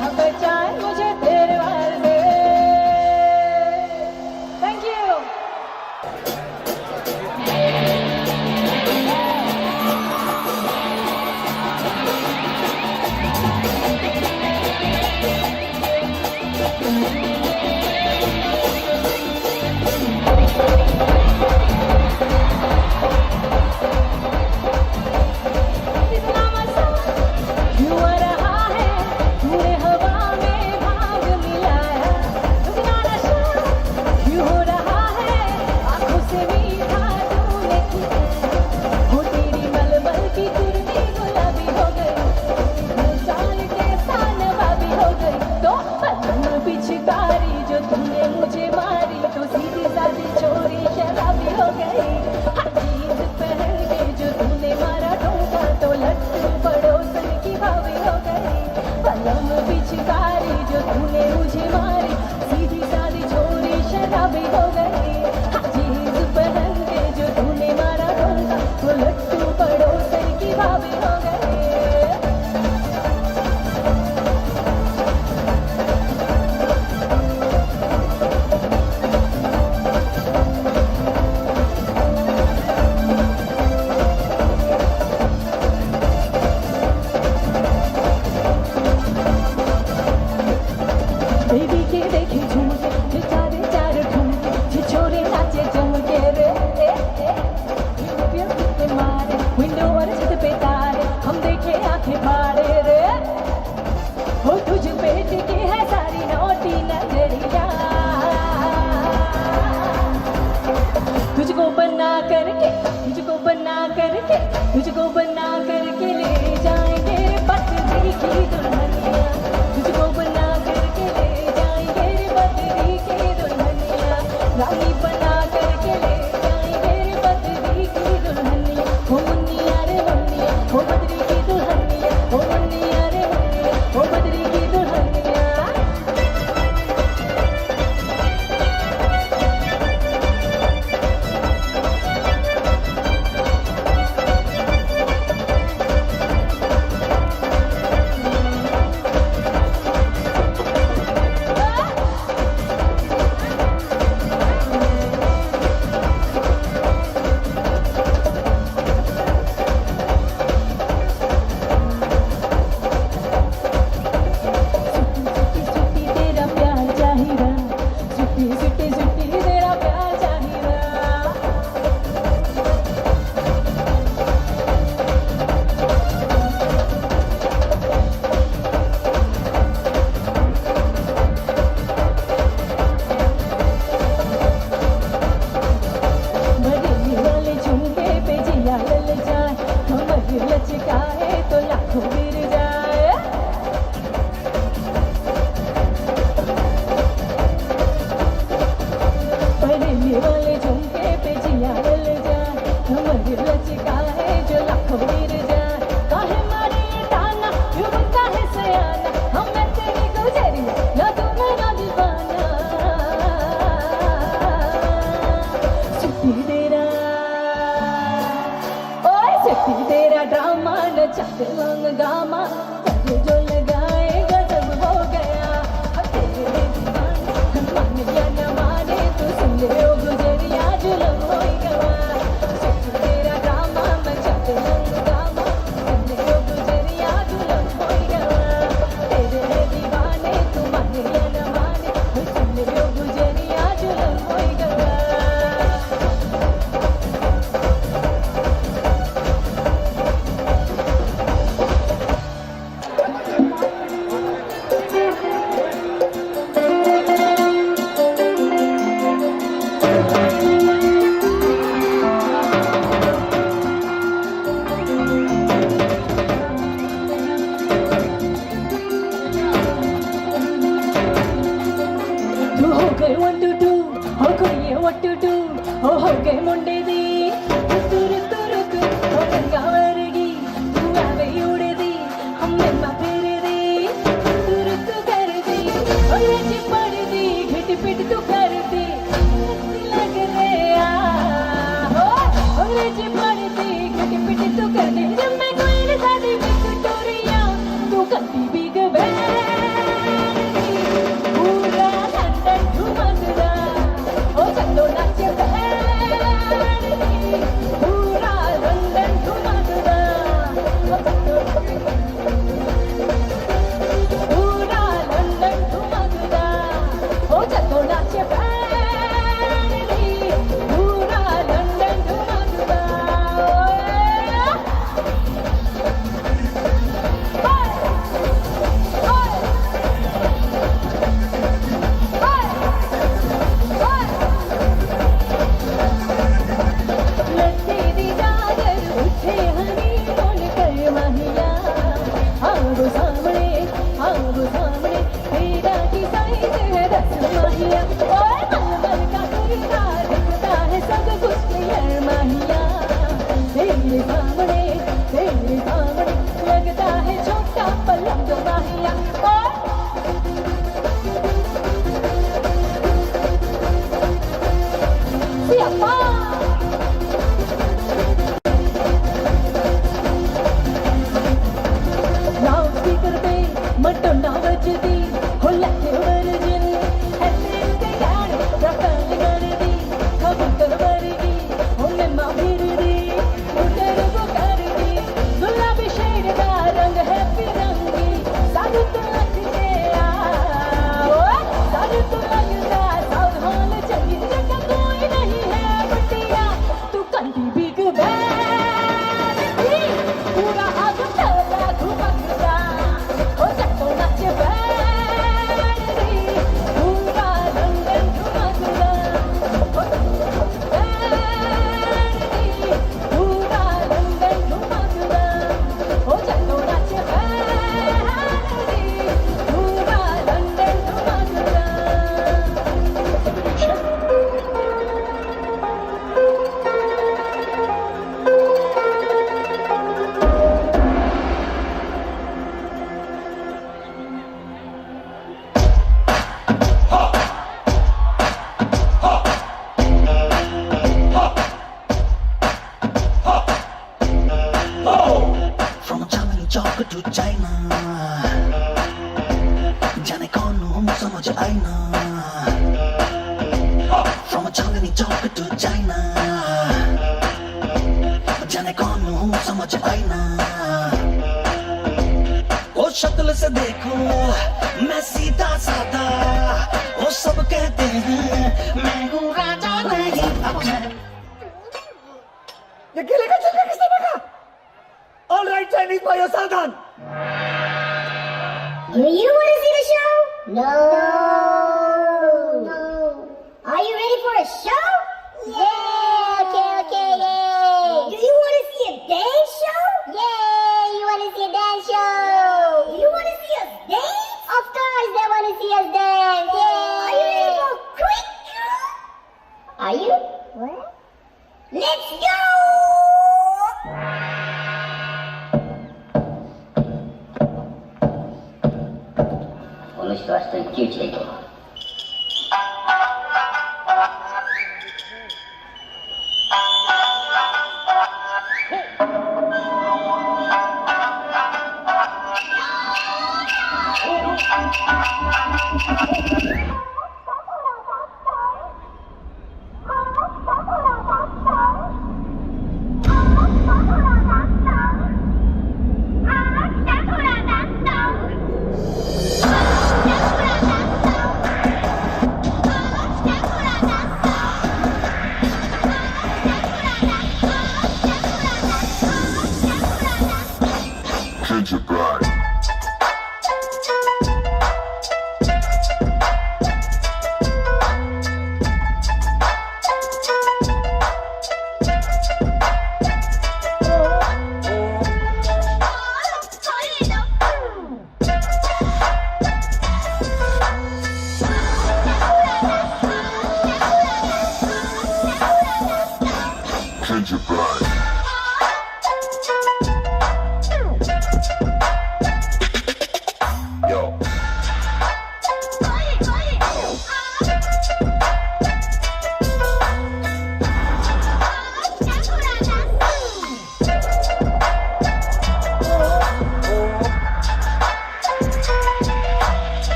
गए 1 2 2 हो कुड़िए what to do हो गए मुंडे दी तुर तुर तुर हो रंगा वर्गी तू आवे उड़े दी हमने मापेरे दी तुर तू कर दी हो जी पड़ दी घिट पिट तू कर दी लग रे आ हो जी पड़ दी घिट पिट तू कर दी जब मैं कोई न सादी विक्टोरिया तू कभी भी गवे पूरा लंदन घुमाता ओ चलो नाचे पूरा लंदन घुमाता पूरा लंदन घुमाता ओ चलो नाचे पूरा लंदन घुमाता लट्टे दी चादर उठे हनी मोन कर महिया आओ सामने तेरा की साइज है 10 महिया ओए मलमल का कुर्ता दिखता है सब कुछ क्लियर महिया तेरे सामने लगता है छोटा पलंग महिया ओए सियापा लाउड स्पीकर पे मटोना बजदी हो लगे वर्जिन ऐसे गाने रटल कर दी कबूतर वर्गी हो मैं फिर दी उधर वो कर दी गुलाबी शेर का रंग है फिरंगी सारू तो लगते सारू तो लगता साउथ हॉल चली जगह कोई नहीं है बटिया तू कंदी बिग बैग पूरा आग चलता घुमकता ओ चक्को नाचे बैरी पूरा लंदन घुमकता बैरी पूरा लंदन घुमकता ओ चक्को नाचे बैरी पूरा London घुमकता From Germany talk to China जाने कौन हूँ समझ आई ना From Germany talk to China जाने कौन हूँ समझ आई ना ओ शक्ल से देखो मैं सीधा साधा वो सब कहते हैं मैं हूँ राजा नहीं अपना ये गिले का चलने किसने देखा All right, Chinese boy, you're done. Do you want to see the show? No. Are you ready for a show? Yeah. Okay, yay. Do you want to see a dance show? Yeah, you want to see a dance show. Do you want to see us dance? Of course they want to see us dance. Yeah. Are you ready for quick? Are you? What? Let's go! Uno sta chiudendo.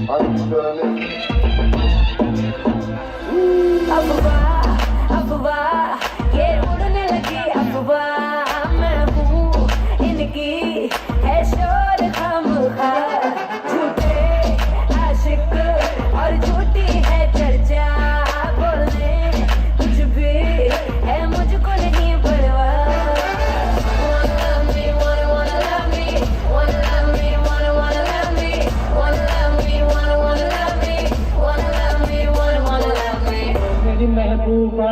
अफवाह अफवाह ये उड़ने लगी अफवाह मैं हूँ इनकी है शोर खामखा झूठे आशिक और झूठी है चर्चा बोलने कुछ भी है मुझको नहीं परवाह मेरी महबूबा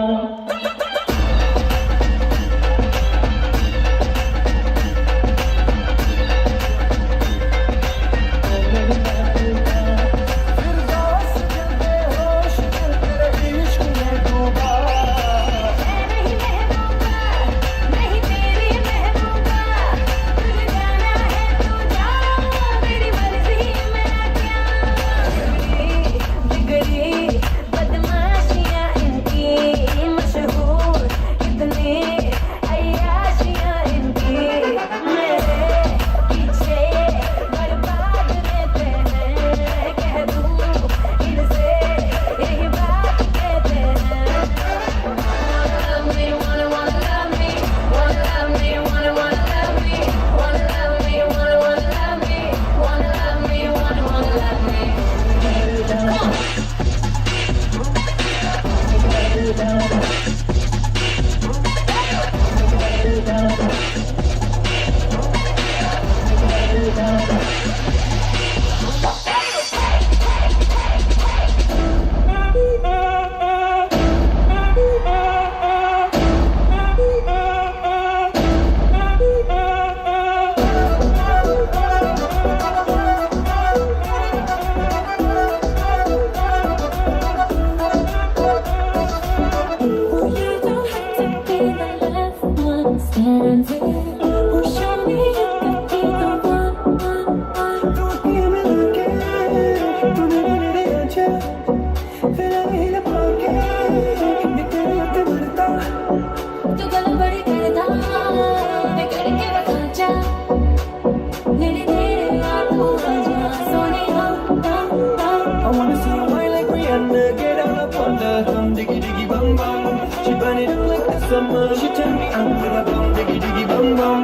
She turned me on with a bum, diggy diggy bum bum.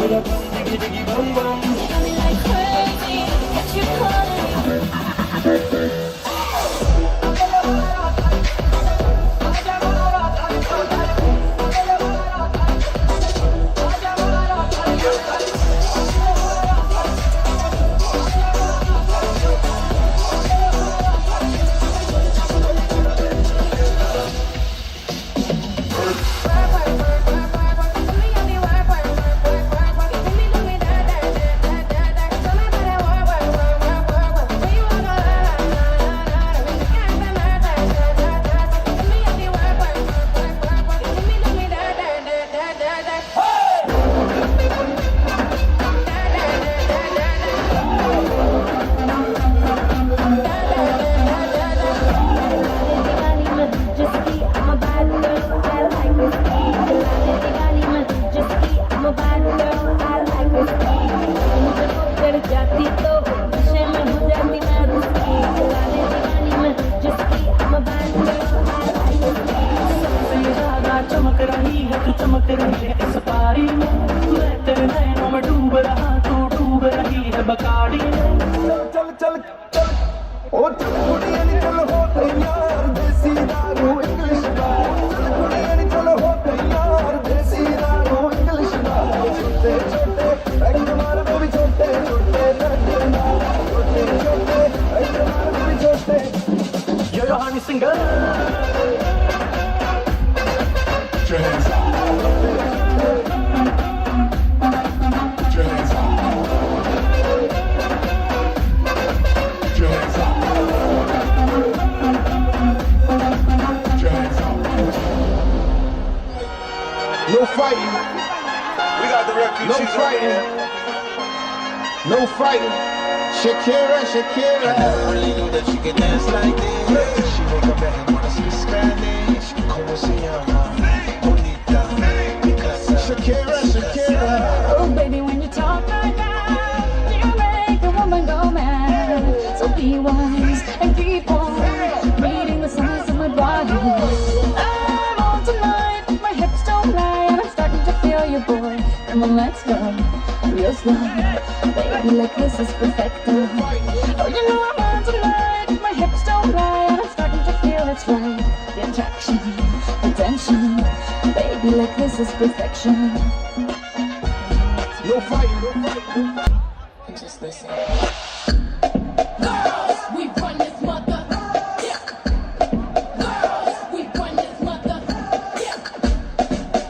With a bum, diggy diggy bum bum. चमक रही है इस पारी में मैं तेरे नैनों में डूब रहा तू डूब रही है बकाड़ी में चल चल चल ओ चल कुड़ियां नी चल हो तैयार देसी दारू इंग्लिश बार चल कुड़ियां नी चल हो तैयार देसी दारू इंग्लिश बार छोटे छोटे पैक मार बेबी छोटे छोटे पैक मार छोटे छोटे पैक मार बेबी छोटे yo Honey singer No fighting. We got the refugees. No fighting. No fighting. Shakira, Shakira. I never really knew that she could dance like this. She make a man wanna speak Spanish. Como se llama? Bonita. Shakira, Shakira. Oh, baby, when you talk like that, you make a woman Come on, let's go real slow. Baby, like this is perfect. Oh, you know I'm on tonight. My hips don't lie, and I'm starting to feel it's right. The attraction, the tension. Baby, like this is perfection. No fighting, no fighting. And just listen. Girls, we run this mother. Yeah. Girls, we run this mother. Yeah.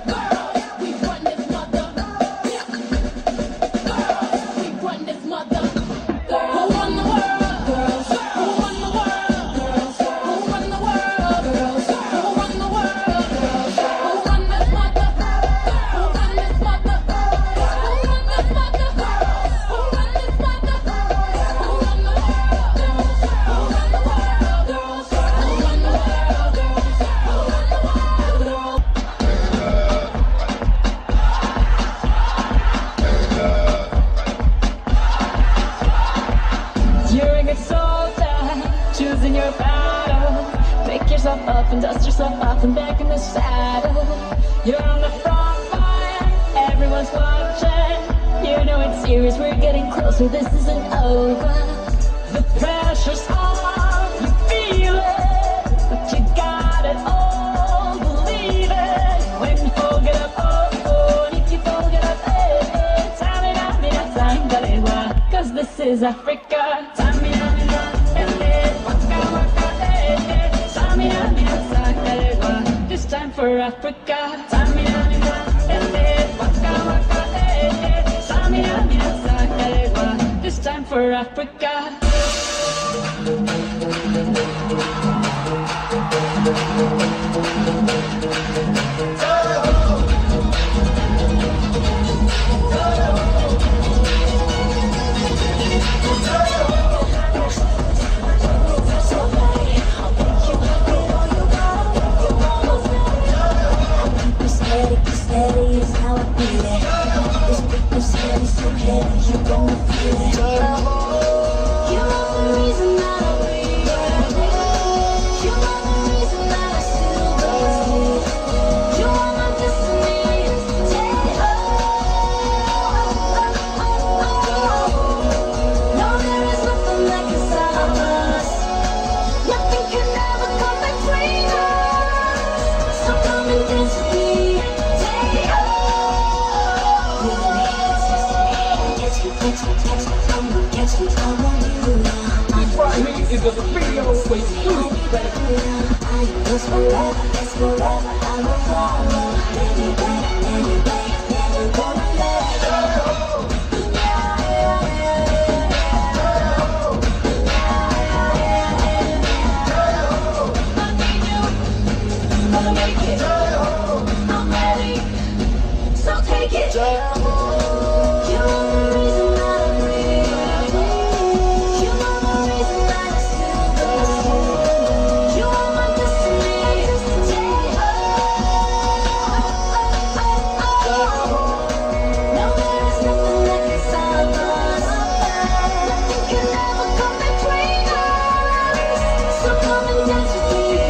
Girls, we run this mother. Yeah. Girls, we run this mother. Who run the world? Girls. Who run the world? Girls. Who run the world? Girls. Who run the world? Girls. Who run this mother? Who run this mother? Who run this mother? Who run this mother? Who run the world? Girls. Who run the world? Girls. Who run the world? Girls. Who run the world? You're a good soldier, choosing your battle. Pick yourself up and dust yourself off and back in the saddle. You're on the front line, everyone's watching. You know it's serious, we're getting closer, this isn't over. The pressure's on, you feel it, but you got it all, believe it. When you fold it up, oh, oh, and if you fold it up, eh, time, cause this is Africa. This time for Africa. This time for Africa. Steady is how I feel it. This beat is heavy, so heavy, you gonna feel it. You are the reason that I breathe. You are the reason that I still believe. You are my destiny. No, there is nothing that can stop us. Nothing can ever come between us. So come and dance with me. Friday is a video with you, baby. It's forever, it's forever, I will follow. Anyway, never gonna let go. I need you, gonna make it. I'm ready, so take it. You are the reason that I breathe. You are the reason that I still believe. You are my destiny. No, there is nothing that can stop us. Nothing can ever come between us. So come and dance with me.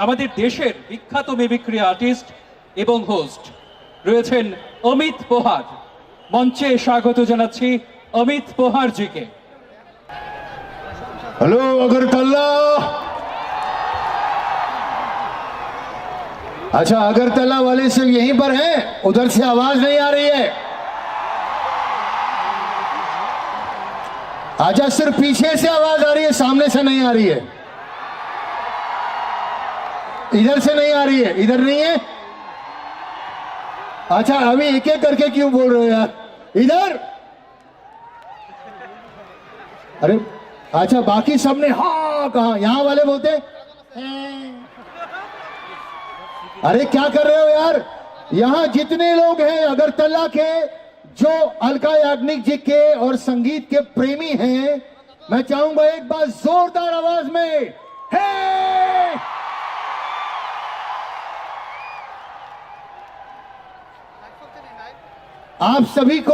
আমাদের দেশের বিখ্যাত mimicry artist এবং host রয়েছেন অমিত পোহার। মঞ্চে স্বাগত জানাচ্ছি Amit পোহার GK. Hello Agartala. अच्छा, अगरतला वाले सिर्फ यहीं पर हैं, उधर से आवाज नहीं आ रही है। अच्छा, सिर्फ पीछे से आवाज आ रही है, सामने से नहीं आ रही है। इधर से नहीं आ रही है, इधर नहीं है। अच्छा, अभी एक एक करके क्यों बोल रहे हो यार? इधर। अरे अच्छा, बाकी सबने हाँ कहा, यहां वाले बोलते अरे क्या कर रहे हो यार? यहां जितने लोग हैं अगरतला के, जो अलका याग्निक जी के और संगीत के प्रेमी हैं, मैं चाहूंगा एक बार जोरदार आवाज में हे। आप सभी को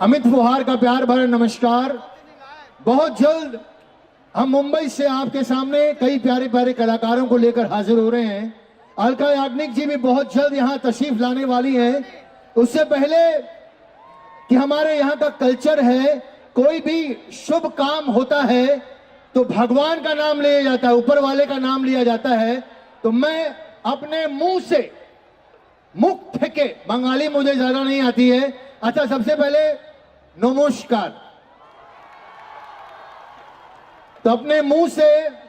अमित फुहार का प्यार भरा नमस्कार। बहुत जल्द हम मुंबई से आपके सामने कई प्यारे प्यारे कलाकारों को लेकर हाजिर हो रहे हैं। अलका याग्निक जी भी बहुत जल्द यहाँ तशरीफ लाने वाली हैं। उससे पहले कि हमारे यहाँ का कल्चर है, कोई भी शुभ काम होता है तो भगवान का नाम लिया जाता है, ऊपर वाले का नाम लिया जाता है। तो मैं अपने मुंह से मुख फेंके, बंगाली मुझे ज्यादा नहीं आती है। अच्छा, सबसे पहले नमस्कार, तो अपने मुंह से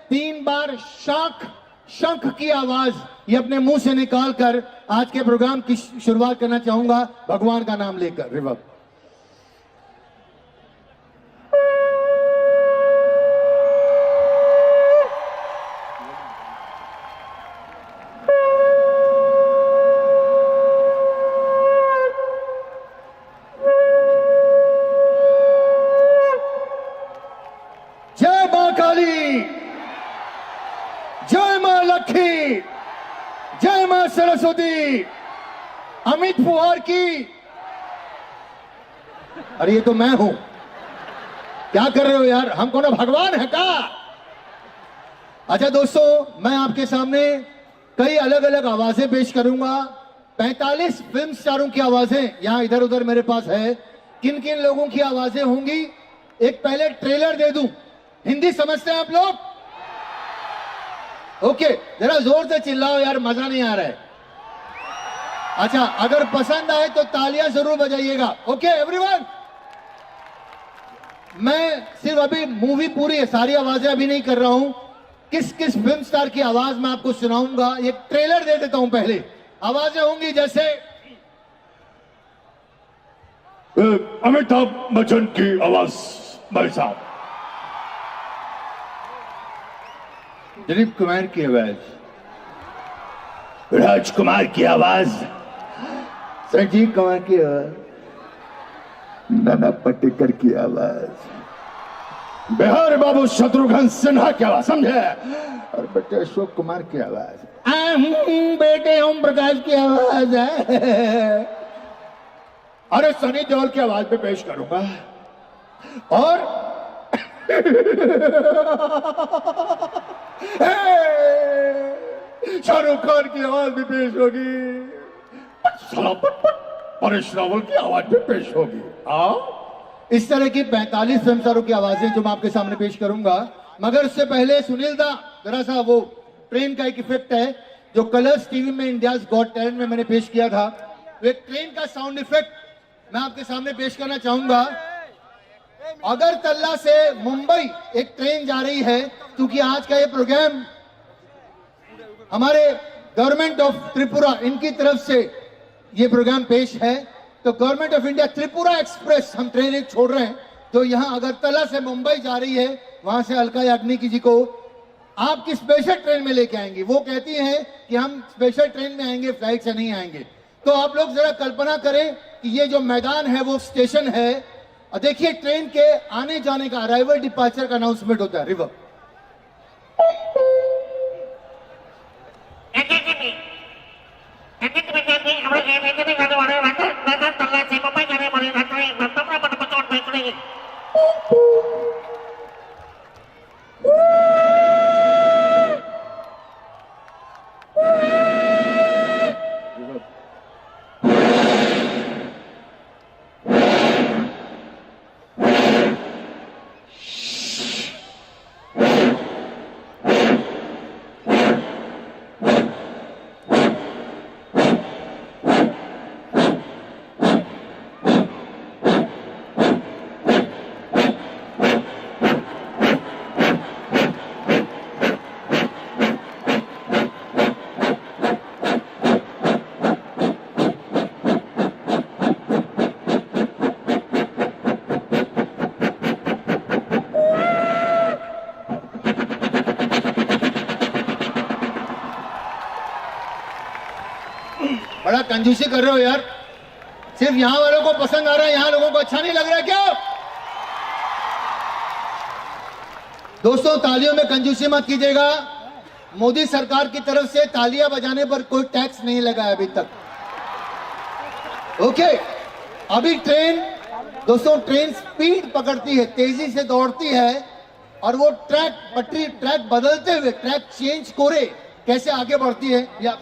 3 बार शंख की आवाज ये अपने मुंह से निकालकर आज के प्रोग्राम की शुरुआत करना चाहूंगा भगवान का नाम लेकर। रिवर्ब जय मां सरस्वती, अमित फुहार की। अरे ये तो मैं हूं, क्या कर रहे हो यार, हम कौन भगवान है का? अच्छा दोस्तों, मैं आपके सामने कई अलग अलग आवाजें पेश करूंगा। 45 फिल्म स्टारों की आवाजें यहां इधर उधर मेरे पास है। किन किन लोगों की आवाजें होंगी, एक पहले ट्रेलर दे दूं। हिंदी समझते हैं आप लोग? ओके, जरा जोर से चिल्लाओ यार, मजा नहीं आ रहा है। अच्छा, अगर पसंद आए तो तालियां जरूर बजाइएगा। ओके एवरीवन, मैं सिर्फ अभी मूवी पूरी है, सारी आवाजें अभी नहीं कर रहा हूं। किस किस फिल्म स्टार की आवाज मैं आपको सुनाऊंगा, ये ट्रेलर दे देता हूं। पहले आवाजें होंगी जैसे अमिताभ बच्चन की आवाज भाई साहब, दिलीप कुमार की आवाज, राजकुमार की आवाज, संजीव कुमार की आवाज, नाना पाटेकर की आवाज, बिहार बाबू शत्रुघ्न सिन्हा की आवाज, समझे? और बेटे अशोक कुमार की आवाज, बेटे ओम प्रकाश की आवाज है। अरे सनी देओल की आवाज पे पेश करूंगा। और शाहरुख खान की आवाज भी पेश होगी, परेश रावल की आवाज भी पेश होगी। इस तरह की 45 फिल्म स्टारों की आवाजें जो मैं आपके सामने पेश करूंगा। मगर उससे पहले सुनील दा, जरा सा वो ट्रेन का एक इफेक्ट है जो कलर्स टीवी में इंडियाज गॉट टैलेंट में मैंने पेश किया था। तो एक ट्रेन का साउंड इफेक्ट मैं आपके सामने पेश करना चाहूंगा। अगरतला से मुंबई एक ट्रेन जा रही है, क्योंकि आज का ये प्रोग्राम हमारे गवर्नमेंट ऑफ त्रिपुरा इनकी तरफ से ये प्रोग्राम पेश है। तो government of India Tripura express हम ट्रेन एक छोड़ रहे हैं, तो यहाँ अगरतला से मुंबई जा रही है। वहां से अलका याग्निक जी को आप किस स्पेशल ट्रेन में लेके आएंगे? वो कहती हैं कि हम स्पेशल ट्रेन में आएंगे, फ्लाइट से नहीं आएंगे। तो आप लोग जरा कल्पना करें कि ये जो मैदान है वो स्टेशन है, और देखिए ट्रेन के आने जाने का अराइवल डिपार्चर का अनाउंसमेंट होता है। रिवर बड़ा कंजूसी कर रहे हो यार, सिर्फ यहां वालों को पसंद आ रहा है, यहां लोगों को अच्छा नहीं लग रहा है क्या? दोस्तों तालियों में कंजूसी मत कीजिएगा। मोदी सरकार की तरफ से तालियां बजाने पर कोई टैक्स नहीं लगा है अभी तक। ओके, अभी ट्रेन दोस्तों, ट्रेन स्पीड पकड़ती है, तेजी से दौड़ती है और वो ट्रैक पटरी ट्रैक बदलते हुए ट्रैक चेंज करे कैसे आगे बढ़ती है या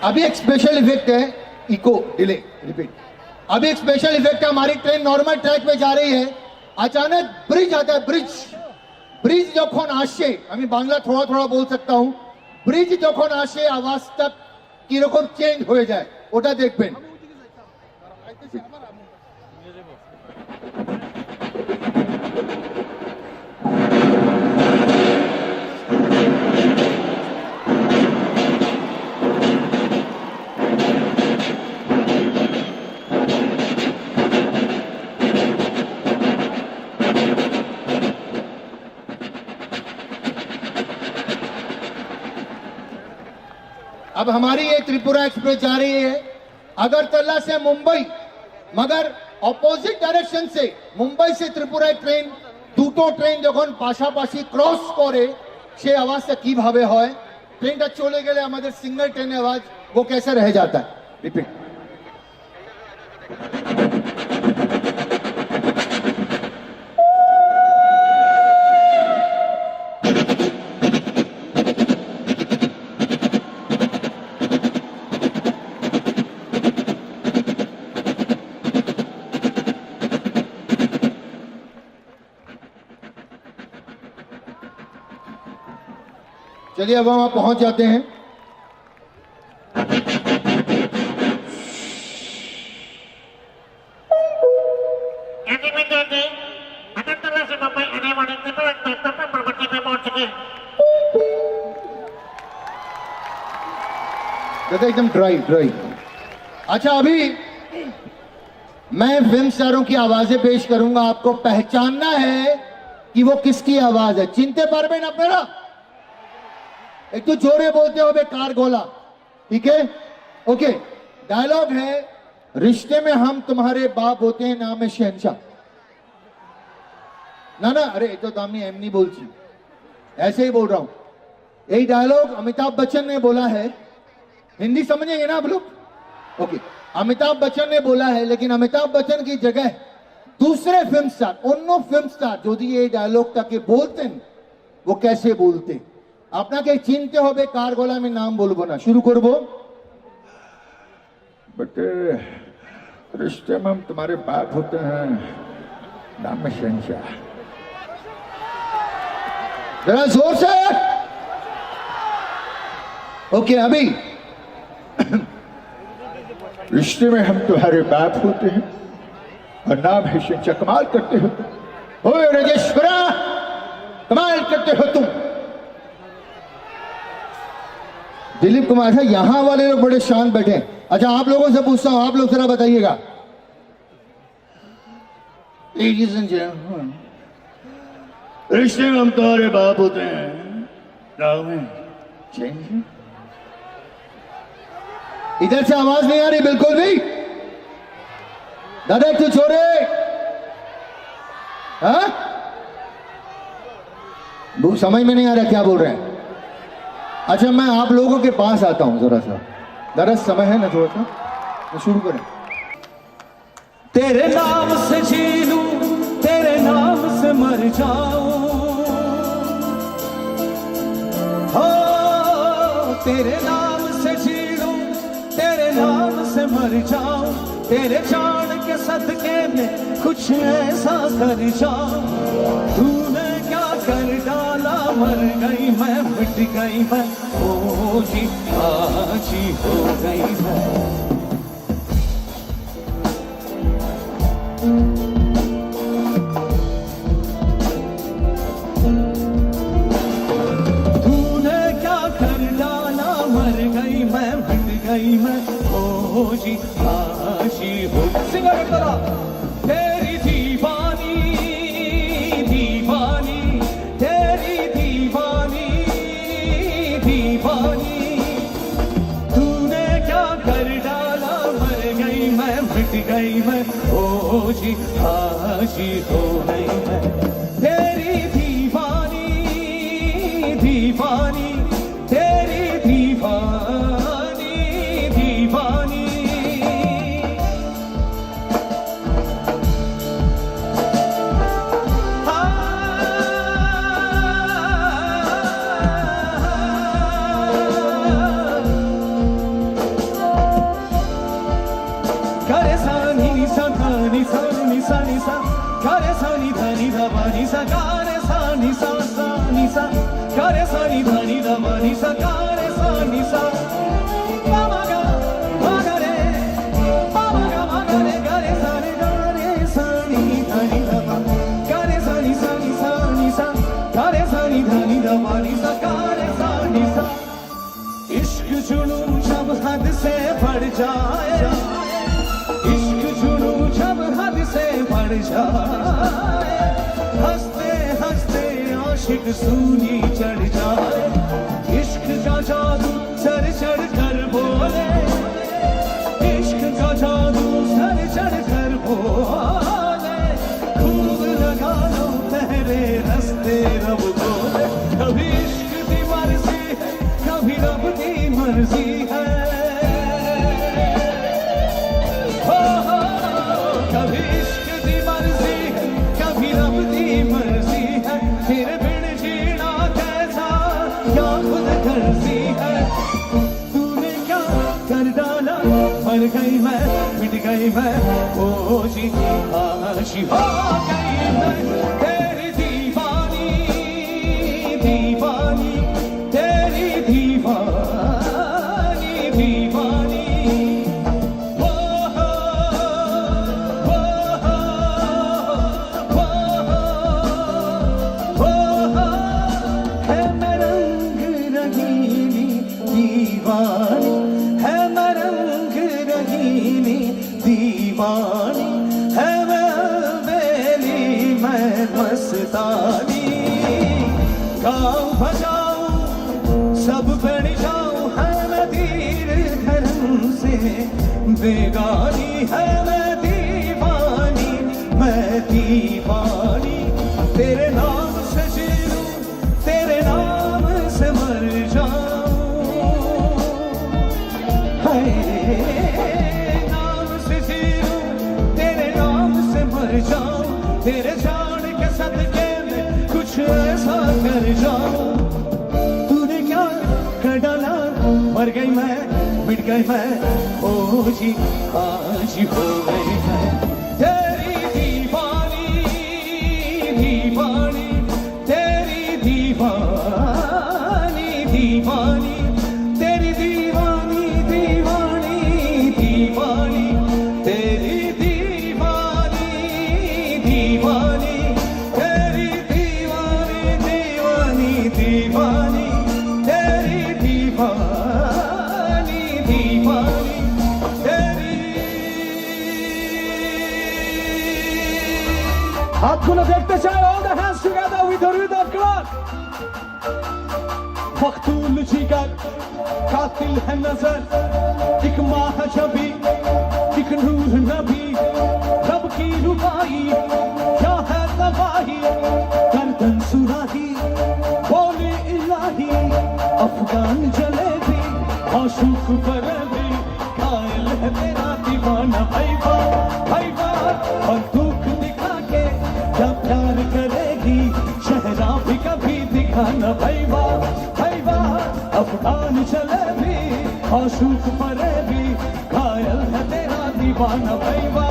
अभी एक स्पेशल इफेक्ट है, इको डिले रिपीट। अभी एक स्पेशल इफेक्ट है, हमारी ट्रेन नॉर्मल ट्रैक पे जा रही है, अचानक ब्रिज आता है। ब्रिज যখন আসে, আমি বাংলা थोड़ा थोड़ा बोल सकता हूं, ব্রিজ যখন আসে আওয়াজটা কিরকম চেঞ্জ হয়ে যায় ওটা দেখবেন। अब हमारी ये त्रिपुरा एक्सप्रेस जा रही है अगरतला से मुंबई, मगर অপোজিট ডাইরেকশন से मुंबई से त्रिपुरा ट्रेन দুটো ট্রেন যখন পাশাপাশি ক্রস করে সেই আওয়াজটা কিভাবে হয়, ট্রেনটা চলে গেলে আমাদের সিঙ্গল ট্রেনের আওয়াজ वो कैसे रह जाता है। रिपीट। चलिए अब हम पहुंच जाते हैं। एकदम ड्राई। अच्छा, अभी मैं फिल्म स्टारों की आवाजें पेश करूंगा, आपको पहचानना है कि वो किसकी आवाज है। चिंते पारबेन अपना, एक तो जोरे बोलते हो बे कार गोला, ठीक है? ओके, डायलॉग है, रिश्ते में हम तुम्हारे बाप होते हैं, नाम है शहनशाह। ना अरे तो दामनी एम नहीं बोलती, ऐसे ही बोल रहा हूं। यही डायलॉग अमिताभ बच्चन ने बोला है, हिंदी समझेंगे ना आप लोग? ओके, अमिताभ बच्चन ने बोला है, लेकिन अमिताभ बच्चन की जगह दूसरे फिल्म स्टार, अन्य फिल्म स्टार जो ये डायलॉग ताकि बोलते हैं वो कैसे बोलते আপনাকে চিনতে হবে। কার গলা আমি নাম বলবো না, শুরু করব। बट रिश्ते में हम तुम्हारे बाप होते हैं, नाम है शहनशाह। जरा जोर से। ओके, अभी रिश्ते में हम तुम्हारे बाप होते हैं और नाम है शहनशाह। कमाल करते हो, ओए राजेश्वरा, कमाल करते हो तुम। दिलीप कुमार है, यहां वाले लोग बड़े शांत बैठे। अच्छा, आप लोगों से पूछता हूं, आप लोग जरा बताइएगा। लेडीज एंड जेंटलमैन, रिश्ते में हम तुम्हारे बाप होते हैं, नाम है शहनशाह। इधर से आवाज नहीं आ रही बिल्कुल भी। दादा तू छोरे, हाँ समझ में नहीं आ रहा क्या बोल रहे हैं। अच्छा, मैं आप लोगों के पास आता हूं, जरा समय है ना थोड़ा सा, तो शुरू करें। तेरे नाम से जी लूं, तेरे नाम से मर जाऊं, हो तेरे नाम से जी लूं, तेरे नाम से मर जाऊं, तेरे जान के सदके में कुछ ऐसा कर जाऊं। तूने क्या कर डाला, मर गई मैं, मिट गई मैं, ओ जी आज ही हो गई मैं। तूने क्या कर डाला, मर गई मैं, मिट गई मैं, ओ जी आज ही हो। सिंगर करा, तेरी दीवानी दीवानी, तेरी दीवानी दीवानी, तूने क्या गई मैं ओ जी हाजी हो गई मैं तेरी दीवानी दीवानी तेरी दीवानी दीवानी करे सानी सा धानी सा नी सा नी सा करे सानी धानी धानी सा करे सानी सा सानी सा करे सानी धानी धानी सा करे सानी सा मामा गा रे करे सानी धानी धामा करे सानी सानी सानी सा करे सानी धानी धानी सा करे सानी सा इश्क जुनून जब हद से बढ़ जाए इश्क जुनून जब हद से बढ़ जाए हंसते हंसते आशिक सूनी चढ़ जाए इश्क का जादू सर चढ़ कर बोले इश्क का जादू सर चढ़ कर बोले खूब लगा लो तेरे रास्ते रब बोले कभी इश्क की मर्जी है कभी रब की मर्जी है कभी इश्क की मर्जी है कभी रब की मर्जी है तेरे बिन जीना कैसा क्या खुद गर्जी है तूने क्या कर डाला मर गई मैं मिट गई मैं ओ जी आशी हो गई मैं तेरी दीवानी दीवानी तेरी दीवानी दीवानी दीवानी है मैं रंग रहीनी दीवानी है मैं बेली मैं मस्तानी गाँव बजाऊं सब बन जाऊं है मैं तीर धर्म से बेगानी है मैं दीवानी तेरे नाम से जी लूं तेरे नाम से मर जाऊं नाम से जी लूं तेरे नाम से मर जाऊं तेरे जान के सदके में कुछ ऐसा कर जाऊं तूने क्या कर डाला मर गई मैं मिट गई मैं ओ जी आज हो गई मैं तेरी दीवानी दीवानी तेरी दीवानी दीवानी तेरी दीवानी दीवानी दीवानी तेरी दीवानी दीवानी तेरी दीवानी दीवानी दीवानी तेरी दीवानी दीवानी हाथ को देखते चाहे all the hands together with the rhythm of God मखतूल जिगर कातिल है नजर एक माह जबी एक नूर नबी रब की रुबाई क्या है तबाही गर्दन सुराही बोले इलाही अफगान जलेबी आशूक बरेबी कायल है तेरा दीवाना भाईबा भाईबा बंदूक दिखा के क्या प्यार करेगी शहरा भी कभी दिखाना भाईबा भाईबा अफगान जलेबी आशूक बरेबी कायल है तेरा दीवाना भाईबा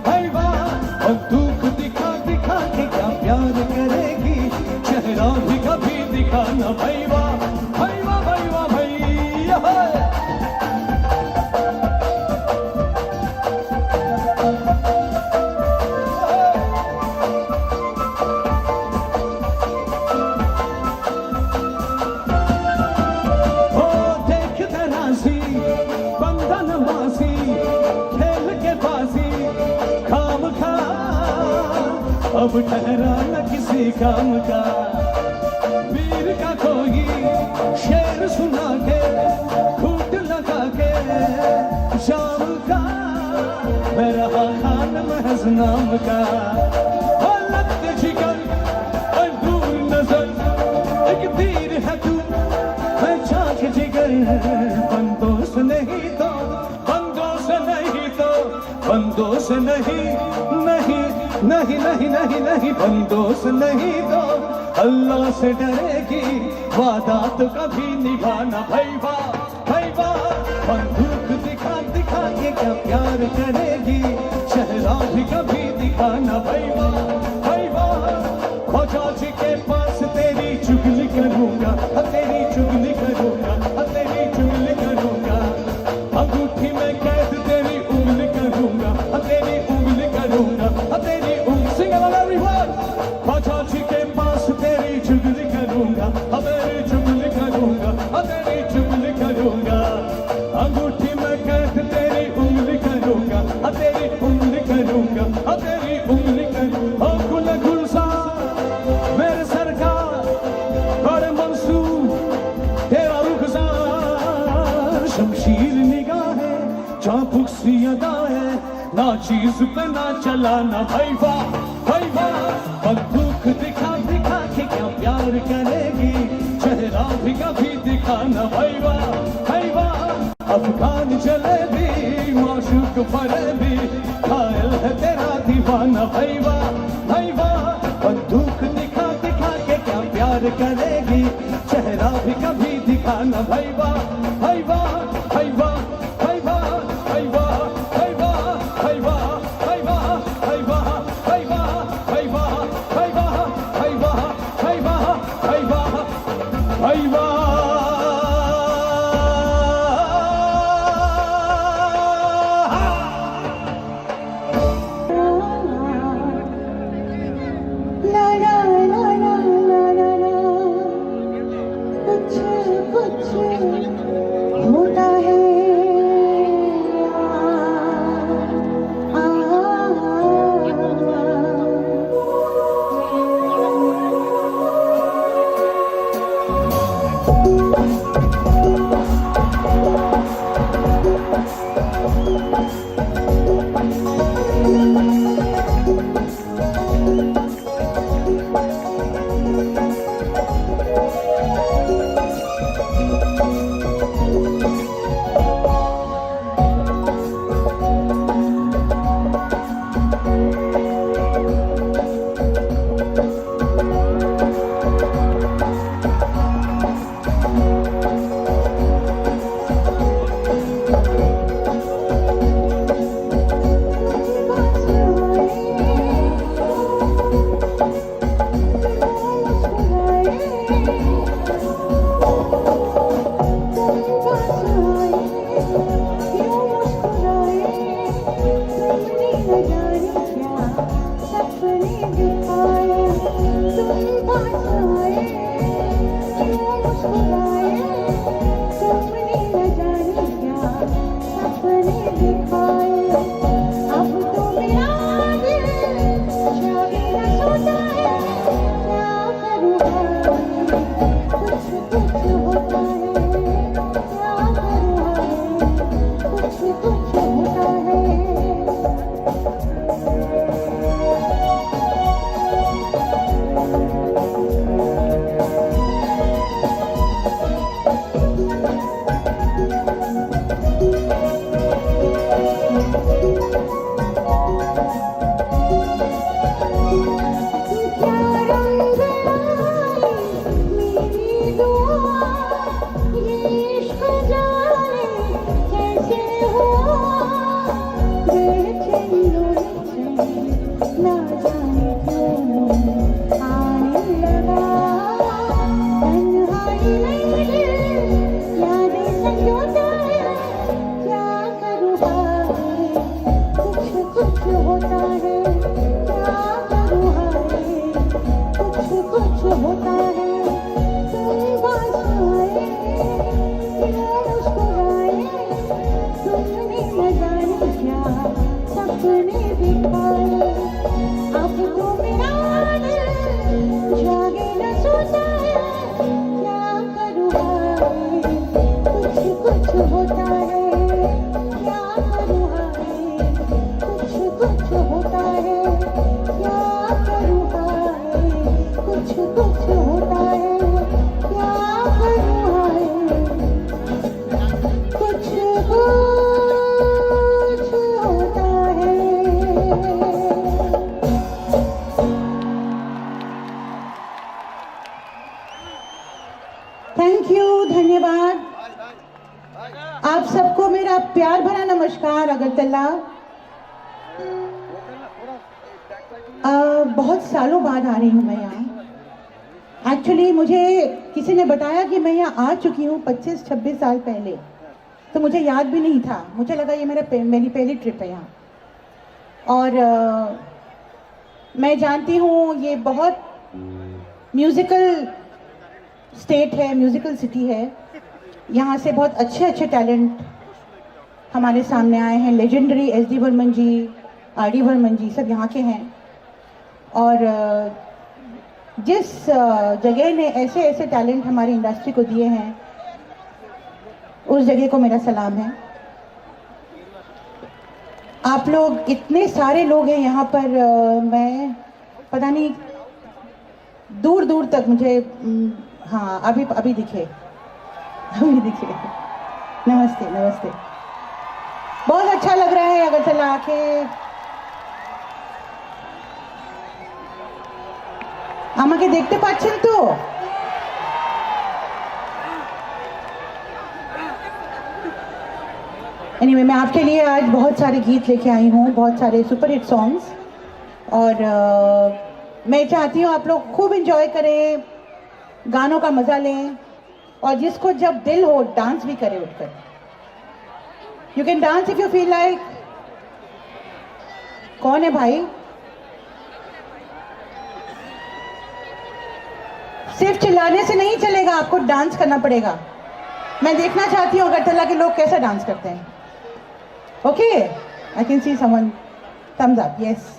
भाईबा बंदूक दिखा दिखा के क्या प्यार करेगी चेहरा भी कभी दिखाना भाईबा भाईबा भाईबा भैया अब ठहरा न किसी काम का वीर का कोई शेर सुना के घूट लगा के शाम का मैं रहा नाम का हालत जिगर और दूर नजर एक तीर है तू है चाक जिगर बंदों से नहीं तो बंदों से नहीं तो बंदों से नहीं नहीं नहीं नहीं नहीं नहीं बंदों से नहीं तो अल्लाह से डरेगी वादा तो कभी निभाना भाई वाह बंदूक दिखा दिखा के क्या प्यार करेगी चेहरा भी कभी दिखाना भाई वाह ख्वाजा जी के पास तेरी चुगली करूंगा तेरी चुगली करूंगा तेरी चुगली करूंगा अंगूठी में कैद तेरी उंगली करूंगा तेरी उंगली करूंगा तेरी sing along everyone ख्वाजा जी के पास तेरी चुगली करूंगा तेरी चुगली करूंगा तेरी चुगली करूंगा अंगूठी में कैद तेरी उंगली करूंगा तेरी उंगली करूंगा तेरी उंगली करूंगा गुल गुलजार मेरे सरकार बड़े मंसूर तेरा रुखसार शमशीर निगाह है चाबुक सी अदा है ना चीज पे ना चलाना भाई वाह बंदूक दिखा दिखा के क्या प्यार करेगी चेहरा भी कभी दिखाना भाई वाह अफगान जलेबी माशूक फरेबी घायल है तेरा दीवाना भाई वाह बंदूक दिखा दिखा के क्या प्यार करेगी चेहरा भी कभी दिखाना भाई वाह होता है भरा नमस्कार अगरतला। बहुत सालों बाद आ रही हूँ मैं यहाँ। एक्चुअली मुझे किसी ने बताया कि मैं यहाँ आ चुकी हूँ 25-26 साल पहले, तो मुझे याद भी नहीं था। मुझे लगा ये मेरी पहली ट्रिप है यहाँ। और मैं जानती हूँ ये बहुत म्यूज़िकल स्टेट है, म्यूज़िकल सिटी है। यहाँ से बहुत अच्छे अच्छे टैलेंट हमारे सामने आए हैं। लेजेंडरी SD बर्मन जी, RD बर्मन जी सब यहाँ के हैं। और जिस जगह ने ऐसे ऐसे टैलेंट हमारी इंडस्ट्री को दिए हैं, उस जगह को मेरा सलाम है। आप लोग इतने सारे लोग हैं यहाँ पर, मैं पता नहीं दूर दूर तक मुझे हाँ अभी दिखे नमस्ते नमस्ते। बहुत अच्छा लग रहा है अगरतला आके। আমাকে দেখতে পাচ্ছেন তো? एनीवे मैं आपके लिए आज बहुत सारे गीत लेके आई हूँ, बहुत सारे सुपर हिट सॉन्ग्स। और मैं चाहती हूँ आप लोग खूब एंजॉय करें, गानों का मज़ा लें, और जिसको जब दिल हो डांस भी करें उठकर। You can dance if you feel like. कौन है भाई? सिर्फ चिल्लाने से नहीं चलेगा, आपको डांस करना पड़ेगा। मैं देखना चाहती हूँ अगरतला के लोग कैसे डांस करते हैं। Okay, I can see someone thumbs up. Yes,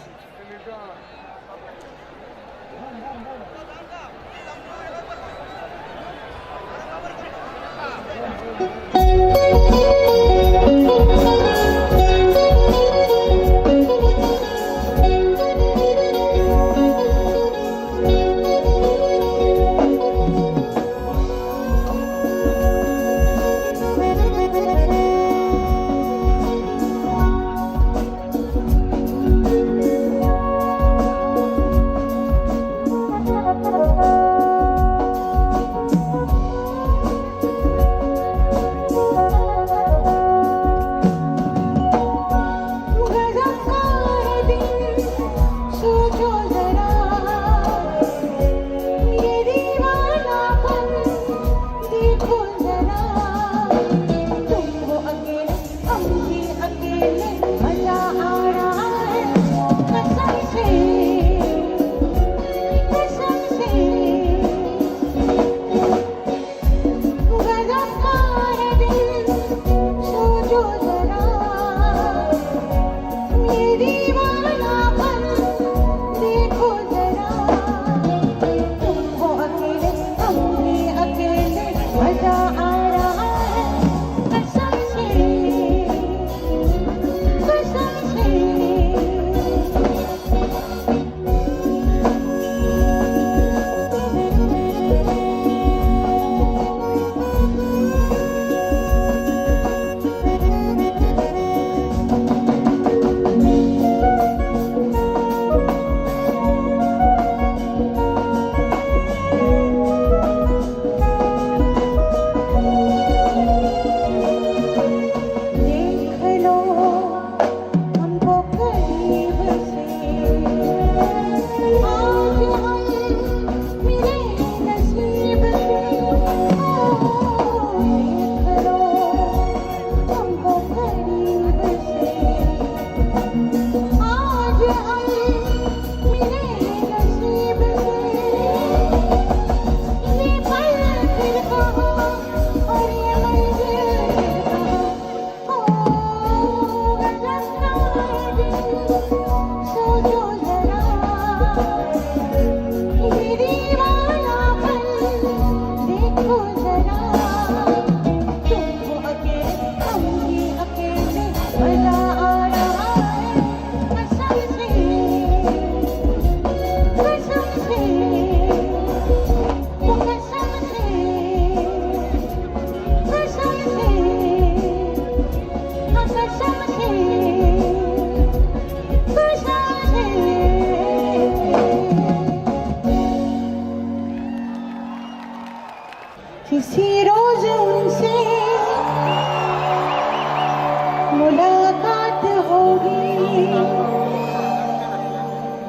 मुलाकात होगी,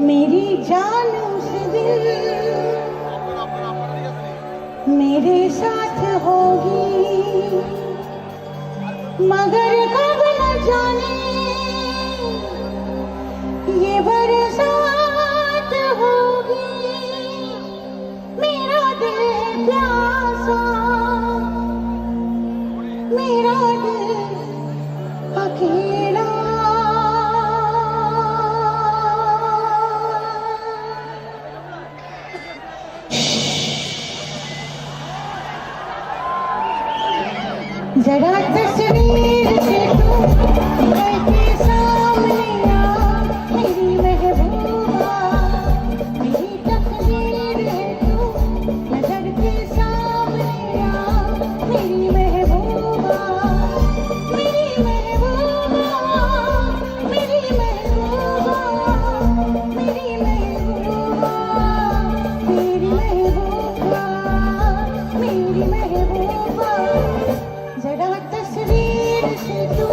मेरी जान से दिल मेरे साथ होगी, मगर कब न जाने ये बरसात होगी, मेरा दिल प्यासा, मेरा दिल अकेला। जरा तस्वीर से तू निकल के सामने आ, मेरी महबूबा, मेरी तकदीर है तू, नजर के सामने आ, मेरी महबूबा, मेरी महबूबा, मेरी महबूबा, मेरी महबूबा, मेरी महबूबा, मेरी महबूबा। जरा तस्वीर से तू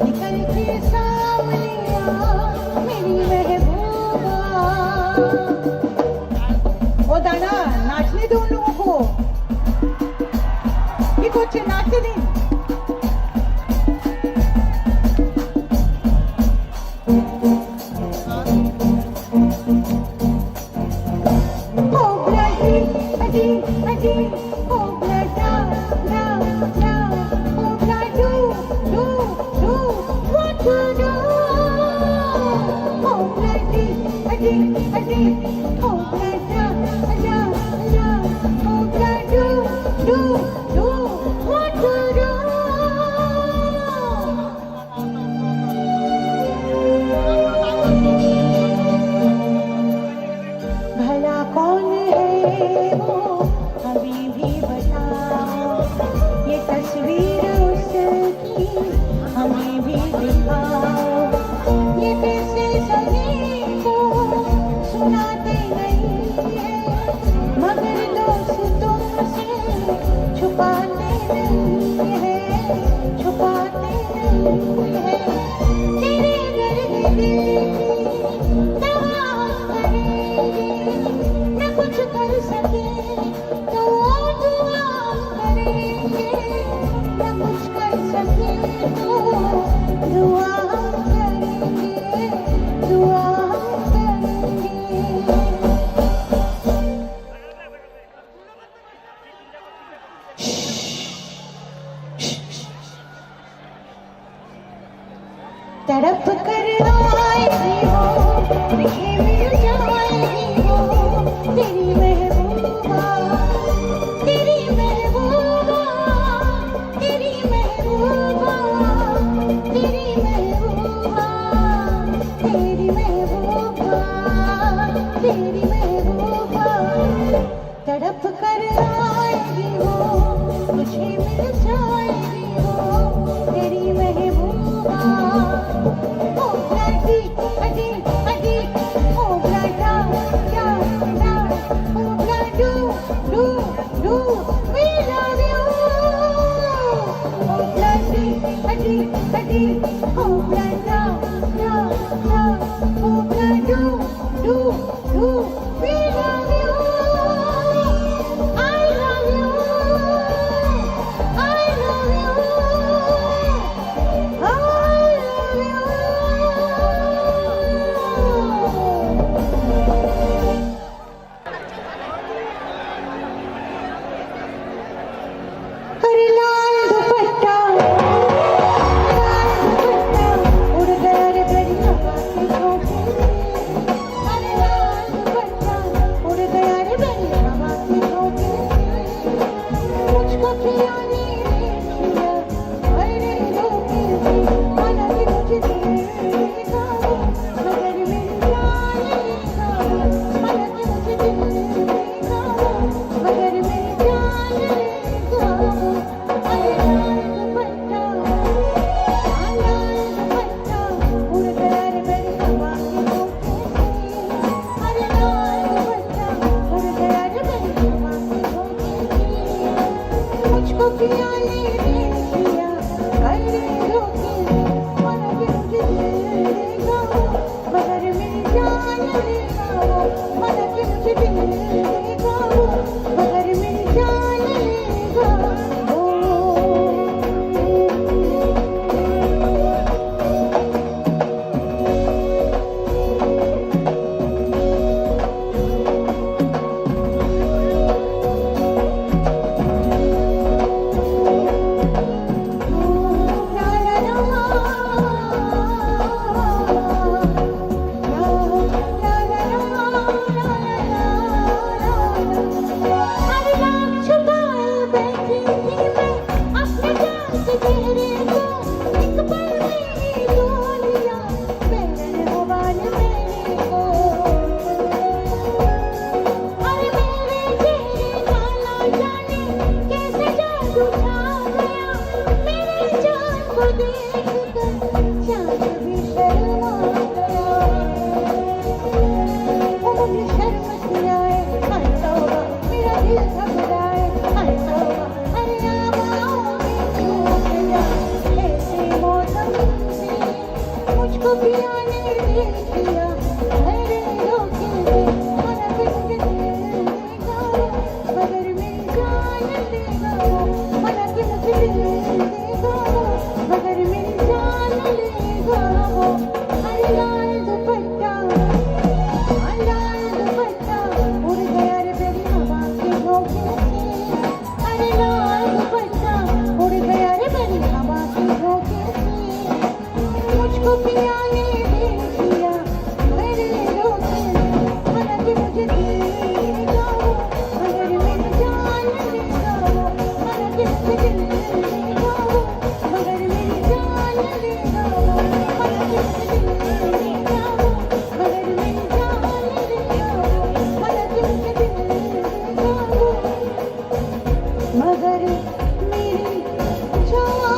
निकल के सामने आ, मेरी महबूबा। ओ दादा नाचने दो उन लोगों को, ये कुछ नाचते नहीं। ओ ब्लडी अडी अडी, ओ ब्लडा डा डा, ओ ब्लडू डू डू, what to do? Oh bloody अडी अडी, ओ ब्लडा डा डा, ओ ब्लडू डू डू, what to do? भला कौन है वो अभी भी बताओ, ये तस्वीर उसकी हमें भी दिखाओ, ये कैसे सभी को सुनाते नहीं है, मगर दोस्तों से छुपाते नहीं है, छुपाते नहीं है। तेरे दर्द दिल की दवा करेंगे, न कुछ कर सके तो दुआ करेंगे, न कुछ कर सके तो दुआ करेंगे, दुआ करेंगे। तड़प कर आएगी वो, मुझे मिल जाएगी वो, तेरी महबूबा, तेरी महबूबा, तेरी महबूबा, तेरी महबूबा, तेरी महबूबा, तेरी महबूबा। तड़प कर आएगी वो, मुझे मिल जाएगी वो, तेरी महबूबा। ओ ब्लडी अडी अडी, ओ ब्लडा डा डा, ओ ब्लडू डू डू, we love you। Oh bloody अडी अडी, ओ ब्लडा डा डा, ओ ब्लडू डू डू, we love you। I love you, I love you, I love you। अरे लाल दुपट्टा उड़ लेगा वो, माना कि मुझे दिल देगा वो, मगर मेरी जान लेगा वो। मगर मेरी जान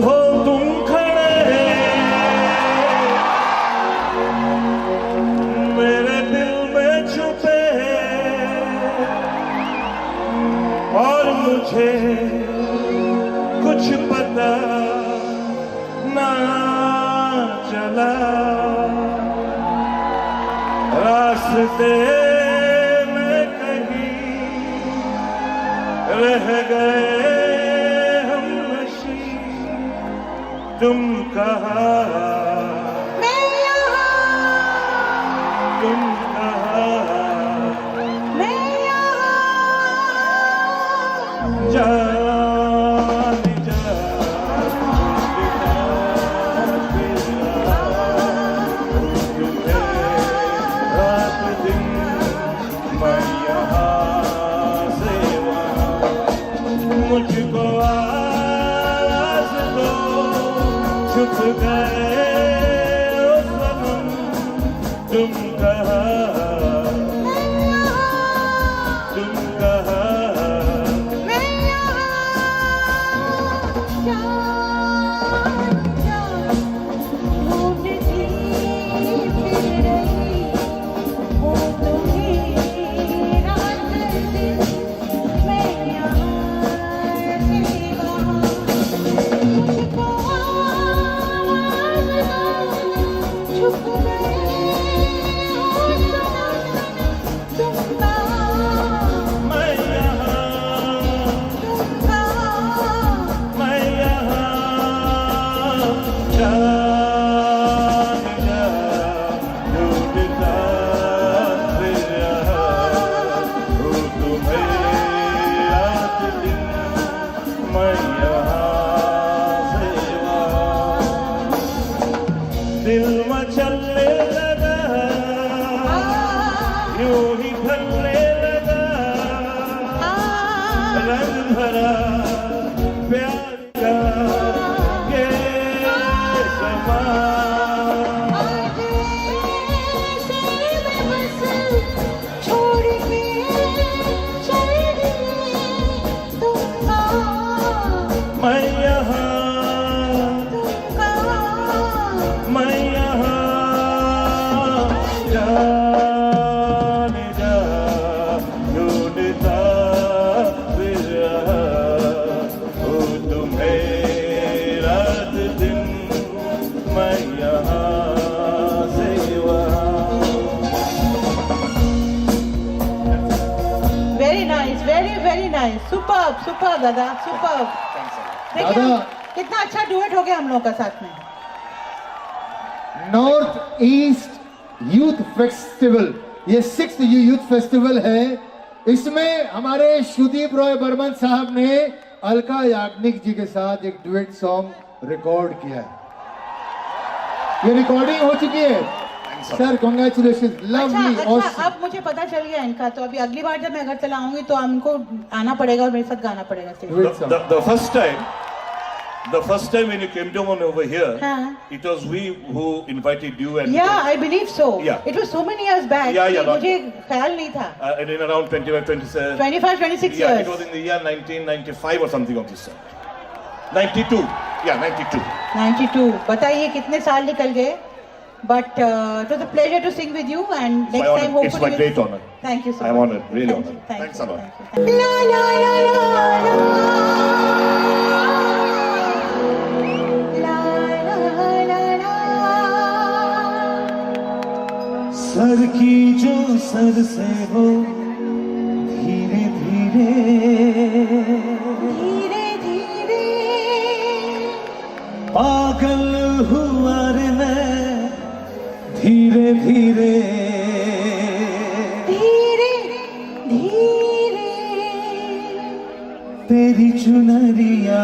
हो तुम खड़े मेरे दिल में छुपे और मुझे कुछ पता ना चला रास्ते में कहीं रह गए हम नशी तुम कहाँ मैं यहाँ तुम कहाँ मैं यहाँ जान जा रात दिन मैं यहाँ से वहाँ मुझको आवाज़ दो छुप गए ओ सनम तुम कहाँ तुम कहाँ मैं यहाँ ढूंढती फिर रही हूँ तुम्हें रात दिन मैं यहाँ से वहाँ मुझको आवाज़ दो छुप गए हो सनम तुम कहाँ मैं यहाँ तुम कहाँ मैं यहाँ जान जा ढूंढता फिर रहा हूँ तुम्हें रात दिन मैं यहाँ से वहाँ दिल मचलने लगा यूं ही ढलने लगा रंग भरा प्यार का ये समा छोड़ के चल दिए तुम कहाँ मैं यहाँ तुम कहाँ मैं यहाँ जान जा ढूंढता फिर रहा हूँ तुम्हें रात दिन मैं यहाँ से वहाँ very nice very nice superb superb दादा सुपर्ब देखिए दादा। कितना अच्छा डुएट हो गया हम लोगों का साथ में नॉर्थ ईस्ट यूथ फेस्टिवल, ये 6th यूथ फेस्टिवल है। इसमें हमारे सुदीप रॉय बर्मन साहब ने अलका याग्निक जी के साथ एक डुएट सॉन्ग रिकॉर्ड किया है। ये रिकॉर्डिंग हो चुकी है सर, कॉन्ग्रेचुलेशन, लवली अच्छा ऑसम। अब मुझे पता चल गया इनका, तो अभी अगली बार जब मैं घर चला आऊंगी तो हमको आना पड़ेगा और मेरे साथ गाना पड़ेगा स्टेज पे। The first time when you came down over here, हाँ. it was we who invited you and Yeah, I believe so. Yeah. It was so many years back. Yeah, कि not- मुझे ख्याल नहीं था। and in around 25, 26 25-26 yeah, years. it was in the year 1995 or something of this sort. 92, yeah, 92. 92. बताइए कितने साल निकल गए। But it was a pleasure to sing with you, and It's my next time honor. It's hopefully. my great honor. Thank you so I'm much. honored, really Thank you, honored. thank Thanks you, a lot. thank you. La la la la la. La la la la. Sir की जो sir से हो धीरे धीरे धीरे धीरे पागल हुआ रे मैं धीरे धीरे धीरे धीरे तेरी चुनरिया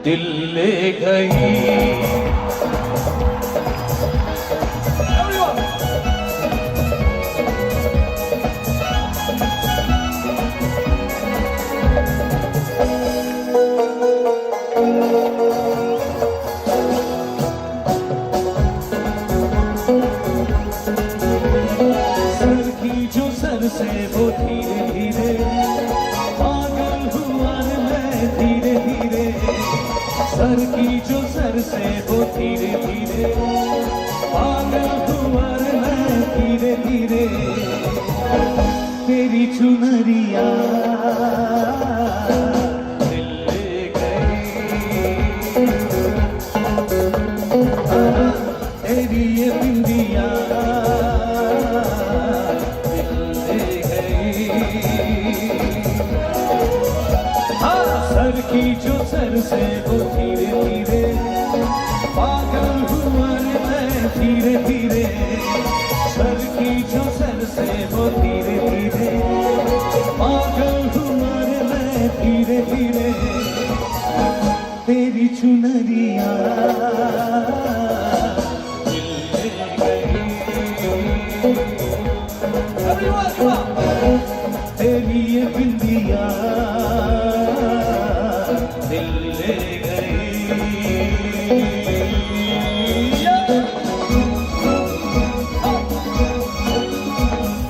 दिल ले गई सर की जो सर से वो धीरे धीरे से वो धीरे धीरे पागल हुआ रे मैं धीरे धीरे तेरी चुनरिया दिल ले गई तेरी ये बिंदिया दिल ले गई हाँ सर की जो सर से वो धीरे धीरे पागल हुआ रे मैं धीरे धीरे सर की जो सर से वो धीरे धीरे पागल हुआ रे मैं धीरे धीरे तेरी चुनरिया दिल ले गई तेरी ये बिंदिया दिल ले गई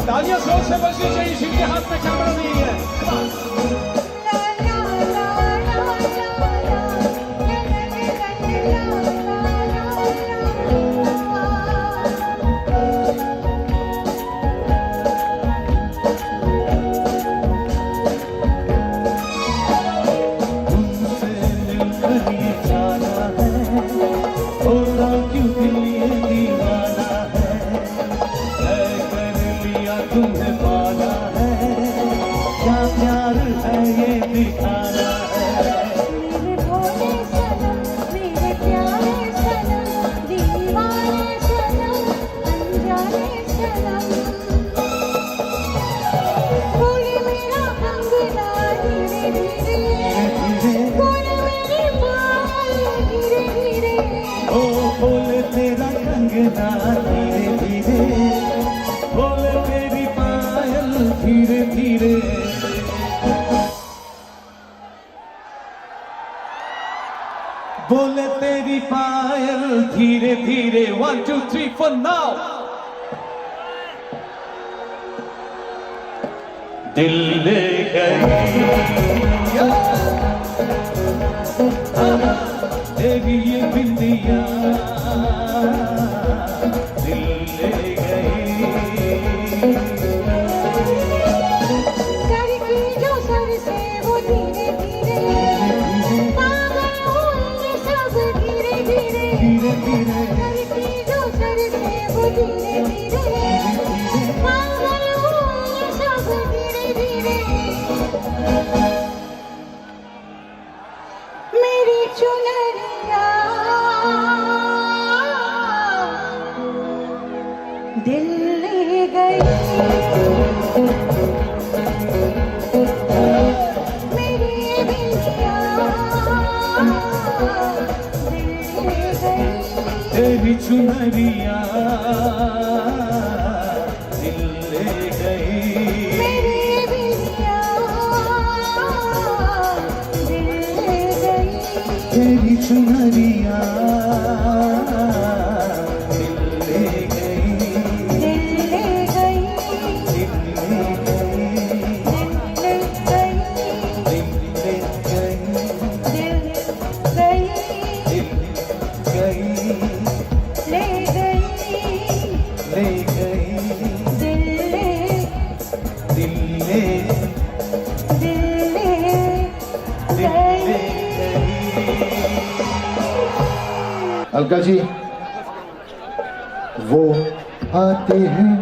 तालियां जोर से बजनी चाहिए जिनके हाथ में कैमरा नहीं है तुमसे मिलकर ये जाना है होता क्यों दिल ये दीवाना है कर लिया तुम्हें पाना है क्या प्यार है ये दिखाना है मेरे भोले सनम मेरे प्यारे सनम दीवाने सनम अनजाने सनम बोले मेरा कंगना धीरे धीरे बोले मेरी बाल धीरे धीरे ओ बोले तेरा कंगना धीरे धीरे बोले तेरी पायल धीरे धीरे बोले तेरी पायल धीरे धीरे 1 2 3 4 now दिल ले गई तेरी ये बिंदिया दिल ले गई सर की जो सर से वो धीरे धीरे पागल हुए ये सब धीरे धीरे धीरे धीरे सर की जो सर से वो धीरे धीरे पागल हुए ये सब धीरे धीरे मेरी चुनरिया दिल ले गई मेरी बिंदिया दिल ले गई तेरी चुनरिया दिल ले गई मेरी बिंदिया दिल ले गई तेरी चुनरिया दिल ले गई दिल ले गई दिल ले गई दिल ले गई दिल ले गई दिल दिल गई ले गई ले गई दिल ले दिल ले दिल ले दिल ले गई अलका जी वो आते हैं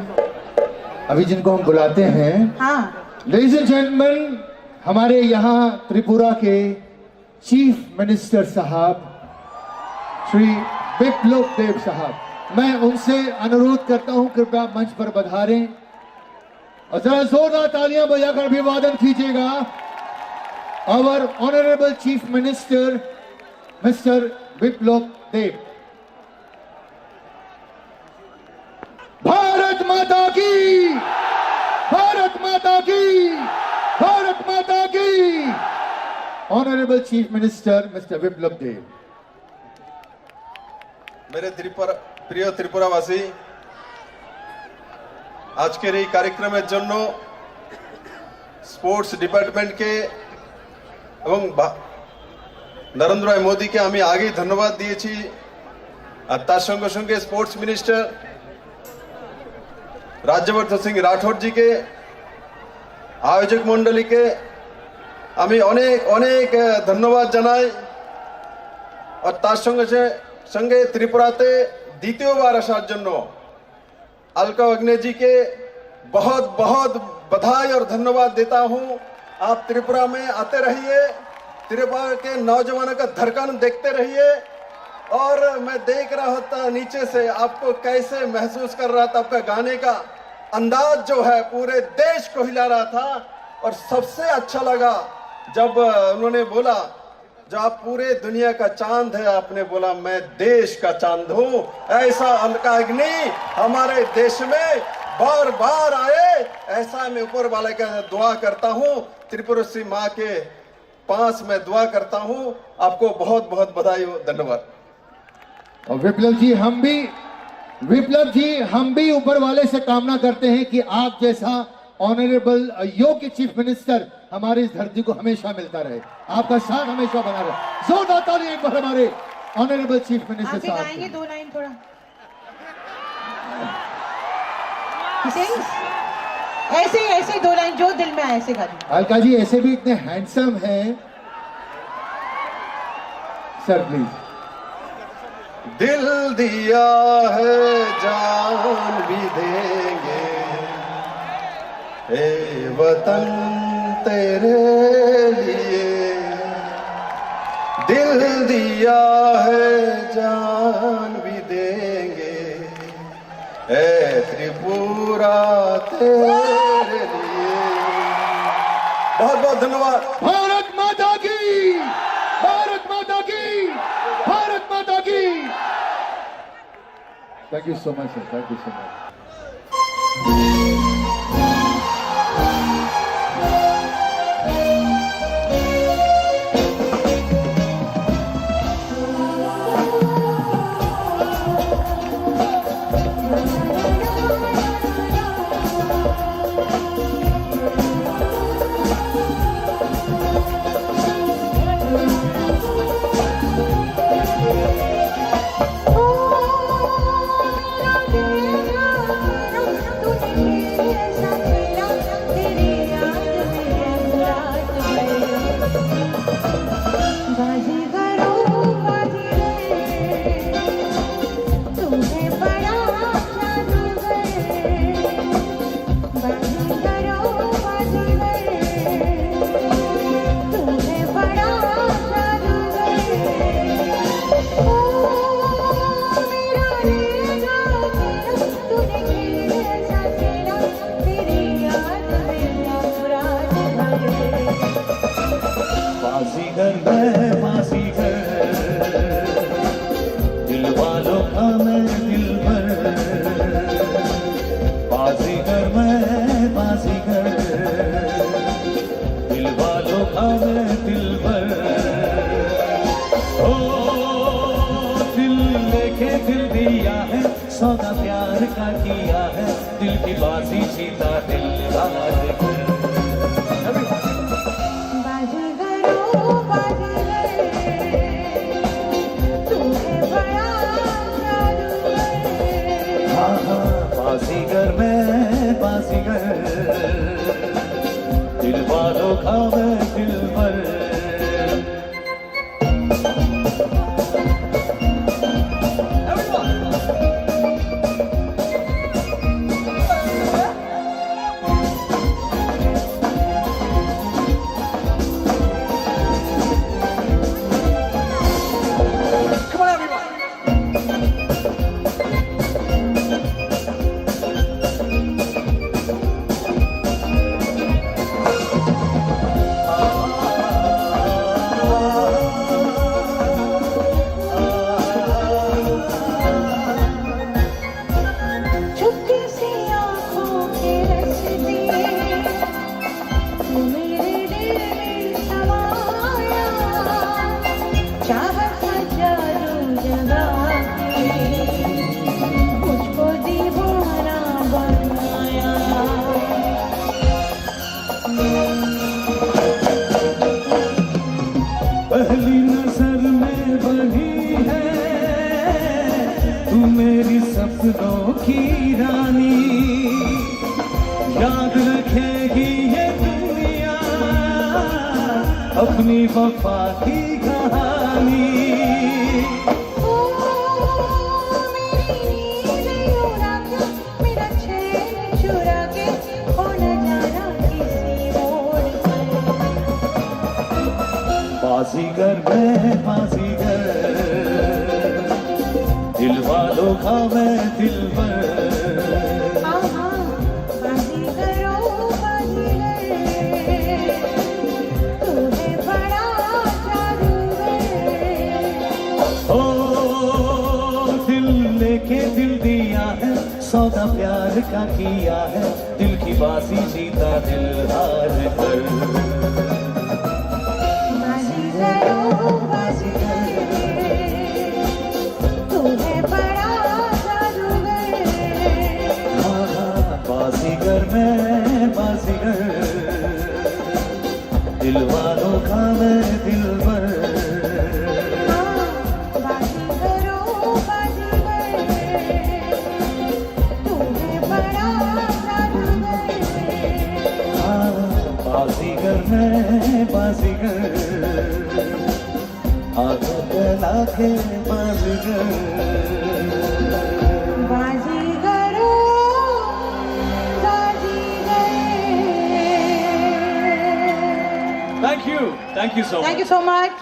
अभी जिनको हम बुलाते हैं हाँ लेडीज एंड जेंटलमैन हमारे यहाँ त्रिपुरा के चीफ मिनिस्टर साहब श्री बिप्लब देव साहब मैं उनसे अनुरोध करता हूं कृपया मंच पर पधारें और जरा जोरदार तालियां बजाकर अभिवादन कीजिएगा our honourable chief minister mister Biplab Deb. Bharat माता की भारत माता की भारत माता की honourable chief minister mister Biplab Deb. मेरे প্রিয় ত্রিপুরাবাসী আজকের এই কার্যক্রমের জন্য স্পোর্টস ডিপার্টমেন্টকে এবং নরেন্দ্র ভাই মোদীকে আমি আগেই ধন্যবাদ দিয়েছি, আর তার সঙ্গে সঙ্গে স্পোর্টস মিনিস্টার রাজ্যবর্ধন সিং রাঠোরজিকে, আয়োজক মণ্ডলীকে আমি অনেক অনেক ধন্যবাদ জানাই। আর তার সঙ্গে সঙ্গে ত্রিপুরাতে দ্বিতীয়বার আসার জন্য अलका अग्नि जी के बहुत बहुत बधाई और धन्यवाद देता हूं। आप त्रिपुरा में आते रहिए, त्रिपुरा के नौजवानों का धड़कन देखते रहिए। और मैं देख रहा था नीचे से आपको कैसे महसूस कर रहा था, आपका गाने का अंदाज जो है पूरे देश को हिला रहा था। और सबसे अच्छा लगा जब उन्होंने बोला जो आप पूरे दुनिया का चांद है, आपने बोला मैं देश का चांद हूं। ऐसा अलका अग्नि हमारे देश में बार बार आए, ऐसा मैं ऊपर वाले का दुआ करता हूं। त्रिपुरा सी माँ के पास मैं दुआ करता हूं। आपको बहुत बहुत बधाई हो, धन्यवाद। और विप्लव जी हम भी ऊपर वाले से कामना करते हैं कि आप जैसा ऑनरेबल योग्य चीफ मिनिस्टर हमारी इस धरती को हमेशा मिलता रहे, आपका साथ हमेशा बना रहे। जोरदार ताली एक बार हमारे ऑनरेबल चीफ मिनिस्टर साहब। गाएंगे 2 लाइन थोड़ा ऐसे ऐसे 2 लाइन जो दिल में आए ऐसे गा दीजिए। अलका जी ऐसे भी इतने हैंडसम हैं सर, प्लीज। दिल दिया है जान भी देंगे, ए वतन तेरे लिए। दिल दिया है जान भी देंगे, ए त्रिपुरा तेरे लिए। बहुत बहुत धन्यवाद। भारत माता की, भारत माता की, भारत माता की। Thank you so much sir, thank you so much. सौदा प्यार का किया है, दिल की बाजी जीता दिल बाजीगर में बाजीगर, दिल वालों का मैं दिल पर। याद रखेगी ये दुनिया अपनी वफा की कहानी। बाजीगर मैं बाजीगर, दिल वालों का मैं दिलबर। ओ दिल लेके दिल दिया है, सौदा प्यार का किया है, दिल की बाजी जीता दिल हार कर। बाजीगर मैं बाजीगर, दिल वालों का मैं दिलबर। बाजीगर मैं बाजीगर, आदत लाके बाजीगर। Thank you so much. Thank you so much.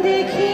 देखी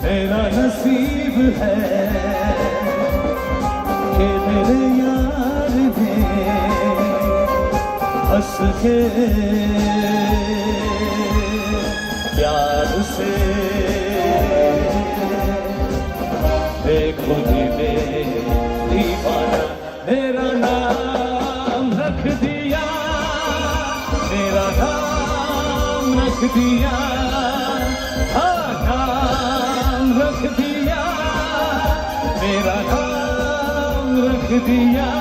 मेरा नसीब है कि मेरे यार ने हंस के प्यार से देखो दिले दीवाना मेरा नाम रख दिया, मेरा नाम रख दिया, नाम रख दिया, मेरा नाम रख दिया।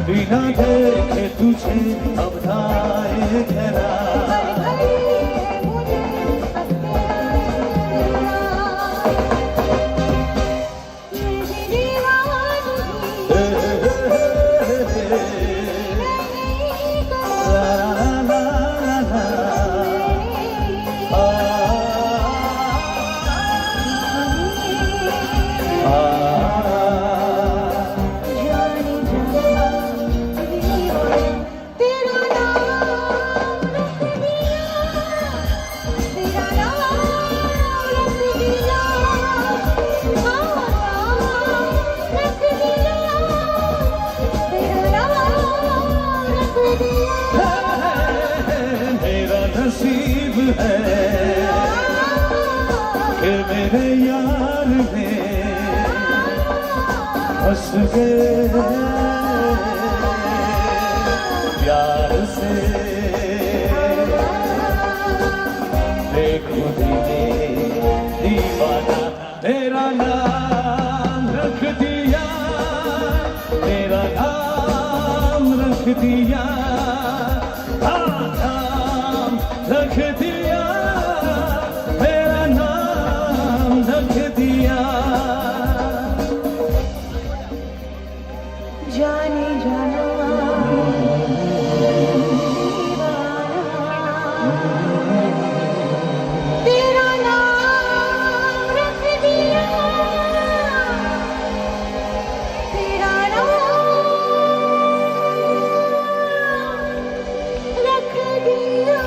बिना देखे तुझे अब धाए घरा, हंस के प्यार से देखो दीवाना तेरा नाम रख दिया, तेरा नाम रख दिया, नाम रख दिया, तेरा नाम रख दिया। जाने जाना तेरा नाम रख दिया, तेरा नाम रख दिया।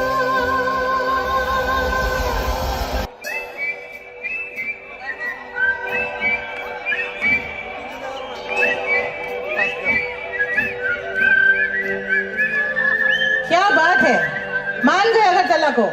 क्या बात है, मान गए अगरतला को।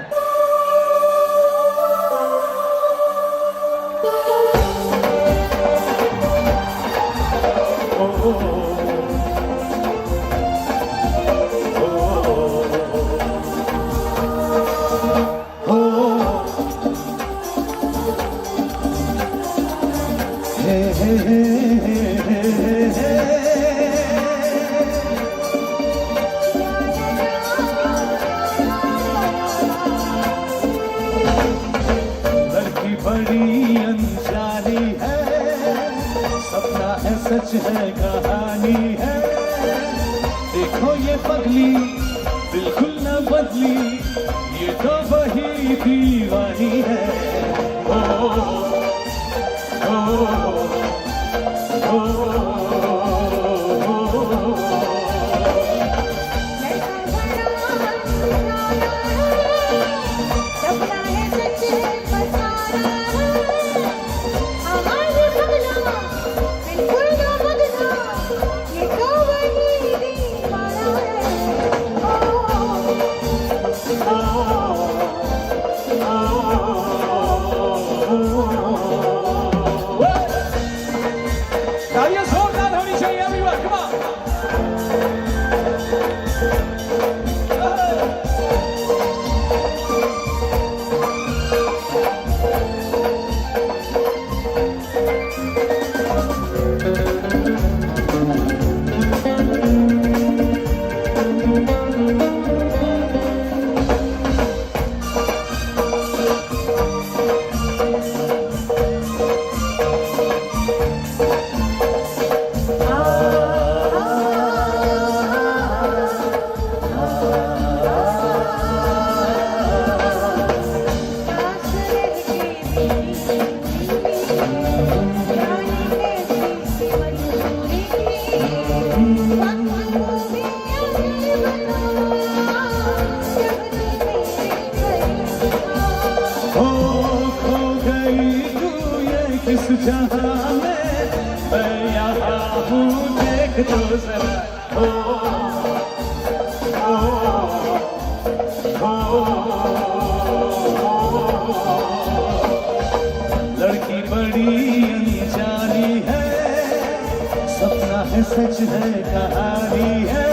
लड़की बड़ी अनजानी है, सपना है सच है कहानी है, देखो ये पगली बिल्कुल न बदली, ये तो वही दीवानी है। ओ, ओ, तालियां जोरदार होनी चाहिए everyone, come on. खो गई तू ये किस जहां में, मैं यहाँ हूँ देख तो जरा। लड़की बड़ी अनजानी है, सपना है सच है कहानी है।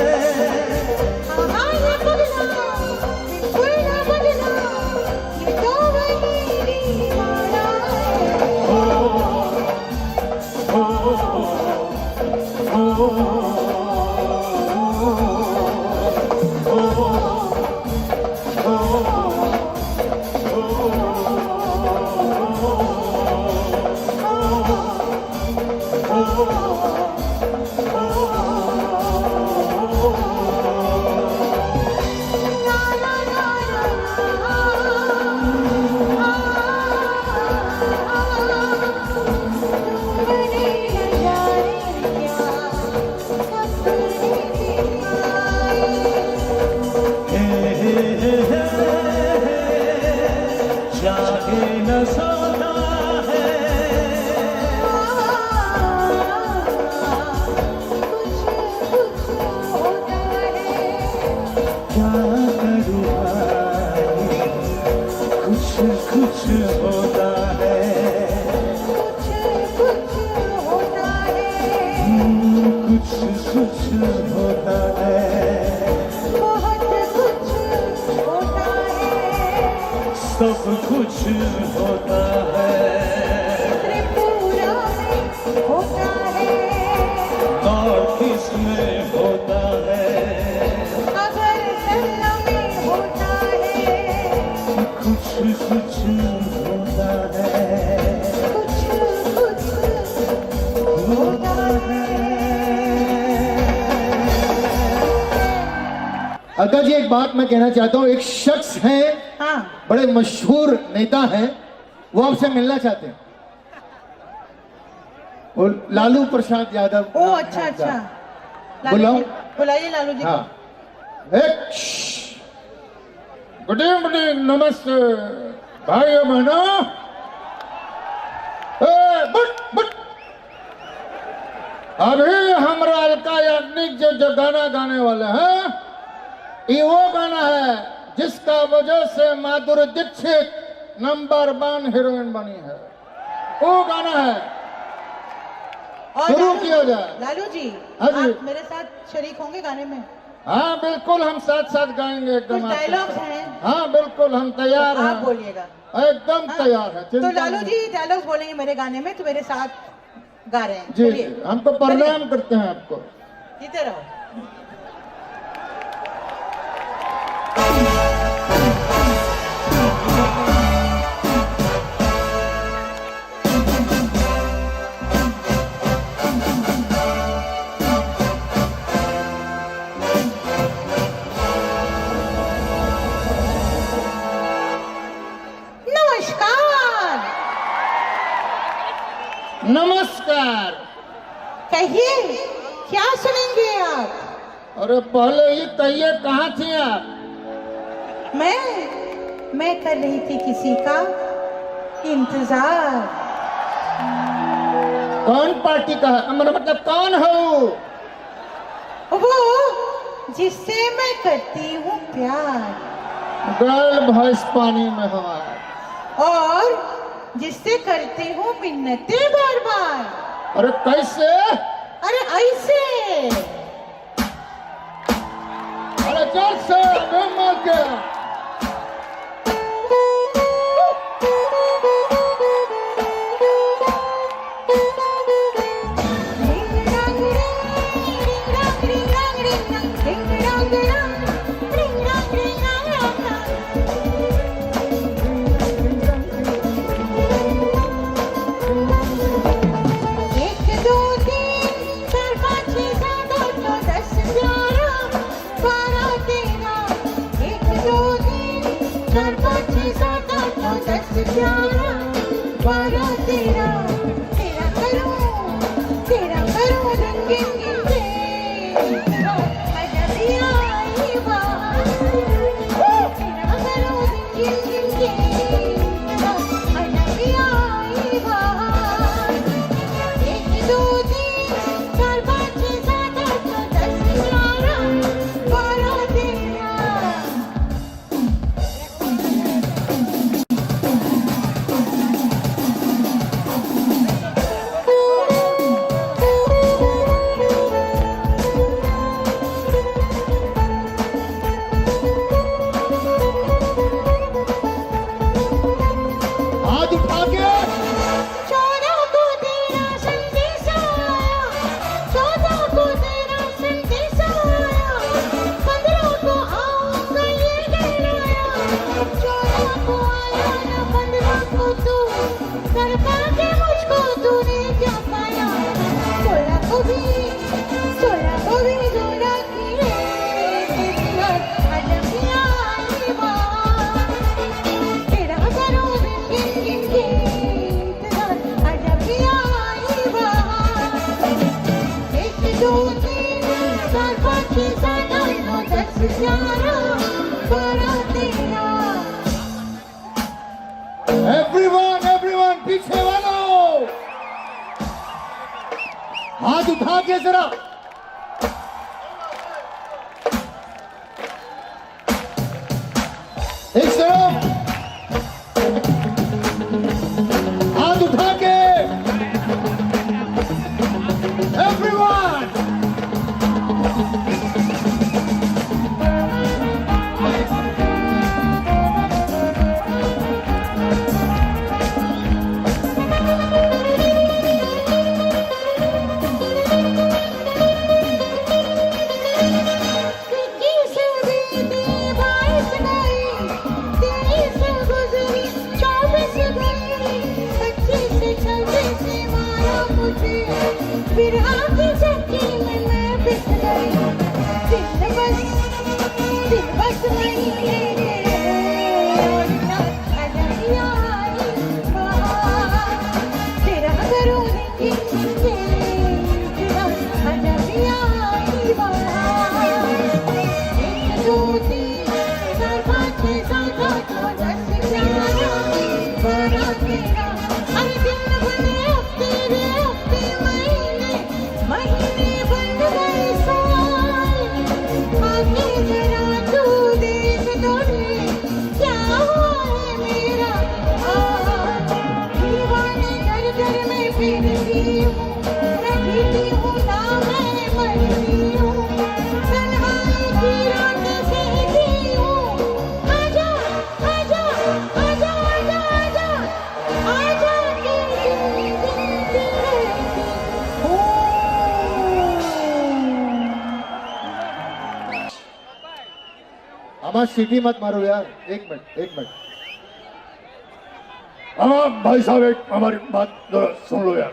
कुछ होता है, बहुत कुछ होता है, सब कुछ होता है, त्रिपुरा में होता है, नॉर्थ ईस्ट में होता है, अगरतला में होता है, कुछ होता है, कुछ होता है। अक्का जी एक बात मैं कहना चाहता हूँ, एक शख्स हैं, हाँ बड़े मशहूर नेता हैं, वो आपसे मिलना चाहते हैं। वो लालू प्रसाद यादव। ओ अच्छा अच्छा, लालू बुलाओ। जी, बुलाइए लालू जी को। हाँ, गुड इवनिंग, नमस्ते भाइयों बहनों। बट अभी हमरा अलका याग्निक जो गाना गाने वाले हैं, ये वो गाना है जिसका वजह से माधुरी दीक्षित नंबर 1 हीरोइन बनी है। वो गाना है, और शुरू लालू- किया जाए। लालू जी, हाँ जी। आप मेरे साथ शरीक होंगे गाने में? हाँ बिल्कुल, हम साथ साथ गाएंगे एकदम। कुछ आपके डायलॉग्स साथ। हैं? हाँ बिल्कुल, हम तैयार तो हैं। आप बोलिएगा। एकदम हाँ? तैयार है। तो चिंता लालू नहीं। जी डायलॉग्स बोलेंगे मेरे गाने में, तो मेरे साथ गा रहे हैं। जी चलिए, जी, हम तो प्रणाम करते हैं आपको। जीते रहो। नमस्कार। नमस्कार। कहिए, क्या सुनेंगे आप? अरे पहले ही कहिए, कहाँ थी आप? मैं कर रही थी किसी का इंतजार। कौन पार्टी का है? मतलब कौन हो? वो जिससे मैं करती हूँ प्यार, गर्ल भैंस पानी में हमारा, और जिससे करती हूँ मिन्नतें बार बार। अरे कैसे? अरे ऐसे। अरे जोर से मार के। एवरीवन पीछे वालों, हाथ उठा के जरा। एक तरफ हाथ उठा के। एवरीवन की चक्की में मैं फिस गई दिल बस वही तेरे और ना अजमिया तेरा करूँ आवाज सीटी मत मारो यार, एक मिनट। हाँ भाई साहब, एक हमारी बात जरा सुन लो यार,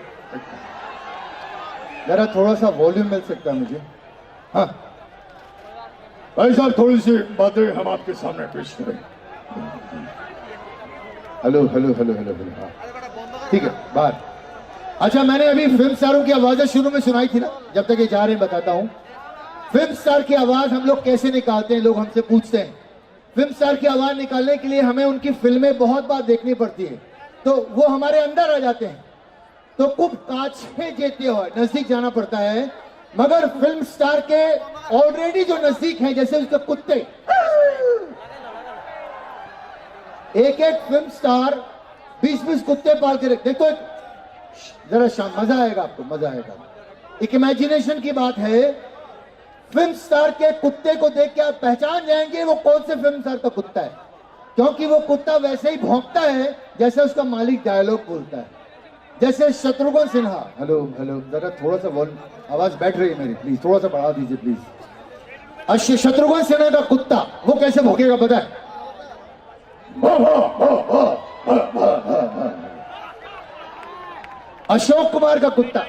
जरा थोड़ा सा वॉल्यूम मिल सकता है मुझे। हाँ भाई साहब, थोड़ी सी बातें हम आपके सामने पेश करें। हेलो, हाँ ठीक है, बाहर। अच्छा, मैंने अभी फिल्म स्टारों की आवाजें शुरू में सुनाई थी ना, जब तक ये जा रहे हैं बताता हूँ। फिल्म स्टार की आवाज हम लोग कैसे निकालते हैं, लोग हमसे पूछते हैं। फिल्म स्टार की आवाज निकालने के लिए हमें उनकी फिल्में बहुत बार देखनी पड़ती है, तो वो हमारे अंदर आ जाते हैं। तो खूब काछे जेते हो, नजदीक जाना पड़ता है। मगर फिल्म स्टार के ऑलरेडी जो नजदीक है, जैसे उसके कुत्ते, एक फिल्म स्टार 20 कुत्ते पाल के रखते। देखो जरा शाम, मजा आएगा आपको, मजा आएगा। एक इमेजिनेशन की बात है। फिल्म स्टार के कुत्ते को देख के आप पहचान जाएंगे वो कौन से फिल्म स्टार का कुत्ता है, क्योंकि वो कुत्ता वैसे ही भौंकता है जैसे उसका मालिक डायलॉग बोलता है। जैसे शत्रुघ्न सिन्हा, हेलो, जरा थोड़ा सा आवाज बैठ रही है मेरी, प्लीज थोड़ा सा बढ़ा दीजिए प्लीज। शत्रुघ्न सिन्हा का कुत्ता वो कैसे भौंकेगा पता है? अशोक कुमार का कुत्ता,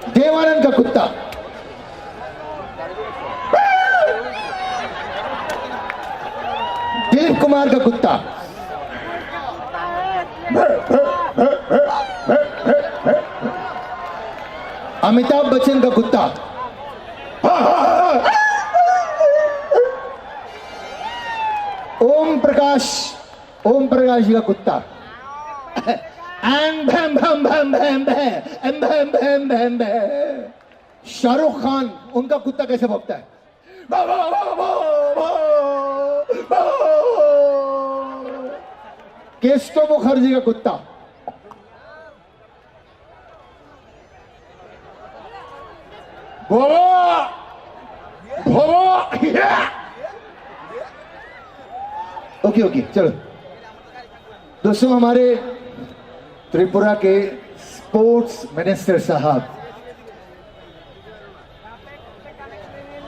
देवानंद का कुत्ता, दिलीप कुमार का कुत्ता, अमिताभ बच्चन का कुत्ता, ओम प्रकाश जी का कुत्ता, शाहरुख खान उनका कुत्ता कैसे भौंकता है? केस्टो मुखर्जी का कुत्ता, ओके चलो दोस्तों, हमारे त्रिपुरा के स्पोर्ट्स मिनिस्टर साहब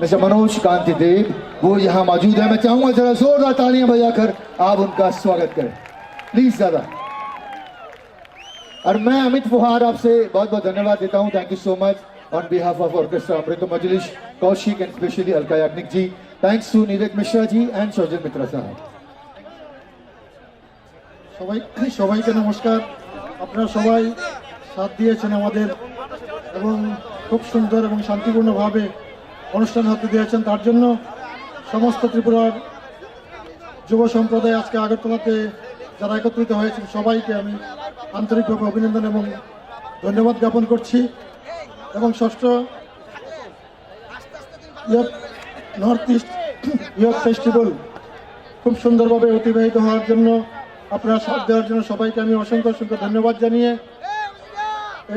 मिस्टर मनोज कांति देव, वो यहाँ मौजूद है। मैं चाहूंगा जरा जोरदार तालियां बजाकर आप उनका स्वागत करें प्लीज दादा। और मैं अमित फुहार आपसे बहुत बहुत धन्यवाद देता हूँ। Thank you so much on behalf of orchestra Amrit Majlis, Kaushik and specially Alka Yagnik ji. Thanks to Neeraj Mishra ji and Saujan Mitra साहब। সবাইকে নমস্কার। আপনারা সবাই সাথ দিয়েছেন আমাদের এবং খুব সুন্দর এবং শান্তিপূর্ণভাবে অনুষ্ঠান হাতে দিয়েছেন, তার জন্য সমস্ত ত্রিপুরার যুব সম্প্রদায় আজকে আগরতলাতে যারা একত্রিত হয়েছেন সবাইকে আমি আন্তরিকভাবে অভিনন্দন এবং ধন্যবাদ জ্ঞাপন করছি। এবং ষষ্ঠ নর্থ ইস্ট ইয়থ ফেস্টিভ্যাল খুব সুন্দরভাবে অতিবাহিত হওয়ার জন্য, আপনারা সাথ দেওয়ার জন্য সবাইকে আমি অসংখ্য ধন্যবাদ জানিয়ে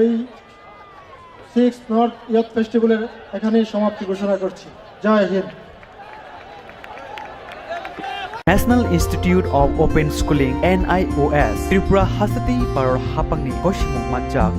এই 6th নর্থ ইয়থ ফেস্টিভ্যালের এখানেই সমাপ্তি ঘোষণা করছি। জয় Hind. National Institute of Open Schooling NIOS Tripura Hasati Paror Hapangni Koshimung Manjak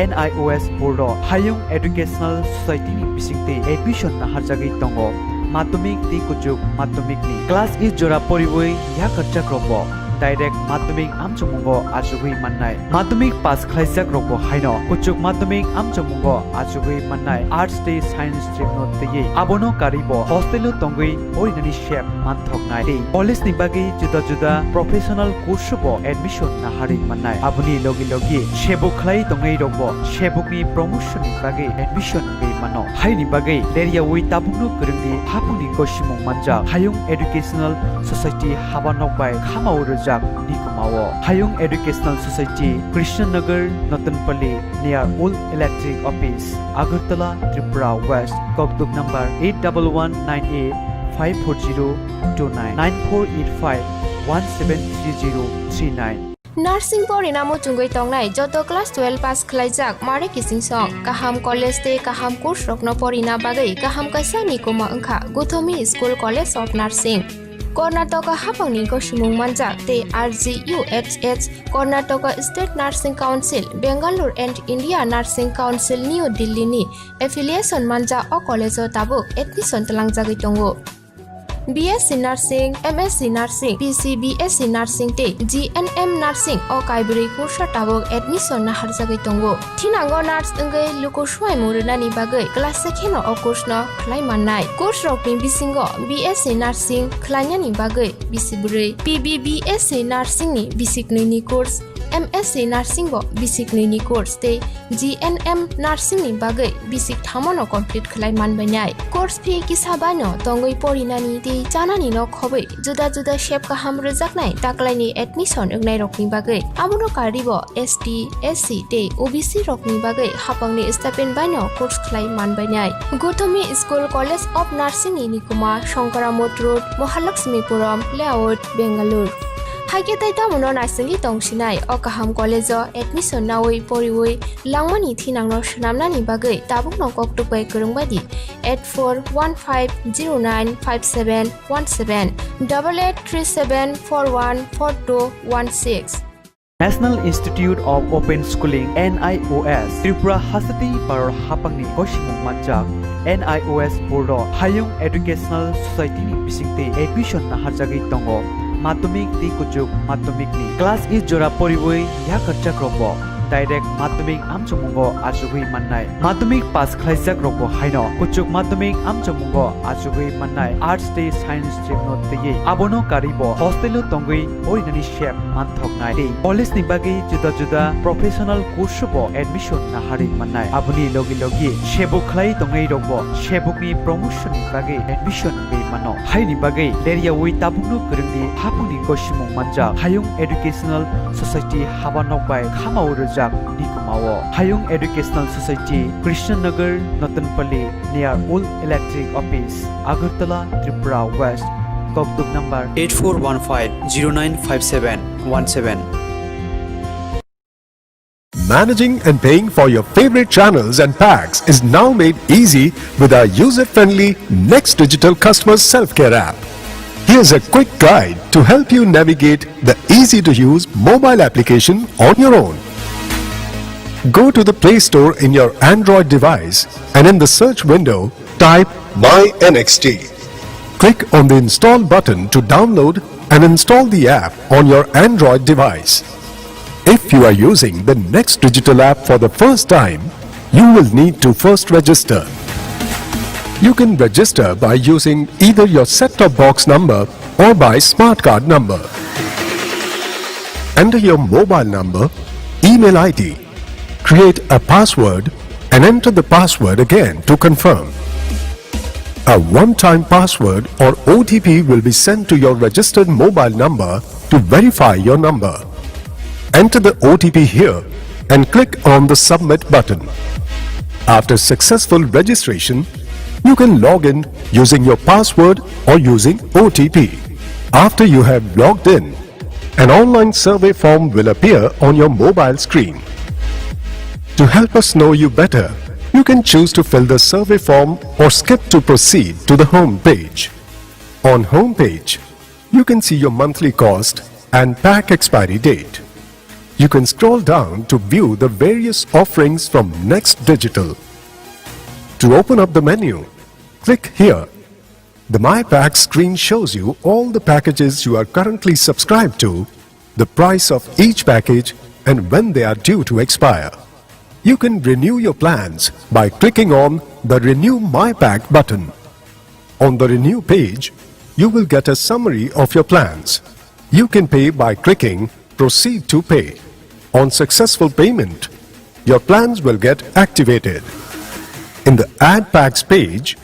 NIOS Board Hayung Educational Society ni bisingte admission na harjagi tongo madhyamik ti kujuk madhyamik ni class is jora poriboi ya karja krobo direct madhyamik amchamungo achugui mannai madhyamik pass khlaijak rokbo haino kuchuk madhyamik amchamungo achugui mannai arts day science stream no tei abono karibo hostel tongui orinani shep manthoknai tei college ni bagi juda juda professional course bo admission na hari mannai abuni logi logi shebuk khlai tongai rokbo shebukni promotion ni bagi admission ngai mano haini bagi leria wi tabukno kurungni hapuni koshimong manja hayung educational society habanok bai khamau rojak nikumao hayung educational society Krishnanagar Natanpalli near Old Electric Office Agartala Tripura West Kokduk number 81198 54029 9485 173039 Nursing Porinamo Tungoi Tongnai Joto class 12 pass Klaijak Mare Kissing Song Kaham College Day Kaham Course Rokno Porina Bagai Kaham Kaisa Nikoma Angka Guthomi School College of Nursing Karnataka Hapangni Koshimung Manjak Te RGUHH Karnataka State Nursing Council Bangalore and India Nursing Council New Delhi ni affiliation manja o college o tabuk admission talangjagoi tongo BSc Nursing, MSc Nursing, PC BSc Nursing te GNM Nursing o kaibri kursa tabok admission na harjagai tongo thinango nurse engai luko swai murunani bagai class sekheno o course no khlai mannai course rokni bisingo BSc Nursing khlainani bagai bisibure PBBSc Nursing ni bisikni ni course MSc Nursing bo bisikni ni course te GNM Nursing ni bagai bisik thamono complete khlai manbainai course fee kisabano tongoi porinani te janani no khobai juda juda shape kaham rejaknai taklaini admission engnai rokni bagai amono karibo ST SC te OBC rokni bagai hapangni stipend baino course khlai manbainai Gothomi School College of Nursing ni Nikuma Shankaramot Road Mahalakshmipuram Layout Bangalore Haiketai tamuno nasingi tongsinai o kaham college o admission nawi poriwi langmani thinangno shnamnani bagai tabukno koktupai kurungbadi 8415095717 8837414216 National Institute of Open Schooling NIOS Tripura Hasati Paror Hapangni Koshimung Manjak NIOS Board Hayung Educational Society ni bisingte admission na harjagai tongo Madhyamik ti kuchuk madhyamik ni class is jora poriboi ya karchak robo direct madhyamik amchamungo achugui mannai madhyamik pass khlaijak robo haino kuchuk madhyamik amchamungo achugui mannai arts day science stream no tei abono karibo hostel tongui orinani shep manthoknai tei college ni bagi juda juda professional course bo admission na hari mannai abuni logi logi shebuk khlai tongai robo shebukni promotion ni bagi admission ngai mano haini bagi leria wi tabukno kurungni hapuni koshimung manja hayung educational society habanok bai khamau rojak nikumao hayung educational society Krishnanagar Natanpalli near Old Electric Office Agartala Tripura West Kokduk number 8415095717 Managing and paying for your favorite channels and packs is now made easy with our user-friendly Next Digital Customer Self-Care app. Here's a quick guide to help you navigate the easy-to-use mobile application on your own. Go to the Play Store in your Android device and in the search window, type My NXT. Click on the Install button to download and install the app on your Android device. If you are using the Next Digital app for the first time, you will need to first register. You can register by using either your set-top box number or by smart card number. Enter your mobile number, email ID, create a password and enter the password again to confirm. A one-time password or OTP will be sent to your registered mobile number to verify your number. Enter the OTP here and click on the Submit button. After successful registration, you can log in using your password or using OTP. After you have logged in, an online survey form will appear on your mobile screen. To help us know you better, you can choose to fill the survey form or skip to proceed to the home page. On home page, you can see your monthly cost and pack expiry date. You can scroll down to view the various offerings from Next Digital. To open up the menu, click here. The My Pack screen shows you all the packages you are currently subscribed to the price of each package, and when they are due to expire. You can renew your plans by clicking on the Renew My Pack button. On the Renew page, you will get a summary of your plans. You can pay by clicking Proceed to Pay. On successful payment, your plans will get activated. In the Add Packs page,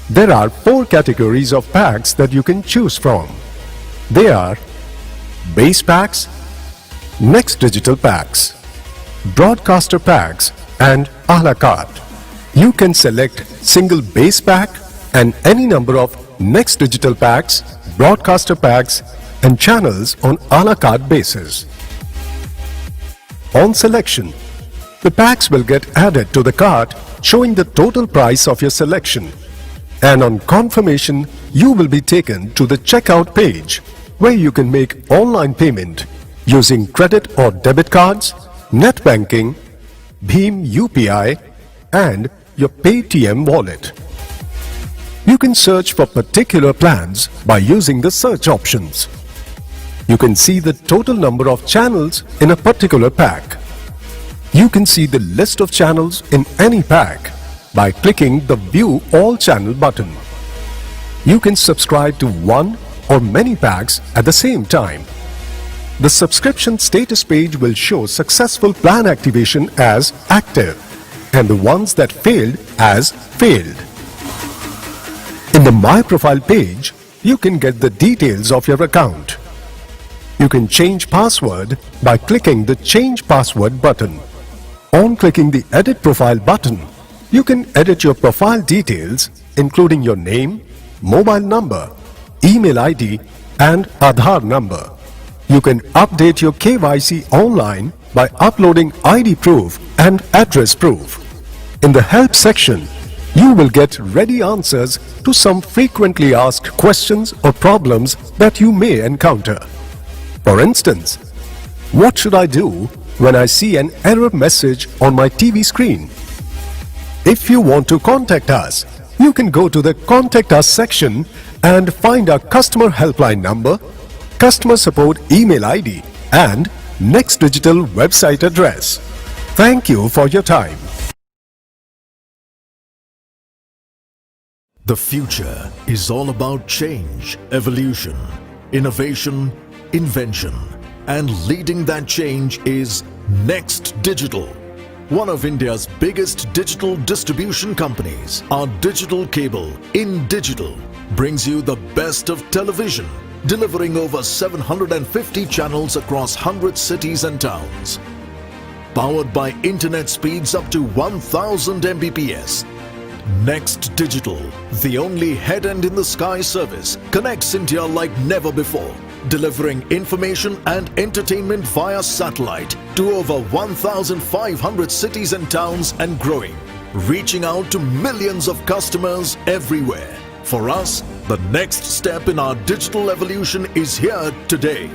there are 4 categories of packs that you can choose from. They are Base Packs, Next Digital Packs, Broadcaster Packs, and a la carte. You can select single base pack and any number of Next Digital Packs, Broadcaster Packs, and channels on a la carte basis. On selection, the packs will get added to the cart showing the total price of your selection. And on confirmation, you will be taken to the checkout page where you can make online payment using credit or debit cards, net banking, Bheem UPI, and your Paytm wallet. You can search for particular plans by using the search options. You can see the total number of channels in a particular pack. You can see the list of channels in any pack by clicking the View All Channel button. You can subscribe to one or many packs at the same time. The subscription status page will show successful plan activation as active and the ones that failed as failed. In the My Profile page, you can get the details of your account. You can change password by clicking the Change Password button. On clicking the Edit Profile button, you can edit your profile details including your name, mobile number, email ID, and Aadhaar number. You can update your KYC online by uploading ID proof and address proof. In the Help section, you will get ready answers to some frequently asked questions or problems that you may encounter. For instance, what should I do when I see an error message on my TV screen? If you want to contact us, you can go to the Contact Us section and find our customer helpline number, customer support email ID, and Next Digital website address. Thank you for your time. The future is all about change, evolution, innovation, invention, and leading that change is Next Digital. One of India's biggest digital distribution companies, our digital cable, In Digital, brings you the best of television, delivering over 750 channels across 100 cities and towns. Powered by internet speeds up to 1000 Mbps. Next Digital, the only head-end-in-the-sky service, connects India like never before, delivering information and entertainment via satellite to over 1,500 cities and towns and growing, reaching out to millions of customers everywhere. For us, the next step in our digital evolution is here today.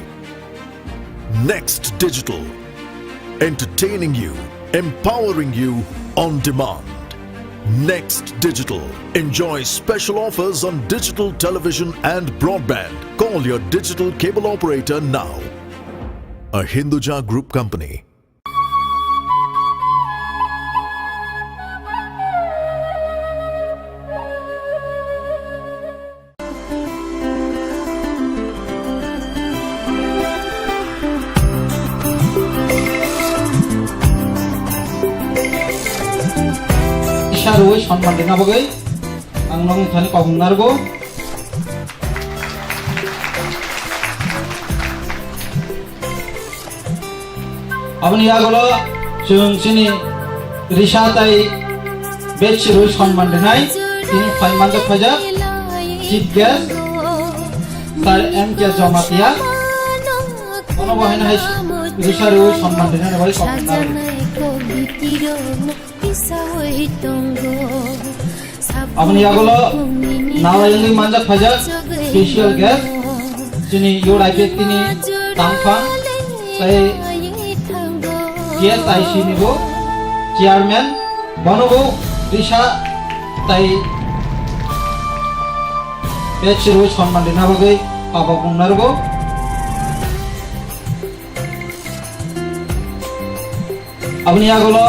Next Digital, entertaining you, empowering you on demand. Next Digital. Enjoy special offers on digital television and broadband. Call your digital cable operator now. A Hinduja Group company. Ruwe সম্মান দেনা বগৈ Ao Nang Thani পাবুনারগো আপনি আগলো जोंसिनि रिसाताय बेच रुwe সম্মান দেনাय তিনি ফাইমানজা ফাজা chief guest তার এম কে জমাতিয়া অনবহিন হাই রিসা রুwe সম্মান দেনাय বাই সম্মান আপনি আগলো নাওয়াইনি মানজা ফাজা স্পেশাল গেস্ট যিনি ইউরাই ব্যক্তিনি তামফাং তাই গেস্ট আইসি নিবো চেয়ারম্যান বনবো রিসা তাই বেচ রুwe সম্মান দেনা বগৈ পাবা বুंनारगो abni agulo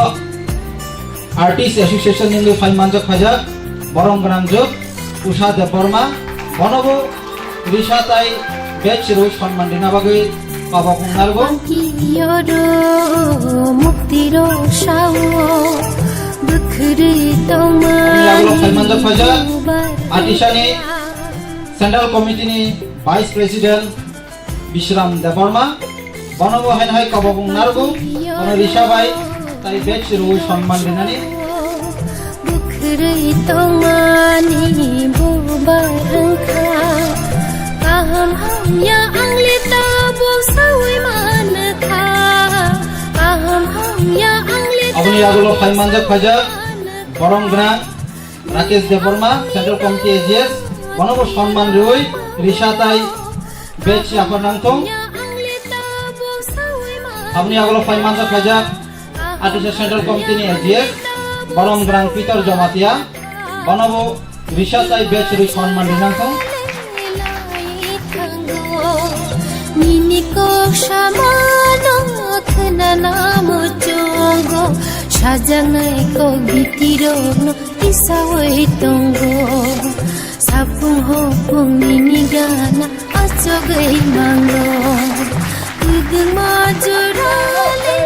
artist association nindu fai manjak phaja borong granjok usha de borma bonobo risha tai batch ro সম্মান dina bagui kabakung nargo yoro muktiro shawo bukhri toma abni agulo fai manjak phaja artisani central committee ni vice president Bishram Deborma bonobo hain hai kabakung nargo bono risha bai tai batch ro সম্মান dinani bukhri toma ni bubarangkha kaham hamya anglita bo sawi manakha kaham hamya anglita abni agulo fai manjak phaja borong gran Rakesh Deborma central committee AGS bonobo সম্মান roi risha tai batch apanangthong abni agulo fai manjak phaja artist central committee ni AGS borong gran Peter Jamatia bonobo risha tai batch roi সম্মান dinangthong Nini ko shamano khnana mojongo sajangai ko bitiro no isawai tongo sapung hopung nini gana achogai mango udung majorale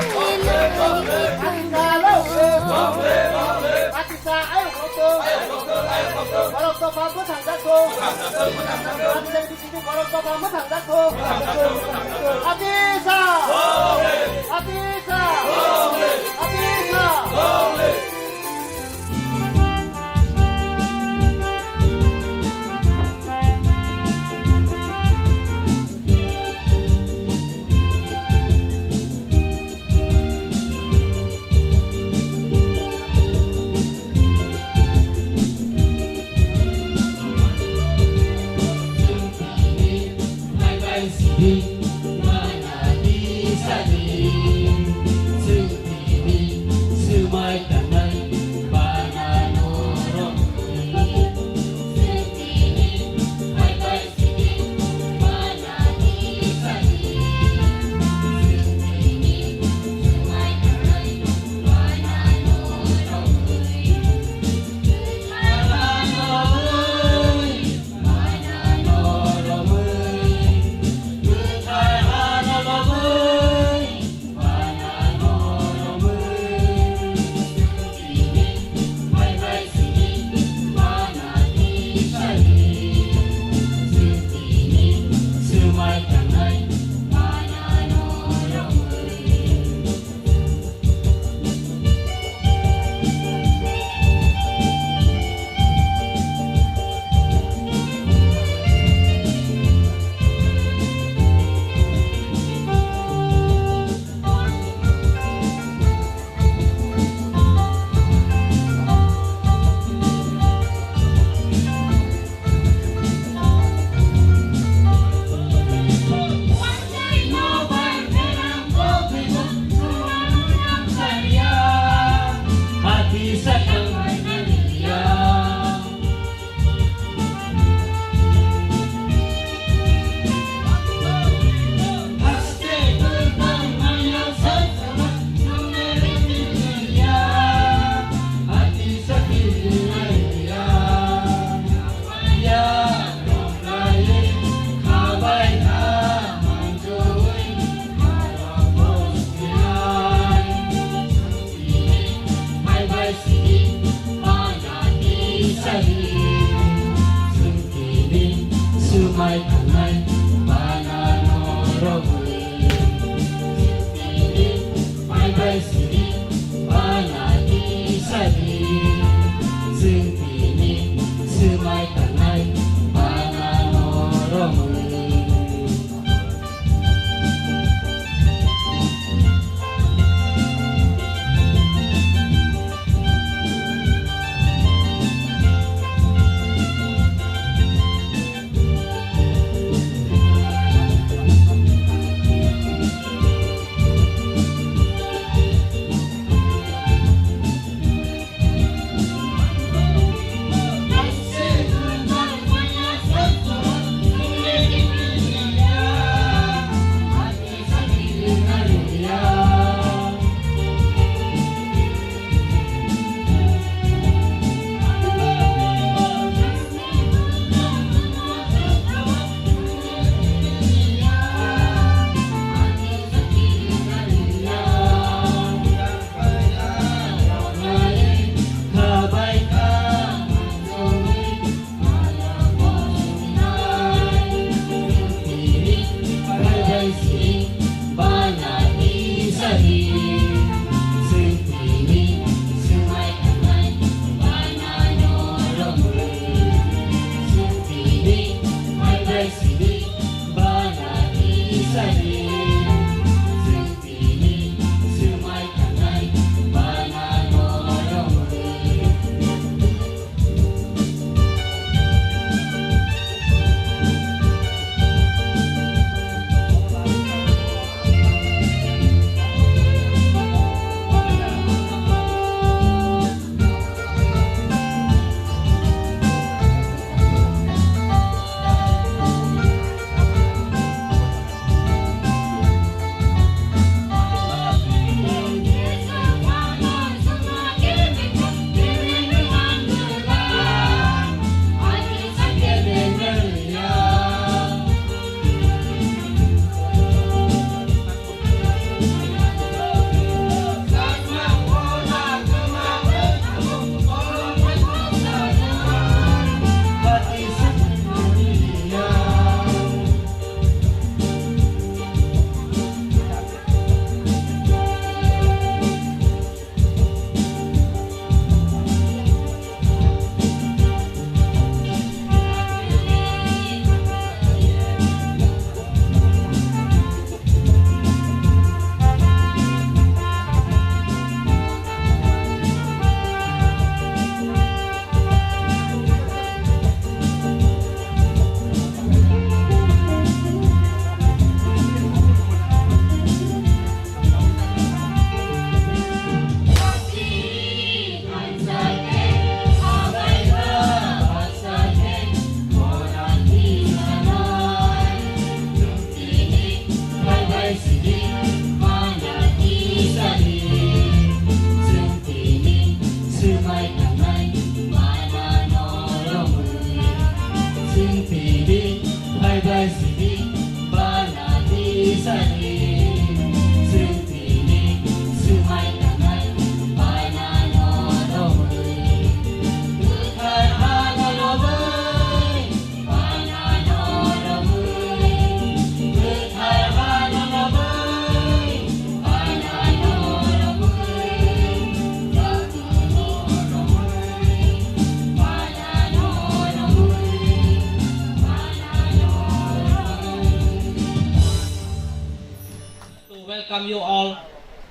welcome you all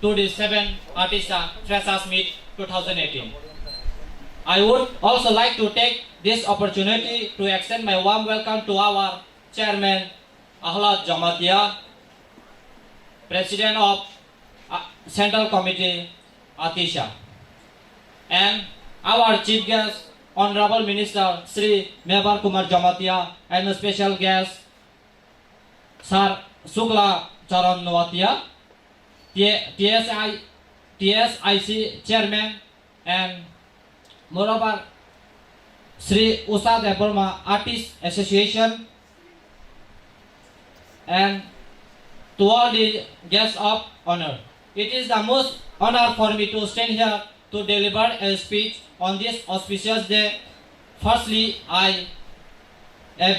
to the 7th Artisa Freshers Meet 2018. I would also like to take this opportunity to extend my warm welcome to our Chairman Ahlad Jamatia, President of Central Committee Artisa, and our Chief Guest, Honorable Minister Sri Mebar Kumar Jamatia, and a special guest, Sir Sukla Charan Noatia, TSIC Chairman, and moreover Sri Usa Deborma Artist Association, and to all the guests of honor. It is the most honor for me to stand here to deliver a speech on this auspicious day. Firstly, a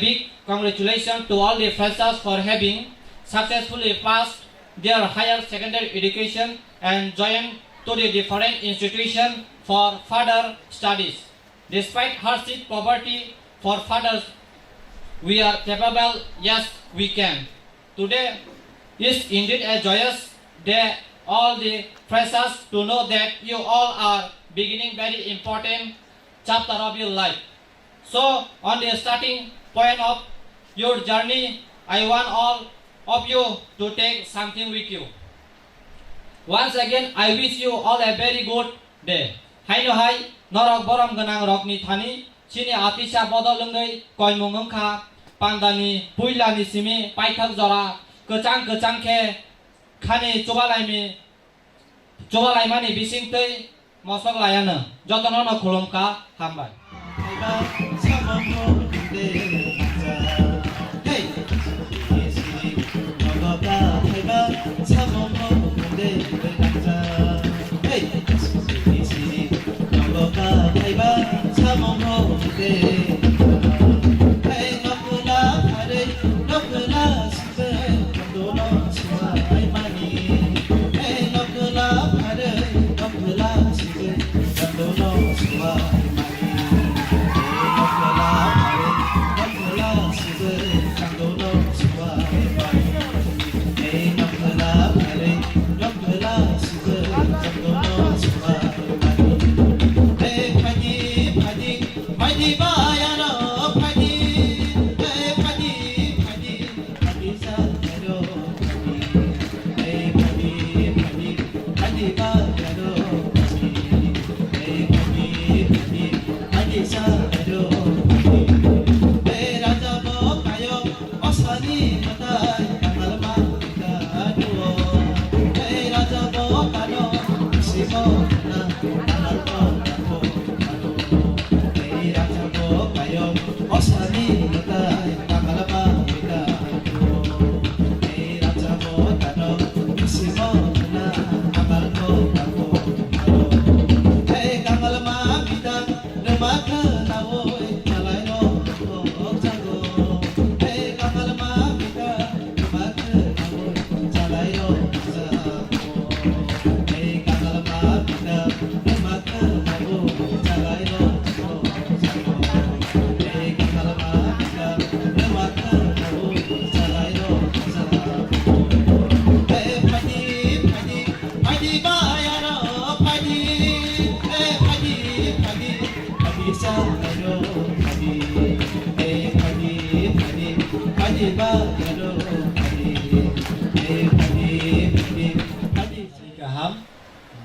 big congratulations to all the freshers for having successfully passed their higher secondary education and joined to the different institutions for further studies. Despite hardship, poverty, for further, we are capable. Yes, we can. Today is indeed a joyous day. All the freshers to know that you all are beginning very important chapter of your life. So on the starting point of your journey, I want all of you to take something with you. Once again, I wish you all a very good day. Hai no hai, norok borom ganang rok ni thani, sini Artisa bodolungai koi mungungkha, pandani puilani simi paithak jora, kecang ke khani coba laimani bising tei mosok layana jotono khulumka hambai.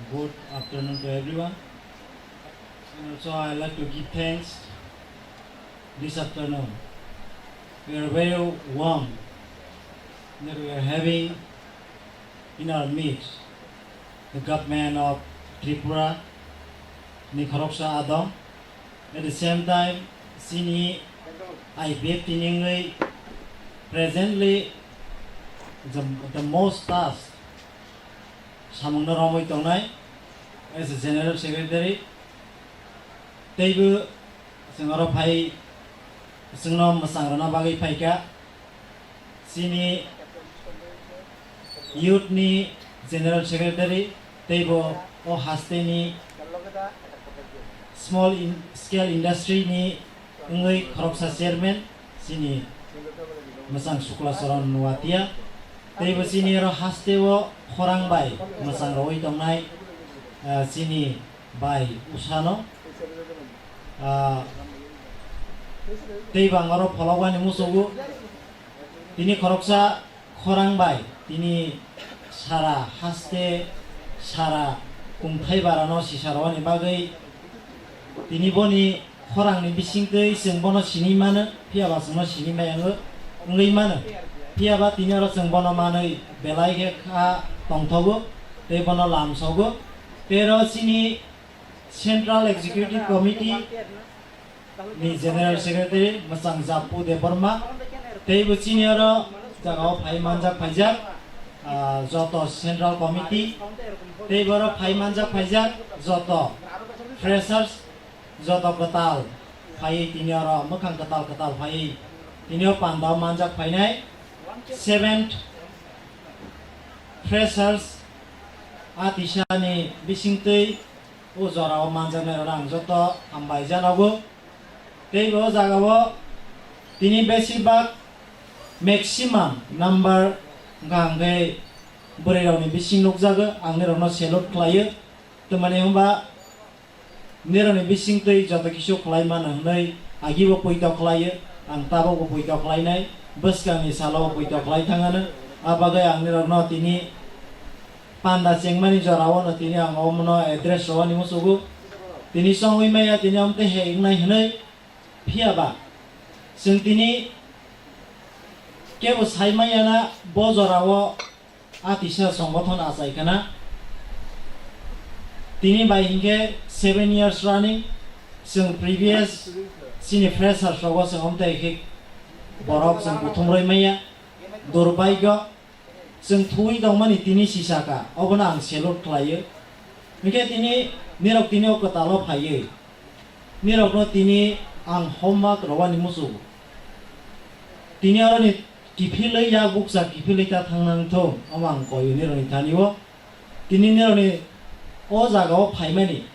Good afternoon to everyone. So I'd like to give thanks this afternoon. We are very warm that we are having in our midst the government of Tripura, Nikharoksa Adam. At the same time, Sini IBF presently the most task Samungna Ramoi Tongnai as a General Secretary. Teibu Singaro Pai Singnom Masangrana Bagi Paika Sini Youth ni General Secretary Teibo O Hasteni Small Scale Industry ni Ngui Kharoksa Chairman Sini Masang Sukla Saran Nuatia teibo chini ro hasteo khorang bai masang roi tongnai chini bai usano teiba ngaro phologani musugu tini khoroksa khorang bai tini sara haste sara kumthai barano sisarwani bagai tini boni khorangni bisingtei जों bono sini mano phiaba जोंno sini mayango ngei mano phiaba tini aro जों bono manoi belai ke kha tongthogo tei bono lamsogo pero sini Central Executive Committee ni General Secretary masang Japu de Burma tei bo sini aro jagao phai manjak phaijak joto Central Committee tei boro phai manjak phaijak joto freshers joto ketal phai tini aro mokhang ketal phai tini pandau manjak phainai 7th freshers atisani bisingtei o jorao manjaknai rang joto hambai janago tei bo jagao tini besibak maximum number gangai boreroni bising nukjago angni rokno salute khlaio tomani homba nironi bisingtei joto kisu khlai mano hnai agibo poito khlaio ang tabo bo poito khlainai bwskangni salo poito khlai thangano abagai angni rokno tini panda chengmani jorao no tini ang omno address roni musugu tini songoi maya tini amte heignai hnai phiaba जों tini kebo saimayana bo jorao atisa সংগঠন achaikana tini bai hingke 7 years running जों previous sini fresher sogo जों amte hik borok जों buthumroi maya durbaigyo जों thui dongmani tini sisaka obona ang salute khlaio hingke tini nirok tini okotalo phaiye nirokno tini ang homework rowani musugu tini aroni kifilei ya buksa kifilei ta thangnang thong amang koyo nironi thaniwo tini nironi o jagao phaimani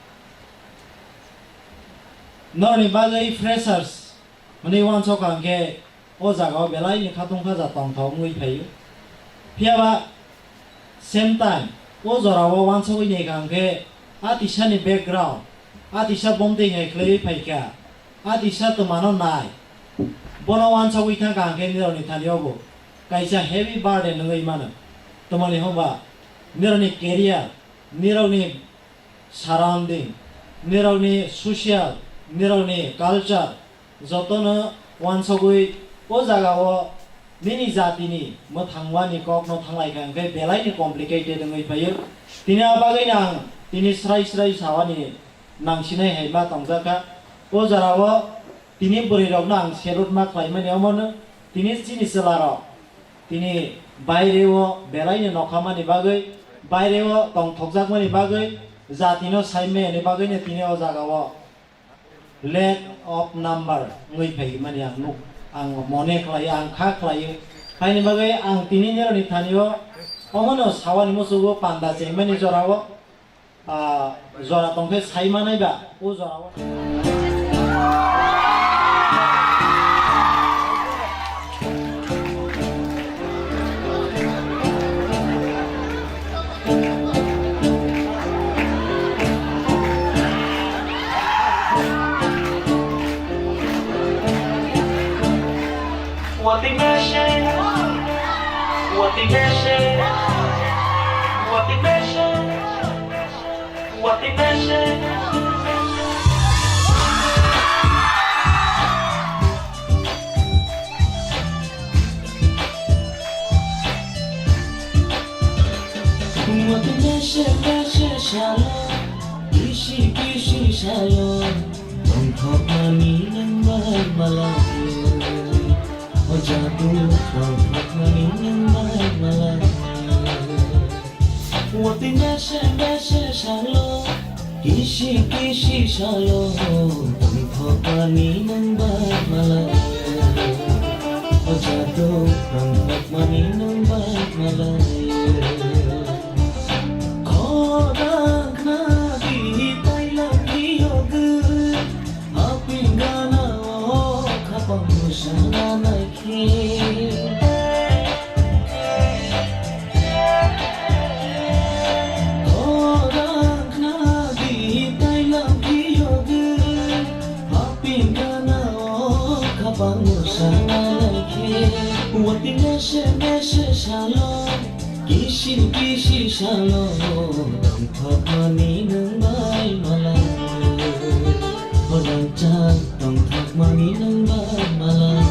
nironi bagai freshers mani wan chokangke o jagao belai ni khatung khaja tongthong ngui phaio phiaba same time o jorao wan chogoi ni kangke atisani background atisa bomdei heklei phaika atisa to mano nai bono wan chogoi thang kangke nironi thaniobo kaisa heavy burden ngai mano tomani hoba nironi career nironi surrounding nironi social nironi culture jotono wan chogoi o jagao nini jatini mo thangwani kokno thanglai kangke belai ni complicated ngai phaio tini abagai nang tini srai sawani nangsinai heima tongjaka o jarao tini borirokno ang salute ma khlaimani amono tini chini selaro tini baireo belaini nokhamani bagai baireo tongthokjakmani bagai jatino saimeni bagai ne tini o jagao lack of number ngui phai mani ang nuk ang mone khlai ang kha khlai haini bagai ang tini nironi thanio omono sawani musugo panda chengmani jorao jora tongke saimanai ba o jorao What the mission? What the mission? What the mission? What the mission? What the mission? Mission shalom, kishi shalom. Don't talk money and malay. Jatuh mainin malam Wati meshe shalo Kishi shalo Tantho mainin malam Jatuh mainin malam Kodak nadi tailam diyog Api gana o kapang musana salo tong mani nang bai malang Hodang chan tong mani nang bai malang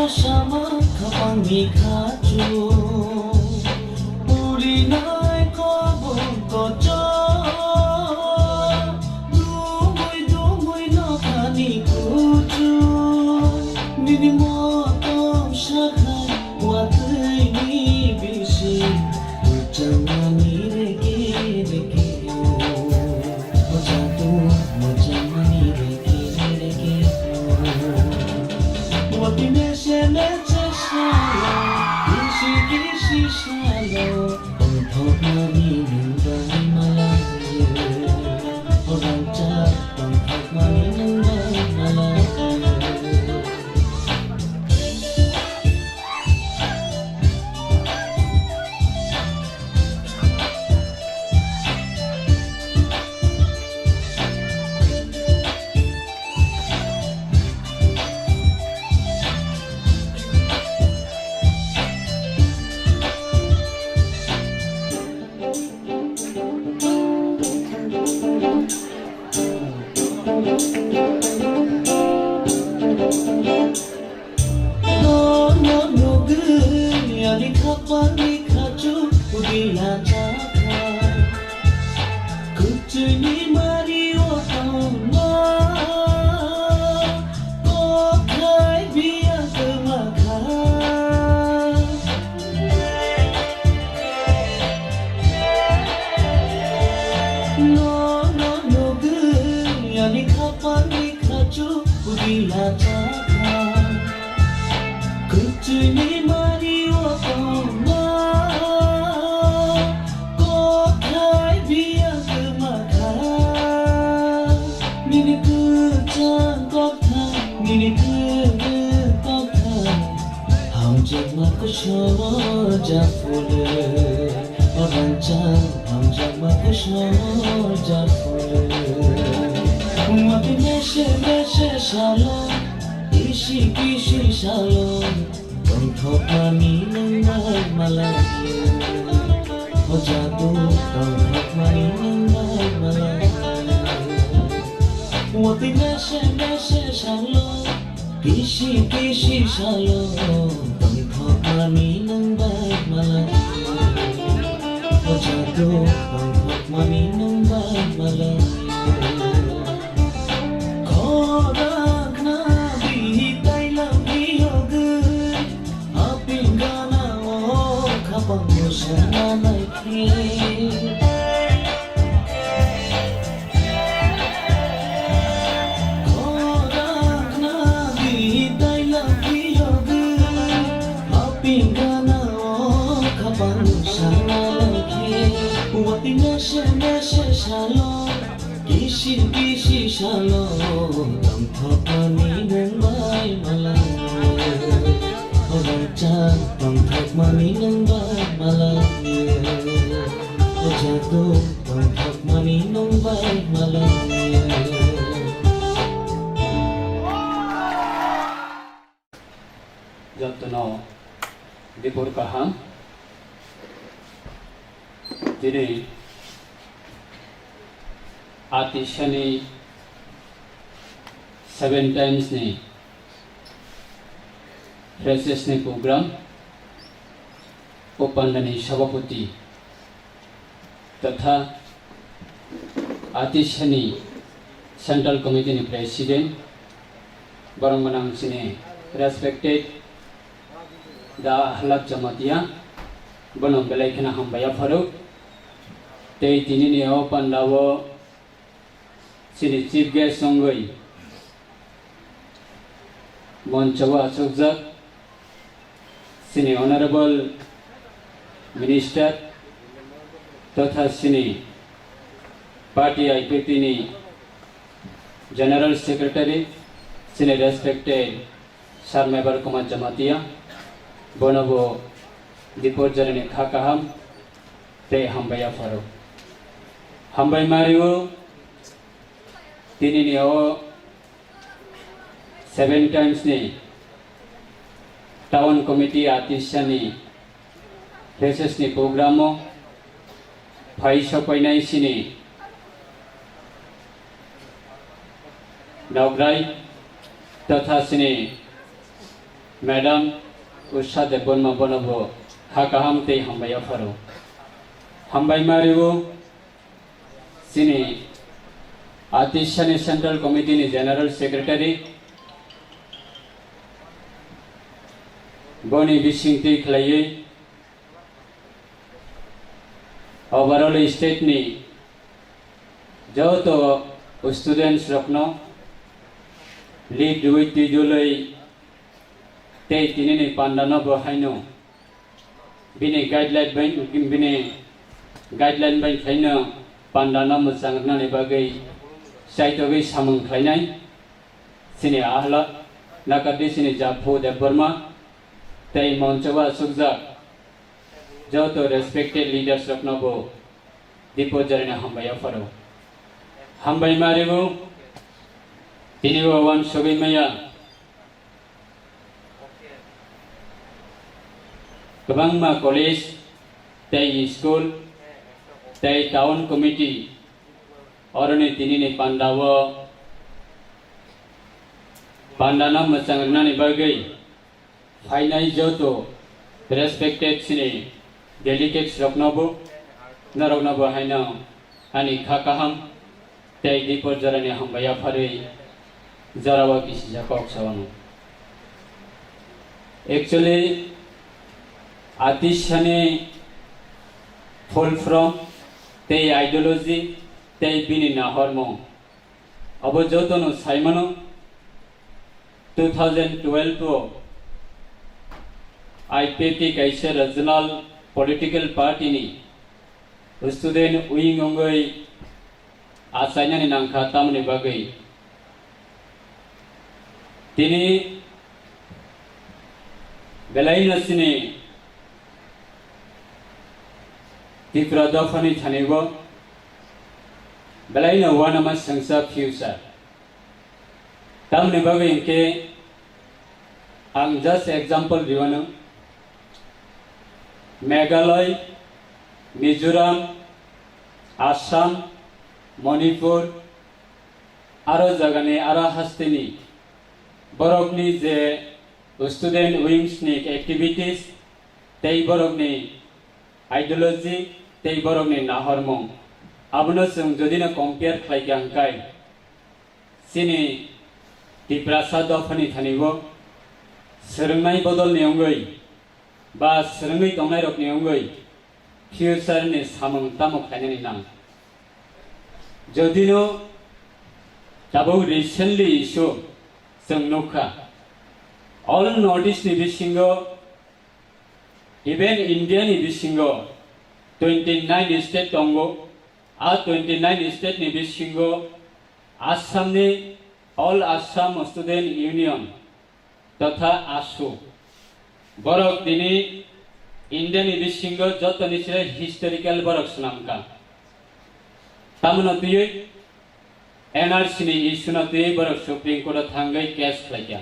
Sama kapang mikaju Uri nai kobong kojo Dumui no kani kuju Nini motong shakai Watai ni bisi Ujangani reki reki Ojatu mojangani reki reki Wati mese mese salo Kisi kisi salo Untuk mani nunggai malam Orang cak untuk mani nunggai malam Dini Atishani 7 times ni Freshers ni program Upandani Sabapati तथा Atishani Central Committee ni President Barang Manang sini respected da halak jamatia bonong belai khana hambaya faruk tei tini ni o pandawo sini chief guest songoi monchawa asokjak sini honorable minister totha sini party IPP ni general secretary sini respected sar member Kumat Jamatia bonobo dipor jarane khakaham te hambaya faro hambai mariu tini ni o 7 times ni town committee atishani places ni programo phai sapainai sini Naugrai totha sini madam Usha Debonma bonobo hakaham te hambaya faro hambai mariu sini atishani central committee ni general secretary boni bisingti khlaiye overall state ni joto students rokno lead with the July te tinini pandana bohaino bini guideline by khaino pandana musangna ni bagai saito gai samung khainai sini ahla nakati sini japho de burma tei monchawa sukja joto respected leaders rokno bo dipo jarina hambaya faro hambai maribu tini wan sogai maya Kebangma college tei school tei town committee orani tini ni pandawo pandana masangna ni bagai finai joto respected sini delegates roknobo naroknobo haina ani khakaham tei dipor jarani hambaya phari jarawa kisi jakok sawano actually atishane full from tei ideology tei bini na hormo abo jotono saimano 2012 to IPP kaise regional political party ni student wing ongoi asaina ni nang khatam ni bagai tini belaina sini Tipra dofani thanibo belaina wana mas sangsa future tamne bagai ke ang just example diwana Meghalaya Mizoram Assam Manipur aro jagane ara hasteni borokni je student wings ni activities tei borokni ideology tei borokni nahormong abono जों जदिनो compare खालायगांखाय सिनि तिप्रासा दफानि थानिबो सोलोंनाय बदलनि अनगायै बा सोलोंनाय दंनाय रकनि अनगायै फ्यूचारनि सामं तामं खायनायनि नाम जदिनो दाबो recently issue जों नुखा all notice ni bisingo even India ni bisingo 29 state tongo a 29 state ni bisingo Assam ni all Assam student union तथा ASU borok dini India ni bisingo joto ni sire historical borok sunamka tamno tuye NRC ni issue na tuye borok Supreme Court thangai case khlaikya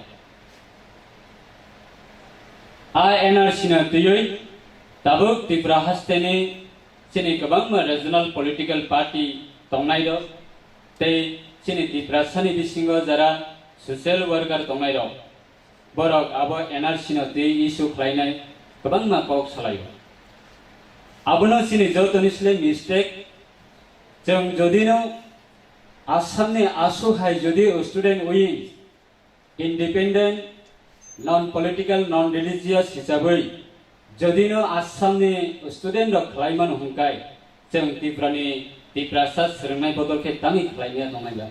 a NRC na tuye tabuk Tripura hasteni sini kabangma regional political party tongnai ro tei sini Tripura sani bisingo jara social worker tongnai ro borok abo NRC na tuye issue khlainai kabangma kok salayo abono sini jotoni sile mistake जों जदिनो आसामनि ASU हाय जदि student wing independent non political non religious हिसाबै जदिनो आसामनि student रक खालायमान हंखाय जों त्रिपुरानि त्रिपुरासा सोलोंनाय बदलखे दाङि खालायनाया दंनायबा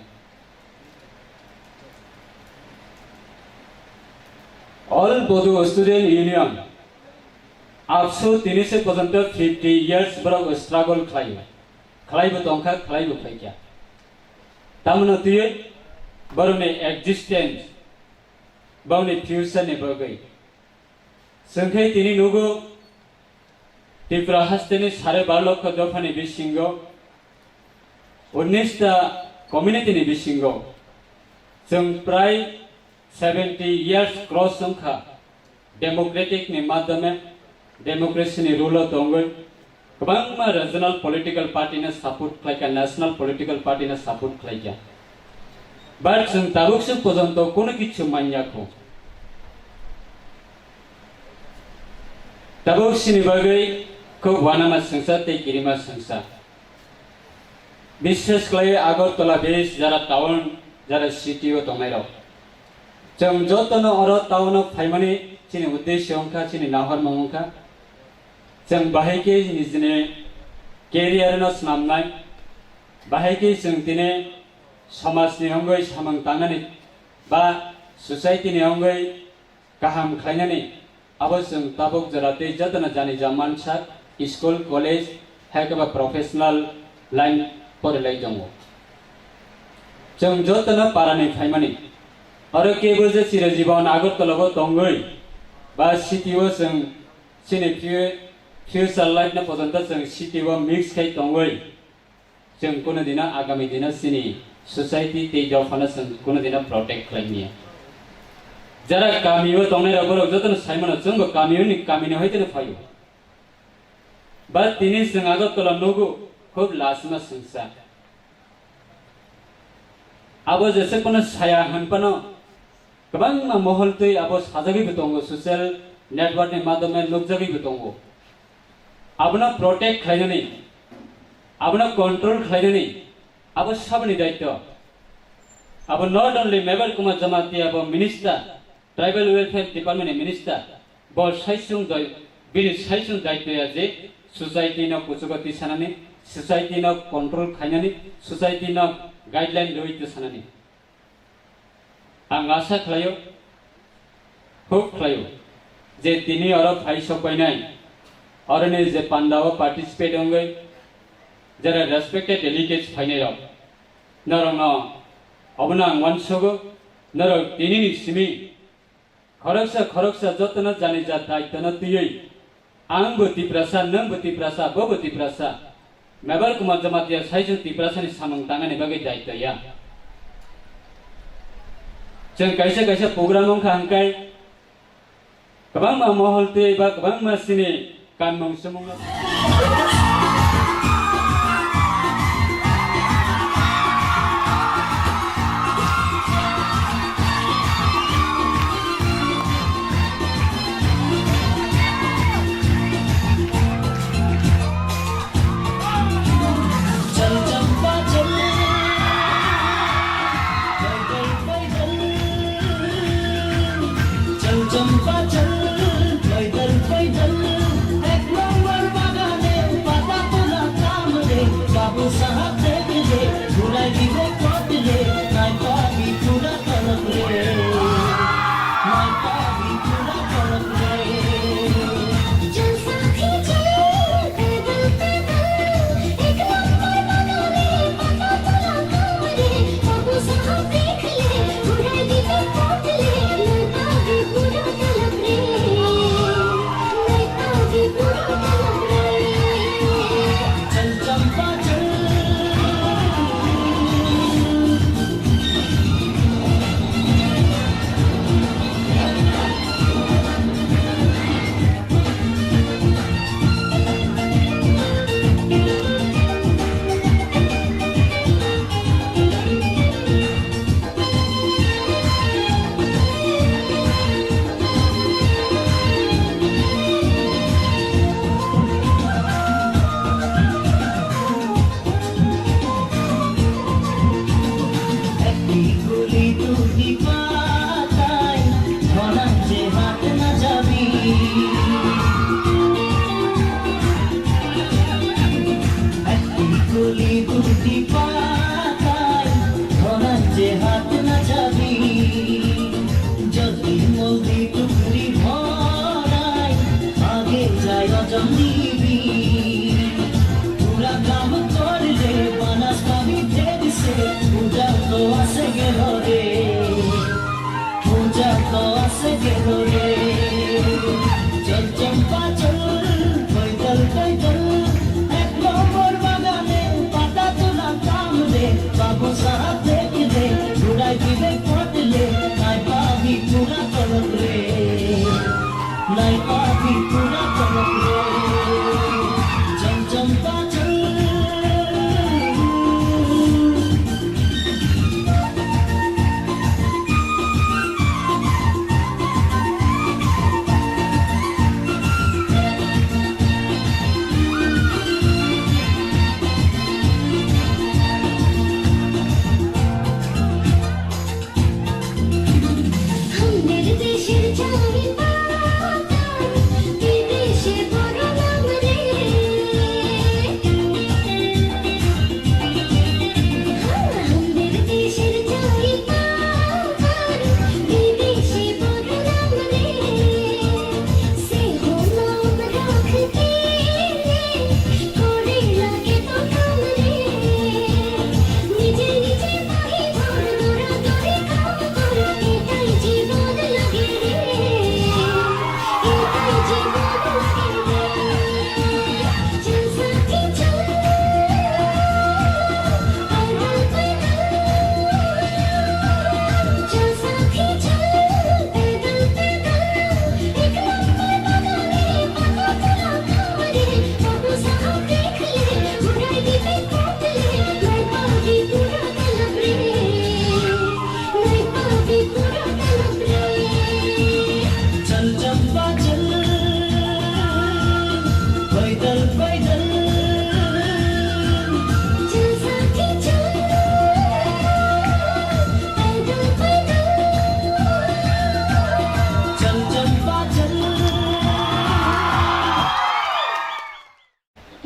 ऑल बोडो स्टूडेंट यूनियन आपसो 300 पर्यंत 50 years बरक स्ट्रगल खालायबो दंखा खालायबो फैया तामनो तुये बरने एक्जिस्टेंस बावनि फ्यूचर ने बगै संख्या तिनी नुगो त्रिपुरा हास्टेनि 12.5 लाख दफानि बिसिंगो 19 टा कम्युनिटी नि बिसिंगो जों प्राय 70 years क्रॉस संख्या डेमोक्रेटिक नि माध्यमे डेमोक्रेसी नि रूल दंगै गोबां रिजनल पॉलिटिकल पार्टी ने सपोर्ट खालायका नेशनल पॉलिटिकल पार्टी ने सपोर्ट खालायका बाट जों दाबुकसिम पर्यन्त कोनो किछु मानियाखौ दाबुकसिनि बागै को वानामा संसा ते गिरिमा संसा विशेष खालाय आगरतला बेस जरा टाउन जरा सिटीओ दंनायराव जों जतन अर टाउन फाइमानि चिनि उद्देश्य अंखा चिनि नाहर मंखा जों बाहायके निजने केरियर न स्नामनाय बाहायके जों दिने समाजनि अंगै सामं तांनानै बा सोसाइटिनि अंगै गाहाम खालायनानै अब जों ताबुक जराते जतन जानि जामानसा स्कूल कॉलेज हेकबा प्रोफेशनल लाइन फरायलाय दङ जों जतन पारानि फाइमानि आरो केबो जे चिरजीवन आगरतलाबो दंगै बा सिटीओ जों सिनि फ्यूचर लाइफ न पर्यन्त जों सिटीओ मिक्स खाय दंगै जों कोनो दिना आगामी दिना सिनि सोसाइटी ते जफाना जों कोनो दिना प्रोटेक्ट खालायनिया जरा गामियाव दंनाय रावबो जतन साइमन जोंबो गामिनि होयतनो फायो बा तिनि जों आगरतला नगु खूब लासमा संसा अब जैसे कोनो साया हनपनो गोबां महलतै अब साजागिबो दङ ससियल नेटवर्क नि माध्यमे नुकजागिबो दङ आबना प्रोटेक्ट खालायनानै आबना कंट्रोल खालायनानै अब सबनि दायित्व अब नॉट ओनली मेबर कुमार जमाती अब minister tribal welfare department minister बल साइसुं बिनि साइसुं दायित्वया जे सोसाइटी न कुचगति सानानै सोसाइटी न कंट्रोल खालायनानै सोसाइटी न गाइडलाइन लुइतो सानानै आं आशा खालायो होप खालायो जे तिनी अरब फाइसक बायनाय अरने जे पांडाव पार्टिसिपेट होंगे जरा रेस्पेक्टेड डेलीगेट्स फाइनेराव नरंग अबना वंशगो नर तिनी सिमी खरकसा जतन जाने जा दायित्व तुयै आंबो तिप्रासा नंबो तिप्रासा बबो तिप्रासा मेबर कुमार जमातिया साइजों तिप्रासानि सामं तांगानि बागै दायित्वया जों कैसे प्रोग्राम हांखाय गोबां महलते बा गोबां मासिनि कानमं समंग चंपा चल पैदल पैदल एक नंबर बागाने दीवी पूरा काम कर ले बनस कभी तेज से पूजा तो आसे गेलो रे पूजा तो आसे गेलो रे चल चंपा चल पैदल एक नंबर बागाने पाता तुला काम दे बाबू सारा देख दे उड़ाई दिले पट ले नाई पावी पूरा तलब रे नाई पावी पूरा तलब रे चल चंपा चल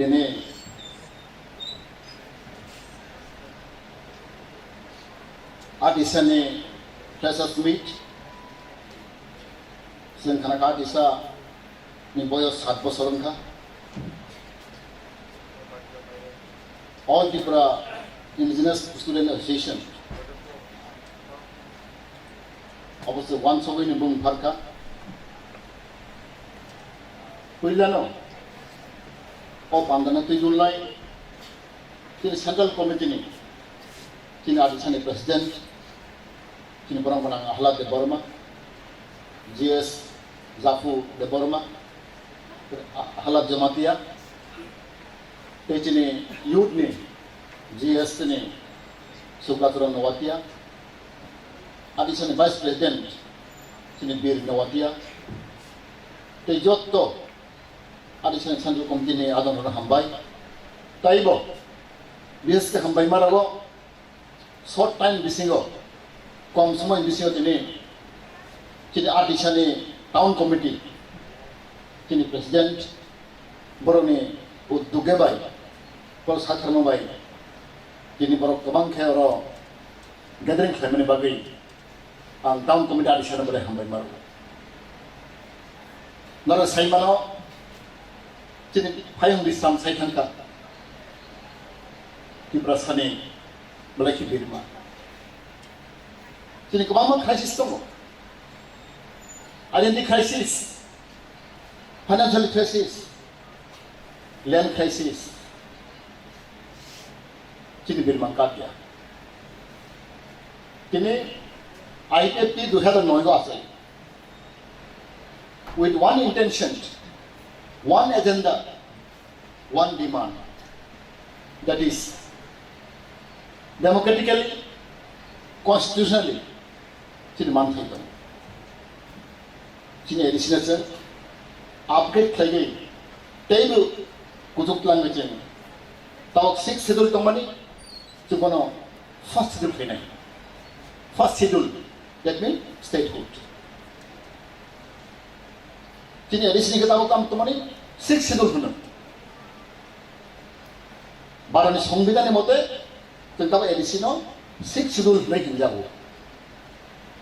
Ini adisa ni freshers meet sen kana ka adisa ni boyos 7 বছর ka all Tripura indigenous student association obviously one so ni bung farka kuilano o bandana tuilai kini central committee ni kini adisa ni president kini barang-barang Ahlad de Burma GS Zafu de Burma Ahlad Jamatia kini youth ni GS ni Sugatra Nawatia adisa ni vice president kini Bir Nawatia te jotto adisa ni central committee ni adon hambai taibo bias ke hambai marago short time bisingo কম সময় বিষয় তিনি আদিশানি town committee তিনি president বরনি উদ্যোগে by বড় সাধারণ by তিনি বড় গোবাং খেয়ার gathering খাইমানি বাগै आं टाउन कमिटी आदिशानि बरे हामबाय मारो नारा साइमानो তিনি फायं बिस्राम साइथानका तिब्रासानि बलाखि Birma Jadi kemana krisis kamu? Identity crisis, financial crisis, land crisis. Jadi bermangkat ya. Kini ITFT 2009 asal. With one intention, one agenda, one demand. That is democratically, constitutionally. Jadi mantai tu. Jadi edition upgrade lagi. Tapi kutuk language ni. Tahu 6 schedule tu mana? Cuma no first schedule kena. First schedule that means statehood. Jadi edition kita tahu kam tu mana? 6 schedule kena. Barang সংবিধান ni mote, tentang edition no 6 schedule lagi jago.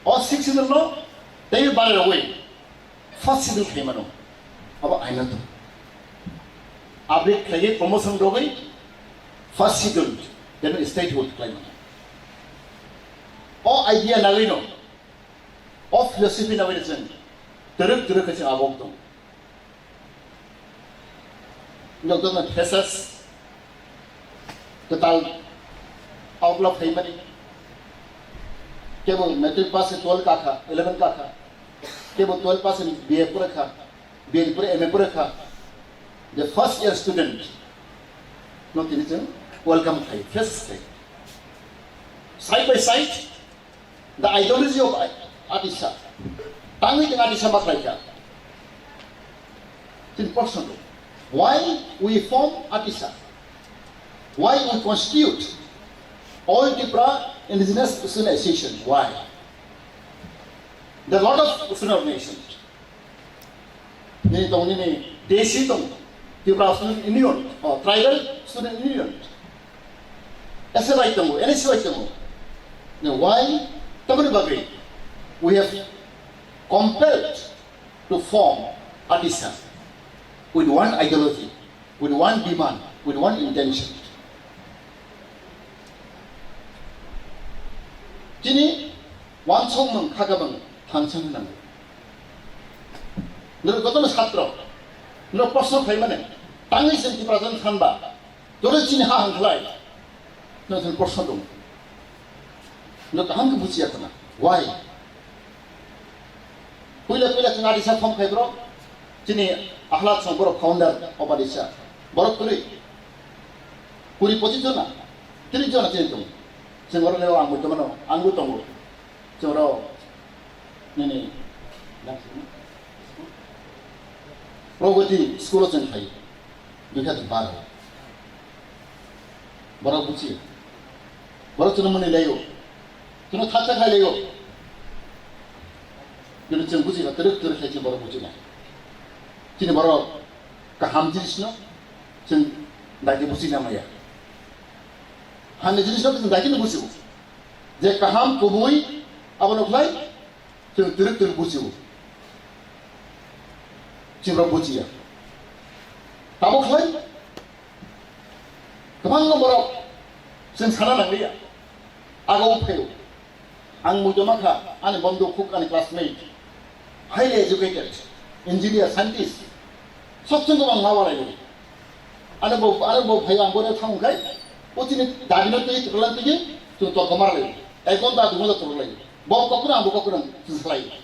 Or 6 schedule no, they will buy away. First schedule came no. Apa aina tu? update खालायो promotion रगै first schedule then statehood claim all idea nagino of philosophy nagino जों teruk kasi abok dong नगदन फेसस total outlaw family केवल matric pass से 12 का था 11 का था केवल 12 पास से बीए पूरा था बीए पूरा एमए पूरा था the first year student no किनिचन welcome था first day side by side the ideology of Adisa tangi dengan Adisa maklaya tin person why we form Adisa why we constitute all Tripura indigenous student associations. Why? There are a lot of student organizations. Desi tong Tripura Student Union or Tribal Student Union. SLI tong, NSY tong. Now why? We have compelled to form Adisa with one ideology, with one demand, with one intention. Kini wanchong kagabang tansang nang. Nero kotono satro, nero personal payment. Tangi sen Tripura Hanba, dore kini ha hanglai. Nero sen personal dong. Nero kaham ke buci akona. Why? Pula kena Adisa form kaibro. Kini ahlat sang borok founder of Adisa. Borok kuri position na. Kini jona kini dong. Cengoro lewat anggota mana? Anggota tunggu. Cengoro ni. Progoti sekolah cengkai. Juga terbaru. Baru buci. Baru cuma mana leo. Cuma thacak hai leo. Jadi ceng buci. Terus saja baru buci ni. Cini baru kaham jenis no. Ceng lagi buci nama ya. Hanya jenis apa yang kita busiu. Jika kaham kubui, apa nak lagi? Terus busiu. Cuma buci ya. Tahu lagi? Kemana nomor? Sensana nak dia. Agak upaya. Ang muda maka, ane bandu cook, ane classmate, highly educated, engineer, scientist. Sokcung tu orang ngawal lagi. Ane bau payah boleh tahu kan? Ucini daging itu terlalu tinggi, contoh kemar lagi. Ekon tak tunggu terlalu lagi. Bawa kokuran, selesai.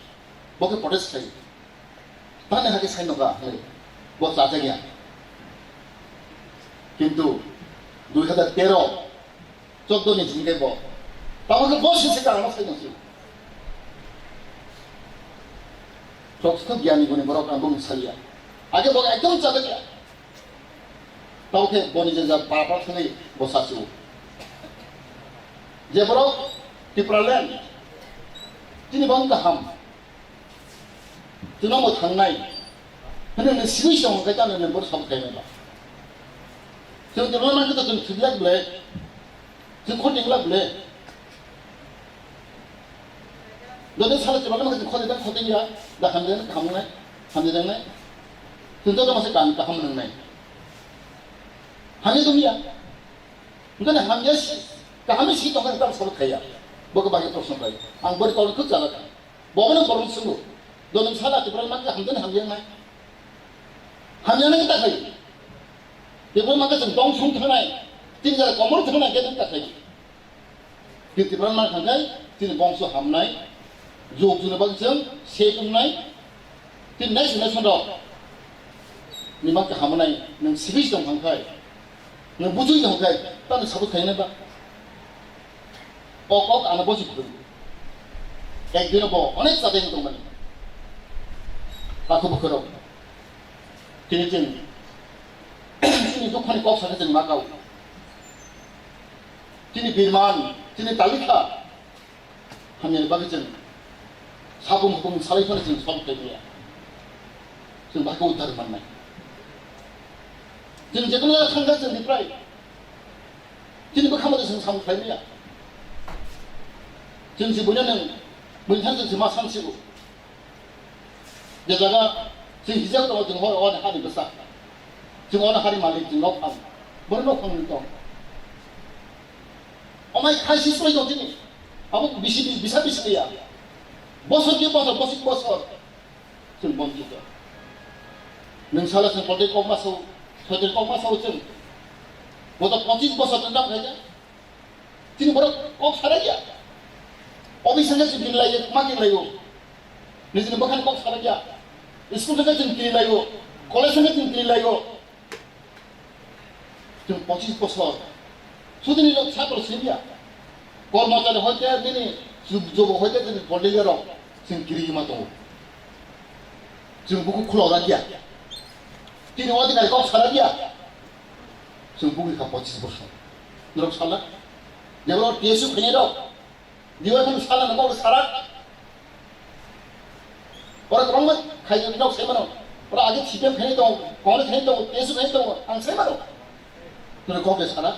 Bawa protes lagi. Tanah hati saya noga, bawa saja dia. Kintu 2013, contoh ni jingkai bawa. Tahu ke bos sekarang masih masih. Contoh giani guni bawa kampung saya. Aja bawa ekon saja dia. Tahu ke boni jaga para sini bosasiu. Jebro Tripura land. Ini bang kaham. Tuna mau thangnai. Hanya sini siang kita ni member sama kaya ni. Jadi Tripura mana kita tu tidak boleh. Jadi kau tinggal boleh. Jadi salah Tripura mana kita kau tinggal. Dah hamil ni. Tentu tu masih kaham ni. Hanya dunia, bukan hanya kami sih tu kan kita selalu kaya, bukan bagi person lain. Anggur kalau ikut jalan, bawa baru sungguh. Dalam salah Tripura mana hamdan hamdan naik, hamdan kita kaya. Tripura mana jengdong sung ternaik, tinggal komor ternaik kita kaya. Di Tripura mana kaya, tinggal bangsa ham naik, jog juna bangsa, sekum naik, tinggal naik sudah. Ni mana ham naik, nang sibis dong kaya. Nang bujuk dong kaya, tapi sabut kaya ni ba? Ok anak bos itu. Ek दिन बो अनेक जादों दंमोन बाथौ बोखोराव दिनै जों जोंनि दखाननि गावसानो जों मा गाव दिनै बिरमान दिनै दालिखा हामनायनि बागै जों साबुं हुकुम सालायफोर जों सल्भ गैया जों बाखौ उद्धार मोननाय जों जेखुनु थांगा जोंनिफ्राय दिनैबो खामानि जों सामलायनाया जों जिबोनो नों मोनथाम जों मा सानसिगौ जे जागा जों हिजाब दङ जों हर अन हानि बसा जों अन हारि मालिक जों न'फां बोरै न'फां दं अमाय खायसे सय दं दिनै आबो बिसा गैया बोसोर जों बन्दित नोंसाला जों पल्टे कक मासाव सयदेर कक मासाव जों गत 25 बोसोर जों दाखायजा दिनै बर' कक सारा गैया अफिसानो जों गिलायो मा गिलायो निजिनि बखान कक सारा गैया स्कुलजों जों गिलायो कलेजजों जों गिलायो जों 25 बोसोर सुदिनि लोक छात्र सिबिया कर्मचारी हयते दिनै जब हयते जों पल्टेगाराव जों गिरिमा दङ जों बुकु खुलावना गैया दिनै अधिकारी कक सारा गैया जों बुकु 25 बोसोर लोक साला जेब्ला टीएसयू फैनाय दं दिवाय फन साला नंगौ सारा और गोबां खायजों दाव सेमानो और आगे सीपीएम फैनाय दं कांग्रेस फैनाय दं टीएसयू फैनाय दं आं सेमानो नों कक सारा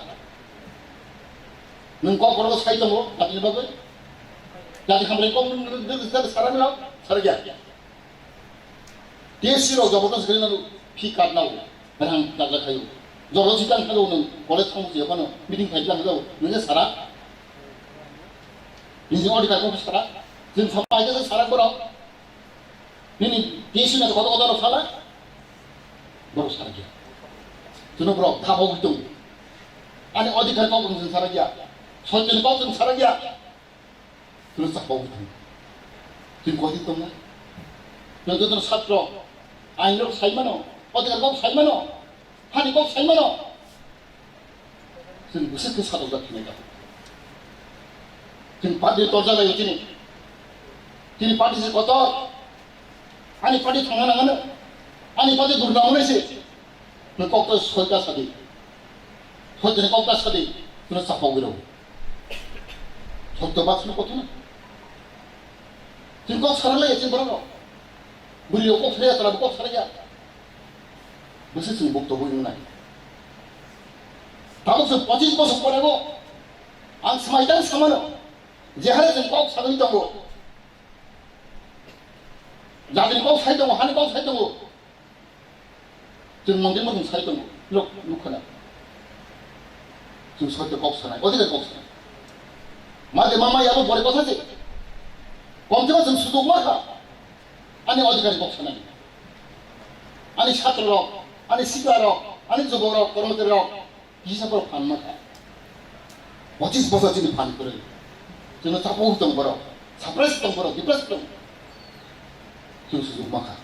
नों कक बर'खौ साय दङ दानिबाबो जाति खामलाय कक सारा नों सारा गैया टीएसयू जबरदस्त गेलेनांगौ फी काटनांगौ रां दाजाखायो जबरदस्ती दांखांगौ नों कलेज थांजेबानो मिटिं फाइलांगौ नोङो सारा निजे अधिकारखौ सारा जों साफायजों सारा बर' नोंनि टीएसयू ना गद साला बर' सारा गैया जों बर' थाबाव दं आनि अधिकारखौ जों सारा गैया सयजनखौ जों सारा गैया जों साफाव दं जों गदि दं ना जों छात्र आइनक साइमानो अधिकारखौ साइमानो हानिखौ साइमानो जों बिसोरखौ सादाव जाफिननाय दं जों पार्टी दरजा लायो दिनै पार्टी गत आंनि पार्टी थांनो नाङानो आंनि पार्टी दुर्गा मोनैसै नों कक्टा सयता सादि सयजन कक्टा सादि जों साफाव गिराव सत्य बाथ्रा कत ना जों कक सारा लायो जों बर' बुरियाव कक साराया सारा कक साराया बोसोर जों बक्तव्य होनाय दाबो जों 25 बोसोर फरायगौ आं समायदान सामानो जेहारे जों कक सागै दङ जातिनि कक साय दङ हानि कक साय दङ जों मंदिर जों साय दङ लोक नुखाना जों सत्य कक सानाय अधिकार कक सानाय माजे मामायाबो बरे कथा जे कमसेकम जों सुदुक माखा आनि अधिकारी कक सानाय आनि छात्र रक आनि सिक्ला रक आनि जुबक रक कर्मचारी रक हिसाब फान माखा 25 बोसोर जों फान करे जों साफाव दं बर' साप्रेस दं बर' डिप्रेस दं जों सुदुक माखा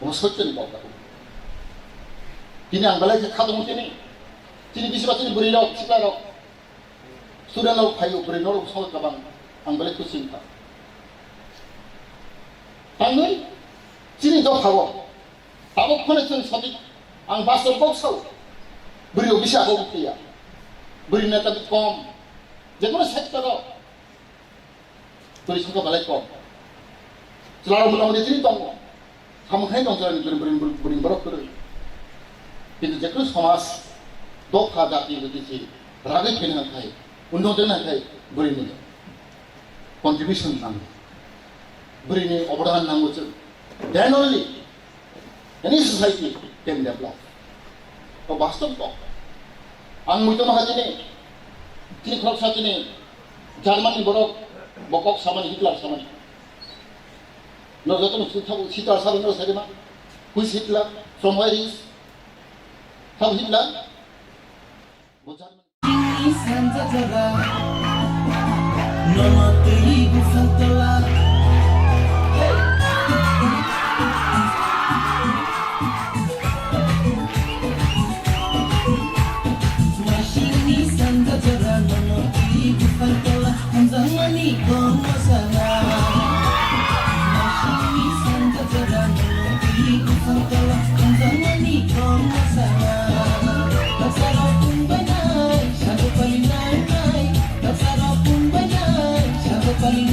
बर' सत्यनि बावदा दिनै आं बेलाय खादोंमोन दिनै बिसिबा दिनै बुरि रक सिक्ला रक स्टुडेन्ट रक फायो बुरि रक साव गाबां आं बेलाय खुसिंखा थांगोन दिनै ज' फावो दाबो फने जों सदिक आं बासर बक्साव बुरियाव बिसाखौ फैया बुरि नेता कम जेखुनु सेक्टराव बुरि संख्या बेलाय कम जेला मुलाम्फा दिनै दङ सामखाय दं जों बुरि बर'फोर किन्तु जेखुनु समाज दफा जाति जुदि रागै फैनो हाखाय उन्नाव दोननो हाखाय बुरिनि कन्ट्रिबिउसन नांगौ बुरिनि अबदान नांगौ जों देन अनलि एनि ससाइटि केन डेभलप बास्तव दं आं मैथ' माखा दिनै खरसा दिनै जार्मानि बर' बकक सामानि हिटलार सामानि नजों सिटार साबन साइमा हुइस हिटलार फ्रम वेयर इज सब हिटलार Paling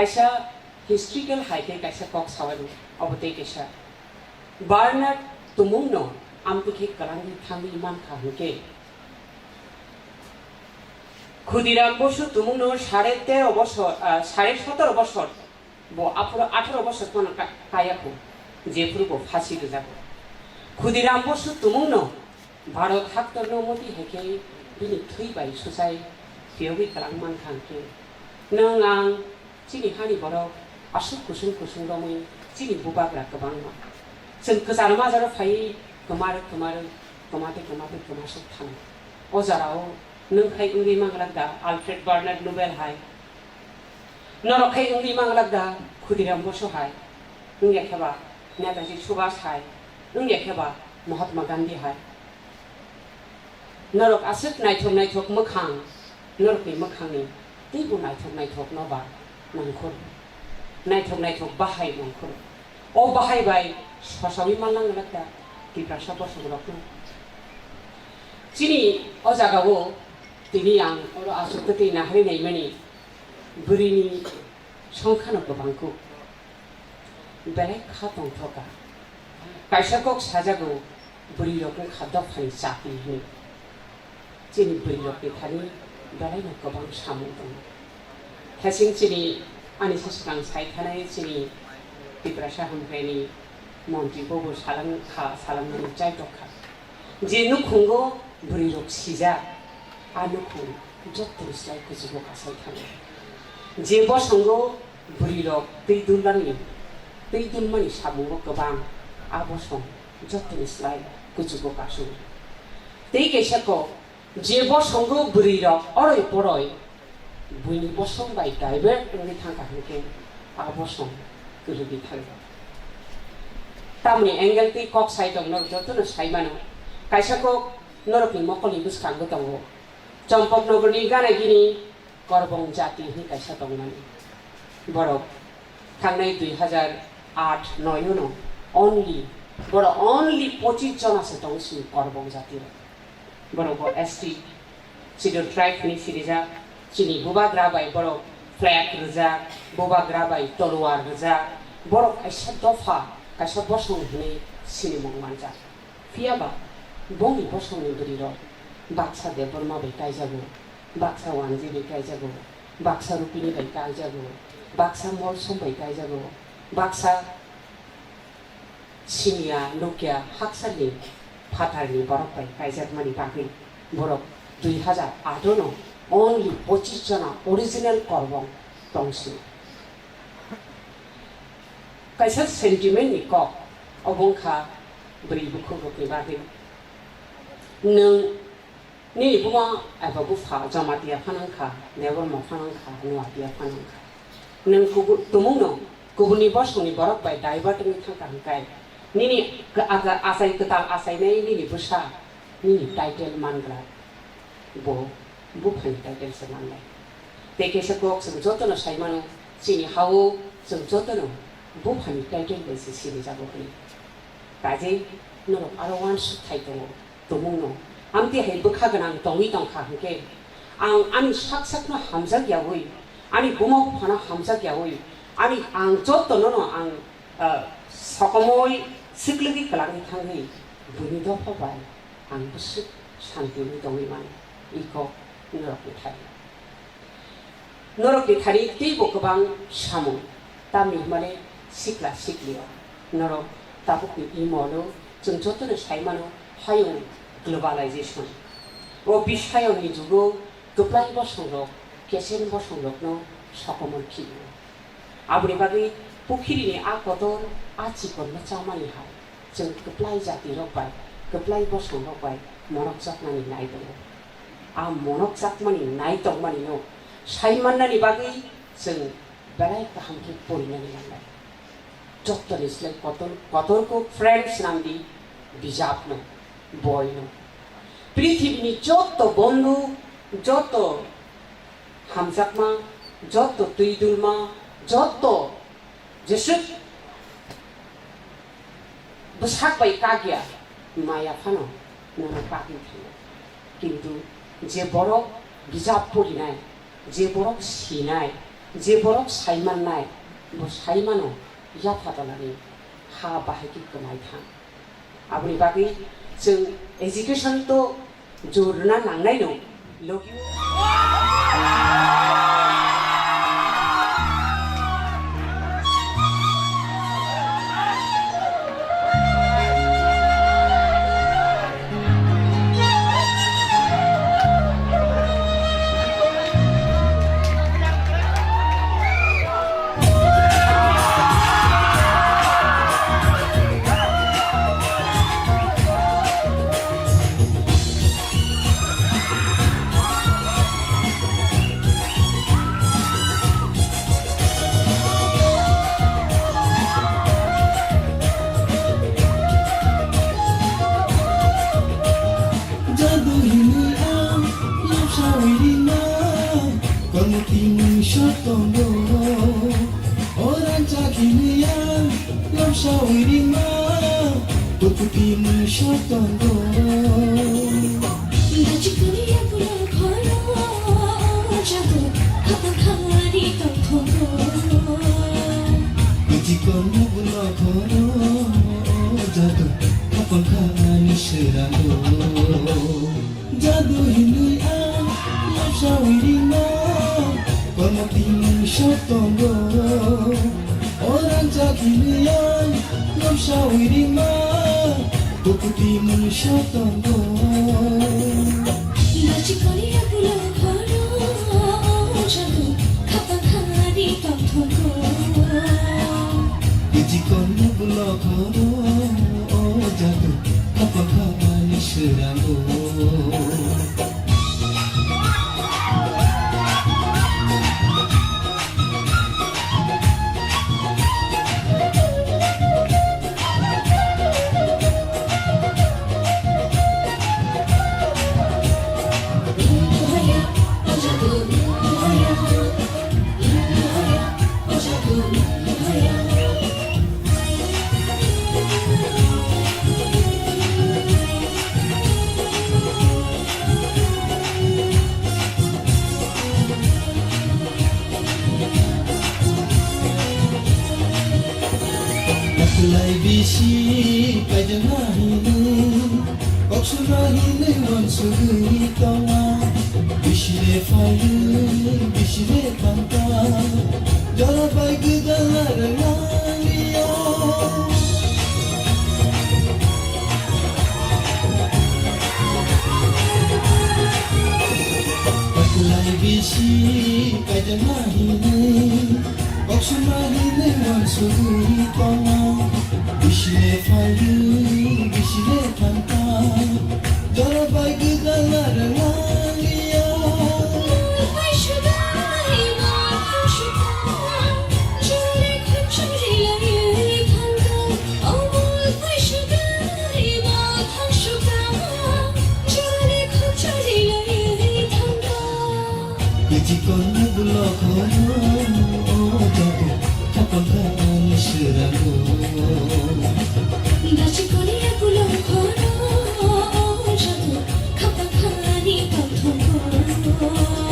kaisa historical haike kaisa kok sawaru abote kaisa Bernard tumungno amtiki kalangi thangi iman khahuke Khudiram Basu তুমুনো 13.5 বছর 17.5 বছর 18 বছর কোন কায়াকু যে ফুরবো ফাঁসি যাব ক্ষুদিরাম বসু তুমুনো भारत हाक्तर नमति हेके बिनि थैबाय सुसाय फियोगै खालाममान खांखे नों आं चिनि हानि बर आसु कुसुं कुसुं रमै चिनि बुबाग्रा गोबां जों गोजान माजाराव फायै गोमारो गोमासो थाङो अजाराव नों खाय उंगै मांगलागदा आलफ्रेड बार्नार्ड नोबेल हाय नरखाय उंगै मांगलागदा खुदिराम बसु हाय नों एखेबा नेताजी सुभाष हाय नों एखेबा महात्मा गांधी हाय नरक आसुक नायथक मोखां नरकनि मोखांनि दैबो नायथक नबा नंखर नायथक बाहाय नंखर अ बाहायबाय ससावि मानलांगलागदा दिब्रासा बसुरखौ चिनि अजागावो दिनै आं आसुक दै नाहरिनाय मानि बुरिनि संखानो गोबांखौ बेलाय खादंथका कायसाखौ साजागौ बुरि रकनि खाद्य फानि जाफैनो चिनि बुरि थानि बेलायनो गोबां सामु दं थासिं चिनि आंनि सिगां सायथानाय चिनि दिब्रासा हामफ्रायनि मन्त्रिखौबो सालामनानै जाय दखा जे नुखुंगो बुरि रक सिजा आनुखुं जत्तरिस्लाय गोजौ गासाय थानो जे बसंगो बुरि रक दै दुलमानि सामुंगो गोबां आबसं जत्तरिस्लाय गोजौ गासो दै गेसाखौ जे बसंगो बुरि रक अरय परय बुनि बसंबाय गायबे ओरै थांखा होके आबसं गोलुगि थाङो तामनि एंगेल दै कक साइड दं नर जतनो साइमानो कायसाखौ नरकनि मकलनि गोसखांगो दङ चम्पक नगरनि गानागिरि करबं जाति नि कायसा दंमोन बरक थांनाय 2008-9 नो only 25 जनासो दंसि करबं जाति बरक एसटी सिडर ट्राइब नि सिरिजा चिनि बुबाग्राबाय बरक फ्लैग रजा बुबाग्राबाय तलवार रजा बरक कायसा दफा कायसा बसं हने सिनिमं मानजा फियाबा बंनि बसंनि बुरि रक बाक्सा देबरमा बेकाय जागो बाक्सा वानजी बेकाय जागो बाक्सा रुपिनि बेकाय जागो बाक्सा मल सम बेकाय जागो बाक्सा सिनिया नोकिया हाक्सानि फाटारनि बरक बेकाय जागमानि बागै बरक 2008 नो only 25 जना ओरिजिनल करबं दंसि कायसा सेन्टिमेन्ट नि कक अबंखा बुरि बुखौ रोके बागै नों नि बुवा एबा बुफा जमातिया फानांखा नेबर म फानांखा नुवातिया फानांखा नों गुबु तुमुनो गुबुनि बसंनि बरक बाय दाइबाटनि थांखा हंकाय निनि आसाय कताल आसायनाय निनि बुसा निनि टाइटेल मानग्रा बुफानि टाइटेल से मानलाय तेकेसे कोक जों जतनो साइमानो चिनि हावो जों जतनो बुफानि टाइटेल बायसे सिरि जाबोखै काजे नरो आरो वान सुथाय दङ तुमुनो आमति हे बखागोनां दङि दंखा हंके आंनि साकनो हामजागियावै आंनि बुमाव फाना हामजागियावै आं जतनो आं सकमय सिक्लगि कलानि थाङै बुनि दफाबाय आं बुसु शान्तिनि दङै मान इको नरकनि थारि दैबो गोबां सामु तामि माने सिक्ला सिक्लिया नरक ताबुकनि इमलो जों जतनो साइमानो हायो ग्लोबालाइजेशन ओ बिस्वायनि जुगो गोप्लाय बसंरक केसेन बसंरकनो सकमरखि आबुनि बागै पुखिरिनि आकदर आचिकन चामानि हाय जों गोप्लाय जाति रकबाय गोप्लाय बसंरकबाय मनक जातनानि नाय दङ आ मनक जातमानि नाय दंमानि नो साइमाननानि बागै जों बेलाय गाहामखि परिनानि लांबाय जत्तनिस्लाय कतरको फ्रेंड्स नामदि बिजाबनो बयनो पृथ्वीनि जत बंधु जत हामजाकमा जत तुइदुलमा जत जेसु बसाक बाय कागिया माया फानो ननो कागि थायो किन्तु जे बरक बिजाब पढ़िनाय जे बरक सिनाय जे बरक साइमाननाय बो साइमानो याफादालानि हा बाहायकि गोमाय थां आबुनि बागै जों एजुकेशन तो जोरना नांनाय नं Bukuti mushotongo Dachikuriya pula khoro Jadu kapakari tokhoro Bujikono pula khoro Jadu kapakari shirando Jadu hinuya Lapshawirima Konopi mushotongo Orang jakinian Lapshawirima Bukuti mushotongo Dachikuriya pula khoro Jadu kapakari tokhoro Bujikono pula khoro Jadu kapakari shirando Lai bisi kajangahine Koksunahine wansugui tawa Bishire fayu, bishire tanta Jara bai gedalar langiya Lai bisi kajangahine Koksunahine wansugui tawa Bishire fayu, bishire tanta Jara bai gedalar langiya Mulpai shudai makan shuka Jare khachuri lai thanga Oh mulpai shudai makan shuka Jare khachuri lai thanga Bujikono pula khoro Jadu kapakari shirando Dachikuriya pula khoro Jadu kapakari tokhoro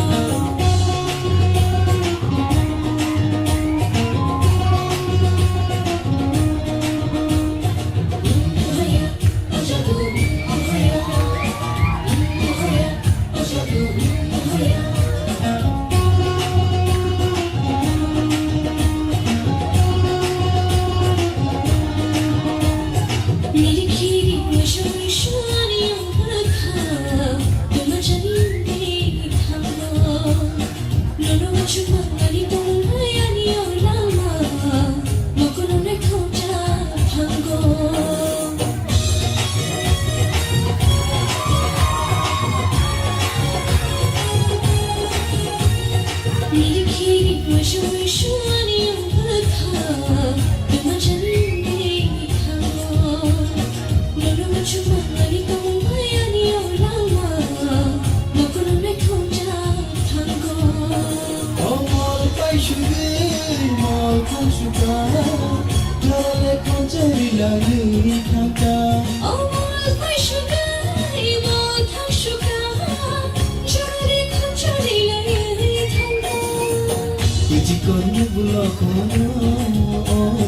Bujikono pula khoro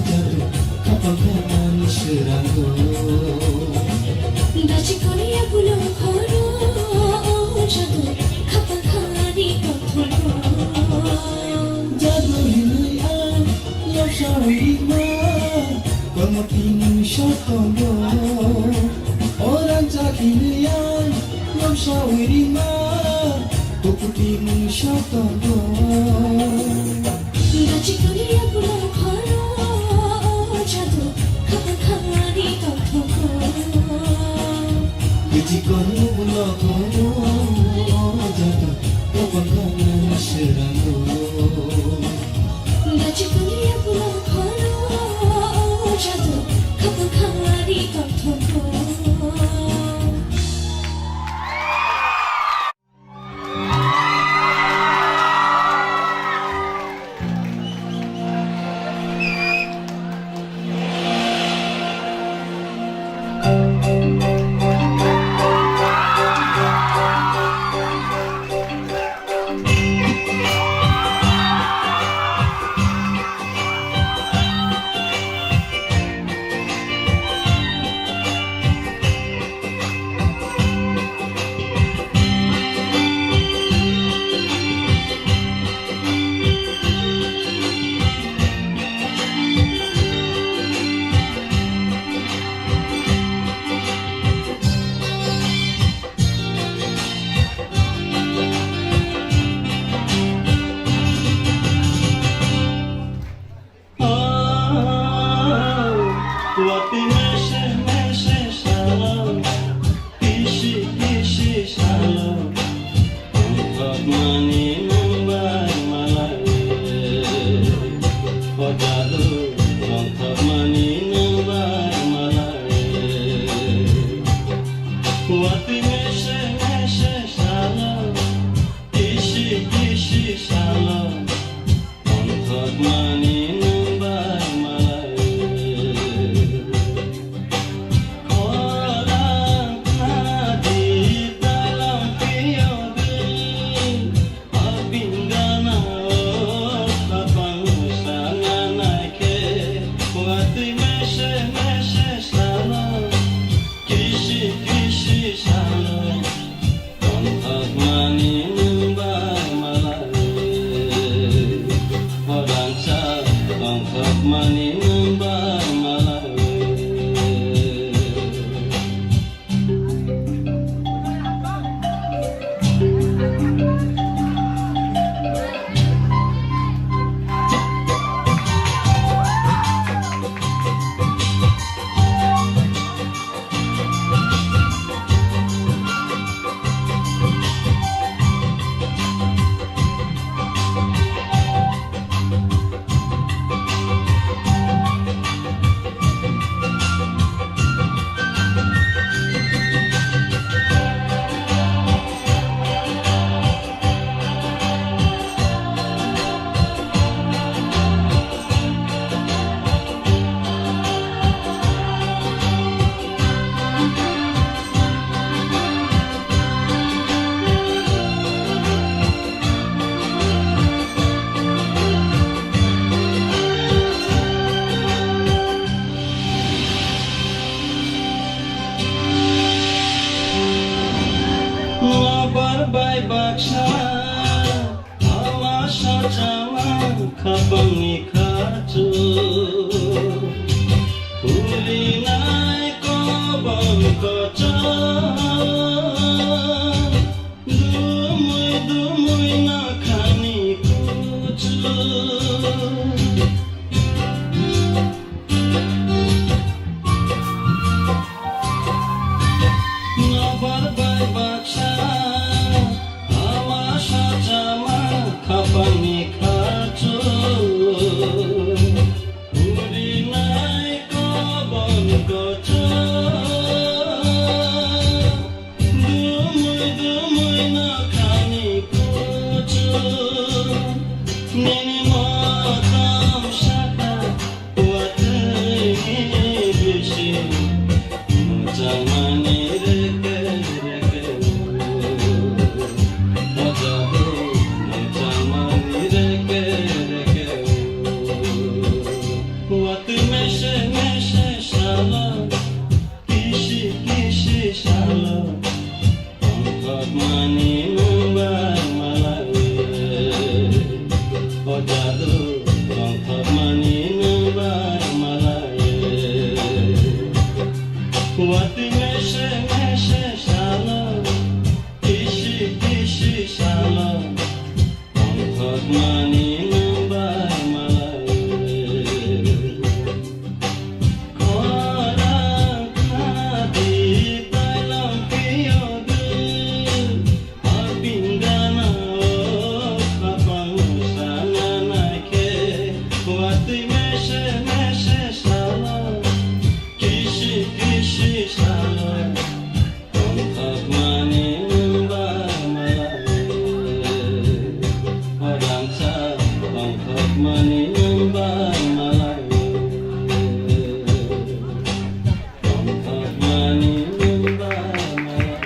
Jadu kapakari shirando Dachikuriya pula khoro Jadu kapakari tokhoro Jadu hinuya Lapshawirima Konopi mushotongo Orang jakinian Lapshawirima Bukuti mushotongo Dachikuriya pula khoro Jadu kapakari tokhoro Bujikono pula khoro Jadu kapakari shirando Dachikuriya pula khoro Jadu kapakari tokhoro jadu longkap mani nambai malai wati meshe meshe shalom kishi kishi shalom longkap mani nambai malai orang nadi dalam piyogi abingana kapang sana naike wati meshe meshe shalom kishi kishi shalom longkap mani nambai malai orang cah longkap mani nambai malai Barbai baksa ama sajama kabangi khatu ulinai kobam kocha dumui dumui na khani kuchu barbai baksa ama sajama kapani khatu urinai kobon kocha dumui dumui na khani kuchu nini matam shaka watni bishi jamani reke reke mojadu jamani reke reke wati meshe meshe shalom kishi kishi shalom longkap mani nambai malai mojadu longkap mani nambai malai wati meshe meshe shalom kishi kishi shalom longkap mani nambai malai orang nadi dalam piyogi abingana kapang sana naike wati meshe meshe shalom kishi kishi shalom longkap mani nambai malai orang cah longkap mani nambai malai longkap mani nambai malai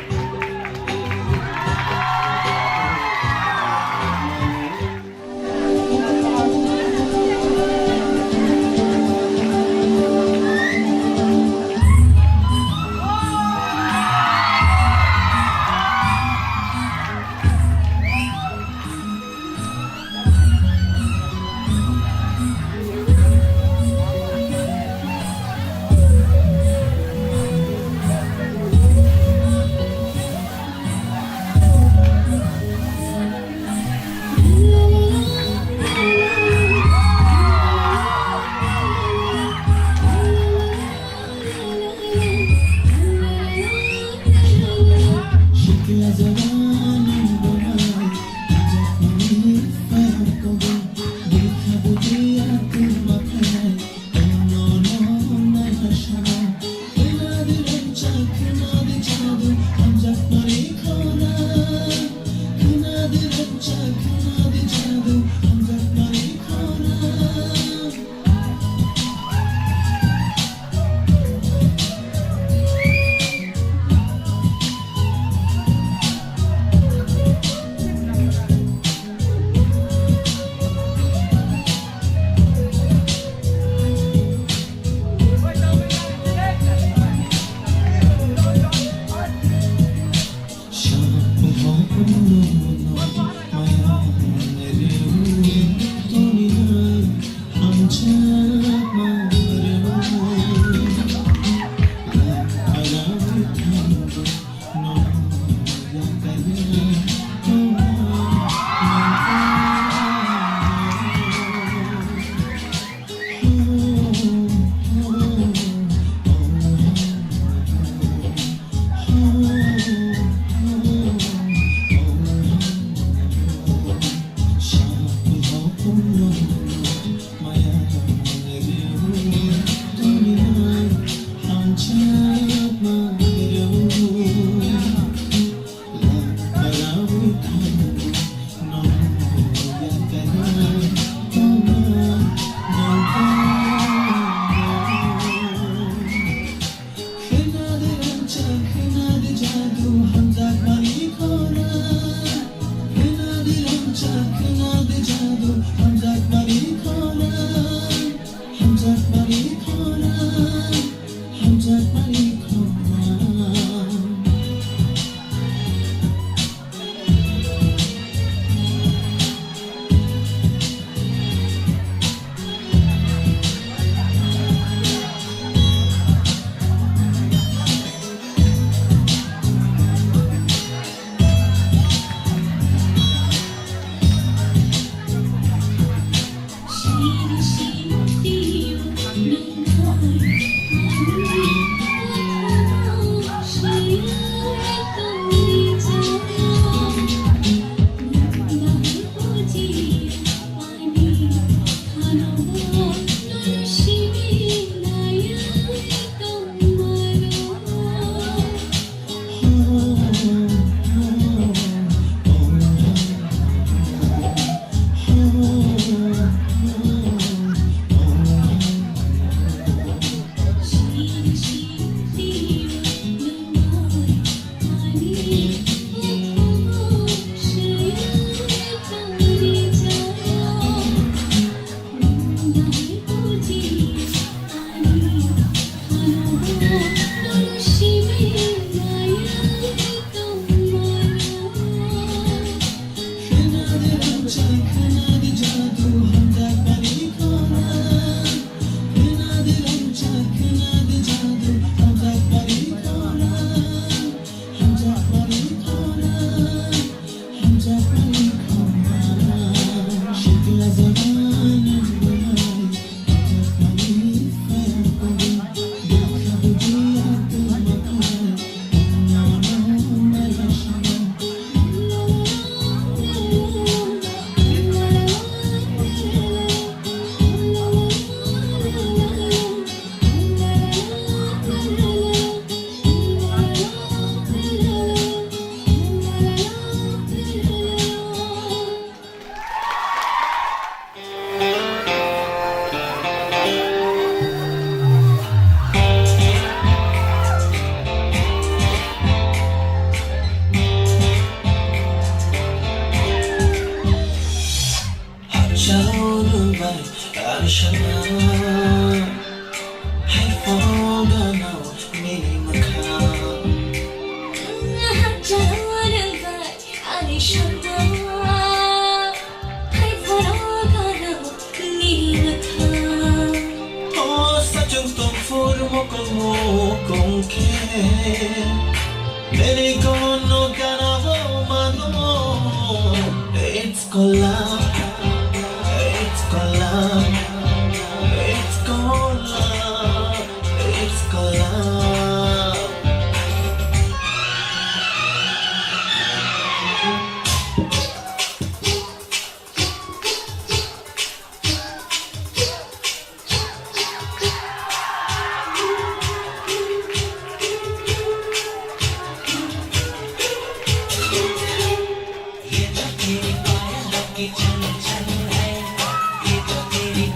ये जो तेरी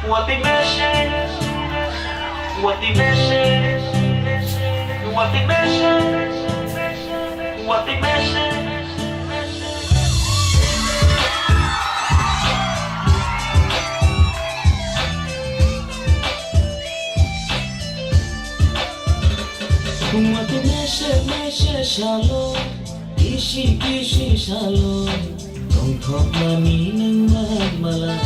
What the message? What the message? What the message? What the message? What the message? Message shalom. Kishi kishi shalom. Don't talk money nang malaya.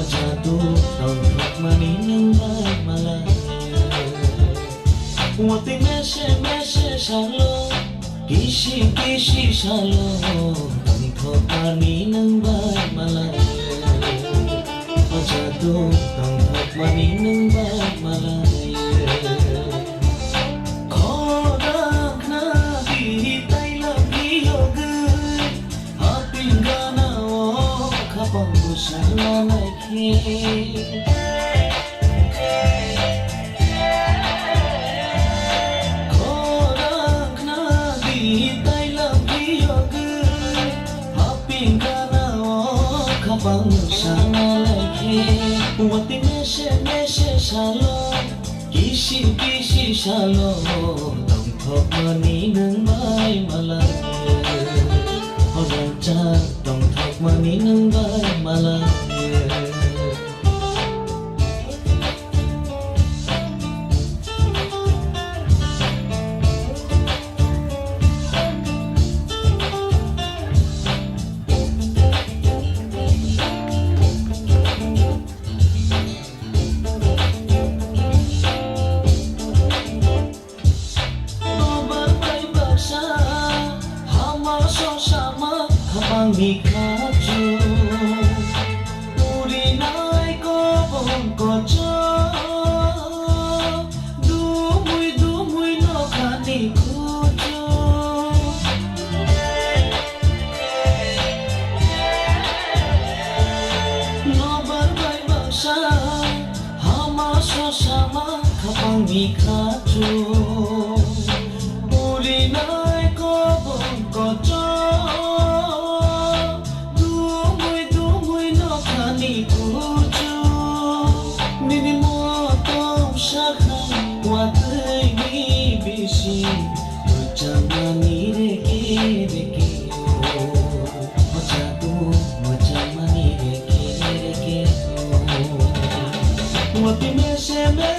Jadu don't talk money nang malaya. What the message shalom. Kishi kishi shalom. Don't talk money nang malaya. Jadu don't talk money nang malaya. What the message shalom, kishi kishi shalom, don't talk money nang malaya. Raja, don't talk money nang malaya.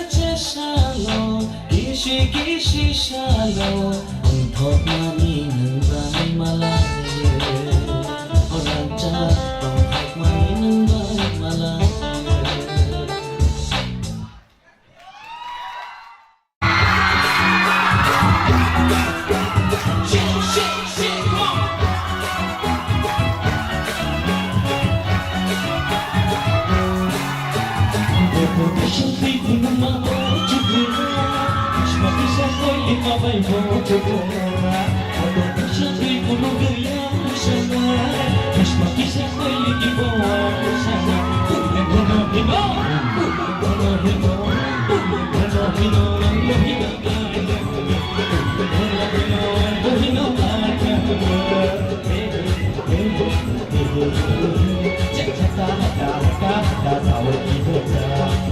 What the message shalom, kishi kishi shalom, on top money nang malaya. Orang cat on top money nang malaya.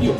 You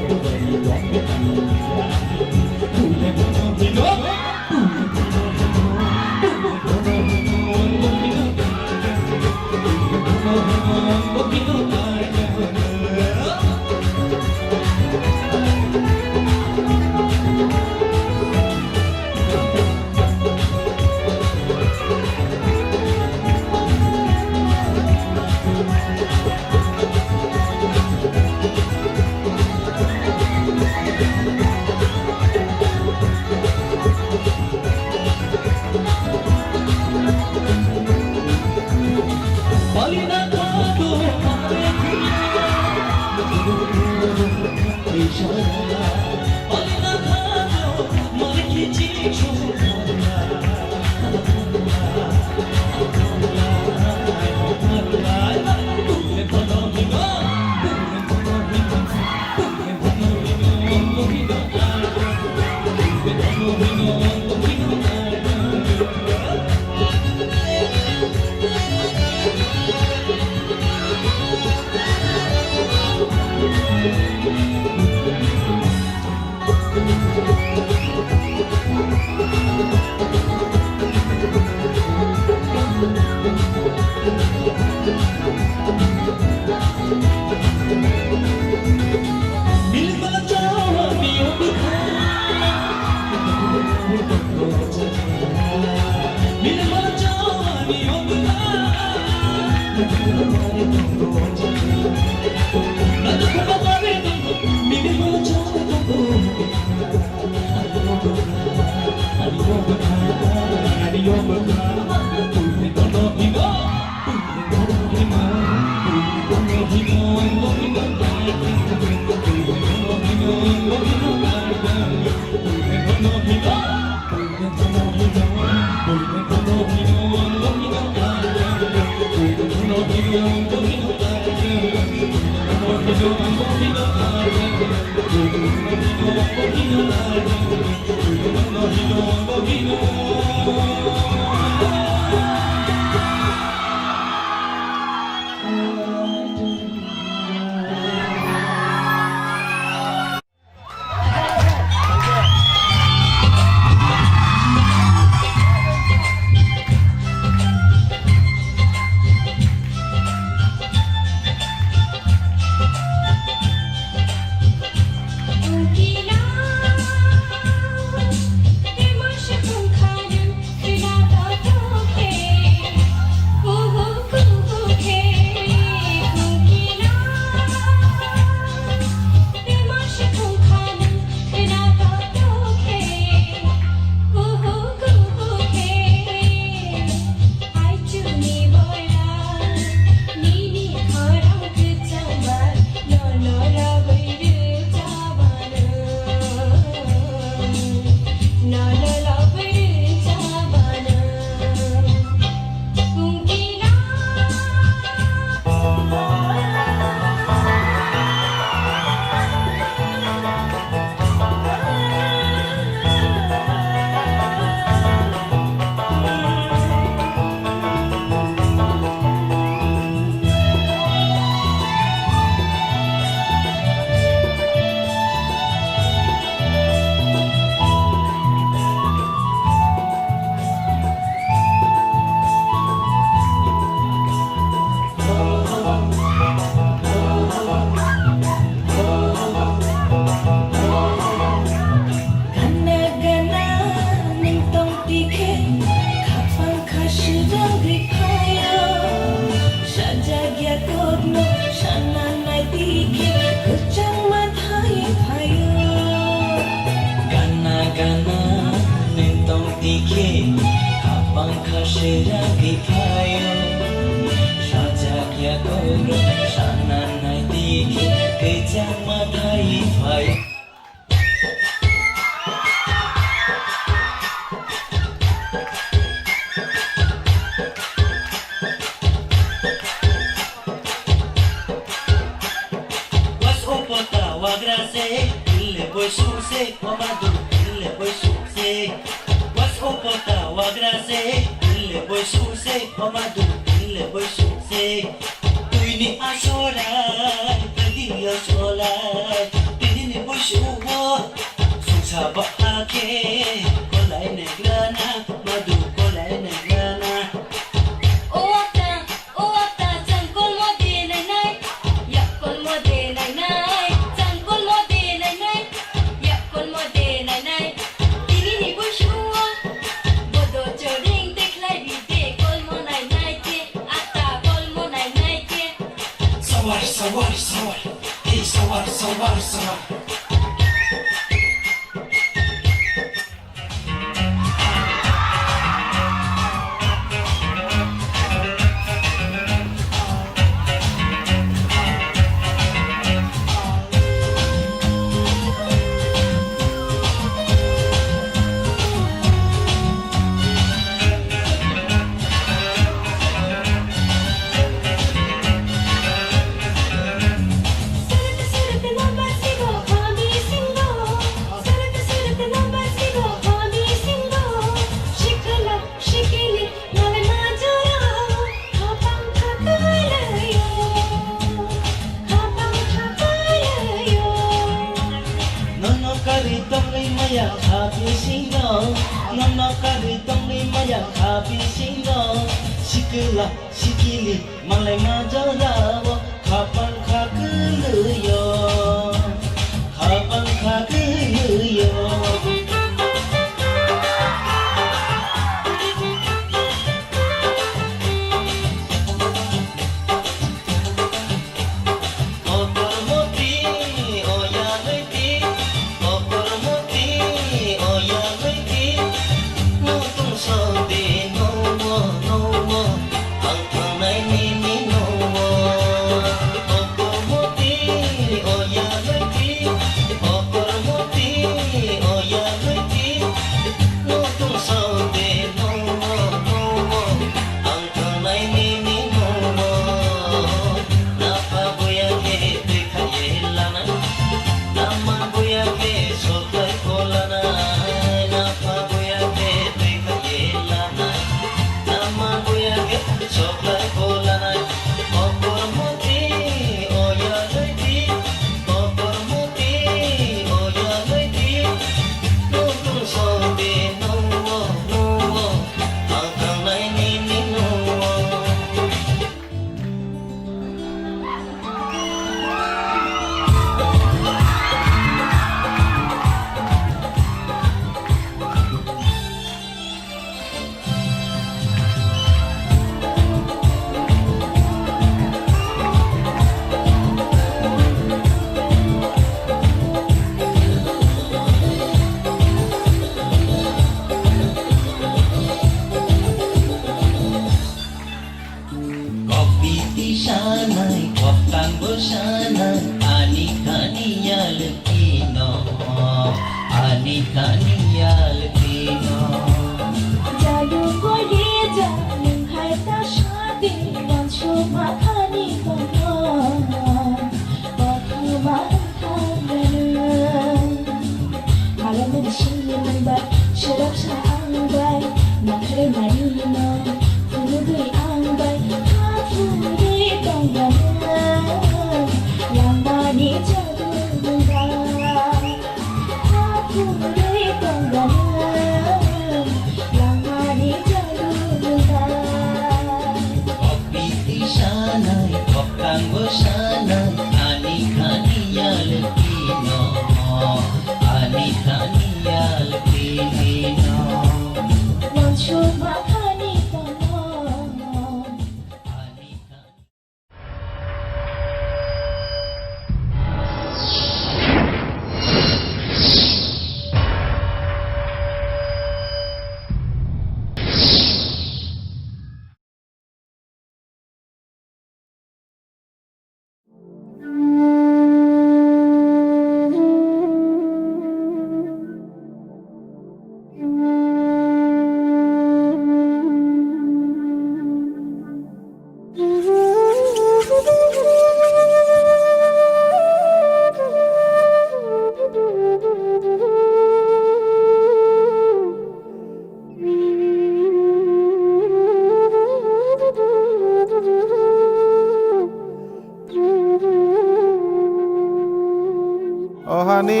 Ohani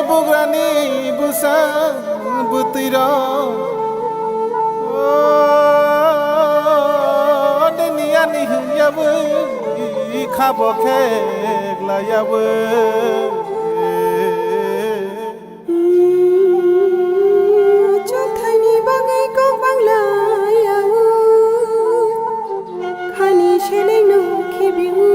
bugrani busa butiro denia ni yabu khabo khegla yabu Chothani bagai ko bangla yabu khani sheleng no khebiu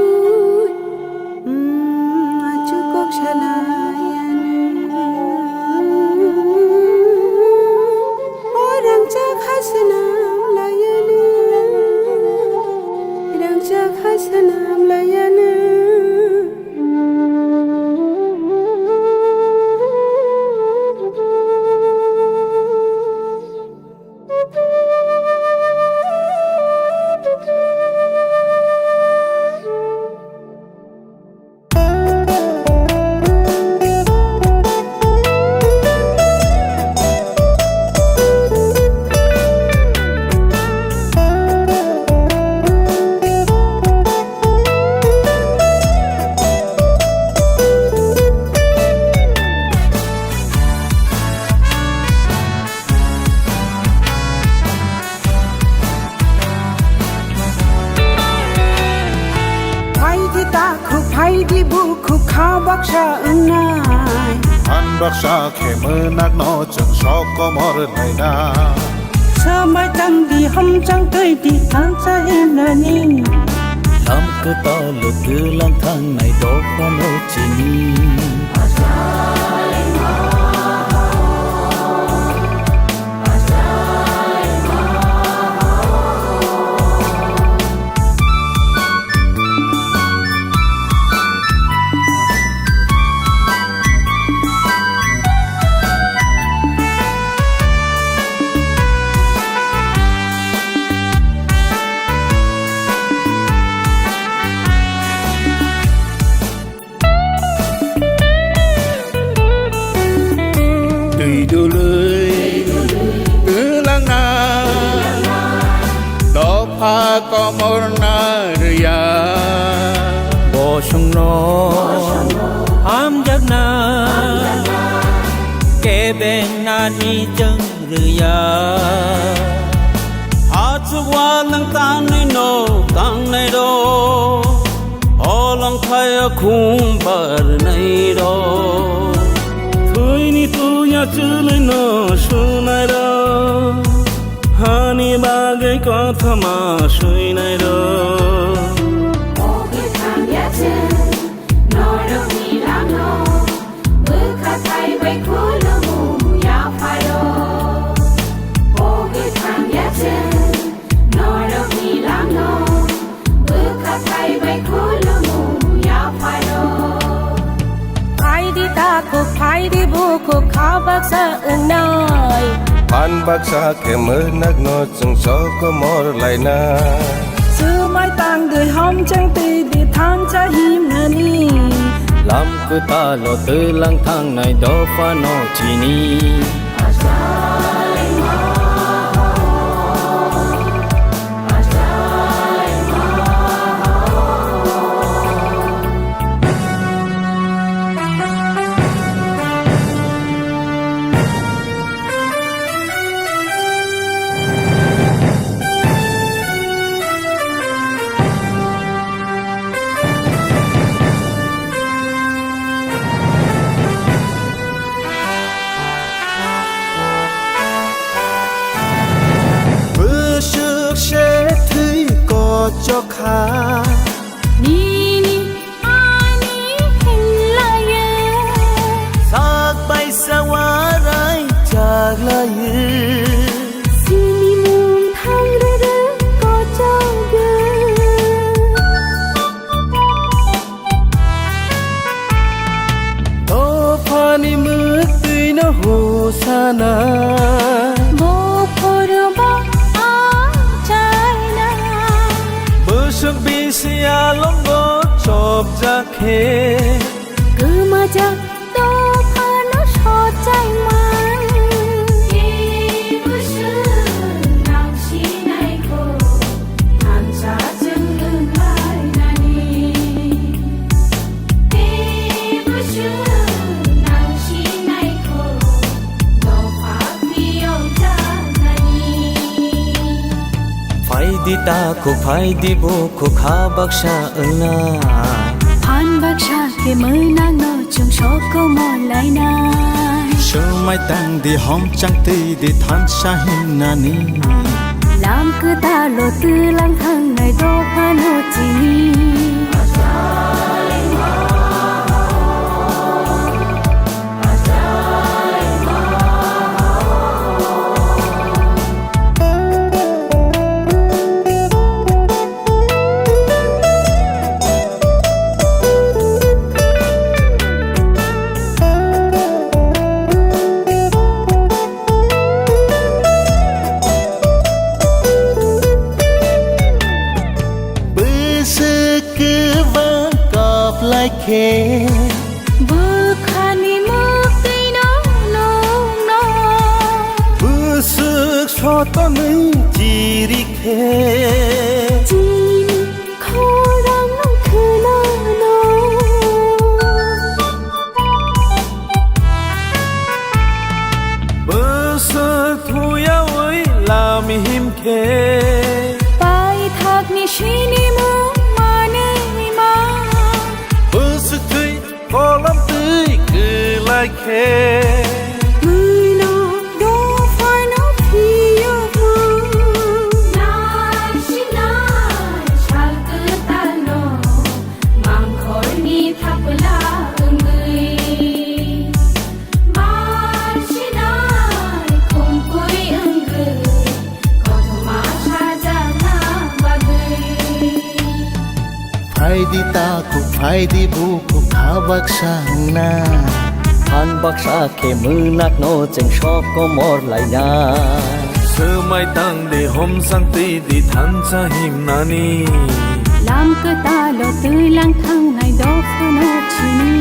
An baksa kemenak no cheng sok komor laina Samai tang di hom chang tơi di tan sa em na ni Lam cứ to lực cứ lang thang này đó qua nô chỉ ni Tùy lưới cứ lang na đó pha có mor na ria Bo sung no am jak na Ke ben na ni chang ria Ha chu wa lang tan nei no tang nei do O lang khai khum bar nei do Ni tu ya chule no sunai ro Hani bagai kotha ma suinai ro Oge tham ya chen no ro ni la no Bu kha thai bai khu lu mu ya phai ro Oge tham ya chen no ro ni la no Bu kha thai bai khu lu mu ya phai ro Phai di ta ko phai di bu ko kha bak sa nai An baksa kemenak no cheng sok komor laina Sư mai tang đời hom chang tì đi than cha him na ni Lam cứ ta lo tư lang thang này đó pha no chỉ ni chokha ni ni ani hinlaye sak bai sawarai chaglaye sini mum thang re ko chauge to pani mukti na ho sana bo phorba a chaina busuk bisia longo chop jakhe guma ja to phano so chai man ke busu nang si nai ko an cha chung lung lai nani ke busu nang si nai ko do pha pi ong cha nani phai di ta ko phai di bo ko kha baksha na Phan bác sa ke mới nang no chung so ko mo lai na sơ mai tang di hom chang ti di than sa hin na ni lam cứ ta lo tư lang thang ngày do phan ho chi ni khe bước khani muk ti no no no busuk so to nei jiri khe chin kho rang no khu na no busuk thu ya oi la mi him khe pai thak ni shini mu ma nei ma busuk thui kolam tui cứ lai khe người nó đâu phải nó phi yêu nai shi nai chal cứ ta no mang khoi ni thap la ungui man shi nai khumkui ungui ko thuma cha ja na bagui phai di ta ku phai di bu ku kha baksa na Phan bác sa ke mư nak no cheng shop ko mor lai na sơ mai tang de hom sang ti di than cha him na ni lam cứ ta lo tư lang thang ngày đó pha no chi ni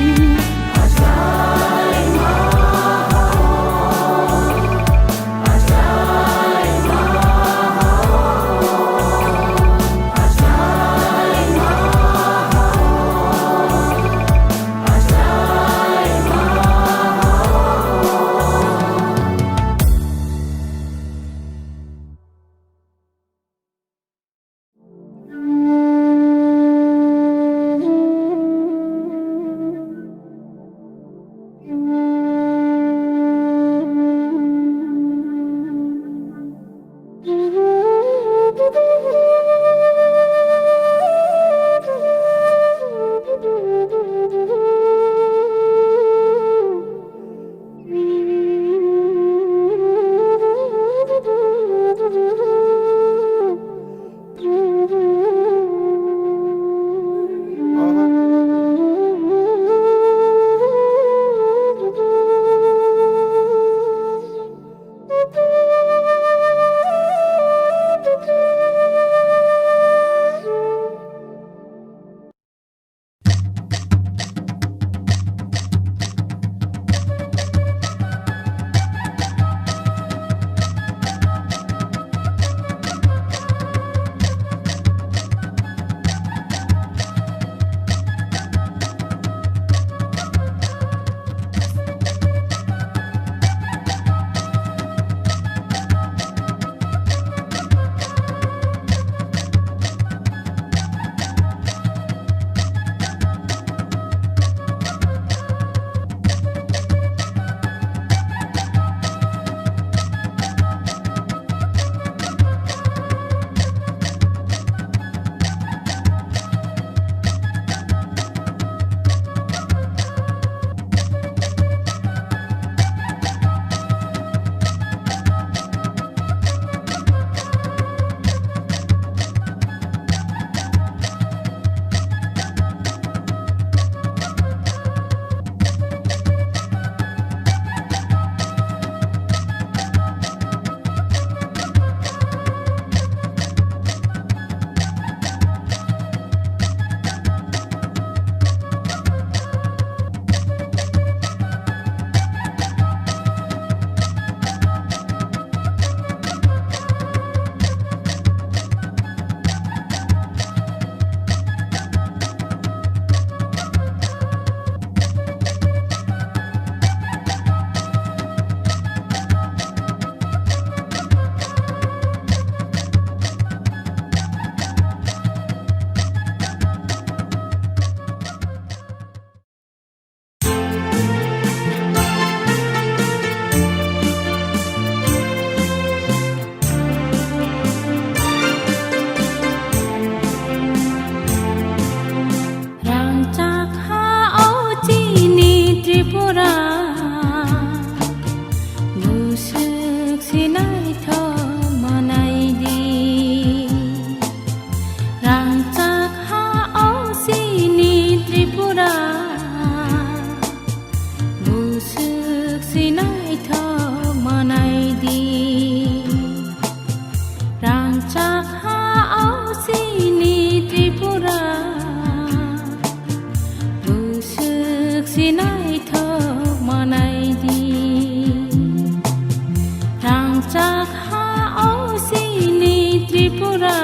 Tripura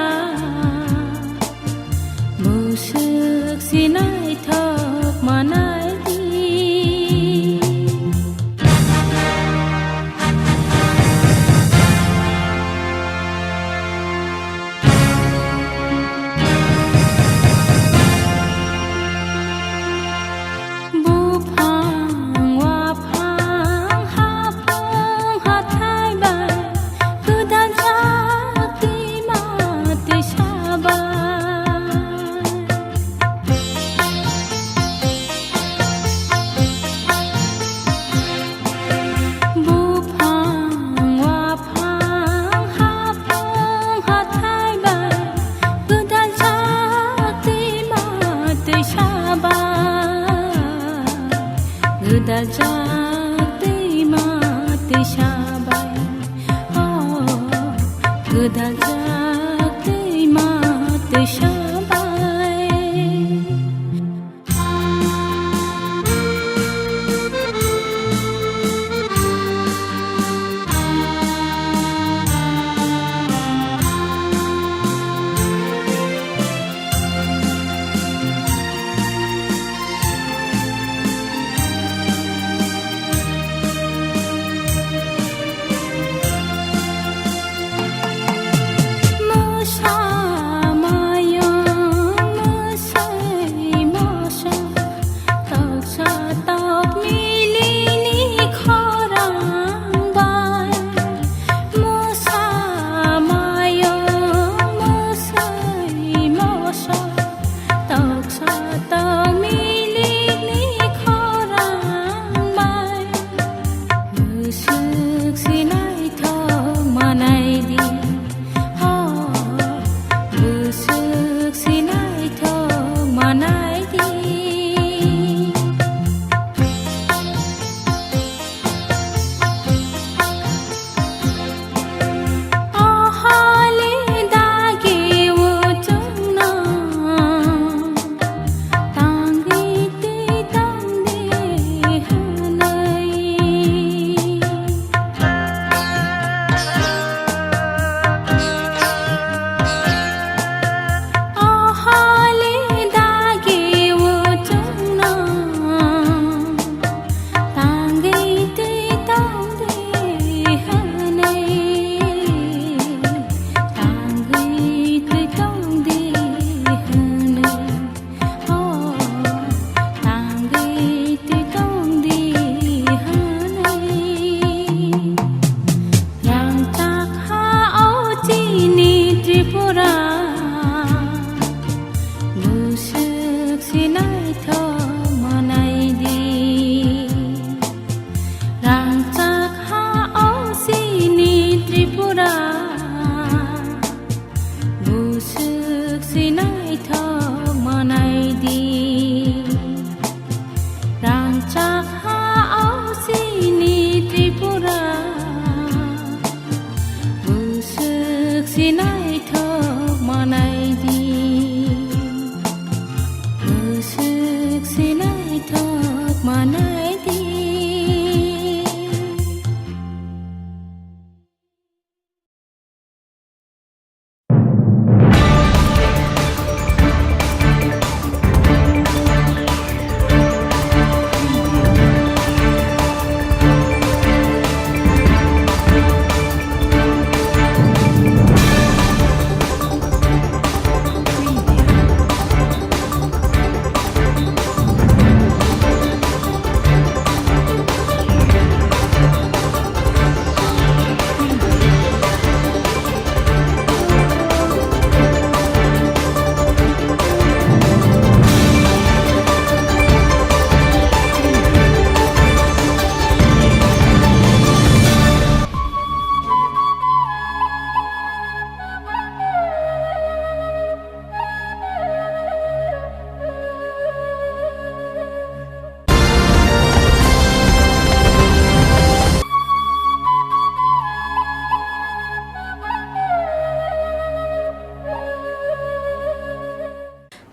मुसुक सिनाय थक मानाय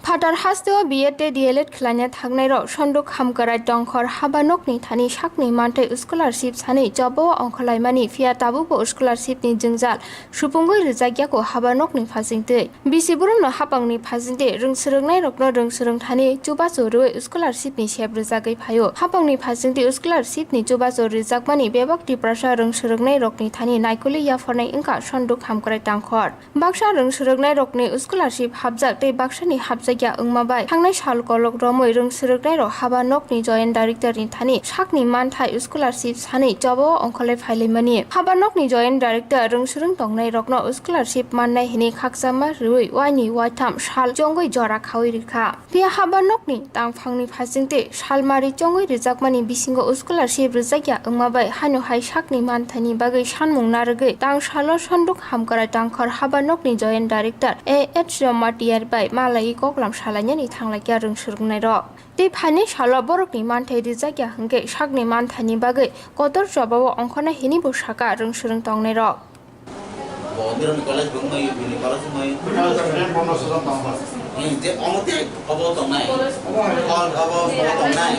Fatar hasteo BEd DLED khlanya thangnai ro sonduk hamkarai tongkhor habanokni thani sakni mantai scholarship sani jobo ongkhalaimani fia tabubo scholarship ni jingjal supungoi rijagyako habanokni phasingtei bisiburno hapangni phasingte rungsrungnai rokno rungsrung thani chubacho roi scholarship ni sep rijagai phayo hapangni phasingte scholarship ni chubacho rijakmani bebakti prasa rungsrungnai rokni thani naikuli yafornai ingka sonduk hamkarai tongkhor baksa rungsrungnai rokni scholarship habjak tei baksani habjak ya ungmabai thangnai sal kolok romoi rungsrungnai ro habanokni joint director ni thani sakni manthai scholarship sani jobo ongkholai phailaimani habanokni joint director rungsrung tongnai rokno scholarship mannai hini khaksama rui waini waitam sal jongoi jora khawi rikha pia habanokni tangphangni phasingte salmari jongoi rijakmani bisingo scholarship rijakya ungmabai hanu hai sakni manthani bagai sanmung nargai tang salo sonduk hamkarai tangkhor habanokni joint director A.H. Romatiar bai malai koklam salanyani thanglakya rungsrungnai ro tei phani salo borokni manthai rijakya hingke sakni manthani bagai kotor jobao ongkhona hini bo saka rungsrung tongnai ro Bondron college bungmai bini college mai je omote obo tongnai call obo tongnai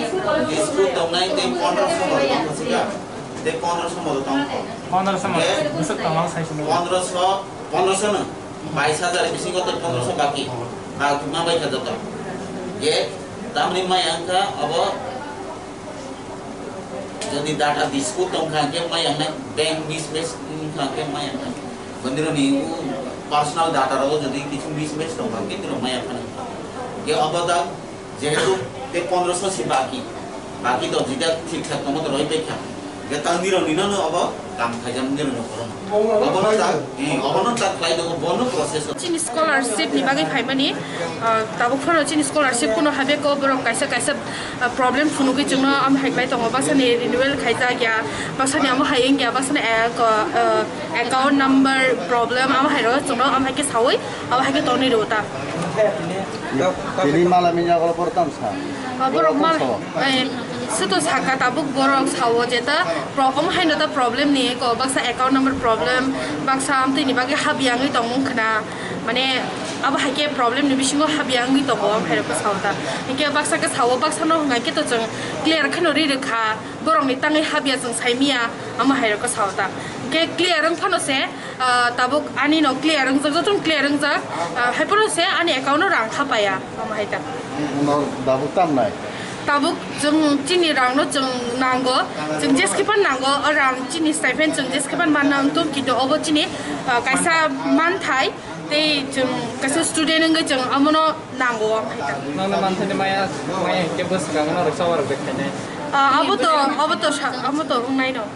school tongnai te 1500 modo tongsiga te 1500 modo tong 1500 musuk tong sai 1500 na 22000 bising ko 1500 baki ba kuma bai ka jata ye tamni mai angka obo jadi data di school tong khangke mai angna bank business khangke mai angna बंदिरों ने personal data रहो जो दी किसी बीच में stock करके तो मैं अपने ये अब तक जेहेतु ते 1500 से बाकी तो जितना ठीक ठाक कम तो रोई पे क्या ये तंदिरों ने ना अब काम खाजम दिरों ने करो अब ना तक फ्लाइट को बोनो प्रोसेस चीन स्कॉलरशिप निभागे फाइमनी तब फलो चीन स्कॉलरशिप को हबे को बरो कैसे प्रॉब्लम फुनु के जंगना हम हाइबाय तो बासने रिन्यूअल खाइजा गया बासने हम हाइंग गया बासने अकाउंट नंबर प्रॉब्लम हम हाइरो जंगना हम हाइके सावई हम हाइके तोनी रोता ini malam ini kalau pertama sah borok mal seto saka tabuk borok sawo jeta problem haino ta problem ni ko baksa account number problem baksa amte ni bage habyangi tongmung khna mane aba haike problem ni bisingo habyangi to bo hairo ko sawta ike baksa ka sawo baksa no ngai ke to jeng clear khano ri rekha borok ni tangai habya jeng saimia ama hairo ko sawta ke clear ang phano se tabuk ani no clear ang jeng clear ang ja haiporo se ani account no rang khapaya ama haita dabuk tam nai tabuk jeng chini rang no jeng nango jeng jeskipan nango rang chini stipend jeng jeskipan manang to kido obo chini kaisa manthai te jeng kaisa student ngai jeng amono nango haita nang manthai ni maya ke bus kang no sawar bekhane abo to nai no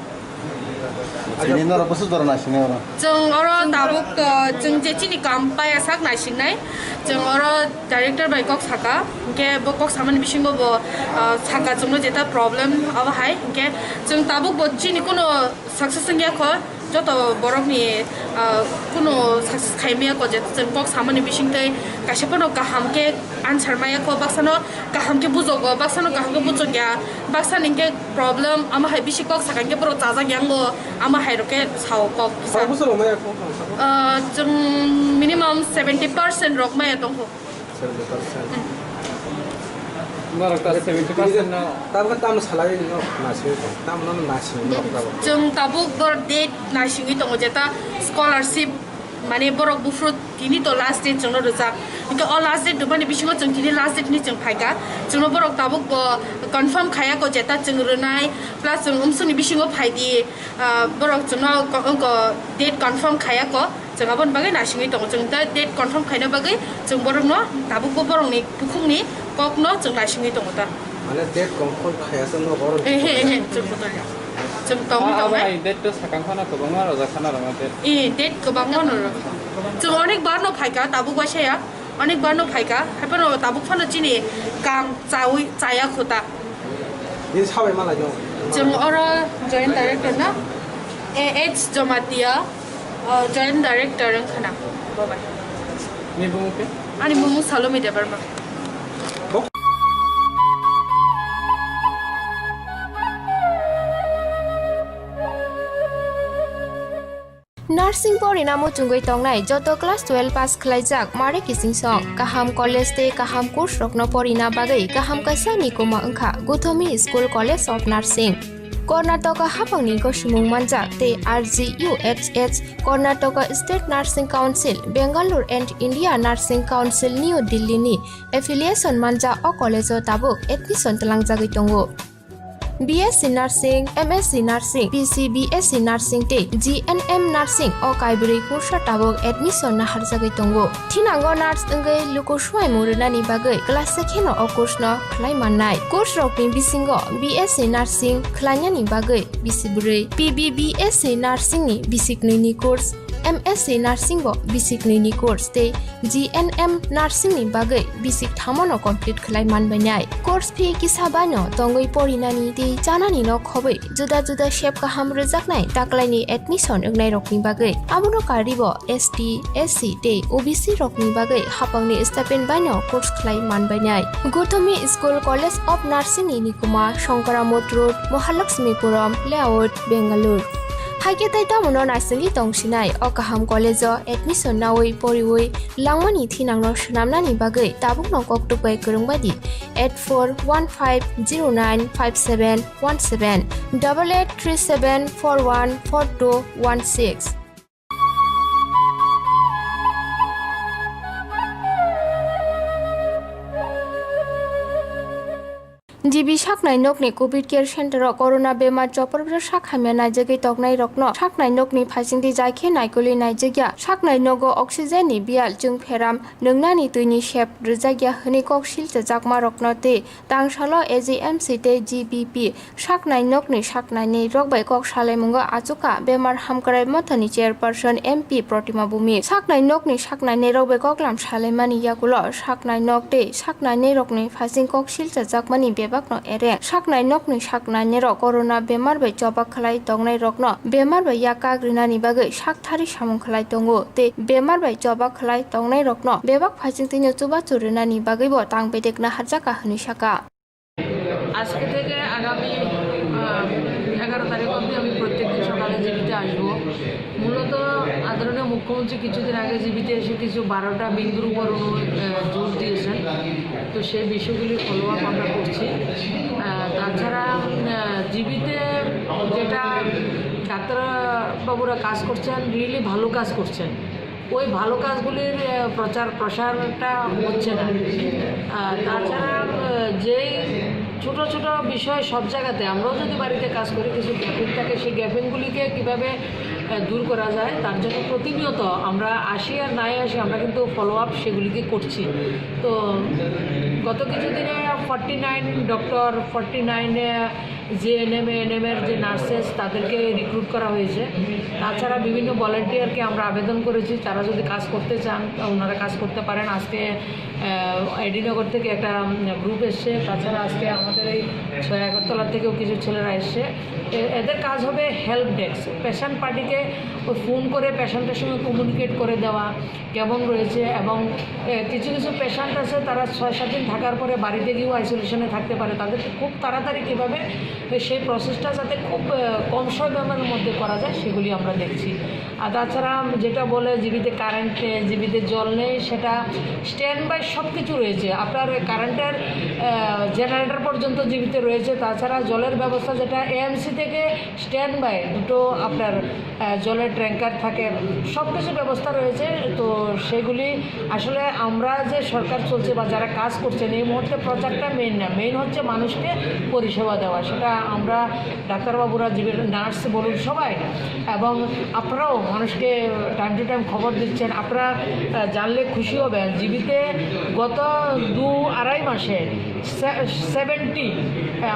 ini nora pasu dor na sine ora jeng oro tabuk jeng je chini kam paya sak nai singnai jeng oro director bai kok saka ke bo kok saman bisingo bo saka jengno jeta problem aba hai ke jeng tabuk bo chini kono success ngya ko joto borok ni kono success khaimia ko jet jeng kok saman bisingtai kasepano kaham ke answer maya ko baksano kaham ke bujogo baksano kaham ke bujogya baksan ingke problem ama hai bisi kok saka ke pro taja gyanggo ama hai roke sao kok jeng minimum 70% rok maya tong ho 70% Marok tadi 70% na tam tam salary no nasi tam no nasi no jeng tabuk bor date nasi itu ngojeta scholarship mane borok bufrut kini to last date jengno rojak inka all last date dubani bisingo jeng kini last date ni jeng phaika jengno borok tabuk bo confirm khaya ko jeta jeng runai plus jeng umsuni bisingo phaidi borok jengno ko date confirm khaya ko jeng abon bagai nasi itu jeng date confirm khaina bagai jeng borok no tabuk bo borok ni bukhung ni kok no jeng nasi itu ta mane date confirm khaya sen no borok jeng betul jeng tong ai date to sakang khana ko bangma roja khana ramate date ko bangma no jeng onek bar no phaika tabuk ba seya onek bar no phaika haipano tabuk phano chini kam chawi chaya khota ni sabai mala jo jeng oro joint director na AH Jomatia joint director ang khana bye bye ni bumuke ani mumu Salome Debarma Nursing porinamo chungoi tongnai joto class 12 pass khlaijak mare kising song kaham college te kaham course rokno porina bagai kaham kaisa nikoma angkha Khumpui School College of Nursing Karnataka hapangni kosimung manjak te RGUHH Karnataka State Nursing Council Bangalore and India Nursing Council New Delhi ni affiliation manja o college tabuk admission talangjagoi tongo BSc Nursing, MSc Nursing, BSc Nursing te GNM Nursing o kaibri kursa tabok admission na harjagai tongo. Thinango nurse engai lukosuai murunani bagai class sekheno o course no khlai mannai. Course rokni bisingo BSc Nursing khlainani bagai bisibure. PBBSc Nursing ni bisikni ni course MSc Nursing bo bisikni ni course te GNM Nursing ni bagai bisik thamono complete khlai manbainai. Course fee kisabano tongoi porinani te janani no khobai juda juda shape kaham rejaknai taklaini admission engnai rokni bagai abono karibo ST SC te OBC rokni bagai hapangni stipend baino course khlai manbainai. Khumpui School College of Nursing ni nikuma Shankaramot Road Mahalakshmipuram Layout Bangalore Haiketai tamono narsing tongsinai o kaham college admission nawoi poriwoi langmani thinangno shnamnani bagai tabukno koktupai kurungbadi 8415095717 8837414216 GB সাকনাই নকনি Covid care centre corona বেমার জপরব্র সাকহামিয়া নাইজেগै তকনাই রকনো সাকনাই নকনি ফাইসিংদি জাইखे नायकुलि नायजेग्या साकनाय नगो oxygen नि बियाल जों फेराम नोंनानि तुइनि shape रजाग्या हनि कक्सिल जाकमा रकनो ते तांसालो एजीएमसी ते GBP साकनाय नकनि साकनायनि रगबाय कक सालायमुंगो आचुका बेमार हामकराय मथनि chairperson MP प्रतिमा भूमि साकनाय नकनि साकनायनि रगबाय ककलाम सालायमानि याकुलो साकनाय नक ते साकनायनि रकनि फाइसिं कक्सिल जाकमानि बेबाकनो एरे साकनाय नकनि साकनायनि र कोरोना बेमार बाय जबा खलाय तंगनाय रकनो बेमार बाय याका ग्रिनानि बागै साकथारि सामुं खलाय तंगो ते बेमार बाय जबा खलाय तंगनाय रकनो बेबाक फाइसिं तिनो चुबा चुरनानि बागैबो तां बेदेकना हारजाका हनि साका আজকে থেকে আগামী 11 তারিখ অবধি আমি প্রত্যেকদিন সকালে জীবিতে আসবো মূলত আদরণীয় মুখ্যমন্ত্রী কিছুদিন আগে জীবিতে এসে কিছু 12টা বিন্দুর উপর জোর দিয়েছেন তো সেই বিষয়গুলি ফলো আপ আমরা করছি তাছাড়া জীবিতে যেটা ডাক্তারবাবুরা কাজ করছেন রিয়েলি ভালো কাজ করছেন ওই ভালো কাজগুলির প্রচার প্রসারটা হচ্ছে না তাছাড়া যেই ছোট ছোট বিষয় সব জায়গাতে আমরাও যদি বাড়িতে কাজ করি কিছু গ্যাপিং থাকে সেই গ্যাপিংগুলিকে কীভাবে দূর করা যায় তার জন্য প্রতিনিয়ত আমরা আসি আর নাই আসি আমরা কিন্তু ফলো আপ সেগুলিকে করছি তো গত কিছুদিনে 49 ডক্টর 49 জিএনএম এএনএমের যে নার্সেস তাদেরকে রিক্রুট করা হয়েছে তাছাড়া বিভিন্ন ভলান্টিয়ারকে আমরা আবেদন করেছি তারা যদি কাজ করতে চান ওনারা কাজ করতে পারেন আজকে এডিনগর থেকে একটা গ্রুপ এসছে তাছাড়া আজকে আমাদের এই আগরতলা থেকেও কিছু ছেলেরা এসছে এদের কাজ হবে হেল্প ডেস্ক পেশেন্ট পার্টিকে ফোন করে পেশেন্টের সঙ্গে কমিউনিকেট করে দেওয়া কেমন রয়েছে এবং কিছু কিছু পেশেন্ট আছে তারা 6-7 দিন থাকার পরে বাড়িতে গিয়েও আইসোলেশনে থাকতে পারে তাদেরকে খুব তাড়াতাড়ি কীভাবে সেই প্রসেসটা যাতে খুব কম সময়ের মধ্যে করা যায় সেগুলি আমরা দেখছি আর তাছাড়া যেটা বলে জীবিতে কারেন্ট নেই জীবিতে জল নেই সেটা স্ট্যান্ড বাই সব কিছু রয়েছে আপনার কারেন্টের জেনারেটর পর্যন্ত জীবিতে রয়েছে তাছাড়া জলের ব্যবস্থা যেটা এএমসি থেকে স্ট্যান্ড বাই দুটো আপনার জলের ট্যাঙ্কার থাকে সব কিছু ব্যবস্থা রয়েছে তো সেগুলি আসলে আমরা যে সরকার চলছে বা যারা কাজ করছেন এই মুহূর্তে প্রচারটা মেইন না মেইন হচ্ছে মানুষকে পরিষেবা দেওয়া সেটা আমরা ডাক্তারবাবুরা জীবের নার্স বলুন সবাই এবং আপনারাও মানুষকে টাইম টু টাইম খবর দিচ্ছেন আপনারা জানলে খুশি হবেন জীবিতে গত 2-2.5 মাসে 70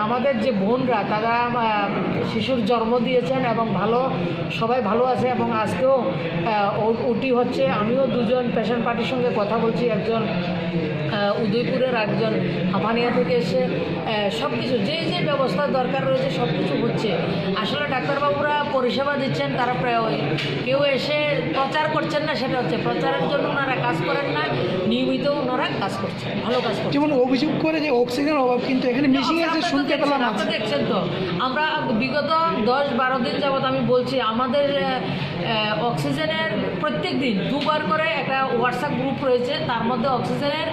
আমাদের যে বোনরা তারা শিশুর জন্ম দিয়েছেন এবং ভালো সবাই ভালো আছে এবং আজকেও ওটি হচ্ছে আমিও দুজন পেশেন্ট পার্টির সঙ্গে কথা বলছি একজন উদয়পুরের একজন হাপানিয়া থেকে এসে সব কিছু যে যে ব্যবস্থা দরকার রয়েছে সব কিছু হচ্ছে। আসলে ডাক্তারবাবুরা পরিষেবা দিচ্ছেন, তারা কেউ এসে প্রচার করছেন না, সেটা হচ্ছে প্রচারের জন্য ওনারা কাজ করেন না, নিয়মিত ওনারা কাজ করছেন, ভালো কাজ করছেন। যেমন অভিযোগ করে যে অক্সিজেনের অভাব, কিন্তু এখানে মিশিং আছে শুনতে পেলাম। আপনারা দেখছেন তো, আমরা বিগত 10-12 দিন যাবৎ আমি বলছি আমাদের অক্সিজেনের প্রত্যেক দিন 2 বার করে একটা হোয়াটসঅ্যাপ গ্রুপ রয়েছে, তার মধ্যে অক্সিজেনের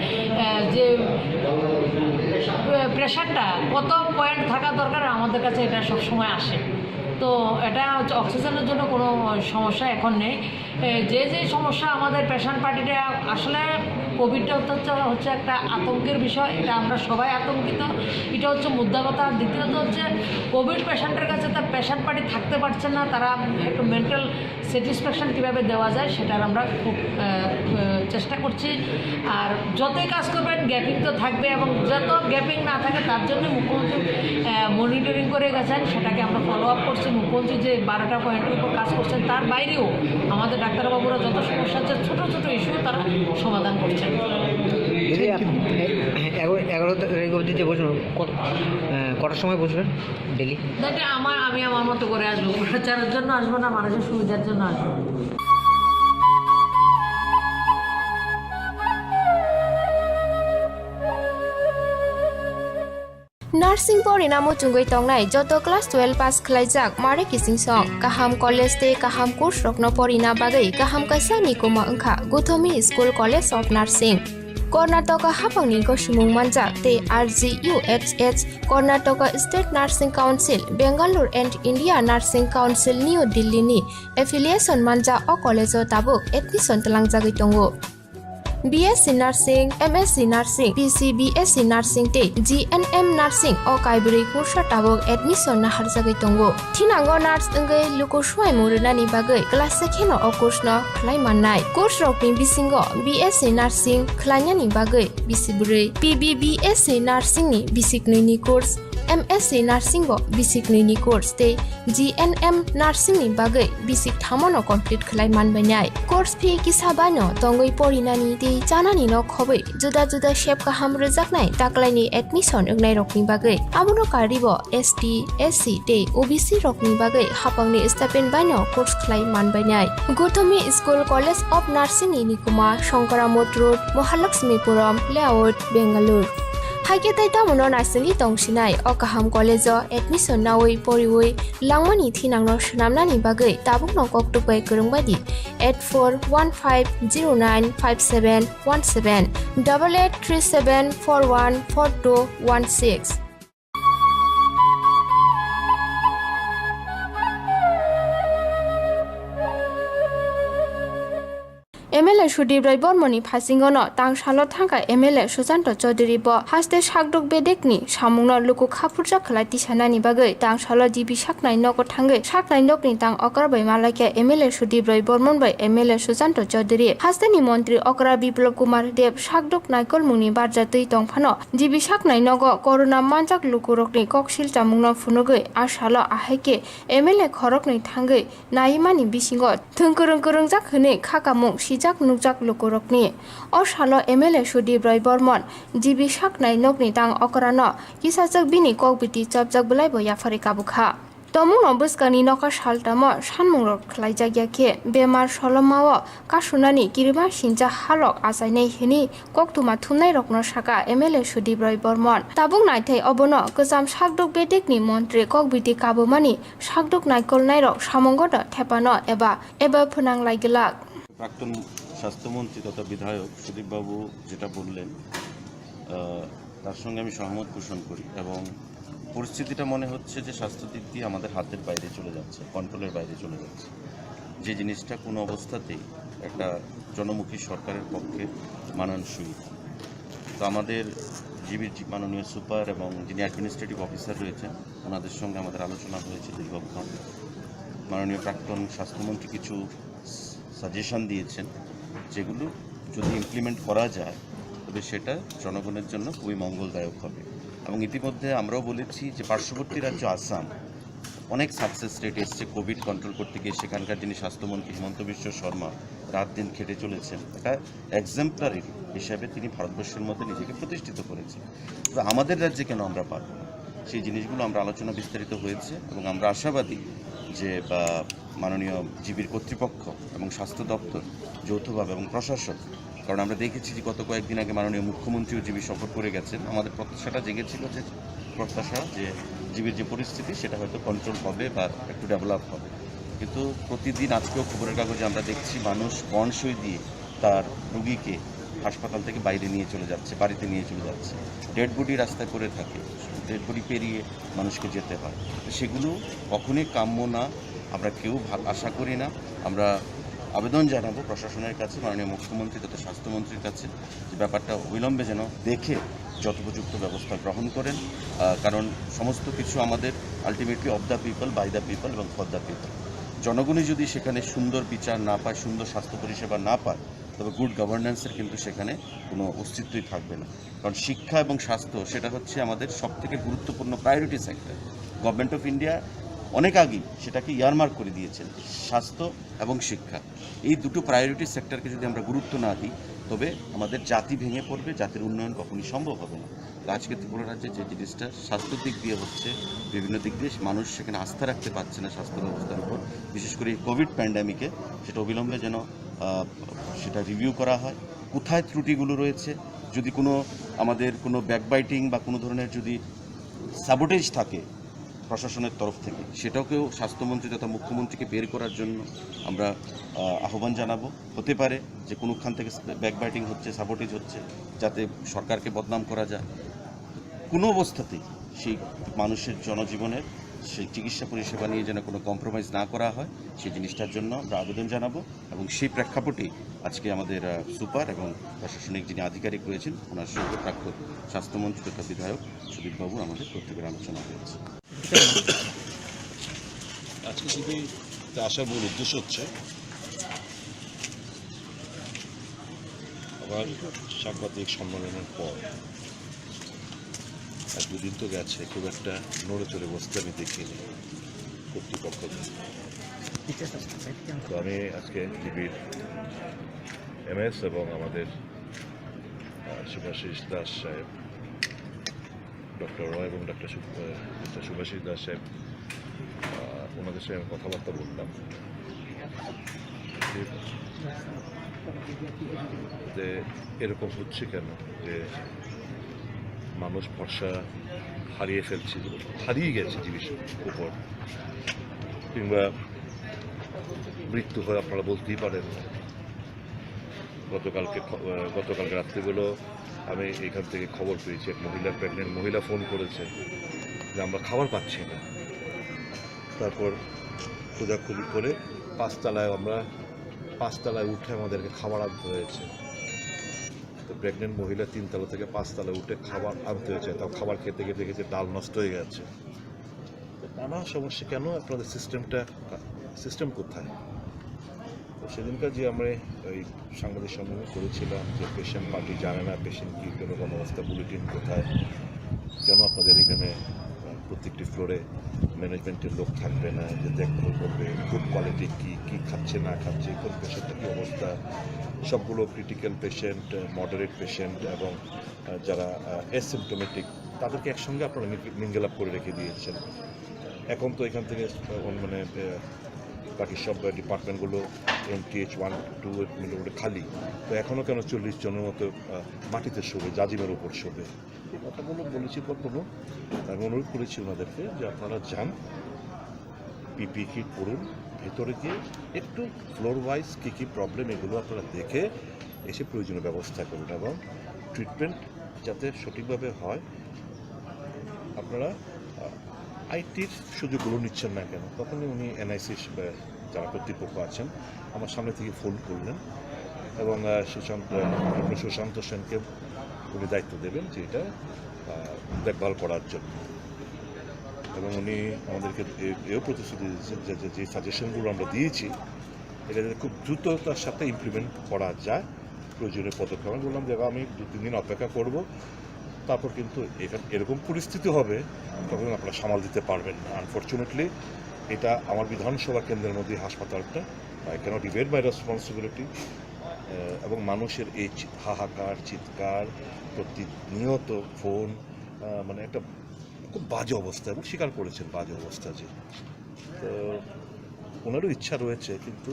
যে প্রেশারটা কত পয়েন্ট থাকা দরকার আমাদের কাছে এটা সবসময় আসে। তো এটা হচ্ছে অক্সিজেনের জন্য কোনো সমস্যা এখন নেই। যে যে সমস্যা আমাদের পেশেন্ট পার্টিটা, আসলে কোভিডটা হচ্ছে একটা আতঙ্কের বিষয়, এটা আমরা সবাই আতঙ্কিত, এটা হচ্ছে মুদ্রা কথা। দ্বিতীয়ত হচ্ছে কোভিড পেশেন্টের কাছে তার পেশেন্ট পার্টি থাকতে পারছে না, তারা একটু মেন্টাল স্যাটিসফ্যাকশন কীভাবে দেওয়া যায় সেটার আমরা খুব চেষ্টা করছি। আর যতই কাজ করবেন গ্যাপিং তো থাকবে, এবং যত গ্যাপিং না থাকে তার জন্য মুখ্যমন্ত্রী মনিটরিং করে গেছেন, সেটাকে আমরা ফলো আপ করছি। মুখ্যমন্ত্রী যে 12টা পয়েন্টের উপর কাজ করছেন, তার বাইরেও আমাদের ডাক্তারবাবুরা যত সমস্যা আছে ছোটো ছোটো ইস্যু তারা সমাধান করছেন। যদি 11 তারিখ অবধি যে বসবেন, কটার সময় বসবেন ডেলি? দেখে আমি আমার মতো করে আসবো, প্রচারের জন্য আসবো না, মানুষের সুবিধার জন্য আসবো। नार्सिं परिणामो चुंगै तंगनाय जत क्लास 12 पास खलाइजाक मारे किसिं सं काहाम कलेज ते काहाम कोर्स रखनो परिना बागै काहाम काisa निकोमा अंखा Gautami school college of nursing Karnataka हाफांनि गसुमुं मानजाक ते RGUHH Karnataka state nursing council Bengaluru and India nursing council new दिल्लीनि एफिलिएशन मानजा अ कलेजो दाबो एडमिशन तलांजागै दंगो। BSc Nursing, MSc Nursing, BSc Nursing te GNM Nursing o kaibri kursa tabok admission na harjagai tongo. Thinango nurse engai luko swai murunani bagai class sekheno o course no khlai mannai. Course rokni bisingo BSc Nursing khlainani bagai bisiburi, BSc Nursing ni bisiknui ni course, MSc Nursing bo bisiknui ni course te GNM Nursing ni bagai bisik thamono complete khlai manbainai. Course fee kisabano tongoi porinani te janani no khobai juda juda shape kaham rejaknai taklaini admission engnai rokni bagai abono karibo ST SC te OBC rokni bagai hapangni stipend baino course khlai manbainai. Gothami School College of Nursing ni Nikuma Shankaramot Road Mahalakshmipuram Layout Bengaluru haike tai tamono narsing tongsinai o kaham college admission nawai poriwai langmani thinangno shnamnani bagai tabukno koktupai kurungbadi 8415095717 8837414216 MLA Sudeep Rai Bormoni Pasingono Tang Shalot Thangka MLA Susanto Chaudhary bo haste Shakdok Bedekni Samungno Luku Khapurja Khlati Sanani bagai Tang Shalot Jibi Shaknai Noko Thangai Shaknai Nokni Tang Okra bai Malake MLA Sudeep Rai Bormon bai MLA Susanto Chaudhary haste ni Montri Okra Biplop Kumar Dev Shakdok Naikol Muni Barja Tui Tongphano Jibi Shaknai Nogo Corona Manjak Luku Rokni Kokshil Chamungno Phunogai Ashalo Aheke MLA Khorokni Thangai Naimani Bisingo Thungkurung Kurungjak Hne Khakamung jak nukjak lukurokni o salo MLA Sudeep Rai Bormon jibi shaknai nokni tang okrano kisajak bini kokbiti chapjak bulai bo yafari kabukha tomungno buskani noka saltamo sanmungrok khlaijagya bemar solomao kasunani kirima sinja halok asainai hini koktuma thumnai rokno saka MLA Sudeep Rai Bormon tabung naithai obono kajam sakdok bedekni montri kokbiti kabumani sakdok naikol nairok samongoda thepano eba phunang laigelak প্রাক্তন স্বাস্থ্যমন্ত্রী তথা বিধায়ক সুদীপ বাবু যেটা বললেন তার সঙ্গে আমি সহমত পোষণ করি এবং পরিস্থিতিটা মনে হচ্ছে যে স্বাস্থ্য দিক দিয়ে আমাদের হাতের বাইরে চলে যাচ্ছে, কন্ট্রোলের বাইরে চলে যাচ্ছে, যে জিনিসটা কোনো অবস্থাতেই একটা জনমুখী সরকারের পক্ষে মানানসই। তো আমাদের জিবির মাননীয় সুপার এবং যিনি অ্যাডমিনিস্ট্রেটিভ অফিসার রয়েছেন ওনাদের সঙ্গে আমাদের আলোচনা হয়েছে দীর্ঘক্ষণ। মাননীয় প্রাক্তন স্বাস্থ্যমন্ত্রী কিছু সাজেশন দিয়েছেন যেগুলো যদি ইমপ্লিমেন্ট করা যায় তবে সেটা জনগণের জন্য খুবই মঙ্গলদায়ক হবে। এবং ইতিমধ্যে আমরাও বলেছি যে পার্শ্ববর্তী রাজ্য আসাম অনেক সাকসেস রেট এসছে কোভিড কন্ট্রোল করতে গিয়ে। সেখানকার যিনি স্বাস্থ্যমন্ত্রী হিমন্ত বিশ্ব শর্মা রাত দিন খেটে চলেছেন, এটা এক্সাম্পলারি হিসাবে তিনি ভারতবর্ষের মধ্যে নিজেকে প্রতিষ্ঠিত করেছেন। তো আমাদের রাজ্যে কেন আমরা পারব না, সেই জিনিসগুলো আমরা আলোচনা বিস্তারিত হয়েছে এবং আমরা আশাবাদী যে মাননীয় জিবির কর্তৃপক্ষ এবং স্বাস্থ্য দপ্তর যৌথভাবে এবং প্রশাসন, কারণ আমরা দেখেছি যে গত কয়েকদিন আগে মাননীয় মুখ্যমন্ত্রীও জিবি সফর করে গেছেন। আমাদের প্রত্যাশাটা জেগেছিল যে জিবির যে পরিস্থিতি সেটা হয়তো কন্ট্রোল হবে বা একটু ডেভেলপ হবে, কিন্তু প্রতিদিন আজকেও খবরের কাগজে আমরা দেখছি মানুষ বন্ড সই দিয়ে তার রুগীকে হাসপাতাল থেকে বাইরে নিয়ে চলে যাচ্ছে, বাড়িতে নিয়ে চলে যাচ্ছে। ডেড বডি রাস্তায় পড়ে থাকে, ডেড বডি পেরিয়ে মানুষকে যেতে হয়। সেগুলো কখনোই কাম্য না, আমরা কেউ আশা করি না। আমরা আবেদন জানাবো প্রশাসনের কাছে, মাননীয় মুখ্যমন্ত্রী তথা স্বাস্থ্যমন্ত্রীর কাছে, যে ব্যাপারটা অবিলম্বে যেন দেখে যথোপযুক্ত ব্যবস্থা গ্রহণ করেন, কারণ সমস্ত কিছু আমাদের ultimately of the people, by the people এবং ফর দ্য পিপল। জনগণই যদি সেখানে সুন্দর বিচার না পায়, সুন্দর স্বাস্থ্য পরিষেবা না পায়, তবে গুড গভর্নেন্সের কিন্তু সেখানে কোনো অস্তিত্বই থাকবে না। কারণ শিক্ষা এবং স্বাস্থ্য সেটা হচ্ছে আমাদের সবথেকে গুরুত্বপূর্ণ priority sector. Government of India অনেক আগেই সেটাকে ইয়ারমার্ক করে দিয়েছেন, স্বাস্থ্য এবং শিক্ষা। এই দুটো প্রায়োরিটি সেক্টরকে যদি আমরা গুরুত্ব না দিই, তবে আমাদের জাতি ভেঙে পড়বে, জাতির উন্নয়ন কখনই সম্ভব হবে না। আজকে ত্রিপুরা রাজ্যে যে জিনিসটা স্বাস্থ্য দিক দিয়ে হচ্ছে, বিভিন্ন দিক দিয়ে মানুষ সেখানে আস্থা রাখতে পারছে না স্বাস্থ্য ব্যবস্থার উপর, বিশেষ করে এই কোভিড প্যান্ডামিকে, সেটা অবিলম্বে যেন সেটা রিভিউ করা হয়, কোথায় ত্রুটিগুলো রয়েছে। যদি আমাদের কোনো ব্যাকবাইটিং বা কোনো ধরনের যদি সাবোটেজ থাকে প্রশাসনের তরফ থেকে, সেটাকেও স্বাস্থ্যমন্ত্রী তথা মুখ্যমন্ত্রীকে বের করার জন্য আমরা আহ্বান জানাবো। হতে পারে যে কোনোখান থেকে ব্যাকবাইটিং হচ্ছে, সাবোটেজ হচ্ছে, যাতে সরকারকে বদনাম করা যায়। কোনো অবস্থাতেই সেই মানুষের জনজীবনের সেই চিকিৎসা পরিষেবা নিয়ে যেন কোনো কম্প্রোমাইজ না করা হয়, সেই জিনিসটার জন্য আমরা আবেদন জানাবো। এবং সেই প্রেক্ষাপটেই আজকে আমাদের সুপার এবং প্রশাসনিক যিনি আধিকারিক রয়েছেন, ওনার সঙ্গে প্রাক্তন স্বাস্থ্যমন্ত্রী তথা বিধায়ক সুদীপবাবু আমাদের প্রত্যেকের আলোচনা হয়েছে। আজকে শুধু আসার মূল উদ্দেশ্য হচ্ছে আবার সাংবাদিক সম্মেলনের পর এক দুদিন তো গেছে, খুব একটা নড়ে চড়ে বসতে আমি দেখিনি কর্তৃপক্ষকে। তো আমি আজকে জিবির এমএস এবং আমাদের শুভাশিস দাস সাহেব, ডক্টর রয় এবং ডক্টর শুভাশিস দাস সাহেব, ওনাদের সঙ্গে আমি কথাবার্তা বললাম যে এরকম হচ্ছে কেন, যে মানুষ ভরসা হারিয়ে ফেলছে, হারিয়ে গেছে জিনিস উপর, কিংবা মৃত্যু হয় আপনারা বলতেই পারেন। গতকালকে রাত্রিবেলো আমি এখান থেকে খবর পেয়েছি, এক প্রেগনেন্ট মহিলা ফোন করেছে যে আমরা খাবার পাচ্ছি না। তারপর খোঁজাখুঁজি করে পাঁচতলায় উঠে আমাদেরকে খাবার আনতে হয়েছে। তো প্রেগনেন্ট মহিলা 3 তলা থেকে 5 তলায় উঠে খাবার আনতে হয়েছে, তাও খাবার খেতে গিয়ে দেখেছে ডাল নষ্ট হয়ে গেছে। নানা সমস্যা, কেন আপনাদের সিস্টেম কোথায়? তো সেদিনকার যে আমরা ওই সাংবাদিক সম্মেলন করেছিলাম যে পেশেন্ট পার্টি জানে না পেশেন্ট কী কোন অবস্থা, বুলেটিন কোথায়, কেন আপনাদের এখানে প্রত্যেকটি ফ্লোরে ম্যানেজমেন্টের লোক থাকবে না যে দেখভাল করবে, ফুড কোয়ালিটি কী খাচ্ছে না খাচ্ছে, কোন পেশেন্টের কী অবস্থা, সবগুলো ক্রিটিক্যাল পেশেন্ট, মডারেট পেশেন্ট এবং যারা অ্যাসিম্পটোমেটিক, তাদেরকে একসঙ্গে আপনারা মিঙ্গেল আপ করে রেখে দিয়েছেন। এখন তো এখান থেকে মানে বাকি সব ডিপার্টমেন্টগুলো MTH 1, 2 মিলে খালি, তো এখনও কেন 40 জনের মতো মাটিতে শোবে, জাজিমের উপর শোবে? এই কথাগুলো বলেছি কখনো, আমি অনুরোধ করেছি ওনাদেরকে যে আপনারা যান, পিপি কিট পড়ুন, ভেতরে গিয়ে একটু ফ্লোর ওয়াইজ কী প্রবলেম এগুলো আপনারা দেখে এসে প্রয়োজনীয় ব্যবস্থা করুন এবং ট্রিটমেন্ট যাতে সঠিকভাবে হয়। আপনারা আইটির সুযোগগুলো নিচ্ছেন না কেন? তখনই উনি NIC যারা কর্তৃপক্ষ আছেন আমার সামনে থেকে ফোন করলেন এবং সুশান্ত সেনকে উনি দায়িত্ব দেবেন যে এটা দেখভাল করার জন্য, এবং উনি আমাদেরকে এও প্রতিশ্রুতি দিয়েছেন যে সাজেশনগুলো আমরা দিয়েছি এটা যাতে খুব দ্রুততার সাথে ইমপ্লিমেন্ট করা যায়, প্রয়োজনীয় পদক্ষেপ। আমি বললাম যে আমি 2-3 দিন অপেক্ষা করব, তারপর কিন্তু এরকম পরিস্থিতি হবে তখন আপনারা সামাল দিতে পারবেন না। আনফর্চুনেটলি এটা আমার বিধানসভা কেন্দ্রের মধ্যে হাসপাতালটা, আই ক্যানট ইভেড মাই রেসপন্সিবিলিটি। এবং মানুষের এই হাহাকার, চিৎকার, প্রতিনিয়ত ফোন, মানে একটা খুব বাজে অবস্থা, এবং স্বীকার করেছেন বাজে অবস্থা যে। তো ওনারও ইচ্ছা রয়েছে, কিন্তু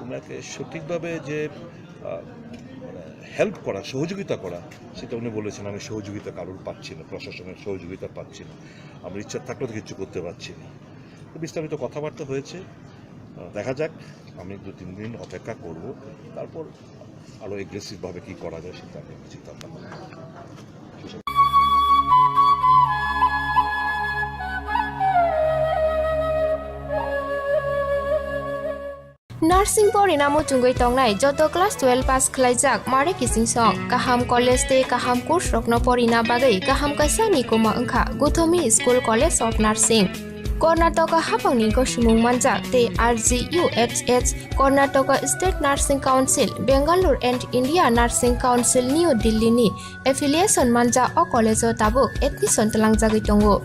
ওনাকে সঠিকভাবে যে হেল্প করা, সহযোগিতা করা, সেটা উনি বলেছেন আমি সহযোগিতা কারোর পাচ্ছি না, প্রশাসনের সহযোগিতা পাচ্ছি না, আমার ইচ্ছা থাকলেও তো কিছু করতে পারছি না। তো বিস্তারিত কথাবার্তা হয়েছে, দেখা যাক, আমি 2-3 দিন অপেক্ষা করব, তারপর আরও এগ্রেসিভভাবে কী করা যায় সেটা আমি চিন্তা ভাবনা করব। नार्सिं परिणामो चुंगै तंगनाय जत क्लास 12 पास खलाइजाक मारे किसिं सं काहाम कलेज ते काहाम कोर्स रखनो परिना बागै काहाम कासा निकोमा अंखा Gautami school college of nursing Karnataka हाफांनि गसिमुं मानजाक ते RGUHH Karnataka state nursing council Bengaluru and India nursing council new दिल्लीनि एफिलिएशन मानजा अ कलेजो ताबुक एडमिशन तलांजागै दंगो।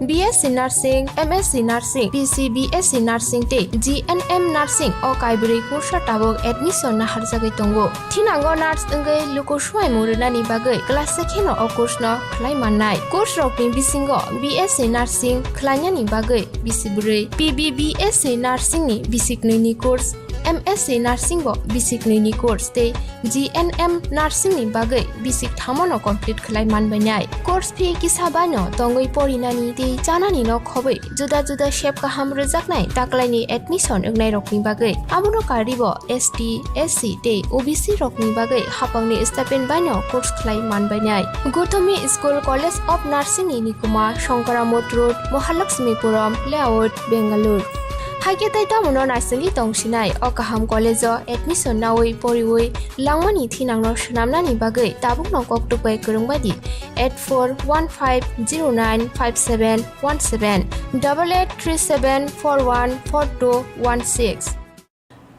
BSc Nursing, MSc Nursing, PC BSc Nursing te GNM Nursing o kaibri kursa tabok admission na harjagai tongo. Thinango nurse engai luko swai murunani bagai class sekheno o course no khlai mannai. Course rokni bisingo BSc Nursing khlainani bagai bisibrei, PBBSc Nursing ni bisiknoi ni course, MSc Nursing bo bisiknoi ni course te GNM Nursing ni bagai bisik thamono complete khlai manbainai. Course fee kisabano tongoi porinani te janani no khobai juda juda shape kaham rejaknai taklaini admission engnai rokni bagai amono karibo ST SC te OBC rokni bagai hapangni stipend baino course khlai manbainai. Gautomi School College of Nursing ni nikuma Shankaramot Road, Mahalakshmipuram Layout, Bangalore. Haike tai tamono narsingni tongsinai o kaham college admission nawi poriwoi langmani thinangno shnamnani bagai tabukno koktupai kurungbadi 8415095717 8837414216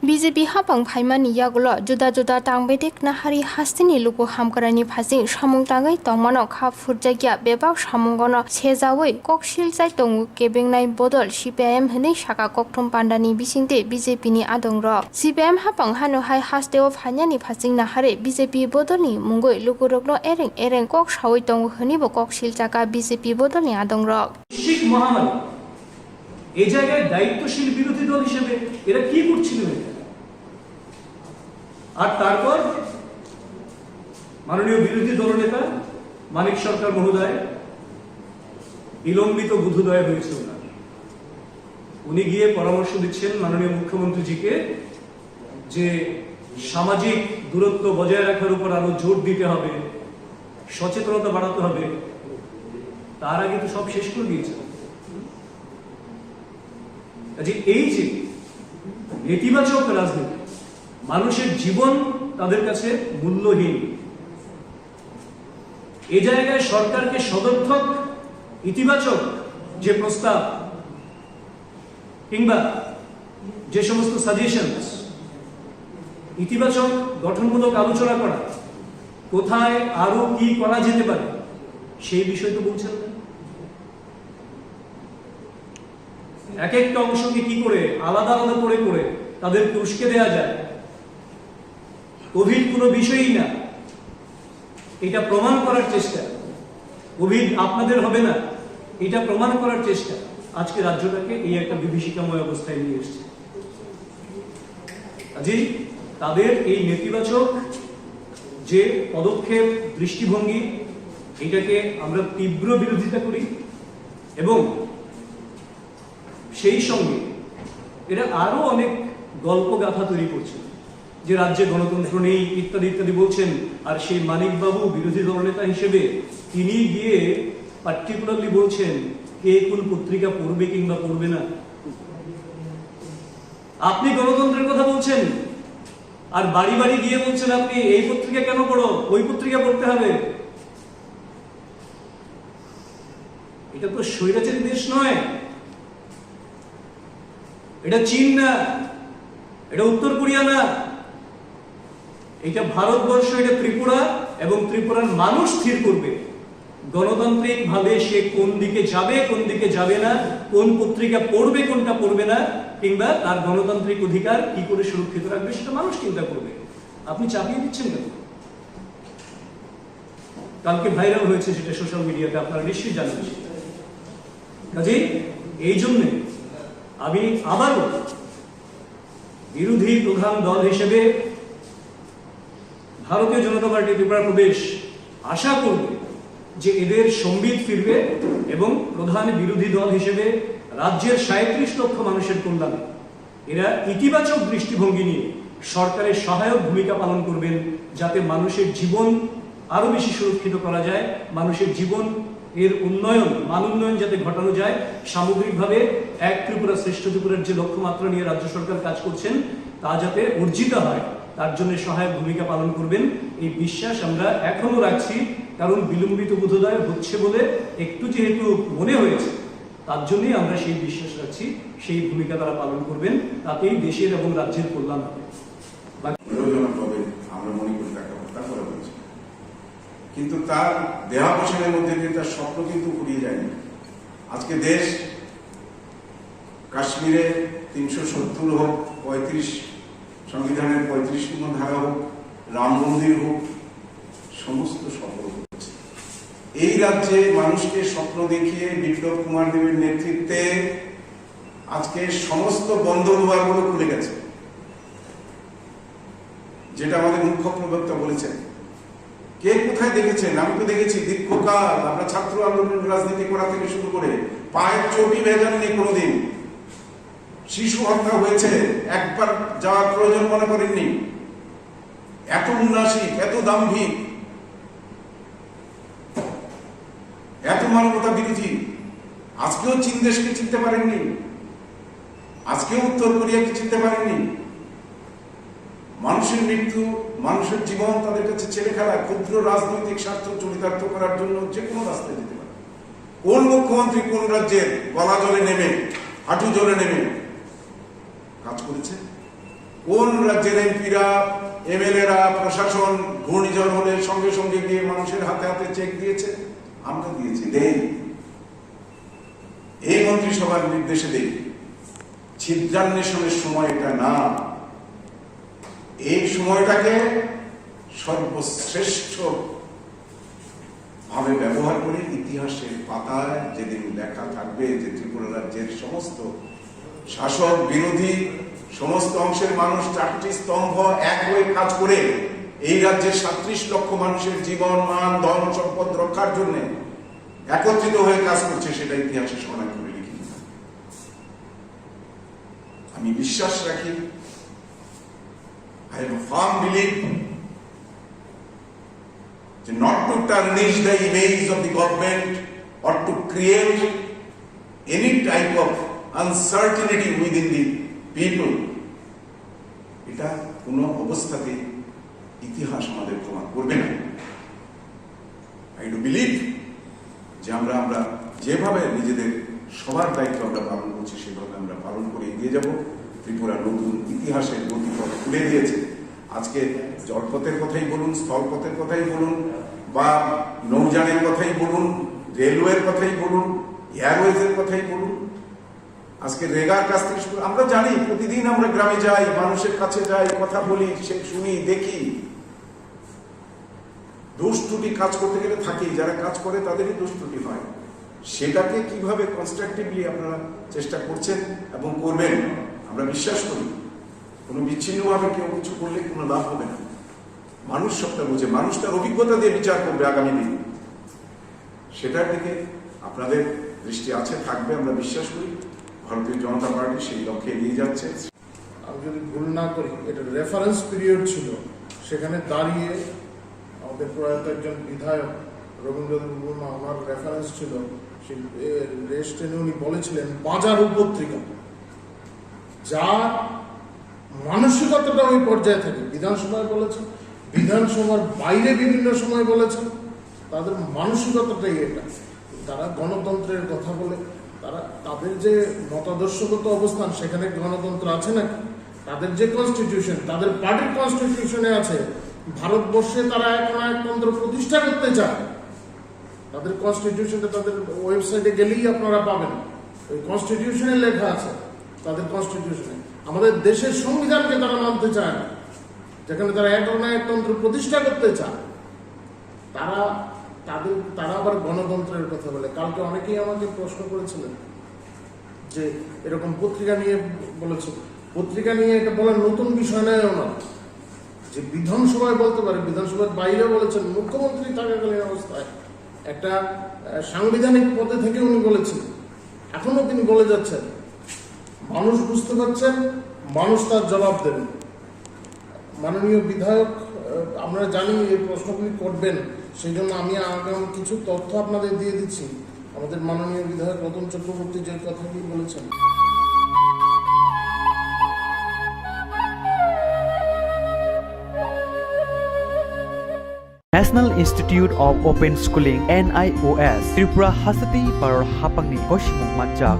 BJP hapang phaimani yagulo juda juda tangbedek nahari hastini luko hamkarani phasing samung tangai tongmano kha furjagya bebak samungono sejawoi koksil jai tongu kebengnai bodol CPIM hini saka kokthum pandani bisingte BJP ni adongro CPIM hapang hanu hai hasteo phanyani phasing nahare BJP bodolni mungoi lukurokno ereng ereng kok sawoi tongu hini bo koksil jaka BJP bodolni adongro শিখ মহামারী এই জায়গায় দায়িত্বশীল বিরোধী দল হিসেবে এরা কি করছিল আর তারপর মাননীয় বিরোধী দলনেতা মানিক সরকার মহোদয় বিলম্বিত বুধোদয় হয়েছে উনি গিয়ে পরামর্শ দিচ্ছেন মাননীয় মুখ্যমন্ত্রীজিকে যে সামাজিক দূরত্ব বজায় রাখার উপর আরো জোর দিতে হবে, সচেতনতা বাড়াতে হবে। তার আগে তো সব শেষ করে দিয়েছে। এই যে নেতিবাচক রাজনীতি, মানুষের জীবন তাদের কাছে মূল্যহীন, এই জায়গায় সরকারকে সদর্থক ইতিবাচক যে প্রস্তাব কিংবা যে সমস্ত সাজেশনস, ইতিবাচক গঠনমূলক আলোচনা করা, কোথায় আরো কি করা যেতে পারে সেই বিষয় তো বলছেন না। এক একটা অংশকে কি করে আলাদা আলাদা করে করে তাদেরকে উস্কে দেওয়া যায়, কোভিড কোনো বিষয়ই না এটা প্রমাণ করার চেষ্টা, কোভিড আপনাদের হবে না এটা প্রমাণ করার চেষ্টা আজকে রাজ্যটাকে এই একটা বিভীষিকাময় অবস্থায় নিয়ে এসেছে। কাজেই তাদের এই নেতিবাচক যে পদক্ষেপ, দৃষ্টিভঙ্গি, এটাকে আমরা তীব্র বিরোধিতা করি এবং সেই সঙ্গে এরা আরো অনেক গল্প গাথা তৈরি করছে যে রাজ্যে গণতন্ত্র নেই ইত্যাদি ইত্যাদি বলছেন। আর সেই মানিক বাবু বিরোধী দলনেতা হিসেবে তিনি গিয়ে পার্টিকুলারলি বলছেন কে কোন পত্রিকা পড়বে কিংবা পড়বে না। আপনি গণতন্ত্রের কথা বলছেন আর বাড়ি বাড়ি গিয়ে বলছেন আপনি এই পত্রিকা কেন পড়ো, ওই পত্রিকা পড়তে হবে। এটা তো স্বৈরাচারী দেশ নয়, এটা চীন না, এটা উত্তর কোরিয়া না, এটা ভারতবর্ষ, এটা ত্রিপুরা, এবং ত্রিপুরার মানুষ স্থির করবে গণতান্ত্রিক ভাবে সে কোন দিকে যাবে না, কোন পত্রিকা পড়বে কোনটা পড়বে না, কিংবা তার গণতান্ত্রিক অধিকার কি করে সুরক্ষিত রাখবে সেটা মানুষ চিন্তা করবে। আপনি চাপিয়ে দিচ্ছেন কেন? কালকে ভাইরাল হয়েছে সেটা সোশ্যাল মিডিয়াতে, আপনারা নিশ্চয়ই জানেন। কাজেই এই জন্য আমি আবারও বিরোধী প্রধান দল হিসেবে ভারতীয় জনতা পার্টি ত্রিপুরা প্রদেশ আশা করবে যে এদের সম্বিত ফিরবে এবং প্রধান বিরোধী দল হিসেবে রাজ্যের 37 লক্ষ মানুষের কল্যাণে এরা ইতিবাচক দৃষ্টিভঙ্গি নিয়ে সরকারের সহায়ক ভূমিকা পালন করবেন, যাতে মানুষের জীবন আরো বেশি সুরক্ষিত করা যায়, মানুষের জীবন এর উন্নয়ন, মান উন্নয়ন যাতে ঘটানো যায়, সামগ্রিকভাবে এক ত্রিপুরা শ্রেষ্ঠ ত্রিপুরার যে লক্ষ্যমাত্রা নিয়ে রাজ্য সরকার কাজ করছেন তা যাতে অর্জিত হয়, তার জন্য সহায়ক ভূমিকা পালন করবেন এই বিশ্বাস আমরা এখনো রাখছি। কারণ বিলম্বিত বোধোদয় হচ্ছে বলে একটু যেহেতু মনে হয়েছে, তার জন্যই আমরা সেই বিশ্বাস রাখছি সেই ভূমিকা তারা পালন করবেন, তাতেই দেশের এবং রাজ্যের কল্যাণ হবে। আমরা মনে করি তাকে হত্যা করা হয়েছে, কিন্তু তার দেহাবসানের মধ্যে দিয়ে তার স্বপ্ন কিন্তু ফুরিয়ে যায়নি। আজকে দেশ কাশ্মীরে 370 হোক, 35 সংবিধানের 35তম ধারা হোক, রাম মন্দির হোক, সমস্ত সফল হচ্ছে। এই রাজ্যে মানুষকে স্বপ্ন দেখিয়ে বিপ্লব কুমার দেবের নেতৃত্বে আজকে সমস্ত বন্ধ দুয়ারগুলো খুলে গেছে, যেটা আমাদের মুখ্য প্রবক্তা বলেছেন। কে কোথায় দেখেছেন? আমি তো দেখেছি দীর্ঘকাল আমরা ছাত্র আন্দোলন রাজনীতি করা থেকে শুরু করে পায়ের চটি ভেজাননি কোনোদিন। শিশু হত্যা হয়েছে, একবার যাওয়ার প্রয়োজন মনে করেননি। এত উন্নাসিক, এত দাম্ভিক, এত মানবতা বিরোধী আজকেও চীন দেশকে চিনতে পারেননি, আজকেও উত্তর কোরিয়াকে চিনতে পারেননি। মানুষের মৃত্যু, মানুষের জীবন তাদের কাছে ছেলে খেলা, ক্ষুদ্র রাজনৈতিক স্বার্থ চরিতার্থ করার জন্য যে কোনো রাস্তায় যেতে পারে। কোন মুখ্যমন্ত্রী কোন রাজ্যের গলা জলে নেমে, হাঁটু জলে নেমে কাজ করেছে? কোন রাজ্যের এমপিরা, এমএলএরা, প্রশাসন ঘূর্ণিঝড় হলে সঙ্গে সঙ্গে গিয়ে মানুষের হাতে হাতে চেক দিয়েছে? আমরা দিয়েছি, দেই। এই মন্ত্রিসভার নির্দেশে দেই। ছিদ্রান্বেষণের সময় এটা না, এই সময়টাকে সর্বশ্রেষ্ঠ ভাবে ব্যবহার করে ইতিহাসের পাতায় যেদিন লেখা থাকবে যে ত্রিপুরা রাজ্যের সমস্ত শাসক বিরোধী সমস্ত অংশের মানুষ 4টি স্তম্ভ এক হয়ে কাজ করে এই রাজ্যের 37 লক্ষ মানুষের জীবন, মান, ধন সম্পদ রক্ষার জন্য একত্রিত হয়ে কাজ করছে, সেটা ইতিহাসে স্মরণ করে লিখি। আমি বিশ্বাস রাখি, I have a firm belief not to tarnish the image of the government or to create any type of uncertainty within the people. এটা কোনো অবস্থাতে ইতিহাস আমাদের ক্ষমা করবে না। I do believe যে আমরা যেভাবে নিজেদের সবার দায়িত্ব আমরা পালন করছি সেভাবে আমরা পালন করে এগিয়ে যাব। ত্রিপুরা নতুন ইতিহাসের গতিপথ খুলে দিয়েছে। আজকে জলপথের কথাই বলুন, স্থলপথের কথাই বলুন, বা নৌযানের কথাই বলুন, রেলওয়ের কথাই বলুন, এয়ারওয়েজের কথাই বলুন, আজকে রেগার কাছ থেকে শুরু, আমরা জানি প্রতিদিন আমরা গ্রামে যাই, মানুষের কাছে যাই, কথা বলি, শুনি, দেখি। দোষ ত্রুটি কাজ করতে গেলে থাকি, যারা কাজ করে তাদেরই দোষ ত্রুটি হয়। সেটাকে কিভাবে কনস্ট্রাকটিভলি আপনারা চেষ্টা করছেন এবং করবেন আমরা বিশ্বাস করি। কোনো বিচ্ছিন্নভাবে কেউ কিছু করলে কোনো লাভ হবে না। মানুষ সবটা বুঝে, মানুষ তার অভিজ্ঞতা দিয়ে বিচার করবে আগামী দিন। সেটার দিকে আপনাদের দৃষ্টি আছে, থাকবে, আমরা বিশ্বাস করি। ভারতীয় জনতা পার্টি সেই লক্ষ্যে এগিয়ে যাচ্ছে। আমি যদি ভুল না করি, এটা রেফারেন্স পিরিয়ড ছিল, সেখানে দাঁড়িয়ে আমাদের প্রয়াত একজন বিধায়ক রবীন্দ্রনাথ বর্মা, আমার রেফারেন্স ছিল, সেই রেস্টেনে উনি বলেছিলেন বাজার পত্রিকা, যার মানসিকতাটা ওই পর্যায়ে থাকে। বিধানসভায় বলেছেন, বিধানসভার বাইরে বিভিন্ন সময় বলেছেন, তাদের মানসিকতাটাই এটা। তারা গণতন্ত্রের কথা বলে, তাদের যে মতাদর্শগত অবস্থান সেখানে গণতন্ত্র আছে নাকি? তাদের যে কনস্টিটিউশন, তাদের পার্টির কনস্টিটিউশনে আছে ভারতবর্ষে তারা একনায়কতন্ত্র প্রতিষ্ঠা করতে চায়। তাদের কনস্টিটিউশনে, তাদের ওয়েবসাইটে গেলেই আপনারা পাবেন, ওই কনস্টিটিউশনে লেখা আছে, তাদের কনস্টিটিউশনে আমাদের দেশের সংবিধানকে তারা মানতে চায় না, যেখানে তারা একনায়কতন্ত্র প্রতিষ্ঠা করতে চায়। তারা আবার গণতন্ত্রের কথা বলে। কালকে অনেকেই আমাকে প্রশ্ন করেছিলেন যে এরকম পত্রিকা নিয়ে বলেছে, পত্রিকা নিয়ে এটা বলার নতুন বিষয় নয় ওনার, যে বিধানসভায় বলতে পারে, বিধানসভার বাইরে বলেছেন, মুখ্যমন্ত্রী থাকাকালীন অবস্থায় একটা সাংবিধানিক পদে থেকে উনি বলেছেন, এখনো তিনি বলে যাচ্ছেন। মানুষ বুঝতে পারছেন, মানুষ তার জবাব দেবেন। মাননীয় বিধায়ক, আমরা জানি এই প্রশ্নগুলি করবেন, সেই জন্য আমি আগাম কিছু তথ্য আপনাদের দিয়ে দিচ্ছি। আমাদের মাননীয় বিধায়ক রতন চক্রবর্তী যে কথাটি বলেছেন, National Institute of Open Schooling NIOS Tripura Hasati Paror Hapangni Koshimung Manjak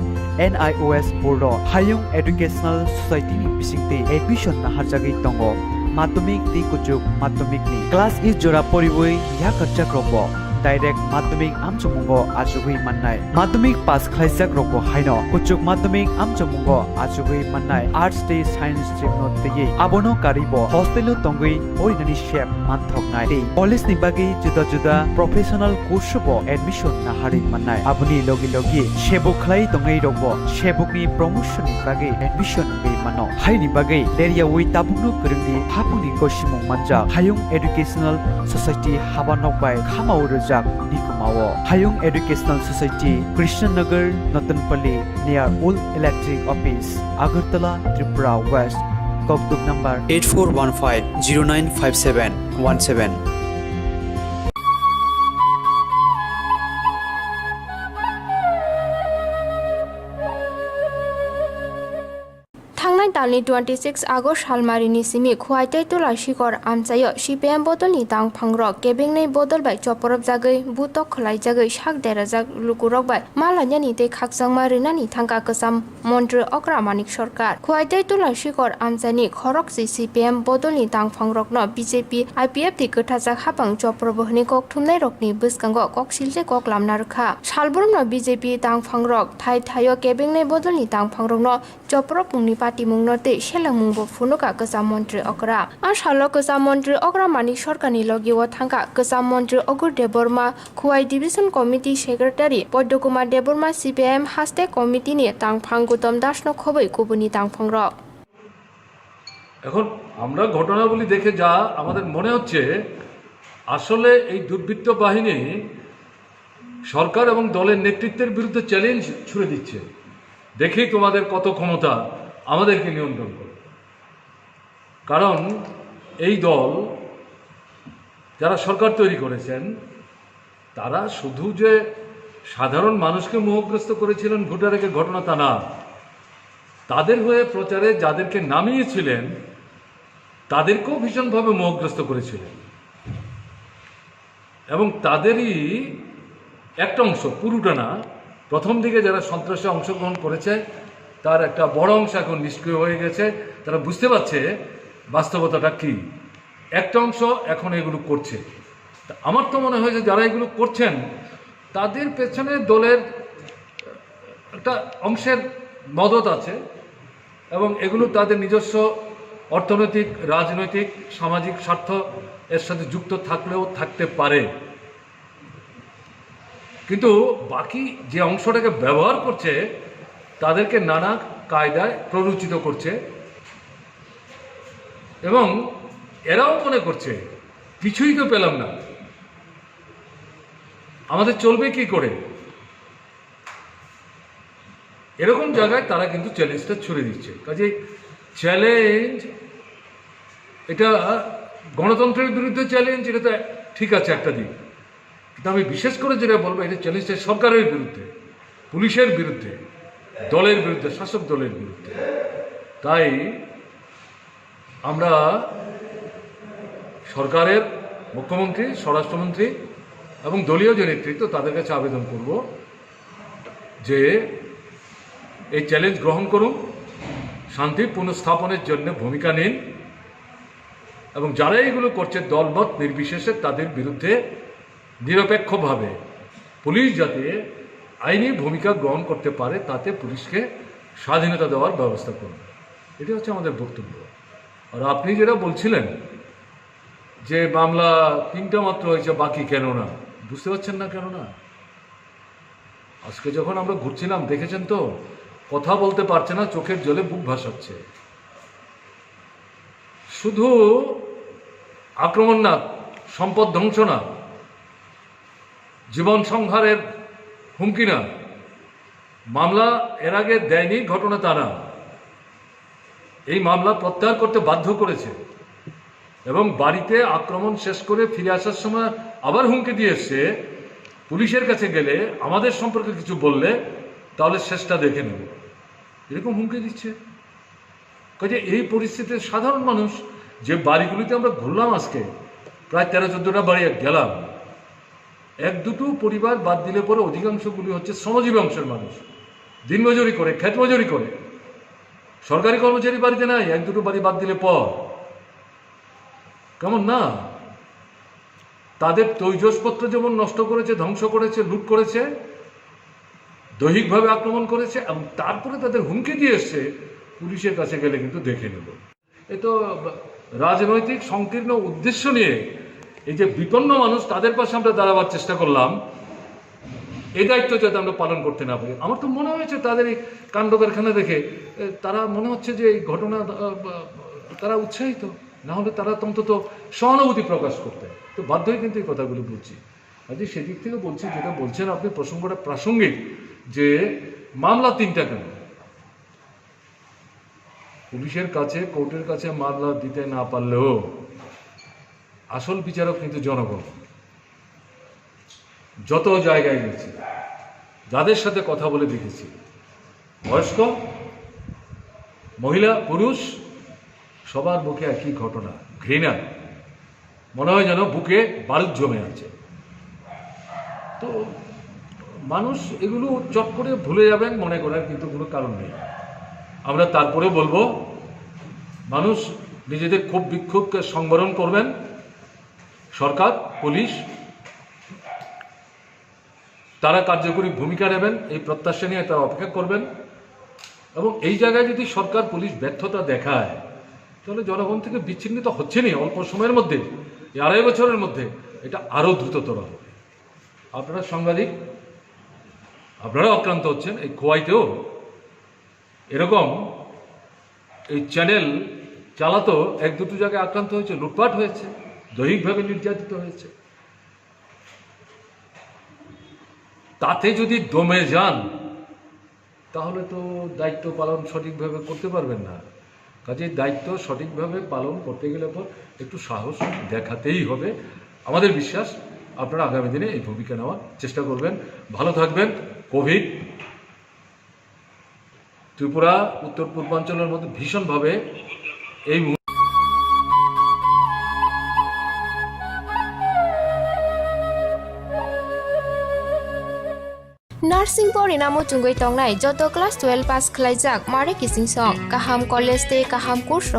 NIOS Board Hayung Educational Society ni bisingte admission na harjagi tongo Madhyamik ti kuchuk madhyamik ni class is jora poriboi ya kachak robo direct madhyamik amchamungo ajugui mannai madhyamik pass khlaijak robo haino kuchuk madhyamik amchamungo ajugui mannai arts te science stream no tege abono karibo hostel tongui oinani shep manthoknai te college ni bagi juda juda professional course bo admission na hari mannai abuni logi logi shebuk khlai tongai robo shebuk ni promotion ni bagi admission be mano haini bagi leria wi tabukno kurungni hapuni koshimung manja hayung educational society habanok bai khamau jak Nikumao Hayung Educational Society Krishnanagar Notanpalli near Old Electric Office Agartala Tripura West Kokduk number 8415095717 Talni 26 August Halmarini Simi Khumpui Tula Shikor Amchayo CPM Bodolni Tang Phangrok Kebengnei Bodol bai Choporop Jagai Butok Khlai Jagai Shak Derajak Lukurok bai Malanyani te Khaksangma Rinani Thangka Kasam Mantri Okra Manik Sarkar Khumpui Tula Shikor Amchani Khorok CPM Bodolni Tang Phangrok no BJP IPF ti Kothajak Hapang Choporop Hni Kok Thumnai Rokni Biskango Kok Silje Kok Lamna Rkha Salborom no BJP Tang Phangrok Thai Thayo Kebengnei Bodolni Tang Phangrok no Choporop Mungni Party Mungnote Shelamungbo Funuka Kasam Mantri Okra Ashalo Kasam Mantri Okra Manik Sarkarni Logiwo Thangka Kasam Mantri Ogur Deborma Khumpui Division Committee Secretary Poddokumar Deborma CPM Haste Committee ni Tang Phanggutom Dasno Khoboi Kubuni Tang Phangrok এখন আমরা ঘটনাগুলি দেখে যা আমাদের মনে হচ্ছে আসলে এই দুর্বৃত্ত বাহিনী সরকার এবং দলের নেতৃত্বের বিরুদ্ধে চ্যালেঞ্জ ছুড়ে দিচ্ছে দেখি তোমাদের কত ক্ষমতা আমাদেরকে নিয়ন্ত্রণ করে কারণ এই দল যারা সরকার তৈরি করেছেন তারা শুধু যে সাধারণ মানুষকে মোহগ্রস্ত করেছিলেন ভোটারের ঘটনা তা না তাদের হয়ে প্রচারে যাদেরকে নামিয়েছিলেন তাদেরকেও ভীষণভাবে মোহগ্রস্ত করেছিলেন এবং তাদেরই একটা অংশ পুরোটা না প্রথম দিকে যারা সন্ত্রাসে অংশগ্রহণ করেছে তার একটা বড় অংশ এখন নিষ্ক্রিয় হয়ে গেছে তারা বুঝতে পারছে বাস্তবতাটা কি একটা অংশ এখন এগুলো করছে আমার তো মনে হয় যে যারা এগুলো করছেন তাদের পেছনে দলের একটা অংশের মদত আছে এবং এগুলো তাদের নিজস্ব অর্থনৈতিক রাজনৈতিক সামাজিক স্বার্থ এর সাথে যুক্ত থাকলেও থাকতে পারে কিন্তু বাকি যে অংশটাকে ব্যবহার করছে তাদেরকে নানা কায়দায় প্ররোচিত করছে এবং এরাও মনে করছে কিছুই তো পেলাম না আমাদের চলবে কি করে এরকম জায়গায় তারা কিন্তু চ্যালেঞ্জটা ছুড়ে দিচ্ছে কাজেই চ্যালেঞ্জ এটা গণতন্ত্রের বিরুদ্ধে চ্যালেঞ্জ এটা তো ঠিক আছে একটা দিক কিন্তু আমি বিশেষ করে যেটা বলবো এটা চ্যালেঞ্জটা সরকারের বিরুদ্ধে পুলিশের বিরুদ্ধে দলের বিরুদ্ধে শাসক দলের বিরুদ্ধে তাই আমরা সরকারের মুখ্যমন্ত্রী স্বরাষ্ট্রমন্ত্রী এবং দলীয় যে নেতৃত্ব তাদের কাছে আবেদন করব যে এই চ্যালেঞ্জ গ্রহণ করুন শান্তি পুনঃস্থাপনের জন্য ভূমিকা নিন এবং যারা এগুলো করছে দলমত নির্বিশেষে তাদের বিরুদ্ধে নিরপেক্ষভাবে পুলিশ যাতে আইনি ভূমিকা গ্রহণ করতে পারে তাতে পুলিশকে স্বাধীনতা দেওয়ার ব্যবস্থা করবে, এটি হচ্ছে আমাদের বক্তব্য। আর আপনি যেটা বলছিলেন যে মামলা 3টা মাত্র হয়েছে, বাকি কেন না, বুঝতে পারছেন না কেন না? আজকে যখন আমরা ঘুরছিলাম দেখেছেন তো, কথা বলতে পারছে না, চোখের জলে বুক ভাসাচ্ছে। শুধু আক্রমণ না, সম্পদ ধ্বংস না, জীবন সংহারের হুমকি না, মামলা এর আগে দেয়নি ঘটনা তা না, এই মামলা প্রত্যাহার করতে বাধ্য করেছে এবং বাড়িতে আক্রমণ শেষ করে ফিরে আসার সময় আবার হুমকি দিয়ে এসছে, পুলিশের কাছে গেলে আমাদের সম্পর্কে কিছু বললে তাহলে শেষটা দেখে নেব, এরকম হুমকি দিচ্ছে। কাজে এই পরিস্থিতিতে সাধারণ মানুষ, যে বাড়িগুলিতে আমরা ঘুরলাম আজকে, প্রায় 13-14টা বাড়ি গেলাম, 1-2টো পরিবার বাদ দিলে পরে অধিকাংশগুলি হচ্ছে শ্রমজীবী অংশের মানুষ, দিনমজুরি করে, ক্ষেত মজুরি করে, সরকারি কর্মচারী বাড়িতে নাই, 1-2টো বাড়ি বাদ দিলে পর। কেমন না? তাদের তৈজসপত্র যেমন নষ্ট করেছে, ধ্বংস করেছে, লুট করেছে, দৈহিকভাবে আক্রমণ করেছে, এবং তারপরে তাদের হুমকি দিয়ে এসছে পুলিশের কাছে গেলে কিন্তু দেখে নেব। এ তো রাজনৈতিক সংকীর্ণ উদ্দেশ্য নিয়ে এই যে বিপন্ন মানুষ, তাদের পাশে আমরা দাঁড়াবার চেষ্টা করলাম, এই দায়িত্ব যাতে আমরা পালন করতে না পারি। আমার তো মনে হয়েছে তাদের এই কাণ্ড কারখানা দেখে তারা মনে হচ্ছে যে এই ঘটনা তারা উৎসাহিত, না হলে তারা অন্তত সহানুভূতি প্রকাশ করতেন। তো বাধ্য হয়ে কিন্তু এই কথাগুলো বলছি। আজ সেদিক থেকে বলছি, যেটা বলছেন আপনি প্রসঙ্গটা প্রাসঙ্গিক, যে মামলা 3টা কেন? পুলিশের কাছে, কোর্টের কাছে মামলা দিতে না পারলেও আসল বিচারক কিন্তু জনগণ। যত জায়গায় গেছি, যাদের সাথে কথা বলে দেখেছি, বয়স্ক, মহিলা, পুরুষ, সবার মুখে একই ঘটনা, ঘৃণা, মনে হয় যেন বুকে বারুদ জমে আছে। তো মানুষ এগুলো চট করে ভুলে যাবেন মনে করার কিন্তু কোনো কারণ নেই। আমরা তারপরে বলবো, মানুষ নিজেদের ক্ষোভ বিক্ষোভকে সংবরণ করবেন, সরকার, পুলিশ তারা কার্যকরী ভূমিকা নেবেন, এই প্রত্যাশা নিয়ে তারা অপেক্ষা করবেন। এবং এই জায়গায় যদি সরকার, পুলিশ ব্যর্থতা দেখায়, তাহলে জনগণ থেকে বিচ্ছিন্নিত হচ্ছে না অল্প সময়ের মধ্যে, এই 2.5 বছরের মধ্যে এটা আরও দ্রুততর হবে। আপনারা সাংবাদিক, আপনারা আক্রান্ত হচ্ছেন। এই খোয়াইতেও এরকম এই চ্যানেল চালাতো 1-2টো জায়গায় আক্রান্ত হয়েছে, লুটপাট হয়েছে, দৈহিকভাবে নির্যাতিত হয়েছে। তাতে যদি দমে যান তাহলে তো দায়িত্ব পালন সঠিকভাবে করতে পারবেন না। কাজেই দায়িত্ব সঠিকভাবে পালন করতে গেলে পর একটু সাহস দেখাতেই হবে। আমাদের বিশ্বাস আপনারা আগামী দিনে এই ভূমিকা নেওয়ার চেষ্টা করবেন। ভালো থাকবেন। কোভিড ত্রিপুরা, উত্তর পূর্বাঞ্চলের মধ্যে ভীষণভাবে এই नार्सिं परिणामो चुंगै तंगनाय जत क्लास 12 पास खलाइजाक मारे किसिं सं काहाम कलेज ते काहाम कोर्स